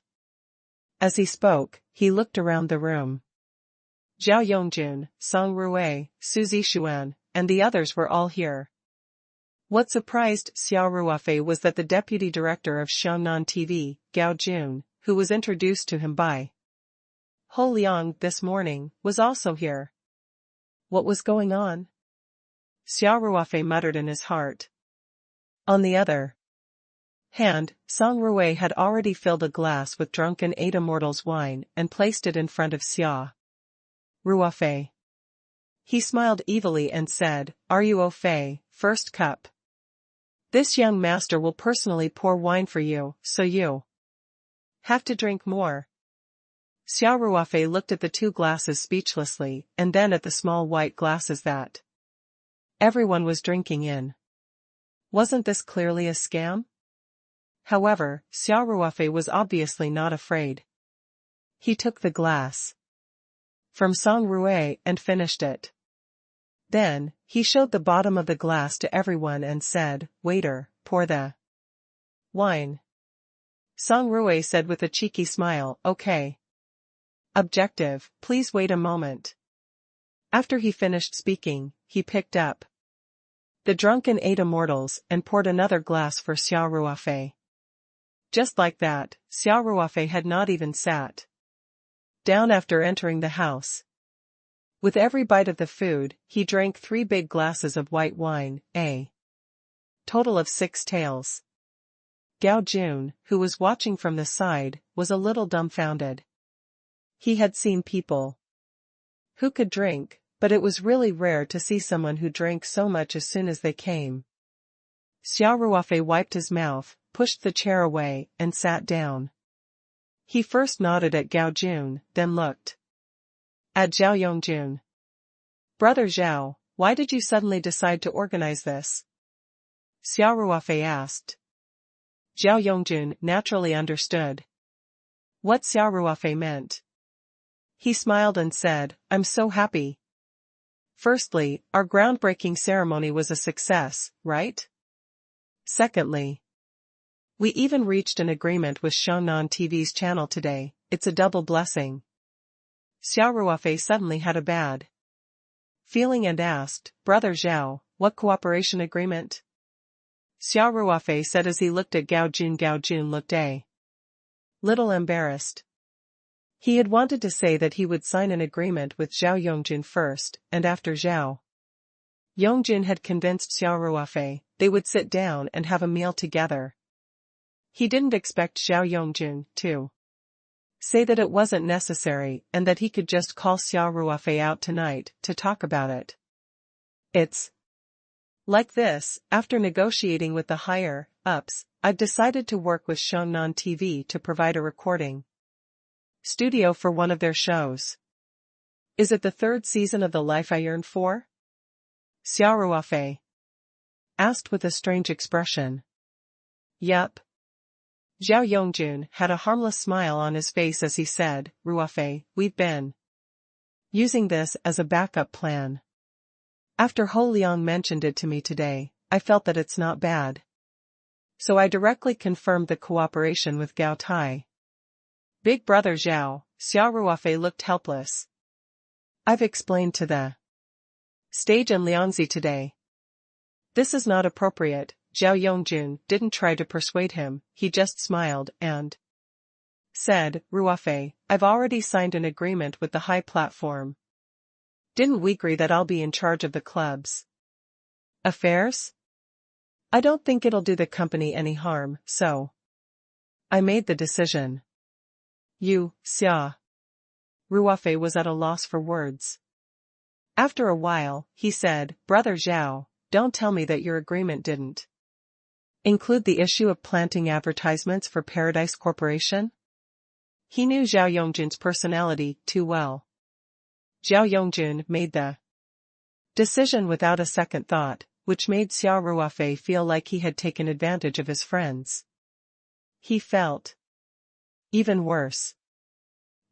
As he spoke, he looked around the room. Zhao Yongjun, Song Ruwei, Su Zixuan, and the others were all here. What surprised Xia Ruofei was that the deputy director of Xiongnan TV, Gao Jun, who was introduced to him by Ho Liang this morning, was also here. What was going on? Xia Ruofei muttered in his heart. On the other hand, Song Ruwei had already filled a glass with drunken 8 Immortals wine and placed it in front of Xia Ruofei. He smiled evilly and said, "Are you Fei, first cup? This young master will personally pour wine for you, so you have to drink more." Xia Ruofei looked at the 2 glasses speechlessly and then at the small white glasses that everyone was drinking in. Wasn't this clearly a scam? However, Xia Ruofei was obviously not afraid. He took the glass from Song Ruwei and finished it. Then, he showed the bottom of the glass to everyone and said, "Waiter, pour the wine." Song Ruwei said with a cheeky smile, "Okay. Objective, please wait a moment." After he finished speaking, he picked up the drunken 8 Immortals and poured another glass for Xia Ruofei. Just like that, Xia Ruofei had not even sat down after entering the house. With every bite of the food, he drank 3 big glasses of white wine, a total of 6 taels. Gao Jun, who was watching from the side, was a little dumbfounded. He had seen people who could drink, but it was really rare to see someone who drank so much as soon as they came. Xia Ruofei wiped his mouth, pushed the chair away, and sat down. He first nodded at Gao Jun, then looked at Zhao Yongjun. "Brother Zhao, why did you suddenly decide to organize this?" Xia Ruofei asked. Zhao Yongjun naturally understood what Xia Ruofei meant. He smiled and said, I'm so happy. Firstly, our groundbreaking ceremony was a success, right? Secondly, we even reached an agreement with Xiongnan TV's channel today. It's a double blessing. Xia Ruofei suddenly had a bad feeling and asked, Brother Zhao, what cooperation agreement? Xia Ruofei said as he looked at Gao Jun. Gao Jun looked a little embarrassed. He had wanted to say that he would sign an agreement with Zhao Yongjun first, and after Zhao Yongjun had convinced Xia Ruofei, they would sit down and have a meal together. He didn't expect Zhao Yongjun to say that it wasn't necessary and that he could just call Xia Ruofei out tonight to talk about it. It's like this, after negotiating with the higher-ups, I've decided to work with Xiongnan TV to provide a recording studio for one of their shows. Is it the third season of The Life I Yearned For? Xia Ruofei asked with a strange expression. Yup. Zhao Yongjun had a harmless smile on his face as he said, Ruofei, we've been using this as a backup plan. After Ho Liang mentioned it to me today, I felt that it's not bad. So I directly confirmed the cooperation with Gao Tai. Big brother Zhao, Xia Ruofei looked helpless. I've explained to the stage and Lianzi today. This is not appropriate. Zhao Yongjun didn't try to persuade him, he just smiled and said, Ruofei, I've already signed an agreement with the high platform. Didn't we agree that I'll be in charge of the club's affairs? I don't think it'll do the company any harm, so I made the decision. You, Xia. Ruofei was at a loss for words. After a while, he said, Brother Zhao, don't tell me that your agreement didn't include the issue of planting advertisements for Paradise Corporation? He knew Zhao Yongjun's personality too well. Zhao Yongjun made the decision without a second thought, which made Xia Ruofei feel like he had taken advantage of his friends. He felt even worse.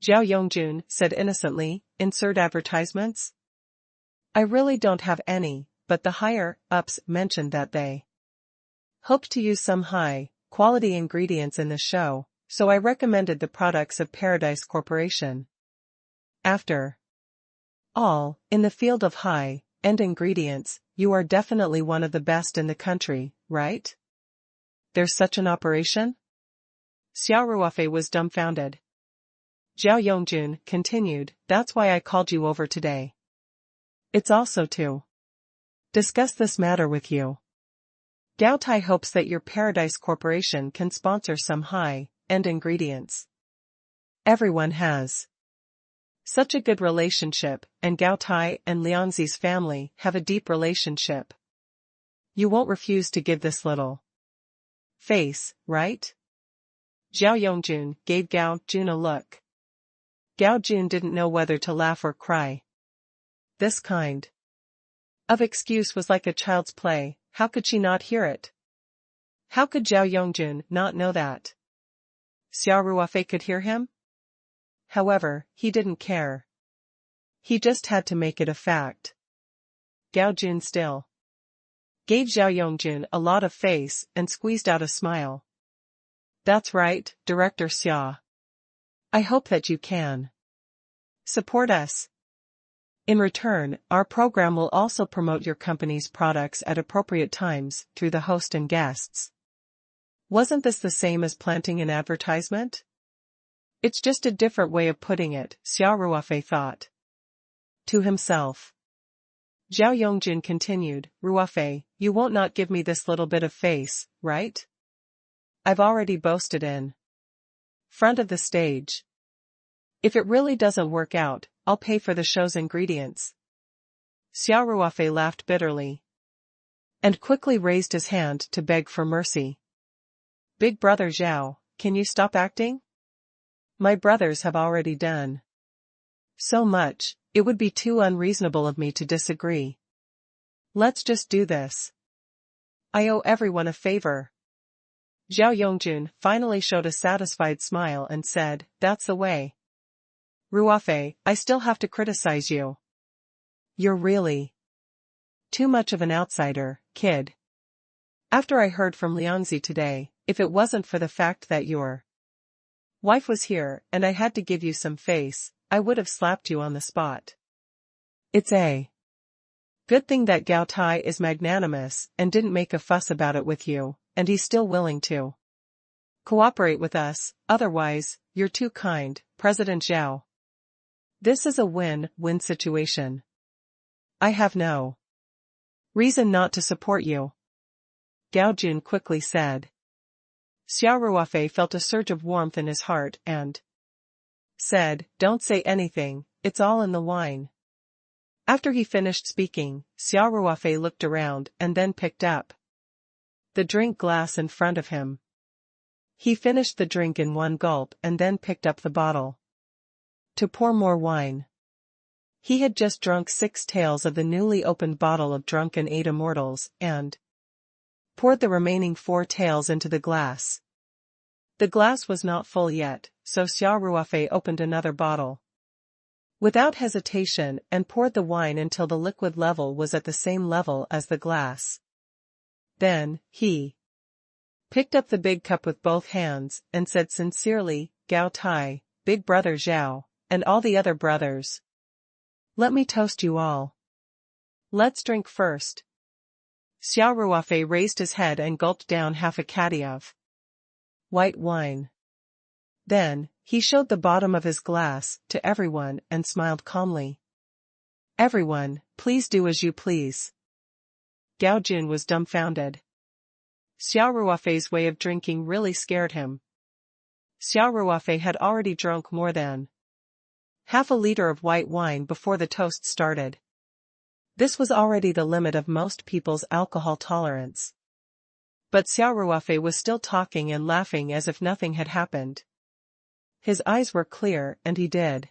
Zhao Yongjun said innocently, insert advertisements? I really don't have any, but the higher-ups mentioned that they hoped to use some high-quality ingredients in the show, so I recommended the products of Paradise Corporation. After all, in the field of high-end ingredients, you are definitely one of the best in the country, right? There's such an operation? Xia Ruofei was dumbfounded. Zhao Yongjun continued, that's why I called you over today. It's also to discuss this matter with you. Gao Tai hopes that your Paradise Corporation can sponsor some high-end ingredients. Everyone has such a good relationship, and Gao Tai and Lianzi's family have a deep relationship. You won't refuse to give this little face, right? Zhao Yongjun gave Gao Jun a look. Gao Jun didn't know whether to laugh or cry. This kind of excuse was like a child's play. How could she not hear it? How could Zhao Yongjun not know that Xia Ruofei could hear him? However, he didn't care. He just had to make it a fact. Gao Jun still gave Zhao Yongjun a lot of face and squeezed out a smile. That's right, Director Xia. I hope that you can support us. In return, our program will also promote your company's products at appropriate times through the host and guests. Wasn't this the same as planting an advertisement? It's just a different way of putting it, Xia Ruofei thought to himself. Zhao Yongjun continued, Ruofei, you won't not give me this little bit of face, right? I've already boasted in front of the stage. If it really doesn't work out, I'll pay for the show's ingredients. Xia Ruofei laughed bitterly and quickly raised his hand to beg for mercy. Big brother Zhao, can you stop acting? My brothers have already done so much, it would be too unreasonable of me to disagree. Let's just do this. I owe everyone a favor. Zhao Yongjun finally showed a satisfied smile and said, that's the way. Ruofei, I still have to criticize you. You're really too much of an outsider, kid. After I heard from Liangzi today, if it wasn't for the fact that your wife was here and I had to give you some face, I would have slapped you on the spot. It's a good thing that Gao Tai is magnanimous and didn't make a fuss about it with you, and he's still willing to cooperate with us, otherwise, you're too kind, President Zhao. This is a win-win situation. I have no reason not to support you, Gao Jun quickly said. Xia Ruofei felt a surge of warmth in his heart and said, "Don't say anything, it's all in the wine." After he finished speaking, Xia Ruofei looked around and then picked up the drink glass in front of him. He finished the drink in one gulp and then picked up the bottle to pour more wine. He had just drunk 6 taels of the newly opened bottle of Drunken 8 Immortals and poured the remaining 4 taels into the glass. The glass was not full yet, so Xia Ruofei opened another bottle without hesitation and poured the wine until the liquid level was at the same level as the glass. Then, he picked up the big cup with both hands and said sincerely, "Gao Tai, Big Brother Zhao, and all the other brothers. Let me toast you all. Let's drink first." Xia Ruofei raised his head and gulped down half a caddy of white wine. Then, he showed the bottom of his glass to everyone and smiled calmly. "Everyone, please do as you please." Gao Jun was dumbfounded. Xia Ruofei's way of drinking really scared him. Xia Ruofei had already drunk more than half a liter of white wine before the toast started. This was already the limit of most people's alcohol tolerance. But Xia Ruofei was still talking and laughing as if nothing had happened. His eyes were clear and he did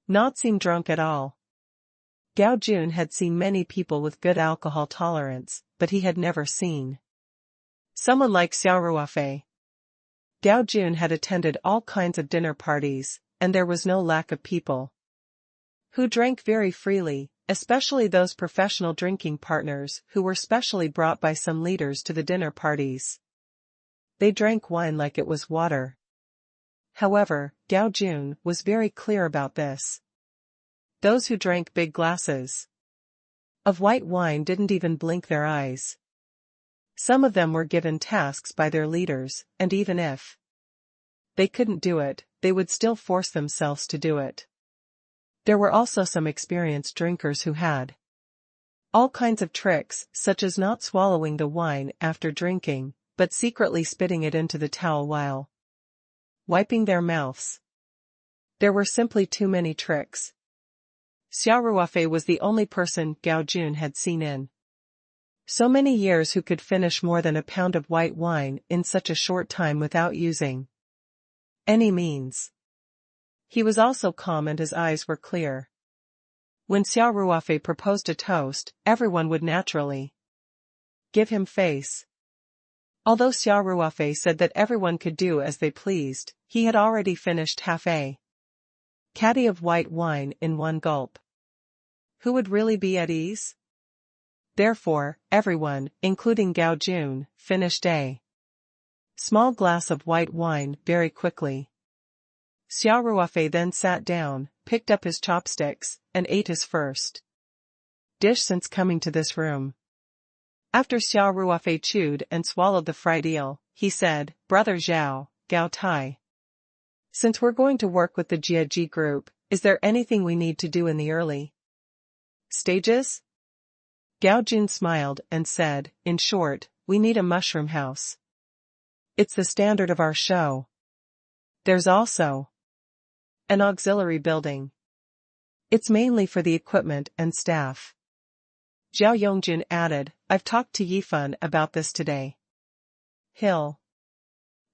not seem drunk at all. Gao Jun had seen many people with good alcohol tolerance, but he had never seen someone like Xia Ruofei. Gao Jun had attended all kinds of dinner parties, and there was no lack of people who drank very freely, especially those professional drinking partners who were specially brought by some leaders to the dinner parties. They drank wine like it was water. However, Gao Jun was very clear about this. Those who drank big glasses of white wine didn't even blink their eyes. Some of them were given tasks by their leaders, and even if they couldn't do it, they would still force themselves to do it. There were also some experienced drinkers who had all kinds of tricks, such as not swallowing the wine after drinking, but secretly spitting it into the towel while wiping their mouths. There were simply too many tricks. Xia Ruofei was the only person Gao Jun had seen in so many years who could finish more than a pound of white wine in such a short time without using any means. He was also calm and his eyes were clear. When Xia Ruofei proposed a toast, everyone would naturally give him face. Although Xia Ruofei said that everyone could do as they pleased, he had already finished half a caddy of white wine in one gulp. Who would really be at ease? Therefore, everyone, including Gao Jun, finished a small glass of white wine very quickly. Xia Ruofei then sat down, picked up his chopsticks, and ate his first dish since coming to this room. After Xia Ruofei chewed and swallowed the fried eel, he said, "Brother Zhao, Gao Tai. Since we're going to work with the Jia group, is there anything we need to do in the early stages?" Gao Jun smiled and said, "In short, we need a mushroom house. It's the standard of our show. There's also an auxiliary building. It's mainly for the equipment and staff." Zhao Yongjun added, "I've talked to Yifan about this today. He'll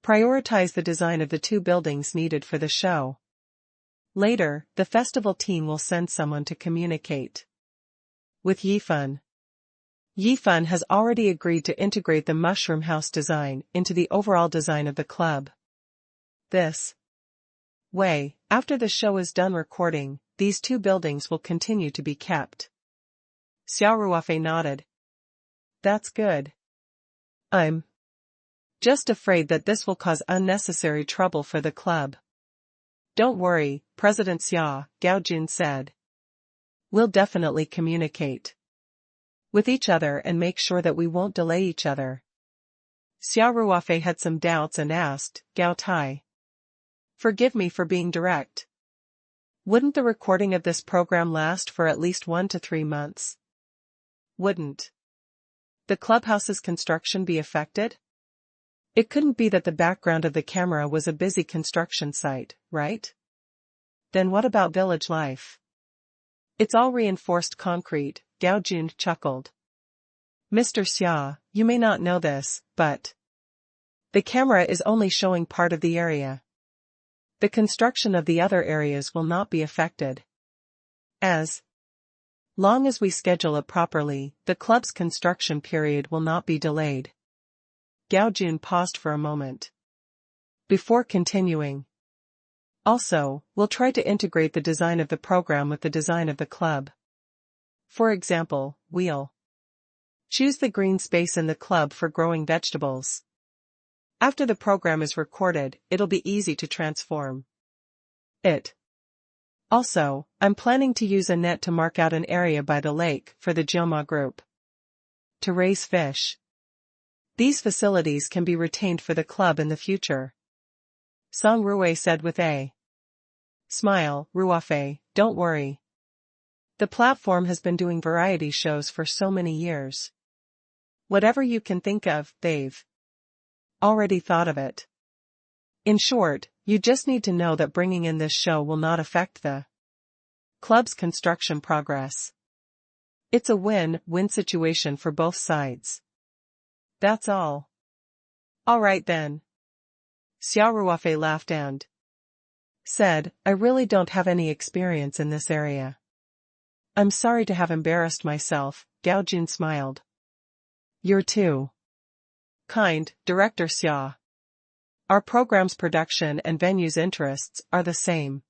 prioritize the design of the 2 buildings needed for the show. Later, the festival team will send someone to communicate with Yifan. Yifan has already agreed to integrate the mushroom house design into the overall design of the club. This Wei, after the show is done recording, these two buildings will continue to be kept. Xia Ruofei nodded. That's good. I'm just afraid that this will cause unnecessary trouble for the club. Don't worry, President Xia, Gao Jun said. We'll definitely communicate with each other and make sure that we won't delay each other. Xia Ruofei had some doubts and asked, Gao Tai. Forgive me for being direct. Wouldn't the recording of this program last for at least 1 to 3 months? Wouldn't the clubhouse's construction be affected? It couldn't be that the background of the camera was a busy construction site, right? Then what about village life? It's all reinforced concrete, Gao Jun chuckled. Mr. Xia, you may not know this, but the camera is only showing part of the area. The construction of the other areas will not be affected. As long as we schedule it properly, the club's construction period will not be delayed. Gao Jun paused for a moment before continuing. Also, we'll try to integrate the design of the program with the design of the club. For example, we'll choose the green space in the club for growing vegetables. After the program is recorded, it'll be easy to transform it. Also, I'm planning to use a net to mark out an area by the lake for the Jioma group to raise fish. These facilities can be retained for the club in the future. Song Ruwei said with a smile. Ruofei, don't worry. The platform has been doing variety shows for so many years. Whatever you can think of, they've already thought of it. In short, you just need to know that bringing in this show will not affect the club's construction progress. It's a win-win situation for both sides. That's all. All right then. Xia Ruofei laughed and said, I really don't have any experience in this area. I'm sorry to have embarrassed myself, Gao Jun smiled. You're too kind, Director Xia. Our program's production and venue's interests are the same.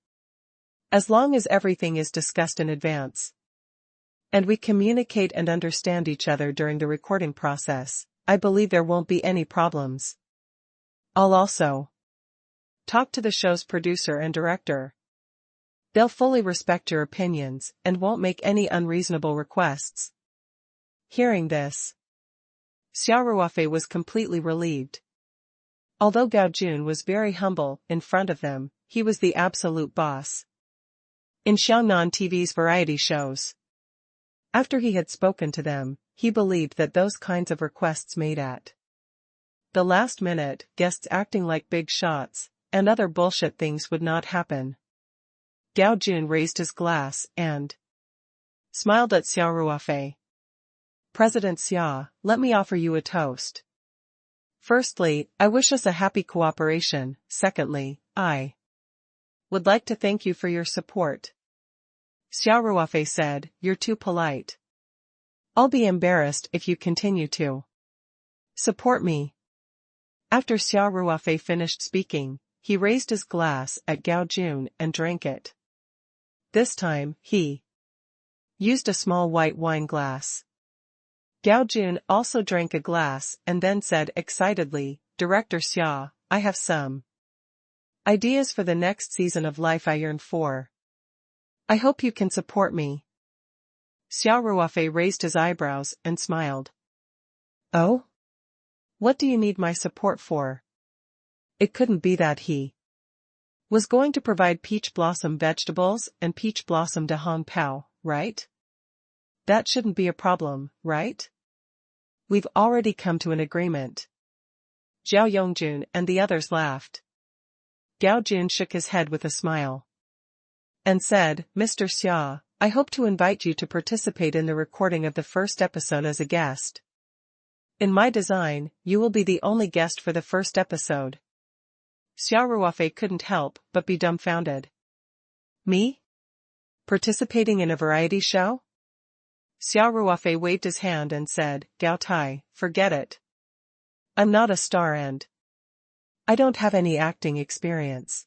As long as everything is discussed in advance, and we communicate and understand each other during the recording process, I believe there won't be any problems. I'll also talk to the show's producer and director. They'll fully respect your opinions and won't make any unreasonable requests. Hearing this, Xia Ruofei was completely relieved. Although Gao Jun was very humble in front of them, he was the absolute boss in Xiaonan TV's variety shows. After he had spoken to them, he believed that those kinds of requests made at the last minute, guests acting like big shots, and other bullshit things would not happen. Gao Jun raised his glass and smiled at Xia Ruofei. President Xia, let me offer you a toast. Firstly, I wish us a happy cooperation. Secondly, I would like to thank you for your support. Xia Ruofei said, you're too polite. I'll be embarrassed if you continue to support me. After Xia Ruofei finished speaking, he raised his glass at Gao Jun and drank it. This time, he used a small white wine glass. Gao Jun also drank a glass and then said excitedly, Director Xia, I have some ideas for the next season of Life I Yearn For. I hope you can support me. Xia Ruofei raised his eyebrows and smiled. Oh? What do you need my support for? It couldn't be that he was going to provide peach blossom vegetables and peach blossom de Hong Pao, right? That shouldn't be a problem, right? We've already come to an agreement. Zhao Yongjun and the others laughed. Gao Jun shook his head with a smile and said, Mr. Xia, I hope to invite you to participate in the recording of the first episode as a guest. In my design, you will be the only guest for the first episode. Xia Ruofei couldn't help but be dumbfounded. Me? Participating in a variety show? Xia Ruofei waved his hand and said, Gao Tai, forget it. I'm not a star and I don't have any acting experience.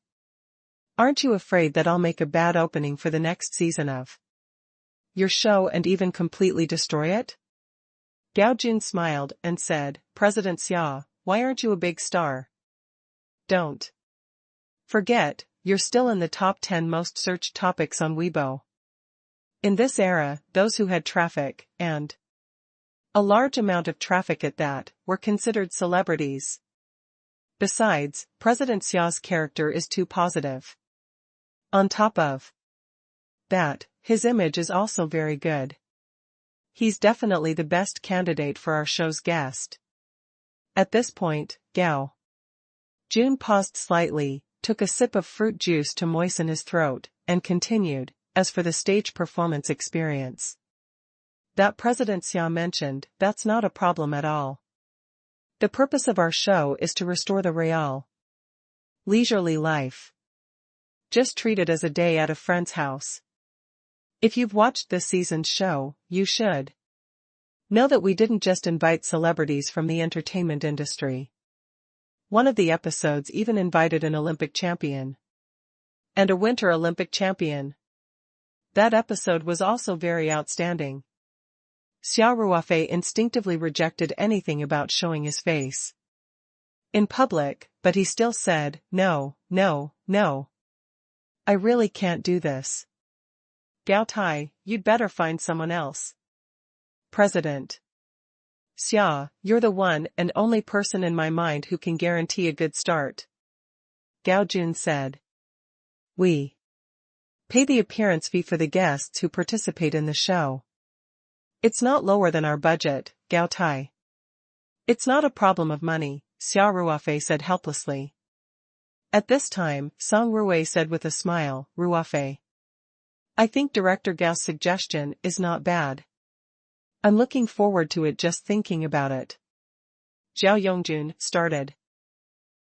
Aren't you afraid that I'll make a bad opening for the next season of your show and even completely destroy it? Gao Jun smiled and said, President Xia, why aren't you a big star? Don't forget, you're still in the top 10 most searched topics on Weibo. In this era, those who had traffic, and a large amount of traffic at that, were considered celebrities. Besides, President Xia's character is too positive. On top of that, his image is also very good. He's definitely the best candidate for our show's guest. At this point, Gao Jun paused slightly, took a sip of fruit juice to moisten his throat, and continued, as for the stage performance experience that President Xia mentioned, that's not a problem at all. The purpose of our show is to restore the real, leisurely life. Just treat it as a day at a friend's house. If you've watched this season's show, you should know that we didn't just invite celebrities from the entertainment industry. One of the episodes even invited an Olympic champion and a Winter Olympic champion. That episode was also very outstanding. Xia Ruofei instinctively rejected anything about showing his face in public, but he still said, no, no, no. I really can't do this. Gao Tai, you'd better find someone else. President Xia, you're the one and only person in my mind who can guarantee a good start. Gao Jun said. We pay the appearance fee for the guests who participate in the show. It's not lower than our budget, Gao Tai. It's not a problem of money, Xia Ruofei said helplessly. At this time, Song Ruwei said with a smile, Ruofei, I think Director Gao's suggestion is not bad. I'm looking forward to it just thinking about it. Zhao Yongjun started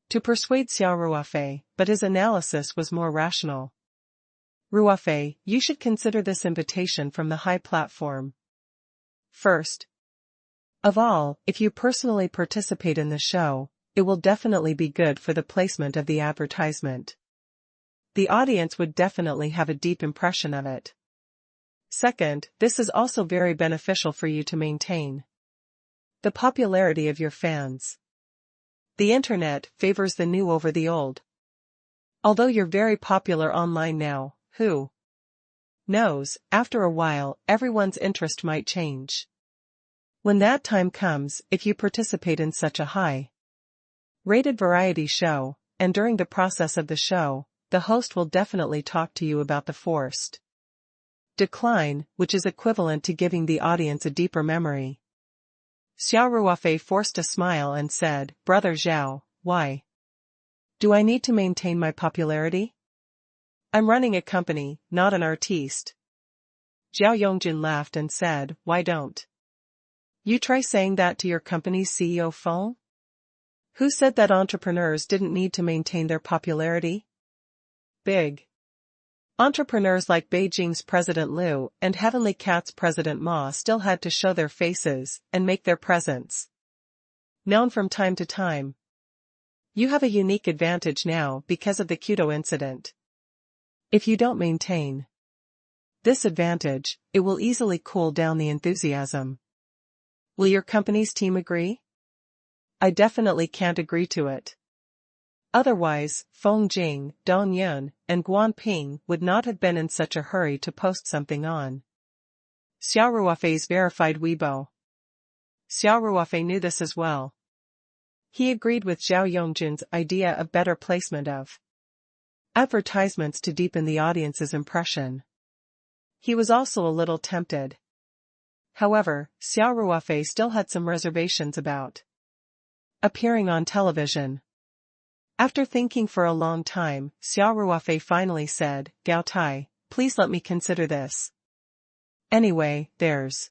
to persuade Xia Ruofei, but his analysis was more rational. Ruofei, you should consider this invitation from the high platform. First of all, if you personally participate in the show, it will definitely be good for the placement of the advertisement. The audience would definitely have a deep impression of it. Second, this is also very beneficial for you to maintain the popularity of your fans. The internet favors the new over the old. Although you're very popular online now, who knows, after a while, everyone's interest might change. When that time comes, if you participate in such a high-rated variety show, and during the process of the show, the host will definitely talk to you about the forced decline, which is equivalent to giving the audience a deeper memory. Xia Ruofei forced a smile and said, Brother Zhao, why do I need to maintain my popularity? I'm running a company, not an artiste. Zhao Yongjin laughed and said, why don't you try saying that to your company's CEO Feng? Who said that entrepreneurs didn't need to maintain their popularity? Big entrepreneurs like Beijing's President Liu and Heavenly Cat's President Ma still had to show their faces and make their presence known from time to time. You have a unique advantage now because of the Quito incident. If you don't maintain this advantage, it will easily cool down the enthusiasm. Will your company's team agree? I definitely can't agree to it. Otherwise, Feng Jing, Dong Yun, and Guan Ping would not have been in such a hurry to post something on Xia Ruofei's verified Weibo. Xia Ruofei knew this as well. He agreed with Zhao Yongjun's idea of better placement of advertisements to deepen the audience's impression. He was also a little tempted. However, Xia Ruofei still had some reservations about appearing on television. After thinking for a long time, Xia Ruofei finally said, Gao Tai, please let me consider this. Anyway, there's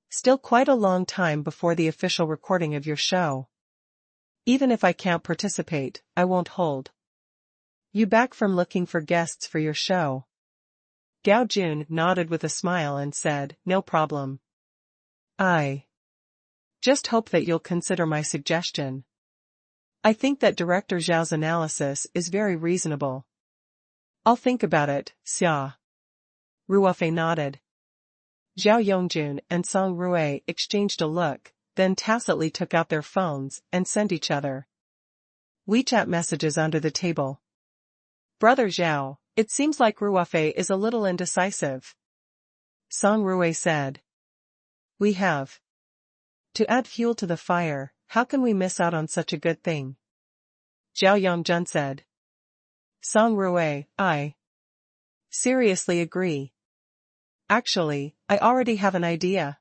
still quite a long time before the official recording of your show. Even if I can't participate, I won't hold you back from looking for guests for your show. Gao Jun nodded with a smile and said, no problem. I just hope that you'll consider my suggestion. I think that Director Zhao's analysis is very reasonable. I'll think about it, Xia Ruofei nodded. Zhao Yongjun and Song Ruei exchanged a look, then tacitly took out their phones and sent each other WeChat messages under the table. Brother Zhao, it seems like Ruofei is a little indecisive. Song Ruei said. We have to add fuel to the fire. How can we miss out on such a good thing? Zhao Yongjun said. Song Ruei, I seriously agree. Actually, I already have an idea.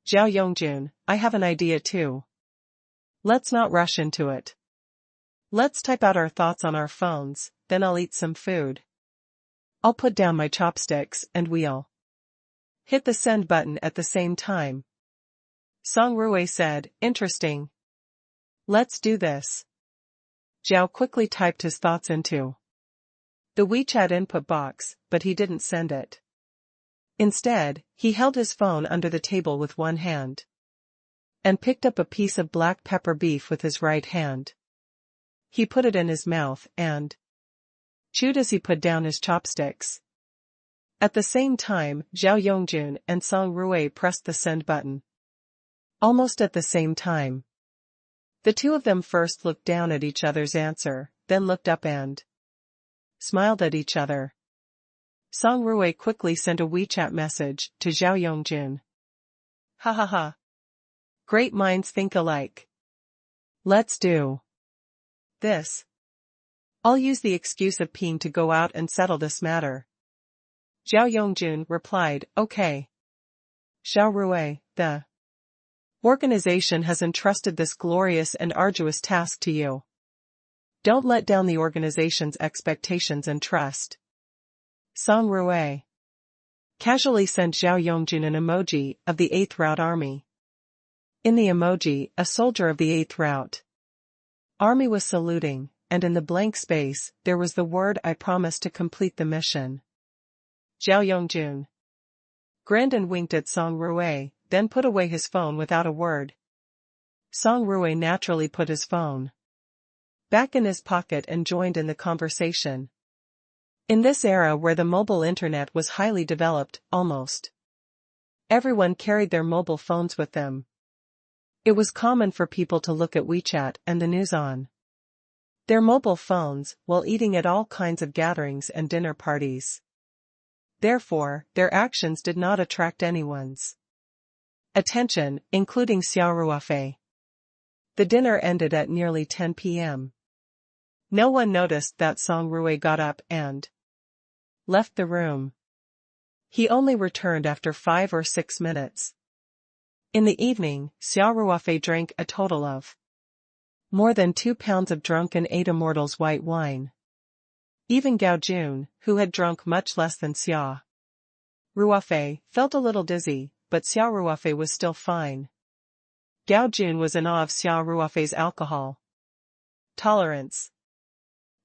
Zhao Yongjun, I have an idea too. Let's not rush into it. Let's type out our thoughts on our phones, then I'll eat some food. I'll put down my chopsticks and we'll hit the send button at the same time. Song Ruei said, interesting. Let's do this. Zhao quickly typed his thoughts into the WeChat input box, but he didn't send it. Instead, he held his phone under the table with one hand and picked up a piece of black pepper beef with his right hand. He put it in his mouth and chewed as he put down his chopsticks. At the same time, Zhao Yongjun and Song Ruei pressed the send button. Almost at the same time. The two of them first looked down at each other's answer, then looked up and smiled at each other. Song Ruei quickly sent a WeChat message to Zhao Yongjun. Ha ha ha. Great minds think alike. Let's do this. I'll use the excuse of peeing to go out and settle this matter. Zhao Yongjun replied, okay. Zhao Ruei, the organization has entrusted this glorious and arduous task to you. Don't let down the organization's expectations and trust. Song Ruei casually sent Zhao Yongjun an emoji of the 8th Route Army. In the emoji, a soldier of the 8th Route Army was saluting, and in the blank space, there was the word I promise to complete the mission. Zhao Yongjun grinned and winked at Song Ruei, then put away his phone without a word. Song Ruei naturally put his phone back in his pocket and joined in the conversation. In this era where the mobile internet was highly developed, almost everyone carried their mobile phones with them. It was common for people to look at WeChat and the news on their mobile phones while eating at all kinds of gatherings and dinner parties. Therefore, their actions did not attract anyone's attention, including Xia Ruofei. The dinner ended at nearly 10 p.m. No one noticed that Song Ruei got up and left the room. He only returned after 5 or 6 minutes. In the evening, Xia Ruofei drank a total of more than 2 pounds of drunken Ada Mortal's white wine. Even Gao Jun, who had drunk much less than Xia Ruofei, felt a little dizzy, but Xia Ruofei was still fine. Gao Jun was in awe of Xia Ruofei's alcohol tolerance.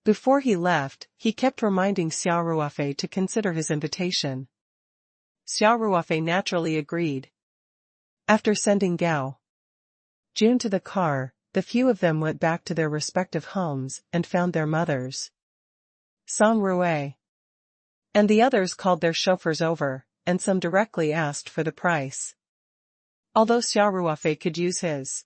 Before he left, he kept reminding Xia Ruofei to consider his invitation. Xia Ruofei naturally agreed. After sending Gao Jun to the car, the few of them went back to their respective homes and found their mothers. Song Ruei and the others called their chauffeurs over, and some directly asked for the price. Although Xia Ruofei could use his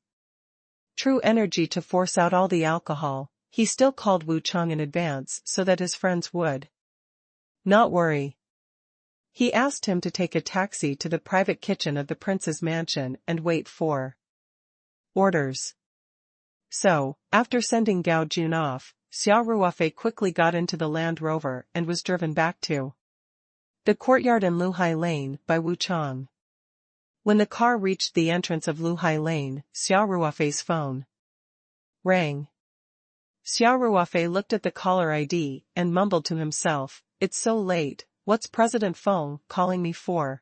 true energy to force out all the alcohol, he still called Wu Chang in advance so that his friends would not worry. He asked him to take a taxi to the private kitchen of the prince's mansion and wait for orders. So, after sending Gao Jun off, Xia Ruofei quickly got into the Land Rover and was driven back to the courtyard in Luhai Lane by Wu Chang. When the car reached the entrance of Luhai Lane, Xia Ruofei's phone rang. Xia Ruofei looked at the caller ID and mumbled to himself, "It's so late, what's President Feng calling me for?"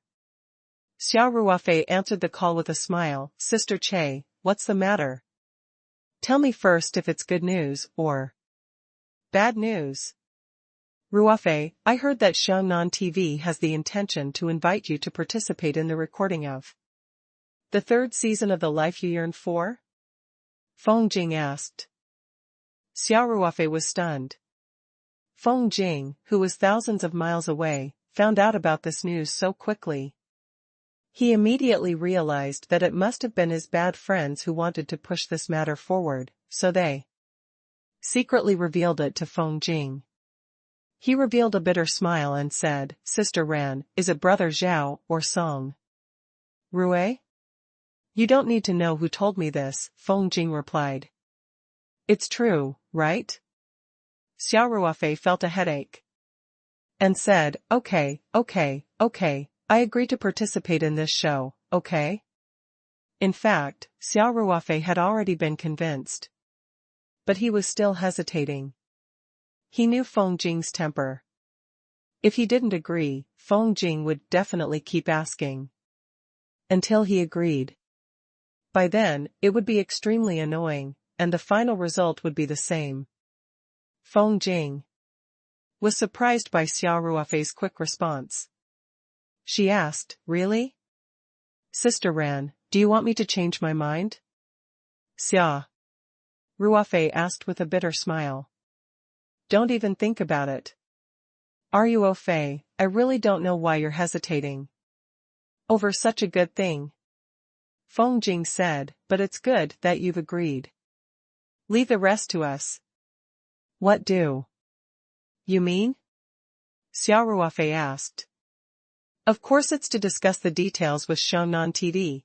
Xia Ruofei answered the call with a smile, "Sister Che, what's the matter? Tell me first if it's good news or bad news." "Ruofei, I heard that Xiangnan TV has the intention to invite you to participate in the recording of the 3rd season of The Life You Yearn For?" Feng Jing asked. Xia Ruofei was stunned. Feng Jing, who was thousands of miles away, found out about this news so quickly. He immediately realized that it must have been his bad friends who wanted to push this matter forward, so they secretly revealed it to Feng Jing. He revealed a bitter smile and said, "Sister Ran, is it Brother Zhao or Song Ruofei?" "You don't need to know who told me this," Feng Jing replied. "It's true, right?" Xia Ruofei felt a headache and said, okay, I agree to participate in this show, okay? In fact, Xia Ruofei had already been convinced. But he was still hesitating. He knew Feng Jing's temper. If he didn't agree, Feng Jing would definitely keep asking. Until he agreed. By then, it would be extremely annoying, and the final result would be the same. Feng Jing was surprised by Xia Ruofei's quick response. She asked, "Really? Sister Ran, do you want me to change my mind?" Xia Ruofei asked with a bitter smile. "Don't even think about it. Ruofei, I really don't know why you're hesitating over such a good thing." Feng Jing said, "But it's good that you've agreed. Leave the rest to us." "What do you mean?" Xia Ruofei asked. "Of course it's to discuss the details with Shonan TD."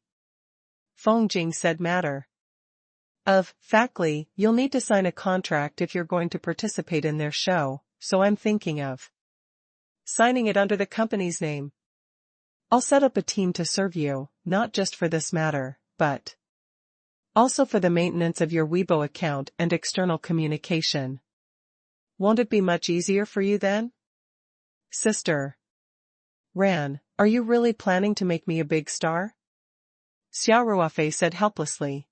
Feng Jing said matter of factly, you'll need to sign a contract if you're going to participate in their show, so I'm thinking of signing it under the company's name. I'll set up a team to serve you, not just for this matter, but also for the maintenance of your Weibo account and external communication. Won't it be much easier for you then? Sister Ran, are you really planning to make me a big star? Xia Ruofei said helplessly.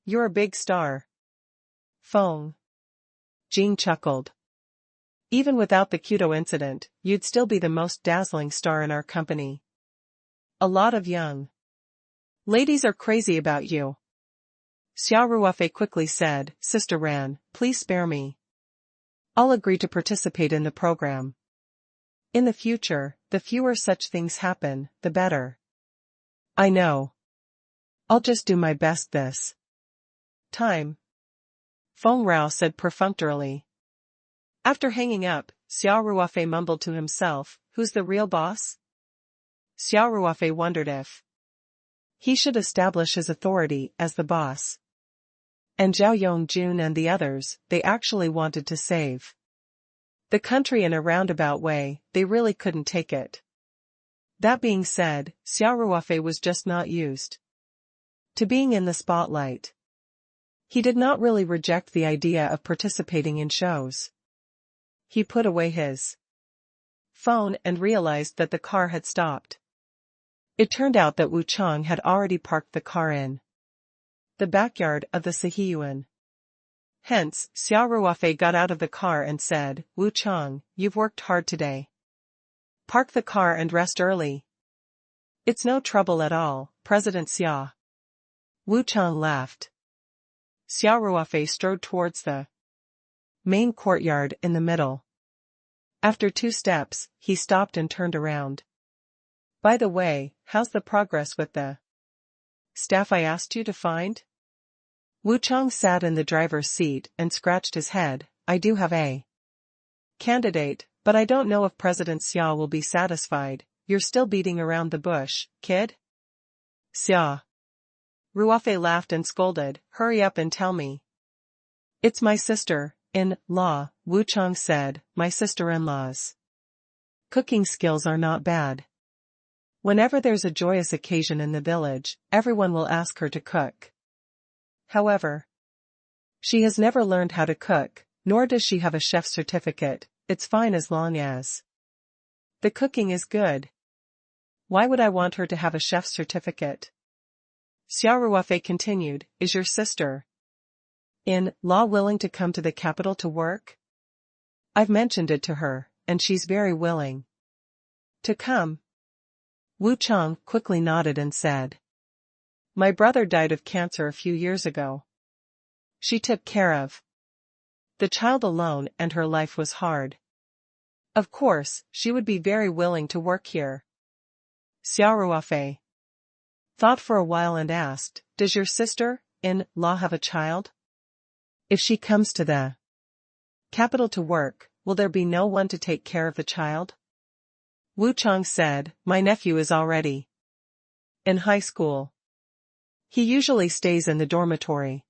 You're a big star. Feng Jing chuckled. Even without the Kudo incident, you'd still be the most dazzling star in our company. A lot of young ladies are crazy about you. Xia Ruofei quickly said, Sister Ran, please spare me. I'll agree to participate in the program. In the future, the fewer such things happen, the better. I know. I'll just do my best this time. Feng Rao said perfunctorily. After hanging up, Xia Ruofei mumbled to himself, who's the real boss? Xia Ruofei wondered if he should establish his authority as the boss. And Zhao Yongjun and the others, they actually wanted to save the country in a roundabout way, they really couldn't take it. That being said, Xia Ruofei was just not used to being in the spotlight. He did not really reject the idea of participating in shows. He put away his phone and realized that the car had stopped. It turned out that Wu Chang had already parked the car in the backyard of the Sihiyuan. Hence, Xia Ruofei got out of the car and said, Wu Chang, you've worked hard today. Park the car and rest early. It's no trouble at all, President Xia. Wu Chang laughed. Xia Ruofei strode towards the main courtyard in the middle. After 2 steps, he stopped and turned around. By the way, how's the progress with the staff I asked you to find? Wu Chang sat in the driver's seat and scratched his head. I do have a candidate, but I don't know if President Xia will be satisfied. You're still beating around the bush, kid? Xia Ruofei laughed and scolded, hurry up and tell me. It's my sister-in-law, Wu Chang said, my sister-in-law's cooking skills are not bad. Whenever there's a joyous occasion in the village, everyone will ask her to cook. However, she has never learned how to cook, nor does she have a chef's certificate. It's fine as long as the cooking is good. Why would I want her to have a chef's certificate? Xia Ruofei continued, is your sister-in-law willing to come to the capital to work? I've mentioned it to her, and she's very willing to come. Wu Chang quickly nodded and said, my brother died of cancer a few years ago. She took care of The child alone and her life was hard. Of course, she would be very willing to work here. Xia Ruofei thought for a while and asked, "Does your sister-in-law have a child? If she comes to the capital to work, will there be no one to take care of the child?" Wu Chang said, "My nephew is already in high school. He usually stays in the dormitory.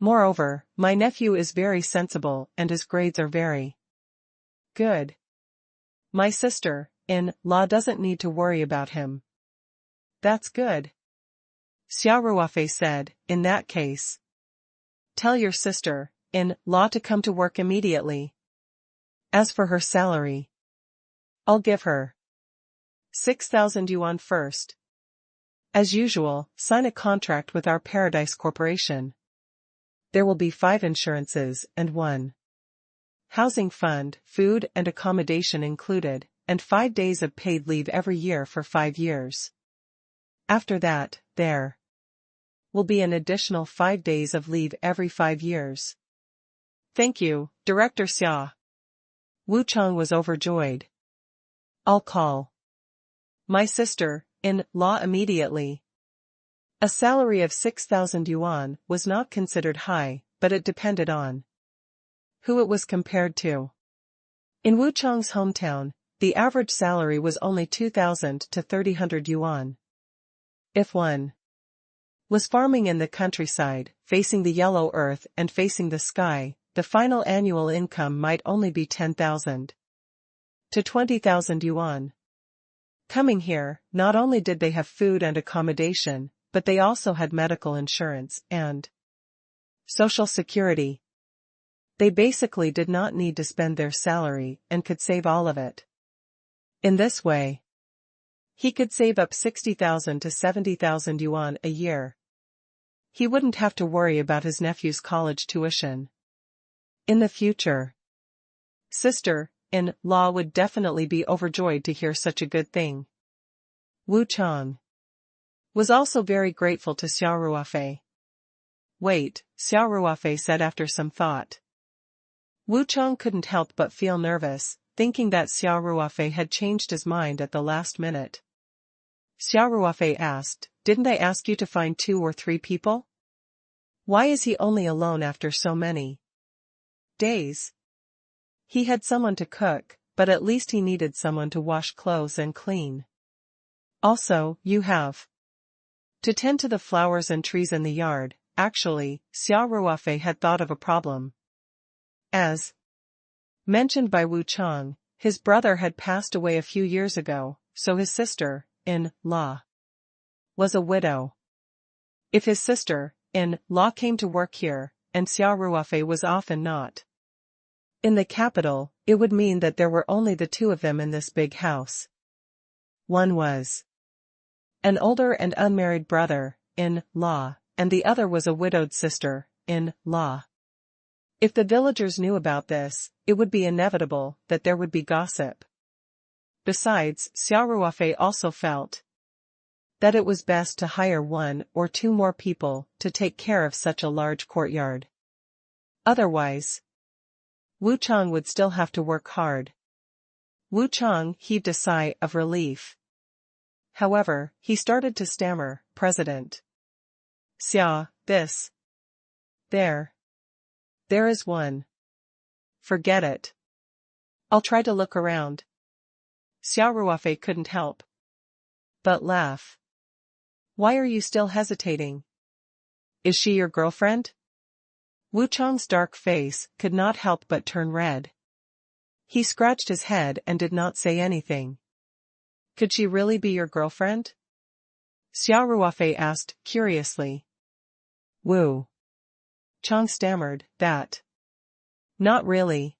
Moreover, my nephew is very sensible and his grades are very good. My sister-in-law doesn't need to worry about him." "That's good," Xia Ruofei said. "In that case, tell your sister-in-law to come to work immediately. As for her salary, I'll give her 6,000 yuan first. As usual, sign a contract with our Paradise Corporation. There will be 5 insurances and 1 housing fund, food and accommodation included, and 5 days of paid leave every year for 5 years. After that, there will be an additional 5 days of leave every 5 years." "Thank you, Director Xia." Wu Chang was overjoyed. "I'll call my sister-in-law immediately." A salary of 6,000 yuan was not considered high, but it depended on who it was compared to. In Wu Chang's hometown, the average salary was only 2,000 to 3,000 yuan. If one was farming in the countryside, facing the yellow earth and facing the sky, the final annual income might only be 10,000 to 20,000 yuan. Coming here, not only did they have food and accommodation, but they also had medical insurance and social security. They basically did not need to spend their salary and could save all of it. In this way, he could save up 60,000 to 70,000 yuan a year. He wouldn't have to worry about his nephew's college tuition. In the future, sister-in-law would definitely be overjoyed to hear such a good thing. Wu Chang was also very grateful to Xia Ruofei. "Wait," Xia Ruofei said after some thought. Wu Chang couldn't help but feel nervous, thinking that Xia Ruofei had changed his mind at the last minute. Xia Ruofei asked, "Didn't I ask you to find 2 or 3 people? Why is he only alone after so many days?" He had someone to cook, but at least he needed someone to wash clothes and clean. Also, you have to tend to the flowers and trees in the yard. Actually, Xia Ruofei had thought of a problem. As mentioned by Wu Chang, his brother had passed away a few years ago, so his sister-in-law was a widow. If his sister-in-law came to work here, and Xia Ruofei was often not in the capital, it would mean that there were only the 2 of them in this big house. One was an older and unmarried brother-in-law, and the other was a widowed sister-in-law. If the villagers knew about this, it would be inevitable that there would be gossip. Besides, Xia Ruofei also felt that it was best to hire 1 or 2 more people to take care of such a large courtyard. Otherwise, Wu Chang would still have to work hard. Wu Chang heaved a sigh of relief. However, he started to stammer, "President Xia, there is one. Forget it. I'll try to look around." Xia Ruofei couldn't help but laugh. "Why are you still hesitating? Is she your girlfriend?" Wu Chang's dark face could not help but turn red. He scratched his head and did not say anything. "Could she really be your girlfriend?" Xia Ruofei asked, curiously. Wu Chang stammered, "That. Not really.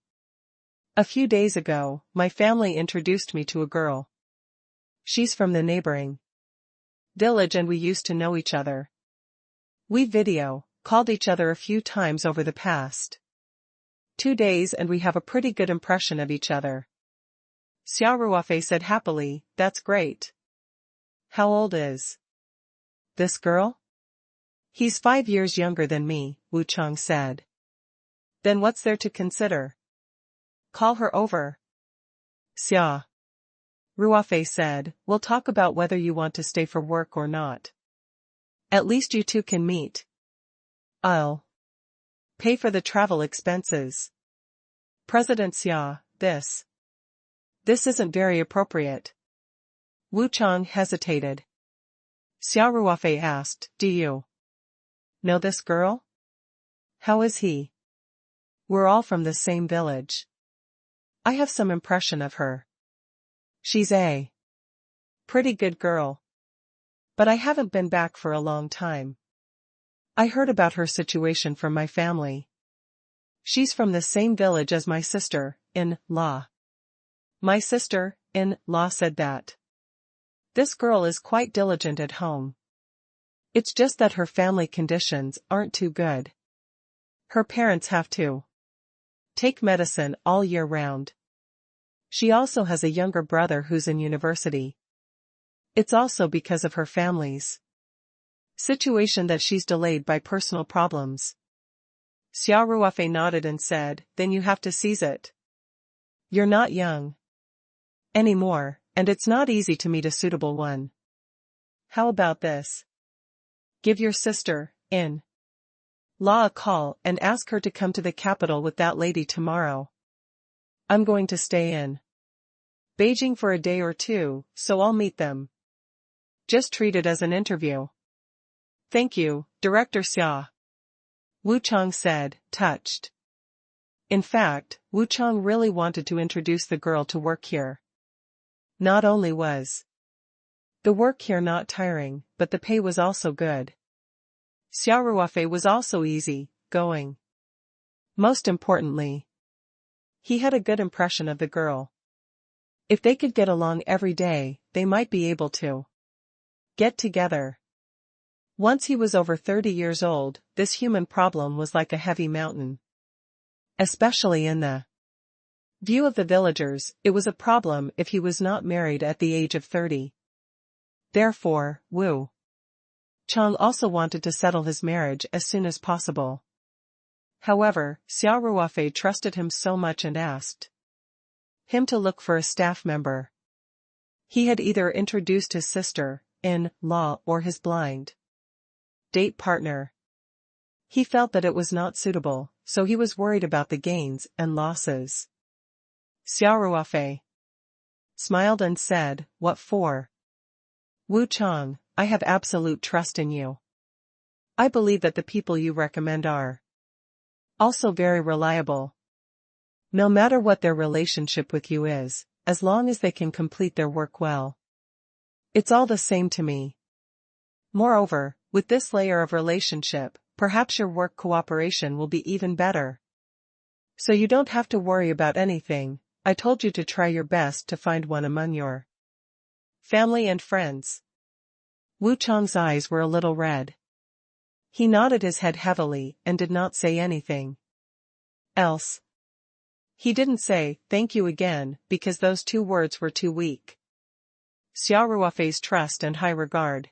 A few days ago, my family introduced me to a girl. She's from the neighboring village and we used to know each other. We called each other a few times over the past 2 days and we have a pretty good impression of each other." Xia Ruofei said happily, "That's great. How old is this girl?" "He's 5 years younger than me," Wu Chang said. Then what's there to consider? Call her over. Xia Ruofei said, we'll talk about whether you want to stay for work or not. At least you two can meet. I'll pay for the travel expenses. President Xia, this isn't very appropriate. Wu Chang hesitated. Xia Ruofei asked, do you know this girl? How is he? We're all from the same village. I have some impression of her. She's a pretty good girl. But I haven't been back for a long time. I heard about her situation from my family. She's from the same village as my sister-in-law. My sister-in-law said that this girl is quite diligent at home. It's just that her family conditions aren't too good. Her parents have to take medicine all year round. She also has a younger brother who's in university. It's also because of her family's situation that she's delayed by personal problems. Xia Ruofei nodded and said, then you have to seize it. You're not young anymore, and it's not easy to meet a suitable one. How about this? Give your sister-in-law a call and ask her to come to the capital with that lady tomorrow. I'm going to stay in Beijing for a day or two, so I'll meet them. Just treat it as an interview. Thank you, Director Xia. Wu Chang said, touched. In fact, Wu Chang really wanted to introduce the girl to work here. Not only was the work here not tiring, but the pay was also good. Xia Ruofei was also easy going. Most importantly, he had a good impression of the girl. If they could get along every day, they might be able to get together. Once he was over 30 years old, this human problem was like a heavy mountain. Especially in the view of the villagers, it was a problem if he was not married at the age of 30. Therefore, Wu Chang also wanted to settle his marriage as soon as possible. However, Xia Ruofei trusted him so much and asked him to look for a staff member. He had either introduced his sister-in-law or his blind date partner. He felt that it was not suitable, so he was worried about the gains and losses. Xia Ruofei smiled and said, what for? Wu Chang, I have absolute trust in you. I believe that the people you recommend are also very reliable. No matter what their relationship with you is, as long as they can complete their work well. It's all the same to me. Moreover, with this layer of relationship, perhaps your work cooperation will be even better. So you don't have to worry about anything. I told you to try your best to find one among your family and friends. Wu Chang's eyes were a little red. He nodded his head heavily and did not say anything else. He didn't say, thank you again, because those two words were too weak. Xia Ruofei's trust and high regard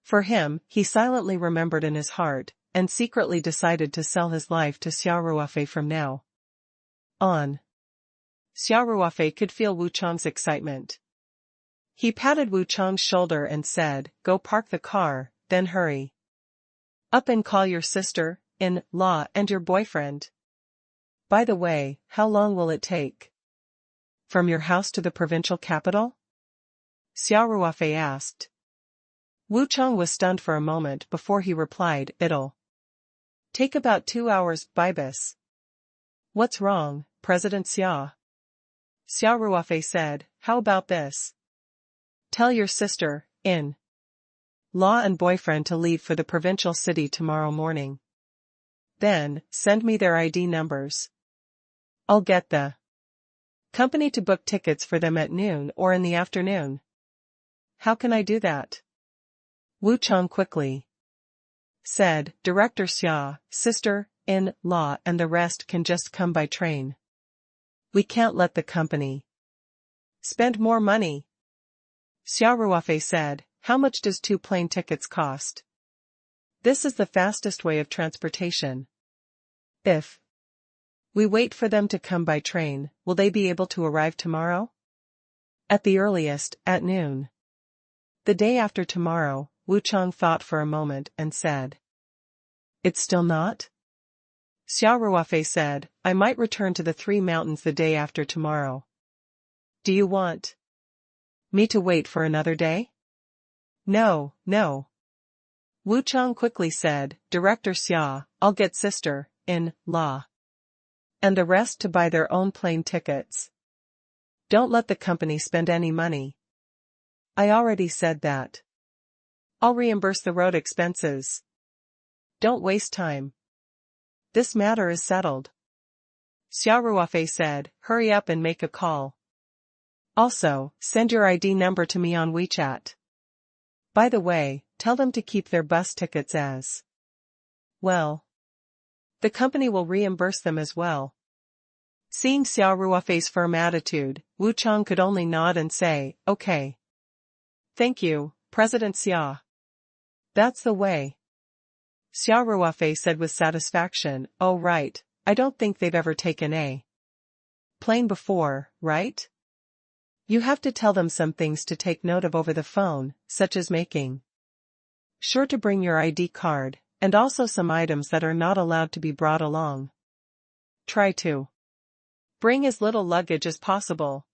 for him, he silently remembered in his heart, and secretly decided to sell his life to Xia Ruofei from now on. Xia Ruofei could feel Wu Chang's excitement. He patted Wu Chang's shoulder and said, go park the car, then hurry up and call your sister-in-law and your boyfriend. By the way, how long will it take? From your house to the provincial capital? Xia Ruofei asked. Wu Chang was stunned for a moment before he replied, it'll take about 2 hours by bus. What's wrong, President Xia? Xia Ruofei said, how about this? Tell your sister-in-law and boyfriend to leave for the provincial city tomorrow morning. Then, send me their ID numbers. I'll get the company to book tickets for them at noon or in the afternoon. How can I do that? Wu Chang quickly said, Director Xia, sister-in-law and the rest can just come by train. We can't let the company spend more money. Xia Ruofei said, how much does 2 plane tickets cost? This is the fastest way of transportation. If We wait for them to come by train. Will they be able to arrive tomorrow? At the earliest, at noon. The day after tomorrow, Wu Chang thought for a moment and said. It's still not? Xia Ruofei said, I might return to the Three Mountains the day after tomorrow. Do you want me to wait for another day? No, no. Wu Chang quickly said, Director Xia, I'll get sister-in-law and the rest to buy their own plane tickets. Don't let the company spend any money. I already said that. I'll reimburse the road expenses. Don't waste time. This matter is settled. Xia Ruofei said, hurry up and make a call. Also, send your ID number to me on WeChat. By the way, tell them to keep their bus tickets as well. The company will reimburse them as well. Seeing Xia Ruofei's firm attitude, Wu Chang could only nod and say, okay. Thank you, President Xia. That's the way. Xia Ruofei said with satisfaction, oh right, I don't think they've ever taken a plane before, right? You have to tell them some things to take note of over the phone, such as making sure to bring your ID card, and also some items that are not allowed to be brought along. Try to bring as little luggage as possible.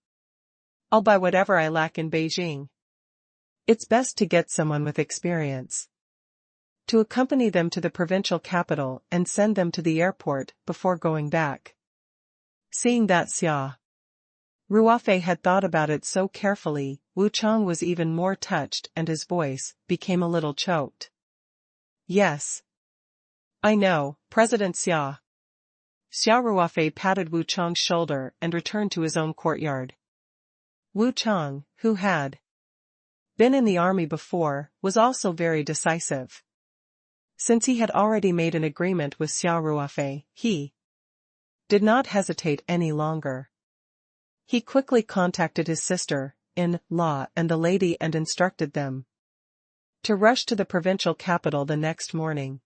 I'll buy whatever I lack in Beijing. It's best to get someone with experience to accompany them to the provincial capital and send them to the airport before going back. Seeing that Xia Ruofei had thought about it so carefully, Wu Chang was even more touched and his voice became a little choked. Yes. I know, President Xia. Xia Ruofei patted Wu Chang's shoulder and returned to his own courtyard. Wu Chang, who had been in the army before, was also very decisive. Since he had already made an agreement with Xia Ruofei, he did not hesitate any longer. He quickly contacted his sister-in-law and the lady and instructed them to rush to the provincial capital the next morning.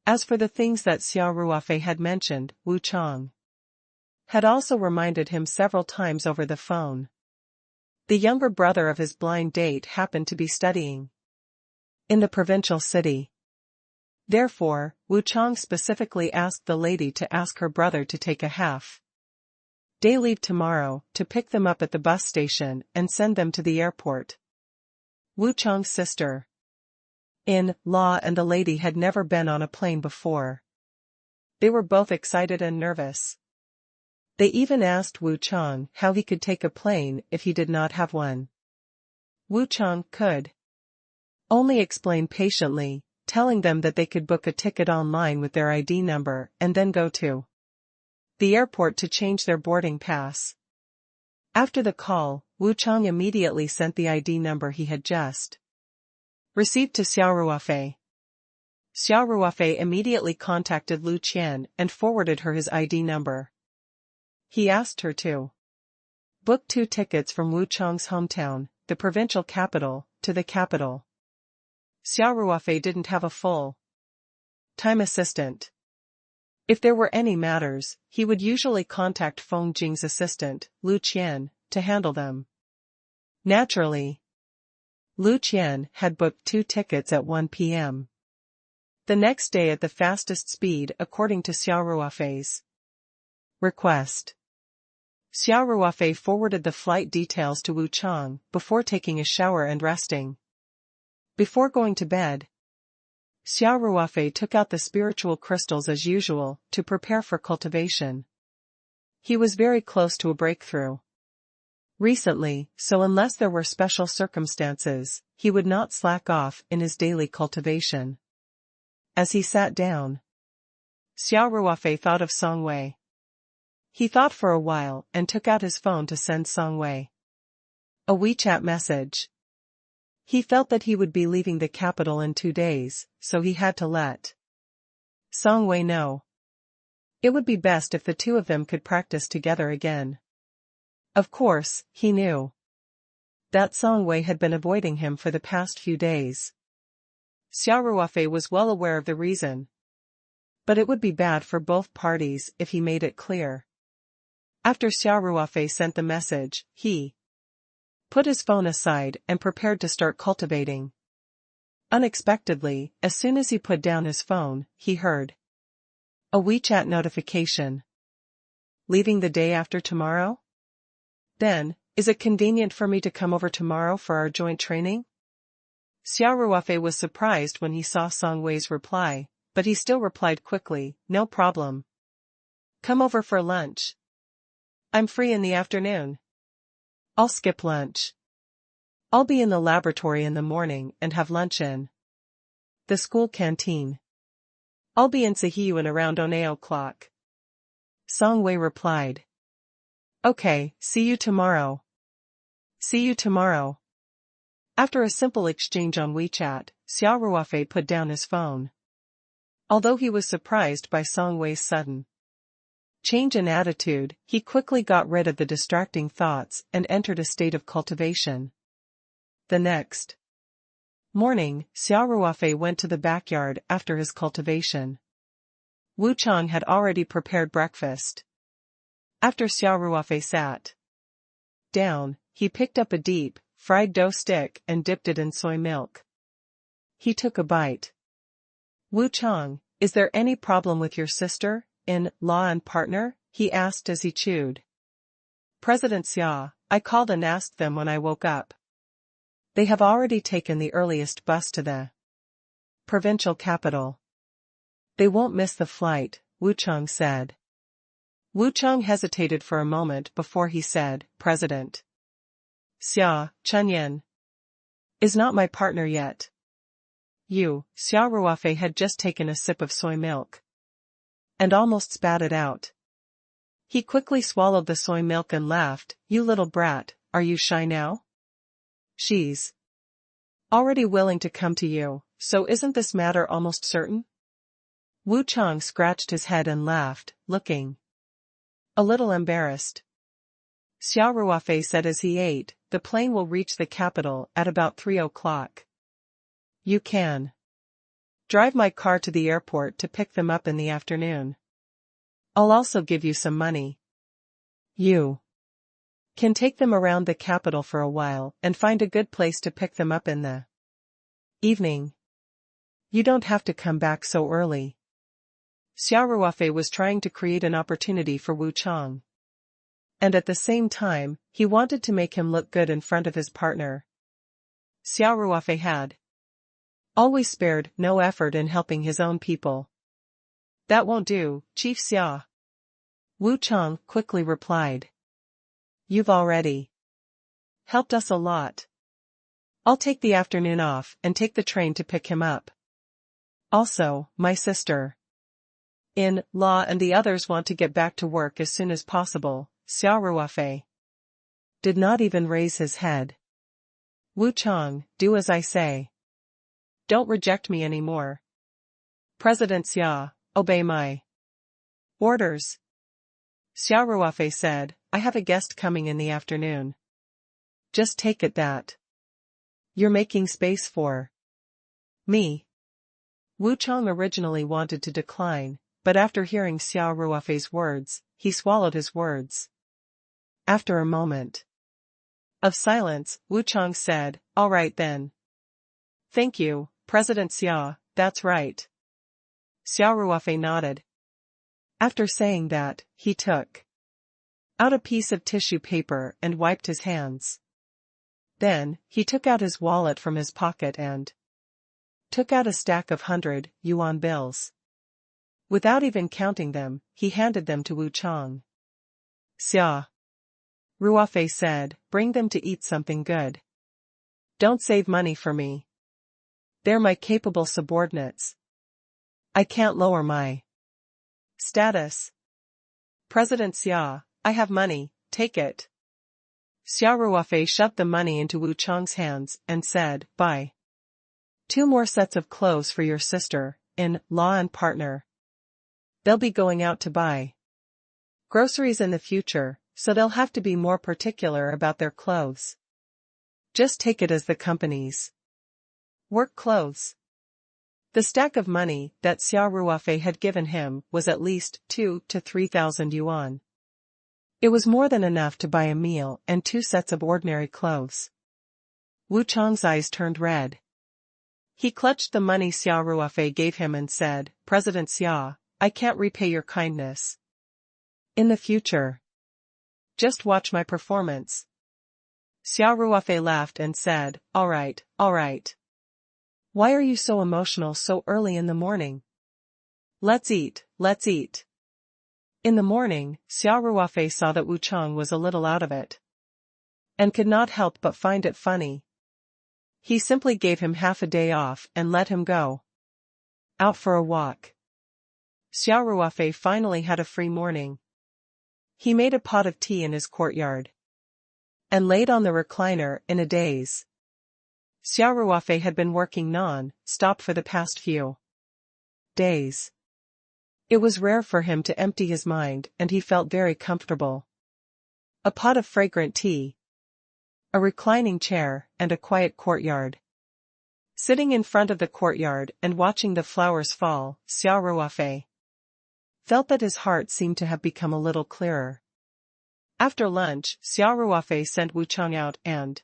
As for the things that Xia Ruofei had mentioned, Wu Chang had also reminded him several times over the phone. The younger brother of his blind date happened to be studying in the provincial city. Therefore, Wu Chang specifically asked the lady to ask her brother to take a half-day leave tomorrow to pick them up at the bus station and send them to the airport. Wu Chang's sister-in-law and the lady had never been on a plane before. They were both excited and nervous. They even asked Wu Chang how he could take a plane if he did not have one. Wu Chang could only explain patiently, telling them that they could book a ticket online with their ID number and then go to the airport to change their boarding pass. After the call, Wu Chang immediately sent the ID number he had just received to Xia Ruofei. Xia Ruofei immediately contacted Lu Qian and forwarded her his ID number. He asked her to book 2 tickets from Wu Chang's hometown, the provincial capital, to the capital. Xia Ruofei didn't have a full-time assistant. If there were any matters, he would usually contact Feng Jing's assistant, Lu Qian, to handle them. Naturally, Lu Qian had booked 2 tickets at 1 p.m. the next day at the fastest speed according to Xia Ruofei's request. Xia Ruofei forwarded the flight details to Wu Chang before taking a shower and resting. Before going to bed, Xia Ruofei took out the spiritual crystals as usual to prepare for cultivation. He was very close to a breakthrough recently, so unless there were special circumstances, he would not slack off in his daily cultivation. As he sat down, Xia Ruofei thought of Song Wei. He thought for a while and took out his phone to send Song Wei a WeChat message. He felt that he would be leaving the capital in 2 days, so he had to let Song Wei know. It would be best if the two of them could practice together again. Of course, he knew that Song Wei had been avoiding him for the past few days. Xia Ruofei was well aware of the reason. But it would be bad for both parties if he made it clear. After Xia Ruofei sent the message, he put his phone aside and prepared to start cultivating. Unexpectedly, as soon as he put down his phone, he heard a WeChat notification. Leaving the day after tomorrow? Then, is it convenient for me to come over tomorrow for our joint training? Xia Ruofei was surprised when he saw Song Wei's reply, but he still replied quickly, no problem. Come over for lunch. I'm free in the afternoon. I'll skip lunch. I'll be in the laboratory in the morning and have lunch in the school canteen. I'll be in Sehiyuan around 8 o'clock. Song Wei replied. Okay, see you tomorrow. See you tomorrow. After a simple exchange on WeChat, Xia Ruofei put down his phone. Although he was surprised by Song Wei's sudden change in attitude, he quickly got rid of the distracting thoughts and entered a state of cultivation. The next morning, Xia Ruofei went to the backyard after his cultivation. Wu Chang had already prepared breakfast. After Xia Ruofei sat down, he picked up a deep, fried dough stick and dipped it in soy milk. He took a bite. Wu Chang, is there any problem with your sister-in-law and partner? He asked as he chewed. President Xia, I called and asked them when I woke up. They have already taken the earliest bus to the provincial capital. They won't miss the flight, Wu Chang said. Wu Chang hesitated for a moment before he said, President Xia, Chunyan is not my partner yet. Xia Ruofei had just taken a sip of soy milk and almost spat it out. He quickly swallowed the soy milk and laughed, You little brat, are you shy now? She's already willing to come to you, so isn't this matter almost certain? Wu Chang scratched his head and laughed, looking a little embarrassed. Xia Ruofei said as he ate, the plane will reach the capital at about 3 o'clock. You can drive my car to the airport to pick them up in the afternoon. I'll also give you some money. You can take them around the capital for a while and find a good place to pick them up in the evening. You don't have to come back so early. Xia Ruofei was trying to create an opportunity for Wu Chang. And at the same time, he wanted to make him look good in front of his partner. Xia Ruofei had always spared no effort in helping his own people. That won't do, Chief Xia. Wu Chang quickly replied. You've already helped us a lot. I'll take the afternoon off and take the train to pick him up. Also, my sister-in-law and the others want to get back to work as soon as possible. Xia Ruofei did not even raise his head. Wu Chang, do as I say. Don't reject me anymore. President Xia, obey my orders. Xia Ruofei said, I have a guest coming in the afternoon. Just take it that you're making space for me. Wu Chang originally wanted to decline, but after hearing Xia Ruofei's words, he swallowed his words. After a moment of silence, Wu Chang said, All right then. Thank you, President Xia, that's right. Xia Ruofei nodded. After saying that, he took out a piece of tissue paper and wiped his hands. Then, he took out his wallet from his pocket and took out a stack of 100-yuan bills. Without even counting them, he handed them to Wu Chang. Xia Ruofei said, bring them to eat something good. Don't save money for me. They're my capable subordinates. I can't lower my status. President Xia, I have money, take it. Xia Ruofei shoved the money into Wu Chang's hands and said, buy 2 more sets of clothes for your sister-in-law and partner. They'll be going out to buy groceries in the future, so they'll have to be more particular about their clothes. Just take it as the company's work clothes. The stack of money that Xia Ruofei had given him was at least 2,000 to 3,000 yuan. It was more than enough to buy a meal and 2 sets of ordinary clothes. Wu Chang's eyes turned red. He clutched the money Xia Ruofei gave him and said, "President Xia, I can't repay your kindness. In the future, just watch my performance." Xia Ruofei laughed and said, all right. Why are you so emotional so early in the morning? Let's eat. In the morning, Xia Ruofei saw that Wu Chang was a little out of it, and could not help but find it funny. He simply gave him half a day off and let him go out for a walk. Xia Ruofei finally had a free morning. He made a pot of tea in his courtyard and laid on the recliner in a daze. Xia Ruofei had been working non-stop for the past few days. It was rare for him to empty his mind, and he felt very comfortable. A pot of fragrant tea, a reclining chair, and a quiet courtyard. Sitting in front of the courtyard and watching the flowers fall, Xia Ruofei felt that his heart seemed to have become a little clearer. After lunch, Xia Ruofei sent Wu Chang out and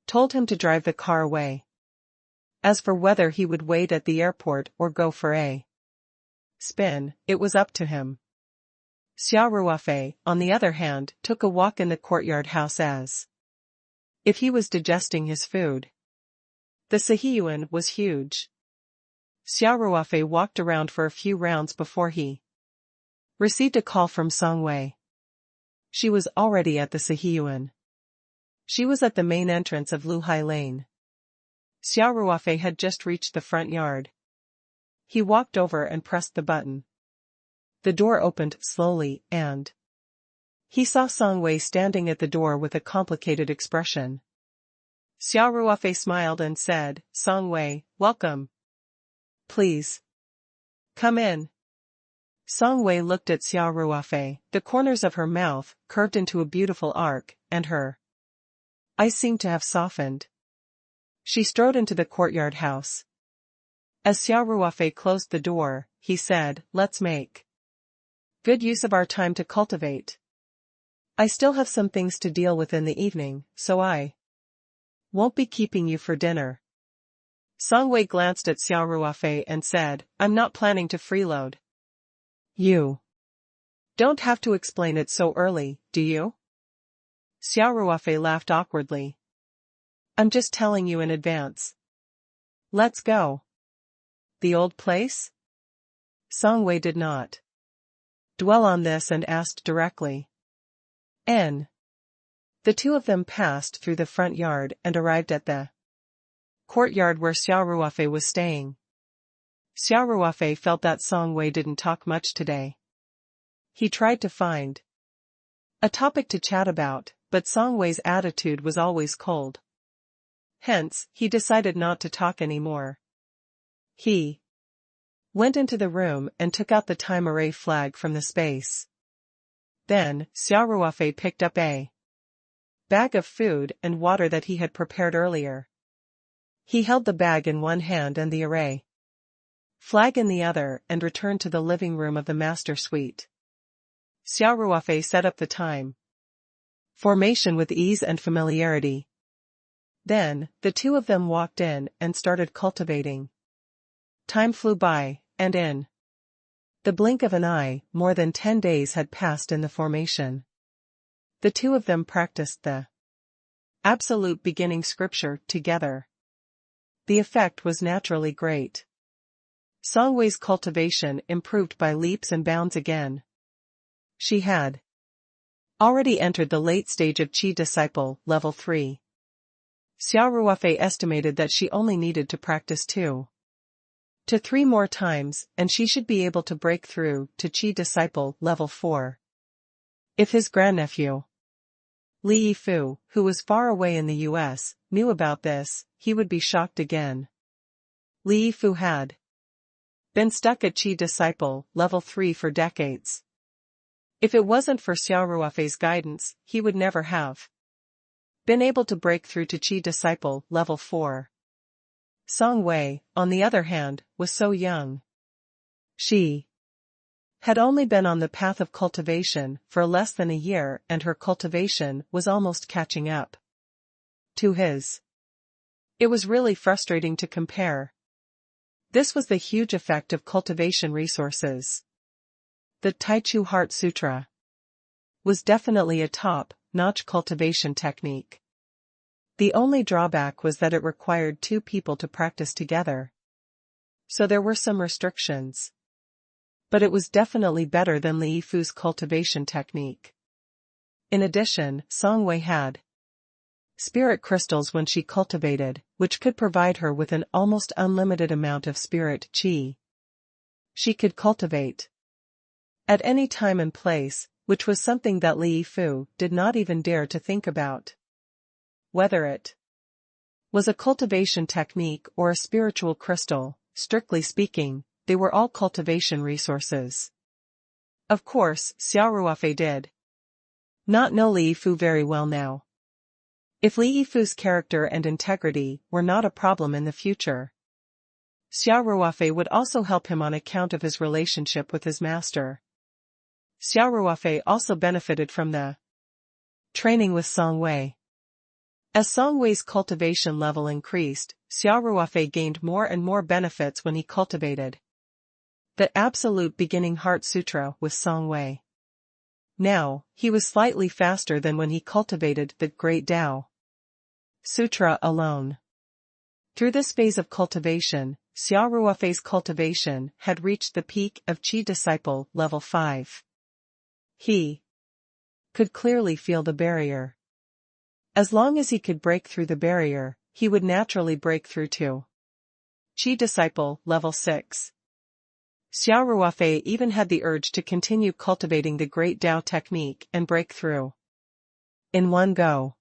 told him to drive the car away. As for whether he would wait at the airport or go for a spin, it was up to him. Xia Ruofei, on the other hand, took a walk in the courtyard house as if he was digesting his food. The Sihiyuan was huge. Xia Ruofei walked around for a few rounds before he received a call from Song Wei. She was already at the Sihiyuan. She was at the main entrance of Luhai Lane. Xia Ruofei had just reached the front yard. He walked over and pressed the button. The door opened slowly, and he saw Song Wei standing at the door with a complicated expression. Xia Ruofei smiled and said, "Song Wei, welcome. Please come in." Song Wei looked at Xia Ruofei. The corners of her mouth curved into a beautiful arc, and her eyes seemed to have softened. She strode into the courtyard house. As Xia Ruofei closed the door, he said, "Let's make good use of our time to cultivate. I still have some things to deal with in the evening, so I won't be keeping you for dinner." Song Wei glanced at Xia Ruofei and said, "I'm not planning to freeload. You don't have to explain it so early, do you?" Xia Ruofei laughed awkwardly. "I'm just telling you in advance. Let's go." The old place? Song Wei did not dwell on this and asked directly. N. The two of them passed through the front yard and arrived at the courtyard where Xia Ruofei was staying. Xia Ruofei felt that Song Wei didn't talk much today. He tried to find a topic to chat about, but Song Wei's attitude was always cold. Hence, he decided not to talk anymore. He went into the room and took out the time array flag from the space. Then, Xia Ruofei picked up a bag of food and water that he had prepared earlier. He held the bag in one hand and the array flag in the other and returned to the living room of the master suite. Xia Ruofei set up the time formation with ease and familiarity. Then, the two of them walked in and started cultivating. Time flew by, and in the blink of an eye, more than 10 days had passed in the formation. The two of them practiced the absolute beginning scripture together. The effect was naturally great. Song Wei's cultivation improved by leaps and bounds again. She had already entered the late stage of Qi disciple, level 3. Xia Ruofei estimated that she only needed to practice 2 to 3 more times, and she should be able to break through to Qi disciple, level 4. If his grandnephew, Li Yifu, who was far away in the US, knew about this, he would be shocked again. Li Yifu had been stuck at Qi disciple, level 3 for decades. If it wasn't for Xia Ruofei's guidance, he would never have been able to break through to Qi disciple, level 4. Song Wei, on the other hand, was so young. She had only been on the path of cultivation for less than a year, and her cultivation was almost catching up to his. It was really frustrating to compare. This was the huge effect of cultivation resources. The Taichu Heart Sutra was definitely a top-notch cultivation technique. The only drawback was that it required two people to practice together. So there were some restrictions. But it was definitely better than Li Yifu's cultivation technique. In addition, Song Wei had spirit crystals when she cultivated, which could provide her with an almost unlimited amount of spirit qi. She could cultivate at any time and place, which was something that Li Yifu did not even dare to think about. Whether it was a cultivation technique or a spiritual crystal, strictly speaking, they were all cultivation resources. Of course, Xia Ruofei did not know Li Yifu very well now. If Li Yifu's character and integrity were not a problem in the future, Xia Ruofei would also help him on account of his relationship with his master. Xia Ruofei also benefited from the training with Song Wei. As Song Wei's cultivation level increased, Xia Ruofei gained more and more benefits when he cultivated the Absolute Beginning Heart Sutra with Song Wei. Now, he was slightly faster than when he cultivated the Great Tao Sutra alone. Through this phase of cultivation, Xia Ruofei's cultivation had reached the peak of Qi Disciple level 5. He could clearly feel the barrier. As long as he could break through the barrier, he would naturally break through to Qi Disciple level 6. Xia Ruofei even had the urge to continue cultivating the Great Tao technique and break through in one go.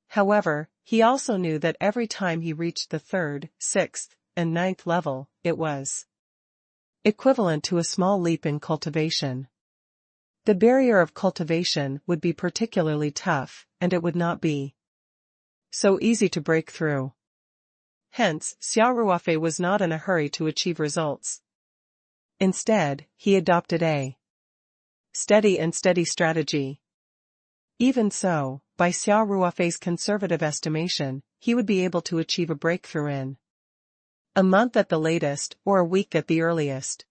However, he also knew that every time he reached the 3rd, 6th, and 9th level, it was equivalent to a small leap in cultivation. The barrier of cultivation would be particularly tough, and it would not be so easy to break through. Hence, Xia Ruofei was not in a hurry to achieve results. Instead, he adopted a steady strategy. Even so, by Xia Ruofei's conservative estimation, he would be able to achieve a breakthrough in a month at the latest, or a week at the earliest.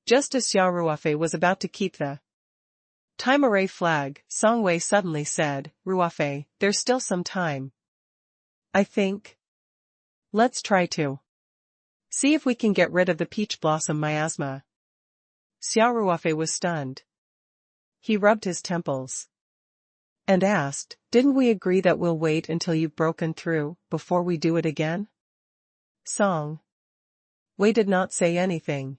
Just as Xia Ruofei was about to keep the time array flag, Song Wei suddenly said, "Ruofei, there's still some time. I think let's try to see if we can get rid of the peach blossom miasma." Xia Ruofei was stunned. He rubbed his temples and asked, "Didn't we agree that we'll wait until you've broken through, before we do it again?" Song Wei did not say anything.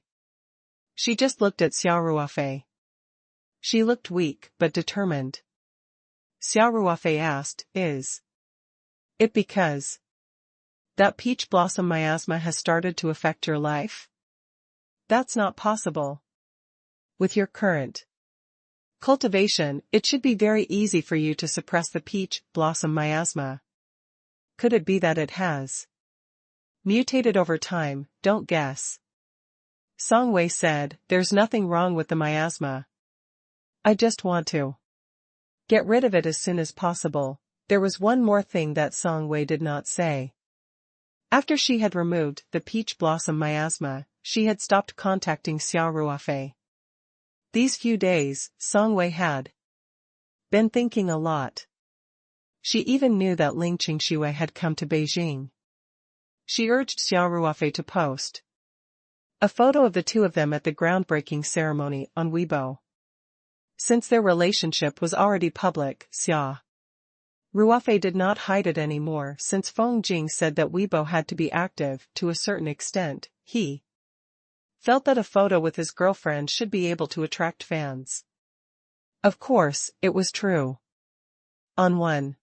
She just looked at Xia Ruofei. She looked weak but determined. Xia Ruofei asked, "Is it because that peach blossom miasma has started to affect your life?" "That's not possible. With your current cultivation, it should be very easy for you to suppress the peach blossom miasma. Could it be that it has mutated over time? Don't guess." Song Wei said, "There's nothing wrong with the miasma. I just want to get rid of it as soon as possible." There was one more thing that Song Wei did not say. After she had removed the peach blossom miasma, she had stopped contacting Xia Ruofei. These few days, Song Wei had been thinking a lot. She even knew that Ling Qingshui had come to Beijing. She urged Xia Ruofei to post a photo of the two of them at the groundbreaking ceremony on Weibo. Since their relationship was already public, Xia Ruofei did not hide it anymore. Since Feng Jing said that Weibo had to be active to a certain extent, he felt that a photo with his girlfriend should be able to attract fans. Of course, it was true. On one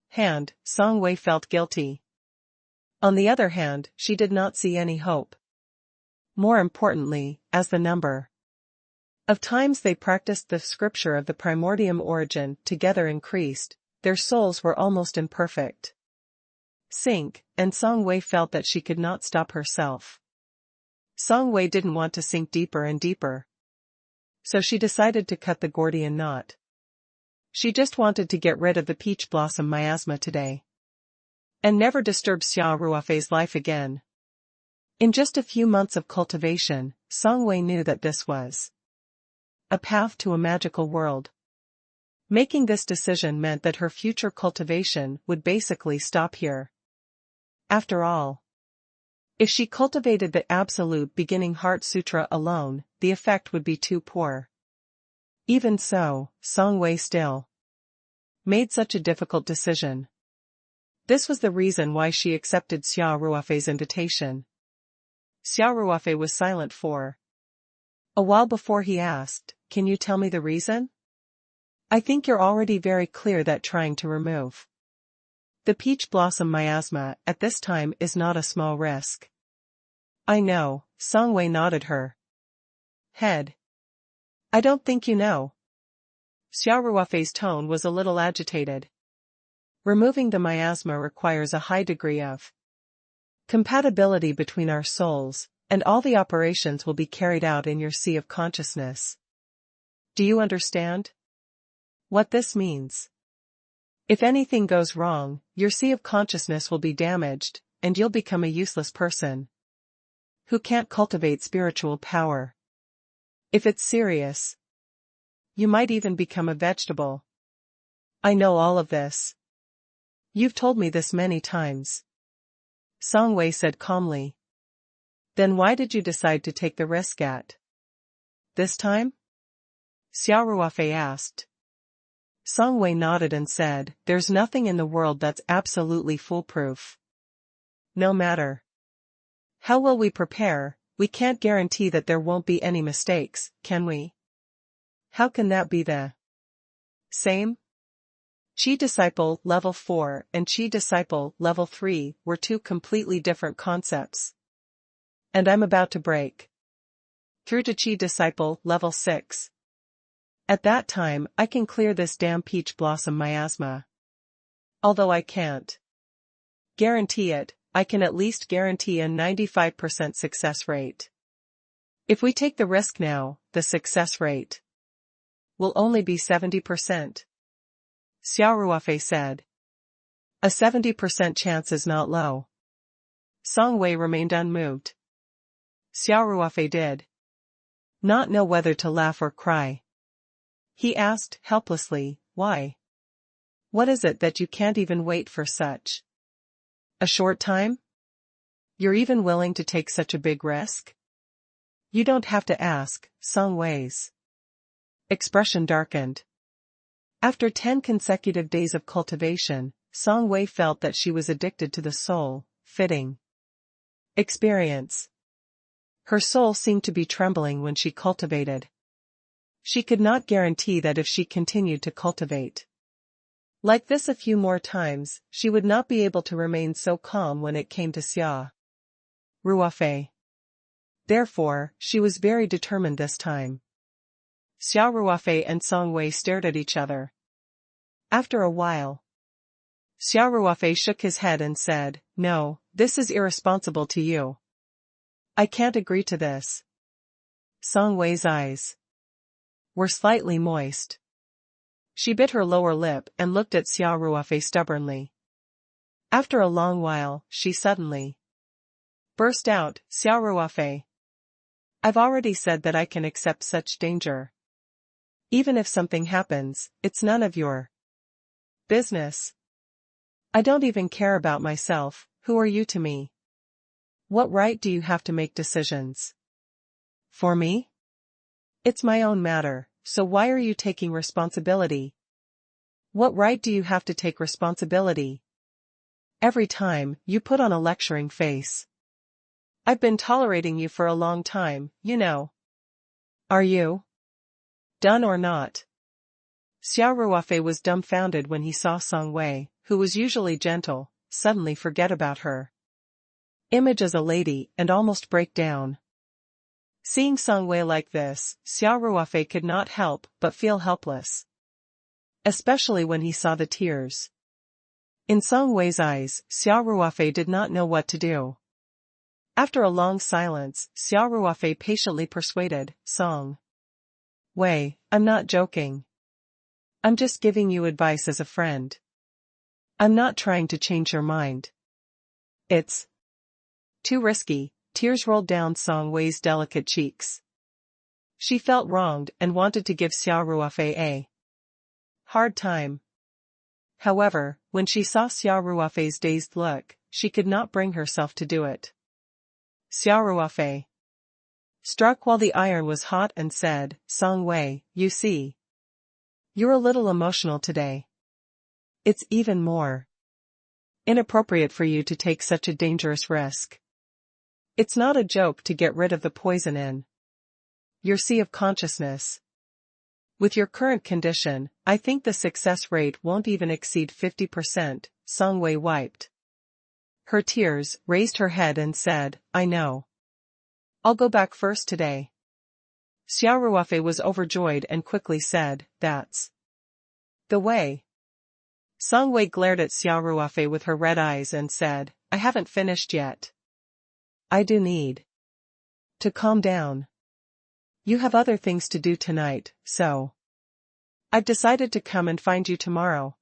hand, Song Wei felt guilty. On the other hand, she did not see any hope. More importantly, as the number of times they practiced the scripture of the primordium origin together increased, their souls were almost imperfect. sink, and Song Wei felt that she could not stop herself. Song Wei didn't want to sink deeper and deeper. So she decided to cut the Gordian knot. She just wanted to get rid of the peach blossom miasma today. And never disturb Xia Ruofei's life again. In just a few months of cultivation, Song Wei knew that this was a path to a magical world. Making this decision meant that her future cultivation would basically stop here. After all, if she cultivated the absolute beginning Heart Sutra alone, the effect would be too poor. Even so, Song Wei still made such a difficult decision. This was the reason why she accepted Xia Ruofei's invitation. Xia Ruofei was silent for a while before he asked, "Can you tell me the reason? I think you're already very clear that trying to remove the peach blossom miasma at this time is not a small risk." "I know," Song Wei nodded her head. "I don't think you know." Xia Ruofei's tone was a little agitated. "Removing the miasma requires a high degree of compatibility between our souls, and all the operations will be carried out in your sea of consciousness. Do you understand what this means? If anything goes wrong, your sea of consciousness will be damaged, and you'll become a useless person who can't cultivate spiritual power. If it's serious, you might even become a vegetable." "I know all of this. You've told me this many times," Song Wei said calmly. "Then why did you decide to take the risk at this time?" Xia Ruofei asked. Song Wei nodded and said, "There's nothing in the world that's absolutely foolproof. No matter how well we prepare, we can't guarantee that there won't be any mistakes, can we?" "How can that be the same?" Chi Disciple Level 4 and Chi Disciple Level 3 were two completely different concepts. And I'm about to break through to Chi Disciple Level 6. At that time, I can clear this damn peach blossom miasma. Although I can't guarantee it, I can at least guarantee a 95% success rate. If we take the risk now, the success rate will only be 70%. Xia Ruofei said. "A 70% chance is not low." Song Wei remained unmoved. Xia Ruofei did not know whether to laugh or cry. He asked, helplessly, "Why? What is it that you can't even wait for such a short time? You're even willing to take such a big risk?" "You don't have to ask." Song Wei's expression darkened. After 10 consecutive days of cultivation, Song Wei felt that she was addicted to the soul-fitting experience. Her soul seemed to be trembling when she cultivated. She could not guarantee that if she continued to cultivate like this a few more times, she would not be able to remain so calm when it came to Xia Ruofei. Therefore, she was very determined this time. Xia Ruofei and Song Wei stared at each other. After a while, Xia Ruofei shook his head and said, "No, this is irresponsible to you. I can't agree to this." Song Wei's eyes were slightly moist. She bit her lower lip and looked at Xia Ruofei stubbornly. After a long while, she suddenly burst out, "Xia Ruofei, I've already said that I can accept such danger. Even if something happens, it's none of your business. I don't even care about myself. Who are you to me? What right do you have to make decisions for me? It's my own matter, so why are you taking responsibility? What right do you have to take responsibility? Every time, you put on a lecturing face. I've been tolerating you for a long time, you know. Are you done or not?" Xia Ruofei was dumbfounded when he saw Song Wei, who was usually gentle, suddenly forget about her image as a lady and almost break down. Seeing Song Wei like this, Xia Ruofei could not help but feel helpless. Especially when he saw the tears In Song Wei's eyes, Xia Ruofei did not know what to do. After a long silence, Xia Ruofei patiently persuaded, Song Wei, I'm not joking. I'm just giving you advice as a friend. I'm not trying to change your mind. It's too risky. Tears rolled down Song Wei's delicate cheeks. She felt wronged and wanted to give Xia Ruofei a hard time. However, when she saw Xia Ruofei's dazed look, she could not bring herself to do it. Xia Ruofei struck while the iron was hot and said, Song Wei, you see. You're a little emotional today. It's even more inappropriate for you to take such a dangerous risk. It's not a joke to get rid of the poison in your sea of consciousness. With your current condition, I think the success rate won't even exceed 50%, Song Wei wiped her tears, raised her head and said, I know. I'll go back first today. Xia Ruofei was overjoyed and quickly said, that's the way. Song Wei glared at Xia Ruofei with her red eyes and said, I haven't finished yet. I do need to calm down. You have other things to do tonight, so I've decided to come and find you tomorrow.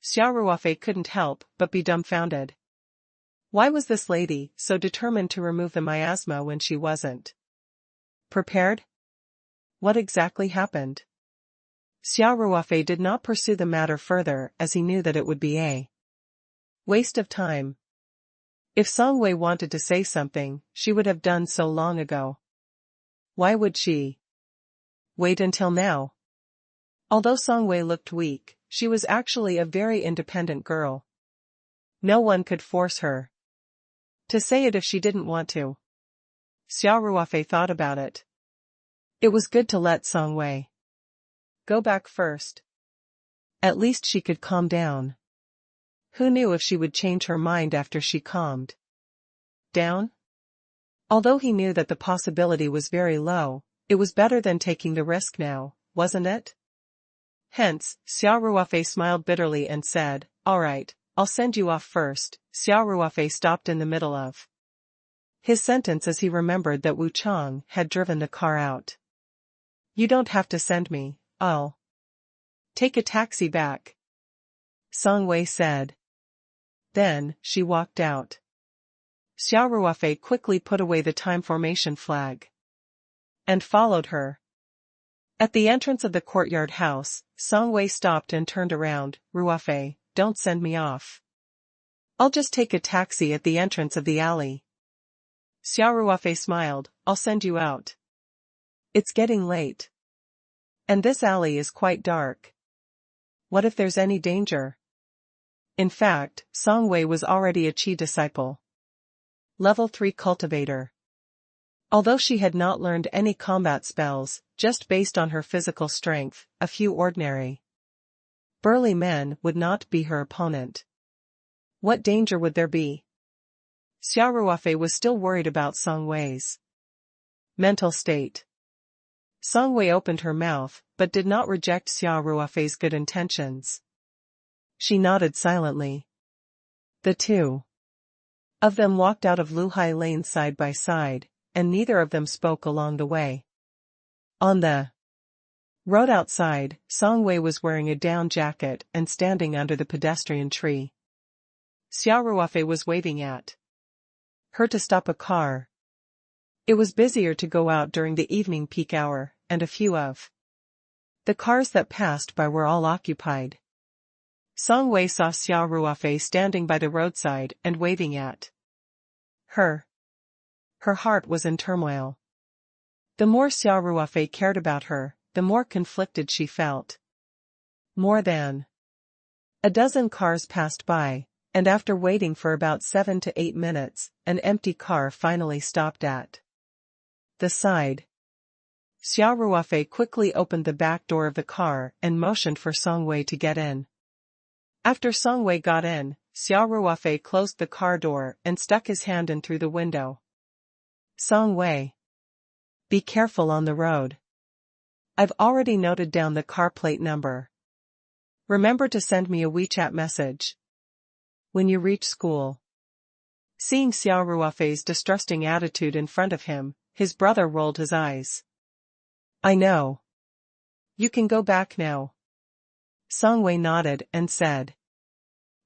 Xia Ruofei couldn't help but be dumbfounded. Why was this lady so determined to remove the miasma when she wasn't prepared? What exactly happened? Xia Ruofei did not pursue the matter further as he knew that it would be a waste of time. If Song Wei wanted to say something, she would have done so long ago. Why would she wait until now? Although Song Wei looked weak, she was actually a very independent girl. No one could force her to say it if she didn't want to. Xia Ruofei thought about it. It was good to let Song Wei go back first. At least she could calm down. Who knew if she would change her mind after she calmed down? Although he knew that the possibility was very low, it was better than taking the risk now, wasn't it? Hence, Xia Ruofei smiled bitterly and said, all right, I'll send you off first. Xia Ruofei stopped in the middle of his sentence as he remembered that Wu Chang had driven the car out. You don't have to send me, I'll take a taxi back, Song Wei said. Then, she walked out. Xia Ruofei quickly put away the time formation flag and followed her. At the entrance of the courtyard house, Song Wei stopped and turned around. Ruofei, don't send me off. I'll just take a taxi at the entrance of the alley. Xia Ruofei smiled, I'll send you out. It's getting late. And this alley is quite dark. What if there's any danger? In fact, Song Wei was already a Qi disciple. Level 3 cultivator. Although she had not learned any combat spells, just based on her physical strength, a few ordinary burly men would not be her opponent. What danger would there be? Xia Ruofei was still worried about Song Wei's mental state. Song Wei opened her mouth, but did not reject Xia Ruofei's good intentions. She nodded silently. The two of them walked out of Luhai Lane side by side, and neither of them spoke along the way. On the road outside, Song Wei was wearing a down jacket and standing under the pedestrian tree. Xia Ruofei was waving at her to stop a car. It was busier to go out during the evening peak hour, and a few of the cars that passed by were all occupied. Song Wei saw Xia Ruofei standing by the roadside and waving at her. Her heart was in turmoil. The more Xia Ruofei cared about her, the more conflicted she felt. More than a dozen cars passed by, and after waiting for about 7 to 8 minutes, an empty car finally stopped at the side. Xia Ruofei quickly opened the back door of the car and motioned for Song Wei to get in. After Song Wei got in, Xia Ruofei closed the car door and stuck his hand in through the window. Song Wei, be careful on the road. I've already noted down the car plate number. Remember to send me a WeChat message. when you reach school. Seeing Xia Ruofei's distrusting attitude in front of him, his brother rolled his eyes. I know. You can go back now. Song Wei nodded and said.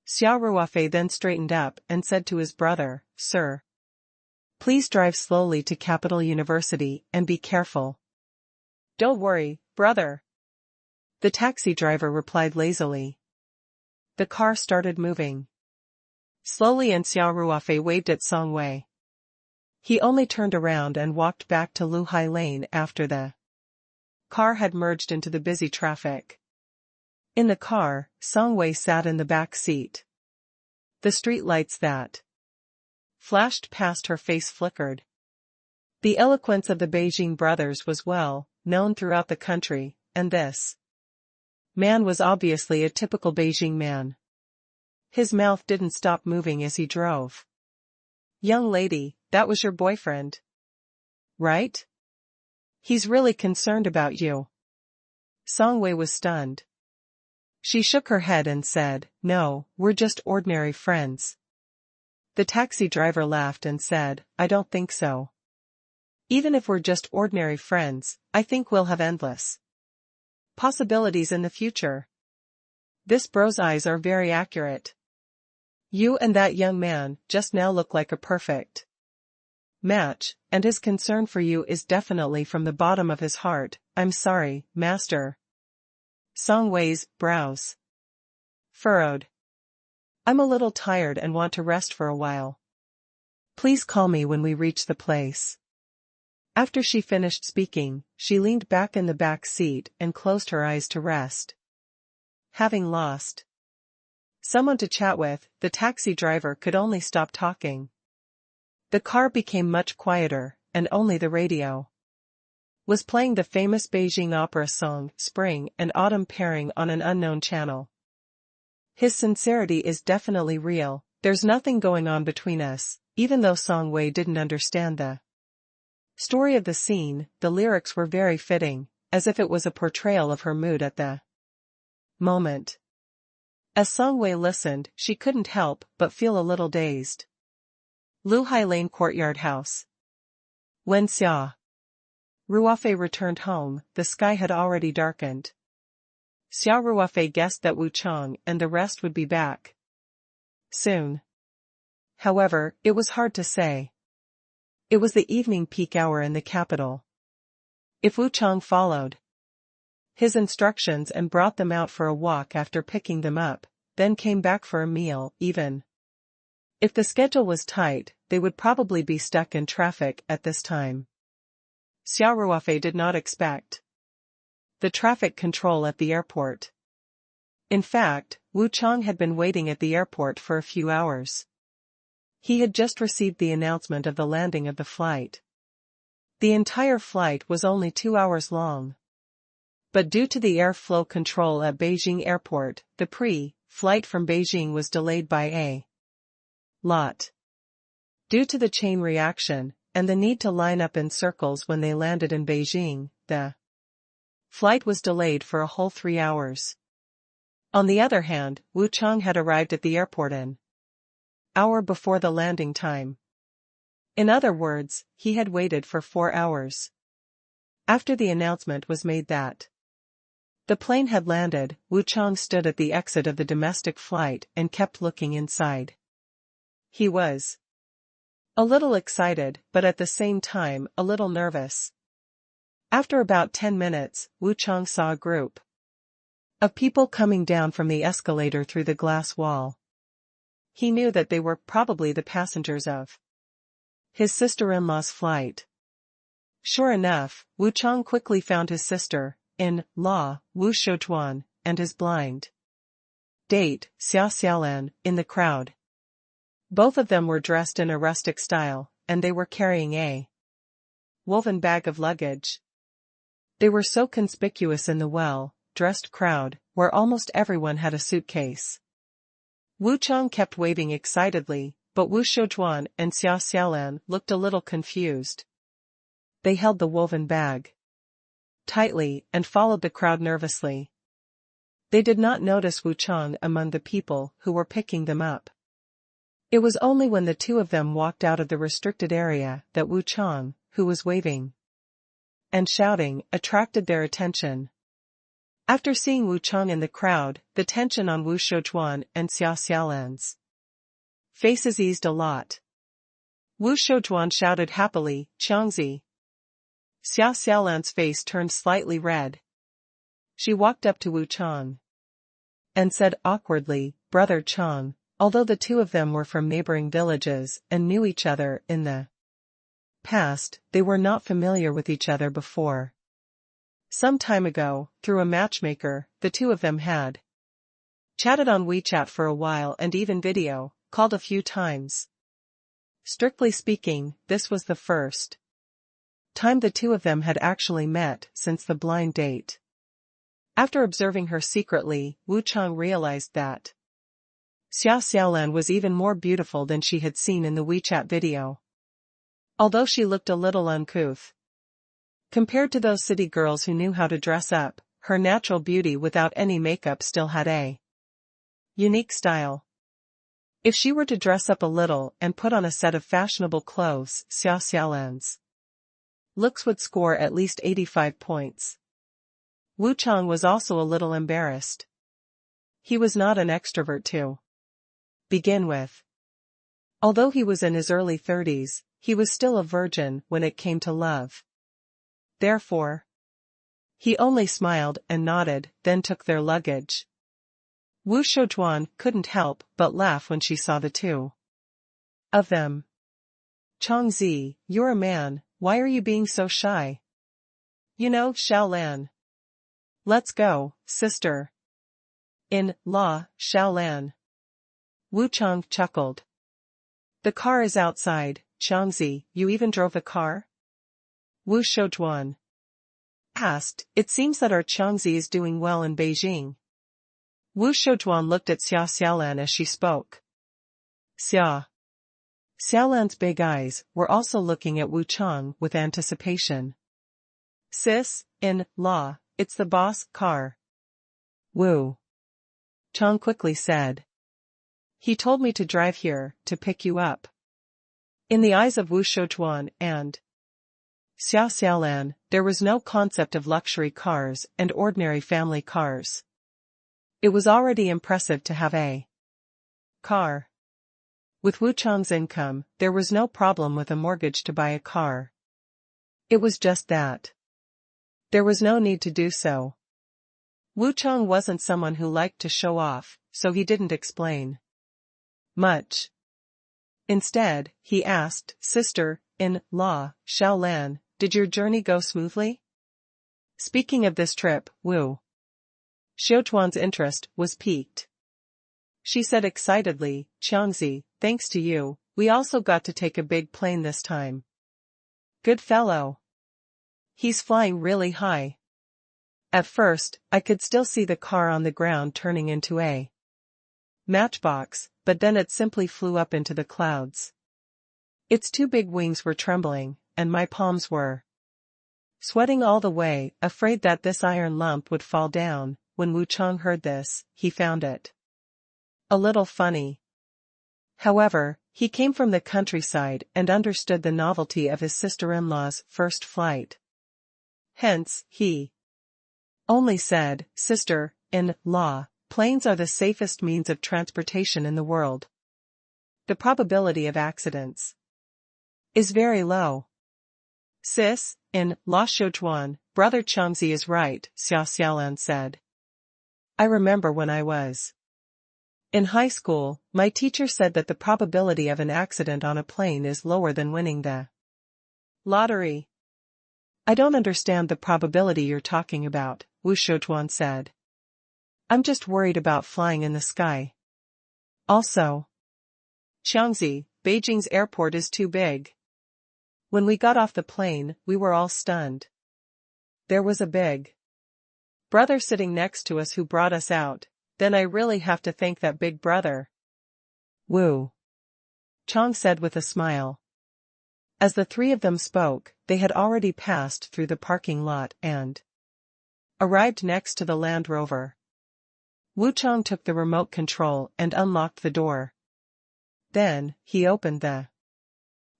Xia Ruofei then straightened up and said to his brother, Sir, please drive slowly to Capital University and be careful. Don't worry, brother. The taxi driver replied lazily. The car started moving slowly and Xia Ruofei waved at Song Wei. He only turned around and walked back to Luhai Lane after the car had merged into the busy traffic. In the car, Song Wei sat in the back seat. The street lights that flashed past her face flickered. The eloquence of the Beijing brothers was well known throughout the country, and this man was obviously a typical Beijing man. His mouth didn't stop moving as he drove. Young lady, that was your boyfriend, right? He's really concerned about you. Song Wei was stunned. She shook her head and said, No, we're just ordinary friends. The taxi driver laughed and said, I don't think so. Even if we're just ordinary friends, I think we'll have endless possibilities in the future. This bro's eyes are very accurate. You and that young man just now look like a perfect match, and his concern for you is definitely from the bottom of his heart. I'm sorry, master. Song Wei's brows furrowed. I'm a little tired and want to rest for a while. Please call me when we reach the place. After she finished speaking, she leaned back in the back seat and closed her eyes to rest. Having lost someone to chat with, the taxi driver could only stop talking. The car became much quieter, and only the radio was playing the famous Beijing opera song, Spring and Autumn pairing on an unknown channel. His sincerity is definitely real, there's nothing going on between us, even though Song Wei didn't understand the story of the scene, the lyrics were very fitting, as if it was a portrayal of her mood at the moment. As Song Wei listened, she couldn't help but feel a little dazed. Luhai Lane Courtyard House. When Xia Ruofei returned home, the sky had already darkened. Xia Ruofei guessed that Wu Chang and the rest would be back soon. However, it was hard to say. It was the evening peak hour in the capital. If Wu Chang followed his instructions and brought them out for a walk after picking them up, then came back for a meal, even if the schedule was tight, they would probably be stuck in traffic at this time. Xia Ruofei did not expect the traffic control at the airport. In fact, Wu Chang had been waiting at the airport for a few hours. He had just received the announcement of the landing of the flight. The entire flight was only 2 hours long. But due to the airflow control at Beijing Airport, the pre-flight from Beijing was delayed by a lot. Due to the chain reaction, and the need to line up in circles when they landed in Beijing, the flight was delayed for a whole 3 hours. On the other hand, Wu Chang had arrived at the airport an hour before the landing time. In other words, he had waited for 4 hours. After the announcement was made that the plane had landed, Wu Chang stood at the exit of the domestic flight and kept looking inside. He was a little excited, but at the same time a little nervous. After about 10 minutes, Wu Chang saw a group of people coming down from the escalator through the glass wall. He knew that they were probably the passengers of his sister-in-law's flight. Sure enough, Wu Chang quickly found his sister-in-law, Wu Shoujuan, and his blind date, Xia Xiaolan, in the crowd. Both of them were dressed in a rustic style, and they were carrying a woven bag of luggage. They were so conspicuous in the well-dressed crowd, where almost everyone had a suitcase. Wu Chang kept waving excitedly, but Wu Shoujuan and Xia Xiaolan looked a little confused. They held the woven bag tightly and followed the crowd nervously. They did not notice Wu Chang among the people who were picking them up. It was only when the two of them walked out of the restricted area that Wu Chang, who was waving and shouting, attracted their attention. After seeing Wu Chang in the crowd, the tension on Wu Shoujuan and Xia Xiaolan's faces eased a lot. Wu Shoujuan shouted happily, "Changzi." Xia Xiaolan's face turned slightly red. She walked up to Wu Chang and said awkwardly, "Brother Chang," although the two of them were from neighboring villages and knew each other in the past, they were not familiar with each other before. Some time ago, through a matchmaker, the two of them had chatted on WeChat for a while and even video called a few times. Strictly speaking, this was the first time the two of them had actually met since the blind date. After observing her secretly, Wu Chang realized that Xia Xiaolan was even more beautiful than she had seen in the WeChat video. Although she looked a little uncouth compared to those city girls who knew how to dress up, her natural beauty without any makeup still had a unique style. If she were to dress up a little and put on a set of fashionable clothes, Xia Xiaolan's looks would score at least 85 points. Wu Chang was also a little embarrassed. He was not an extrovert to begin with. Although he was in his early 30s, he was still a virgin when it came to love. Therefore, he only smiled and nodded, then took their luggage. Wu Shoujuan couldn't help but laugh when she saw the two of them. "Changzi, you're a man, why are you being so shy? You know, Xiaolan. Let's go, sister. In-law, Xiaolan." Wu Chang chuckled. "The car is outside, Changzi, you even drove a car?" Wu Shoujuan asked. "It seems that our Changzi is doing well in Beijing." Wu Shoujuan looked at Xia Xiaolan as she spoke. Xia Xiaolan's big eyes were also looking at Wu Chang with anticipation. "Sis, in-law, it's the boss car." Wu Chang quickly said. "He told me to drive here, to pick you up." In the eyes of Wu Shoujuan and Xia Xiaolan, there was no concept of luxury cars and ordinary family cars. It was already impressive to have a car. With Wu Chang's income, there was no problem with a mortgage to buy a car. It was just that there was no need to do so. Wu Chang wasn't someone who liked to show off, so he didn't explain much. Instead, he asked, "Sister-in-law, Xiaolan, did your journey go smoothly?" Speaking of this trip, Wu Shoujuan's interest was piqued. She said excitedly, "Changzi, thanks to you, we also got to take a big plane this time." "Good fellow. He's flying really high." At first, I could still see the car on the ground turning into a matchbox, but then it simply flew up into the clouds. Its two big wings were trembling, and my palms were sweating all the way, afraid that this iron lump would fall down. When Wu Chang heard this, he found it a little funny. However, he came from the countryside and understood the novelty of his sister-in-law's first flight. Hence, he only said, "Sister-in-law, planes are the safest means of transportation in the world. The probability of accidents is very low." "Sis-in-law Shoujuan, brother Changzi is right," Xia Xiaolan said. "I remember when I was in high school, my teacher said that the probability of an accident on a plane is lower than winning the lottery." "I don't understand the probability you're talking about," Wu Shoujuan said. "I'm just worried about flying in the sky. Also, Changzi, Beijing's airport is too big." When we got off the plane, we were all stunned. There was a big brother sitting next to us who brought us out. Then I really have to thank that big brother," Wu Chang said with a smile. As the three of them spoke, they had already passed through the parking lot and arrived next to the Land Rover. Wu Chang took the remote control and unlocked the door. Then, he opened the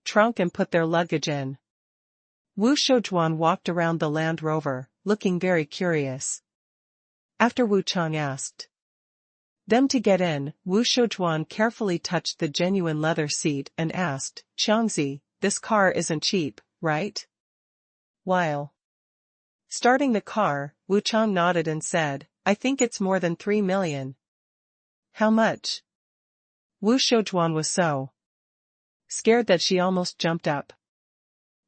trunk and put their luggage in. Wu Shoujuan walked around the Land Rover, looking very curious. After Wu Chang asked them to get in, Wu Shoujuan carefully touched the genuine leather seat and asked, "Qiangzi, this car isn't cheap, right?" While starting the car, Wu Chang nodded and said, "I think it's more than 3 million. How much?" Wu Shoujuan was so scared that she almost jumped up.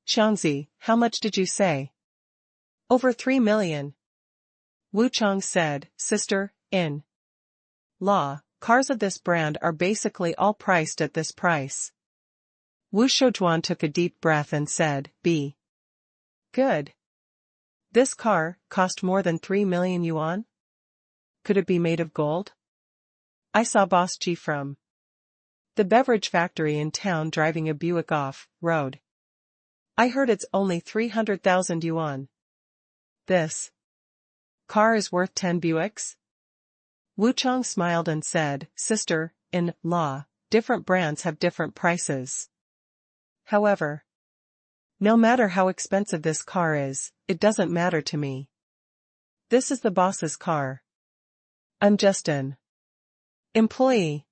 "Qiangzi, how much did you say?" "Over 3 million. Wu Chang said, "Sister, in law, cars of this brand are basically all priced at this price." Wu Shoujuan took a deep breath and said, "Be good. This car cost more than 3 million yuan? Could it be made of gold? I saw Boss G from the beverage factory in town driving a Buick off-road. I heard it's only 300,000 yuan. This car is worth 10 Buicks?" Wu Chang smiled and said, "Sister, in law, different brands have different prices. However, no matter how expensive this car is, it doesn't matter to me. This is the boss's car. I'm just an employee."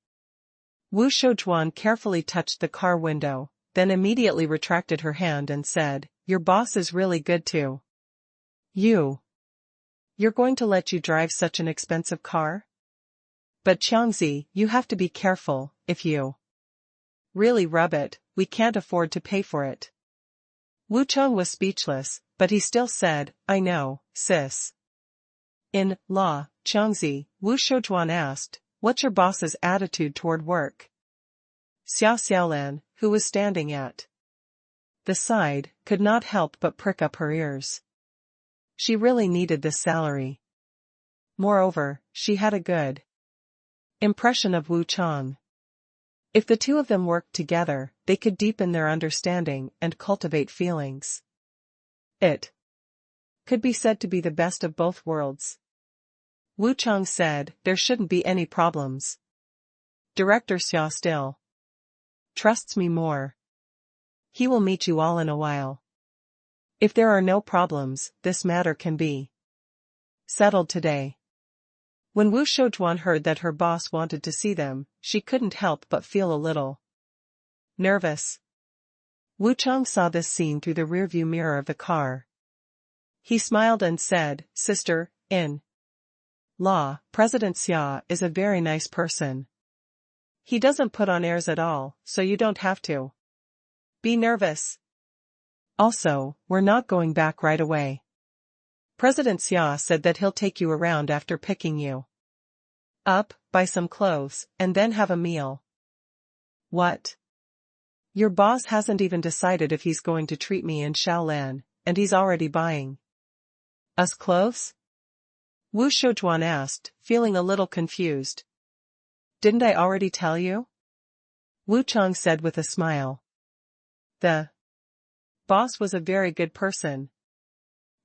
Wu Shoujuan carefully touched the car window, then immediately retracted her hand and said, "Your boss is really good too. You're going to let you drive such an expensive car? But Qiangzi, you have to be careful, if you really rub it, we can't afford to pay for it." Wu Chang was speechless, but he still said, "I know, sis." In law, Qiangzi, Wu Shoujuan asked, "What's your boss's attitude toward work?" Xia Xiaolan, who was standing at the side, could not help but prick up her ears. She really needed this salary. Moreover, she had a good impression of Wu Chang. If the two of them worked together, they could deepen their understanding and cultivate feelings. It could be said to be the best of both worlds. Wu Chang said, "There shouldn't be any problems. Director Xia still trusts me more. He will meet you all in a while. If there are no problems, this matter can be settled today." When Wu Shoujuan heard that her boss wanted to see them, she couldn't help but feel a little nervous. Wu Chang saw this scene through the rearview mirror of the car. He smiled and said, "Sister, in law, President Xia is a very nice person. He doesn't put on airs at all, so you don't have to be nervous. Also, we're not going back right away. President Xia said that he'll take you around after picking you up, buy some clothes, and then have a meal." "What? Your boss hasn't even decided if he's going to treat me in Shaolan, and he's already buying us clothes?" Wu Shoujuan asked, feeling a little confused. "Didn't I already tell you?" Wu Chang said with a smile. "The boss was a very good person.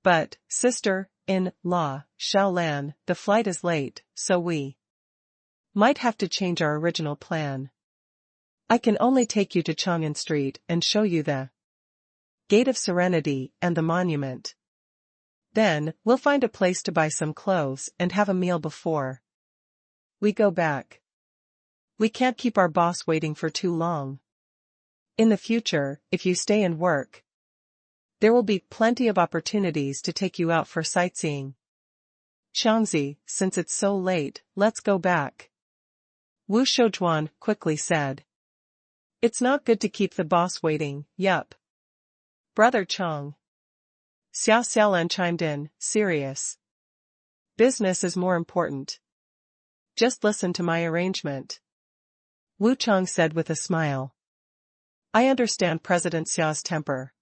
But, sister, in law, Shaolan, the flight is late, so we might have to change our original plan. I can only take you to Chang'an Street and show you the Gate of Serenity and the monument. Then, we'll find a place to buy some clothes and have a meal before we go back. We can't keep our boss waiting for too long. In the future, if you stay and work, there will be plenty of opportunities to take you out for sightseeing. Qiangzi, since it's so late, let's go back." Wu Shoujuan quickly said. "It's not good to keep the boss waiting, yup. Brother Chang." Xia Xiaolan chimed in, serious. "Business is more important. Just listen to my arrangement." Wu Chang said with a smile. "I understand President Xia's temper.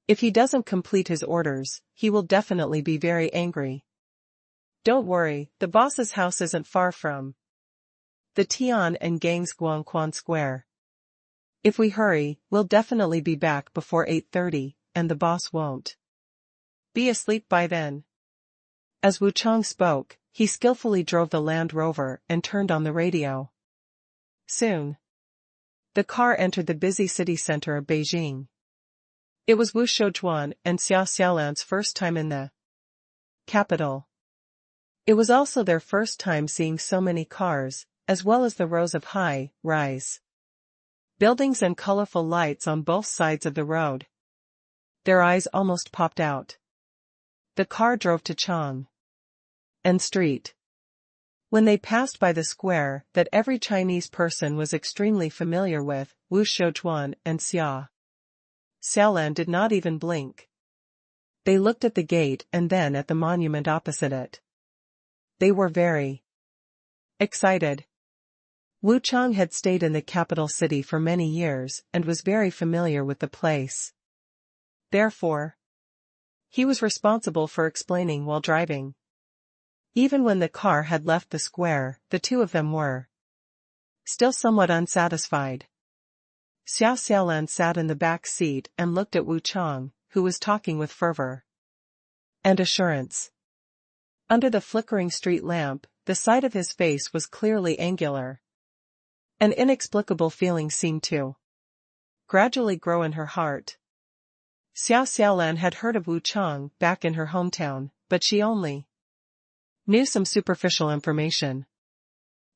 If he doesn't complete his orders, he will definitely be very angry. Don't worry, the boss's house isn't far from the Tian and Gang's Guangquan Square. If we hurry, we'll definitely be back before 8:30, and the boss won't be asleep by then." As Wu Chang spoke, he skillfully drove the Land Rover and turned on the radio. Soon, The car entered the busy city center of Beijing. It was Wu Shoujuan and Xia Xiaolan's first time in the capital. It was also their first time seeing so many cars, as well as the rows of high-rise buildings and colorful lights on both sides of the road. Their eyes almost popped out. The car drove to Chang and Street. When they passed by the square that every Chinese person was extremely familiar with, Wu Shoujuan and Xia Xiaolan did not even blink. They looked at the gate and then at the monument opposite it. They were very excited. Wu Chang had stayed in the capital city for many years and was very familiar with the place. Therefore, he was responsible for explaining while driving. Even when the car had left the square, the two of them were still somewhat unsatisfied. Xia Xiaolan sat in the back seat and looked at Wu Chang, who was talking with fervor and assurance. Under the flickering street lamp, the side of his face was clearly angular. An inexplicable feeling seemed to gradually grow in her heart. Xia Xiaolan had heard of Wu Chang back in her hometown, but she only knew some superficial information.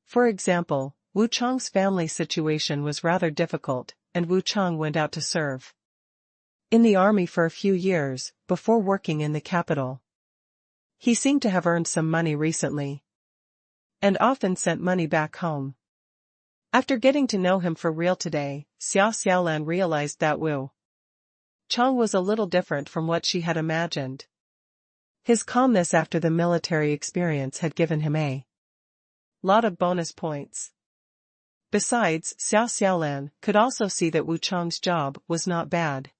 For example, Wu Chang's family situation was rather difficult, and Wu Chang went out to serve in the army for a few years, before working in the capital. He seemed to have earned some money recently, and often sent money back home. After getting to know him for real today, Xia Xiaolan realized that Wu Chang was a little different from what she had imagined. His calmness after the military experience had given him a lot of bonus points. Besides, Xia Xiaolan could also see that Wu Chang's job was not bad.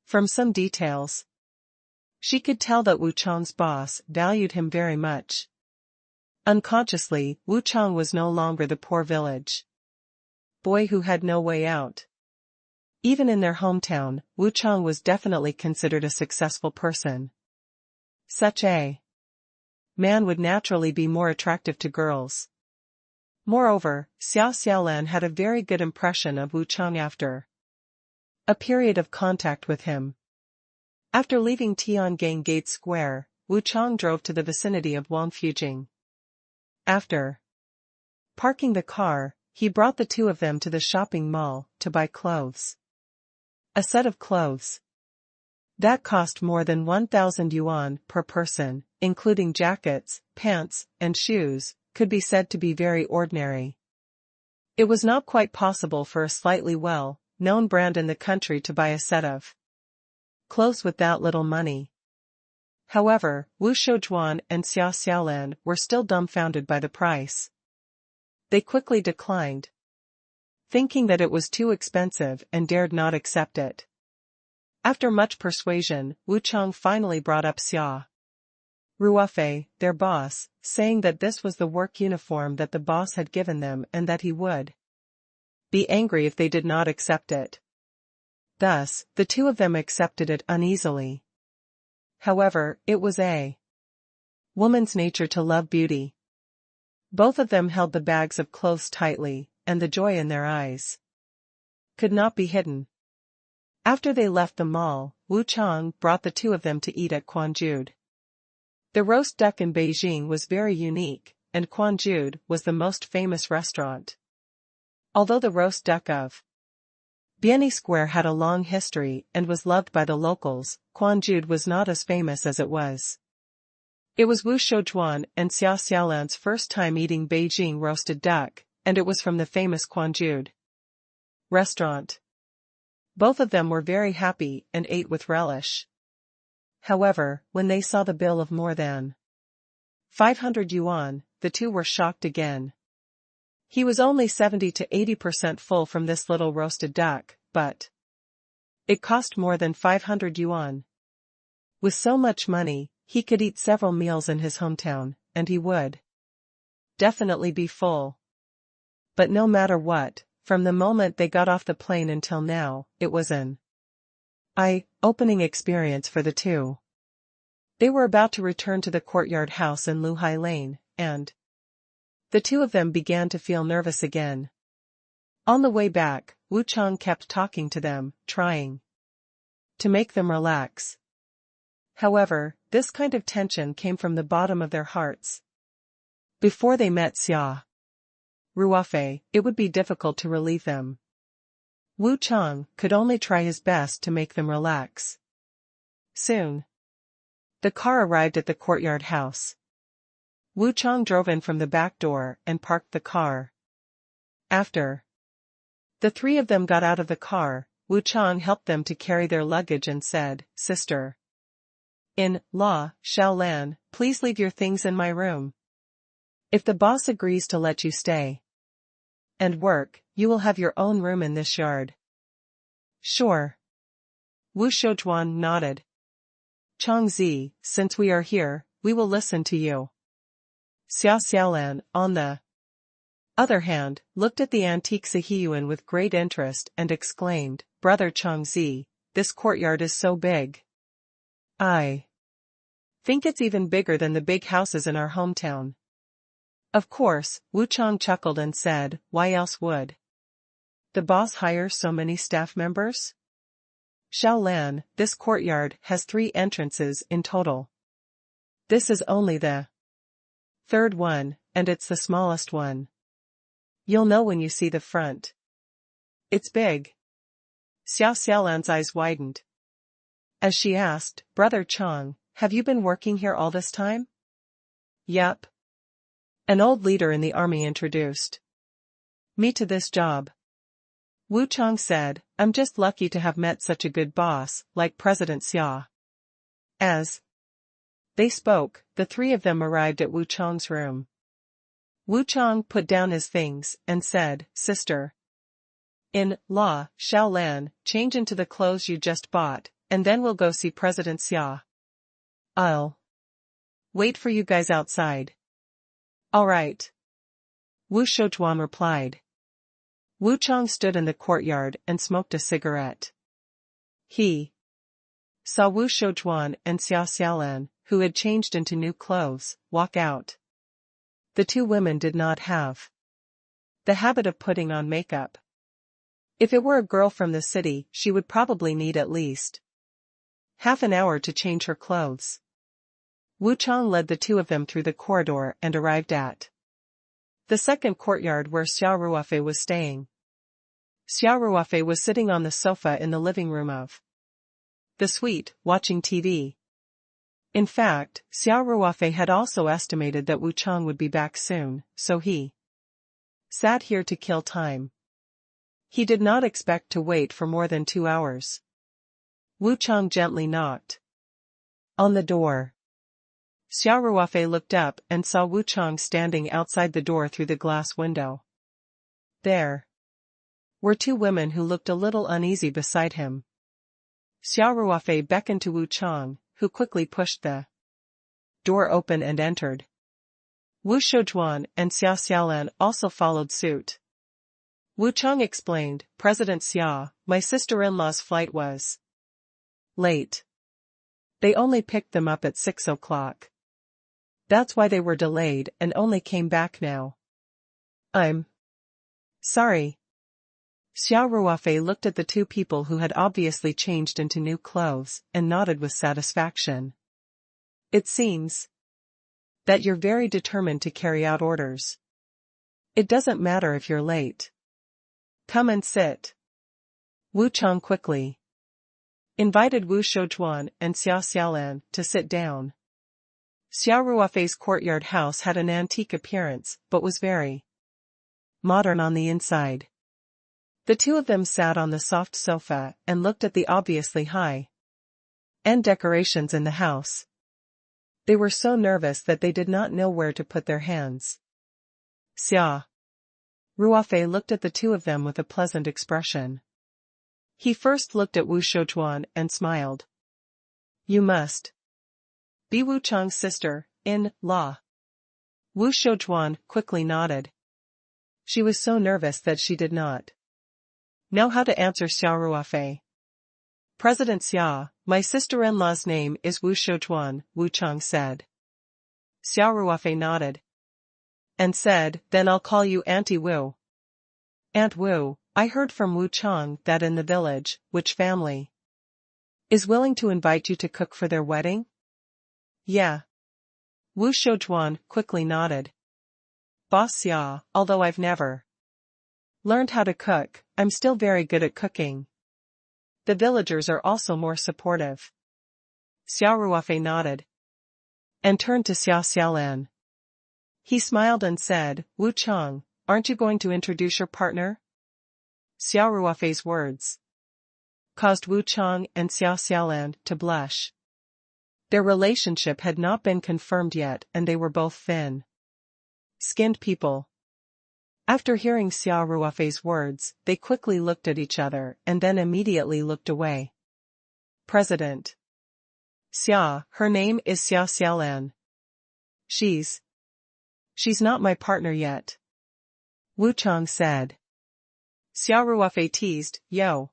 From some details, she could tell that Wu Chang's boss valued him very much. Unconsciously, Wu Chang was no longer the poor village boy who had no way out. Even in their hometown, Wu Chang was definitely considered a successful person. Such a man would naturally be more attractive to girls. Moreover, Xia Xiaolan had a very good impression of Wu Chang after a period of contact with him. After leaving Tiangang Gate Square, Wu Chang drove to the vicinity of Wangfujing. After parking the car, he brought the two of them to the shopping mall to buy clothes. A set of clothes that cost more than 1,000 yuan per person, including jackets, pants, and shoes, could be said to be very ordinary. It was not quite possible for a slightly well-known brand in the country to buy a set of clothes with that little money. However, Wu Shoujuan and Xia Xiaolan were still dumbfounded by the price. They quickly declined, thinking that it was too expensive, and dared not accept it. After much persuasion, Wu Chang finally brought up Xia Ruofei, their boss, saying that this was the work uniform that the boss had given them and that he would be angry if they did not accept it. Thus, the two of them accepted it uneasily. However, it was a woman's nature to love beauty. Both of them held the bags of clothes tightly, and the joy in their eyes could not be hidden. After they left the mall, Wu Chang brought the two of them to eat at Quanjude. The roast duck in Beijing was very unique, and Quanjude was the most famous restaurant. Although the roast duck of Bienni Square had a long history and was loved by the locals, Quanjude was not as famous as it was. It was Wu Shoujuan and Xia Xiaolan's first time eating Beijing roasted duck, and it was from the famous Quanjude restaurant. Both of them were very happy and ate with relish. However, when they saw the bill of more than 500 yuan, the two were shocked again. He was only 70 to 80% full from this little roasted duck, but it cost more than 500 yuan. With so much money, he could eat several meals in his hometown, and he would definitely be full. But no matter what, from the moment they got off the plane until now, it was an eye-opening experience for the two. They were about to return to the courtyard house in Luhai Lane, and the two of them began to feel nervous again. On the way back, Wu Chang kept talking to them, trying to make them relax. However, this kind of tension came from the bottom of their hearts. Before they met Xia Ruofei, it would be difficult to relieve them. Wu Chang could only try his best to make them relax. Soon, the car arrived at the courtyard house. Wu Chang drove in from the back door and parked the car. After the three of them got out of the car, Wu Chang helped them to carry their luggage and said, "Sister-in-law, Xiaolan, please leave your things in my room. If the boss agrees to let you stay and work, you will have your own room in this yard." "Sure." Wu Shoujuan nodded. "Changzi, since we are here, we will listen to you." Xiaolan, on the other hand, looked at the antique Zihiyuan with great interest and exclaimed, "Brother Changzi, this courtyard is so big. I think it's even bigger than the big houses in our hometown." Of course, Wu Chang chuckled and said, "Why else would the boss hire so many staff members?" "Xiaolan, this courtyard has 3 entrances in total. This is only the third one, and it's the smallest one. You'll know when you see the front. It's big." Xiaolan's eyes widened as she asked, "Brother Chang, have you been working here all this time?" "Yep." An old leader in the army introduced me to this job. Wu Chang said, "I'm just lucky to have met such a good boss, like President Xia." As they spoke, the 3 of them arrived at Wu Chang's room. Wu Chang put down his things and said, "Sister-in-law, Xiaolan, change into the clothes you just bought, and then we'll go see President Xia. I'll wait for you guys outside." "All right," Wu Shoujuan replied. Wu Chang stood in the courtyard and smoked a cigarette. He saw Wu Shoujuan and Xiaolan, who had changed into new clothes, walk out. The 2 women did not have the habit of putting on makeup. If it were a girl from the city, she would probably need at least half an hour to change her clothes. Wu Chang led the 2 of them through the corridor and arrived at the second courtyard where Xia Ruofei was staying. Xia Ruofei was sitting on the sofa in the living room of the suite, watching TV. In fact, Xia Ruofei had also estimated that Wu Chang would be back soon, so he sat here to kill time. He did not expect to wait for more than 2 hours. Wu Chang gently knocked on the door. Xia Ruofei looked up and saw Wu Chang standing outside the door through the glass window. There were 2 women who looked a little uneasy beside him. Xia Ruofei beckoned to Wu Chang, who quickly pushed the door open and entered. Wu Shoujuan and Xiaolan also followed suit. Wu Chang explained, "President Xia, my sister-in-law's flight was late. They only picked them up at 6 o'clock. That's why they were delayed and only came back now." "I'm sorry." Xia Ruofei looked at the 2 people who had obviously changed into new clothes and nodded with satisfaction. "It seems that you're very determined to carry out orders. It doesn't matter if you're late. Come and sit." Wu Chang quickly invited Wu Shoujuan and Xiaolan to sit down. Xia Ruofei's courtyard house had an antique appearance, but was very modern on the inside. The 2 of them sat on the soft sofa and looked at the obviously high-end decorations in the house. They were so nervous that they did not know where to put their hands. Xia Ruofei looked at the 2 of them with a pleasant expression. He first looked at Wu Shoujuan and smiled. "You must be Wu Chang's sister-in-law." Wu Shoujuan quickly nodded. She was so nervous that she did not know how to answer Xia Ruofei. "President Xia, my sister-in-law's name is Wu Shoujuan," Wu Chang said. Xia Ruofei nodded and said, "Then I'll call you Auntie Wu." Aunt Wu, I heard from Wu Chang that in the village, which family is willing to invite you to cook for their wedding? Yeah. Wu Shoujuan quickly nodded. Boss Xia, although I've never learned how to cook, I'm still very good at cooking. The villagers are also more supportive. Xia Ruofei nodded and turned to Xia Xiaolan. He smiled and said, Wu Chang, aren't you going to introduce your partner? Xia Ruofei's words caused Wu Chang and Xia Xiaolan to blush. Their relationship had not been confirmed yet and they were both thin-skinned people. After hearing Xia Ruofei's words, they quickly looked at each other and then immediately looked away. President. Xia, her name is Xia Xiaolan. She's not my partner yet. Wu Chang said. Xia Ruofei teased, Yo.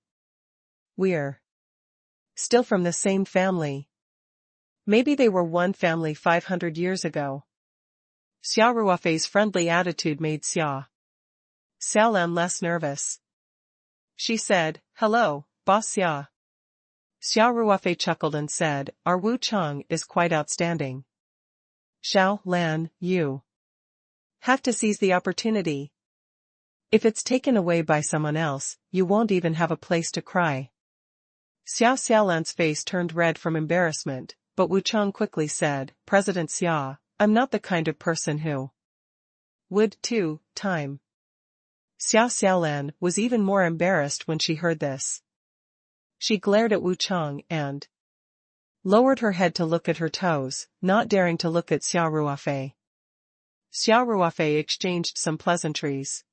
We're still from the same family. Maybe they were one family 500 years ago. Xia Ruofei's friendly attitude made Xia Xiaolan less nervous. She said, Hello, Boss Xia. Xia Ruofei chuckled and said, Our Wu Chang is quite outstanding. Xiao Lan, you have to seize the opportunity. If it's taken away by someone else, you won't even have a place to cry. Xia Xiaolan's face turned red from embarrassment, but Wu Chang quickly said, President Xia, I'm not the kind of person who would time. Xia Xiaolan was even more embarrassed when she heard this. She glared at Wu Chang and lowered her head to look at her toes, not daring to look at Xia Ruofei. Xia Ruofei exchanged some pleasantries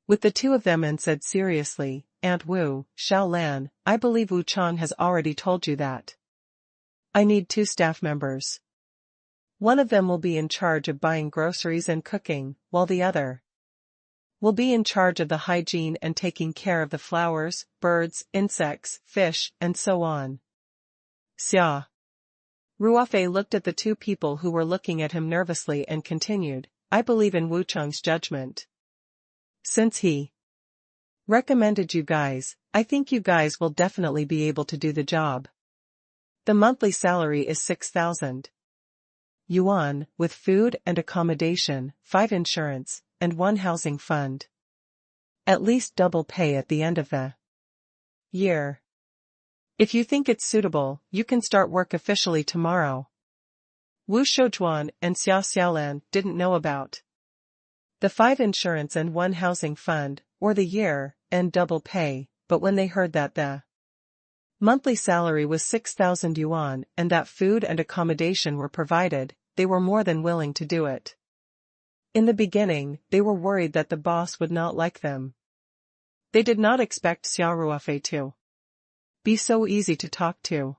with the two of them and said seriously, Aunt Wu, Xiaolan, I believe Wu Chang has already told you that. I need 2 staff members. One of them will be in charge of buying groceries and cooking, while the other will be in charge of the hygiene and taking care of the flowers, birds, insects, fish, and so on. Xia Ruofei looked at the 2 people who were looking at him nervously and continued, I believe in Wu Chang's judgment. Since he recommended you guys, I think you guys will definitely be able to do the job. The monthly salary is 6,000 yuan, with food and accommodation, 5 insurance, and 1 housing fund. At least double pay at the end of the year. If you think it's suitable, you can start work officially tomorrow. Wu Shoujuan and Xia Xiaolan didn't know about the 5 insurance and 1 housing fund, or the year, and double pay, but when they heard that the monthly salary was 6,000 yuan and that food and accommodation were provided, they were more than willing to do it. In the beginning, they were worried that the boss would not like them. They did not expect Xia Ruofei to be so easy to talk to.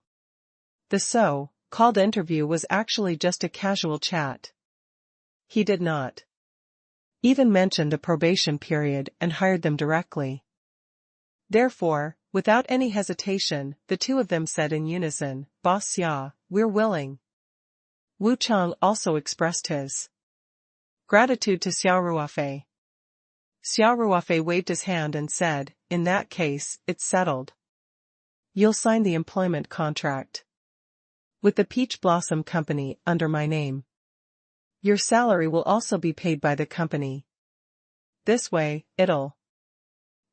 The so-called interview was actually just a casual chat. He did not even mention the probation period and hired them directly. Therefore, without any hesitation, the 2 of them said in unison, Boss Xia, we're willing. Wu Chang also expressed his gratitude to Xia Ruofei. Xia Ruofei waved his hand and said, In that case, it's settled. You'll sign the employment contract with the Peach Blossom Company under my name. Your salary will also be paid by the company. This way, it'll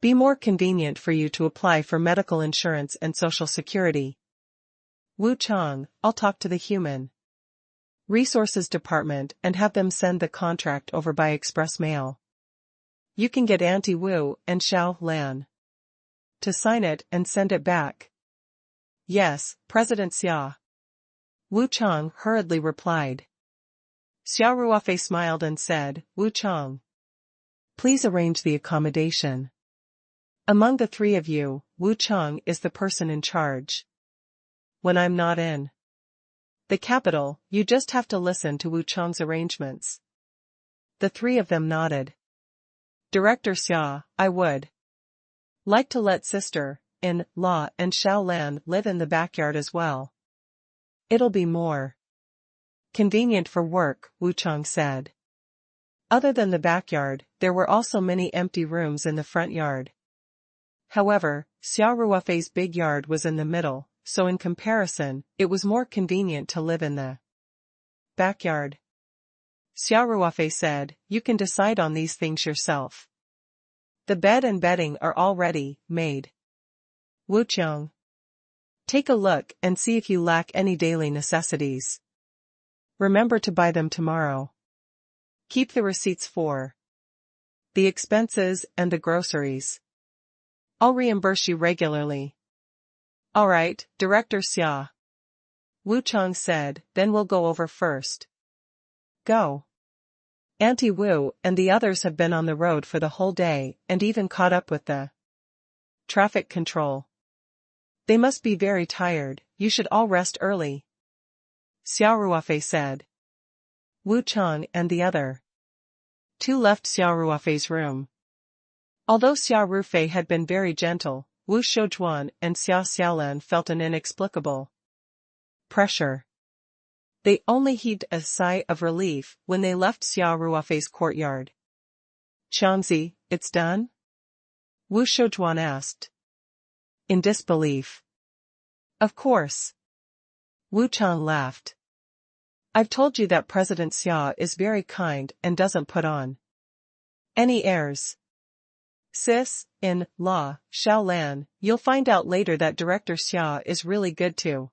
be more convenient for you to apply for medical insurance and social security. Wu Chang, I'll talk to the Human Resources Department and have them send the contract over by express mail. You can get Auntie Wu and Xiao Lan to sign it and send it back. Yes, President Xia. Wu Chang hurriedly replied. Xia Ruofei smiled and said, Wu Chang, please arrange the accommodation. Among the 3 of you, Wu Chang is the person in charge. When I'm not in the capital, you just have to listen to Wu Chang's arrangements. The 3 of them nodded. Director Xia, I would like to let sister-in-law and Xiao Lan live in the backyard as well. It'll be more convenient for work, Wu Chang said. Other than the backyard, there were also many empty rooms in the front yard. However, Xia Ruofei's big yard was in the middle, so in comparison, it was more convenient to live in the backyard. Xia Ruofei said, "You can decide on these things yourself. The bed and bedding are already made. Wu Qiang, take a look and see if you lack any daily necessities. Remember to buy them tomorrow. Keep the receipts for the expenses and the groceries. I'll reimburse you regularly." "All right, Director Xia," Wu Qiang said, "then we'll go over first." "Go." Auntie Wu and the others have been on the road for the whole day and even caught up with the traffic control. They must be very tired. You should all rest early, Xia Ruofei said. Wu Qiang and the other two left Xia Ruofei's room. Although Xia Ruofei had been very gentle, Wu Shoujuan and Xia Xiaolan felt an inexplicable pressure. They only heaved a sigh of relief when they left Xia Ruofei's courtyard. "Qiangzi, it's done?" Wu Shoujuan asked, in disbelief. "Of course." Wu Qiang laughed. "I've told you that President Xia is very kind and doesn't put on any airs. Sis, in law, Xiaolan, you'll find out later that Director Xia is really good to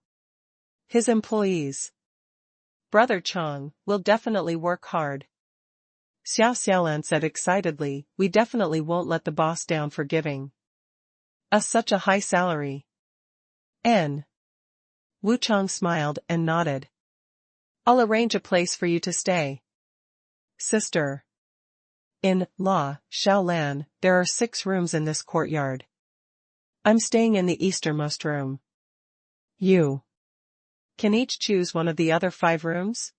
his employees. Brother Chang will definitely work hard." Xia Xiaolan said excitedly, "We definitely won't let the boss down for giving us such a high salary." N. Wu Qiang smiled and nodded. "I'll arrange a place for you to stay. Sister. In law, Xiaolan, there are 6 rooms in this courtyard. I'm staying in the easternmost room. You can each choose one of the other 5 rooms?"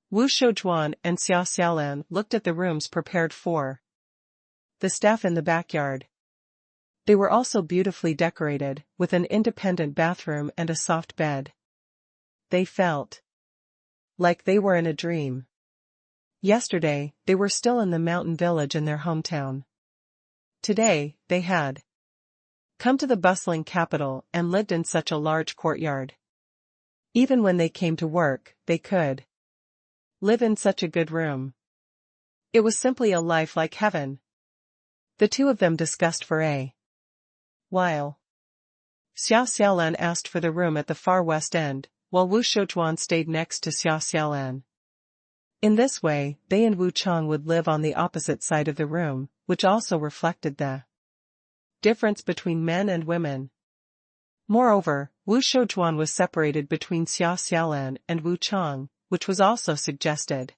Wu Shoujuan and Xia Xiaolan looked at the rooms prepared for the staff in the backyard. They were also beautifully decorated, with an independent bathroom and a soft bed. They felt like they were in a dream. Yesterday, they were still in the mountain village in their hometown. Today, they had come to the bustling capital and lived in such a large courtyard. Even when they came to work, they could live in such a good room. It was simply a life like heaven. The two of them discussed for a while. Xia Xiaolan asked for the room at the far west end, while Wu Shoujuan stayed next to Xia Xiaolan. In this way, they and Wu Qiang would live on the opposite side of the room, which also reflected the difference between men and women. Moreover, Wu Shoujuan was separated between Xia Xiaolan and Wu Qiang, which was also suggested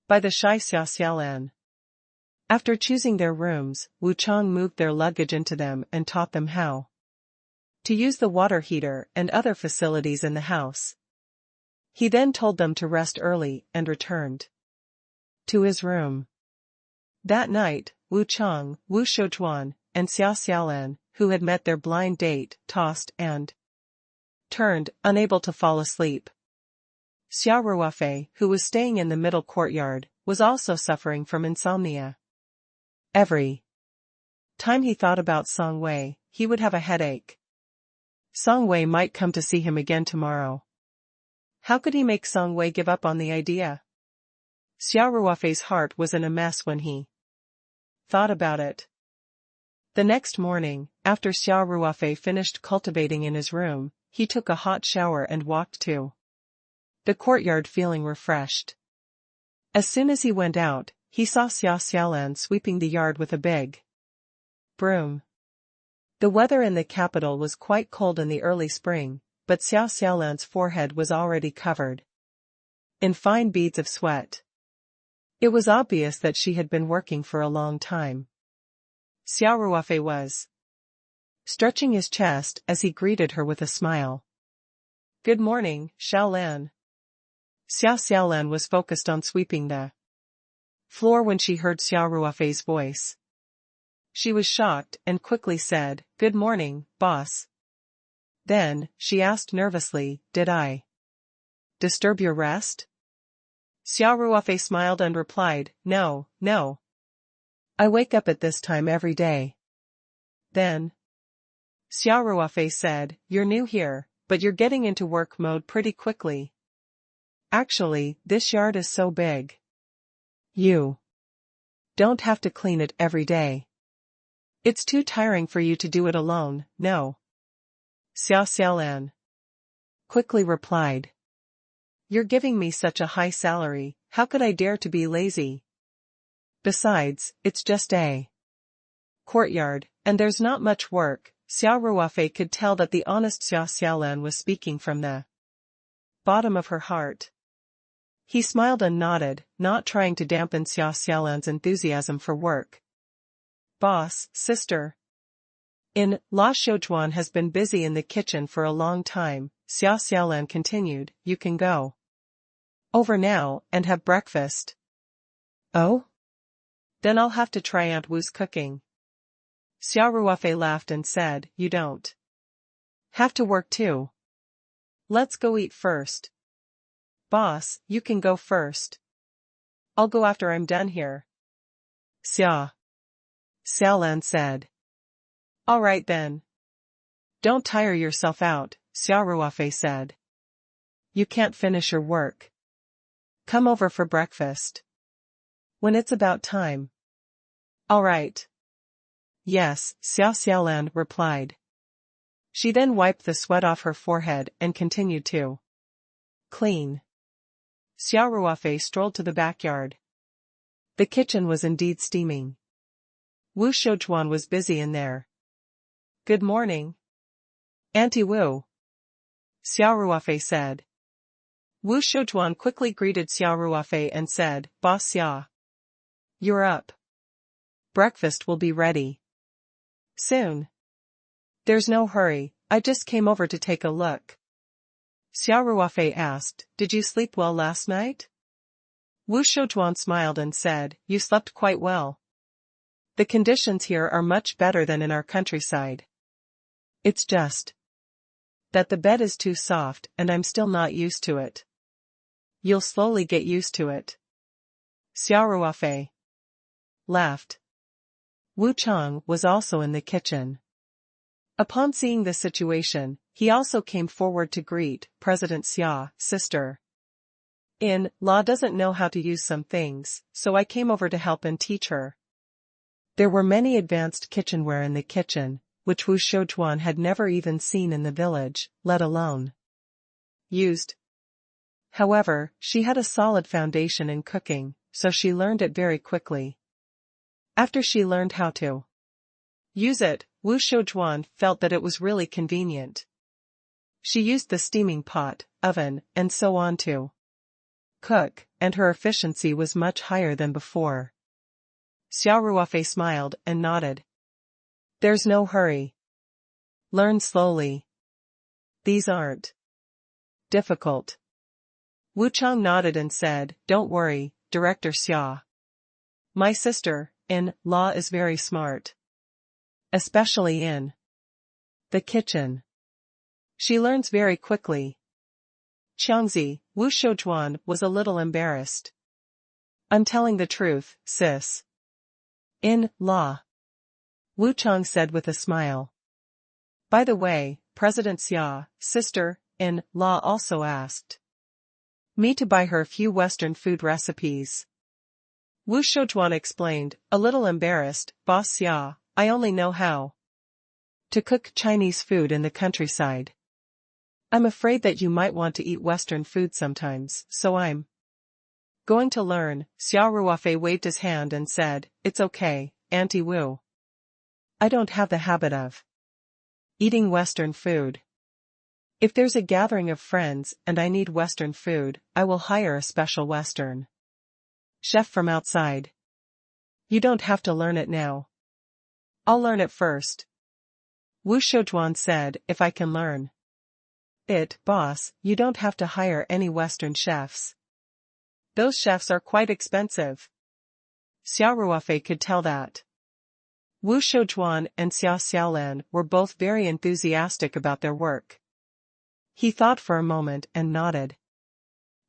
by the shy Xia Xiaolan. After choosing their rooms, Wu Qiang moved their luggage into them and taught them how to use the water heater and other facilities in the house. He then told them to rest early and returned to his room. That night, Wu Qiang, Wu Shoujuan, and Xia Xiaolan, who had met their blind date, tossed and turned, unable to fall asleep. Xia Ruofei, who was staying in the middle courtyard, was also suffering from insomnia. Every time he thought about Song Wei, he would have a headache. Song Wei might come to see him again tomorrow. How could he make Song Wei give up on the idea? Xia Ruofei's heart was in a mess when he thought about it. The next morning, after Xia Ruofei finished cultivating in his room, he took a hot shower and walked to the courtyard feeling refreshed. As soon as he went out, he saw Xia Xiaolan sweeping the yard with a big broom. The weather in the capital was quite cold in the early spring, but Xia Xiaolan's forehead was already covered in fine beads of sweat. It was obvious that she had been working for a long time. Xia Ruofei was stretching his chest as he greeted her with a smile. "Good morning, Xiaolan." Xia Xiaolan was focused on sweeping the floor when she heard Xia Ruofei's voice. She was shocked and quickly said, "Good morning, boss." Then, she asked nervously, "Did I disturb your rest?" Xia Ruofei smiled and replied, no, no. I wake up at this time every day. Then, Xia Ruofei said, you're new here, but you're getting into work mode pretty quickly. Actually, this yard is so big. You don't have to clean it every day. It's too tiring for you to do it alone, no. Xia Xiaolan quickly replied. You're giving me such a high salary, how could I dare to be lazy? Besides, it's just a courtyard, and there's not much work. Xia Ruofei could tell that the honest Xia Xiaolan was speaking from the bottom of her heart. He smiled and nodded, not trying to dampen Xia Xiaolan's enthusiasm for work. Boss, sister. La Shoujuan has been busy in the kitchen for a long time, Xia Xiaolan continued, you can go over now and have breakfast. Oh? Then I'll have to try Aunt Wu's cooking. Xia Ruofei laughed and said, you don't have to work too. Let's go eat first. Boss, you can go first. I'll go after I'm done here. Xia Xiaolan said. All right then. Don't tire yourself out, Xia Ruofei said. You can't finish your work. Come over for breakfast. When it's about time. All right. Yes, Xia Xiaolan replied. She then wiped the sweat off her forehead and continued to clean. Xia Ruofei strolled to the backyard. The kitchen was indeed steaming. Wu Shoujuan was busy in there. Good morning, Auntie Wu, Xia Ruofei said. Wu Shoujuan quickly greeted Xia Ruofei and said, Boss Xia, you're up. Breakfast will be ready soon. There's no hurry, I just came over to take a look. Xia Ruofei asked, did you sleep well last night? Wu Shoujuan smiled and said, you slept quite well. The conditions here are much better than in our countryside. It's just that the bed is too soft and I'm still not used to it. You'll slowly get used to it. Xia Ruofei laughed. Wu Chang was also in the kitchen. Upon seeing the situation, he also came forward to greet President Xia, sister. La doesn't know how to use some things, so I came over to help and teach her. There were many advanced kitchenware in the kitchen, which Wu Shoujuan had never even seen in the village, let alone used. However, she had a solid foundation in cooking, so she learned it very quickly. After she learned how to use it, Wu Shoujuan felt that it was really convenient. She used the steaming pot, oven, and so on to cook, and her efficiency was much higher than before. Xia Ruofei smiled and nodded. There's no hurry. Learn slowly. These aren't difficult. Wu Chang nodded and said, don't worry, Director Xia. My sister-in-law is very smart. Especially in the kitchen. She learns very quickly. Qiangzi, Wu Shoujuan was a little embarrassed. I'm telling the truth, sis. In-law. Wu Chang said with a smile. By the way, President Xia, sister-in-law also asked me to buy her a few Western food recipes. Wu Shoujuan explained, a little embarrassed, Boss Xia, I only know how to cook Chinese food in the countryside. I'm afraid that you might want to eat Western food sometimes, so I'm going to learn. Xia Ruofei waved his hand and said, it's okay, Auntie Wu. I don't have the habit of eating Western food. If there's a gathering of friends and I need Western food, I will hire a special Western chef from outside. You don't have to learn it now. I'll learn it first. Wu Shoujuan said, if I can learn it, boss, you don't have to hire any Western chefs. Those chefs are quite expensive. Xia Ruofei could tell that. Wu Shoujuan and Xia Xiaolan were both very enthusiastic about their work. He thought for a moment and nodded.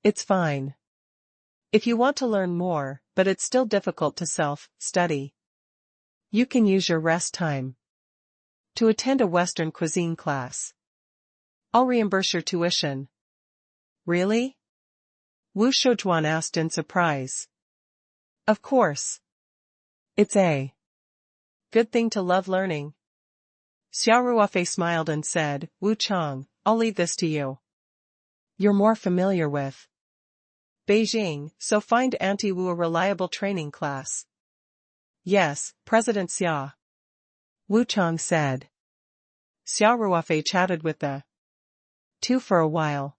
It's fine. If you want to learn more, but it's still difficult to self-study, you can use your rest time to attend a Western cuisine class. I'll reimburse your tuition. Really? Wu Shoujuan asked in surprise. Of course. It's a good thing to love learning. Xia Ruofei smiled and said, Wu Chang, I'll leave this to you. You're more familiar with Beijing, so find Auntie Wu a reliable training class. Yes, President Xia. Wu Chang said. Xia Ruofei chatted with the two for a while.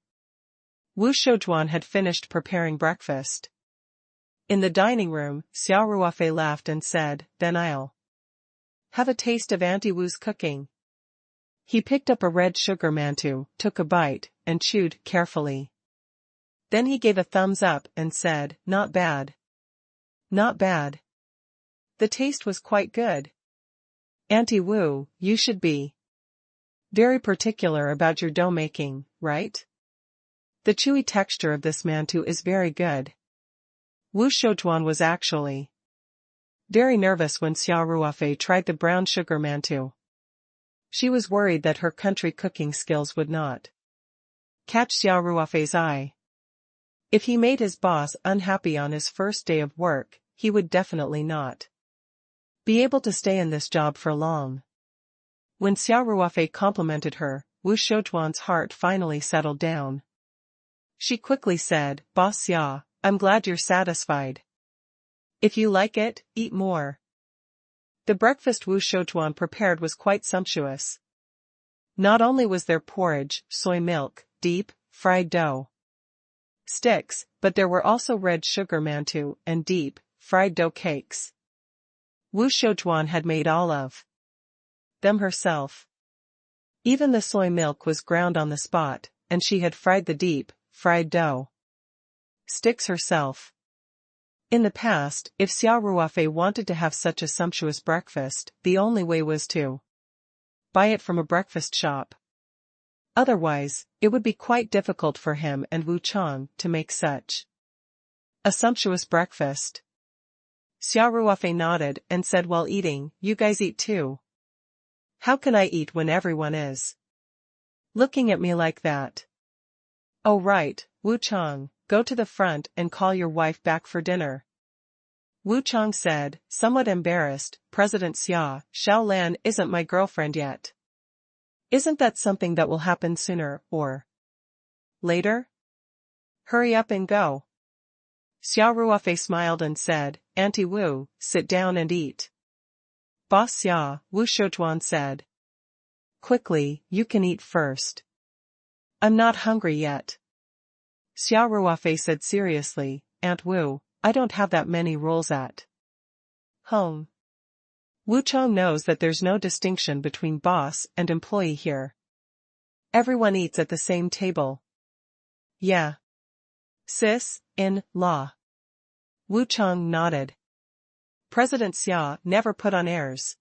Wu Shoujuan had finished preparing breakfast. In the dining room, Xia Ruofei laughed and said, then I'll have a taste of Auntie Wu's cooking. He picked up a red sugar mantou, took a bite, and chewed carefully. Then he gave a thumbs up and said, not bad. Not bad. The taste was quite good. Auntie Wu, you should be very particular about your dough making, right? The chewy texture of this mantou is very good. Wu Shoujuan was actually very nervous when Xia Ruofei tried the brown sugar mantou. She was worried that her country cooking skills would not catch Xia Ruofei's eye. If he made his boss unhappy on his first day of work, he would definitely not be able to stay in this job for long. When Xia Ruofei complimented her, Wu Shoujuan's heart finally settled down. She quickly said, Boss Xia, I'm glad you're satisfied. If you like it, eat more. The breakfast Wu Shoujuan prepared was quite sumptuous. Not only was there porridge, soy milk, deep, fried dough sticks, but there were also red sugar mantou and deep, fried dough cakes. Wu Shoujuan had made all of them herself. Even the soy milk was ground on the spot, and she had fried the deep, fried dough sticks herself. In the past, if Xia Ruofei wanted to have such a sumptuous breakfast, the only way was to buy it from a breakfast shop. Otherwise, it would be quite difficult for him and Wu Chang to make such a sumptuous breakfast. Xia Ruofei nodded and said while eating, you guys eat too. How can I eat when everyone is looking at me like that? Oh right, Wu Chang, go to the front and call your wife back for dinner. Wu Chang said, somewhat embarrassed, President Xia, Xiao Lan isn't my girlfriend yet. Isn't that something that will happen sooner, or later? Hurry up and go. Xia Ruofei smiled and said, Auntie Wu, sit down and eat. Boss Xia, Wu Shoujuan said. Quickly, you can eat first. I'm not hungry yet. Xia Ruofei said seriously, Aunt Wu, I don't have that many rolls at home. Wu Chang knows that there's no distinction between boss and employee here. Everyone eats at the same table. Yeah. Sis-in-law. Wu Chang nodded. President Xia never put on airs.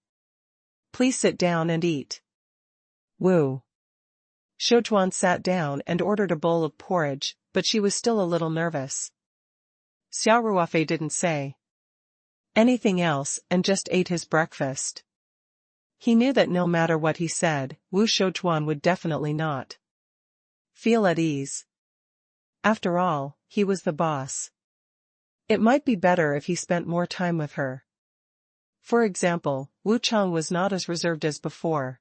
Please sit down and eat. Wu Shoujuan sat down and ordered a bowl of porridge, but she was still a little nervous. Xia Ruofei didn't say anything else and just ate his breakfast. He knew that no matter what he said, Wu Shoujuan would definitely not feel at ease. After all, he was the boss. It might be better if he spent more time with her. For example, Wu Chang was not as reserved as before.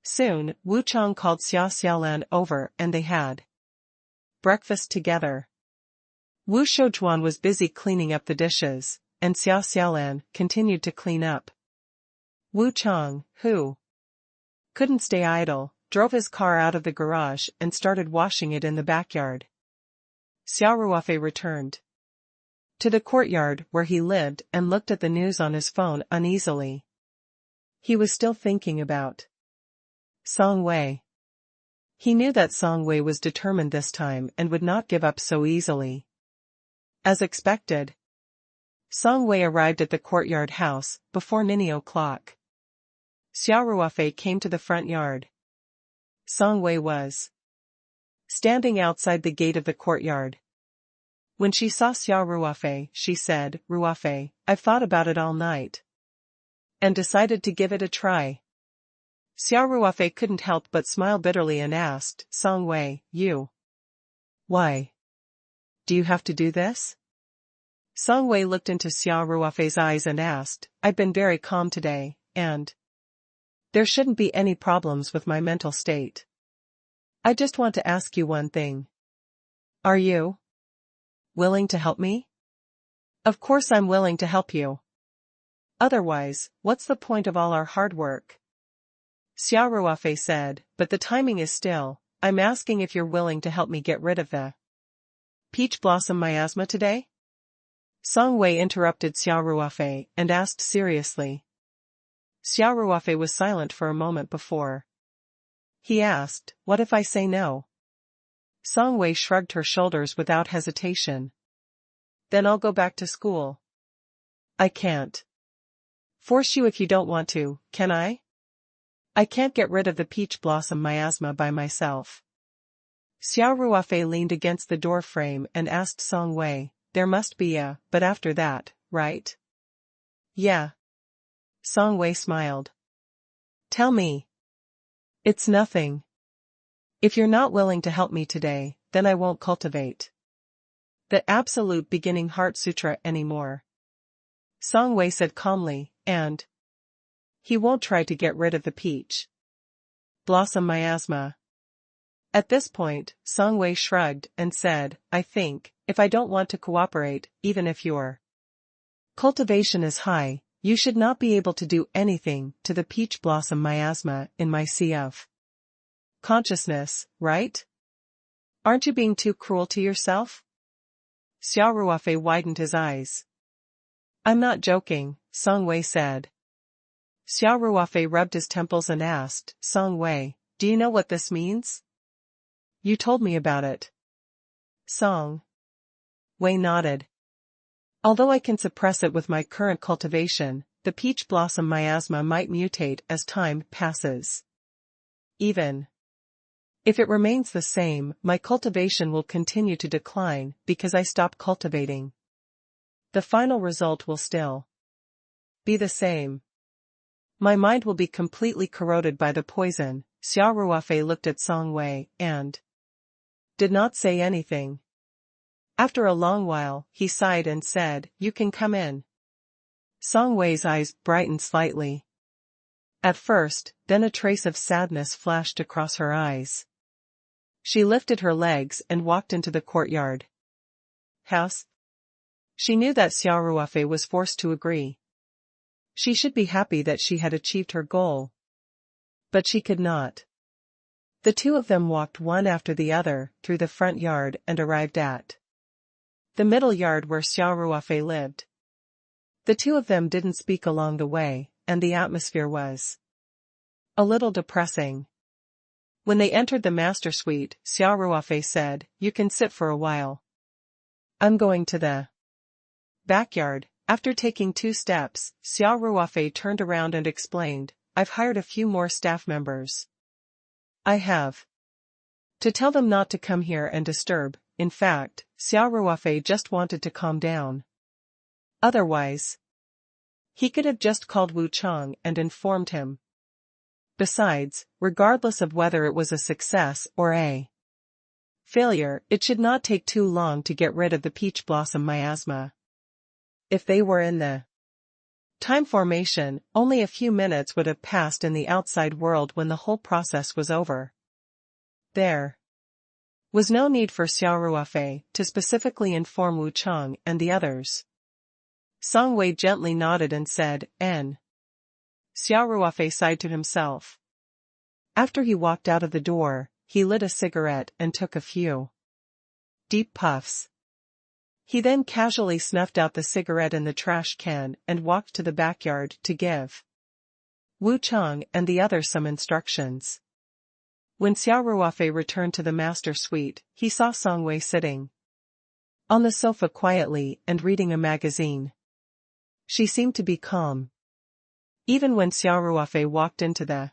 Soon, Wu Chang called Xia Xiaolan over and they had breakfast together. Wu Shoujuan was busy cleaning up the dishes, and Xia Xiaolan continued to clean up. Wu Chang, who couldn't stay idle, drove his car out of the garage and started washing it in the backyard. Xia Ruofei returned to the courtyard where he lived and looked at the news on his phone uneasily. He was still thinking about Song Wei. He knew that Song Wei was determined this time and would not give up so easily. As expected, Song Wei arrived at the courtyard house before 9 o'clock. Xia Ruofei came to the front yard. Song Wei was standing outside the gate of the courtyard. When she saw Xia Ruofei, she said, "Ruofei, I've thought about it all night. And decided to give it a try." Xia Ruofei couldn't help but smile bitterly and asked, "Song Wei, you. Why? Do you have to do this?" Song Wei looked into Xia Ruofei's eyes and asked, "I've been very calm today, and there shouldn't be any problems with my mental state. I just want to ask you one thing. Are you willing to help me?" "Of course I'm willing to help you. Otherwise, what's the point of all our hard work?" Xia Ruofei said, "But the timing is still, I'm asking if you're willing to help me get rid of the peach blossom miasma today?" Song Wei interrupted Xia Ruofei and asked seriously. Xia Ruofei was silent for a moment before he asked, "What if I say no?" Song Wei shrugged her shoulders without hesitation. "Then I'll go back to school. I can't force you if you don't want to, can I? I can't get rid of the peach blossom miasma by myself." Xia Ruofei leaned against the door frame and asked Song Wei, "There must be a but after that, right?" "Yeah." Song Wei smiled. "Tell me." "It's nothing. If you're not willing to help me today, then I won't cultivate the absolute beginning heart sutra anymore," Song Wei said calmly, "and he won't try to get rid of the peach blossom miasma." At this point, Song Wei shrugged and said, "I think, if I don't want to cooperate, even if your cultivation is high, you should not be able to do anything to the peach blossom miasma in my sea of consciousness, right? Aren't you being too cruel to yourself?" Xia Ruofei widened his eyes. "I'm not joking," Song Wei said. Xia Ruofei rubbed his temples and asked, "Song Wei, do you know what this means? You told me about it." Song Wei nodded. "Although I can suppress it with my current cultivation, the peach blossom miasma might mutate as time passes. Even if it remains the same, my cultivation will continue to decline because I stop cultivating. The final result will still be the same. My mind will be completely corroded by the poison." Xia Ruofei looked at Song Wei and did not say anything. After a long while, he sighed and said, "You can come in." Song Wei's eyes brightened slightly at first, then a trace of sadness flashed across her eyes. She lifted her legs and walked into the courtyard house. She knew that Xia Ruofei was forced to agree. She should be happy that she had achieved her goal. But she could not. The two of them walked one after the other through the front yard and arrived at the middle yard where Xia Ruofei lived. The two of them didn't speak along the way, and the atmosphere was a little depressing. When they entered the master suite, Xia Ruofei said, "You can sit for a while. I'm going to the backyard." After taking 2 steps, Xia Ruofei turned around and explained, "I've hired a few more staff members. I have to tell them not to come here and disturb." In fact, Xia Ruofei just wanted to calm down. Otherwise, he could have just called Wu Chang and informed him. Besides, regardless of whether it was a success or a failure, it should not take too long to get rid of the peach blossom miasma. If they were in the time formation, only a few minutes would have passed in the outside world when the whole process was over. There was no need for Xia Ruofei to specifically inform Wu Chang and the others. Song Wei gently nodded and said, "N." Xia Ruofei sighed to himself. After he walked out of the door, he lit a cigarette and took a few deep puffs. He then casually snuffed out the cigarette in the trash can and walked to the backyard to give Wu Chang and the others some instructions. When Xia Ruofei returned to the master suite, he saw Song Wei sitting on the sofa quietly and reading a magazine. She seemed to be calm. Even when Xia Ruofei walked into the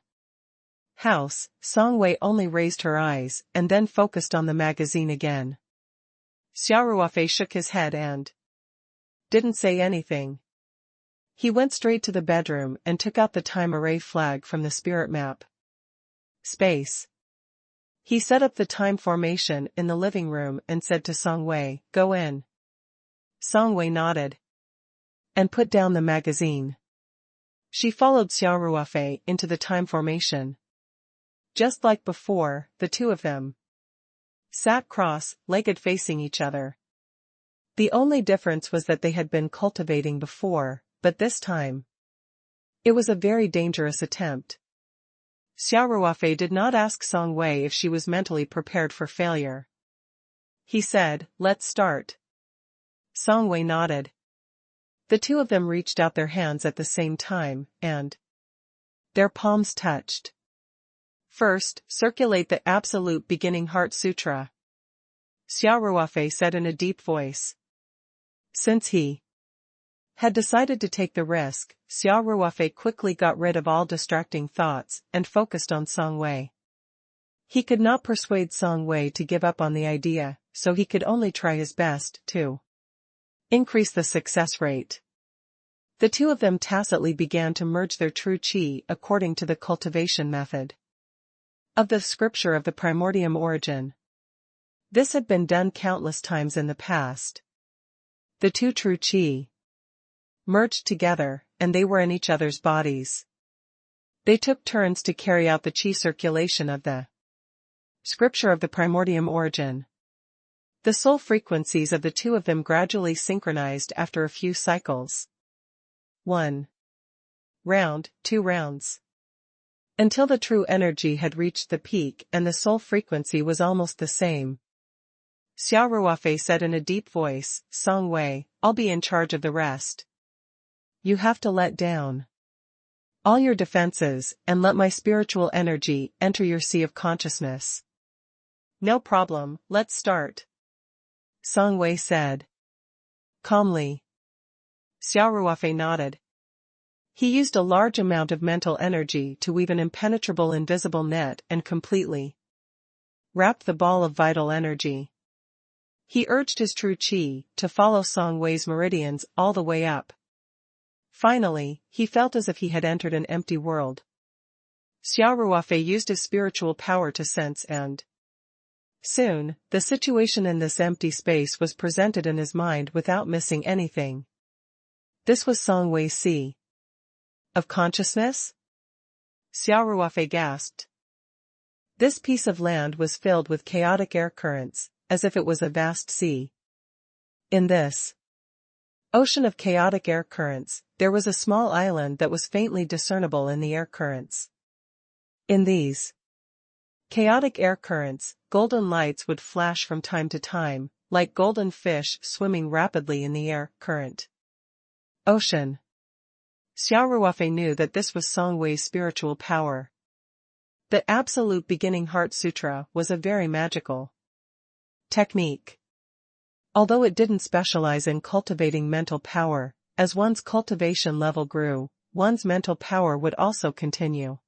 house, Song Wei only raised her eyes and then focused on the magazine again. Xia Ruofei shook his head and didn't say anything. He went straight to the bedroom and took out the time array flag from the spirit map. Space. He set up the time formation in the living room and said to Song Wei, "Go in." Song Wei nodded and put down the magazine. She followed Xia Ruofei into the time formation. Just like before, the two of them sat cross-legged facing each other. The only difference was that they had been cultivating before, but this time it was a very dangerous attempt. Xia Ruofei did not ask Song Wei if she was mentally prepared for failure. He said, "Let's start." Song Wei nodded. The two of them reached out their hands at the same time, and their palms touched. First, circulate the Absolute Beginning Heart Sutra, Xia Ruofei said in a deep voice. Since he had decided to take the risk, Xia Ruofei quickly got rid of all distracting thoughts and focused on Song Wei. He could not persuade Song Wei to give up on the idea, so he could only try his best to increase the success rate. The two of them tacitly began to merge their true qi according to the cultivation method of the scripture of the primordium origin. This had been done countless times in the past. The two true qi merged together, and they were in each other's bodies. They took turns to carry out the qi circulation of the scripture of the primordium origin. The soul frequencies of the two of them gradually synchronized after a few cycles. 1 round, 2 rounds. Until the true energy had reached the peak and the soul frequency was almost the same. Xia Ruofei said in a deep voice, "Song Wei, I'll be in charge of the rest. You have to let down all your defenses and let my spiritual energy enter your sea of consciousness." "No problem, let's start," Song Wei said calmly. Xia Ruofei nodded. He used a large amount of mental energy to weave an impenetrable invisible net and completely wrap the ball of vital energy. He urged his true qi to follow Song Wei's meridians all the way up. Finally, he felt as if he had entered an empty world. Xia Ruofei used his spiritual power to sense and soon, the situation in this empty space was presented in his mind without missing anything. This was Song Wei's sea of consciousness? Xia Ruofei gasped. This piece of land was filled with chaotic air currents, as if it was a vast sea. In this ocean of chaotic air currents, there was a small island that was faintly discernible in the air currents. In these chaotic air currents, golden lights would flash from time to time, like golden fish swimming rapidly in the air current ocean. Xia Ruofei knew that this was Song Wei's spiritual power. The Absolute Beginning Heart Sutra was a very magical technique. Although it didn't specialize in cultivating mental power, as one's cultivation level grew, one's mental power would also continue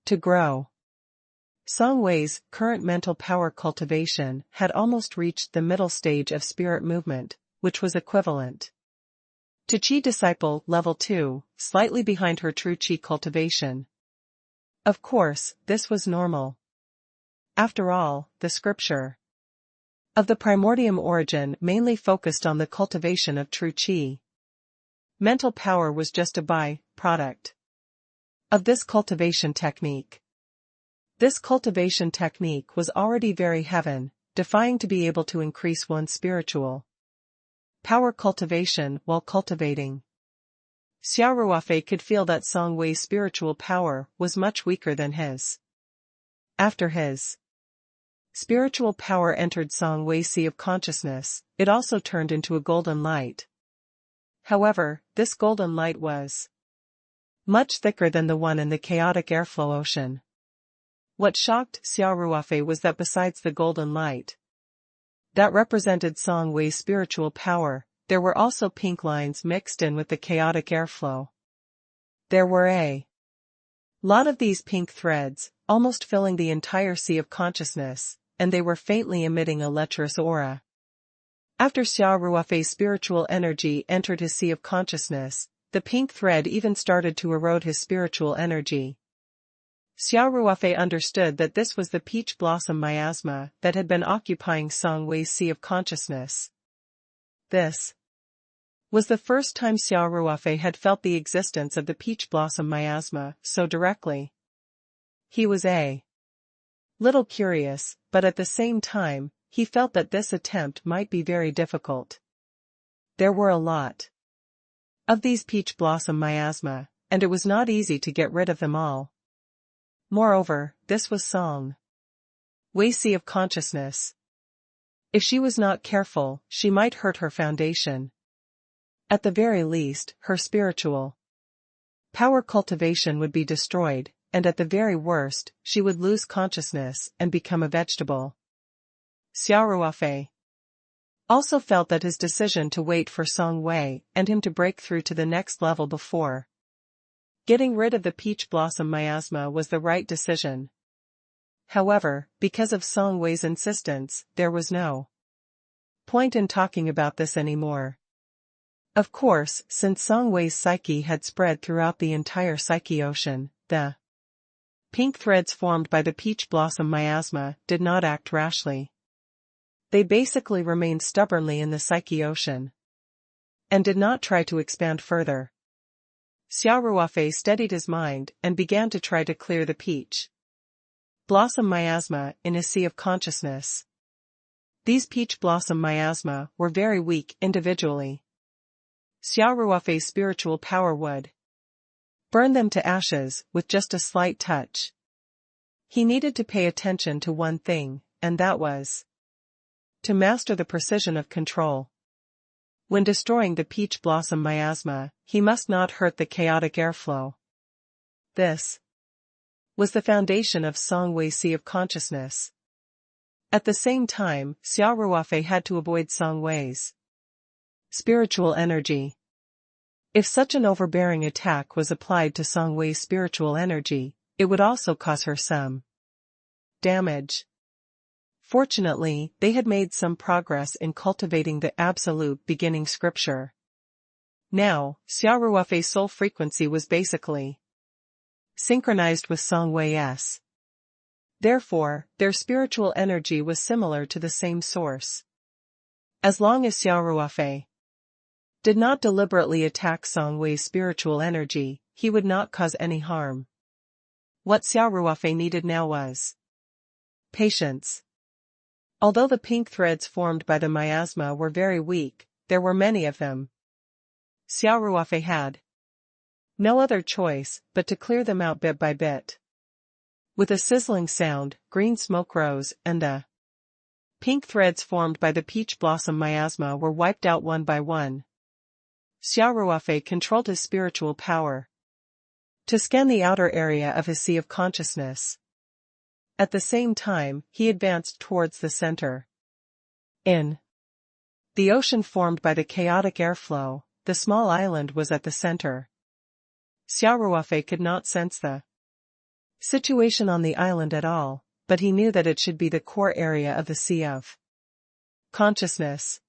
to grow. Song Wei's current mental power cultivation had almost reached the middle stage of spirit movement, which was equivalent to Qi Disciple Level 2, slightly behind her true Qi cultivation. Of course, this was normal. After all, the scripture of the primordium origin mainly focused on the cultivation of true Qi. Mental power was just a by-product of this cultivation technique. This cultivation technique was already very heaven, defying to be able to increase one's spiritual power cultivation while cultivating. Xia Ruofei could feel that Song Wei's spiritual power was much weaker than his. After his spiritual power entered Song Wei's sea of consciousness, it also turned into a golden light. However, this golden light was much thicker than the one in the chaotic airflow ocean. What shocked Xia Ruofei was that besides the golden light that represented Song Wei's spiritual power, there were also pink lines mixed in with the chaotic airflow. There were a lot of these pink threads, almost filling the entire sea of consciousness, and they were faintly emitting a lecherous aura. After Xia Ruofei's spiritual energy entered his sea of consciousness, the pink thread even started to erode his spiritual energy. Xia Ruofei understood that this was the peach blossom miasma that had been occupying Song Wei's sea of consciousness. This was the first time Xia Ruofei had felt the existence of the peach blossom miasma so directly. He was a little curious, but at the same time, he felt that this attempt might be very difficult. There were a lot of these peach blossom miasma, and it was not easy to get rid of them all. Moreover, this was Song Wei's sea of consciousness. If she was not careful, she might hurt her foundation. At the very least, her spiritual power cultivation would be destroyed, and at the very worst, she would lose consciousness and become a vegetable. Xia Ruofei also felt that his decision to wait for Song Wei and him to break through to the next level before getting rid of the peach blossom miasma was the right decision. However, because of Song Wei's insistence, there was no point in talking about this anymore. Of course, since Song Wei's psyche had spread throughout the entire psyche ocean, the pink threads formed by the peach blossom miasma did not act rashly. They basically remained stubbornly in the psyche ocean and did not try to expand further. Xia Ruofei steadied his mind and began to try to clear the peach blossom miasma in his sea of consciousness. These peach blossom miasma were very weak individually. Xia Ruofei's spiritual power would burn them to ashes with just a slight touch. He needed to pay attention to one thing, and that was to master the precision of control. When destroying the peach blossom miasma, he must not hurt the chaotic airflow. This was the foundation of Song Wei's sea of consciousness. At the same time, Xia Ruofei had to avoid Song Wei's spiritual energy. If such an overbearing attack was applied to Song Wei's spiritual energy, it would also cause her some damage. Fortunately, they had made some progress in cultivating the absolute beginning scripture. Now, Xia Ruofei's soul frequency was basically synchronized with Song Wei's. Therefore, their spiritual energy was similar to the same source. As long as Xia Ruofei did not deliberately attack Song Wei's spiritual energy, he would not cause any harm. What Xia Ruofei needed now was patience. Although the pink threads formed by the miasma were very weak, there were many of them. Xia Ruofei had no other choice but to clear them out bit by bit. With a sizzling sound, green smoke rose, and the pink threads formed by the peach blossom miasma were wiped out one by one. Xia Ruofei controlled his spiritual power to scan the outer area of his sea of consciousness. At the same time, he advanced towards the center. In the ocean formed by the chaotic airflow, the small island was at the center. Xia Ruofei could not sense the situation on the island at all, but he knew that it should be the core area of the sea of consciousness.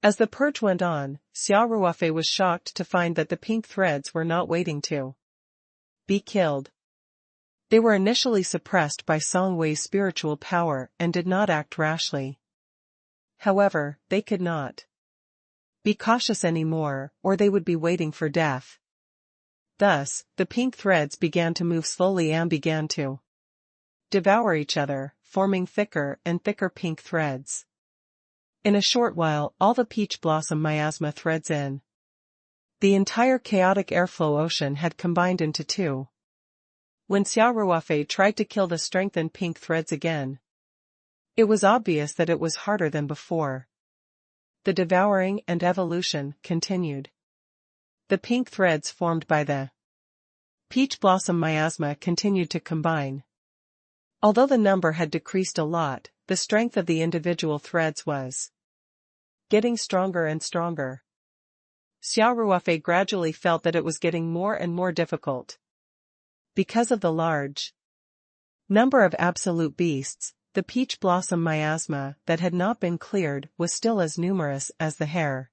As the purge went on, Xia Ruofei was shocked to find that the pink threads were not waiting to be killed. They were initially suppressed by Song Wei's spiritual power and did not act rashly. However, they could not be cautious anymore, or they would be waiting for death. Thus, the pink threads began to move slowly and began to devour each other, forming thicker and thicker pink threads. In a short while, all the peach blossom miasma threads in the entire chaotic airflow ocean had combined into two. When Xia Ruofei tried to kill the strengthened pink threads again, it was obvious that it was harder than before. The devouring and evolution continued. The pink threads formed by the peach blossom miasma continued to combine. Although the number had decreased a lot, the strength of the individual threads was getting stronger and stronger. Xia Ruofei gradually felt that it was getting more and more difficult. Because of the large number of absolute beasts, the peach blossom miasma that had not been cleared was still as numerous as the hair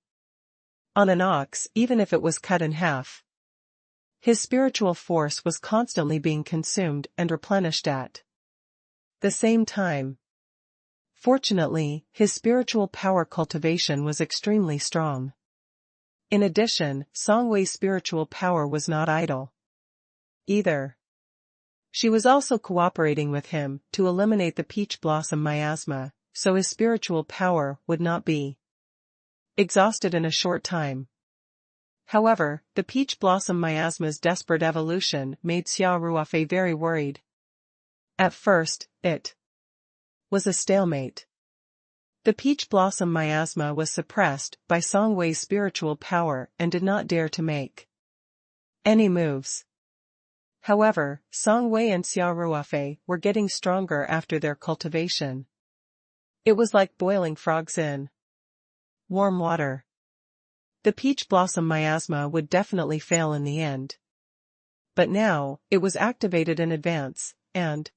on an ox, even if it was cut in half. His spiritual force was constantly being consumed and replenished at the same time. Fortunately, his spiritual power cultivation was extremely strong. In addition, Song Wei's spiritual power was not idle either. She was also cooperating with him to eliminate the peach blossom miasma, so his spiritual power would not be exhausted in a short time. However, the peach blossom miasma's desperate evolution made Xia Ruofei very worried. At first, it was a stalemate. The peach blossom miasma was suppressed by Song Wei's spiritual power and did not dare to make any moves. However, Song Wei and Xia Ruofei were getting stronger after their cultivation. It was like boiling frogs in warm water. The peach blossom miasma would definitely fail in the end. But now, it was activated in advance, and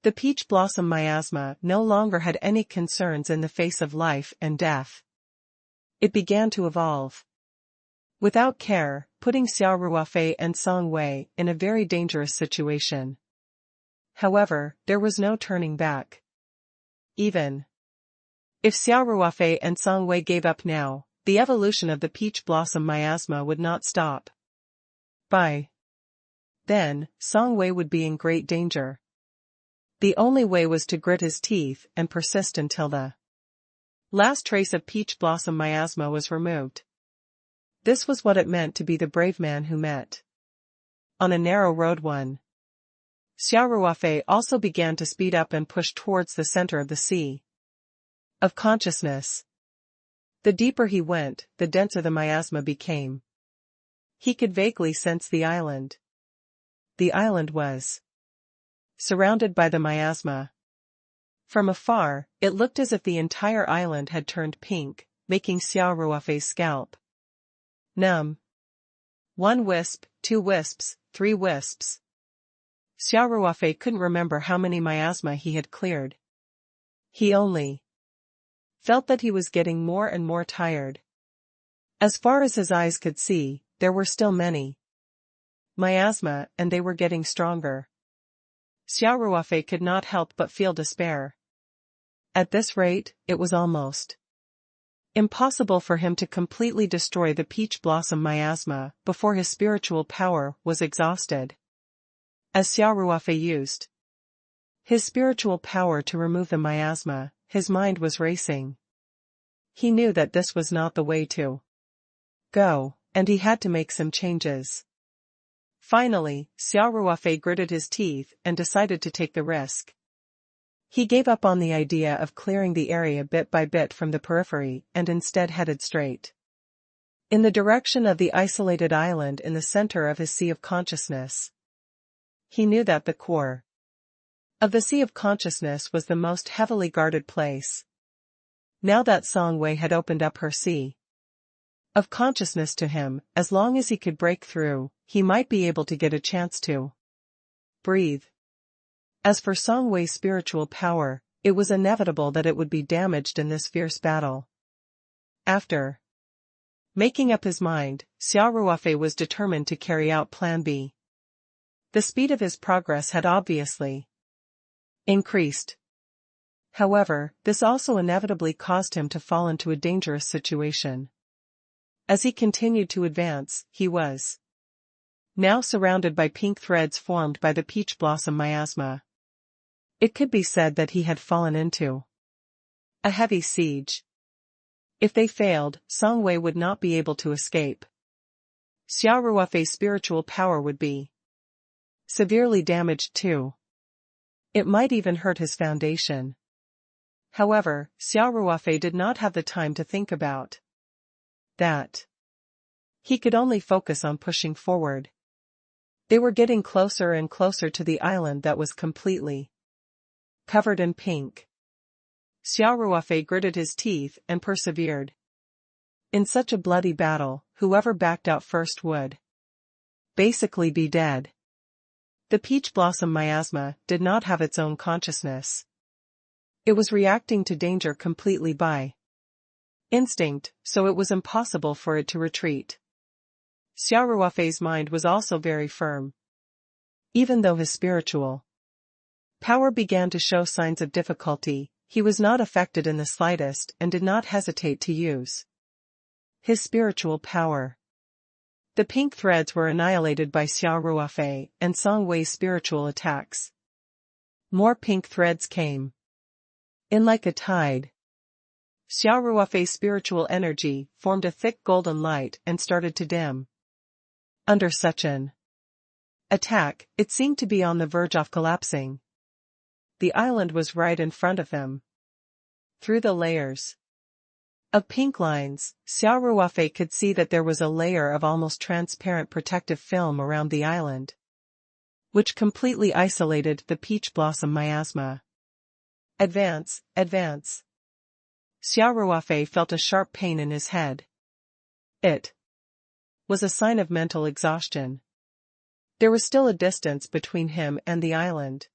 the peach blossom miasma no longer had any concerns in the face of life and death. It began to evolve without care, putting Xia Ruofei and Song Wei in a very dangerous situation. However, there was no turning back. Even if Xia Ruofei and Song Wei gave up now, the evolution of the peach blossom miasma would not stop. By then, Song Wei would be in great danger. The only way was to grit his teeth and persist until the last trace of peach blossom miasma was removed. This was what it meant to be the brave man who met on a narrow road. Xia Ruofei also began to speed up and push towards the center of the sea of consciousness. The deeper he went, the denser the miasma became. He could vaguely sense the island. The island was surrounded by the miasma. From afar, it looked as if the entire island had turned pink, making Xia Ruofei's scalp numb. 1 wisp, 2 wisps, 3 wisps. Xia Ruofei couldn't remember how many miasma he had cleared. He only felt that he was getting more and more tired. As far as his eyes could see, there were still many miasma, and they were getting stronger. Xia Ruofei could not help but feel despair. At this rate, it was almost impossible for him to completely destroy the peach blossom miasma before his spiritual power was exhausted. As Xia Ruofei used his spiritual power to remove the miasma, his mind was racing. He knew that this was not the way to go, and he had to make some changes. Finally, Xia Ruofei gritted his teeth and decided to take the risk. He gave up on the idea of clearing the area bit by bit from the periphery and instead headed straight in the direction of the isolated island in the center of his sea of consciousness. He knew that the core of the sea of consciousness was the most heavily guarded place. Now that Song Wei had opened up her sea of consciousness to him, as long as he could break through, he might be able to get a chance to breathe. As for Song Wei's spiritual power, it was inevitable that it would be damaged in this fierce battle. After making up his mind, Xia Ruofei was determined to carry out Plan B. The speed of his progress had obviously increased. However, this also inevitably caused him to fall into a dangerous situation. As he continued to advance, he was now surrounded by pink threads formed by the peach blossom miasma. It could be said that he had fallen into a heavy siege. If they failed, Song Wei would not be able to escape. Xia Ruofei's spiritual power would be severely damaged too. It might even hurt his foundation. However, Xia Ruofei did not have the time to think about that. He could only focus on pushing forward. They were getting closer and closer to the island that was completely covered in pink. Xia Ruofei gritted his teeth and persevered. In such a bloody battle, whoever backed out first would basically be dead. The peach blossom miasma did not have its own consciousness. It was reacting to danger completely by instinct, so it was impossible for it to retreat. Xia Ruofei's mind was also very firm. Even though his spiritual power began to show signs of difficulty, he was not affected in the slightest and did not hesitate to use his spiritual power. The pink threads were annihilated by Xia Ruofei and Song Wei's spiritual attacks. More pink threads came in like a tide. Xia Ruofei's spiritual energy formed a thick golden light and started to dim. Under such an attack, it seemed to be on the verge of collapsing. The island was right in front of him. Through the layers of pink lines, Xia Ruofei could see that there was a layer of almost transparent protective film around the island, which completely isolated the peach blossom miasma. Advance, advance. Xia Ruofei felt a sharp pain in his head. It was a sign of mental exhaustion. There was still a distance between him and the island.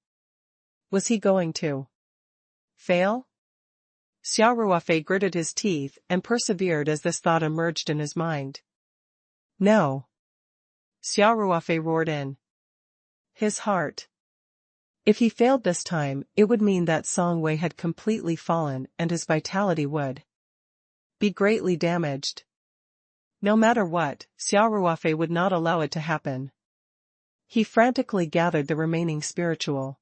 Was he going to fail? Xia Ruofei gritted his teeth and persevered as this thought emerged in his mind. No. Xia Ruofei roared in his heart. If he failed this time, it would mean that Song Wei had completely fallen and his vitality would be greatly damaged. No matter what, Xia Ruofei would not allow it to happen. He frantically gathered the remaining spiritual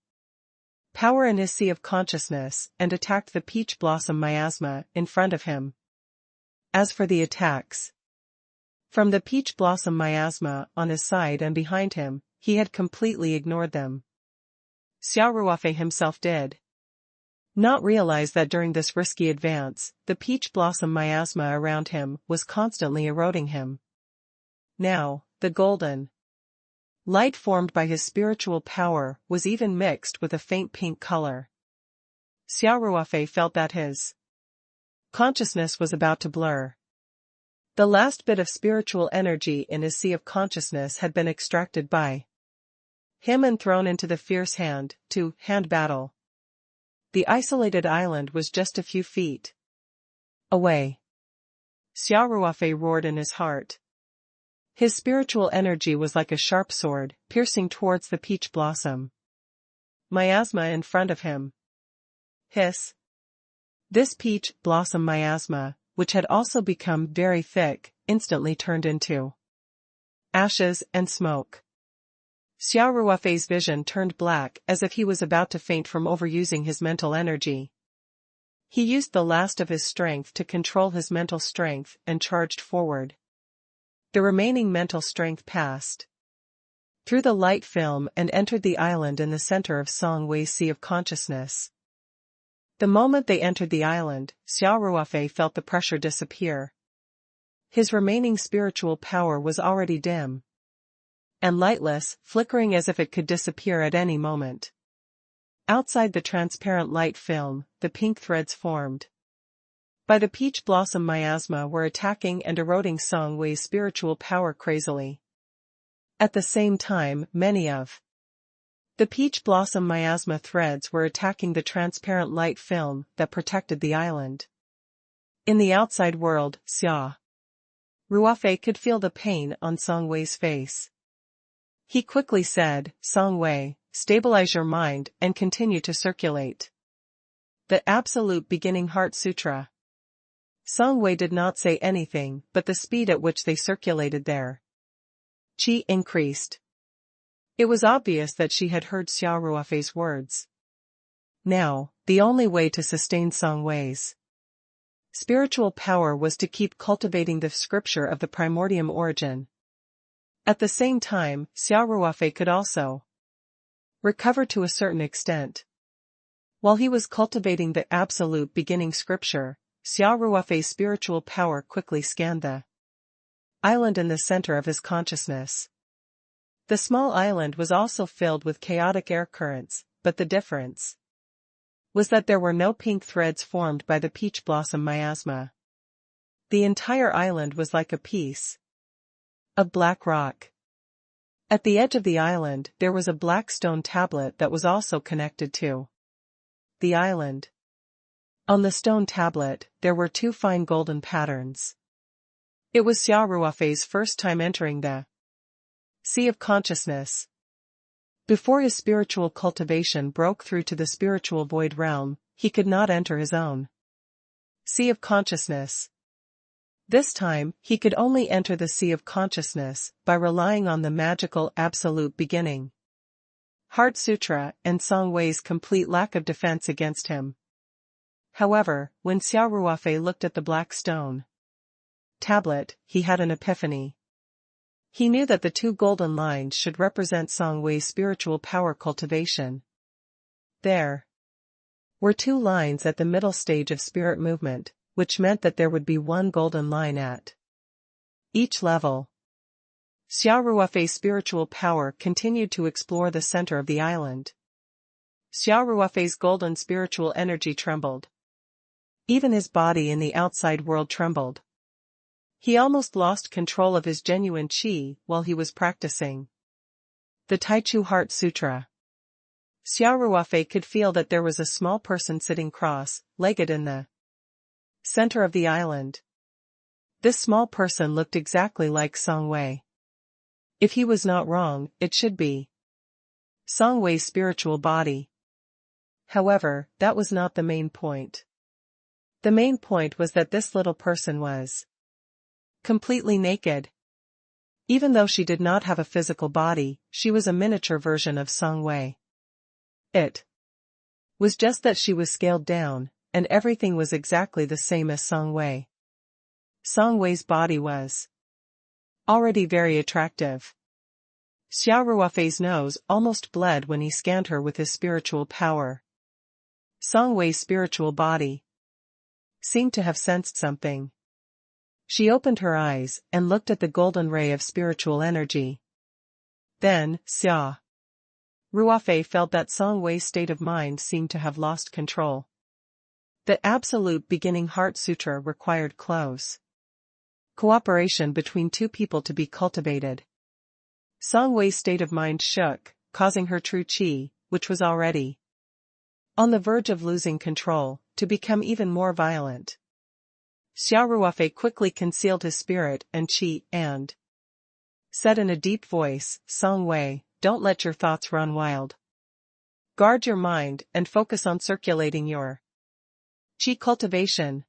power in his sea of consciousness and attacked the peach blossom miasma in front of him. As for the attacks from the peach blossom miasma on his side and behind him, he had completely ignored them. Xia Ruofei himself did not realize that during this risky advance, the peach blossom miasma around him was constantly eroding him. Now, the golden light formed by his spiritual power was even mixed with a faint pink color. Xia Ruofei felt that his consciousness was about to blur. The last bit of spiritual energy in his sea of consciousness had been extracted by him and thrown into the fierce hand-to-hand battle. The isolated island was just a few feet away. Xia Ruofei roared in his heart. His spiritual energy was like a sharp sword, piercing towards the peach blossom miasma in front of him. Hiss! This peach blossom miasma, which had also become very thick, instantly turned into ashes and smoke. Xia Ruofei's vision turned black as if he was about to faint from overusing his mental energy. He used the last of his strength to control his mental strength and charged forward. The remaining mental strength passed through the light film and entered the island in the center of Song Wei's sea of consciousness. The moment they entered the island, Xia Ruofei felt the pressure disappear. His remaining spiritual power was already dim and lightless, flickering as if it could disappear at any moment. Outside the transparent light film, the pink threads formed by the peach blossom miasma were attacking and eroding Song Wei's spiritual power crazily. At the same time, many of the peach blossom miasma threads were attacking the transparent light film that protected the island. In the outside world, Xia Ruofei could feel the pain on Song Wei's face. He quickly said, "Song Wei, stabilize your mind and continue to circulate the Absolute Beginning Heart Sutra." Song Wei did not say anything, but the speed at which they circulated their qi increased. It was obvious that she had heard Xia Ruofei's words. Now, the only way to sustain Song Wei's spiritual power was to keep cultivating the scripture of the primordium origin. At the same time, Xia Ruofei could also recover to a certain extent. While he was cultivating the absolute beginning scripture, Xia Ruofei's spiritual power quickly scanned the island in the center of his consciousness. The small island was also filled with chaotic air currents, but the difference was that there were no pink threads formed by the peach blossom miasma. The entire island was like a piece of black rock. At the edge of the island there was a black stone tablet that was also connected to the island. On the stone tablet, there were two fine golden patterns. It was Xia Ruofei's first time entering the sea of consciousness. Before his spiritual cultivation broke through to the spiritual void realm, he could not enter his own sea of consciousness. This time, he could only enter the sea of consciousness by relying on the magical absolute beginning Heart Sutra and Song Wei's complete lack of defense against him. However, when Xia Ruofei looked at the black stone tablet, he had an epiphany. He knew that the two golden lines should represent Song Wei's spiritual power cultivation. There were two lines at the middle stage of spirit movement, which meant that there would be one golden line at each level. Xia Ruofei's spiritual power continued to explore the center of the island. Xia Ruofei's golden spiritual energy trembled. Even his body in the outside world trembled. He almost lost control of his genuine qi while he was practicing the Taichu Heart Sutra. Xia Ruofei could feel that there was a small person sitting cross-legged in the center of the island. This small person looked exactly like Song Wei. If he was not wrong, it should be Song Wei's spiritual body. However, that was not the main point. The main point was that this little person was completely naked. Even though she did not have a physical body, she was a miniature version of Song Wei. It was just that she was scaled down, and everything was exactly the same as Song Wei. Song Wei's body was already very attractive. Xia Ruofei's nose almost bled when he scanned her with his spiritual power. Song Wei's spiritual body seemed to have sensed something. She opened her eyes and looked at the golden ray of spiritual energy. Then, Xia Ruofei felt that Song Wei's state of mind seemed to have lost control. The absolute beginning Heart Sutra required close cooperation between two people to be cultivated. Song Wei's state of mind shook, causing her true qi, which was already on the verge of losing control, to become even more violent. Xia Ruofei quickly concealed his spirit and qi and said in a deep voice, "Song Wei, don't let your thoughts run wild. Guard your mind and focus on circulating your qi cultivation."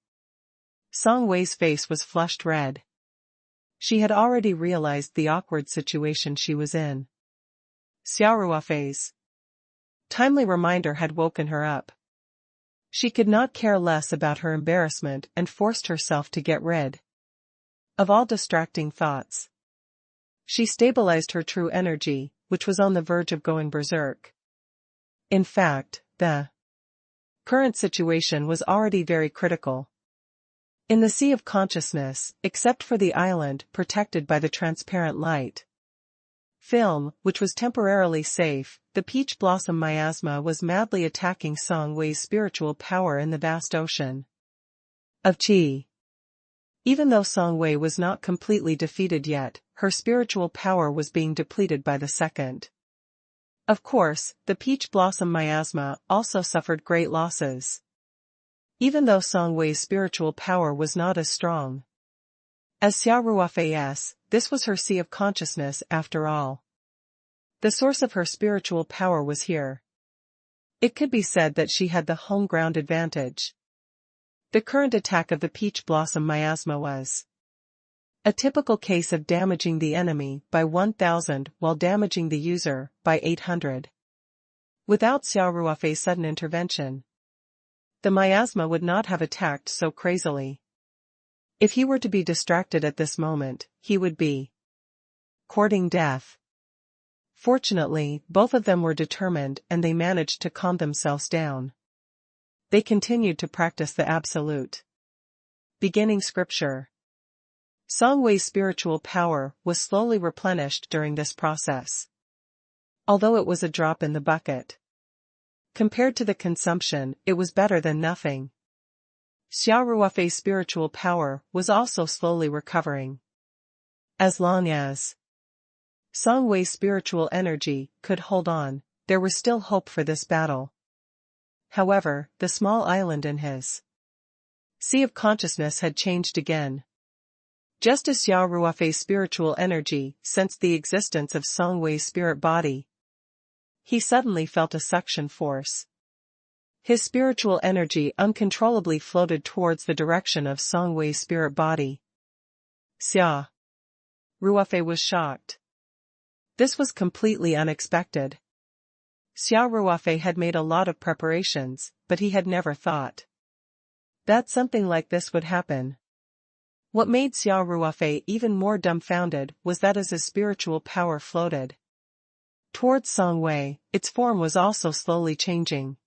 Song Wei's face was flushed red. She had already realized the awkward situation she was in. Xia Ruofei's timely reminder had woken her up. She could not care less about her embarrassment and forced herself to get rid of all distracting thoughts. She stabilized her true energy, which was on the verge of going berserk. In fact, the current situation was already very critical. In the sea of consciousness, except for the island protected by the transparent light film, which was temporarily safe, the peach blossom miasma was madly attacking Song Wei's spiritual power in the vast ocean of qi. Even though Song Wei was not completely defeated yet, her spiritual power was being depleted by the second. Of course, the peach blossom miasma also suffered great losses. Even though Song Wei's spiritual power was not as strong as Xia Ruofei's, this was her sea of consciousness after all. The source of her spiritual power was here. It could be said that she had the home ground advantage. The current attack of the peach blossom miasma was a typical case of damaging the enemy by 1,000 while damaging the user by 800. Without Xia Ruofei's sudden intervention, the miasma would not have attacked so crazily. If he were to be distracted at this moment, he would be courting death. Fortunately, both of them were determined and they managed to calm themselves down. They continued to practice the absolute beginning scripture. Song Wei's spiritual power was slowly replenished during this process. Although it was a drop in the bucket, compared to the consumption, it was better than nothing. Xia Ruofei's spiritual power was also slowly recovering. As long as Song Wei's spiritual energy could hold on, there was still hope for this battle. However, the small island in his sea of consciousness had changed again. Just as Xia Ruofei's spiritual energy sensed the existence of Song Wei's spirit body, he suddenly felt a suction force. His spiritual energy uncontrollably floated towards the direction of Song Wei's spirit body. Xia Ruofei was shocked. This was completely unexpected. Xia Ruofei had made a lot of preparations, but he had never thought that something like this would happen. What made Xia Ruofei even more dumbfounded was that as his spiritual power floated towards Song Wei, its form was also slowly changing.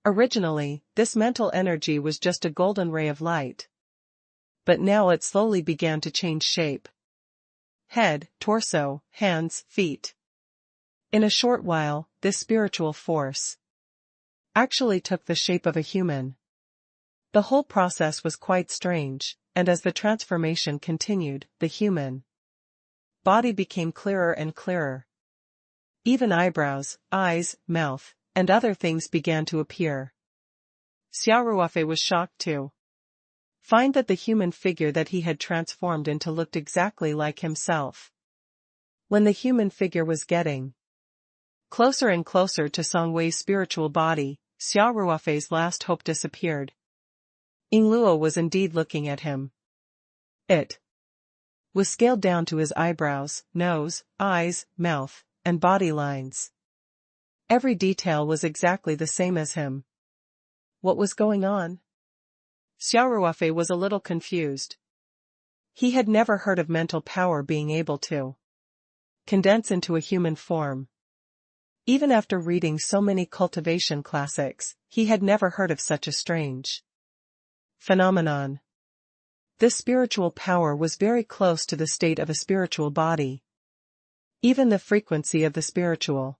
Originally, this mental energy was just a golden ray of light. But now it slowly began to change shape. Head, torso, hands, feet. In a short while, this spiritual force actually took the shape of a human. The whole process was quite strange, and as the transformation continued, the human body became clearer and clearer. Even eyebrows, eyes, mouth, and other things began to appear. Xia Ruofei was shocked to find that the human figure that he had transformed into looked exactly like himself. When the human figure was getting closer and closer to Song Wei's spiritual body, Xia Ruofei's last hope disappeared. Ying Luo was indeed looking at him. It was scaled down to his eyebrows, nose, eyes, mouth, and body lines. Every detail was exactly the same as him. What was going on? Xia Ruofei was a little confused. He had never heard of mental power being able to condense into a human form. Even after reading so many cultivation classics, he had never heard of such a strange phenomenon. This spiritual power was very close to the state of a spiritual body. Even the frequency of the spiritual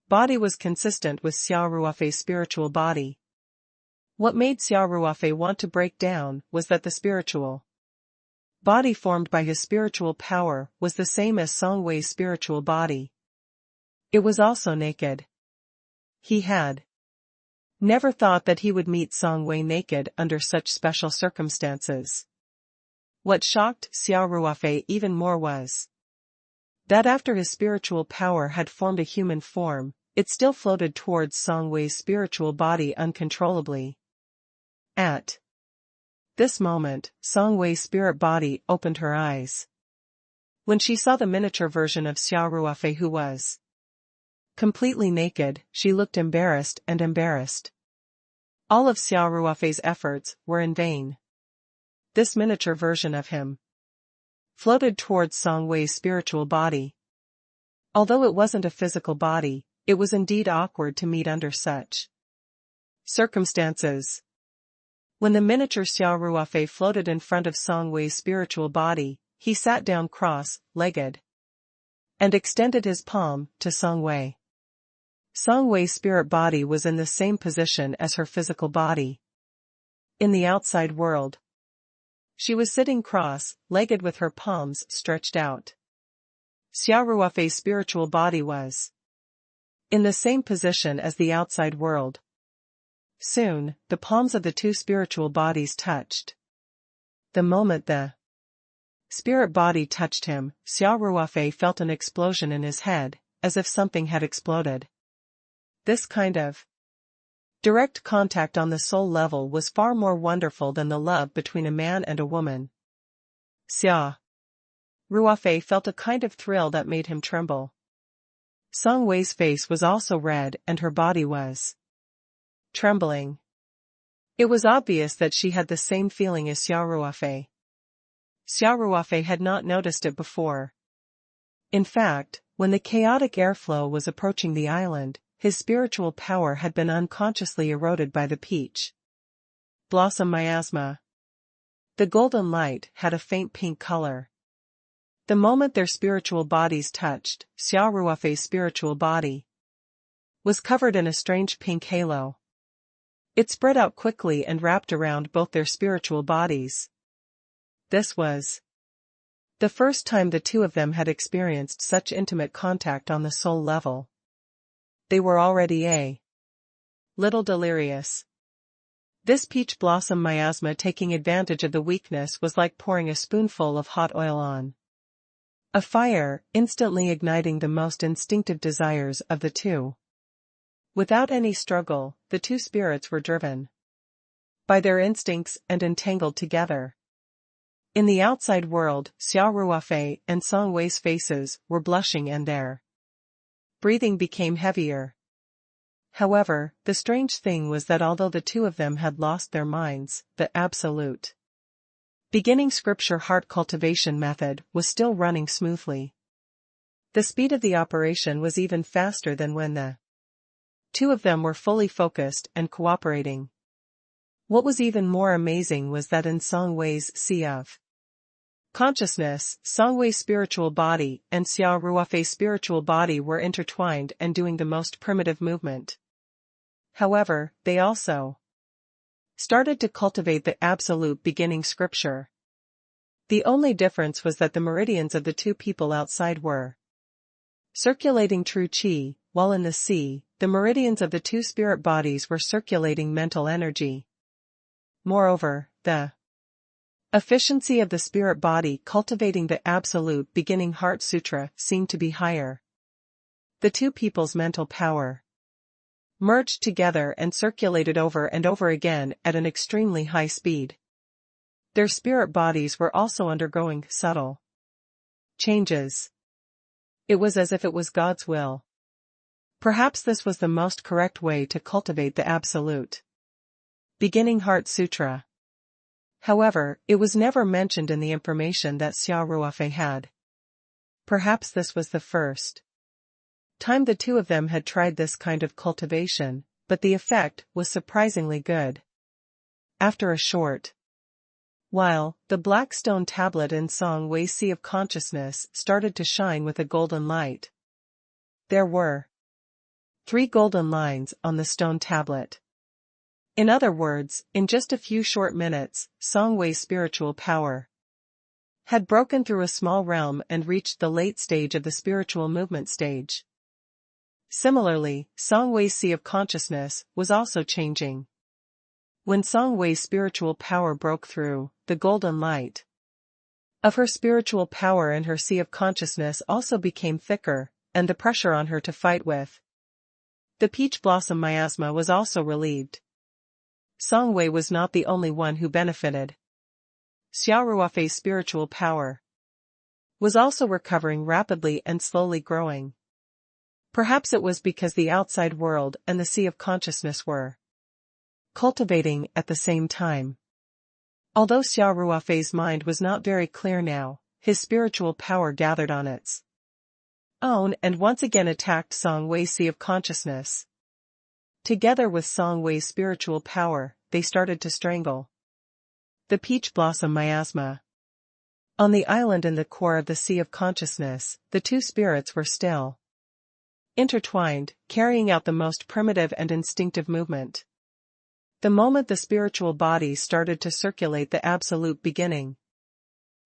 body was consistent with Xia Ruofei's spiritual body. What made Xia Ruofei want to break down was that the spiritual body formed by his spiritual power was the same as Song Wei's spiritual body. It was also naked. He had never thought that he would meet Song Wei naked under such special circumstances. What shocked Xia Ruofei even more was that after his spiritual power had formed a human form, it still floated towards Song Wei's spiritual body uncontrollably. At this moment, Song Wei's spirit body opened her eyes. When she saw the miniature version of Xia Ruofei who was completely naked, she looked embarrassed and embarrassed. All of Xia Ruofei's efforts were in vain. This miniature version of him floated towards Song Wei's spiritual body. Although it wasn't a physical body, it was indeed awkward to meet under such circumstances. When the miniature Xia Ruofei floated in front of Song Wei's spiritual body, he sat down cross-legged and extended his palm to Song Wei. Song Wei's spirit body was in the same position as her physical body. In the outside world, she was sitting cross-legged with her palms stretched out. Xia Ruofei's spiritual body was in the same position as the outside world. Soon, the palms of the two spiritual bodies touched. The moment the spirit body touched him, Xia Ruofei felt an explosion in his head, as if something had exploded. This kind of direct contact on the soul level was far more wonderful than the love between a man and a woman. Xia Ruofei felt a kind of thrill that made him tremble. Song Wei's face was also red and her body was trembling. It was obvious that she had the same feeling as Xia Ruofei. Xia Ruofei had not noticed it before. In fact, when the chaotic airflow was approaching the island, his spiritual power had been unconsciously eroded by the peach blossom miasma. The golden light had a faint pink color. The moment their spiritual bodies touched, Xia Ruofei's spiritual body was covered in a strange pink halo. It spread out quickly and wrapped around both their spiritual bodies. This was the first time the two of them had experienced such intimate contact on the soul level. They were already a little delirious. This peach blossom miasma taking advantage of the weakness was like pouring a spoonful of hot oil on a fire, instantly igniting the most instinctive desires of the two. Without any struggle, the two spirits were driven by their instincts and entangled together. In the outside world, Xia Ruofei and Song Wei's faces were blushing and their breathing became heavier. However, the strange thing was that although the two of them had lost their minds, the absolute beginning scripture heart cultivation method was still running smoothly. The speed of the operation was even faster than when the two of them were fully focused and cooperating. What was even more amazing was that in Song Wei's sea of consciousness, Song Wei's spiritual body and Xia Ruofei's spiritual body were intertwined and doing the most primitive movement. However, they also started to cultivate the absolute beginning scripture. The only difference was that the meridians of the two people outside were circulating true qi, while in the sea, the meridians of the two spirit bodies were circulating mental energy. Moreover, the efficiency of the spirit body cultivating the absolute beginning heart sutra seemed to be higher. The two people's mental power merged together and circulated over and over again at an extremely high speed. Their spirit bodies were also undergoing subtle changes. It was as if it was God's will. Perhaps this was the most correct way to cultivate the absolute beginning heart sutra. However, it was never mentioned in the information that Xia Ruofei had. Perhaps this was the first time the two of them had tried this kind of cultivation, but the effect was surprisingly good. After a short while, the black stone tablet in Song Wei's sea of consciousness started to shine with a golden light. There were 3 golden lines on the stone tablet. In other words, in just a few short minutes, Song Wei's spiritual power had broken through a small realm and reached the late stage of the spiritual movement stage. Similarly, Song Wei's sea of consciousness was also changing. When Song Wei's spiritual power broke through, the golden light of her spiritual power and her sea of consciousness also became thicker, and the pressure on her to fight with the peach blossom miasma was also relieved. Song Wei was not the only one who benefited. Xia Ruofei's spiritual power was also recovering rapidly and slowly growing. Perhaps it was because the outside world and the sea of consciousness were cultivating at the same time. Although Xia Ruofei's mind was not very clear now, his spiritual power gathered on its own and once again attacked Song Wei's sea of consciousness. Together with Song Wei's spiritual power, they started to strangle the peach blossom miasma. On the island in the core of the sea of consciousness, the two spirits were still intertwined, carrying out the most primitive and instinctive movement. The moment the spiritual bodies started to circulate the absolute beginning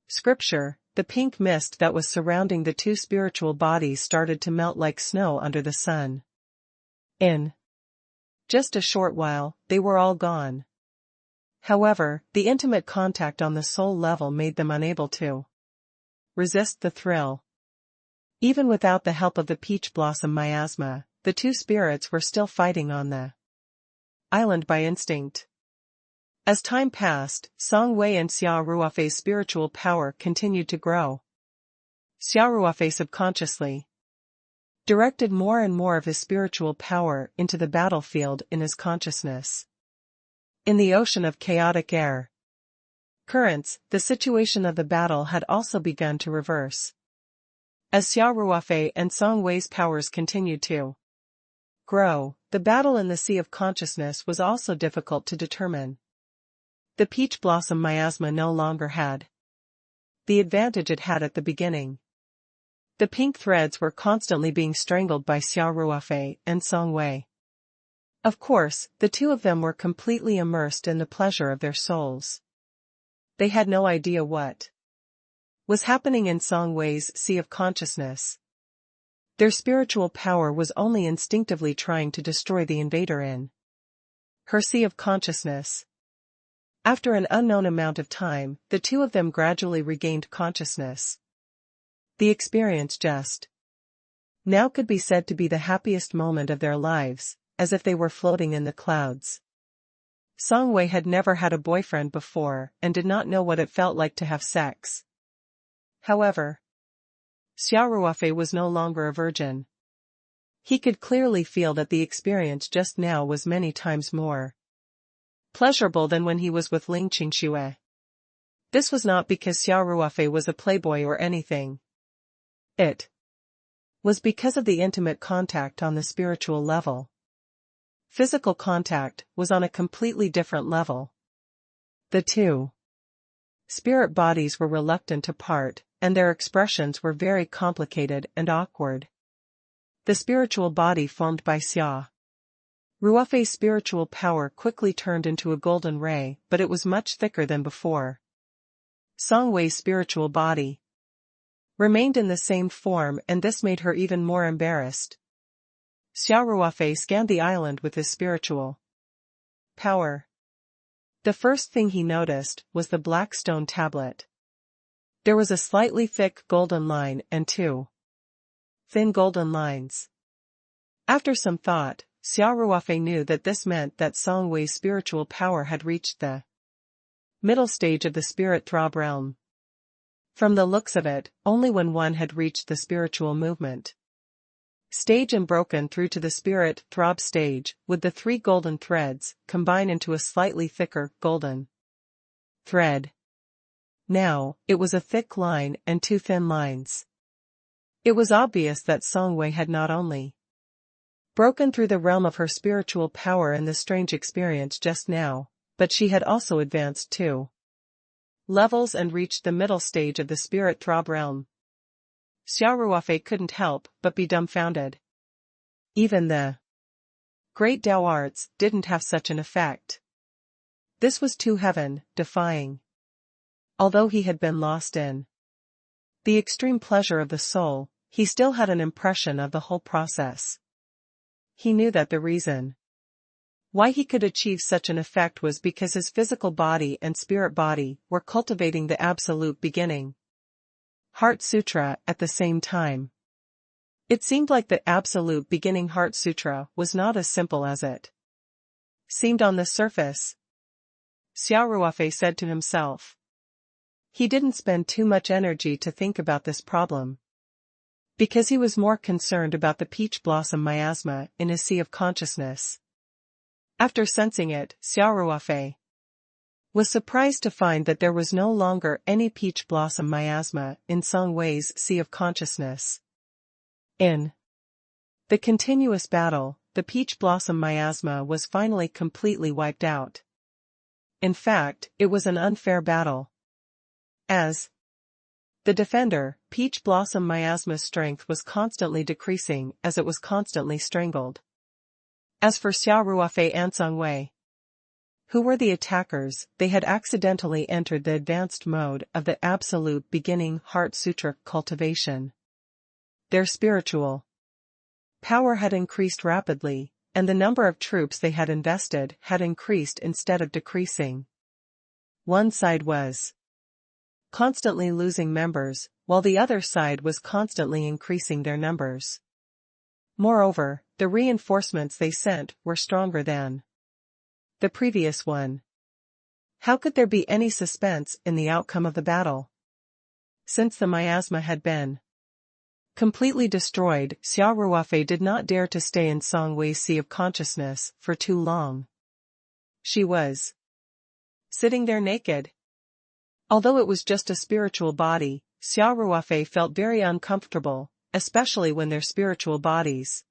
scripture, the pink mist that was surrounding the two spiritual bodies started to melt like snow under the sun. In just a short while, they were all gone. However, the intimate contact on the soul level made them unable to resist the thrill. Even without the help of the peach blossom miasma, the two spirits were still fighting on the island by instinct. As time passed, Song Wei and Xia Ruofei's spiritual power continued to grow. Xia Ruofei subconsciously directed more and more of his spiritual power into the battlefield in his consciousness. In the ocean of chaotic air currents, the situation of the battle had also begun to reverse. As Xia Ruofei and Song Wei's powers continued to grow, the battle in the sea of consciousness was also difficult to determine. The peach blossom miasma no longer had the advantage it had at the beginning. The pink threads were constantly being strangled by Xia Ruofei and Song Wei. Of course, the two of them were completely immersed in the pleasure of their souls. They had no idea what was happening in Song Wei's sea of consciousness. Their spiritual power was only instinctively trying to destroy the invader in her sea of consciousness. After an unknown amount of time, the two of them gradually regained consciousness. The experience just now could be said to be the happiest moment of their lives, as if they were floating in the clouds. Songwei had never had a boyfriend before and did not know what it felt like to have sex. However, Xia Ruofei was no longer a virgin. He could clearly feel that the experience just now was many times more pleasurable than when he was with Ling Qingxue. This was not because Xia Ruofei was a playboy or anything. It was because of the intimate contact on the spiritual level. Physical contact was on a completely different level. The two spirit bodies were reluctant to part, and their expressions were very complicated and awkward. The spiritual body formed by Xia Ruofei's spiritual power quickly turned into a golden ray, but it was much thicker than before. Songwei's spiritual body remained in the same form, and this made her even more embarrassed. Xia Ruofei scanned the island with his spiritual power. The first thing he noticed was the black stone tablet. There was a slightly thick golden line and two thin golden lines. After some thought, Xia Ruofei knew that this meant that Songwei's spiritual power had reached the middle stage of the spirit throb realm. From the looks of it, only when one had reached the spiritual movement stage and broken through to the spirit throb stage, would the three golden threads combine into a slightly thicker golden thread. Now, it was a thick line and two thin lines. It was obvious that Songwei had not only broken through the realm of her spiritual power in the strange experience just now, but she had also advanced 2 levels and reached the middle stage of the spirit throb realm. Xia Ruofei couldn't help but be dumbfounded. Even the great Tao arts didn't have such an effect. This was too heaven-defying. Although he had been lost in the extreme pleasure of the soul, he still had an impression of the whole process. He knew that the reason why he could achieve such an effect was because his physical body and spirit body were cultivating the absolute beginning Heart Sutra at the same time. It seemed like the absolute beginning Heart Sutra was not as simple as it seemed on the surface. Xia Ruofei said to himself. He didn't spend too much energy to think about this problem, because he was more concerned about the peach blossom miasma in his sea of consciousness. After sensing it, Xia Ruofei was surprised to find that there was no longer any peach blossom miasma in Songwei's sea of consciousness. In the continuous battle, the peach blossom miasma was finally completely wiped out. In fact, it was an unfair battle. As the defender, peach blossom miasma's strength was constantly decreasing as it was constantly strangled. As for Xia Ruofei and Songwei, who were the attackers, they had accidentally entered the advanced mode of the absolute beginning Heart Sutra cultivation. Their spiritual power had increased rapidly, and the number of troops they had invested had increased instead of decreasing. One side was constantly losing members, while the other side was constantly increasing their numbers. Moreover, the reinforcements they sent were stronger than the previous one. How could there be any suspense in the outcome of the battle? Since the miasma had been completely destroyed, Xia Ruofei did not dare to stay in Songwei's sea of consciousness for too long. She was sitting there naked. Although it was just a spiritual body, Xia Ruofei felt very uncomfortable, especially when their spiritual bodies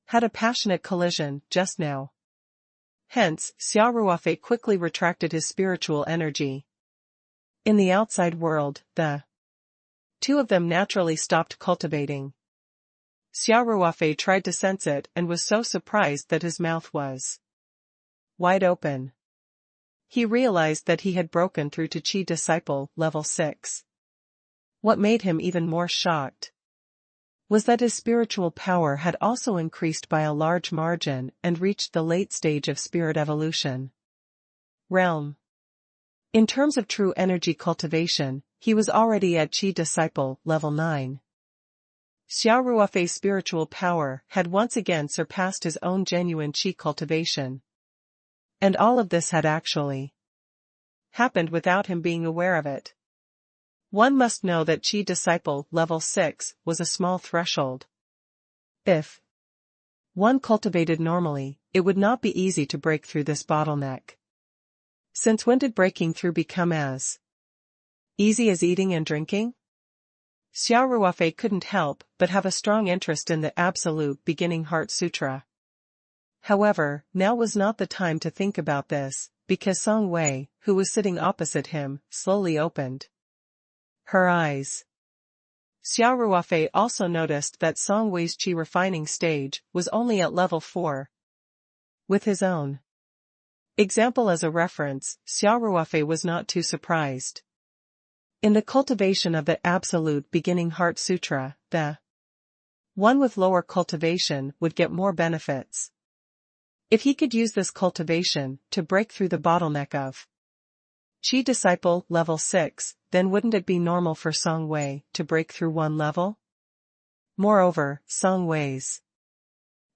had a passionate collision just now. Hence, Xia Ruofei quickly retracted his spiritual energy. In the outside world, the two of them naturally stopped cultivating. Xia Ruofei tried to sense it and was so surprised that his mouth was wide open. He realized that he had broken through to Qi Disciple level 6. What made him even more shocked was that his spiritual power had also increased by a large margin and reached the late stage of spirit evolution realm. In terms of true energy cultivation, he was already at Qi disciple level 9. Xia Ruofei's spiritual power had once again surpassed his own genuine Qi cultivation. And all of this had actually happened without him being aware of it. One must know that Qi disciple level 6 was a small threshold. If one cultivated normally, it would not be easy to break through this bottleneck. Since when did breaking through become as easy as eating and drinking? Xia Ruofei couldn't help but have a strong interest in the Absolute Beginning Heart Sutra. However, now was not the time to think about this, because Song Wei, who was sitting opposite him, slowly opened her eyes. Xia Ruofei also noticed that Song Wei's Qi refining stage was only at level 4. With his own example as a reference, Xia Ruofei was not too surprised. In the cultivation of the Absolute Beginning Heart Sutra, the one with lower cultivation would get more benefits. If he could use this cultivation to break through the bottleneck of Qi disciple level 6, then wouldn't it be normal for Song Wei to break through one level? Moreover, Song Wei's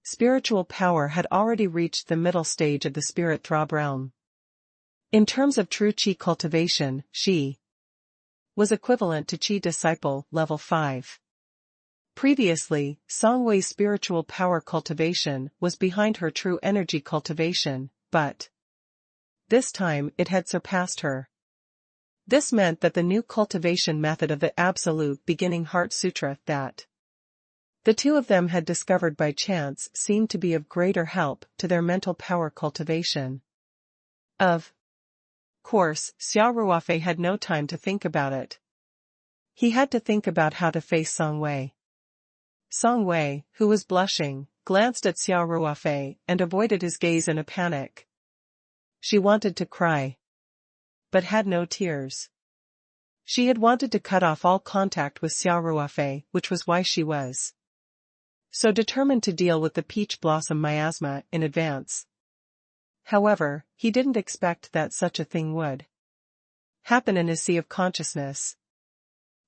spiritual power had already reached the middle stage of the spirit throb realm. In terms of true Qi cultivation, she was equivalent to Qi disciple level 5. Previously, Song Wei's spiritual power cultivation was behind her true energy cultivation, but this time it had surpassed her. This meant that the new cultivation method of the Absolute Beginning Heart Sutra that the two of them had discovered by chance seemed to be of greater help to their mental power cultivation. Of course, Xia Ruofei had no time to think about it. He had to think about how to face Song Wei. Song Wei, who was blushing, glanced at Xia Ruofei and avoided his gaze in a panic. She wanted to cry, but had no tears. She had wanted to cut off all contact with Xia Ruofei, which was why she was so determined to deal with the peach blossom miasma in advance. However, he didn't expect that such a thing would happen in his sea of consciousness.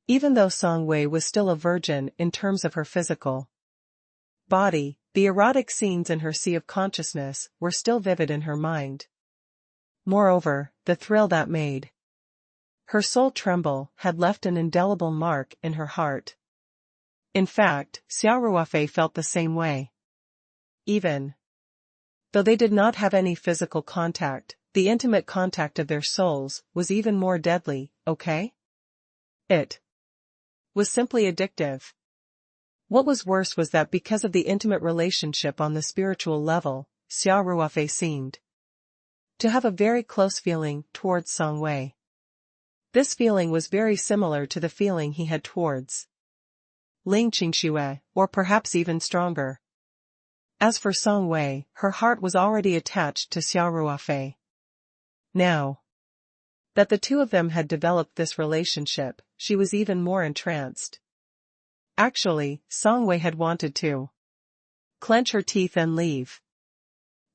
Even though Song Wei was still a virgin in terms of her physical body, the erotic scenes in her sea of consciousness were still vivid in her mind. Moreover, the thrill that made her soul tremble had left an indelible mark in her heart. In fact, Xia Ruofei felt the same way. Even though they did not have any physical contact, the intimate contact of their souls was even more deadly, okay? It was simply addictive. What was worse was that because of the intimate relationship on the spiritual level, Xia Ruofei seemed to have a very close feeling towards Song Wei. This feeling was very similar to the feeling he had towards Ling Qingxue, or perhaps even stronger. As for Song Wei, her heart was already attached to Xia Ruofei. Now that the two of them had developed this relationship, she was even more entranced. Actually, Song Wei had wanted to clench her teeth and leave.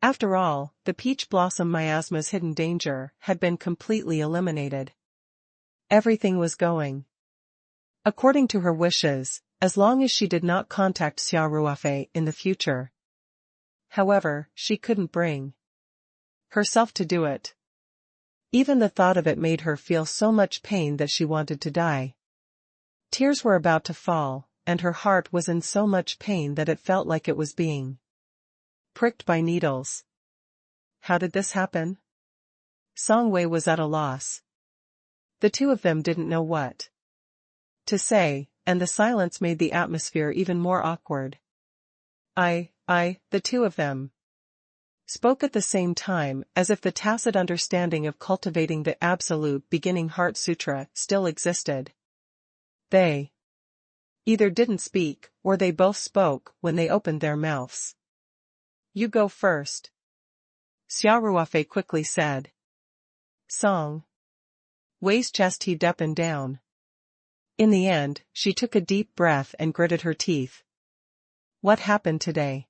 After all, the peach blossom miasma's hidden danger had been completely eliminated. Everything was going according to her wishes, as long as she did not contact Xia Ruofei in the future. However, she couldn't bring herself to do it. Even the thought of it made her feel so much pain that she wanted to die. Tears were about to fall, and her heart was in so much pain that it felt like it was being pricked by needles. How did this happen? Song Wei was at a loss. The two of them didn't know what to say, and the silence made the atmosphere even more awkward. The two of them spoke at the same time, as if the tacit understanding of cultivating the Absolute Beginning Heart Sutra still existed. They either didn't speak, or they both spoke when they opened their mouths. You go first, Xia Ruofei quickly said. Song Wei's chest heaved up and down. In the end, she took a deep breath and gritted her teeth. What happened today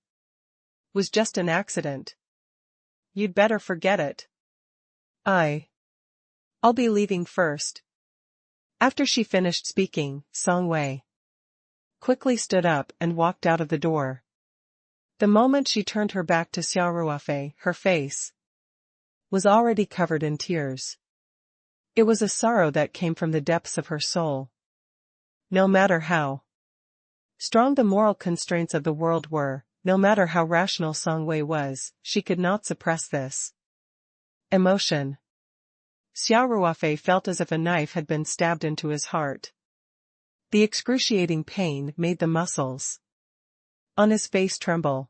was just an accident. You'd better forget it. I'll be leaving first. After she finished speaking, Song Wei quickly stood up and walked out of the door. The moment she turned her back to Xia Ruofei, her face was already covered in tears. It was a sorrow that came from the depths of her soul. No matter how strong the moral constraints of the world were, no matter how rational Song Wei was, she could not suppress this emotion. Xia Ruofei felt as if a knife had been stabbed into his heart. The excruciating pain made the muscles on his face tremble.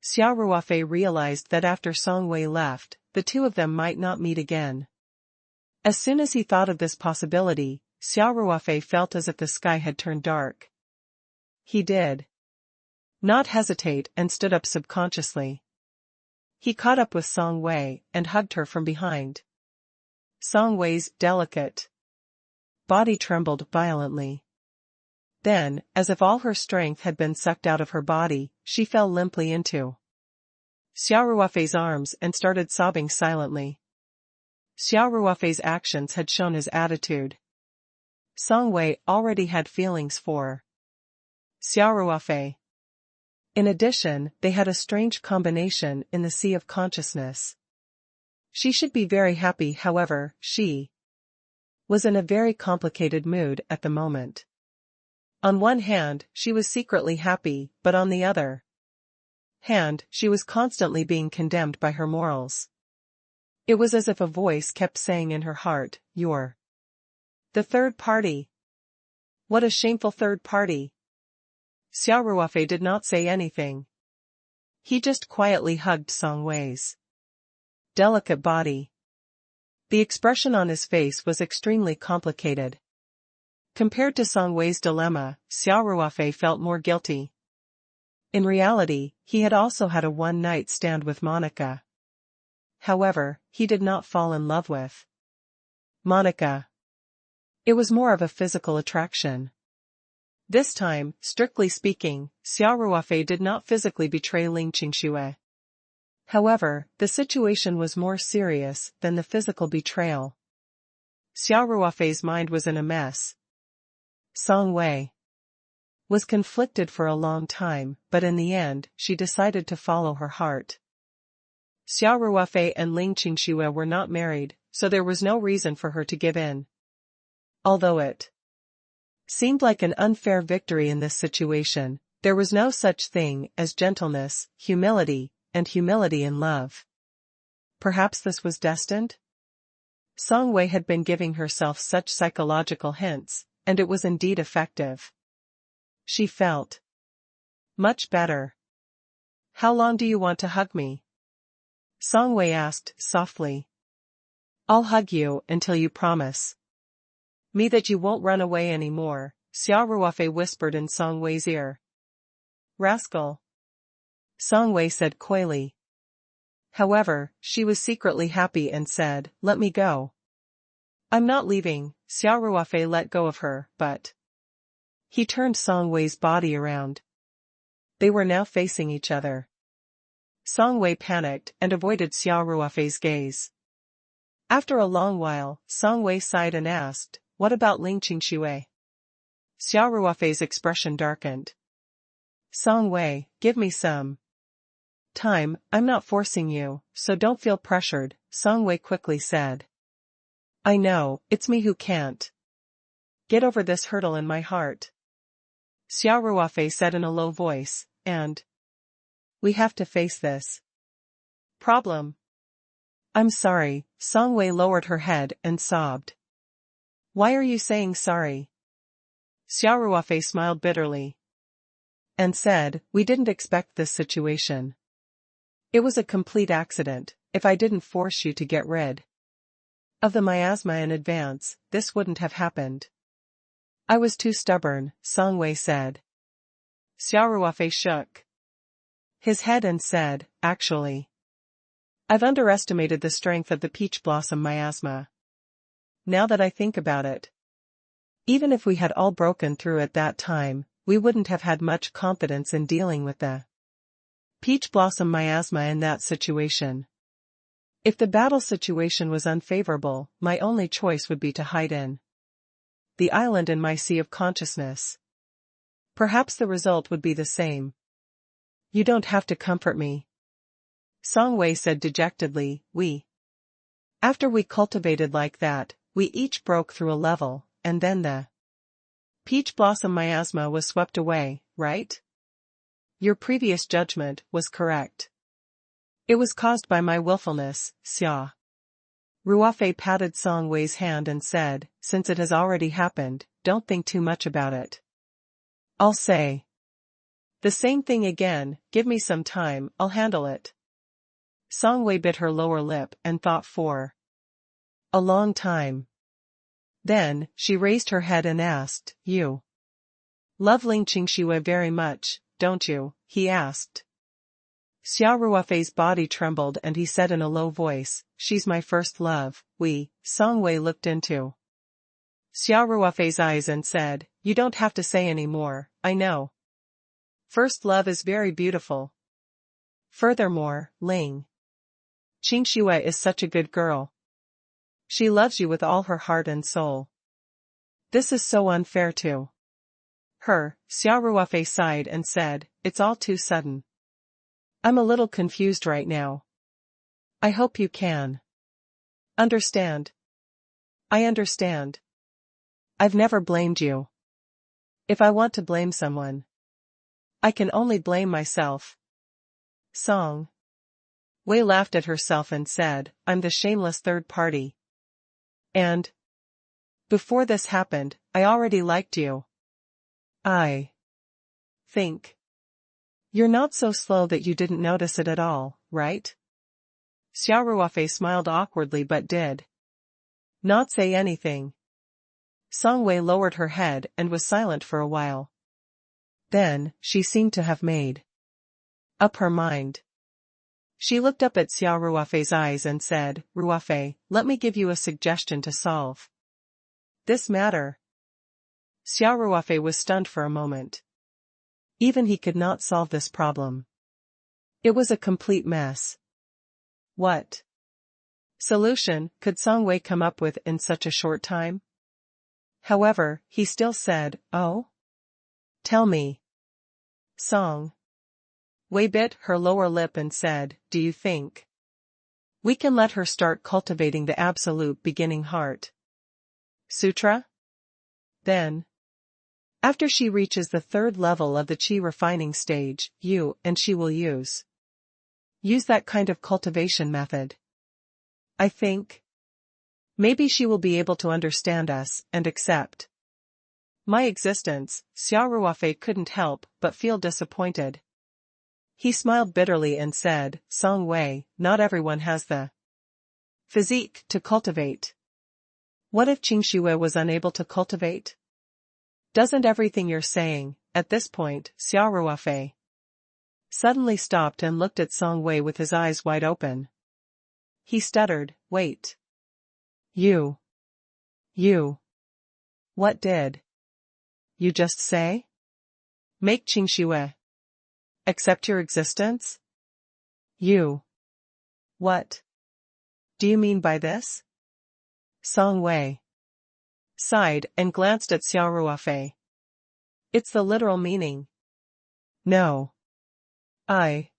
Xia Ruofei realized that after Song Wei left, the two of them might not meet again. As soon as he thought of this possibility, Xia Ruofei felt as if the sky had turned dark. He did not hesitate and stood up subconsciously. He caught up with Song Wei and hugged her from behind. Song Wei's delicate body trembled violently. Then, as if all her strength had been sucked out of her body, she fell limply into Xia Ruofei's arms and started sobbing silently. Xia Ruofei's actions had shown his attitude. Song Wei already had feelings for Xia Ruofei. In addition, they had a strange combination in the sea of consciousness. She should be very happy, however, she was in a very complicated mood at the moment. On one hand, she was secretly happy, but on the other hand, she was constantly being condemned by her morals. It was as if a voice kept saying in her heart, "You're the third party. What a shameful third party." Xia Ruofei did not say anything. He just quietly hugged Song Wei's delicate body. The expression on his face was extremely complicated. Compared to Song Wei's dilemma, Xia Ruofei felt more guilty. In reality, he had also had a one-night stand with Monica. However, he did not fall in love with Monica. It was more of a physical attraction. This time, strictly speaking, Xia Ruofei did not physically betray Ling Qingxue. However, the situation was more serious than the physical betrayal. Xia Ruofei's mind was in a mess. Song Wei was conflicted for a long time, but in the end, she decided to follow her heart. Xia Ruofei and Ling Qingxue were not married, so there was no reason for her to give in. Although it seemed like an unfair victory in this situation, there was no such thing as gentleness, humility, and humility in love. Perhaps this was destined? Song Wei had been giving herself such psychological hints, and it was indeed effective. She felt much better. "How long do you want to hug me?" Song Wei asked softly. "I'll hug you until you promise me that you won't run away anymore," Xia Ruofei whispered in Song Wei's ear. "Rascal," Song Wei said coyly. However, she was secretly happy and said, "Let me go." "I'm not leaving." Xia Ruofei let go of her, but he turned Song Wei's body around. They were now facing each other. Song Wei panicked and avoided Xia Ruofei's gaze. After a long while, Song Wei sighed and asked, "What about Ling Qingxue?" Xia Ruofei's expression darkened. "Song Wei, give me some time, I'm not forcing you, so don't feel pressured," Song Wei quickly said. "I know, it's me who can't get over this hurdle in my heart," Xia Ruofei said in a low voice, "and we have to face this problem." "I'm sorry," Song Wei lowered her head and sobbed. "Why are you saying sorry?" Xia Ruofei smiled bitterly and said, "We didn't expect this situation. It was a complete accident. If I didn't force you to get rid of the miasma in advance, this wouldn't have happened." "I was too stubborn," Song Wei said. Xia Ruofei shook his head and said, "Actually, I've underestimated the strength of the peach blossom miasma. Now that I think about it, even if we had all broken through at that time, we wouldn't have had much confidence in dealing with the peach blossom miasma in that situation. If the battle situation was unfavorable, my only choice would be to hide in the island in my sea of consciousness. Perhaps the result would be the same. You don't have to comfort me, Song Wei said dejectedly. After we cultivated like that, we each broke through a level, and then the peach blossom miasma was swept away, right? Your previous judgment was correct. It was caused by my willfulness, Xia. Ruofei patted Song Wei's hand and said, since it has already happened, don't think too much about it. I'll say the same thing again, give me some time, I'll handle it. Song Wei bit her lower lip and thought for a long time. Then, she raised her head and asked, You love Ling Qingxue very much, don't you? He asked. Xia Ruofei's body trembled and he said in a low voice, She's my first love. Song Wei looked into Xia Ruofei's eyes and said, You don't have to say any more, I know. First love is very beautiful. Furthermore, Ling Qingxue is such a good girl. She loves you with all her heart and soul. This is so unfair to her. Xia Ruofei sighed and said, It's all too sudden. I'm a little confused right now. I hope you can understand. I understand. I've never blamed you. If I want to blame someone, I can only blame myself. Song Wei laughed at herself and said, I'm the shameless third party. And before this happened, I already liked you. I think you're not so slow that you didn't notice it at all, right? Xia Ruofei smiled awkwardly but did not say anything. Song Wei lowered her head and was silent for a while. Then, she seemed to have made up her mind. She looked up at Xia Ruofei's eyes and said, Ruofei, let me give you a suggestion to solve this matter. Xia Ruofei was stunned for a moment. Even he could not solve this problem. It was a complete mess. What solution could Song Wei come up with in such a short time? However, he still said, Oh? Tell me. Song Wei bit her lower lip and said, Do you think we can let her start cultivating the absolute beginning heart sutra? Then, after she reaches the third level of the qi refining stage, you and she will use that kind of cultivation method. I think maybe she will be able to understand us and accept my existence. Xia Ruofei couldn't help but feel disappointed. He smiled bitterly and said, Song Wei, not everyone has the physique to cultivate. What if Qingxue was unable to cultivate? Doesn't everything you're saying, at this point, Xia Ruofei suddenly stopped and looked at Song Wei with his eyes wide open. He stuttered, Wait. You. What did you just say? Make Qingxue accept your existence? What do you mean by this? Song Wei sighed and glanced at Xia Ruofei. It's the literal meaning. No. I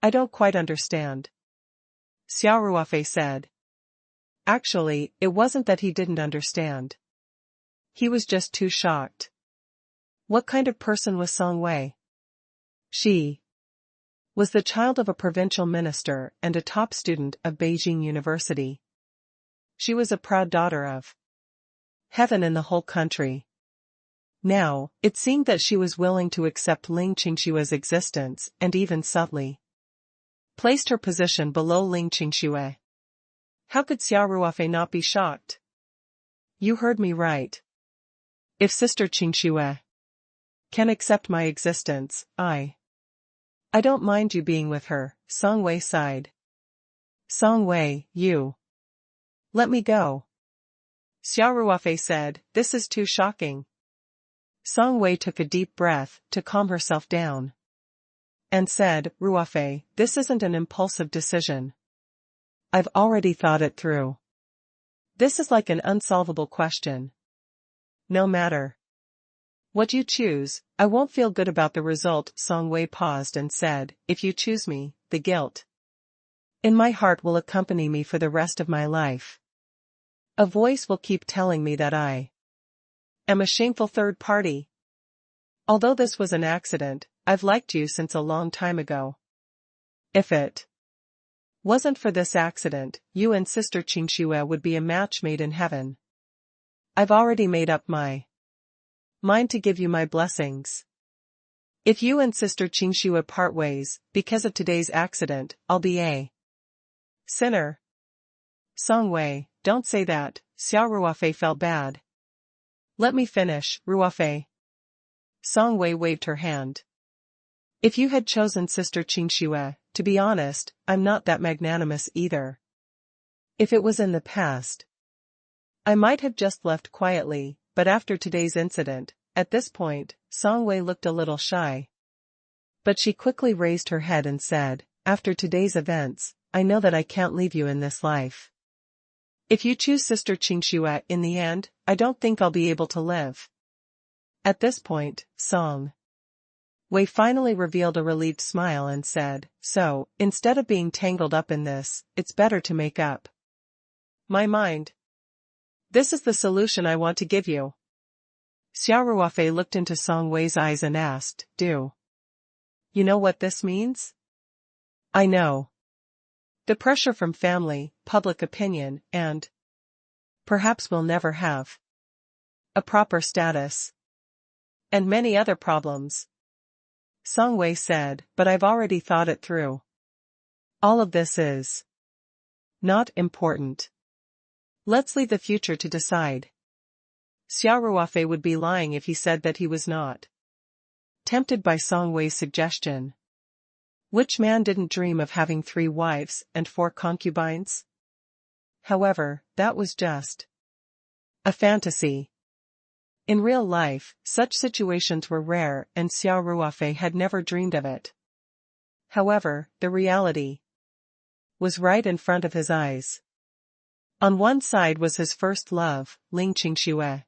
don't quite understand. Xia Ruofei said. Actually, it wasn't that he didn't understand. He was just too shocked. What kind of person was Song Wei? She was the child of a provincial minister and a top student of Beijing University. She was a proud daughter of heaven in the whole country. Now, it seemed that she was willing to accept Ling Qingxue's existence and even subtly placed her position below Ling Qingxue. How could Xia Ruofei not be shocked? You heard me right. If Sister Qingxue can accept my existence, I don't mind you being with her, Song Wei sighed. Song Wei, you let me go. Xia Ruofei said, This is too shocking. Song Wei took a deep breath to calm herself down and said, Ruofei, this isn't an impulsive decision. I've already thought it through. This is like an unsolvable question. No matter what you choose, I won't feel good about the result. Song Wei paused and said, if you choose me, the guilt in my heart will accompany me for the rest of my life. A voice will keep telling me that I am a shameful third party. Although this was an accident, I've liked you since a long time ago. If it wasn't for this accident, you and Sister Qingxue would be a match made in heaven. I've already made up my mind to give you my blessings. If you and Sister Qingxue part ways, because of today's accident, I'll be a sinner. Song Wei, don't say that. Xia Ruofei felt bad. Let me finish, Ruofei. Song Wei waved her hand. If you had chosen Sister Qingxue, to be honest, I'm not that magnanimous either. If it was in the past, I might have just left quietly, but after today's incident, at this point, Song Wei looked a little shy. But she quickly raised her head and said, after today's events, I know that I can't leave you in this life. If you choose Sister Qingxue in the end, I don't think I'll be able to live. At this point, Song Wei finally revealed a relieved smile and said, so, instead of being tangled up in this, it's better to make up my mind. This is the solution I want to give you. Xia Ruofei looked into Song Wei's eyes and asked, do you know what this means? I know. The pressure from family, public opinion, and perhaps we'll never have a proper status. And many other problems. Song Wei said, but I've already thought it through. All of this is not important. Let's leave the future to decide. Xia Ruofei would be lying if he said that he was not tempted by Song Wei's suggestion. Which man didn't dream of having 3 wives and 4 concubines? However, that was just a fantasy. In real life, such situations were rare and Xia Ruofei had never dreamed of it. However, the reality was right in front of his eyes. On one side was his first love, Ling Qingxue.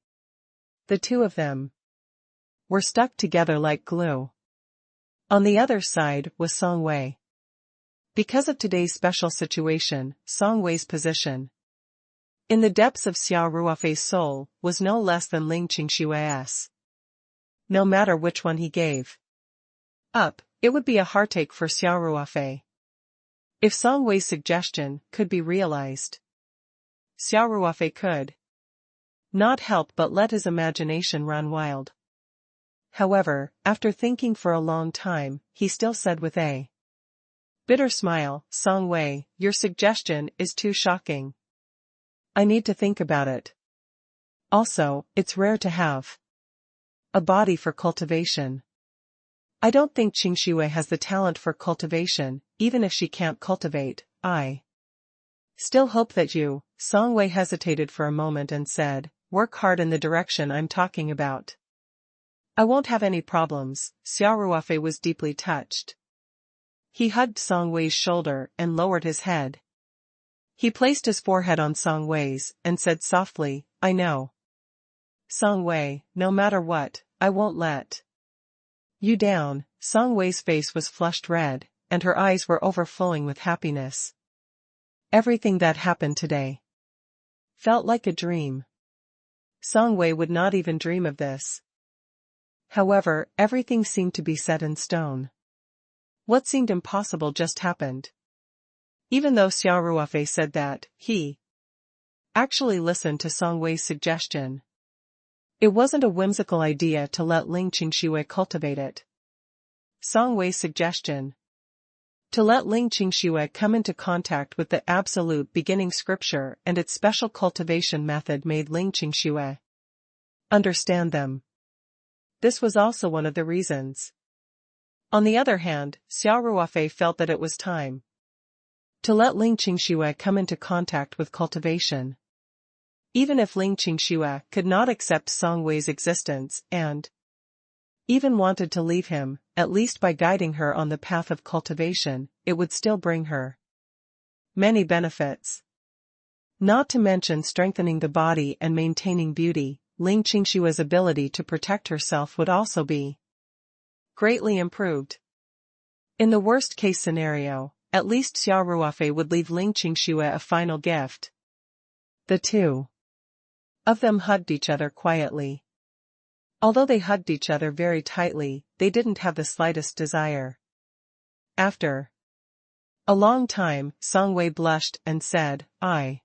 The two of them were stuck together like glue. On the other side was Song Wei. Because of today's special situation, Song Wei's position in the depths of Xia Ruofei's soul was no less than Ling Qingxue's. No matter which one he gave up, it would be a heartache for Xia Ruofei. If Song Wei's suggestion could be realized, Xia Ruofei could not help but let his imagination run wild. However, after thinking for a long time, he still said with a bitter smile, Song Wei, your suggestion is too shocking. I need to think about it. Also, it's rare to have a body for cultivation. I don't think Qingxue has the talent for cultivation, even if she can't cultivate. I still hope that you, Song Wei hesitated for a moment and said, work hard in the direction I'm talking about. I won't have any problems. Xia Ruofei was deeply touched. He hugged Song Wei's shoulder and lowered his head. He placed his forehead on Song Wei's and said softly, I know. Song Wei, no matter what, I won't let you down. Song Wei's face was flushed red, and her eyes were overflowing with happiness. Everything that happened today felt like a dream. Song Wei would not even dream of this. However, everything seemed to be set in stone. What seemed impossible just happened. Even though Xia Ruofei said that he actually listened to Song Wei's suggestion. It wasn't a whimsical idea to let Ling Qingxue cultivate it. Song Wei's suggestion to let Ling Qingxue come into contact with the absolute beginning scripture and its special cultivation method made Ling Qingxue understand them. This was also one of the reasons. On the other hand, Xia Ruofei felt that it was time to let Ling Qingxue come into contact with cultivation. Even if Ling Qingxue could not accept Song Wei's existence and even wanted to leave him, at least by guiding her on the path of cultivation, it would still bring her Many benefits. Not to mention strengthening the body and maintaining beauty, Ling Qingshua's ability to protect herself would also be greatly improved. In the worst-case scenario, at least Xia Ruofei would leave Ling Qingxue a final gift. The two of them hugged each other quietly. Although they hugged each other very tightly, they didn't have the slightest desire. After a long time, Song Wei blushed and said, I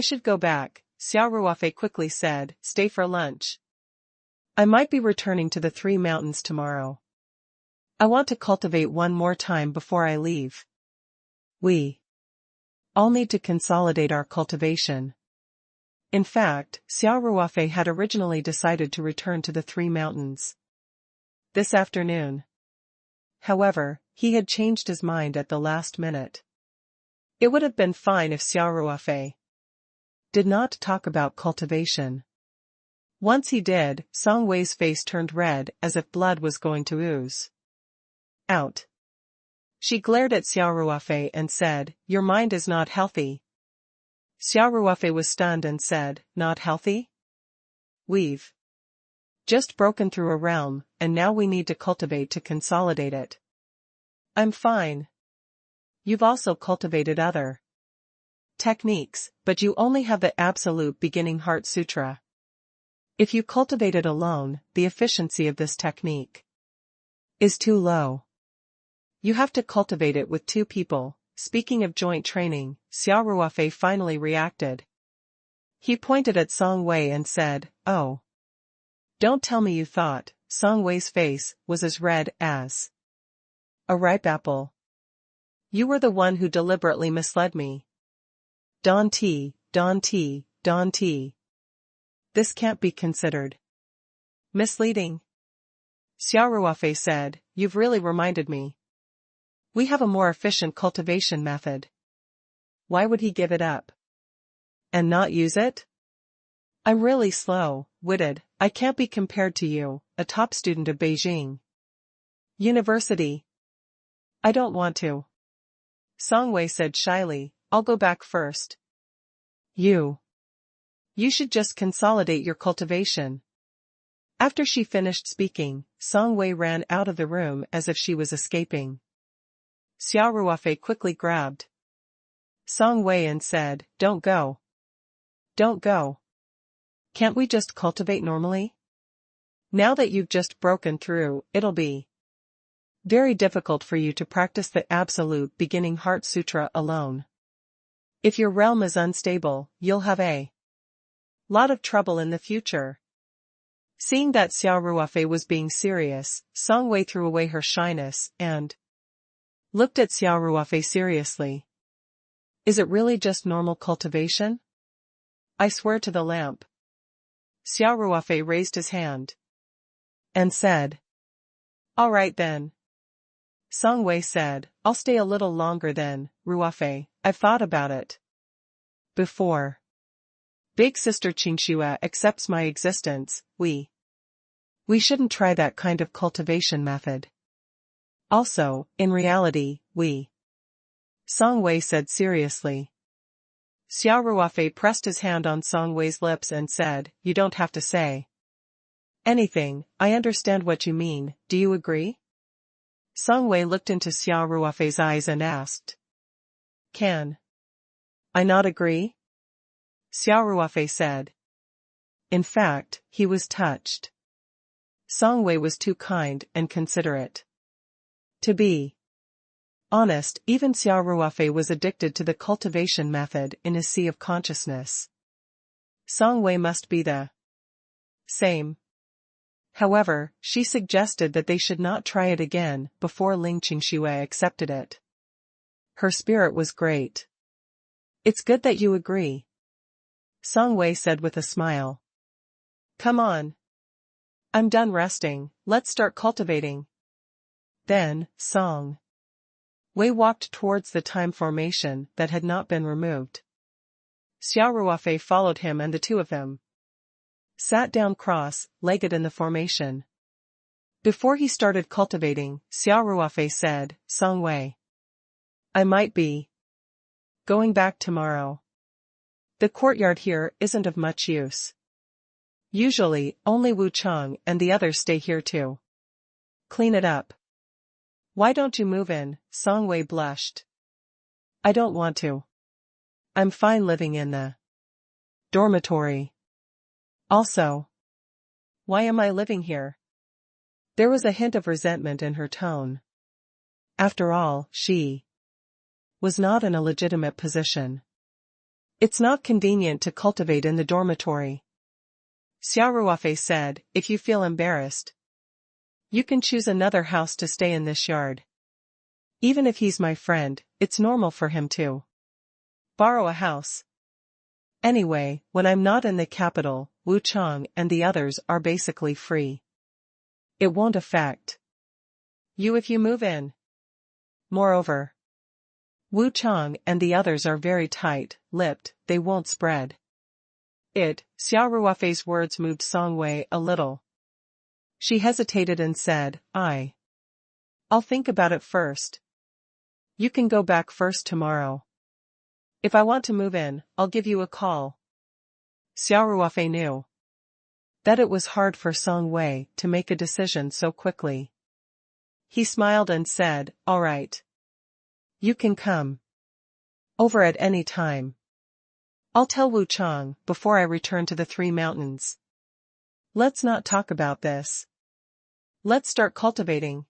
should go back. Xia Ruofei quickly said, stay for lunch. I might be returning to the Three Mountains tomorrow. I want to cultivate one more time before I leave. We all need to consolidate our cultivation. In fact, Xia Ruofei had originally decided to return to the Three Mountains this afternoon. However, he had changed his mind at the last minute. It would have been fine if Xia Ruofei did not talk about cultivation. Once he did, Song Wei's face turned red as if blood was going to ooze out. She glared at Xia Ruofei and said, your mind is not healthy. Xia Ruofei was stunned and said, not healthy? We've just broken through a realm, and now we need to cultivate to consolidate it. I'm fine. You've also cultivated other techniques, but you only have the absolute beginning Heart Sutra. If you cultivate it alone, the efficiency of this technique is too low. You have to cultivate it with two people. Speaking of joint training, Xia Ruofei finally reacted. He pointed at Song Wei and said, oh. Don't tell me you thought. Song Wei's face was as red as a ripe apple. You were the one who deliberately misled me. Don T, Don T, Don T. This can't be considered misleading. Xia Ruofei said, you've really reminded me. We have a more efficient cultivation method. Why would he give it up and not use it? I'm really slow-witted. I can't be compared to you, a top student of Beijing University. I don't want to. Song Wei said shyly, I'll go back first. You should just consolidate your cultivation. After she finished speaking, Song Wei ran out of the room as if she was escaping. Xia Ruofei quickly grabbed Song Wei and said, don't go. Don't go. Can't we just cultivate normally? Now that you've just broken through, it'll be very difficult for you to practice the absolute beginning Heart Sutra alone. If your realm is unstable, you'll have a lot of trouble in the future. Seeing that Xia Ruofei was being serious, Song Wei threw away her shyness and looked at Xia Ruofei seriously. Is it really just normal cultivation? I swear to the lamp. Xia Ruofei raised his hand and said, all right then. Song Wei said, I'll stay a little longer then, Ruofei, I've thought about it. Before Big Sister Qingxue accepts my existence, we shouldn't try that kind of cultivation method. Also, in reality, Song Wei said seriously. Xia Ruofei pressed his hand on Song Wei's lips and said, you don't have to say anything, I understand what you mean, do you agree? Song Wei looked into Xia Ruofei's eyes and asked, can I not agree? Xia Ruofei said. In fact, he was touched. Song Wei was too kind and considerate. To be honest, even Xia Ruofei was addicted to the cultivation method in his sea of consciousness. Song Wei must be the same. However, she suggested that they should not try it again before Ling Qingxue accepted it. Her spirit was great. It's good that you agree, Song Wei said with a smile. Come on. I'm done resting, let's start cultivating. Then, Song Wei walked towards the time formation that had not been removed. Xia Ruofei followed him and the two of them sat down cross-legged in the formation. Before he started cultivating, Xia Ruofei said, Song Wei, I might be Going back tomorrow. The courtyard here isn't of much use. Usually, only Wu Chang and the others stay here too. Clean it up. Why don't you move in? Song Wei blushed. I don't want to. I'm fine living in the dormitory. Also, why am I living here? There was a hint of resentment in her tone. After all, she was not in a legitimate position. It's not convenient to cultivate in the dormitory. Xia Ruofei said, if you feel embarrassed, you can choose another house to stay in this yard. Even if he's my friend, it's normal for him to borrow a house. Anyway, when I'm not in the capital, Wu Chang and the others are basically free. It won't affect you if you move in. Moreover, Wu Chang and the others are very tight-lipped, they won't spread it. Xia Ruofei's words moved Song Wei a little. She hesitated and said, I'll think about it first. You can go back first tomorrow. If I want to move in, I'll give you a call. Xia Ruofei knew that it was hard for Song Wei to make a decision so quickly. He smiled and said, all right. You can come over at any time. I'll tell Wu Chang before I return to the Three Mountains. Let's not talk about this. Let's start cultivating.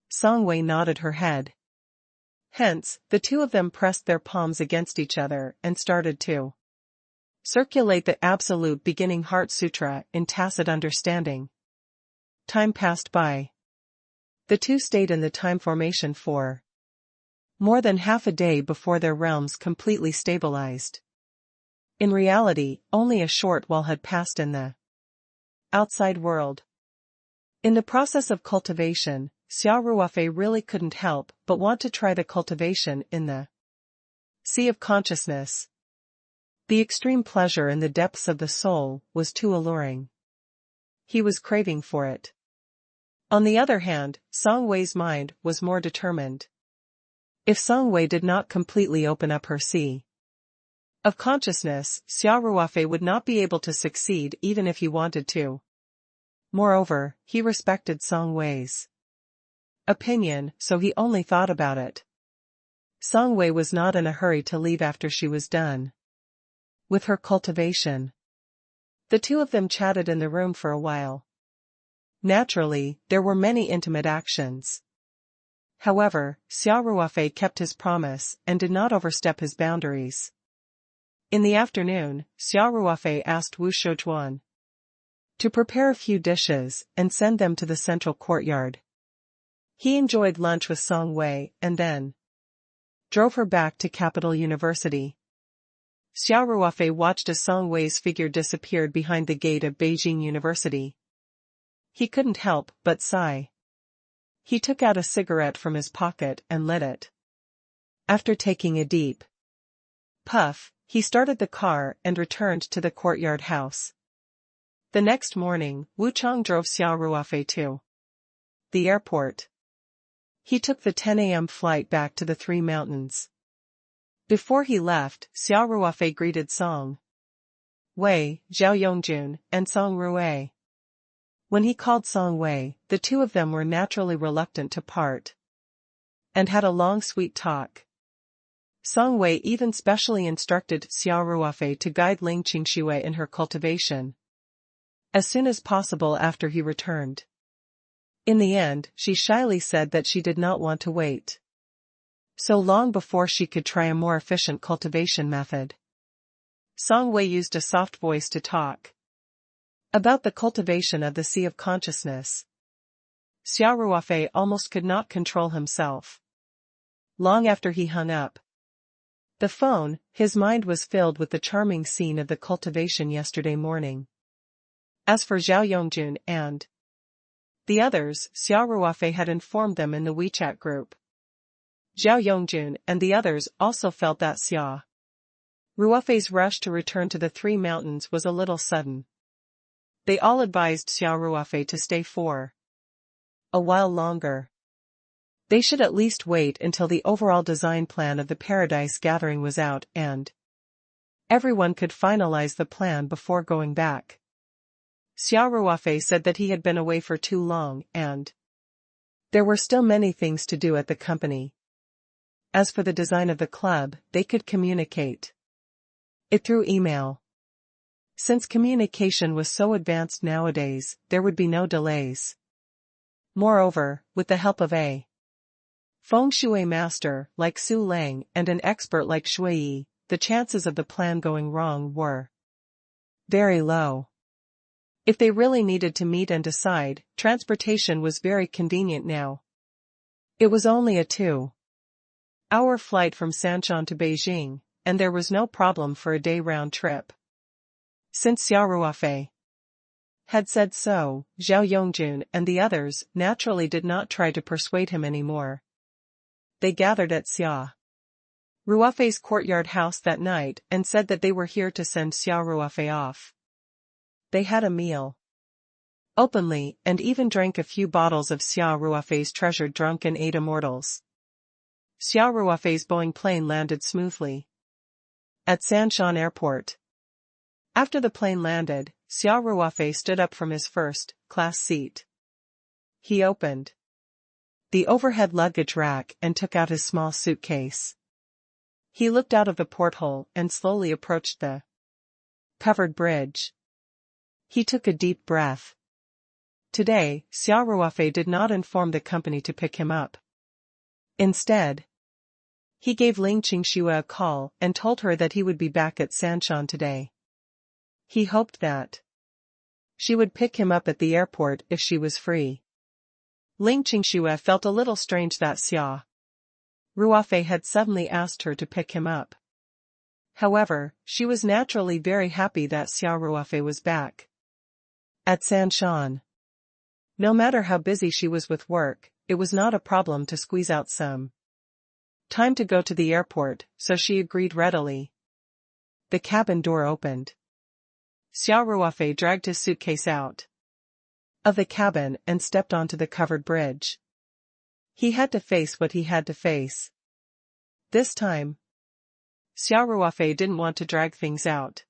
Song Wei nodded her head. Hence, the two of them pressed their palms against each other and started to circulate the Absolute Beginning Heart Sutra in tacit understanding. Time passed by. The two stayed in the time formation for more than half a day before their realms completely stabilized. In reality, only a short while had passed in the outside world. In the process of cultivation, Xia Ruofei really couldn't help but want to try the cultivation in the sea of consciousness. The extreme pleasure in the depths of the soul was too alluring. He was craving for it. On the other hand, Song Wei's mind was more determined. If Song Wei did not completely open up her sea of consciousness, Xia Ruofei would not be able to succeed even if he wanted to. Moreover, he respected Song Wei's opinion, so he only thought about it. Song Wei was not in a hurry to leave after she was done with her cultivation. The two of them chatted in the room for a while. Naturally, there were many intimate actions. However, Xia Ruofei kept his promise and did not overstep his boundaries. In the afternoon, Xia Ruofei asked Wu Shoujuan to prepare a few dishes and send them to the central courtyard. He enjoyed lunch with Song Wei and then drove her back to Capital University. Xia Ruofei watched as Song Wei's figure disappeared behind the gate of Beijing University. He couldn't help but sigh. He took out a cigarette from his pocket and lit it. After taking a deep puff, he started the car and returned to the courtyard house. The next morning, Wu Chang drove Xia Ruofei to the airport. He took the 10 a.m. flight back to the Three Mountains. Before he left, Xia Ruofei greeted Song Wei, Zhao Yongjun, and Song Ruei. When he called Song Wei, the two of them were naturally reluctant to part and had a long sweet talk. Song Wei even specially instructed Xia Ruofei to guide Ling Qingxue in her cultivation as soon as possible after he returned. In the end, she shyly said that she did not want to wait so long before she could try a more efficient cultivation method. Song Wei used a soft voice to talk about the cultivation of the sea of consciousness. Xia Ruofei almost could not control himself. Long after he hung up the phone, his mind was filled with the charming scene of the cultivation yesterday morning. As for Zhao Yongjun and the others, Xia Ruofei had informed them in the WeChat group. Zhao Yongjun and the others also felt that Xia Ruofei's rush to return to the Three Mountains was a little sudden. They all advised Xia Ruofei to stay for a while longer. They should at least wait until the overall design plan of the Paradise Gathering was out and everyone could finalize the plan before going back. Xia Ruofei said that he had been away for too long and there were still many things to do at the company. As for the design of the club, they could communicate it through email. Since communication was so advanced nowadays, there would be no delays. Moreover, with the help of a feng shui master like Su Lang and an expert like Shui, the chances of the plan going wrong were very low. If they really needed to meet and decide, transportation was very convenient now. It was only a 2-hour flight from Sanshan to Beijing, and there was no problem for a day round trip. Since Xia Ruofei had said so, Zhao Yongjun and the others naturally did not try to persuade him anymore. They gathered at Xia Ruofei's courtyard house that night and said that they were here to send Xia Ruofei off. They had a meal openly and even drank a few bottles of Xia Ruofei's treasured drunken eight immortals. Xia Ruofei's Boeing plane landed smoothly at Sanshan Airport. After the plane landed, Xia Ruofei stood up from his first-class seat. He opened the overhead luggage rack and took out his small suitcase. He looked out of the porthole and slowly approached the covered bridge. He took a deep breath. Today, Xia Ruofei did not inform the company to pick him up. Instead, he gave Ling Qingxue a call and told her that he would be back at Sanshan today. He hoped that she would pick him up at the airport if she was free. Ling Qingxue felt a little strange that Xia Ruofei had suddenly asked her to pick him up. However, she was naturally very happy that Xia Ruofei was back at Sanshan. No matter how busy she was with work, it was not a problem to squeeze out some time to go to the airport, so she agreed readily. The cabin door opened. Xia Ruofei dragged his suitcase out of the cabin and stepped onto the covered bridge. He had to face what he had to face. This time, Xia Ruofei didn't want to drag things out.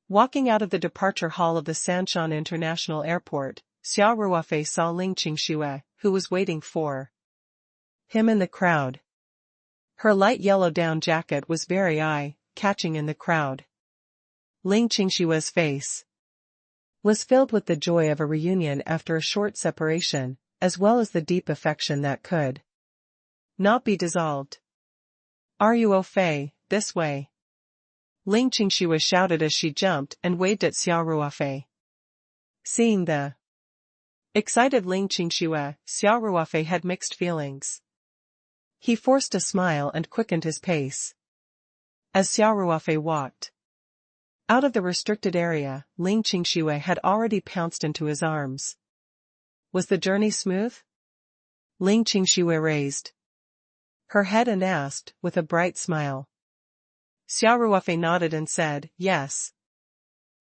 Walking out of the departure hall of the Sanshan International Airport, Xia Ruofei saw Ling Qingxue, who was waiting for him in the crowd. Her light yellow down jacket was very eye-catching in the crowd. Ling Qingxue's face was filled with the joy of a reunion after a short separation, as well as the deep affection that could not be dissolved. "Are you au fait, this way?" Ling Qingxue shouted as she jumped and waved at Xia Ruofei. Seeing the excited Ling Qingxue, Xia Ruofei had mixed feelings. He forced a smile and quickened his pace. As Xia Ruofei walked out of the restricted area, Ling Qingxue had already pounced into his arms. Was the journey smooth? Ling Qingxue raised her head and asked, with a bright smile. Xia Ruofei nodded and said, "Yes.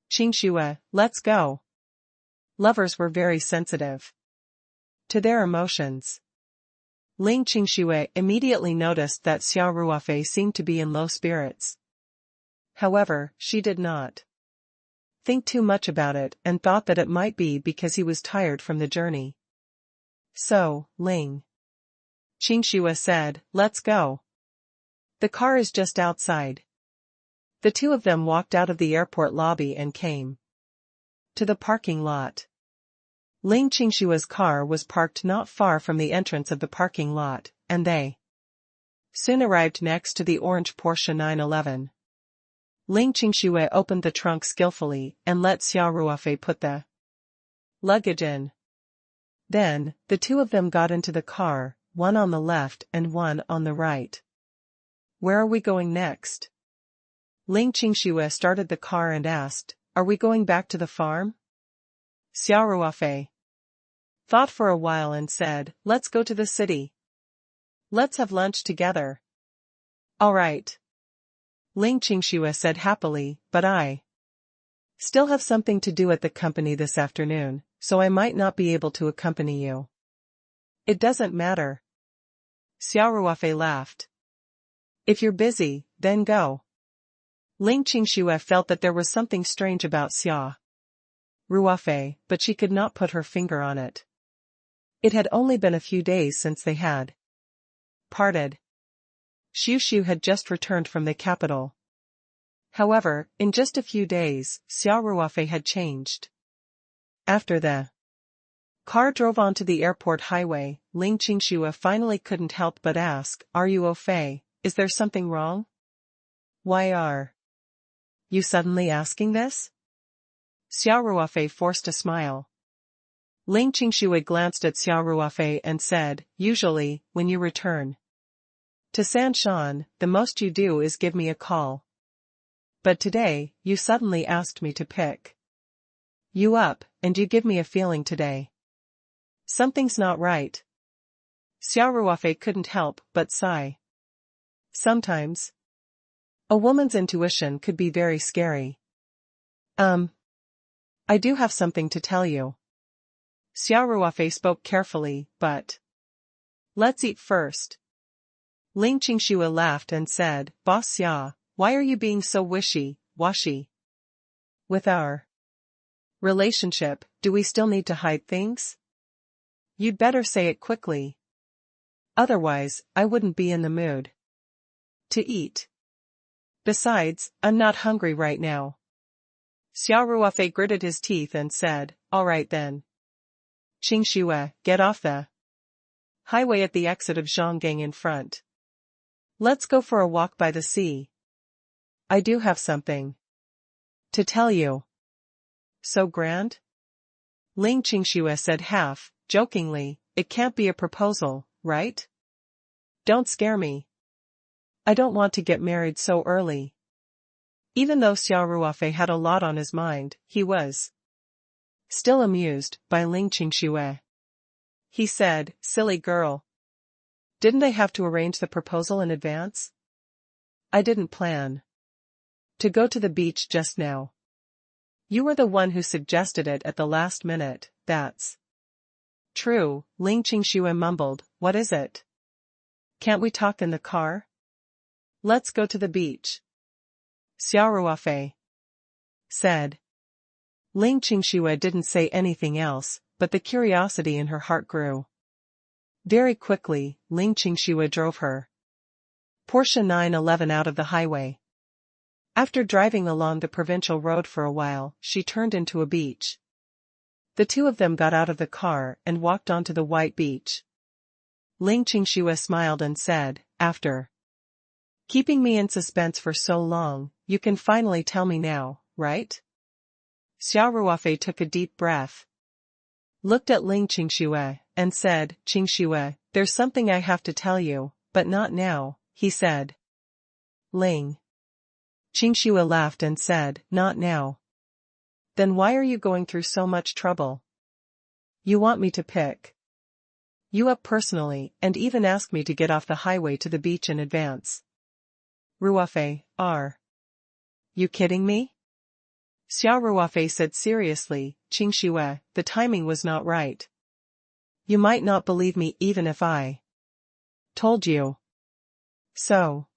Qingxue, let's go." Lovers were very sensitive to their emotions. Ling Qingxue immediately noticed that Xia Ruofei seemed to be in low spirits. However, she did not think too much about it and thought that it might be because he was tired from the journey. So, Ling Qingxue said, "Let's go. The car is just outside." The two of them walked out of the airport lobby and came to the parking lot. Ling Qingxue's car was parked not far from the entrance of the parking lot, and they soon arrived next to the orange Porsche 911. Ling Qingxue opened the trunk skillfully and let Xia Ruofei put the luggage in. Then, the two of them got into the car, one on the left and one on the right. "Where are we going next?" Ling Qingxue started the car and asked, "Are we going back to the farm?" Xia Ruofei thought for a while and said, "Let's go to the city. Let's have lunch together." "All right," Ling Qingxue said happily, "but I still have something to do at the company this afternoon, so I might not be able to accompany you." "It doesn't matter. Xia Ruofei laughed. If you're busy, then go. Ling Qingxue felt that there was something strange about Xia Ruofei, but she could not put her finger on it. It had only been a few days since they had parted. Xiu had just returned from the capital. However, in just a few days, Xia Ruofei had changed. After the car drove onto the airport highway, Ling Qingxue finally couldn't help but ask, "Are you Fei? Is there something wrong? Why are you suddenly asking this?" Xia Ruofei forced a smile. Ling Qingxue glanced at Xia Ruofei and said, "Usually, when you return to Sanshan, the most you do is give me a call. But today, you suddenly asked me to pick you up, and you give me a feeling today. Something's not right." Xia Ruofei couldn't help but sigh. Sometimes a woman's intuition could be very scary. I do have something to tell you. Xia Ruofei spoke carefully, but let's eat first. Ling Qingxue laughed and said, "Boss Xia, why are you being so wishy-washy? With our relationship, do we still need to hide things? You'd better say it quickly. Otherwise, I wouldn't be in the mood to eat. Besides, I'm not hungry right now." Xia Ruofei gritted his teeth and said, "All right then. Qingxue, get off the highway at the exit of Zhonggang in front. Let's go for a walk by the sea. I do have something to tell you." "So grand?" Ling Qingxue said half-jokingly, "It can't be a proposal, right? Don't scare me. I don't want to get married so early." Even though Xia Ruofei had a lot on his mind, he was still amused by Ling Qingxue. He said, "Silly girl. Didn't I have to arrange the proposal in advance? I didn't plan to go to the beach just now. You were the one who suggested it at the last minute." "That's true," Ling Qingxue mumbled. "What is it? Can't we talk in the car? Let's go to the beach," Xia Ruofei said. Ling Qingxue didn't say anything else, but the curiosity in her heart grew. Very quickly, Ling Qingxue drove her Porsche 911 out of the highway. After driving along the provincial road for a while, she turned into a beach. The two of them got out of the car and walked onto the white beach. Ling Qingxue smiled and said, "After keeping me in suspense for so long, you can finally tell me now, right?" Xia Ruofei took a deep breath, looked at Ling Qingxue, and said, "Qingxue, there's something I have to tell you, but not now," he said. Ling Qingxue laughed and said, "Not now? Then why are you going through so much trouble? You want me to pick you up personally, and even ask me to get off the highway to the beach in advance. Ruofei, are you kidding me?" Xia Ruofei said seriously, "Qingxue, the timing was not right. You might not believe me even if I told you. So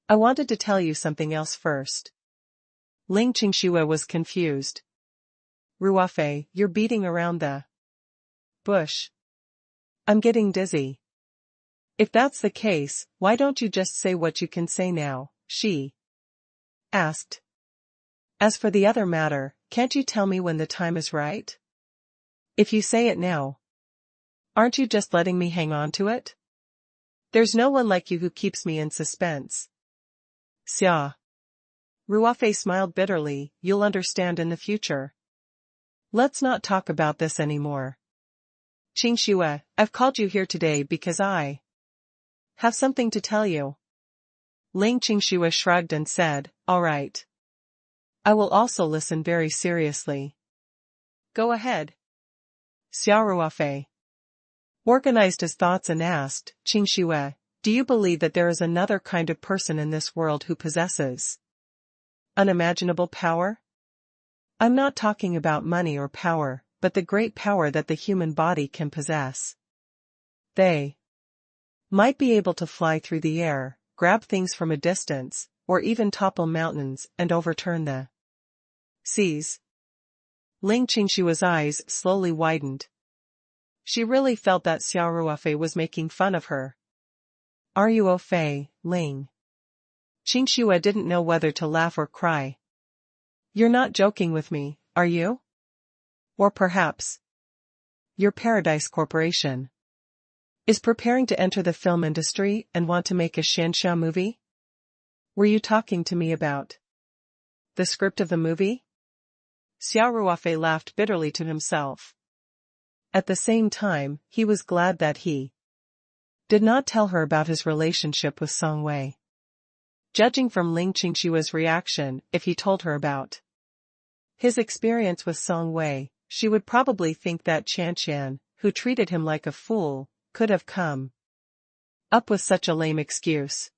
I wanted to tell you something else first." Ling Qingxue was confused. "Ruofei, you're beating around the bush. I'm getting dizzy. If that's the case, why don't you just say what you can say now?" she asked. "As for the other matter, can't you tell me when the time is right? If you say it now, aren't you just letting me hang on to it? There's no one like you who keeps me in suspense." Xia Ruofei smiled bitterly, "You'll understand in the future. Let's not talk about this anymore. Qingxue, I've called you here today because I have something to tell you." Ling Qingxue shrugged and said, "All right. I will also listen very seriously." "Go ahead." Xia Ruofei organized his thoughts and asked, "Qingxue, do you believe that there is another kind of person in this world who possesses unimaginable power? I'm not talking about money or power, but the great power that the human body can possess. They Might be able to fly through the air, grab things from a distance, or even topple mountains and overturn the seas. Ling Qingshua's eyes slowly widened. She really felt that Xia Ruofei was making fun of her. Are you Ruofei, Ling? Qingxue didn't know whether to laugh or cry. You're not joking with me, are you? Or perhaps your Paradise Corporation is preparing to enter the film industry and want to make a Xianxia movie? Were you talking to me about the script of the movie? Xia Ruofei laughed bitterly to himself. At the same time, he was glad that he did not tell her about his relationship with Song Wei. Judging from Ling Qingshua's reaction, if he told her about his experience with Song Wei, she would probably think that Qian, who treated him like a fool, could have come up with such a lame excuse.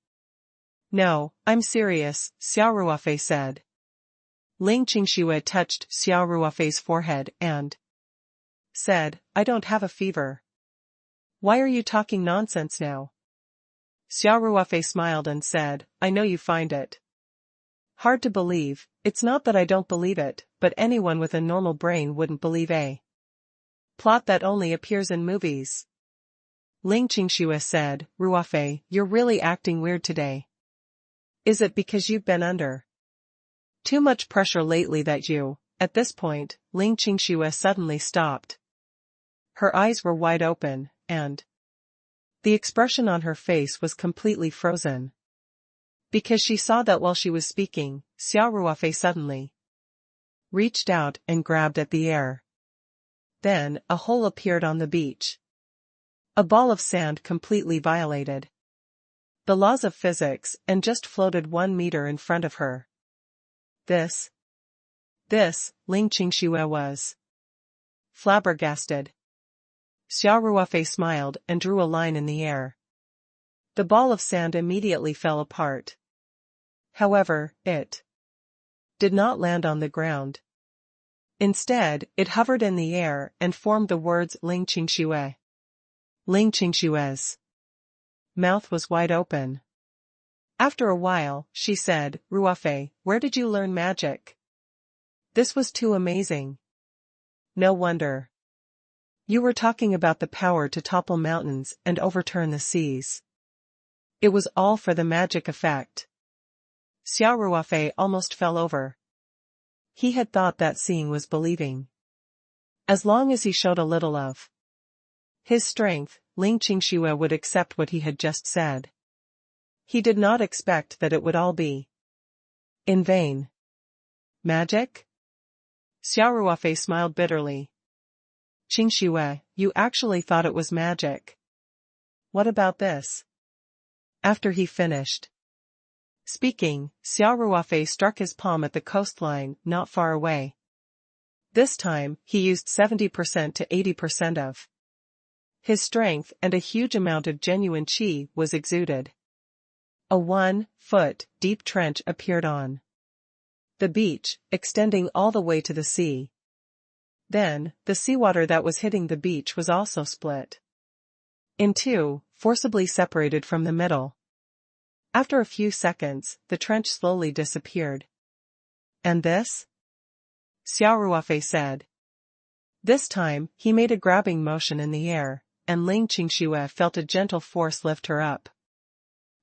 No, I'm serious, Xia Ruofei said. Ling Qingxue touched Xia Ruofei's forehead and said, I don't have a fever. Why are you talking nonsense now? Xia Ruofei smiled and said, I know you find it hard to believe. It's not that I don't believe it, but anyone with a normal brain wouldn't believe a plot that only appears in movies. Ling Qingxue said, Ruofei, you're really acting weird today. Is it because you've been under too much pressure lately that you? At this point, Ling Qingxue suddenly stopped. Her eyes were wide open, and the expression on her face was completely frozen. Because she saw that while she was speaking, Xia Ruofei suddenly reached out and grabbed at the air. Then, a hole appeared on the beach. A ball of sand completely violated the laws of physics and just floated 1 meter in front of her. This, Ling Qingxue was flabbergasted. Xia Ruofei smiled and drew a line in the air. The ball of sand immediately fell apart. However, it did not land on the ground. Instead, it hovered in the air and formed the words Ling Qingxue. Ling Qingshue's mouth was wide open. After a while, she said, Ruofei, where did you learn magic? This was too amazing. No wonder. You were talking about the power to topple mountains and overturn the seas. It was all for the magic effect. Xia Ruofei almost fell over. He had thought that seeing was believing. As long as he showed a little of his strength, Ling Qingxue would accept what he had just said. He did not expect that it would all be in vain. Magic? Xia Ruofei smiled bitterly. Qingxue, you actually thought it was magic. What about this? After he finished speaking, Xia Ruofei struck his palm at the coastline not far away. This time, he used 70% to 80% of his strength, and a huge amount of genuine qi was exuded. A 1-foot deep trench appeared on the beach, extending all the way to the sea. Then, the seawater that was hitting the beach was also split in two, forcibly separated from the middle. After a few seconds, the trench slowly disappeared. And this? Xia Ruofei said. This time, he made a grabbing motion in the air, and Ling Qingxue felt a gentle force lift her up.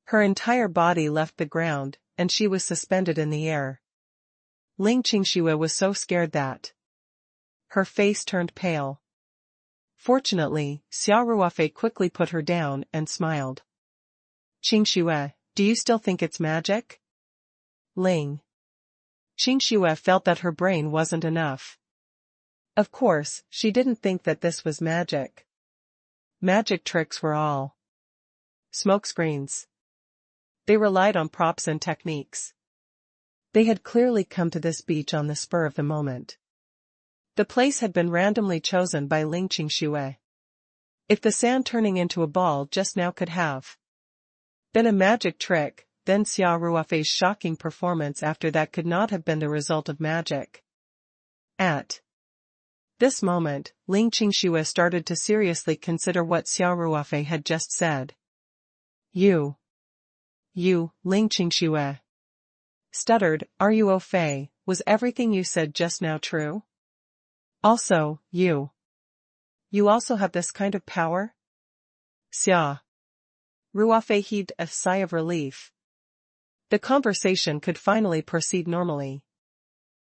Her entire body left the ground, and she was suspended in the air. Ling Qingxue was so scared that her face turned pale. Fortunately, Xia Ruofei quickly put her down and smiled. Qingxue, do you still think it's magic? Ling Qingxue felt that her brain wasn't enough. Of course, she didn't think that this was magic. Magic tricks were all smokescreens. They relied on props and techniques. They had clearly come to this beach on the spur of the moment. The place had been randomly chosen by Ling Qingxue. If the sand turning into a ball just now could have been a magic trick, then Xia Ruofei's shocking performance after that could not have been the result of magic. At this moment, Ling Qingxue started to seriously consider what Xia Ruofei had just said. You, Ling Qingxue stuttered, "Are you au fait? Was everything you said just now true? Also, you also have this kind of power?" Xia Ruofei heaved a sigh of relief. The conversation could finally proceed normally.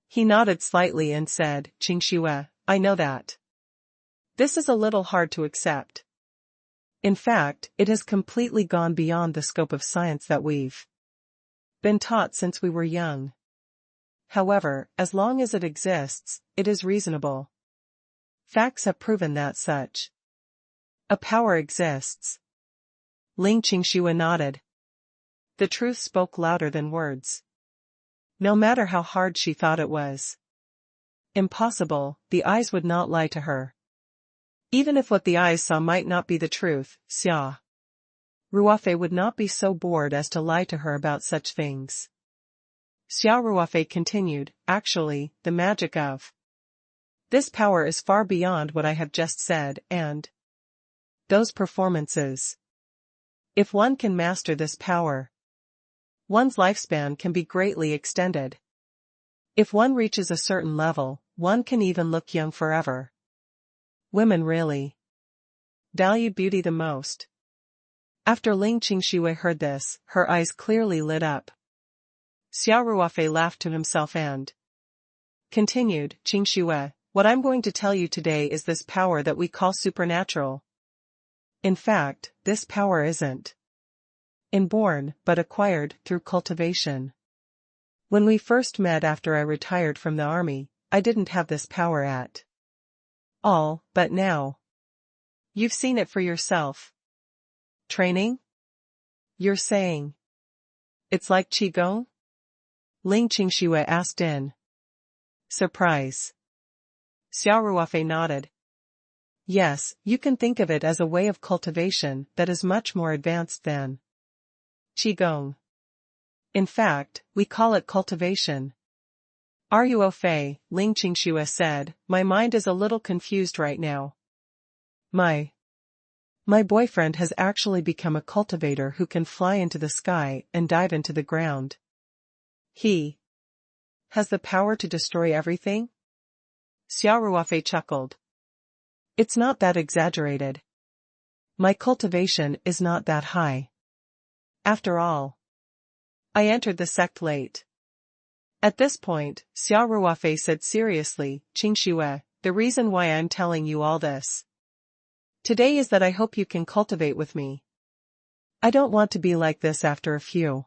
He nodded slightly and said, "Qingxue, I know that. This is a little hard to accept. In fact, it has completely gone beyond the scope of science that we've been taught since we were young. However, as long as it exists, it is reasonable. Facts have proven that such a power exists." Ling Qingxue nodded. The truth spoke louder than words. No matter how hard she thought it was impossible, the eyes would not lie to her. Even if what the eyes saw might not be the truth, Xia Ruofei would not be so bored as to lie to her about such things. Xia Ruofei continued, "Actually, the magic of this power is far beyond what I have just said, and those performances. If one can master this power, one's lifespan can be greatly extended. If one reaches a certain level, one can even look young forever. Women really value beauty the most." After Ling Qingxue heard this, her eyes clearly lit up. Xia Ruofei laughed to himself and continued, "Qingxue, what I'm going to tell you today is this power that we call supernatural. In fact, this power isn't inborn but acquired through cultivation. When we first met after I retired from the army, I didn't have this power at all, but now you've seen it for yourself. Training? You're saying it's like Qigong?" Ling Qingxue asked in surprise. Xia Ruofei nodded. "Yes, you can think of it as a way of cultivation that is much more advanced than Qigong. In fact, we call it cultivation." "Are you au fait?" Ling Qingxue said, "My mind is a little confused right now. My boyfriend has actually become a cultivator who can fly into the sky and dive into the ground. He has the power to destroy everything?" Xia Ruofei chuckled. "It's not that exaggerated. My cultivation is not that high. After all, I entered the sect late." At this point, Xia Ruofei said seriously, "Qingxue, the reason why I'm telling you all this today is that I hope you can cultivate with me. I don't want to be like this after a few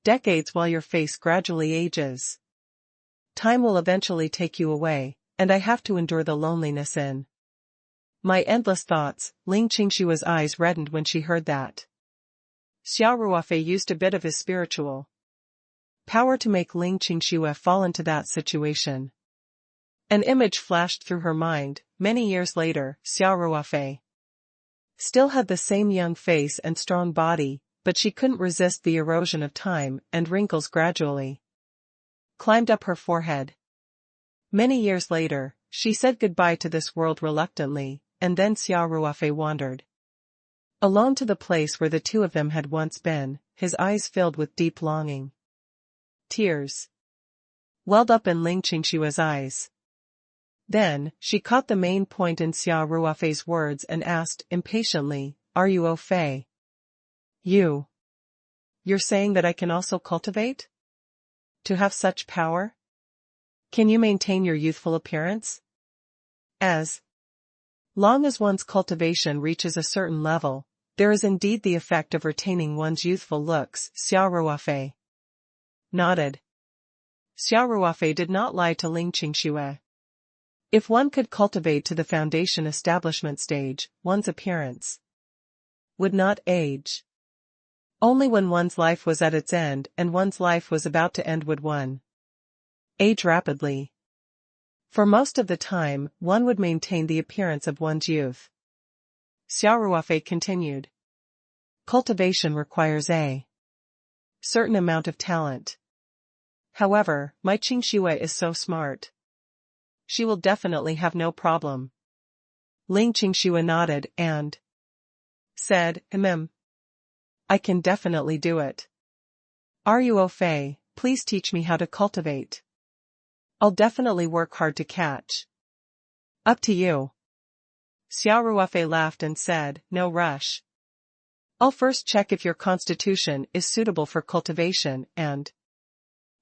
decades while your face gradually ages. Time will eventually take you away, and I have to endure the loneliness in my endless thoughts." Ling Qingshua's eyes reddened when she heard that. Xia Ruofei used a bit of his spiritual power to make Ling Qingxue fall into that situation. An image flashed through her mind. Many years later, Xia Ruofei still had the same young face and strong body, but she couldn't resist the erosion of time, and wrinkles gradually climbed up her forehead. Many years later, she said goodbye to this world reluctantly, and then Xia Ruofei wandered alone to the place where the two of them had once been, his eyes filled with deep longing. Tears welled up in Ling Qingshua's eyes. Then, she caught the main point in Xia Ruofei's words and asked impatiently, "Are you au fait? You're saying that I can also cultivate? To have such power? Can you maintain your youthful appearance? As long as one's cultivation reaches a certain level, there is indeed the effect of retaining one's youthful looks." Xia Ruofei nodded. Xia Ruofei did not lie to Ling Qingxue. If one could cultivate to the foundation establishment stage, one's appearance would not age. Only when one's life was at its end and one's life was about to end would one age rapidly. For most of the time, one would maintain the appearance of one's youth. Xia Ruofei continued. Cultivation requires a certain amount of talent. However, my Qingxue is so smart. She will definitely have no problem. Ling Qingxue nodded and said, I can definitely do it. Ruofei, please teach me how to cultivate. I'll definitely work hard to catch. Up to you. Xia Ruofei laughed and said, no rush. I'll first check if your constitution is suitable for cultivation and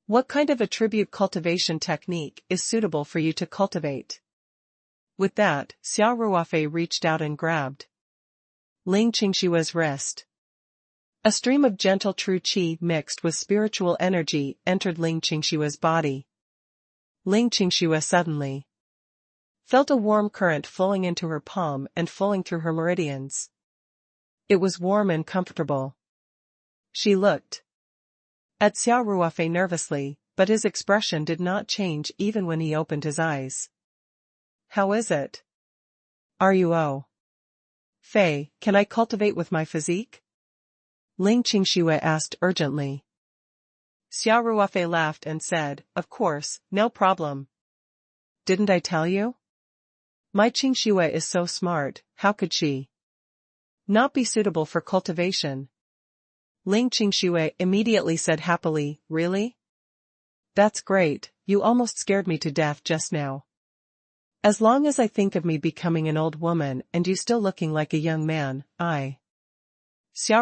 what kind of attribute cultivation technique is suitable for you to cultivate. With that, Xia Ruofei reached out and grabbed Ling Qingshua's wrist. A stream of gentle true qi mixed with spiritual energy entered Ling Qingshua's body. Ling Qingxua suddenly felt a warm current flowing into her palm and flowing through her meridians. It was warm and comfortable. She looked at Xia Ruofei nervously, but his expression did not change even when he opened his eyes. How is it? Ruo Fei, can I cultivate with my physique? Ling Qingxua asked urgently. Xia Ruofei laughed and said, of course, no problem. Didn't I tell you? My Qingxua is so smart, how could she not be suitable for cultivation? Ling Qingxua immediately said happily, really? That's great, you almost scared me to death just now. As long as I think of me becoming an old woman and you still looking like a young man, Xia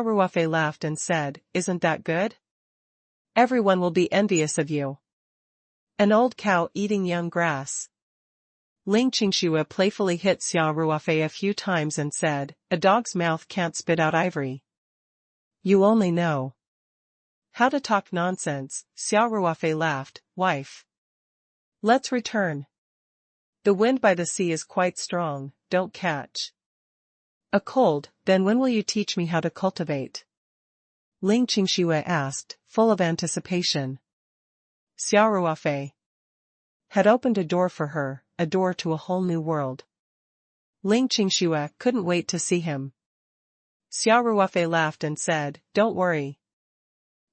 Ruofei laughed and said, isn't that good? Everyone will be envious of you. An old cow eating young grass. Ling Qingxua playfully hit Xia Ruofei a few times and said, a dog's mouth can't spit out ivory. You only know how to talk nonsense, Xia Ruofei laughed, wife. Let's return. The wind by the sea is quite strong, don't catch a cold, then when will you teach me how to cultivate? Ling Qingxua asked, full of anticipation. Xia Ruofei had opened a door for her, a door to a whole new world. Ling Qingxua couldn't wait to see him. Xia Ruofei laughed and said, don't worry.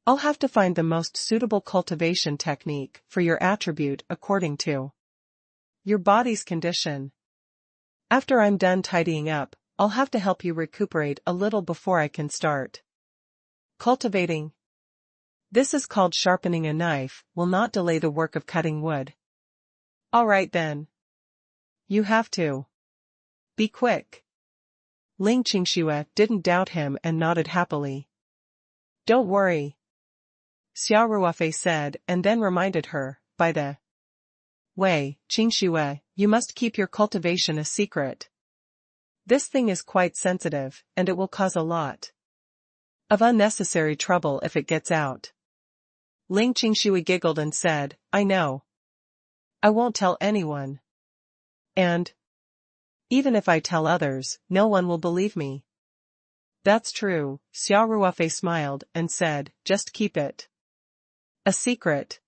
I'll have to find the most suitable cultivation technique for your attribute according to your body's condition. After I'm done tidying up, I'll have to help you recuperate a little before I can start cultivating. This is called sharpening a knife, will not delay the work of cutting wood. All right then. You have to be quick. Ling Qingxua didn't doubt him and nodded happily. Don't worry. Xia Ruofei said and then reminded her, by the way, Qingxua, you must keep your cultivation a secret. This thing is quite sensitive, and it will cause a lot of unnecessary trouble if it gets out. Ling Qingxua giggled and said, I know. I won't tell anyone. And even if I tell others, no one will believe me. That's true, Xia Ruofei smiled and said, just keep it a secret.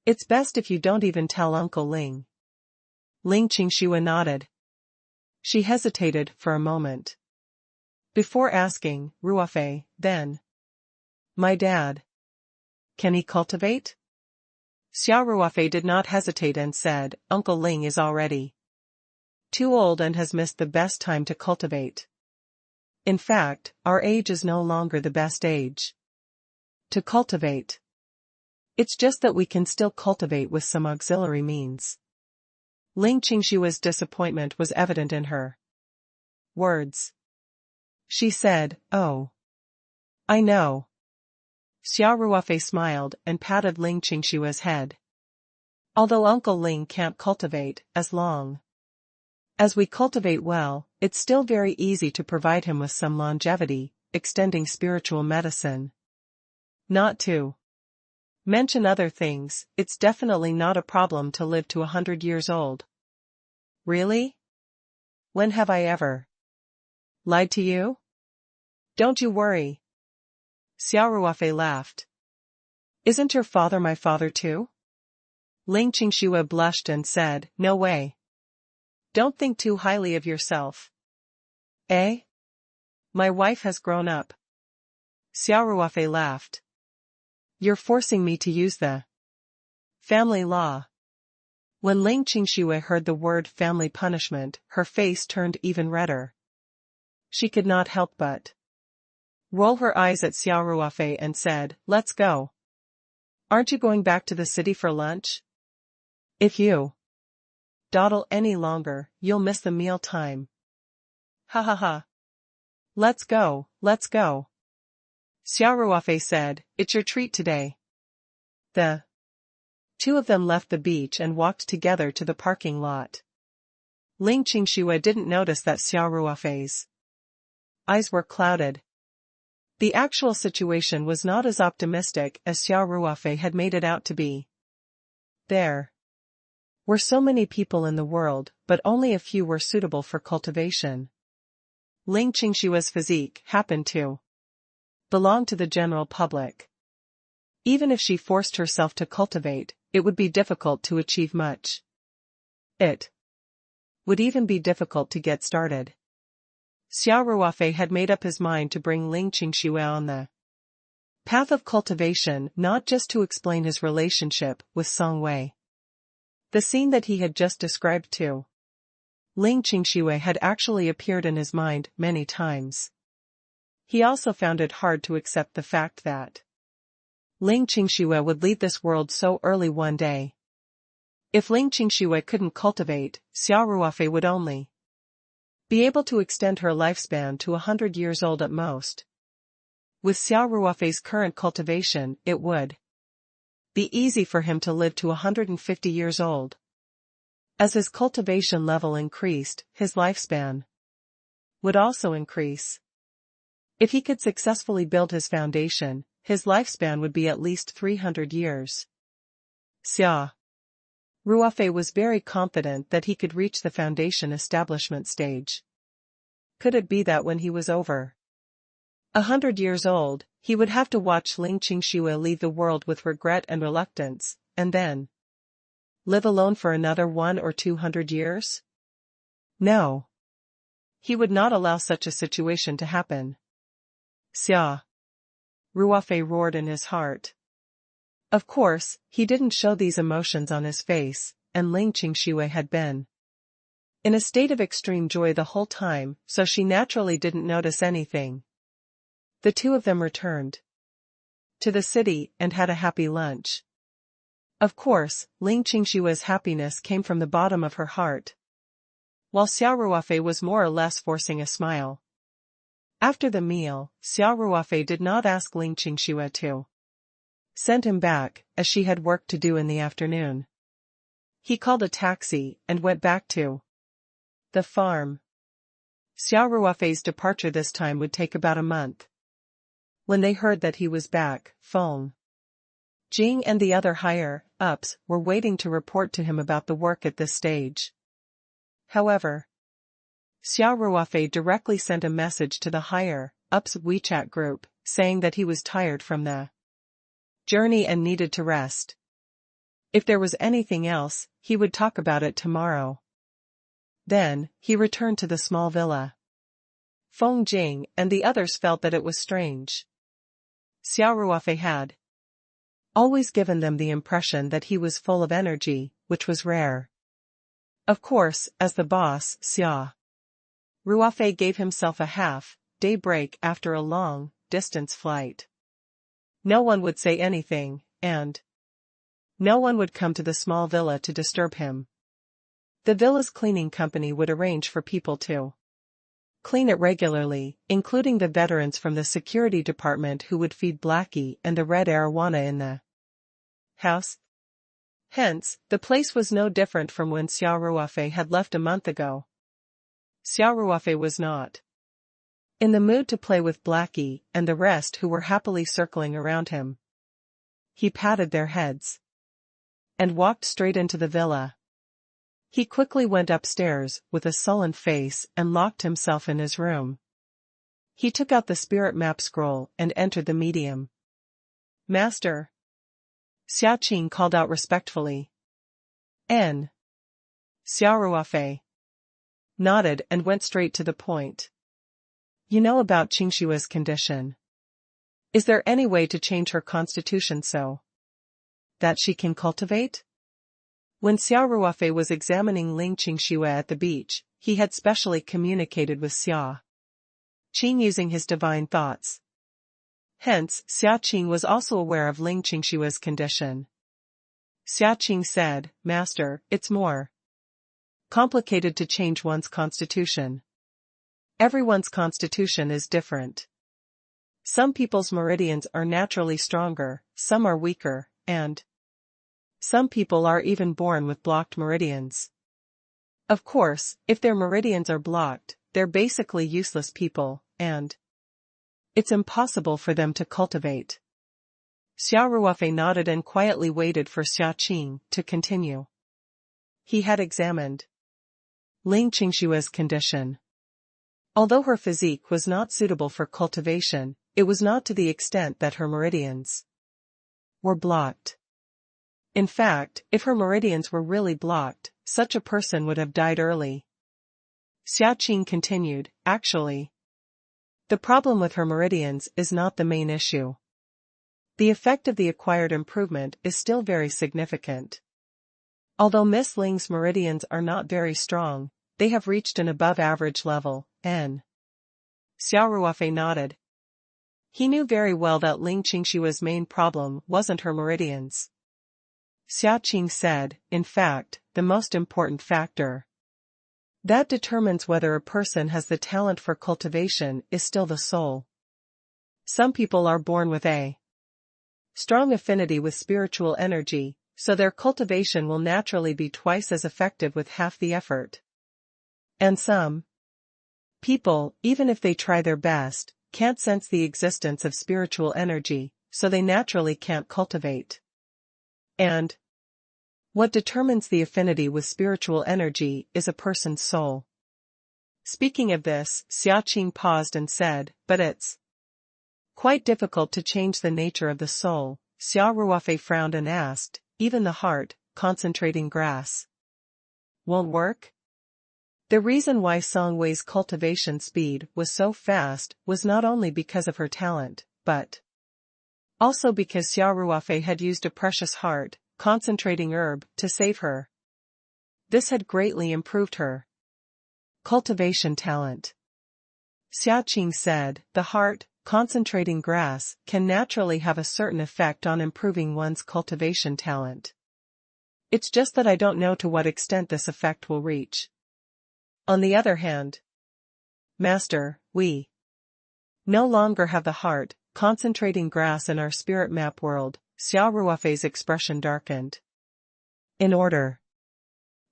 It's best if you don't even tell Uncle Ling. Ling Qingxua nodded. She hesitated for a moment before asking, Ruofei, then. My dad. Can he cultivate? Xia Ruofei did not hesitate and said, Uncle Ling is already too old and has missed the best time to cultivate. In fact, our age is no longer the best age to cultivate. It's just that we can still cultivate with some auxiliary means. Ling Qingshua's disappointment was evident in her words. She said, oh. I know. Xia Ruofei smiled and patted Ling Qingshua's head. Although Uncle Ling can't cultivate as long as we cultivate well, it's still very easy to provide him with some longevity, extending spiritual medicine. Not to mention other things, it's definitely not a problem to live to 100 years old. Really? When have I ever lied to you? Don't you worry. Xia Ruofei laughed. Isn't your father my father too? Ling Qingxua blushed and said, no way. Don't think too highly of yourself. Eh? My wife has grown up. Xia Ruofei laughed. You're forcing me to use the family law. When Ling Qingxua heard the word family punishment, her face turned even redder. She could not help but roll her eyes at Xia Ruofei and said, "Let's go. Aren't you going back to the city for lunch? If you dawdle any longer, you'll miss the meal time." Ha ha ha. Let's go, let's go. Xia Ruofei said, "It's your treat today." The two of them left the beach and walked together to the parking lot. Ling Qingxue didn't notice that Xia Ruofei's eyes were clouded. The actual situation was not as optimistic as Xia Ruofei had made it out to be. There were so many people in the world, but only a few were suitable for cultivation. Ling Qingxue's physique happened to belong to the general public. Even if she forced herself to cultivate, it would be difficult to achieve much. It would even be difficult to get started. Xia Ruofei had made up his mind to bring Ling Qingxue on the path of cultivation, not just to explain his relationship with Song Wei. The scene that he had just described to Ling Qingxue had actually appeared in his mind many times. He also found it hard to accept the fact that Ling Qingxue would leave this world so early one day. If Ling Qingxue couldn't cultivate, Xia Ruofei would only be able to extend her lifespan to 100 years old at most. With Xia Ruofei's current cultivation, it would be easy for him to live to 150 years old. As his cultivation level increased, his lifespan would also increase. If he could successfully build his foundation, his lifespan would be at least 300 years. Xia Ruofei was very confident that he could reach the foundation establishment stage. Could it be that when he was over 100 years old, he would have to watch Ling Qingxue leave the world with regret and reluctance, and then live alone for another 100 or 200 years? No. He would not allow such a situation to happen. Xia Ruofei roared in his heart. Of course, he didn't show these emotions on his face, and Ling Qingxue had been in a state of extreme joy the whole time, so she naturally didn't notice anything. The two of them returned to the city and had a happy lunch. Of course, Ling Qingxue's happiness came from the bottom of her heart, while Xia Ruofei was more or less forcing a smile. After the meal, Xia Ruofei did not ask Ling Qingxue to send him back, as she had work to do in the afternoon. He called a taxi and went back to the farm. Xia Ruofei's departure this time would take about a month. When they heard that he was back, Feng Jing and the other higher-ups were waiting to report to him about the work at this stage. However, Xia Ruofei directly sent a message to the higher-ups WeChat group, saying that he was tired from the journey and needed to rest. If there was anything else, he would talk about it tomorrow. Then, he returned to the small villa. Feng Jing and the others felt that it was strange. Xia Ruofei had always given them the impression that he was full of energy, which was rare. Of course, as the boss, Xia Ruofei gave himself a half-day break after a long-distance flight. No one would say anything, and no one would come to the small villa to disturb him. The villa's cleaning company would arrange for people to clean it regularly, including the veterans from the security department who would feed Blackie and the red arowana in the house. Hence, the place was no different from when Xia Ruofei had left a month ago. Xia Ruofei was not in the mood to play with Blackie and the rest who were happily circling around him. He patted their heads and walked straight into the villa. He quickly went upstairs with a sullen face and locked himself in his room. He took out the spirit map scroll and entered the medium. "Master." Xia Qing called out respectfully. "N." Xia Ruofei nodded and went straight to the point. "You know about Qingxue's condition. Is there any way to change her constitution so that she can cultivate?" When Xia Ruofei was examining Ling Qingxue at the beach, he had specially communicated with Xia Qing using his divine thoughts. Hence, Xiaqing was also aware of Ling Qingshua's condition. Xiaqing said, Master, it's more complicated to change one's constitution. Everyone's constitution is different. Some people's meridians are naturally stronger, some are weaker, and some people are even born with blocked meridians. Of course, if their meridians are blocked, they're basically useless people, and it's impossible for them to cultivate. Xia Ruofei nodded and quietly waited for Xiaqing to continue. He had examined Ling Qingshua's condition. Although her physique was not suitable for cultivation, it was not to the extent that her meridians were blocked. In fact, if her meridians were really blocked, such a person would have died early. Xiaqing continued, actually, the problem with her meridians is not the main issue. The effect of the acquired improvement is still very significant. Although Miss Ling's meridians are not very strong, they have reached an above-average level, N. Xia Ruofei nodded. He knew very well that Ling Qingshua's main problem wasn't her meridians. Xiaqing said, in fact, the most important factor that determines whether a person has the talent for cultivation is still the soul. Some people are born with a strong affinity with spiritual energy, so their cultivation will naturally be twice as effective with half the effort. And some people, even if they try their best, can't sense the existence of spiritual energy, so they naturally can't cultivate. And what determines the affinity with spiritual energy is a person's soul. Speaking of this, Xiaqing paused and said, but it's quite difficult to change the nature of the soul. Xia Ruofei frowned and asked, even the heart, concentrating grass, won't work? The reason why Song Wei's cultivation speed was so fast was not only because of her talent, but also because Xia Ruofei had used a precious heart, concentrating herb, to save her. This had greatly improved her cultivation talent. Xiaqing said, the heart, concentrating grass, can naturally have a certain effect on improving one's cultivation talent. It's just that I don't know to what extent this effect will reach. On the other hand, Master, we no longer have the heart, concentrating grass in our spirit map world. Xia Ruofei's expression darkened. In order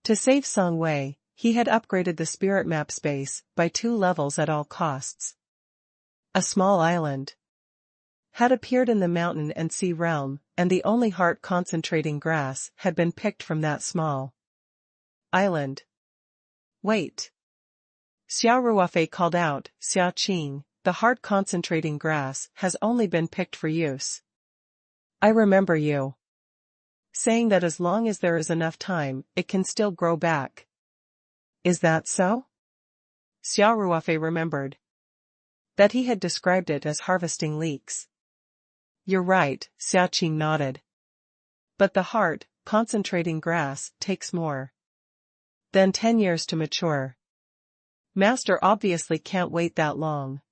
to save Song Wei, he had upgraded the spirit map space by 2 levels at all costs. A small island had appeared in the mountain and sea realm, and the only heart concentrating grass had been picked from that small island. Wait. Xia Ruofei called out, Xiaqing, the heart concentrating grass has only been picked for use. I remember you saying that as long as there is enough time, it can still grow back. Is that so? Xia Ruofei remembered that he had described it as harvesting leeks. You're right, Xiaqing nodded. But the heart, concentrating grass, takes more than 10 years to mature. Master obviously can't wait that long.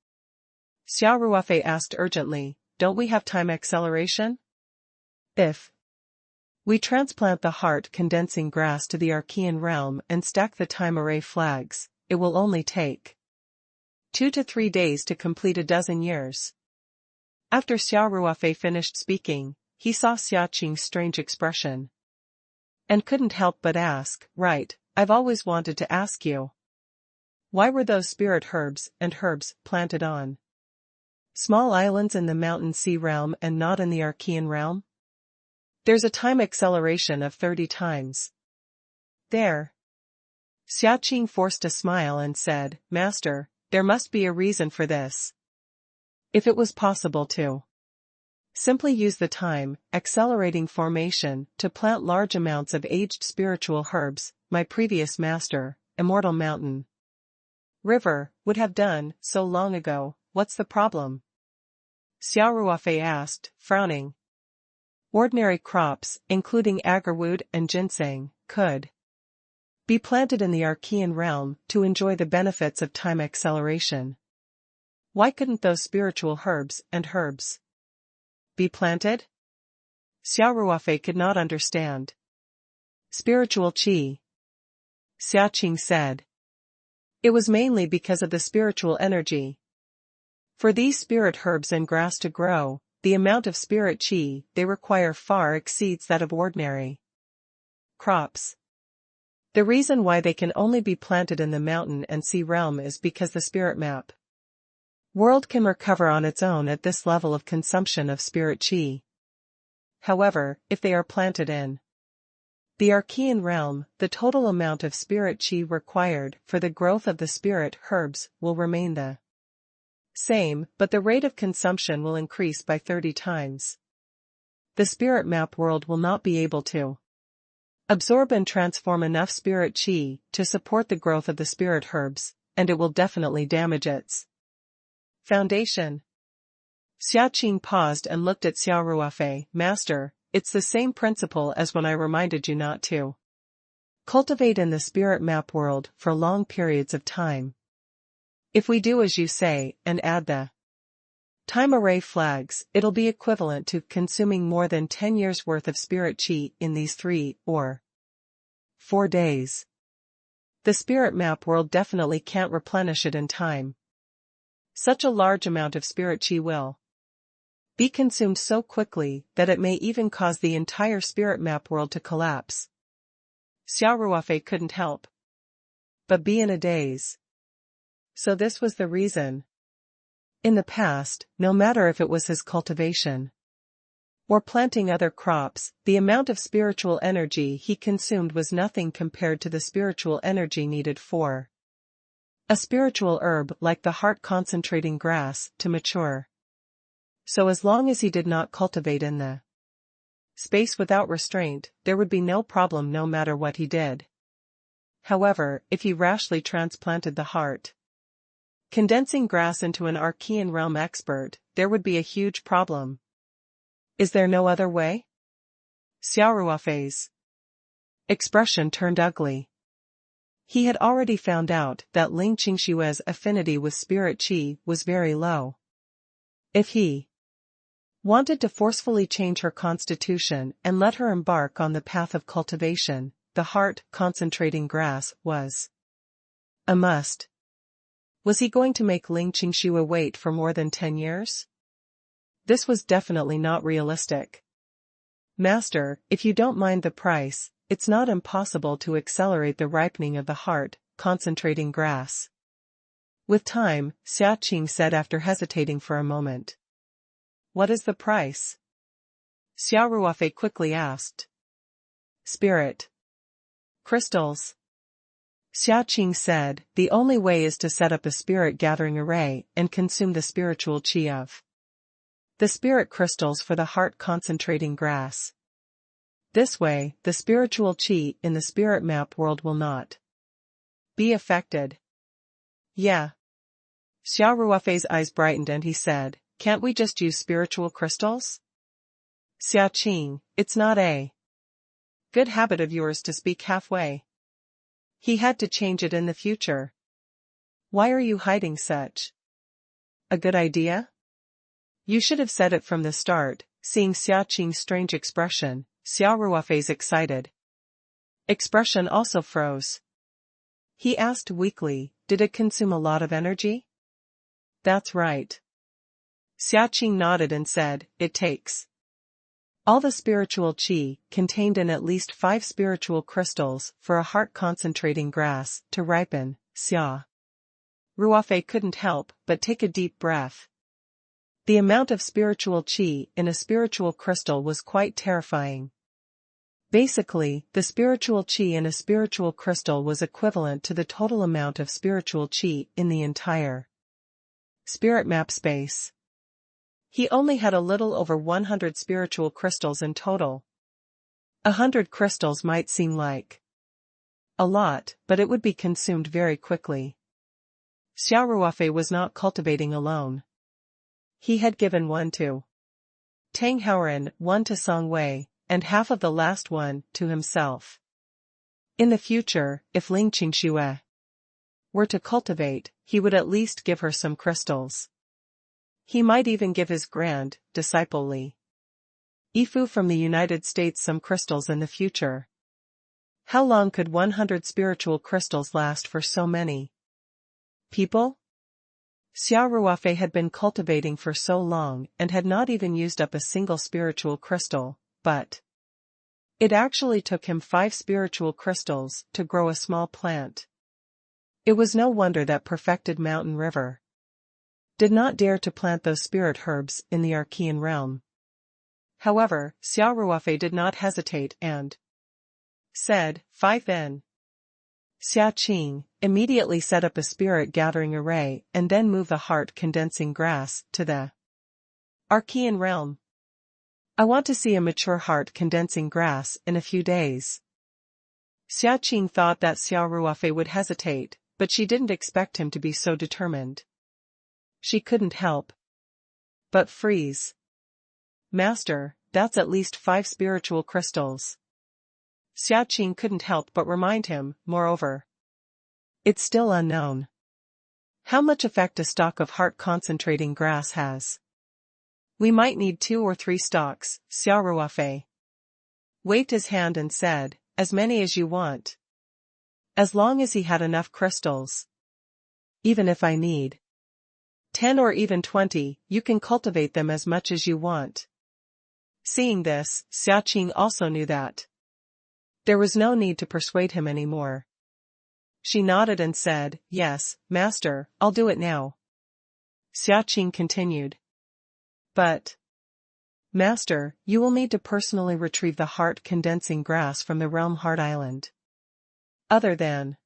Xia Ruofei asked urgently, don't we have time acceleration? If we transplant the heart condensing grass to the Archean realm and stack the time array flags, it will only take 2 to 3 days to complete a dozen years. After Xia Ruofei finished speaking, he saw Xiaqing's strange expression and couldn't help but ask, right, I've always wanted to ask you. Why were those spirit herbs and herbs planted on small islands in the mountain sea realm and not in the Archean realm? There's a time acceleration of 30 times. There. Xiaqing forced a smile and said, Master, there must be a reason for this. If it was possible to simply use the time, accelerating formation, to plant large amounts of aged spiritual herbs, my previous master, Immortal Mountain River, would have done so long ago, what's the problem? Xia Ruofei asked, frowning. Ordinary crops, including agarwood and ginseng, could be planted in the Archean realm to enjoy the benefits of time acceleration. Why couldn't those spiritual herbs and herbs Be planted? Xia Ruofei could not understand. Spiritual qi, Xia Qing said. It was mainly because of the spiritual energy. For these spirit herbs and grass to grow, the amount of spirit qi they require far exceeds that of ordinary crops. The reason why they can only be planted in the mountain and sea realm is because the spirit map world can recover on its own at this level of consumption of spirit qi. However, if they are planted in the Archean realm, the total amount of spirit qi required for the growth of the spirit herbs will remain the same, but the rate of consumption will increase by 30 times. The spirit map world will not be able to absorb and transform enough spirit qi to support the growth of the spirit herbs, and it will definitely damage its foundation. Xia Qing paused and looked at Xia Ruofei. Master, it's the same principle as when I reminded you not to cultivate in the spirit map world for long periods of time. If we do as you say, and add the time array flags, it'll be equivalent to consuming more than 10 years worth of spirit qi in these 3 or 4 days. The spirit map world definitely can't replenish it in time. Such a large amount of spirit qi will be consumed so quickly that it may even cause the entire spirit map world to collapse. Xia Ruofei couldn't help but be in a daze. So this was the reason. In the past, no matter if it was his cultivation or planting other crops, the amount of spiritual energy he consumed was nothing compared to the spiritual energy needed for a spiritual herb like the heart-concentrating grass to mature. So as long as he did not cultivate in the space without restraint, there would be no problem no matter what he did. However, if he rashly transplanted the heart condensing grass into an Archean realm expert, there would be a huge problem. Is there no other way? Xia Ruofei's expression turned ugly. He had already found out that Ling Qingshue's affinity with spirit qi was very low. If he wanted to forcefully change her constitution and let her embark on the path of cultivation, the heart-concentrating grass was a must. Was he going to make Ling Qingxue wait for more than 10 years? This was definitely not realistic. Master, if you don't mind the price, it's not impossible to accelerate the ripening of the heart-concentrating grass. With time, Xia Qing said after hesitating for a moment. What is the price? Xia Ruofei quickly asked. Spirit crystals. Xia Qing said, the only way is to set up a spirit gathering array and consume the spiritual qi of the spirit crystals for the heart concentrating grass. This way, the spiritual qi in the spirit map world will not be affected. Yeah. Xia Ruofei's eyes brightened and he said, can't we just use spiritual crystals? Xia Qing, it's not a good habit of yours to speak halfway. He had to change it in the future. Why are you hiding such a good idea? You should have said it from the start. Seeing Xia Qing's strange expression, Xia Ruofei's excited expression also froze. He asked weakly, did it consume a lot of energy? That's right. Xia Qing nodded and said, it takes all the spiritual qi contained in at least 5 spiritual crystals for a heart-concentrating grass to ripen. Xia Ruofei couldn't help but take a deep breath. The amount of spiritual qi in a spiritual crystal was quite terrifying. Basically, the spiritual qi in a spiritual crystal was equivalent to the total amount of spiritual qi in the entire spirit map space. He only had a little over 100 spiritual crystals in total. 100 crystals might seem like a lot, but it would be consumed very quickly. Xia Ruofei was not cultivating alone. He had given one to Tang Haoren, one to Song Wei, and half of the last one to himself. In the future, if Ling Qingxue were to cultivate, he would at least give her some crystals. He might even give his grand disciple Li Ifu from the United States. Some crystals in the future. How long could 100 spiritual crystals last for so many people? Xia Ruofei had been cultivating for so long and had not even used up a single spiritual crystal, but it actually took him 5 spiritual crystals to grow a small plant. It was no wonder that perfected mountain river did not dare to plant those spirit herbs in the Archean realm. However, Xia Ruofei did not hesitate and said, 5 then. Xia Qing immediately set up a spirit gathering array and then moved the heart condensing grass to the Archean realm. I want to see a mature heart condensing grass in a few days. Xia Qing thought that Xia Ruofei would hesitate, but she didn't expect him to be so determined. She couldn't help but freeze. Master, that's at least 5 spiritual crystals. Xia Qing couldn't help but remind him, moreover. It's still unknown how much effect a stalk of heart-concentrating grass has. We might need 2 or 3 stalks. Xia Ruofei waved his hand and said, as many as you want. As long as he had enough crystals. Even if I need 10 or even 20, you can cultivate them as much as you want. Seeing this, Xia Qing also knew that there was no need to persuade him anymore. She nodded and said, yes, master, I'll do it now. Xia Qing continued. But, master, you will need to personally retrieve the heart-condensing grass from the realm Heart Island. Other than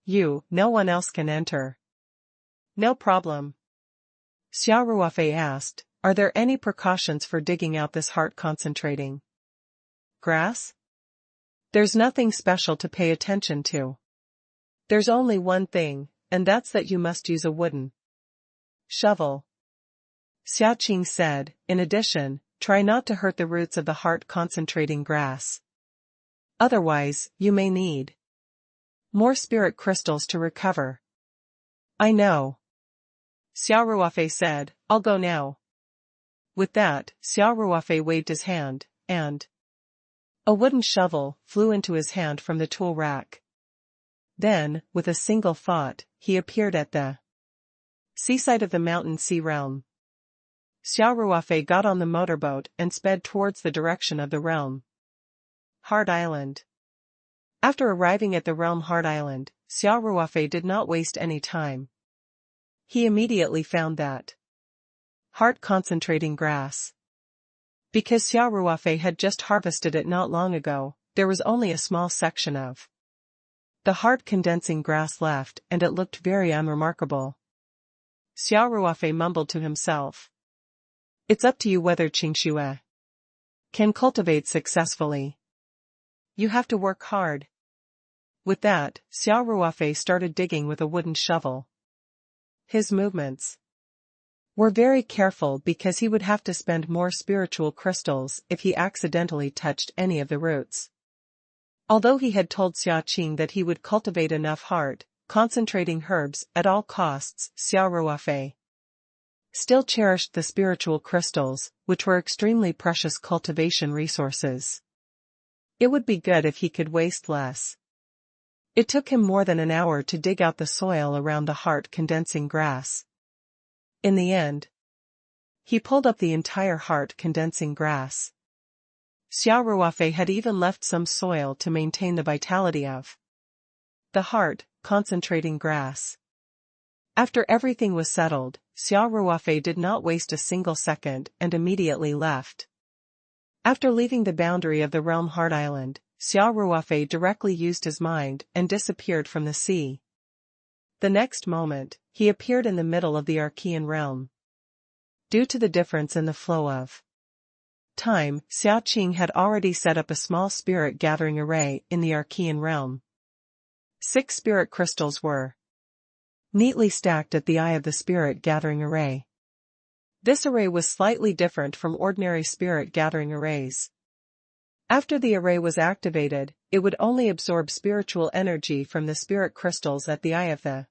you, no one else can enter. No problem. Xia Ruofei asked, are there any precautions for digging out this heart-concentrating grass? There's nothing special to pay attention to. There's only one thing, and that's that you must use a wooden shovel. Xia Qing said, in addition, try not to hurt the roots of the heart-concentrating grass. Otherwise, you may need more spirit crystals to recover. I know. Xia Ruofei said, I'll go now. With that, Xia Ruofei waved his hand, and a wooden shovel flew into his hand from the tool rack. Then, with a single thought, he appeared at the seaside of the mountain sea realm. Xia Ruofei got on the motorboat and sped towards the direction of the realm Heart Island. After arriving at the realm Heart Island, Xia Ruofei did not waste any time. He immediately found that heart-concentrating grass. Because Xia Ruofei had just harvested it not long ago, there was only a small section of the heart-condensing grass left and it looked very unremarkable. Xia Ruofei mumbled to himself. It's up to you whether Qingxue can cultivate successfully. You have to work hard. With that, Xia Ruofei started digging with a wooden shovel. His movements were very careful because he would have to spend more spiritual crystals if he accidentally touched any of the roots. Although he had told Xia Qing that he would cultivate enough heart-concentrating herbs at all costs, Xia Ruofei still cherished the spiritual crystals, which were extremely precious cultivation resources. It would be good if he could waste less. It took him more than an hour to dig out the soil around the heart-condensing grass. In the end, he pulled up the entire heart-condensing grass. Xia Ruofei had even left some soil to maintain the vitality of the heart-concentrating grass. After everything was settled, Xia Ruofei did not waste a single second and immediately left. After leaving the boundary of the realm Heart Island, Xia Ruofei directly used his mind and disappeared from the sea. The next moment, he appeared in the middle of the Archean realm. Due to the difference in the flow of time, Xia Qing had already set up a small spirit gathering array in the Archean realm. 6 spirit crystals were neatly stacked at the eye of the spirit gathering array. This array was slightly different from ordinary spirit gathering arrays. After the array was activated, it would only absorb spiritual energy from the spirit crystals at the eye of the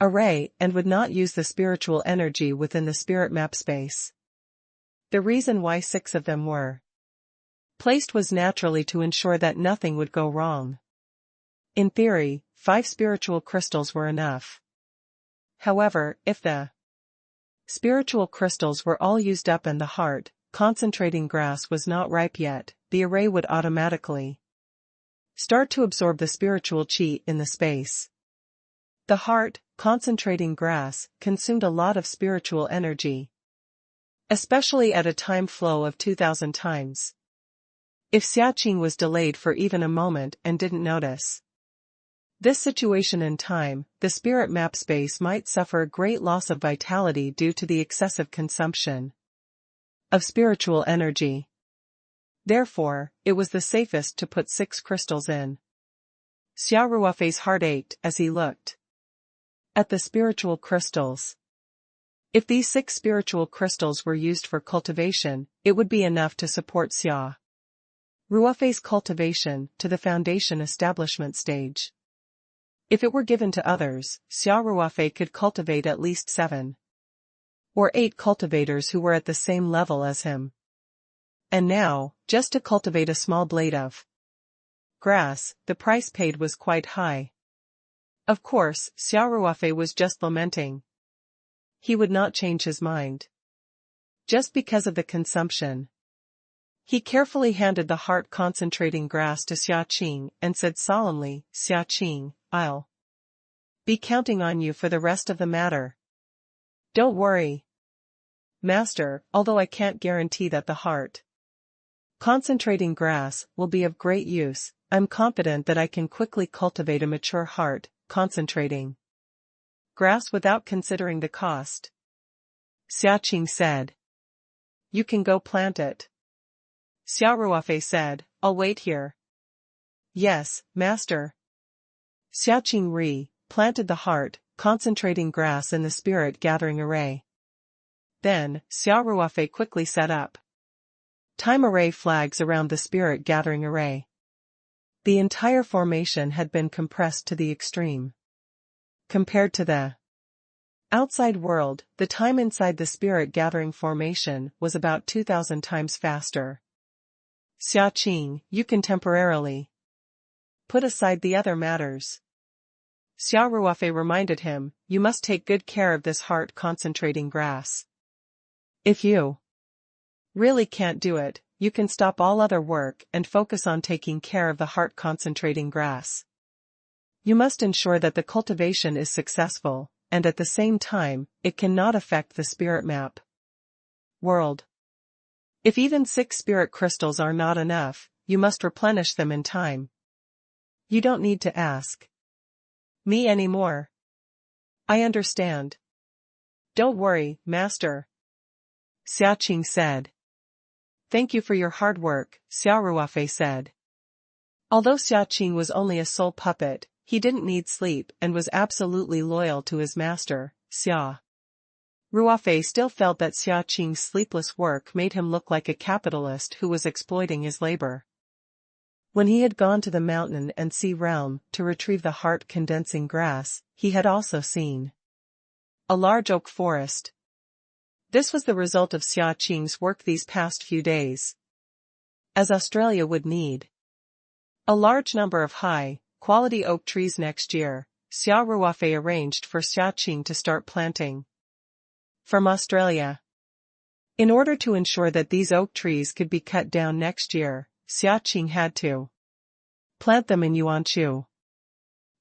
array and would not use the spiritual energy within the spirit map space. The reason why 6 of them were placed was naturally to ensure that nothing would go wrong. In theory, 5 spiritual crystals were enough. However, if the spiritual crystals were all used up and the heart, concentrating grass was not ripe yet, the array would automatically start to absorb the spiritual chi in the space. The heart, concentrating grass, consumed a lot of spiritual energy, especially at a time flow of 2,000 times. If Xiaqing was delayed for even a moment and didn't notice this situation in time, the spirit map space might suffer a great loss of vitality due to the excessive consumption of spiritual energy. Therefore, it was the safest to put 6 crystals in. Xia Ruofei's heart ached as he looked at the spiritual crystals. If these 6 spiritual crystals were used for cultivation, it would be enough to support Xia Ruofei's cultivation to the foundation establishment stage. If it were given to others, Xia Ruofei could cultivate at least 7 or 8 cultivators who were at the same level as him. And now, just to cultivate a small blade of grass, the price paid was quite high. Of course, Xia Ruofei was just lamenting. He would not change his mind just because of the consumption. He carefully handed the heart-concentrating grass to Xiaqing and said solemnly, "Xiaqing, I'll be counting on you for the rest of the matter. Don't worry, Master, although I can't guarantee that the heart-concentrating grass will be of great use, I'm confident that I can quickly cultivate a mature heart-concentrating grass without considering the cost." Xiaqing said. "You can go plant it." Xia Ruofei said, "I'll wait here." "Yes, Master." Xiaqing planted the heart, concentrating grass in the spirit gathering array. Then, Xia Ruofei quickly set up time array flags around the spirit gathering array. The entire formation had been compressed to the extreme. Compared to the outside world, the time inside the spirit gathering formation was about 2,000 times faster. "Xiaqing, you can temporarily put aside the other matters." Xia Ruofei reminded him, "You must take good care of this heart-concentrating grass. If you really can't do it, you can stop all other work and focus on taking care of the heart-concentrating grass. You must ensure that the cultivation is successful, and at the same time, it cannot affect the spirit map world. If even 6 spirit crystals are not enough, you must replenish them in time. You don't need to ask me anymore. I understand. Don't worry, Master." Xiaqing said. "Thank you for your hard work," Xia Ruofei said. Although Xiaqing was only a soul puppet, he didn't need sleep and was absolutely loyal to his master. Xia Ruofei still felt that Xiaqing's sleepless work made him look like a capitalist who was exploiting his labor. When he had gone to the mountain and sea realm to retrieve the heart-condensing grass, he had also seen a large oak forest. This was the result of Xiaqing's work these past few days. As Australia would need a large number of high-quality oak trees next year, Xia Ruofei arranged for Xiaqing to start planting from Australia. In order to ensure that these oak trees could be cut down next year, Xiaqing had to plant them in Yuanchu.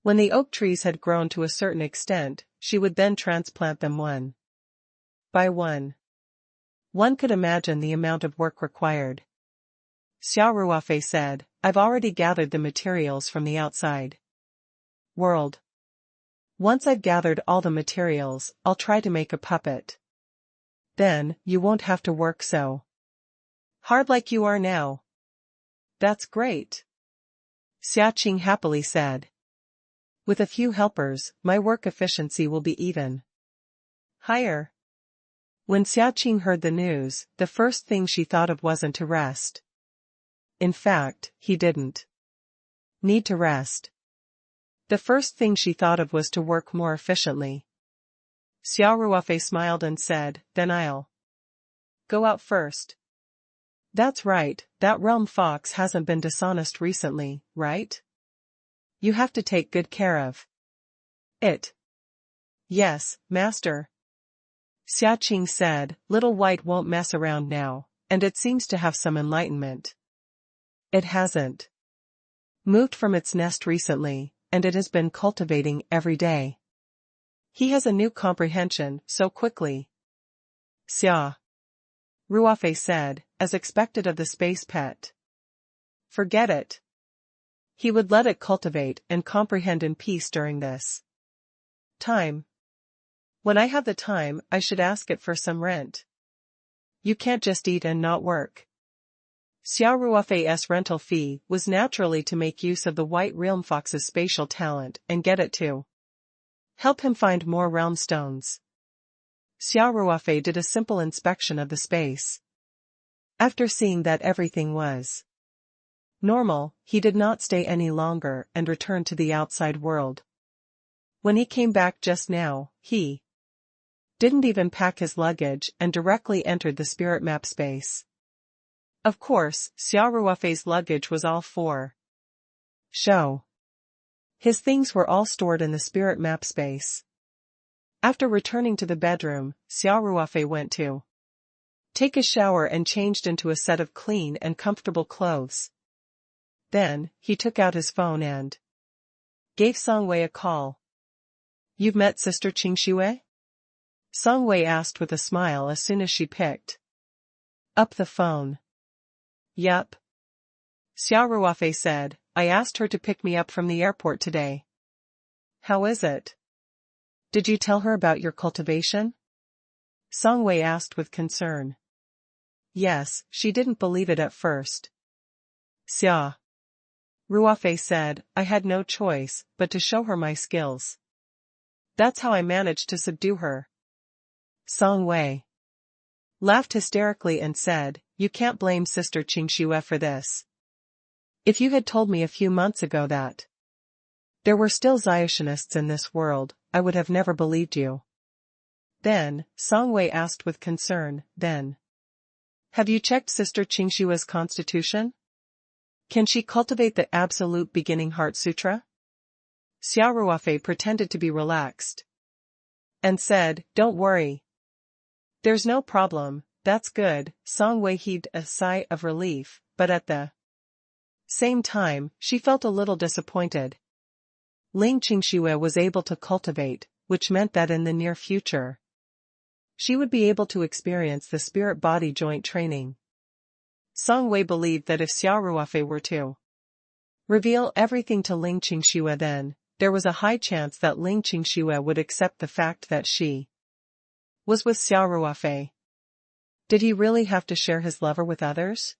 When the oak trees had grown to a certain extent, she would then transplant them one by one. One could imagine the amount of work required. Xia Ruofei said, "I've already gathered the materials from the outside world. Once I've gathered all the materials, I'll try to make a puppet. Then, you won't have to work so hard like you are now." "That's great," Xiaqing happily said. "With a few helpers, my work efficiency will be even higher." When Xiaqing heard the news, the first thing she thought of wasn't to rest. In fact, he didn't need to rest. The first thing she thought of was to work more efficiently. Xia Ruofei smiled and said, "Then I'll go out first. That's right, that realm fox hasn't been dishonest recently, right? You have to take good care of it. Yes, master. Xia Qing said, Little White won't mess around now, and it seems to have some enlightenment. It hasn't moved from its nest recently, and it has been cultivating every day. He has a new comprehension so quickly. Xia Ruofei said, as expected of the space pet. Forget it. He would let it cultivate and comprehend in peace during this time. When I have the time, I should ask it for some rent. You can't just eat and not work. Xia Ruofei's rental fee was naturally to make use of the White Realm Fox's spatial talent and get it to help him find more realm stones. Xia Ruofei did a simple inspection of the space. After seeing that everything was normal, he did not stay any longer and returned to the outside world. When he came back just now, he didn't even pack his luggage and directly entered the spirit map space. Of course, Xia Ruofei's luggage was all for show. His things were all stored in the spirit map space. After returning to the bedroom, Xia Ruofei went to take a shower and changed into a set of clean and comfortable clothes. Then, he took out his phone and gave Songwei a call. You've met Sister Qingxue? Songwei asked with a smile as soon as she picked up the phone. Yup. Xia Ruofei said, I asked her to pick me up from the airport today. How is it? Did you tell her about your cultivation? Songwei asked with concern. Yes, she didn't believe it at first. Xia Ruofei said, I had no choice but to show her my skills. That's how I managed to subdue her. Songwei laughed hysterically and said, You can't blame Sister Qingxue for this. If you had told me a few months ago that there were still Xiaotianists in this world, I would have never believed you. Then, Songwei asked with concern, then. Have you checked Sister Qingxue's constitution? Can she cultivate the absolute beginning heart sutra? Xia Ruofei pretended to be relaxed and said, Don't worry. There's no problem, that's good. Songwei heaved a sigh of relief, but at the same time, she felt a little disappointed. Ling Qingxue was able to cultivate, which meant that in the near future, she would be able to experience the spirit-body joint training. Songwei believed that if Xia Ruofei were to reveal everything to Ling Qingxue, then there was a high chance that Ling Qingxue would accept the fact that she was with Xia Ruofei. Did he really have to share his lover with others?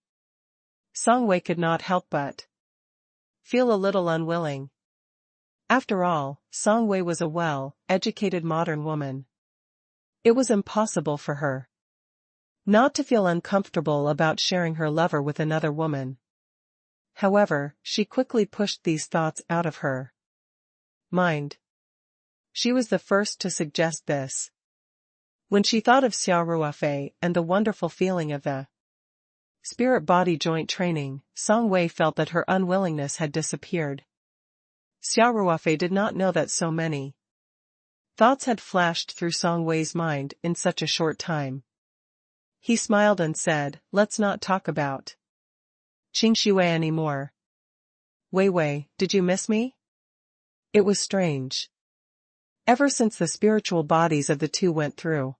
Songwei could not help but feel a little unwilling. After all, Songwei was a well-educated modern woman. It was impossible for her not to feel uncomfortable about sharing her lover with another woman. However, she quickly pushed these thoughts out of her mind. She was the first to suggest this. When she thought of Xia Ruofei and the wonderful feeling of the spirit-body joint training, Songwei felt that her unwillingness had disappeared. Xia Ruofei did not know that so many thoughts had flashed through Songwei's mind in such a short time. He smiled and said, Let's not talk about Qingxue anymore. Wei Wei, did you miss me? It was strange. Ever since the spiritual bodies of the two went through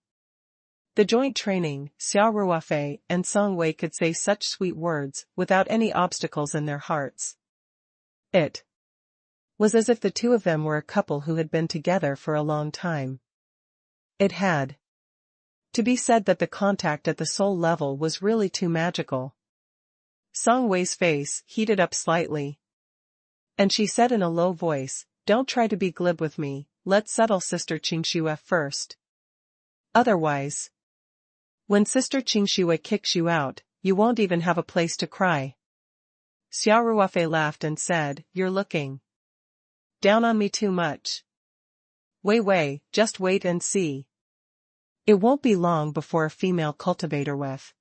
the joint training, Xia Ruofei and Songwei could say such sweet words without any obstacles in their hearts. It was as if the two of them were a couple who had been together for a long time. It had to be said that the contact at the soul level was really too magical. Songwei's face heated up slightly, and she said in a low voice, Don't try to be glib with me, let's settle Sister Qingxue first. Otherwise, when Sister Qingxue kicks you out, you won't even have a place to cry. Xia Ruofei laughed and said, You're looking down on me too much. Wei Wei, just wait and see. It won't be long before a female cultivator with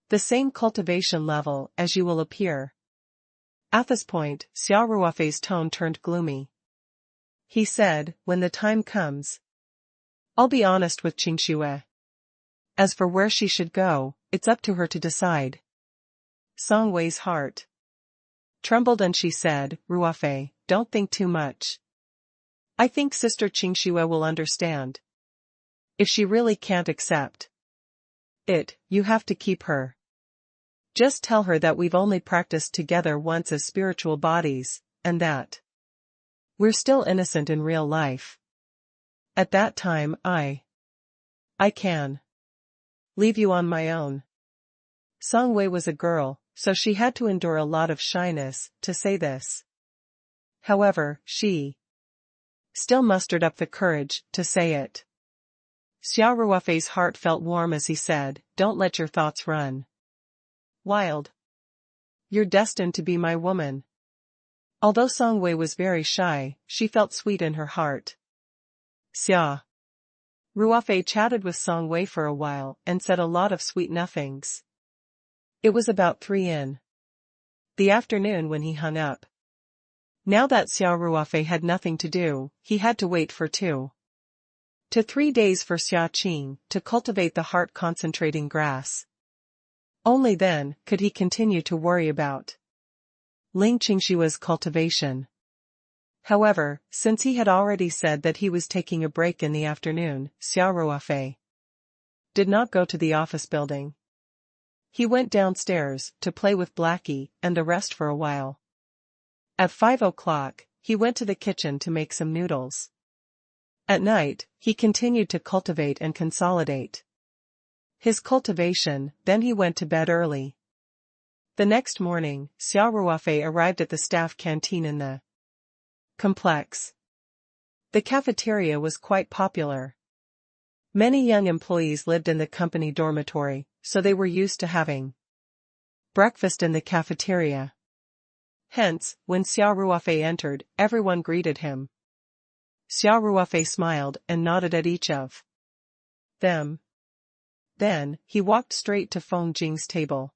the same cultivation level as you will appear. At this point, Xia Ruofei's tone turned gloomy. He said, when the time comes, I'll be honest with Qingxue. As for where she should go, it's up to her to decide. Song Wei's heart trembled and she said, Ruofei, don't think too much. I think Sister Qingxue will understand. If she really can't accept it, you have to keep her. Just tell her that we've only practiced together once as spiritual bodies, and that we're still innocent in real life. At that time I can leave you on my own. Song Wei was a girl, so she had to endure a lot of shyness to say this. However, she still mustered up the courage to say it. Xia Ruofei's heart felt warm as he said, don't let your thoughts run wild. You're destined to be my woman. Although Song Wei was very shy, she felt sweet in her heart. Xia Ruofei chatted with Song Wei for a while and said a lot of sweet nothings. It was about 3 in the afternoon when he hung up. Now that Xia Ruofei had nothing to do, he had to wait for 2 to 3 days for Xia Qing to cultivate the heart-concentrating grass. Only then could he continue to worry about Ling Qingshua's cultivation. However, since he had already said that he was taking a break in the afternoon, Xia Ruofei did not go to the office building. He went downstairs to play with Blackie and to rest for a while. At 5 o'clock, he went to the kitchen to make some noodles. At night, he continued to cultivate and consolidate his cultivation, then he went to bed early. The next morning, Xia Ruofei arrived at the staff canteen in the complex. The cafeteria was quite popular. Many young employees lived in the company dormitory, so they were used to having breakfast in the cafeteria. Hence, when Xia Ruofei entered, everyone greeted him. Xia Ruofei smiled and nodded at each of them. Then, he walked straight to Feng Jing's table.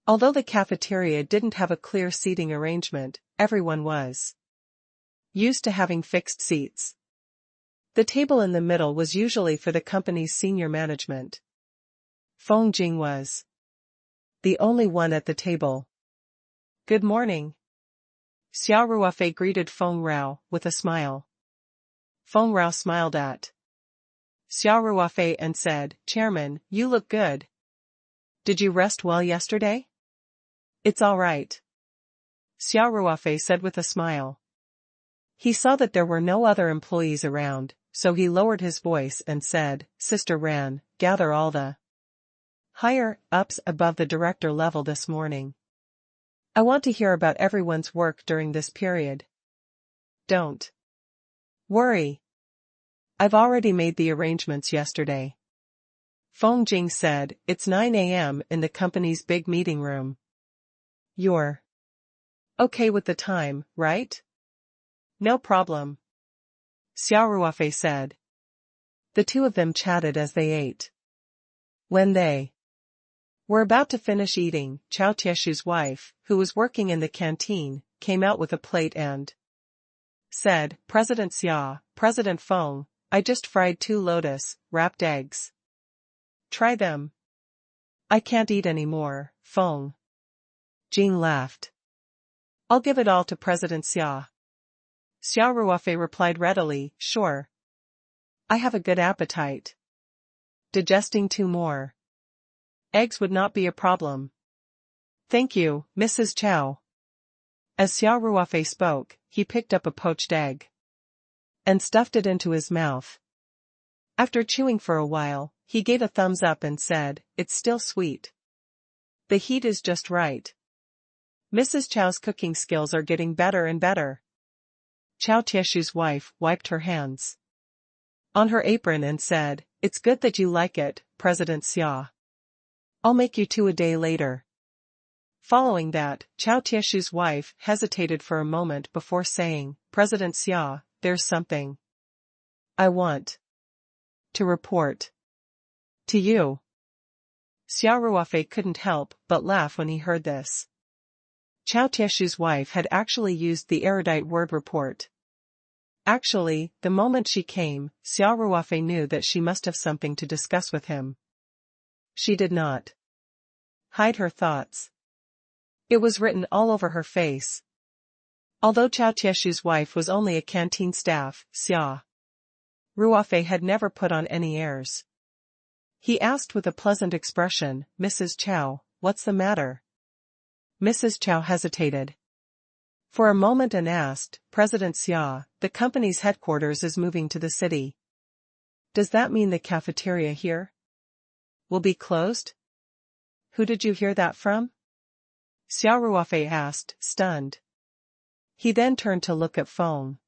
Although the cafeteria didn't have a clear seating arrangement, everyone was used to having fixed seats. The table in the middle was usually for the company's senior management. Feng Jing was the only one at the table. Good morning. Xia Ruofei greeted Feng Rao with a smile. Feng Rao smiled at Xia Ruofei and said, Chairman, you look good. Did you rest well yesterday? It's all right. Xia Ruofei said with a smile. He saw that there were no other employees around, so he lowered his voice and said, Sister Ran, gather all the higher-ups above the director level this morning. I want to hear about everyone's work during this period. Don't worry. I've already made the arrangements yesterday. Feng Jing said, it's 9 a.m. in the company's big meeting room. You're okay with the time, right? No problem. Xia Ruofei said. The two of them chatted as they ate. When they were about to finish eating, Chao Tieshu's wife, who was working in the canteen, came out with a plate and said, President Xia, President Feng, I just fried 2 lotus-wrapped eggs. Try them. I can't eat any more, Feng Jing laughed. I'll give it all to President Xia. Xia Ruofei replied readily, sure. I have a good appetite. Digesting 2 more eggs would not be a problem. Thank you, Mrs. Chow. As Xia Ruofei spoke, he picked up a poached egg and stuffed it into his mouth. After chewing for a while, he gave a thumbs up and said, it's still sweet. The heat is just right. Mrs. Chow's cooking skills are getting better and better. Chao Tieshu's wife wiped her hands on her apron and said, it's good that you like it, President Xia. I'll make you 2 a day later. Following that, Chao Tieshu's wife hesitated for a moment before saying, President Xia, there's something I want To report. To you. Xia Ruofei couldn't help but laugh when he heard this. Chao Tieshu's wife had actually used the erudite word report. Actually, the moment she came, Xia Ruofei knew that she must have something to discuss with him. She did not hide her thoughts. It was written all over her face. Although Chao Tieshu's wife was only a canteen staff, Xia Ruofei had never put on any airs. He asked with a pleasant expression, "Mrs. Chao, what's the matter?" Mrs. Chao hesitated for a moment and asked, "President Xia, the company's headquarters is moving to the city. Does that mean the cafeteria here will be closed?" "Who did you hear that from?" Xia Ruofei asked, stunned. He then turned to look at Feng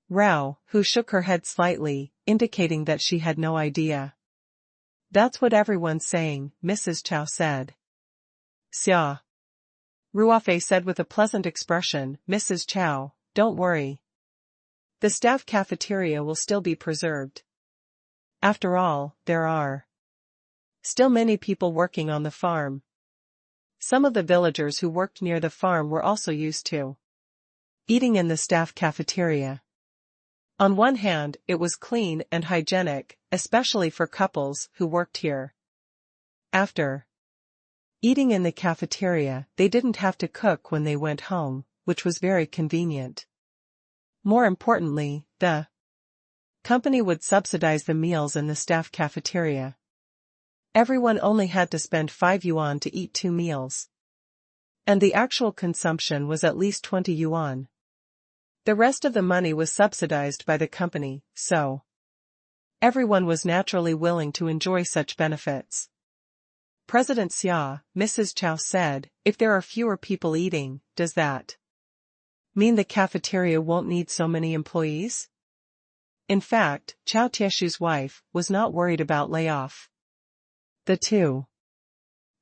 Rao, who shook her head slightly, indicating that she had no idea. "That's what everyone's saying," Mrs. Chao said. Xia Ruofei said with a pleasant expression, "Mrs. Chao, don't worry. The staff cafeteria will still be preserved. After all, there are still many people working on the farm. Some of the villagers who worked near the farm were also used to eating in the staff cafeteria. On one hand, it was clean and hygienic, especially for couples who worked here. After eating in the cafeteria, they didn't have to cook when they went home, which was very convenient. More importantly, the company would subsidize the meals in the staff cafeteria. Everyone only had to spend 5 yuan to eat 2 meals. And the actual consumption was at least 20 yuan. The rest of the money was subsidized by the company, so everyone was naturally willing to enjoy such benefits. President Xia, Mrs. Chao said, "If there are fewer people eating, does that mean the cafeteria won't need so many employees?" In fact, Chao Tieshu's wife was not worried about layoff. The two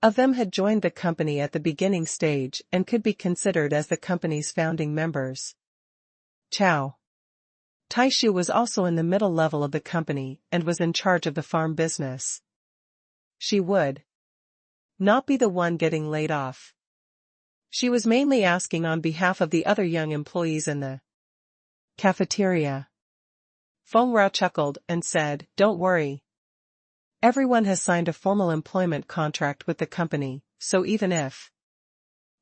of them had joined the company at the beginning stage and could be considered as the company's founding members. Chao Tieshu was also in the middle level of the company and was in charge of the farm business. She would not be the one getting laid off. She was mainly asking on behalf of the other young employees in the cafeteria. Feng Rao chuckled and said, "Don't worry. Everyone has signed a formal employment contract with the company, so even if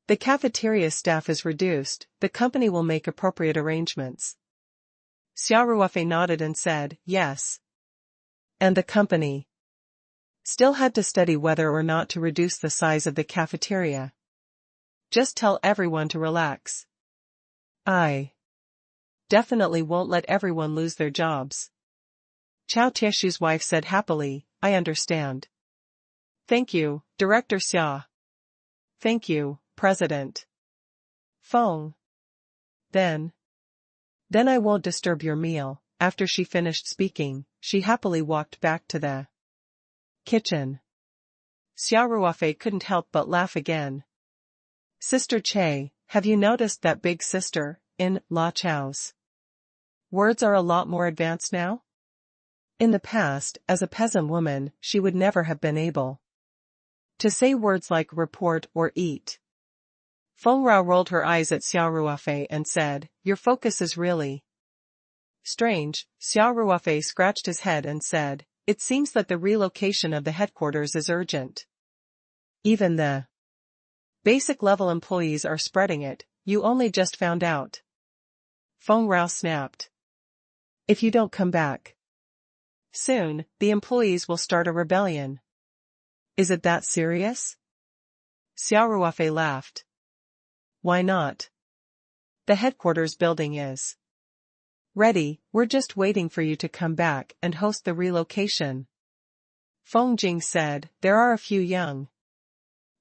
the cafeteria staff is reduced, the company will make appropriate arrangements." Xia Ruofei nodded and said, "Yes." And the company still had to study whether or not to reduce the size of the cafeteria. "Just tell everyone to relax. I definitely won't let everyone lose their jobs." Chao Tieshu's wife said happily, "I understand. Thank you, Director Xia." "Thank you, President Feng." Then I won't disturb your meal." After she finished speaking, she happily walked back to the kitchen. Xia Ruofei couldn't help but laugh again. "Sister Che, have you noticed that big sister, in La Chao's words are a lot more advanced now? In the past, as a peasant woman, she would never have been able to say words like report or eat." Feng Rao rolled her eyes at Xia Ruofei and said, "Your focus is really strange." Xia Ruofei scratched his head and said, "It seems that the relocation of the headquarters is urgent. Even the basic level employees are spreading it. You only just found out." Feng Rao snapped. "If you don't come back soon, the employees will start a rebellion." "Is it that serious?" Xia Ruofei laughed. "Why not? The headquarters building is ready, we're just waiting for you to come back and host the relocation." Feng Jing said, "There are a few young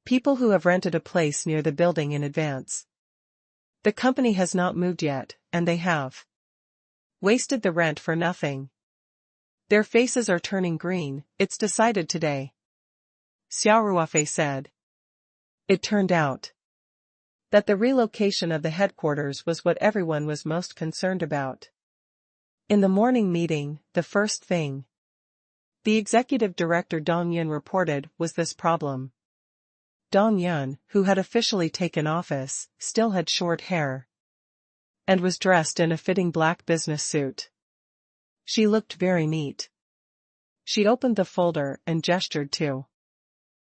people who have rented a place near the building in advance. The company has not moved yet, and they have wasted the rent for nothing. Their faces are turning green. It's decided today." Xia Ruofei said. It turned out that the relocation of the headquarters was what everyone was most concerned about. In the morning meeting, the first thing The executive director Dong Yun reported was this problem. Dong Yun, who had officially taken office, still had short hair and was dressed in a fitting black business suit. She looked very neat. She opened the folder and gestured to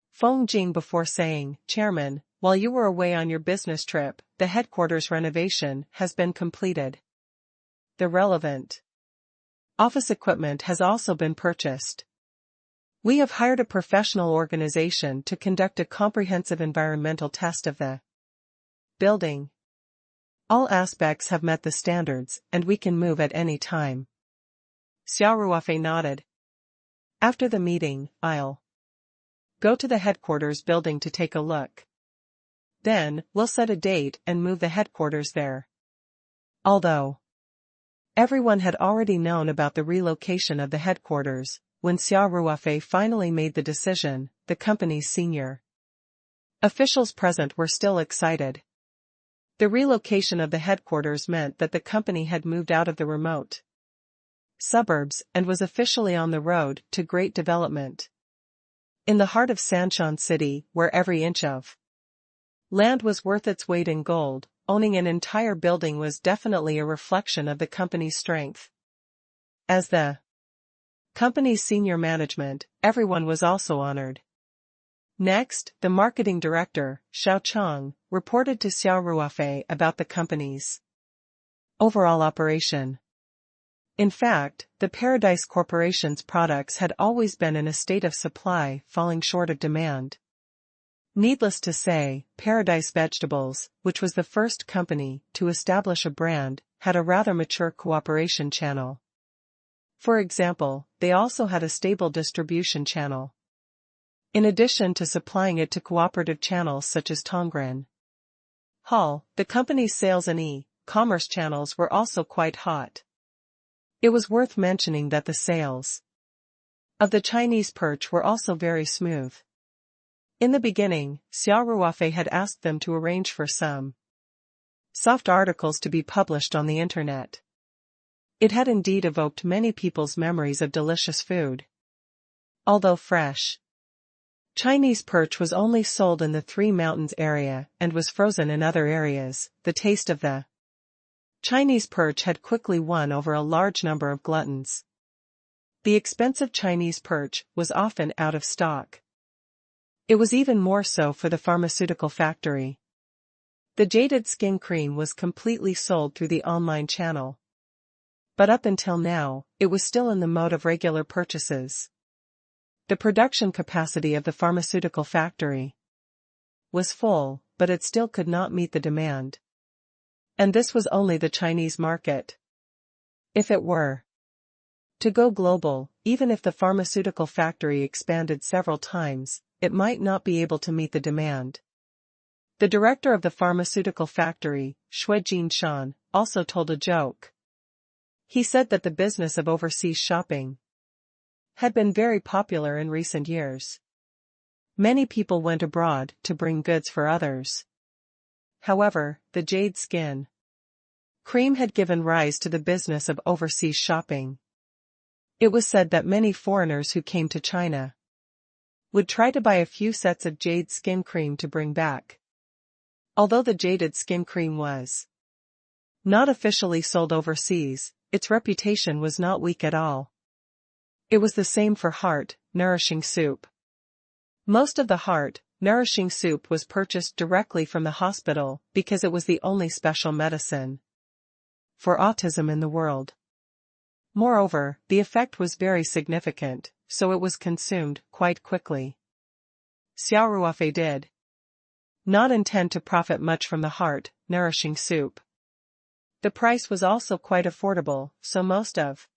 Feng Jing before saying, "Chairman, while you were away on your business trip, the headquarters renovation has been completed. The relevant office equipment has also been purchased. We have hired a professional organization to conduct a comprehensive environmental test of the building. All aspects have met the standards, and we can move at any time." Xia Ruofei nodded. "After the meeting, I'll go to the headquarters building to take a look. Then, we'll set a date and move the headquarters there." Although everyone had already known about the relocation of the headquarters, when Xia Ruofei finally made the decision, the company's senior officials present were still excited. The relocation of the headquarters meant that the company had moved out of the remote suburbs and was officially on the road to great development. In the heart of Sanshan City, where every inch of land was worth its weight in gold, owning an entire building was definitely a reflection of the company's strength. As the company's senior management, everyone was also honored. Next, the marketing director, Xiao Chang, reported to Xia Ruofei about the company's overall operation. In fact, the Paradise Corporation's products had always been in a state of supply, falling short of demand. Needless to say, Paradise Vegetables, which was the first company to establish a brand, had a rather mature cooperation channel. For example, they also had a stable distribution channel. In addition to supplying it to cooperative channels such as Tongren Hall, the company's sales and e-commerce channels were also quite hot. It was worth mentioning that the sales of the Chinese perch were also very smooth. In the beginning, Xia Ruofei had asked them to arrange for some soft articles to be published on the internet. It had indeed evoked many people's memories of delicious food. Although fresh Chinese perch was only sold in the Three Mountains area and was frozen in other areas, the taste of the Chinese perch had quickly won over a large number of gluttons. The expensive Chinese perch was often out of stock. It was even more so for the pharmaceutical factory. The jaded skin cream was completely sold through the online channel. But up until now, it was still in the mode of regular purchases. The production capacity of the pharmaceutical factory was full, but it still could not meet the demand. And this was only the Chinese market. If it were to go global, even if the pharmaceutical factory expanded several times, it might not be able to meet the demand. The director of the pharmaceutical factory, Shui Jinshan, also told a joke. He said that the business of overseas shopping had been very popular in recent years. Many people went abroad to bring goods for others. However, the jade skin cream had given rise to the business of overseas shopping. It was said that many foreigners who came to China would try to buy a few sets of jade skin cream to bring back. Although the jaded skin cream was not officially sold overseas, its reputation was not weak at all. It was the same for heart, nourishing soup. Most of the heart, nourishing soup was purchased directly from the hospital because it was the only special medicine for autism in the world. Moreover, the effect was very significant, so it was consumed quite quickly. Xia Ruofei did not intend to profit much from the heart, nourishing soup. The price was also quite affordable, so most of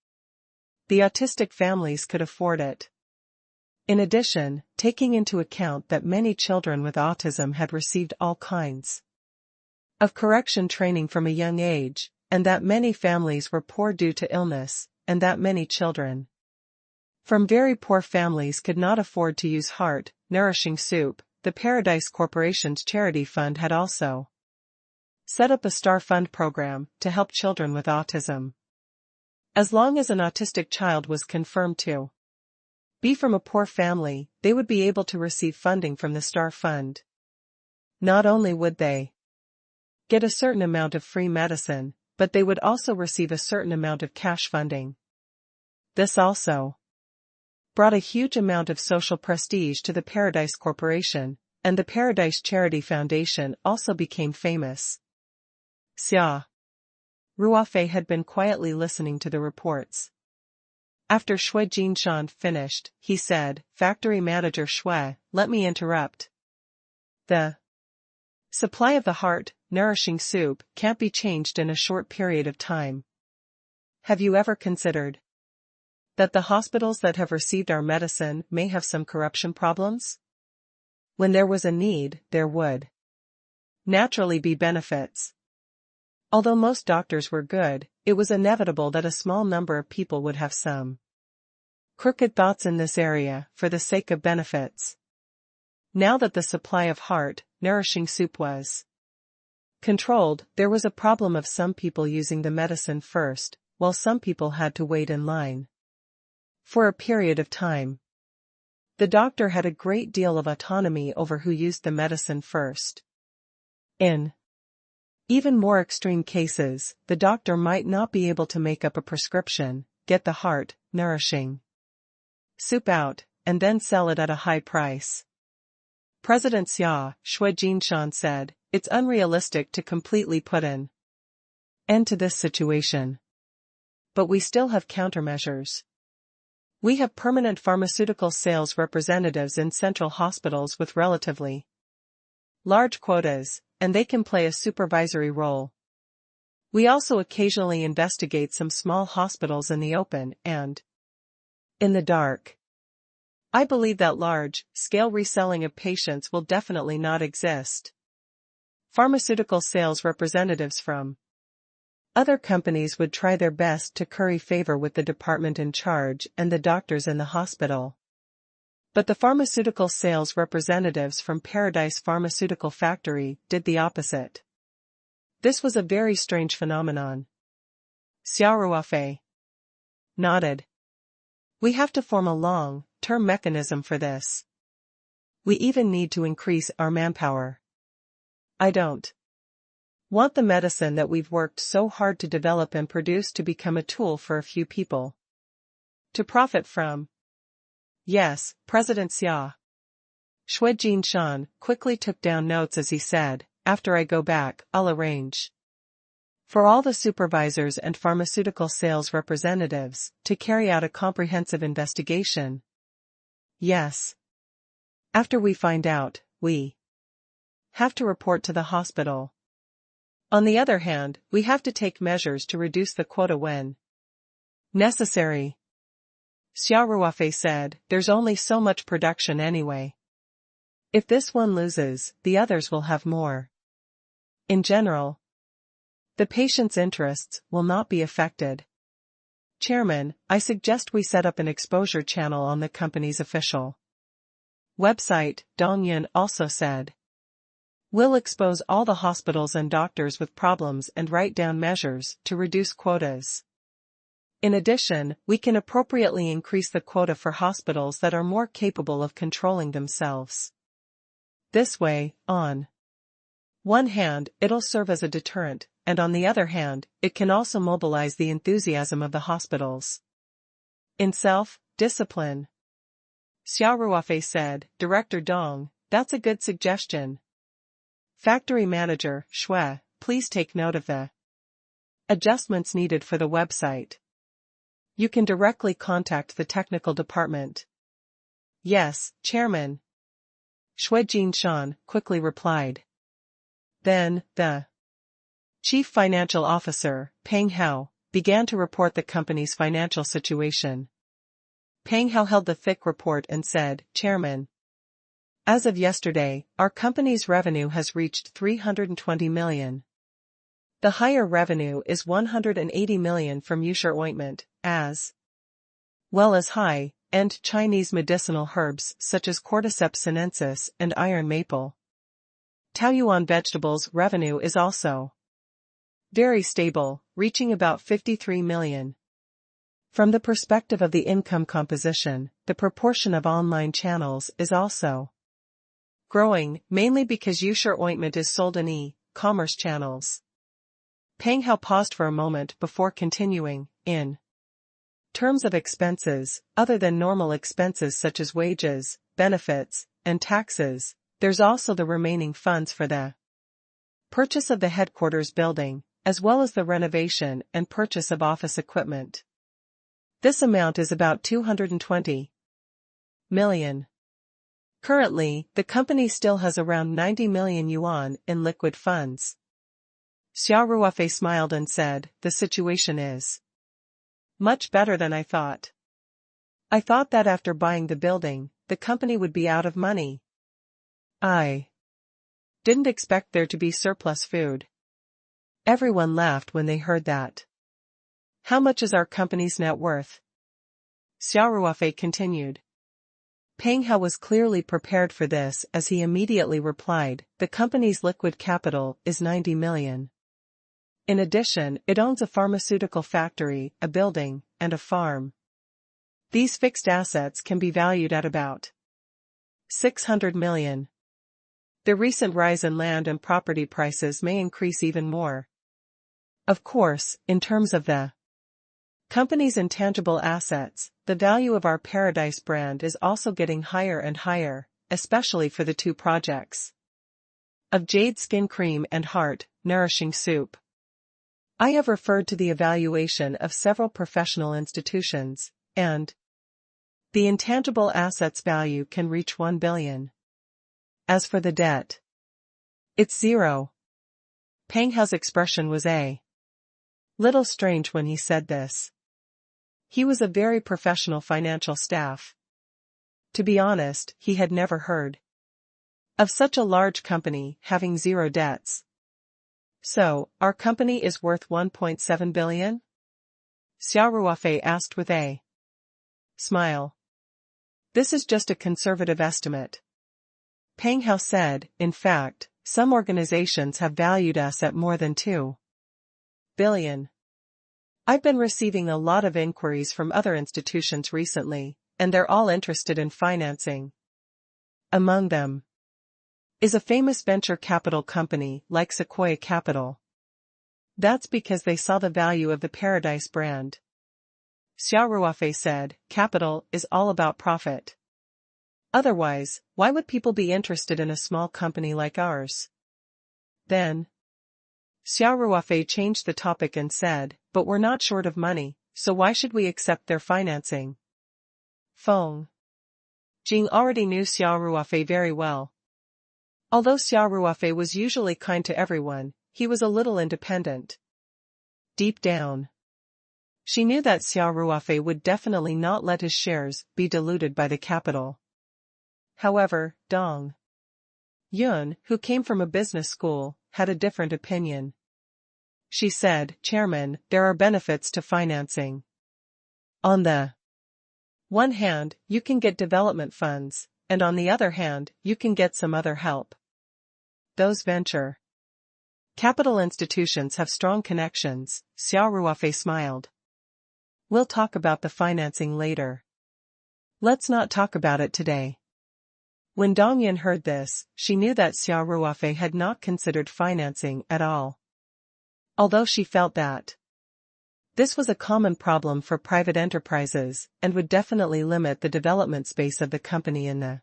the autistic families could afford it. In addition, taking into account that many children with autism had received all kinds of correction training from a young age, and that many families were poor due to illness, and that many children from very poor families could not afford to use heart, nourishing soup, the Paradise Corporation's charity fund had also set up a Star Fund program to help children with autism. As long as an autistic child was confirmed to Be from a poor family, they would be able to receive funding from the Star Fund. Not only would they get a certain amount of free medicine, but they would also receive a certain amount of cash funding. This also brought a huge amount of social prestige to the Paradise Corporation, and the Paradise Charity Foundation also became famous. Xia Ruofei had been quietly listening to the reports. After Shui Jinshan finished, he said, "Factory manager Shui, let me interrupt. The supply of the heart-nourishing soup can't be changed in a short period of time. Have you ever considered that the hospitals that have received our medicine may have some corruption problems? When there was a need, there would naturally be benefits. Although most doctors were good, it was inevitable that a small number of people would have some crooked thoughts in this area for the sake of benefits. Now that the supply of heart-nourishing soup was controlled, there was a problem of some people using the medicine first, while some people had to wait in line for a period of time. The doctor had a great deal of autonomy over who used the medicine first. In even more extreme cases, the doctor might not be able to make up a prescription, get the heart-nourishing soup out, and then sell it at a high price. President Xia, Shui Jinshan said, "It's unrealistic to completely put an end to this situation. But we still have countermeasures. We have permanent pharmaceutical sales representatives in central hospitals with relatively large quotas, and they can play a supervisory role. We also occasionally investigate some small hospitals in the open and in the dark. I believe that large-scale reselling of patients will definitely not exist. Pharmaceutical sales representatives from other companies would try their best to curry favor with the department in charge and the doctors in the hospital. But the pharmaceutical sales representatives from Paradise Pharmaceutical Factory did the opposite. This was a very strange phenomenon." Xia Ruofei nodded. "We have to form a long-term mechanism for this. We even need to increase our manpower. I don't want the medicine that we've worked so hard to develop and produce to become a tool for a few people to profit from." "Yes, President Xia." Shui Jinshan quickly took down notes as he said, "After I go back, I'll arrange for all the supervisors and pharmaceutical sales representatives to carry out a comprehensive investigation. Yes. After we find out, we have to report to the hospital. On the other hand, we have to take measures to reduce the quota when necessary." Xia Ruofei said, "There's only so much production anyway. If this one loses, the others will have more. In general, the patient's interests will not be affected. Chairman, I suggest we set up an exposure channel on the company's official website," Dong Yun also said. "We'll expose all the hospitals and doctors with problems and write down measures to reduce quotas. In addition, we can appropriately increase the quota for hospitals that are more capable of controlling themselves. This way, on one hand, it'll serve as a deterrent, and on the other hand, it can also mobilize the enthusiasm of the hospitals in self-discipline." Xia Ruofei said, "Director Dong, that's a good suggestion. Factory manager, Shui, please take note of the adjustments needed for the website. You can directly contact the technical department." "Yes, Chairman." Shui Jinshan quickly replied. Then, the chief financial officer, Peng Hao, began to report the company's financial situation. Peng Hao held the thick report and said, "Chairman, as of yesterday, our company's revenue has reached 320 million. The higher revenue is 180 million from Yushir ointment, as well as high-end Chinese medicinal herbs such as Cordyceps sinensis and iron maple. Taoyuan vegetables revenue is also very stable, reaching about 53 million. From the perspective of the income composition, the proportion of online channels is also growing, mainly because Yusher ointment is sold in e-commerce channels. Peng Hao paused for a moment before continuing, in terms of expenses, other than normal expenses such as wages, benefits, and taxes, there's also the remaining funds for the purchase of the headquarters building, as well as the renovation and purchase of office equipment. This amount is about 220 million. Currently, the company still has around 90 million yuan in liquid funds. Xia Ruofei smiled and said, "The situation is much better than I thought. I thought that after buying the building, the company would be out of money. I didn't expect there to be surplus food." Everyone laughed when they heard that. "How much is our company's net worth?" Xia Ruofei continued. Peng Hao was clearly prepared for this as he immediately replied, "The company's liquid capital is 90 million. In addition, it owns a pharmaceutical factory, a building, and a farm. These fixed assets can be valued at about 600 million. The recent rise in land and property prices may increase even more. Of course, in terms of the company's intangible assets, the value of our Paradise brand is also getting higher and higher, especially for the two projects of Jade Skin Cream and Heart Nourishing Soup. I have referred to the evaluation of several professional institutions, and the intangible assets value can reach 1 billion. As for the debt, it's zero." Peng Hao's expression was a little strange when he said this. He was a very professional financial staff. To be honest, he had never heard of such a large company having zero debts. "So, our company is worth 1.7 billion? Xia Ruofei asked with a smile. "This is just a conservative estimate," Peng Hao said. "In fact, some organizations have valued us at more than 2 billion. I've been receiving a lot of inquiries from other institutions recently, and they're all interested in financing. Among them is a famous venture capital company like Sequoia Capital. That's because they saw the value of the Paradise brand." Xia Ruofei said, "Capital is all about profit. Otherwise, why would people be interested in a small company like ours?" Then Xia Ruofei changed the topic and said, "But we're not short of money, so why should we accept their financing?" Feng Jing already knew Xia Ruofei very well. Although Xia Ruofei was usually kind to everyone, he was a little independent. Deep down, she knew that Xia Ruofei would definitely not let his shares be diluted by the capital. However, Dong Yun, who came from a business school, had a different opinion. She said, "Chairman, there are benefits to financing. On the one hand, you can get development funds, and on the other hand, you can get some other help. Those venture capital institutions have strong connections." Xia Ruofei smiled. "We'll talk about the financing later. Let's not talk about it today." When Dong Yin heard this, she knew that Xia Ruofei had not considered financing at all. Although she felt that this was a common problem for private enterprises and would definitely limit the development space of the company in the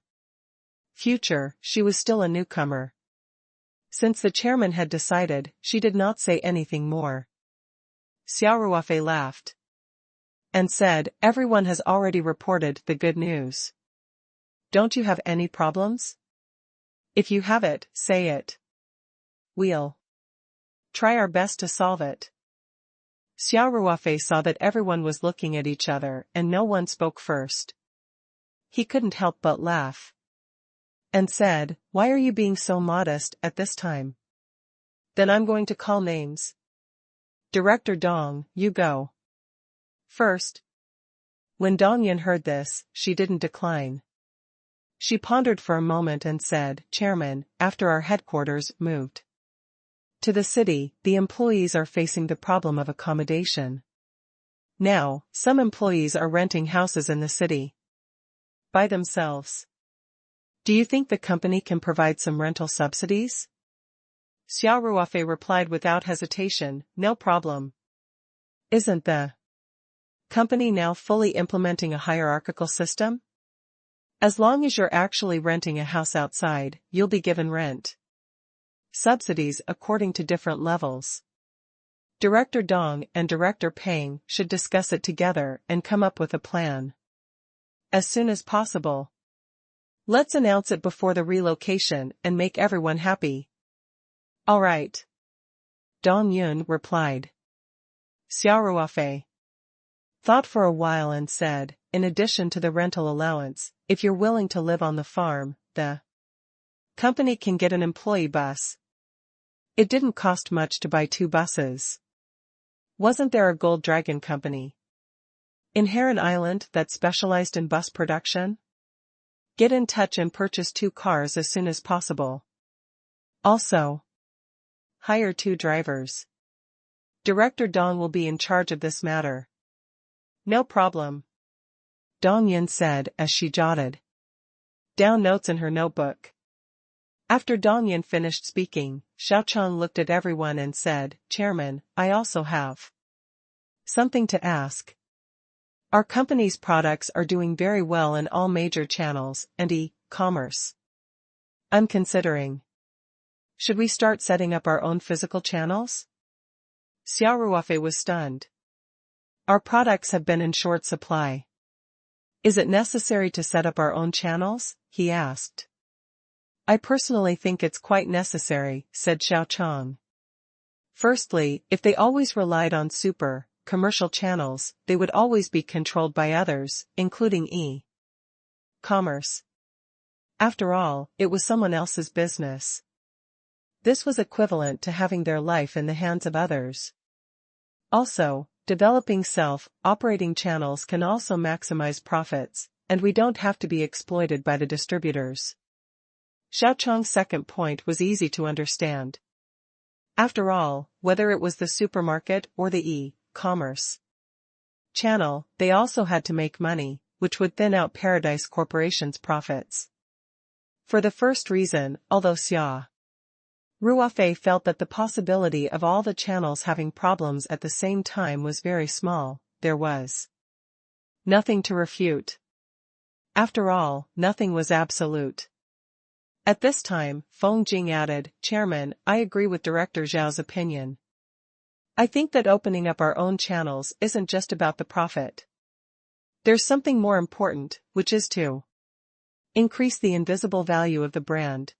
future, she was still a newcomer. Since the chairman had decided, she did not say anything more. Xia Ruofei laughed and said, "Everyone has already reported the good news. Don't you have any problems? If you have it, say it. We'll try our best to solve it." Xia Ruofei saw that everyone was looking at each other and no one spoke first. He couldn't help but laugh and said, "Why are you being so modest at this time? Then I'm going to call names. Director Dong, you go first." When Dong Yin heard this, she didn't decline. She pondered for a moment and said, "Chairman, after our headquarters moved to the city, the employees are facing the problem of accommodation. Now, some employees are renting houses in the city by themselves. Do you think the company can provide some rental subsidies? Xia Ruofei replied without hesitation, no problem. Isn't the company now fully implementing a hierarchical system? As long as you're actually renting a house outside, you'll be given rent subsidies according to different levels. Director Dong and Director Peng should discuss it together and come up with a plan as soon as possible. Let's announce it before the relocation and make everyone happy. All right. Dong Yun replied. Xia Ruofei thought for a while and said, in addition to the rental allowance, if you're willing to live on the farm, the company can get an employee bus. It didn't cost much to buy 2 buses. Wasn't there a Gold Dragon company in Heron Island that specialized in bus production? Get in touch and purchase 2 cars as soon as possible. Also, hire 2 drivers. Director Dong will be in charge of this matter. No problem, Dong Yin said as she jotted down notes in her notebook. After Dong Yin finished speaking, Xiao Chang looked at everyone and said, Chairman, I also have something to ask. Our company's products are doing very well in all major channels and e-commerce. I'm considering, should we start setting up our own physical channels? Xia Ruofei was stunned. Our products have been in short supply. Is it necessary to set up our own channels? He asked. I personally think it's quite necessary, said Xiao Chang. Firstly, if they always relied on commercial channels, they would always be controlled by others, including e-commerce. After all, it was someone else's business. This was equivalent to having their life in the hands of others. Also, developing self-operating channels can also maximize profits, and we don't have to be exploited by the distributors. Xiao Chang's second point was easy to understand. After all, whether it was the supermarket or the e-commerce channel, they also had to make money, which would thin out Paradise Corporation's profits. For the first reason, although Xia Ruofei felt that the possibility of all the channels having problems at the same time was very small, there was nothing to refute. After all, nothing was absolute. At this time, Feng Jing added, Chairman, I agree with Director Zhao's opinion. I think that opening up our own channels isn't just about the profit. There's something more important, which is to increase the invisible value of the brand.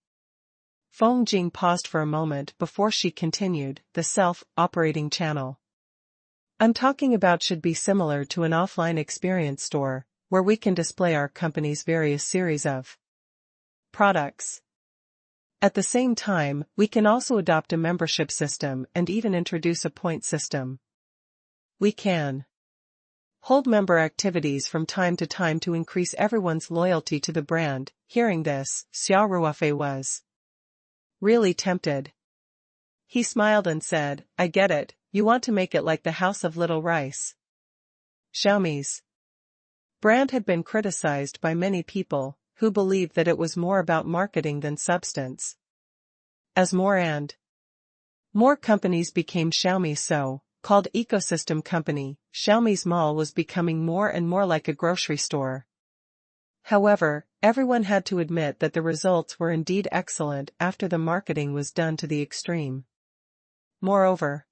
Feng Jing paused for a moment before she continued, the self-operating channel I'm talking about should be similar to an offline experience store, where we can display our company's various series of products. At the same time, we can also adopt a membership system and even introduce a point system. We can hold member activities from time to time to increase everyone's loyalty to the brand. Hearing this, Xia Ruofei was really tempted. He smiled and said, I get it, you want to make it like the House of Little Rice. Xiaomi's brand had been criticized by many people, who believed that it was more about marketing than substance. As more and more companies became Xiaomi's so-called ecosystem company, Xiaomi's mall was becoming more and more like a grocery store. However, everyone had to admit that the results were indeed excellent after the marketing was done to the extreme. Moreover,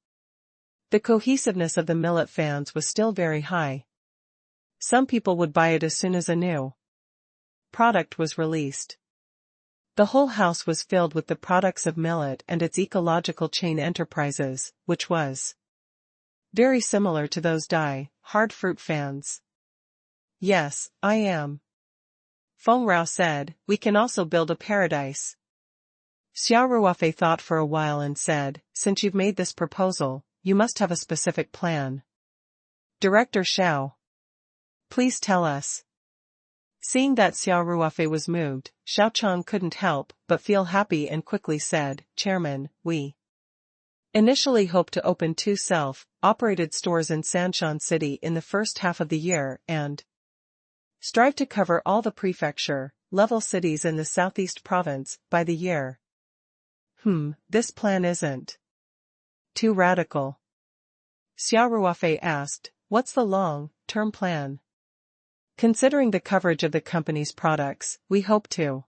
the cohesiveness of the millet fans was still very high. Some people would buy it as soon as a new product was released. The whole house was filled with the products of millet and its ecological chain enterprises, which was very similar to those hard fruit fans. Yes, I am. Feng Rao said, we can also build a paradise. Xia Ruofei thought for a while and said, since you've made this proposal, you must have a specific plan. Director Xiao, please tell us. Seeing that Xia Ruofei was moved, Xiao Chang couldn't help but feel happy and quickly said, Chairman, we Initially hoped to open 2 self-operated stores in Sanshan City in the first half of the year and strive to cover all the prefecture-level cities in the southeast province by the year. This plan isn't too radical. Xia Ruofei asked, what's the long-term plan? Considering the coverage of the company's products, we hope to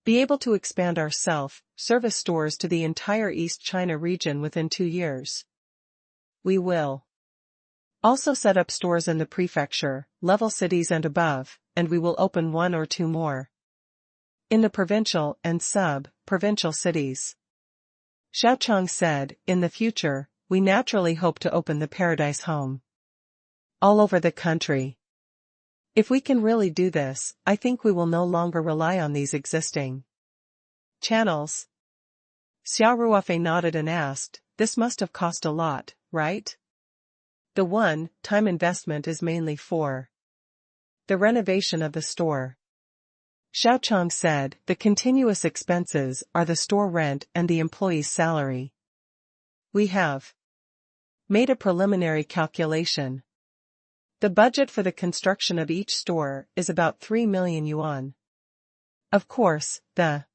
be able to expand our self-service stores to the entire East China region within 2 years. We will also set up stores in the prefecture-level cities and above, and we will open 1 or 2 more in the provincial and sub-provincial cities. Xiaochang said, in the future, we naturally hope to open the Paradise Home all over the country. If we can really do this, I think we will no longer rely on these existing channels. Xia Ruofei nodded and asked, this must have cost a lot, right? The one-time investment is mainly for the renovation of the store. Xiaochang said, the continuous expenses are the store rent and the employee's salary. We have made a preliminary calculation. The budget for the construction of each store is about 3 million yuan. Of course, the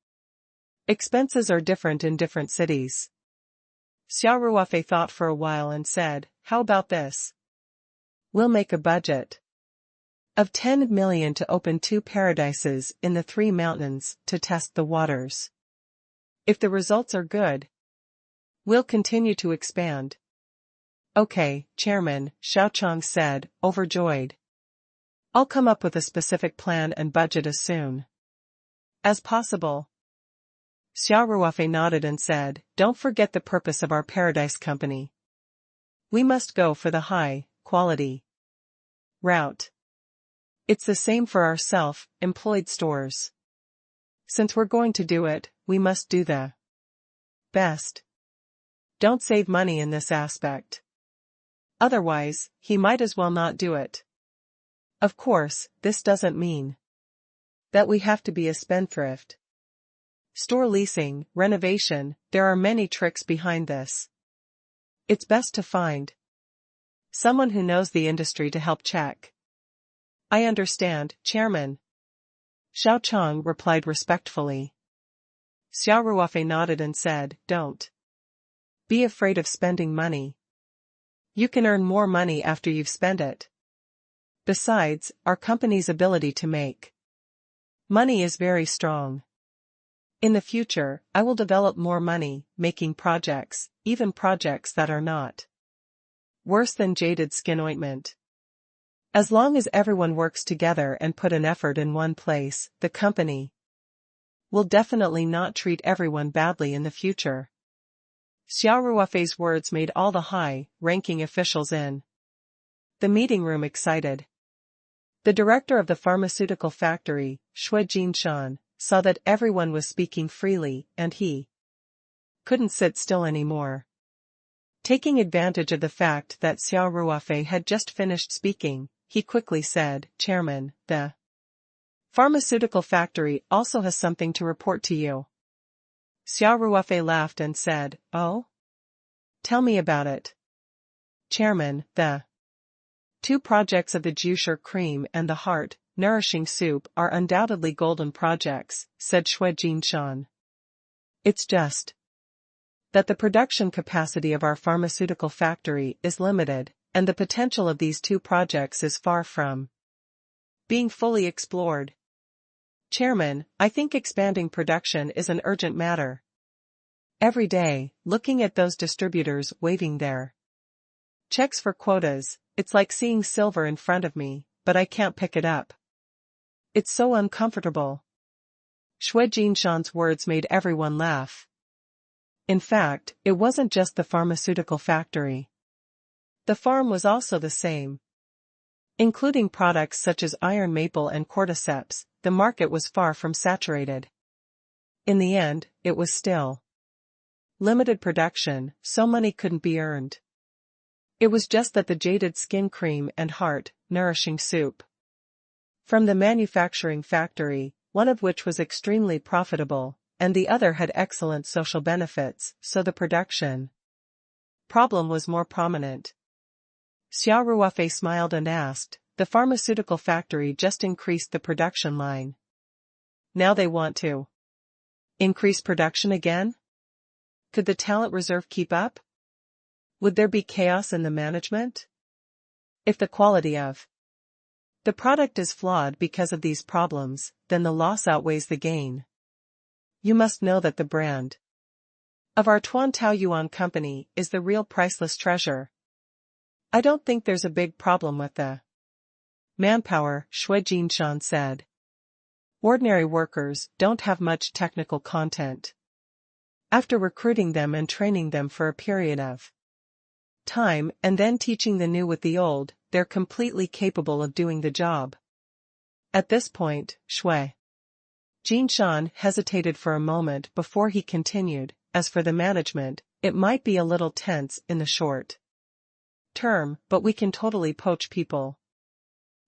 expenses are different in different cities. Xia Ruofei thought for a while and said, how about this? We'll make a budget of 10 million to open 2 paradises in the 3 mountains to test the waters. If the results are good, we'll continue to expand. Okay, Chairman, Xiaochang said, overjoyed. I'll come up with a specific plan and budget as soon as possible. Xia Ruofei nodded and said, don't forget the purpose of our Paradise Company. We must go for the high-quality route. It's the same for our self-employed stores. Since we're going to do it, we must do the best. Don't save money in this aspect. Otherwise, he might as well not do it. Of course, this doesn't mean that we have to be a spendthrift. Store leasing, renovation, there are many tricks behind this. It's best to find someone who knows the industry to help check. I understand, Chairman. Xiaochang replied respectfully. Xia Ruofei nodded and said, don't be afraid of spending money. You can earn more money after you've spent it. Besides, our company's ability to make money is very strong. In the future, I will develop more money-making projects, even projects that are not worse than jaded skin ointment. As long as everyone works together and put an effort in one place, the company will definitely not treat everyone badly in the future. Xia Ruofei's words made all the high-ranking officials in the meeting room excited. The director of the pharmaceutical factory, Shui Jinshan, saw that everyone was speaking freely, and he couldn't sit still anymore. Taking advantage of the fact that Xia Ruofei had just finished speaking, he quickly said, Chairman, the pharmaceutical factory also has something to report to you. Xia Ruofei laughed and said, oh? Tell me about it. Chairman, the 2 projects of the Jusher cream and the heart-nourishing soup are undoubtedly golden projects, said Shui Jinshan. It's just that the production capacity of our pharmaceutical factory is limited, and the potential of these 2 projects is far from being fully explored. Chairman, I think expanding production is an urgent matter. Every day, looking at those distributors waving their checks for quotas, it's like seeing silver in front of me, but I can't pick it up. It's so uncomfortable. Shui Jinshan's words made everyone laugh. In fact, it wasn't just the pharmaceutical factory. The farm was also the same. Including products such as iron maple and cordyceps, the market was far from saturated. In the end, it was still limited production, so money couldn't be earned. It was just that the jaded skin cream and heart-nourishing soup from the manufacturing factory, one of which was extremely profitable, and the other had excellent social benefits, so the production problem was more prominent. Xia Ruofei smiled and asked, the pharmaceutical factory just increased the production line. Now they want to increase production again? Could the talent reserve keep up? Would there be chaos in the management? If the quality of the product is flawed because of these problems, then the loss outweighs the gain. You must know that the brand of our Tuan Tao Yuan company is the real priceless treasure. I don't think there's a big problem with the manpower, Xue Jinshan said. Ordinary workers don't have much technical content. After recruiting them and training them for a period of time and then teaching the new with the old, they're completely capable of doing the job. At this point, Xue Jinshan hesitated for a moment before he continued, as for the management, it might be a little tense in the short term, but we can totally poach people.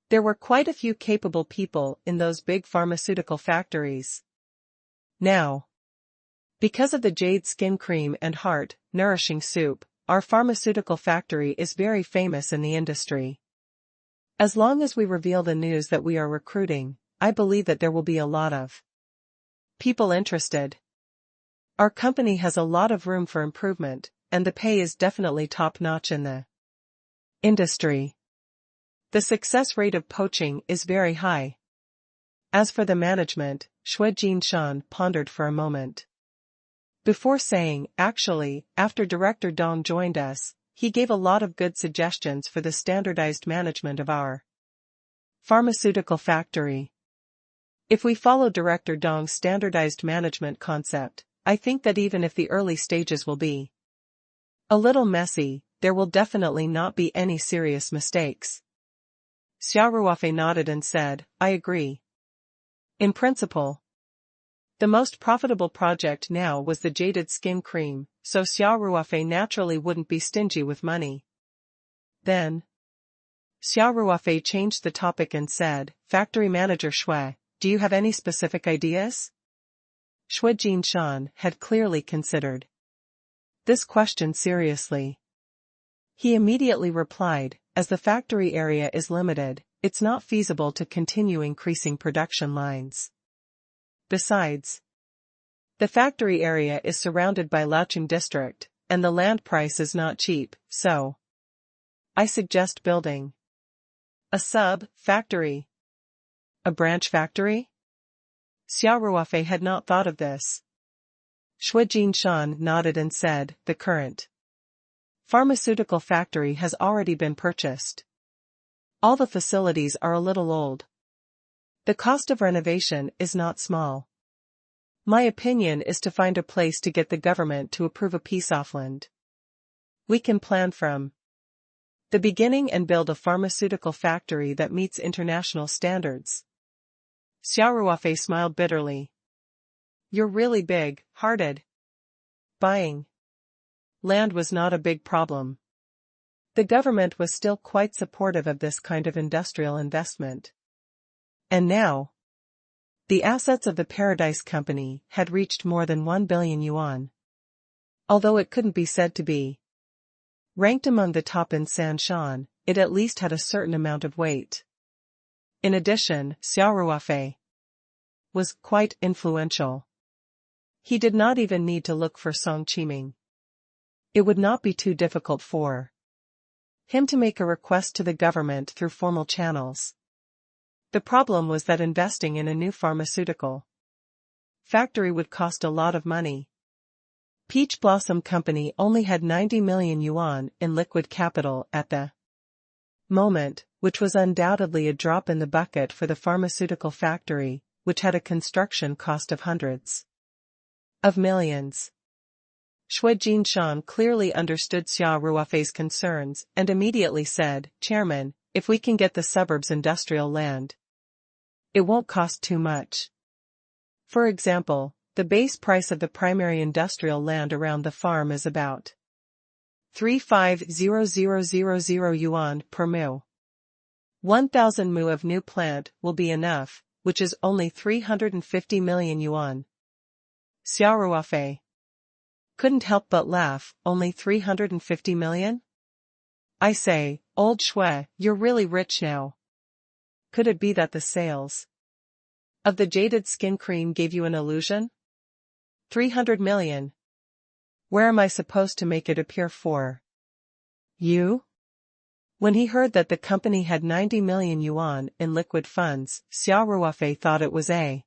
There were quite a few capable people in those big pharmaceutical factories. Now, because of the jade skin cream and heart nourishing soup, our pharmaceutical factory is very famous in the industry. As long as we reveal the news that we are recruiting, I believe that there will be a lot of people interested. Our company has a lot of room for improvement, and the pay is definitely top-notch in the industry. The success rate of poaching is very high. As for the management, Xue Jinshan pondered for a moment before saying, actually, after Director Dong joined us, he gave a lot of good suggestions for the standardized management of our pharmaceutical factory. If we follow Director Dong's standardized management concept, I think that even if the early stages will be a little messy, there will definitely not be any serious mistakes. Xia Ruofei nodded and said, I agree. In principle. The most profitable project now was the jaded skin cream, so Xia Ruofei naturally wouldn't be stingy with money. Then, Xia Ruofei changed the topic and said, Factory Manager Xue, do you have any specific ideas? Xue Jinshan had clearly considered this question seriously. He immediately replied, as the factory area is limited, it's not feasible to continue increasing production lines. Besides, the factory area is surrounded by Laocheng district, and the land price is not cheap, so I suggest building a sub-factory. A branch factory? Xia Ruofei had not thought of this. Xue Jinshan nodded and said, the current pharmaceutical factory has already been purchased. All the facilities are a little old. The cost of renovation is not small. My opinion is to find a place to get the government to approve a peace offland. We can plan from the beginning and build a pharmaceutical factory that meets international standards. Xia Ruofei smiled bitterly. You're really big-hearted. Buying land was not a big problem. The government was still quite supportive of this kind of industrial investment. And now, the assets of the Paradise Company had reached more than 1 billion yuan. Although it couldn't be said to be ranked among the top in Sanshan, it at least had a certain amount of weight. In addition, Xia Ruofei was quite influential. He did not even need to look for Song Qiming. It would not be too difficult for him to make a request to the government through formal channels. The problem was that investing in a new pharmaceutical factory would cost a lot of money. Peach Blossom Company only had 90 million yuan in liquid capital at the moment, which was undoubtedly a drop in the bucket for the pharmaceutical factory, which had a construction cost of hundreds of millions. Xue Jinshan clearly understood Xia Ruofei's concerns and immediately said, Chairman, if we can get the suburbs industrial land, it won't cost too much. For example, the base price of the primary industrial land around the farm is about 35,000 yuan per mu. 1,000 mu of new plant will be enough, which is only 350 million yuan. Xia Ruofei couldn't help but laugh. Only 350 million? I say, old Xue, you're really rich now. Could it be that the sales of the jaded skin cream gave you an illusion? 300 million. Where am I supposed to make it appear for? You? When he heard that the company had 90 million yuan in liquid funds, Xia Ruofei thought it was a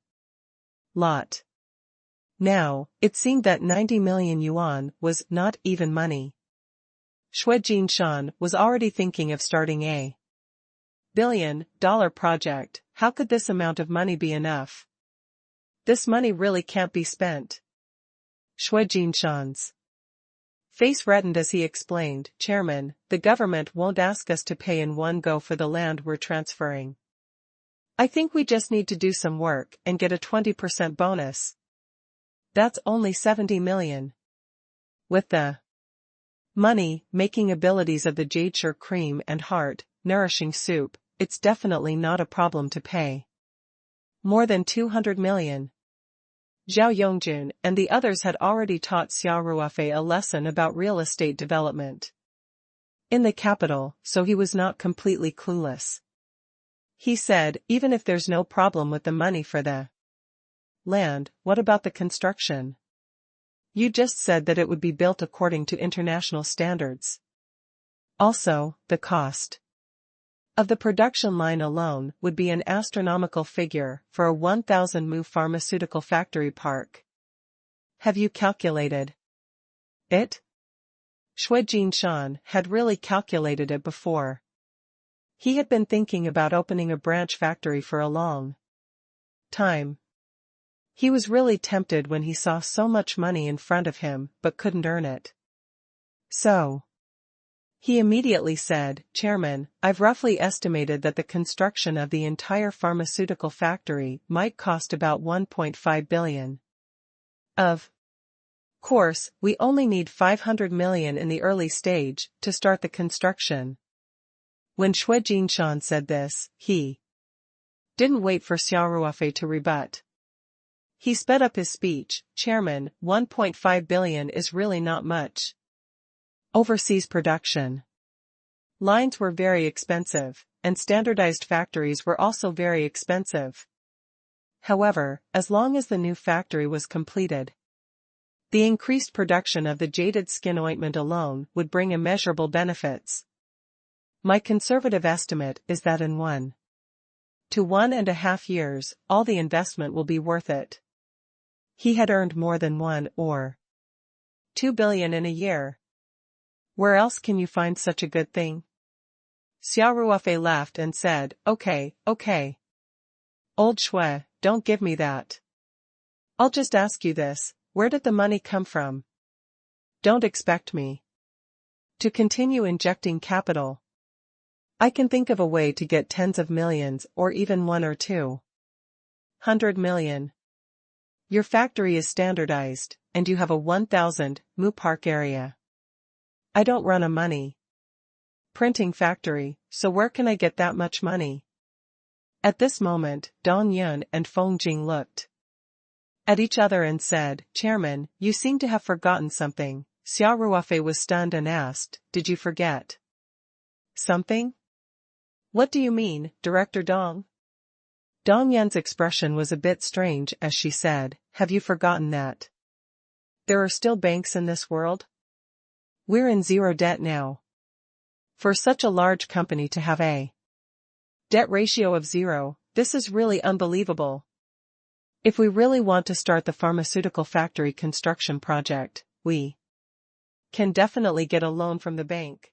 lot. Now, it seemed that 90 million yuan was not even money. Xue Jinshan was already thinking of starting a billion-dollar project. How could this amount of money be enough? This money really can't be spent. Xue Jinshan's face reddened as he explained, Chairman, the government won't ask us to pay in one go for the land we're transferring. I think we just need to do some work and get a 20% bonus. That's only 70 million. With the money-making abilities of the jadeshire cream and heart-nourishing soup, it's definitely not a problem to pay more than 200 million. Zhao Yongjun and the others had already taught Xia Ruofei a lesson about real estate development in the capital, so he was not completely clueless. He said, even if there's no problem with the money for the land, what about the construction? You just said that it would be built according to international standards. Also, the cost of the production line alone would be an astronomical figure for a 1,000-mu pharmaceutical factory park. Have you calculated it? Xue Jinshan had really calculated it before. He had been thinking about opening a branch factory for a long time. He was really tempted when he saw so much money in front of him but couldn't earn it. So he immediately said, Chairman, I've roughly estimated that the construction of the entire pharmaceutical factory might cost about 1.5 billion. Of course, we only need 500 million in the early stage to start the construction. When Xue Jinshan said this, he didn't wait for Xia Ruofei to rebut. He sped up his speech, Chairman, 1.5 billion is really not much. Overseas production lines were very expensive, and standardized factories were also very expensive. However, as long as the new factory was completed, the increased production of the jaded skin ointment alone would bring immeasurable benefits. My conservative estimate is that in 1 to 1.5 years, all the investment will be worth it. He had earned more than 1 or 2 billion in a year. Where else can you find such a good thing? Xia Ruofei laughed and said, Okay. Old Xue, don't give me that. I'll just ask you this, where did the money come from? Don't expect me to continue injecting capital. I can think of a way to get tens of millions or even 1 or 200 million. Your factory is standardized, and you have a 1,000-mu park area. I don't run a money printing factory, so where can I get that much money? At this moment, Dong Yun and Feng Jing looked at each other and said, Chairman, you seem to have forgotten something. Xia Ruofei was stunned and asked, Did you forget something? What do you mean, Director Dong? Dong Yun's expression was a bit strange as she said, Have you forgotten that there are still banks in this world? We're in zero debt now. For such a large company to have a debt ratio of 0, this is really unbelievable. If we really want to start the pharmaceutical factory construction project, we can definitely get a loan from the bank.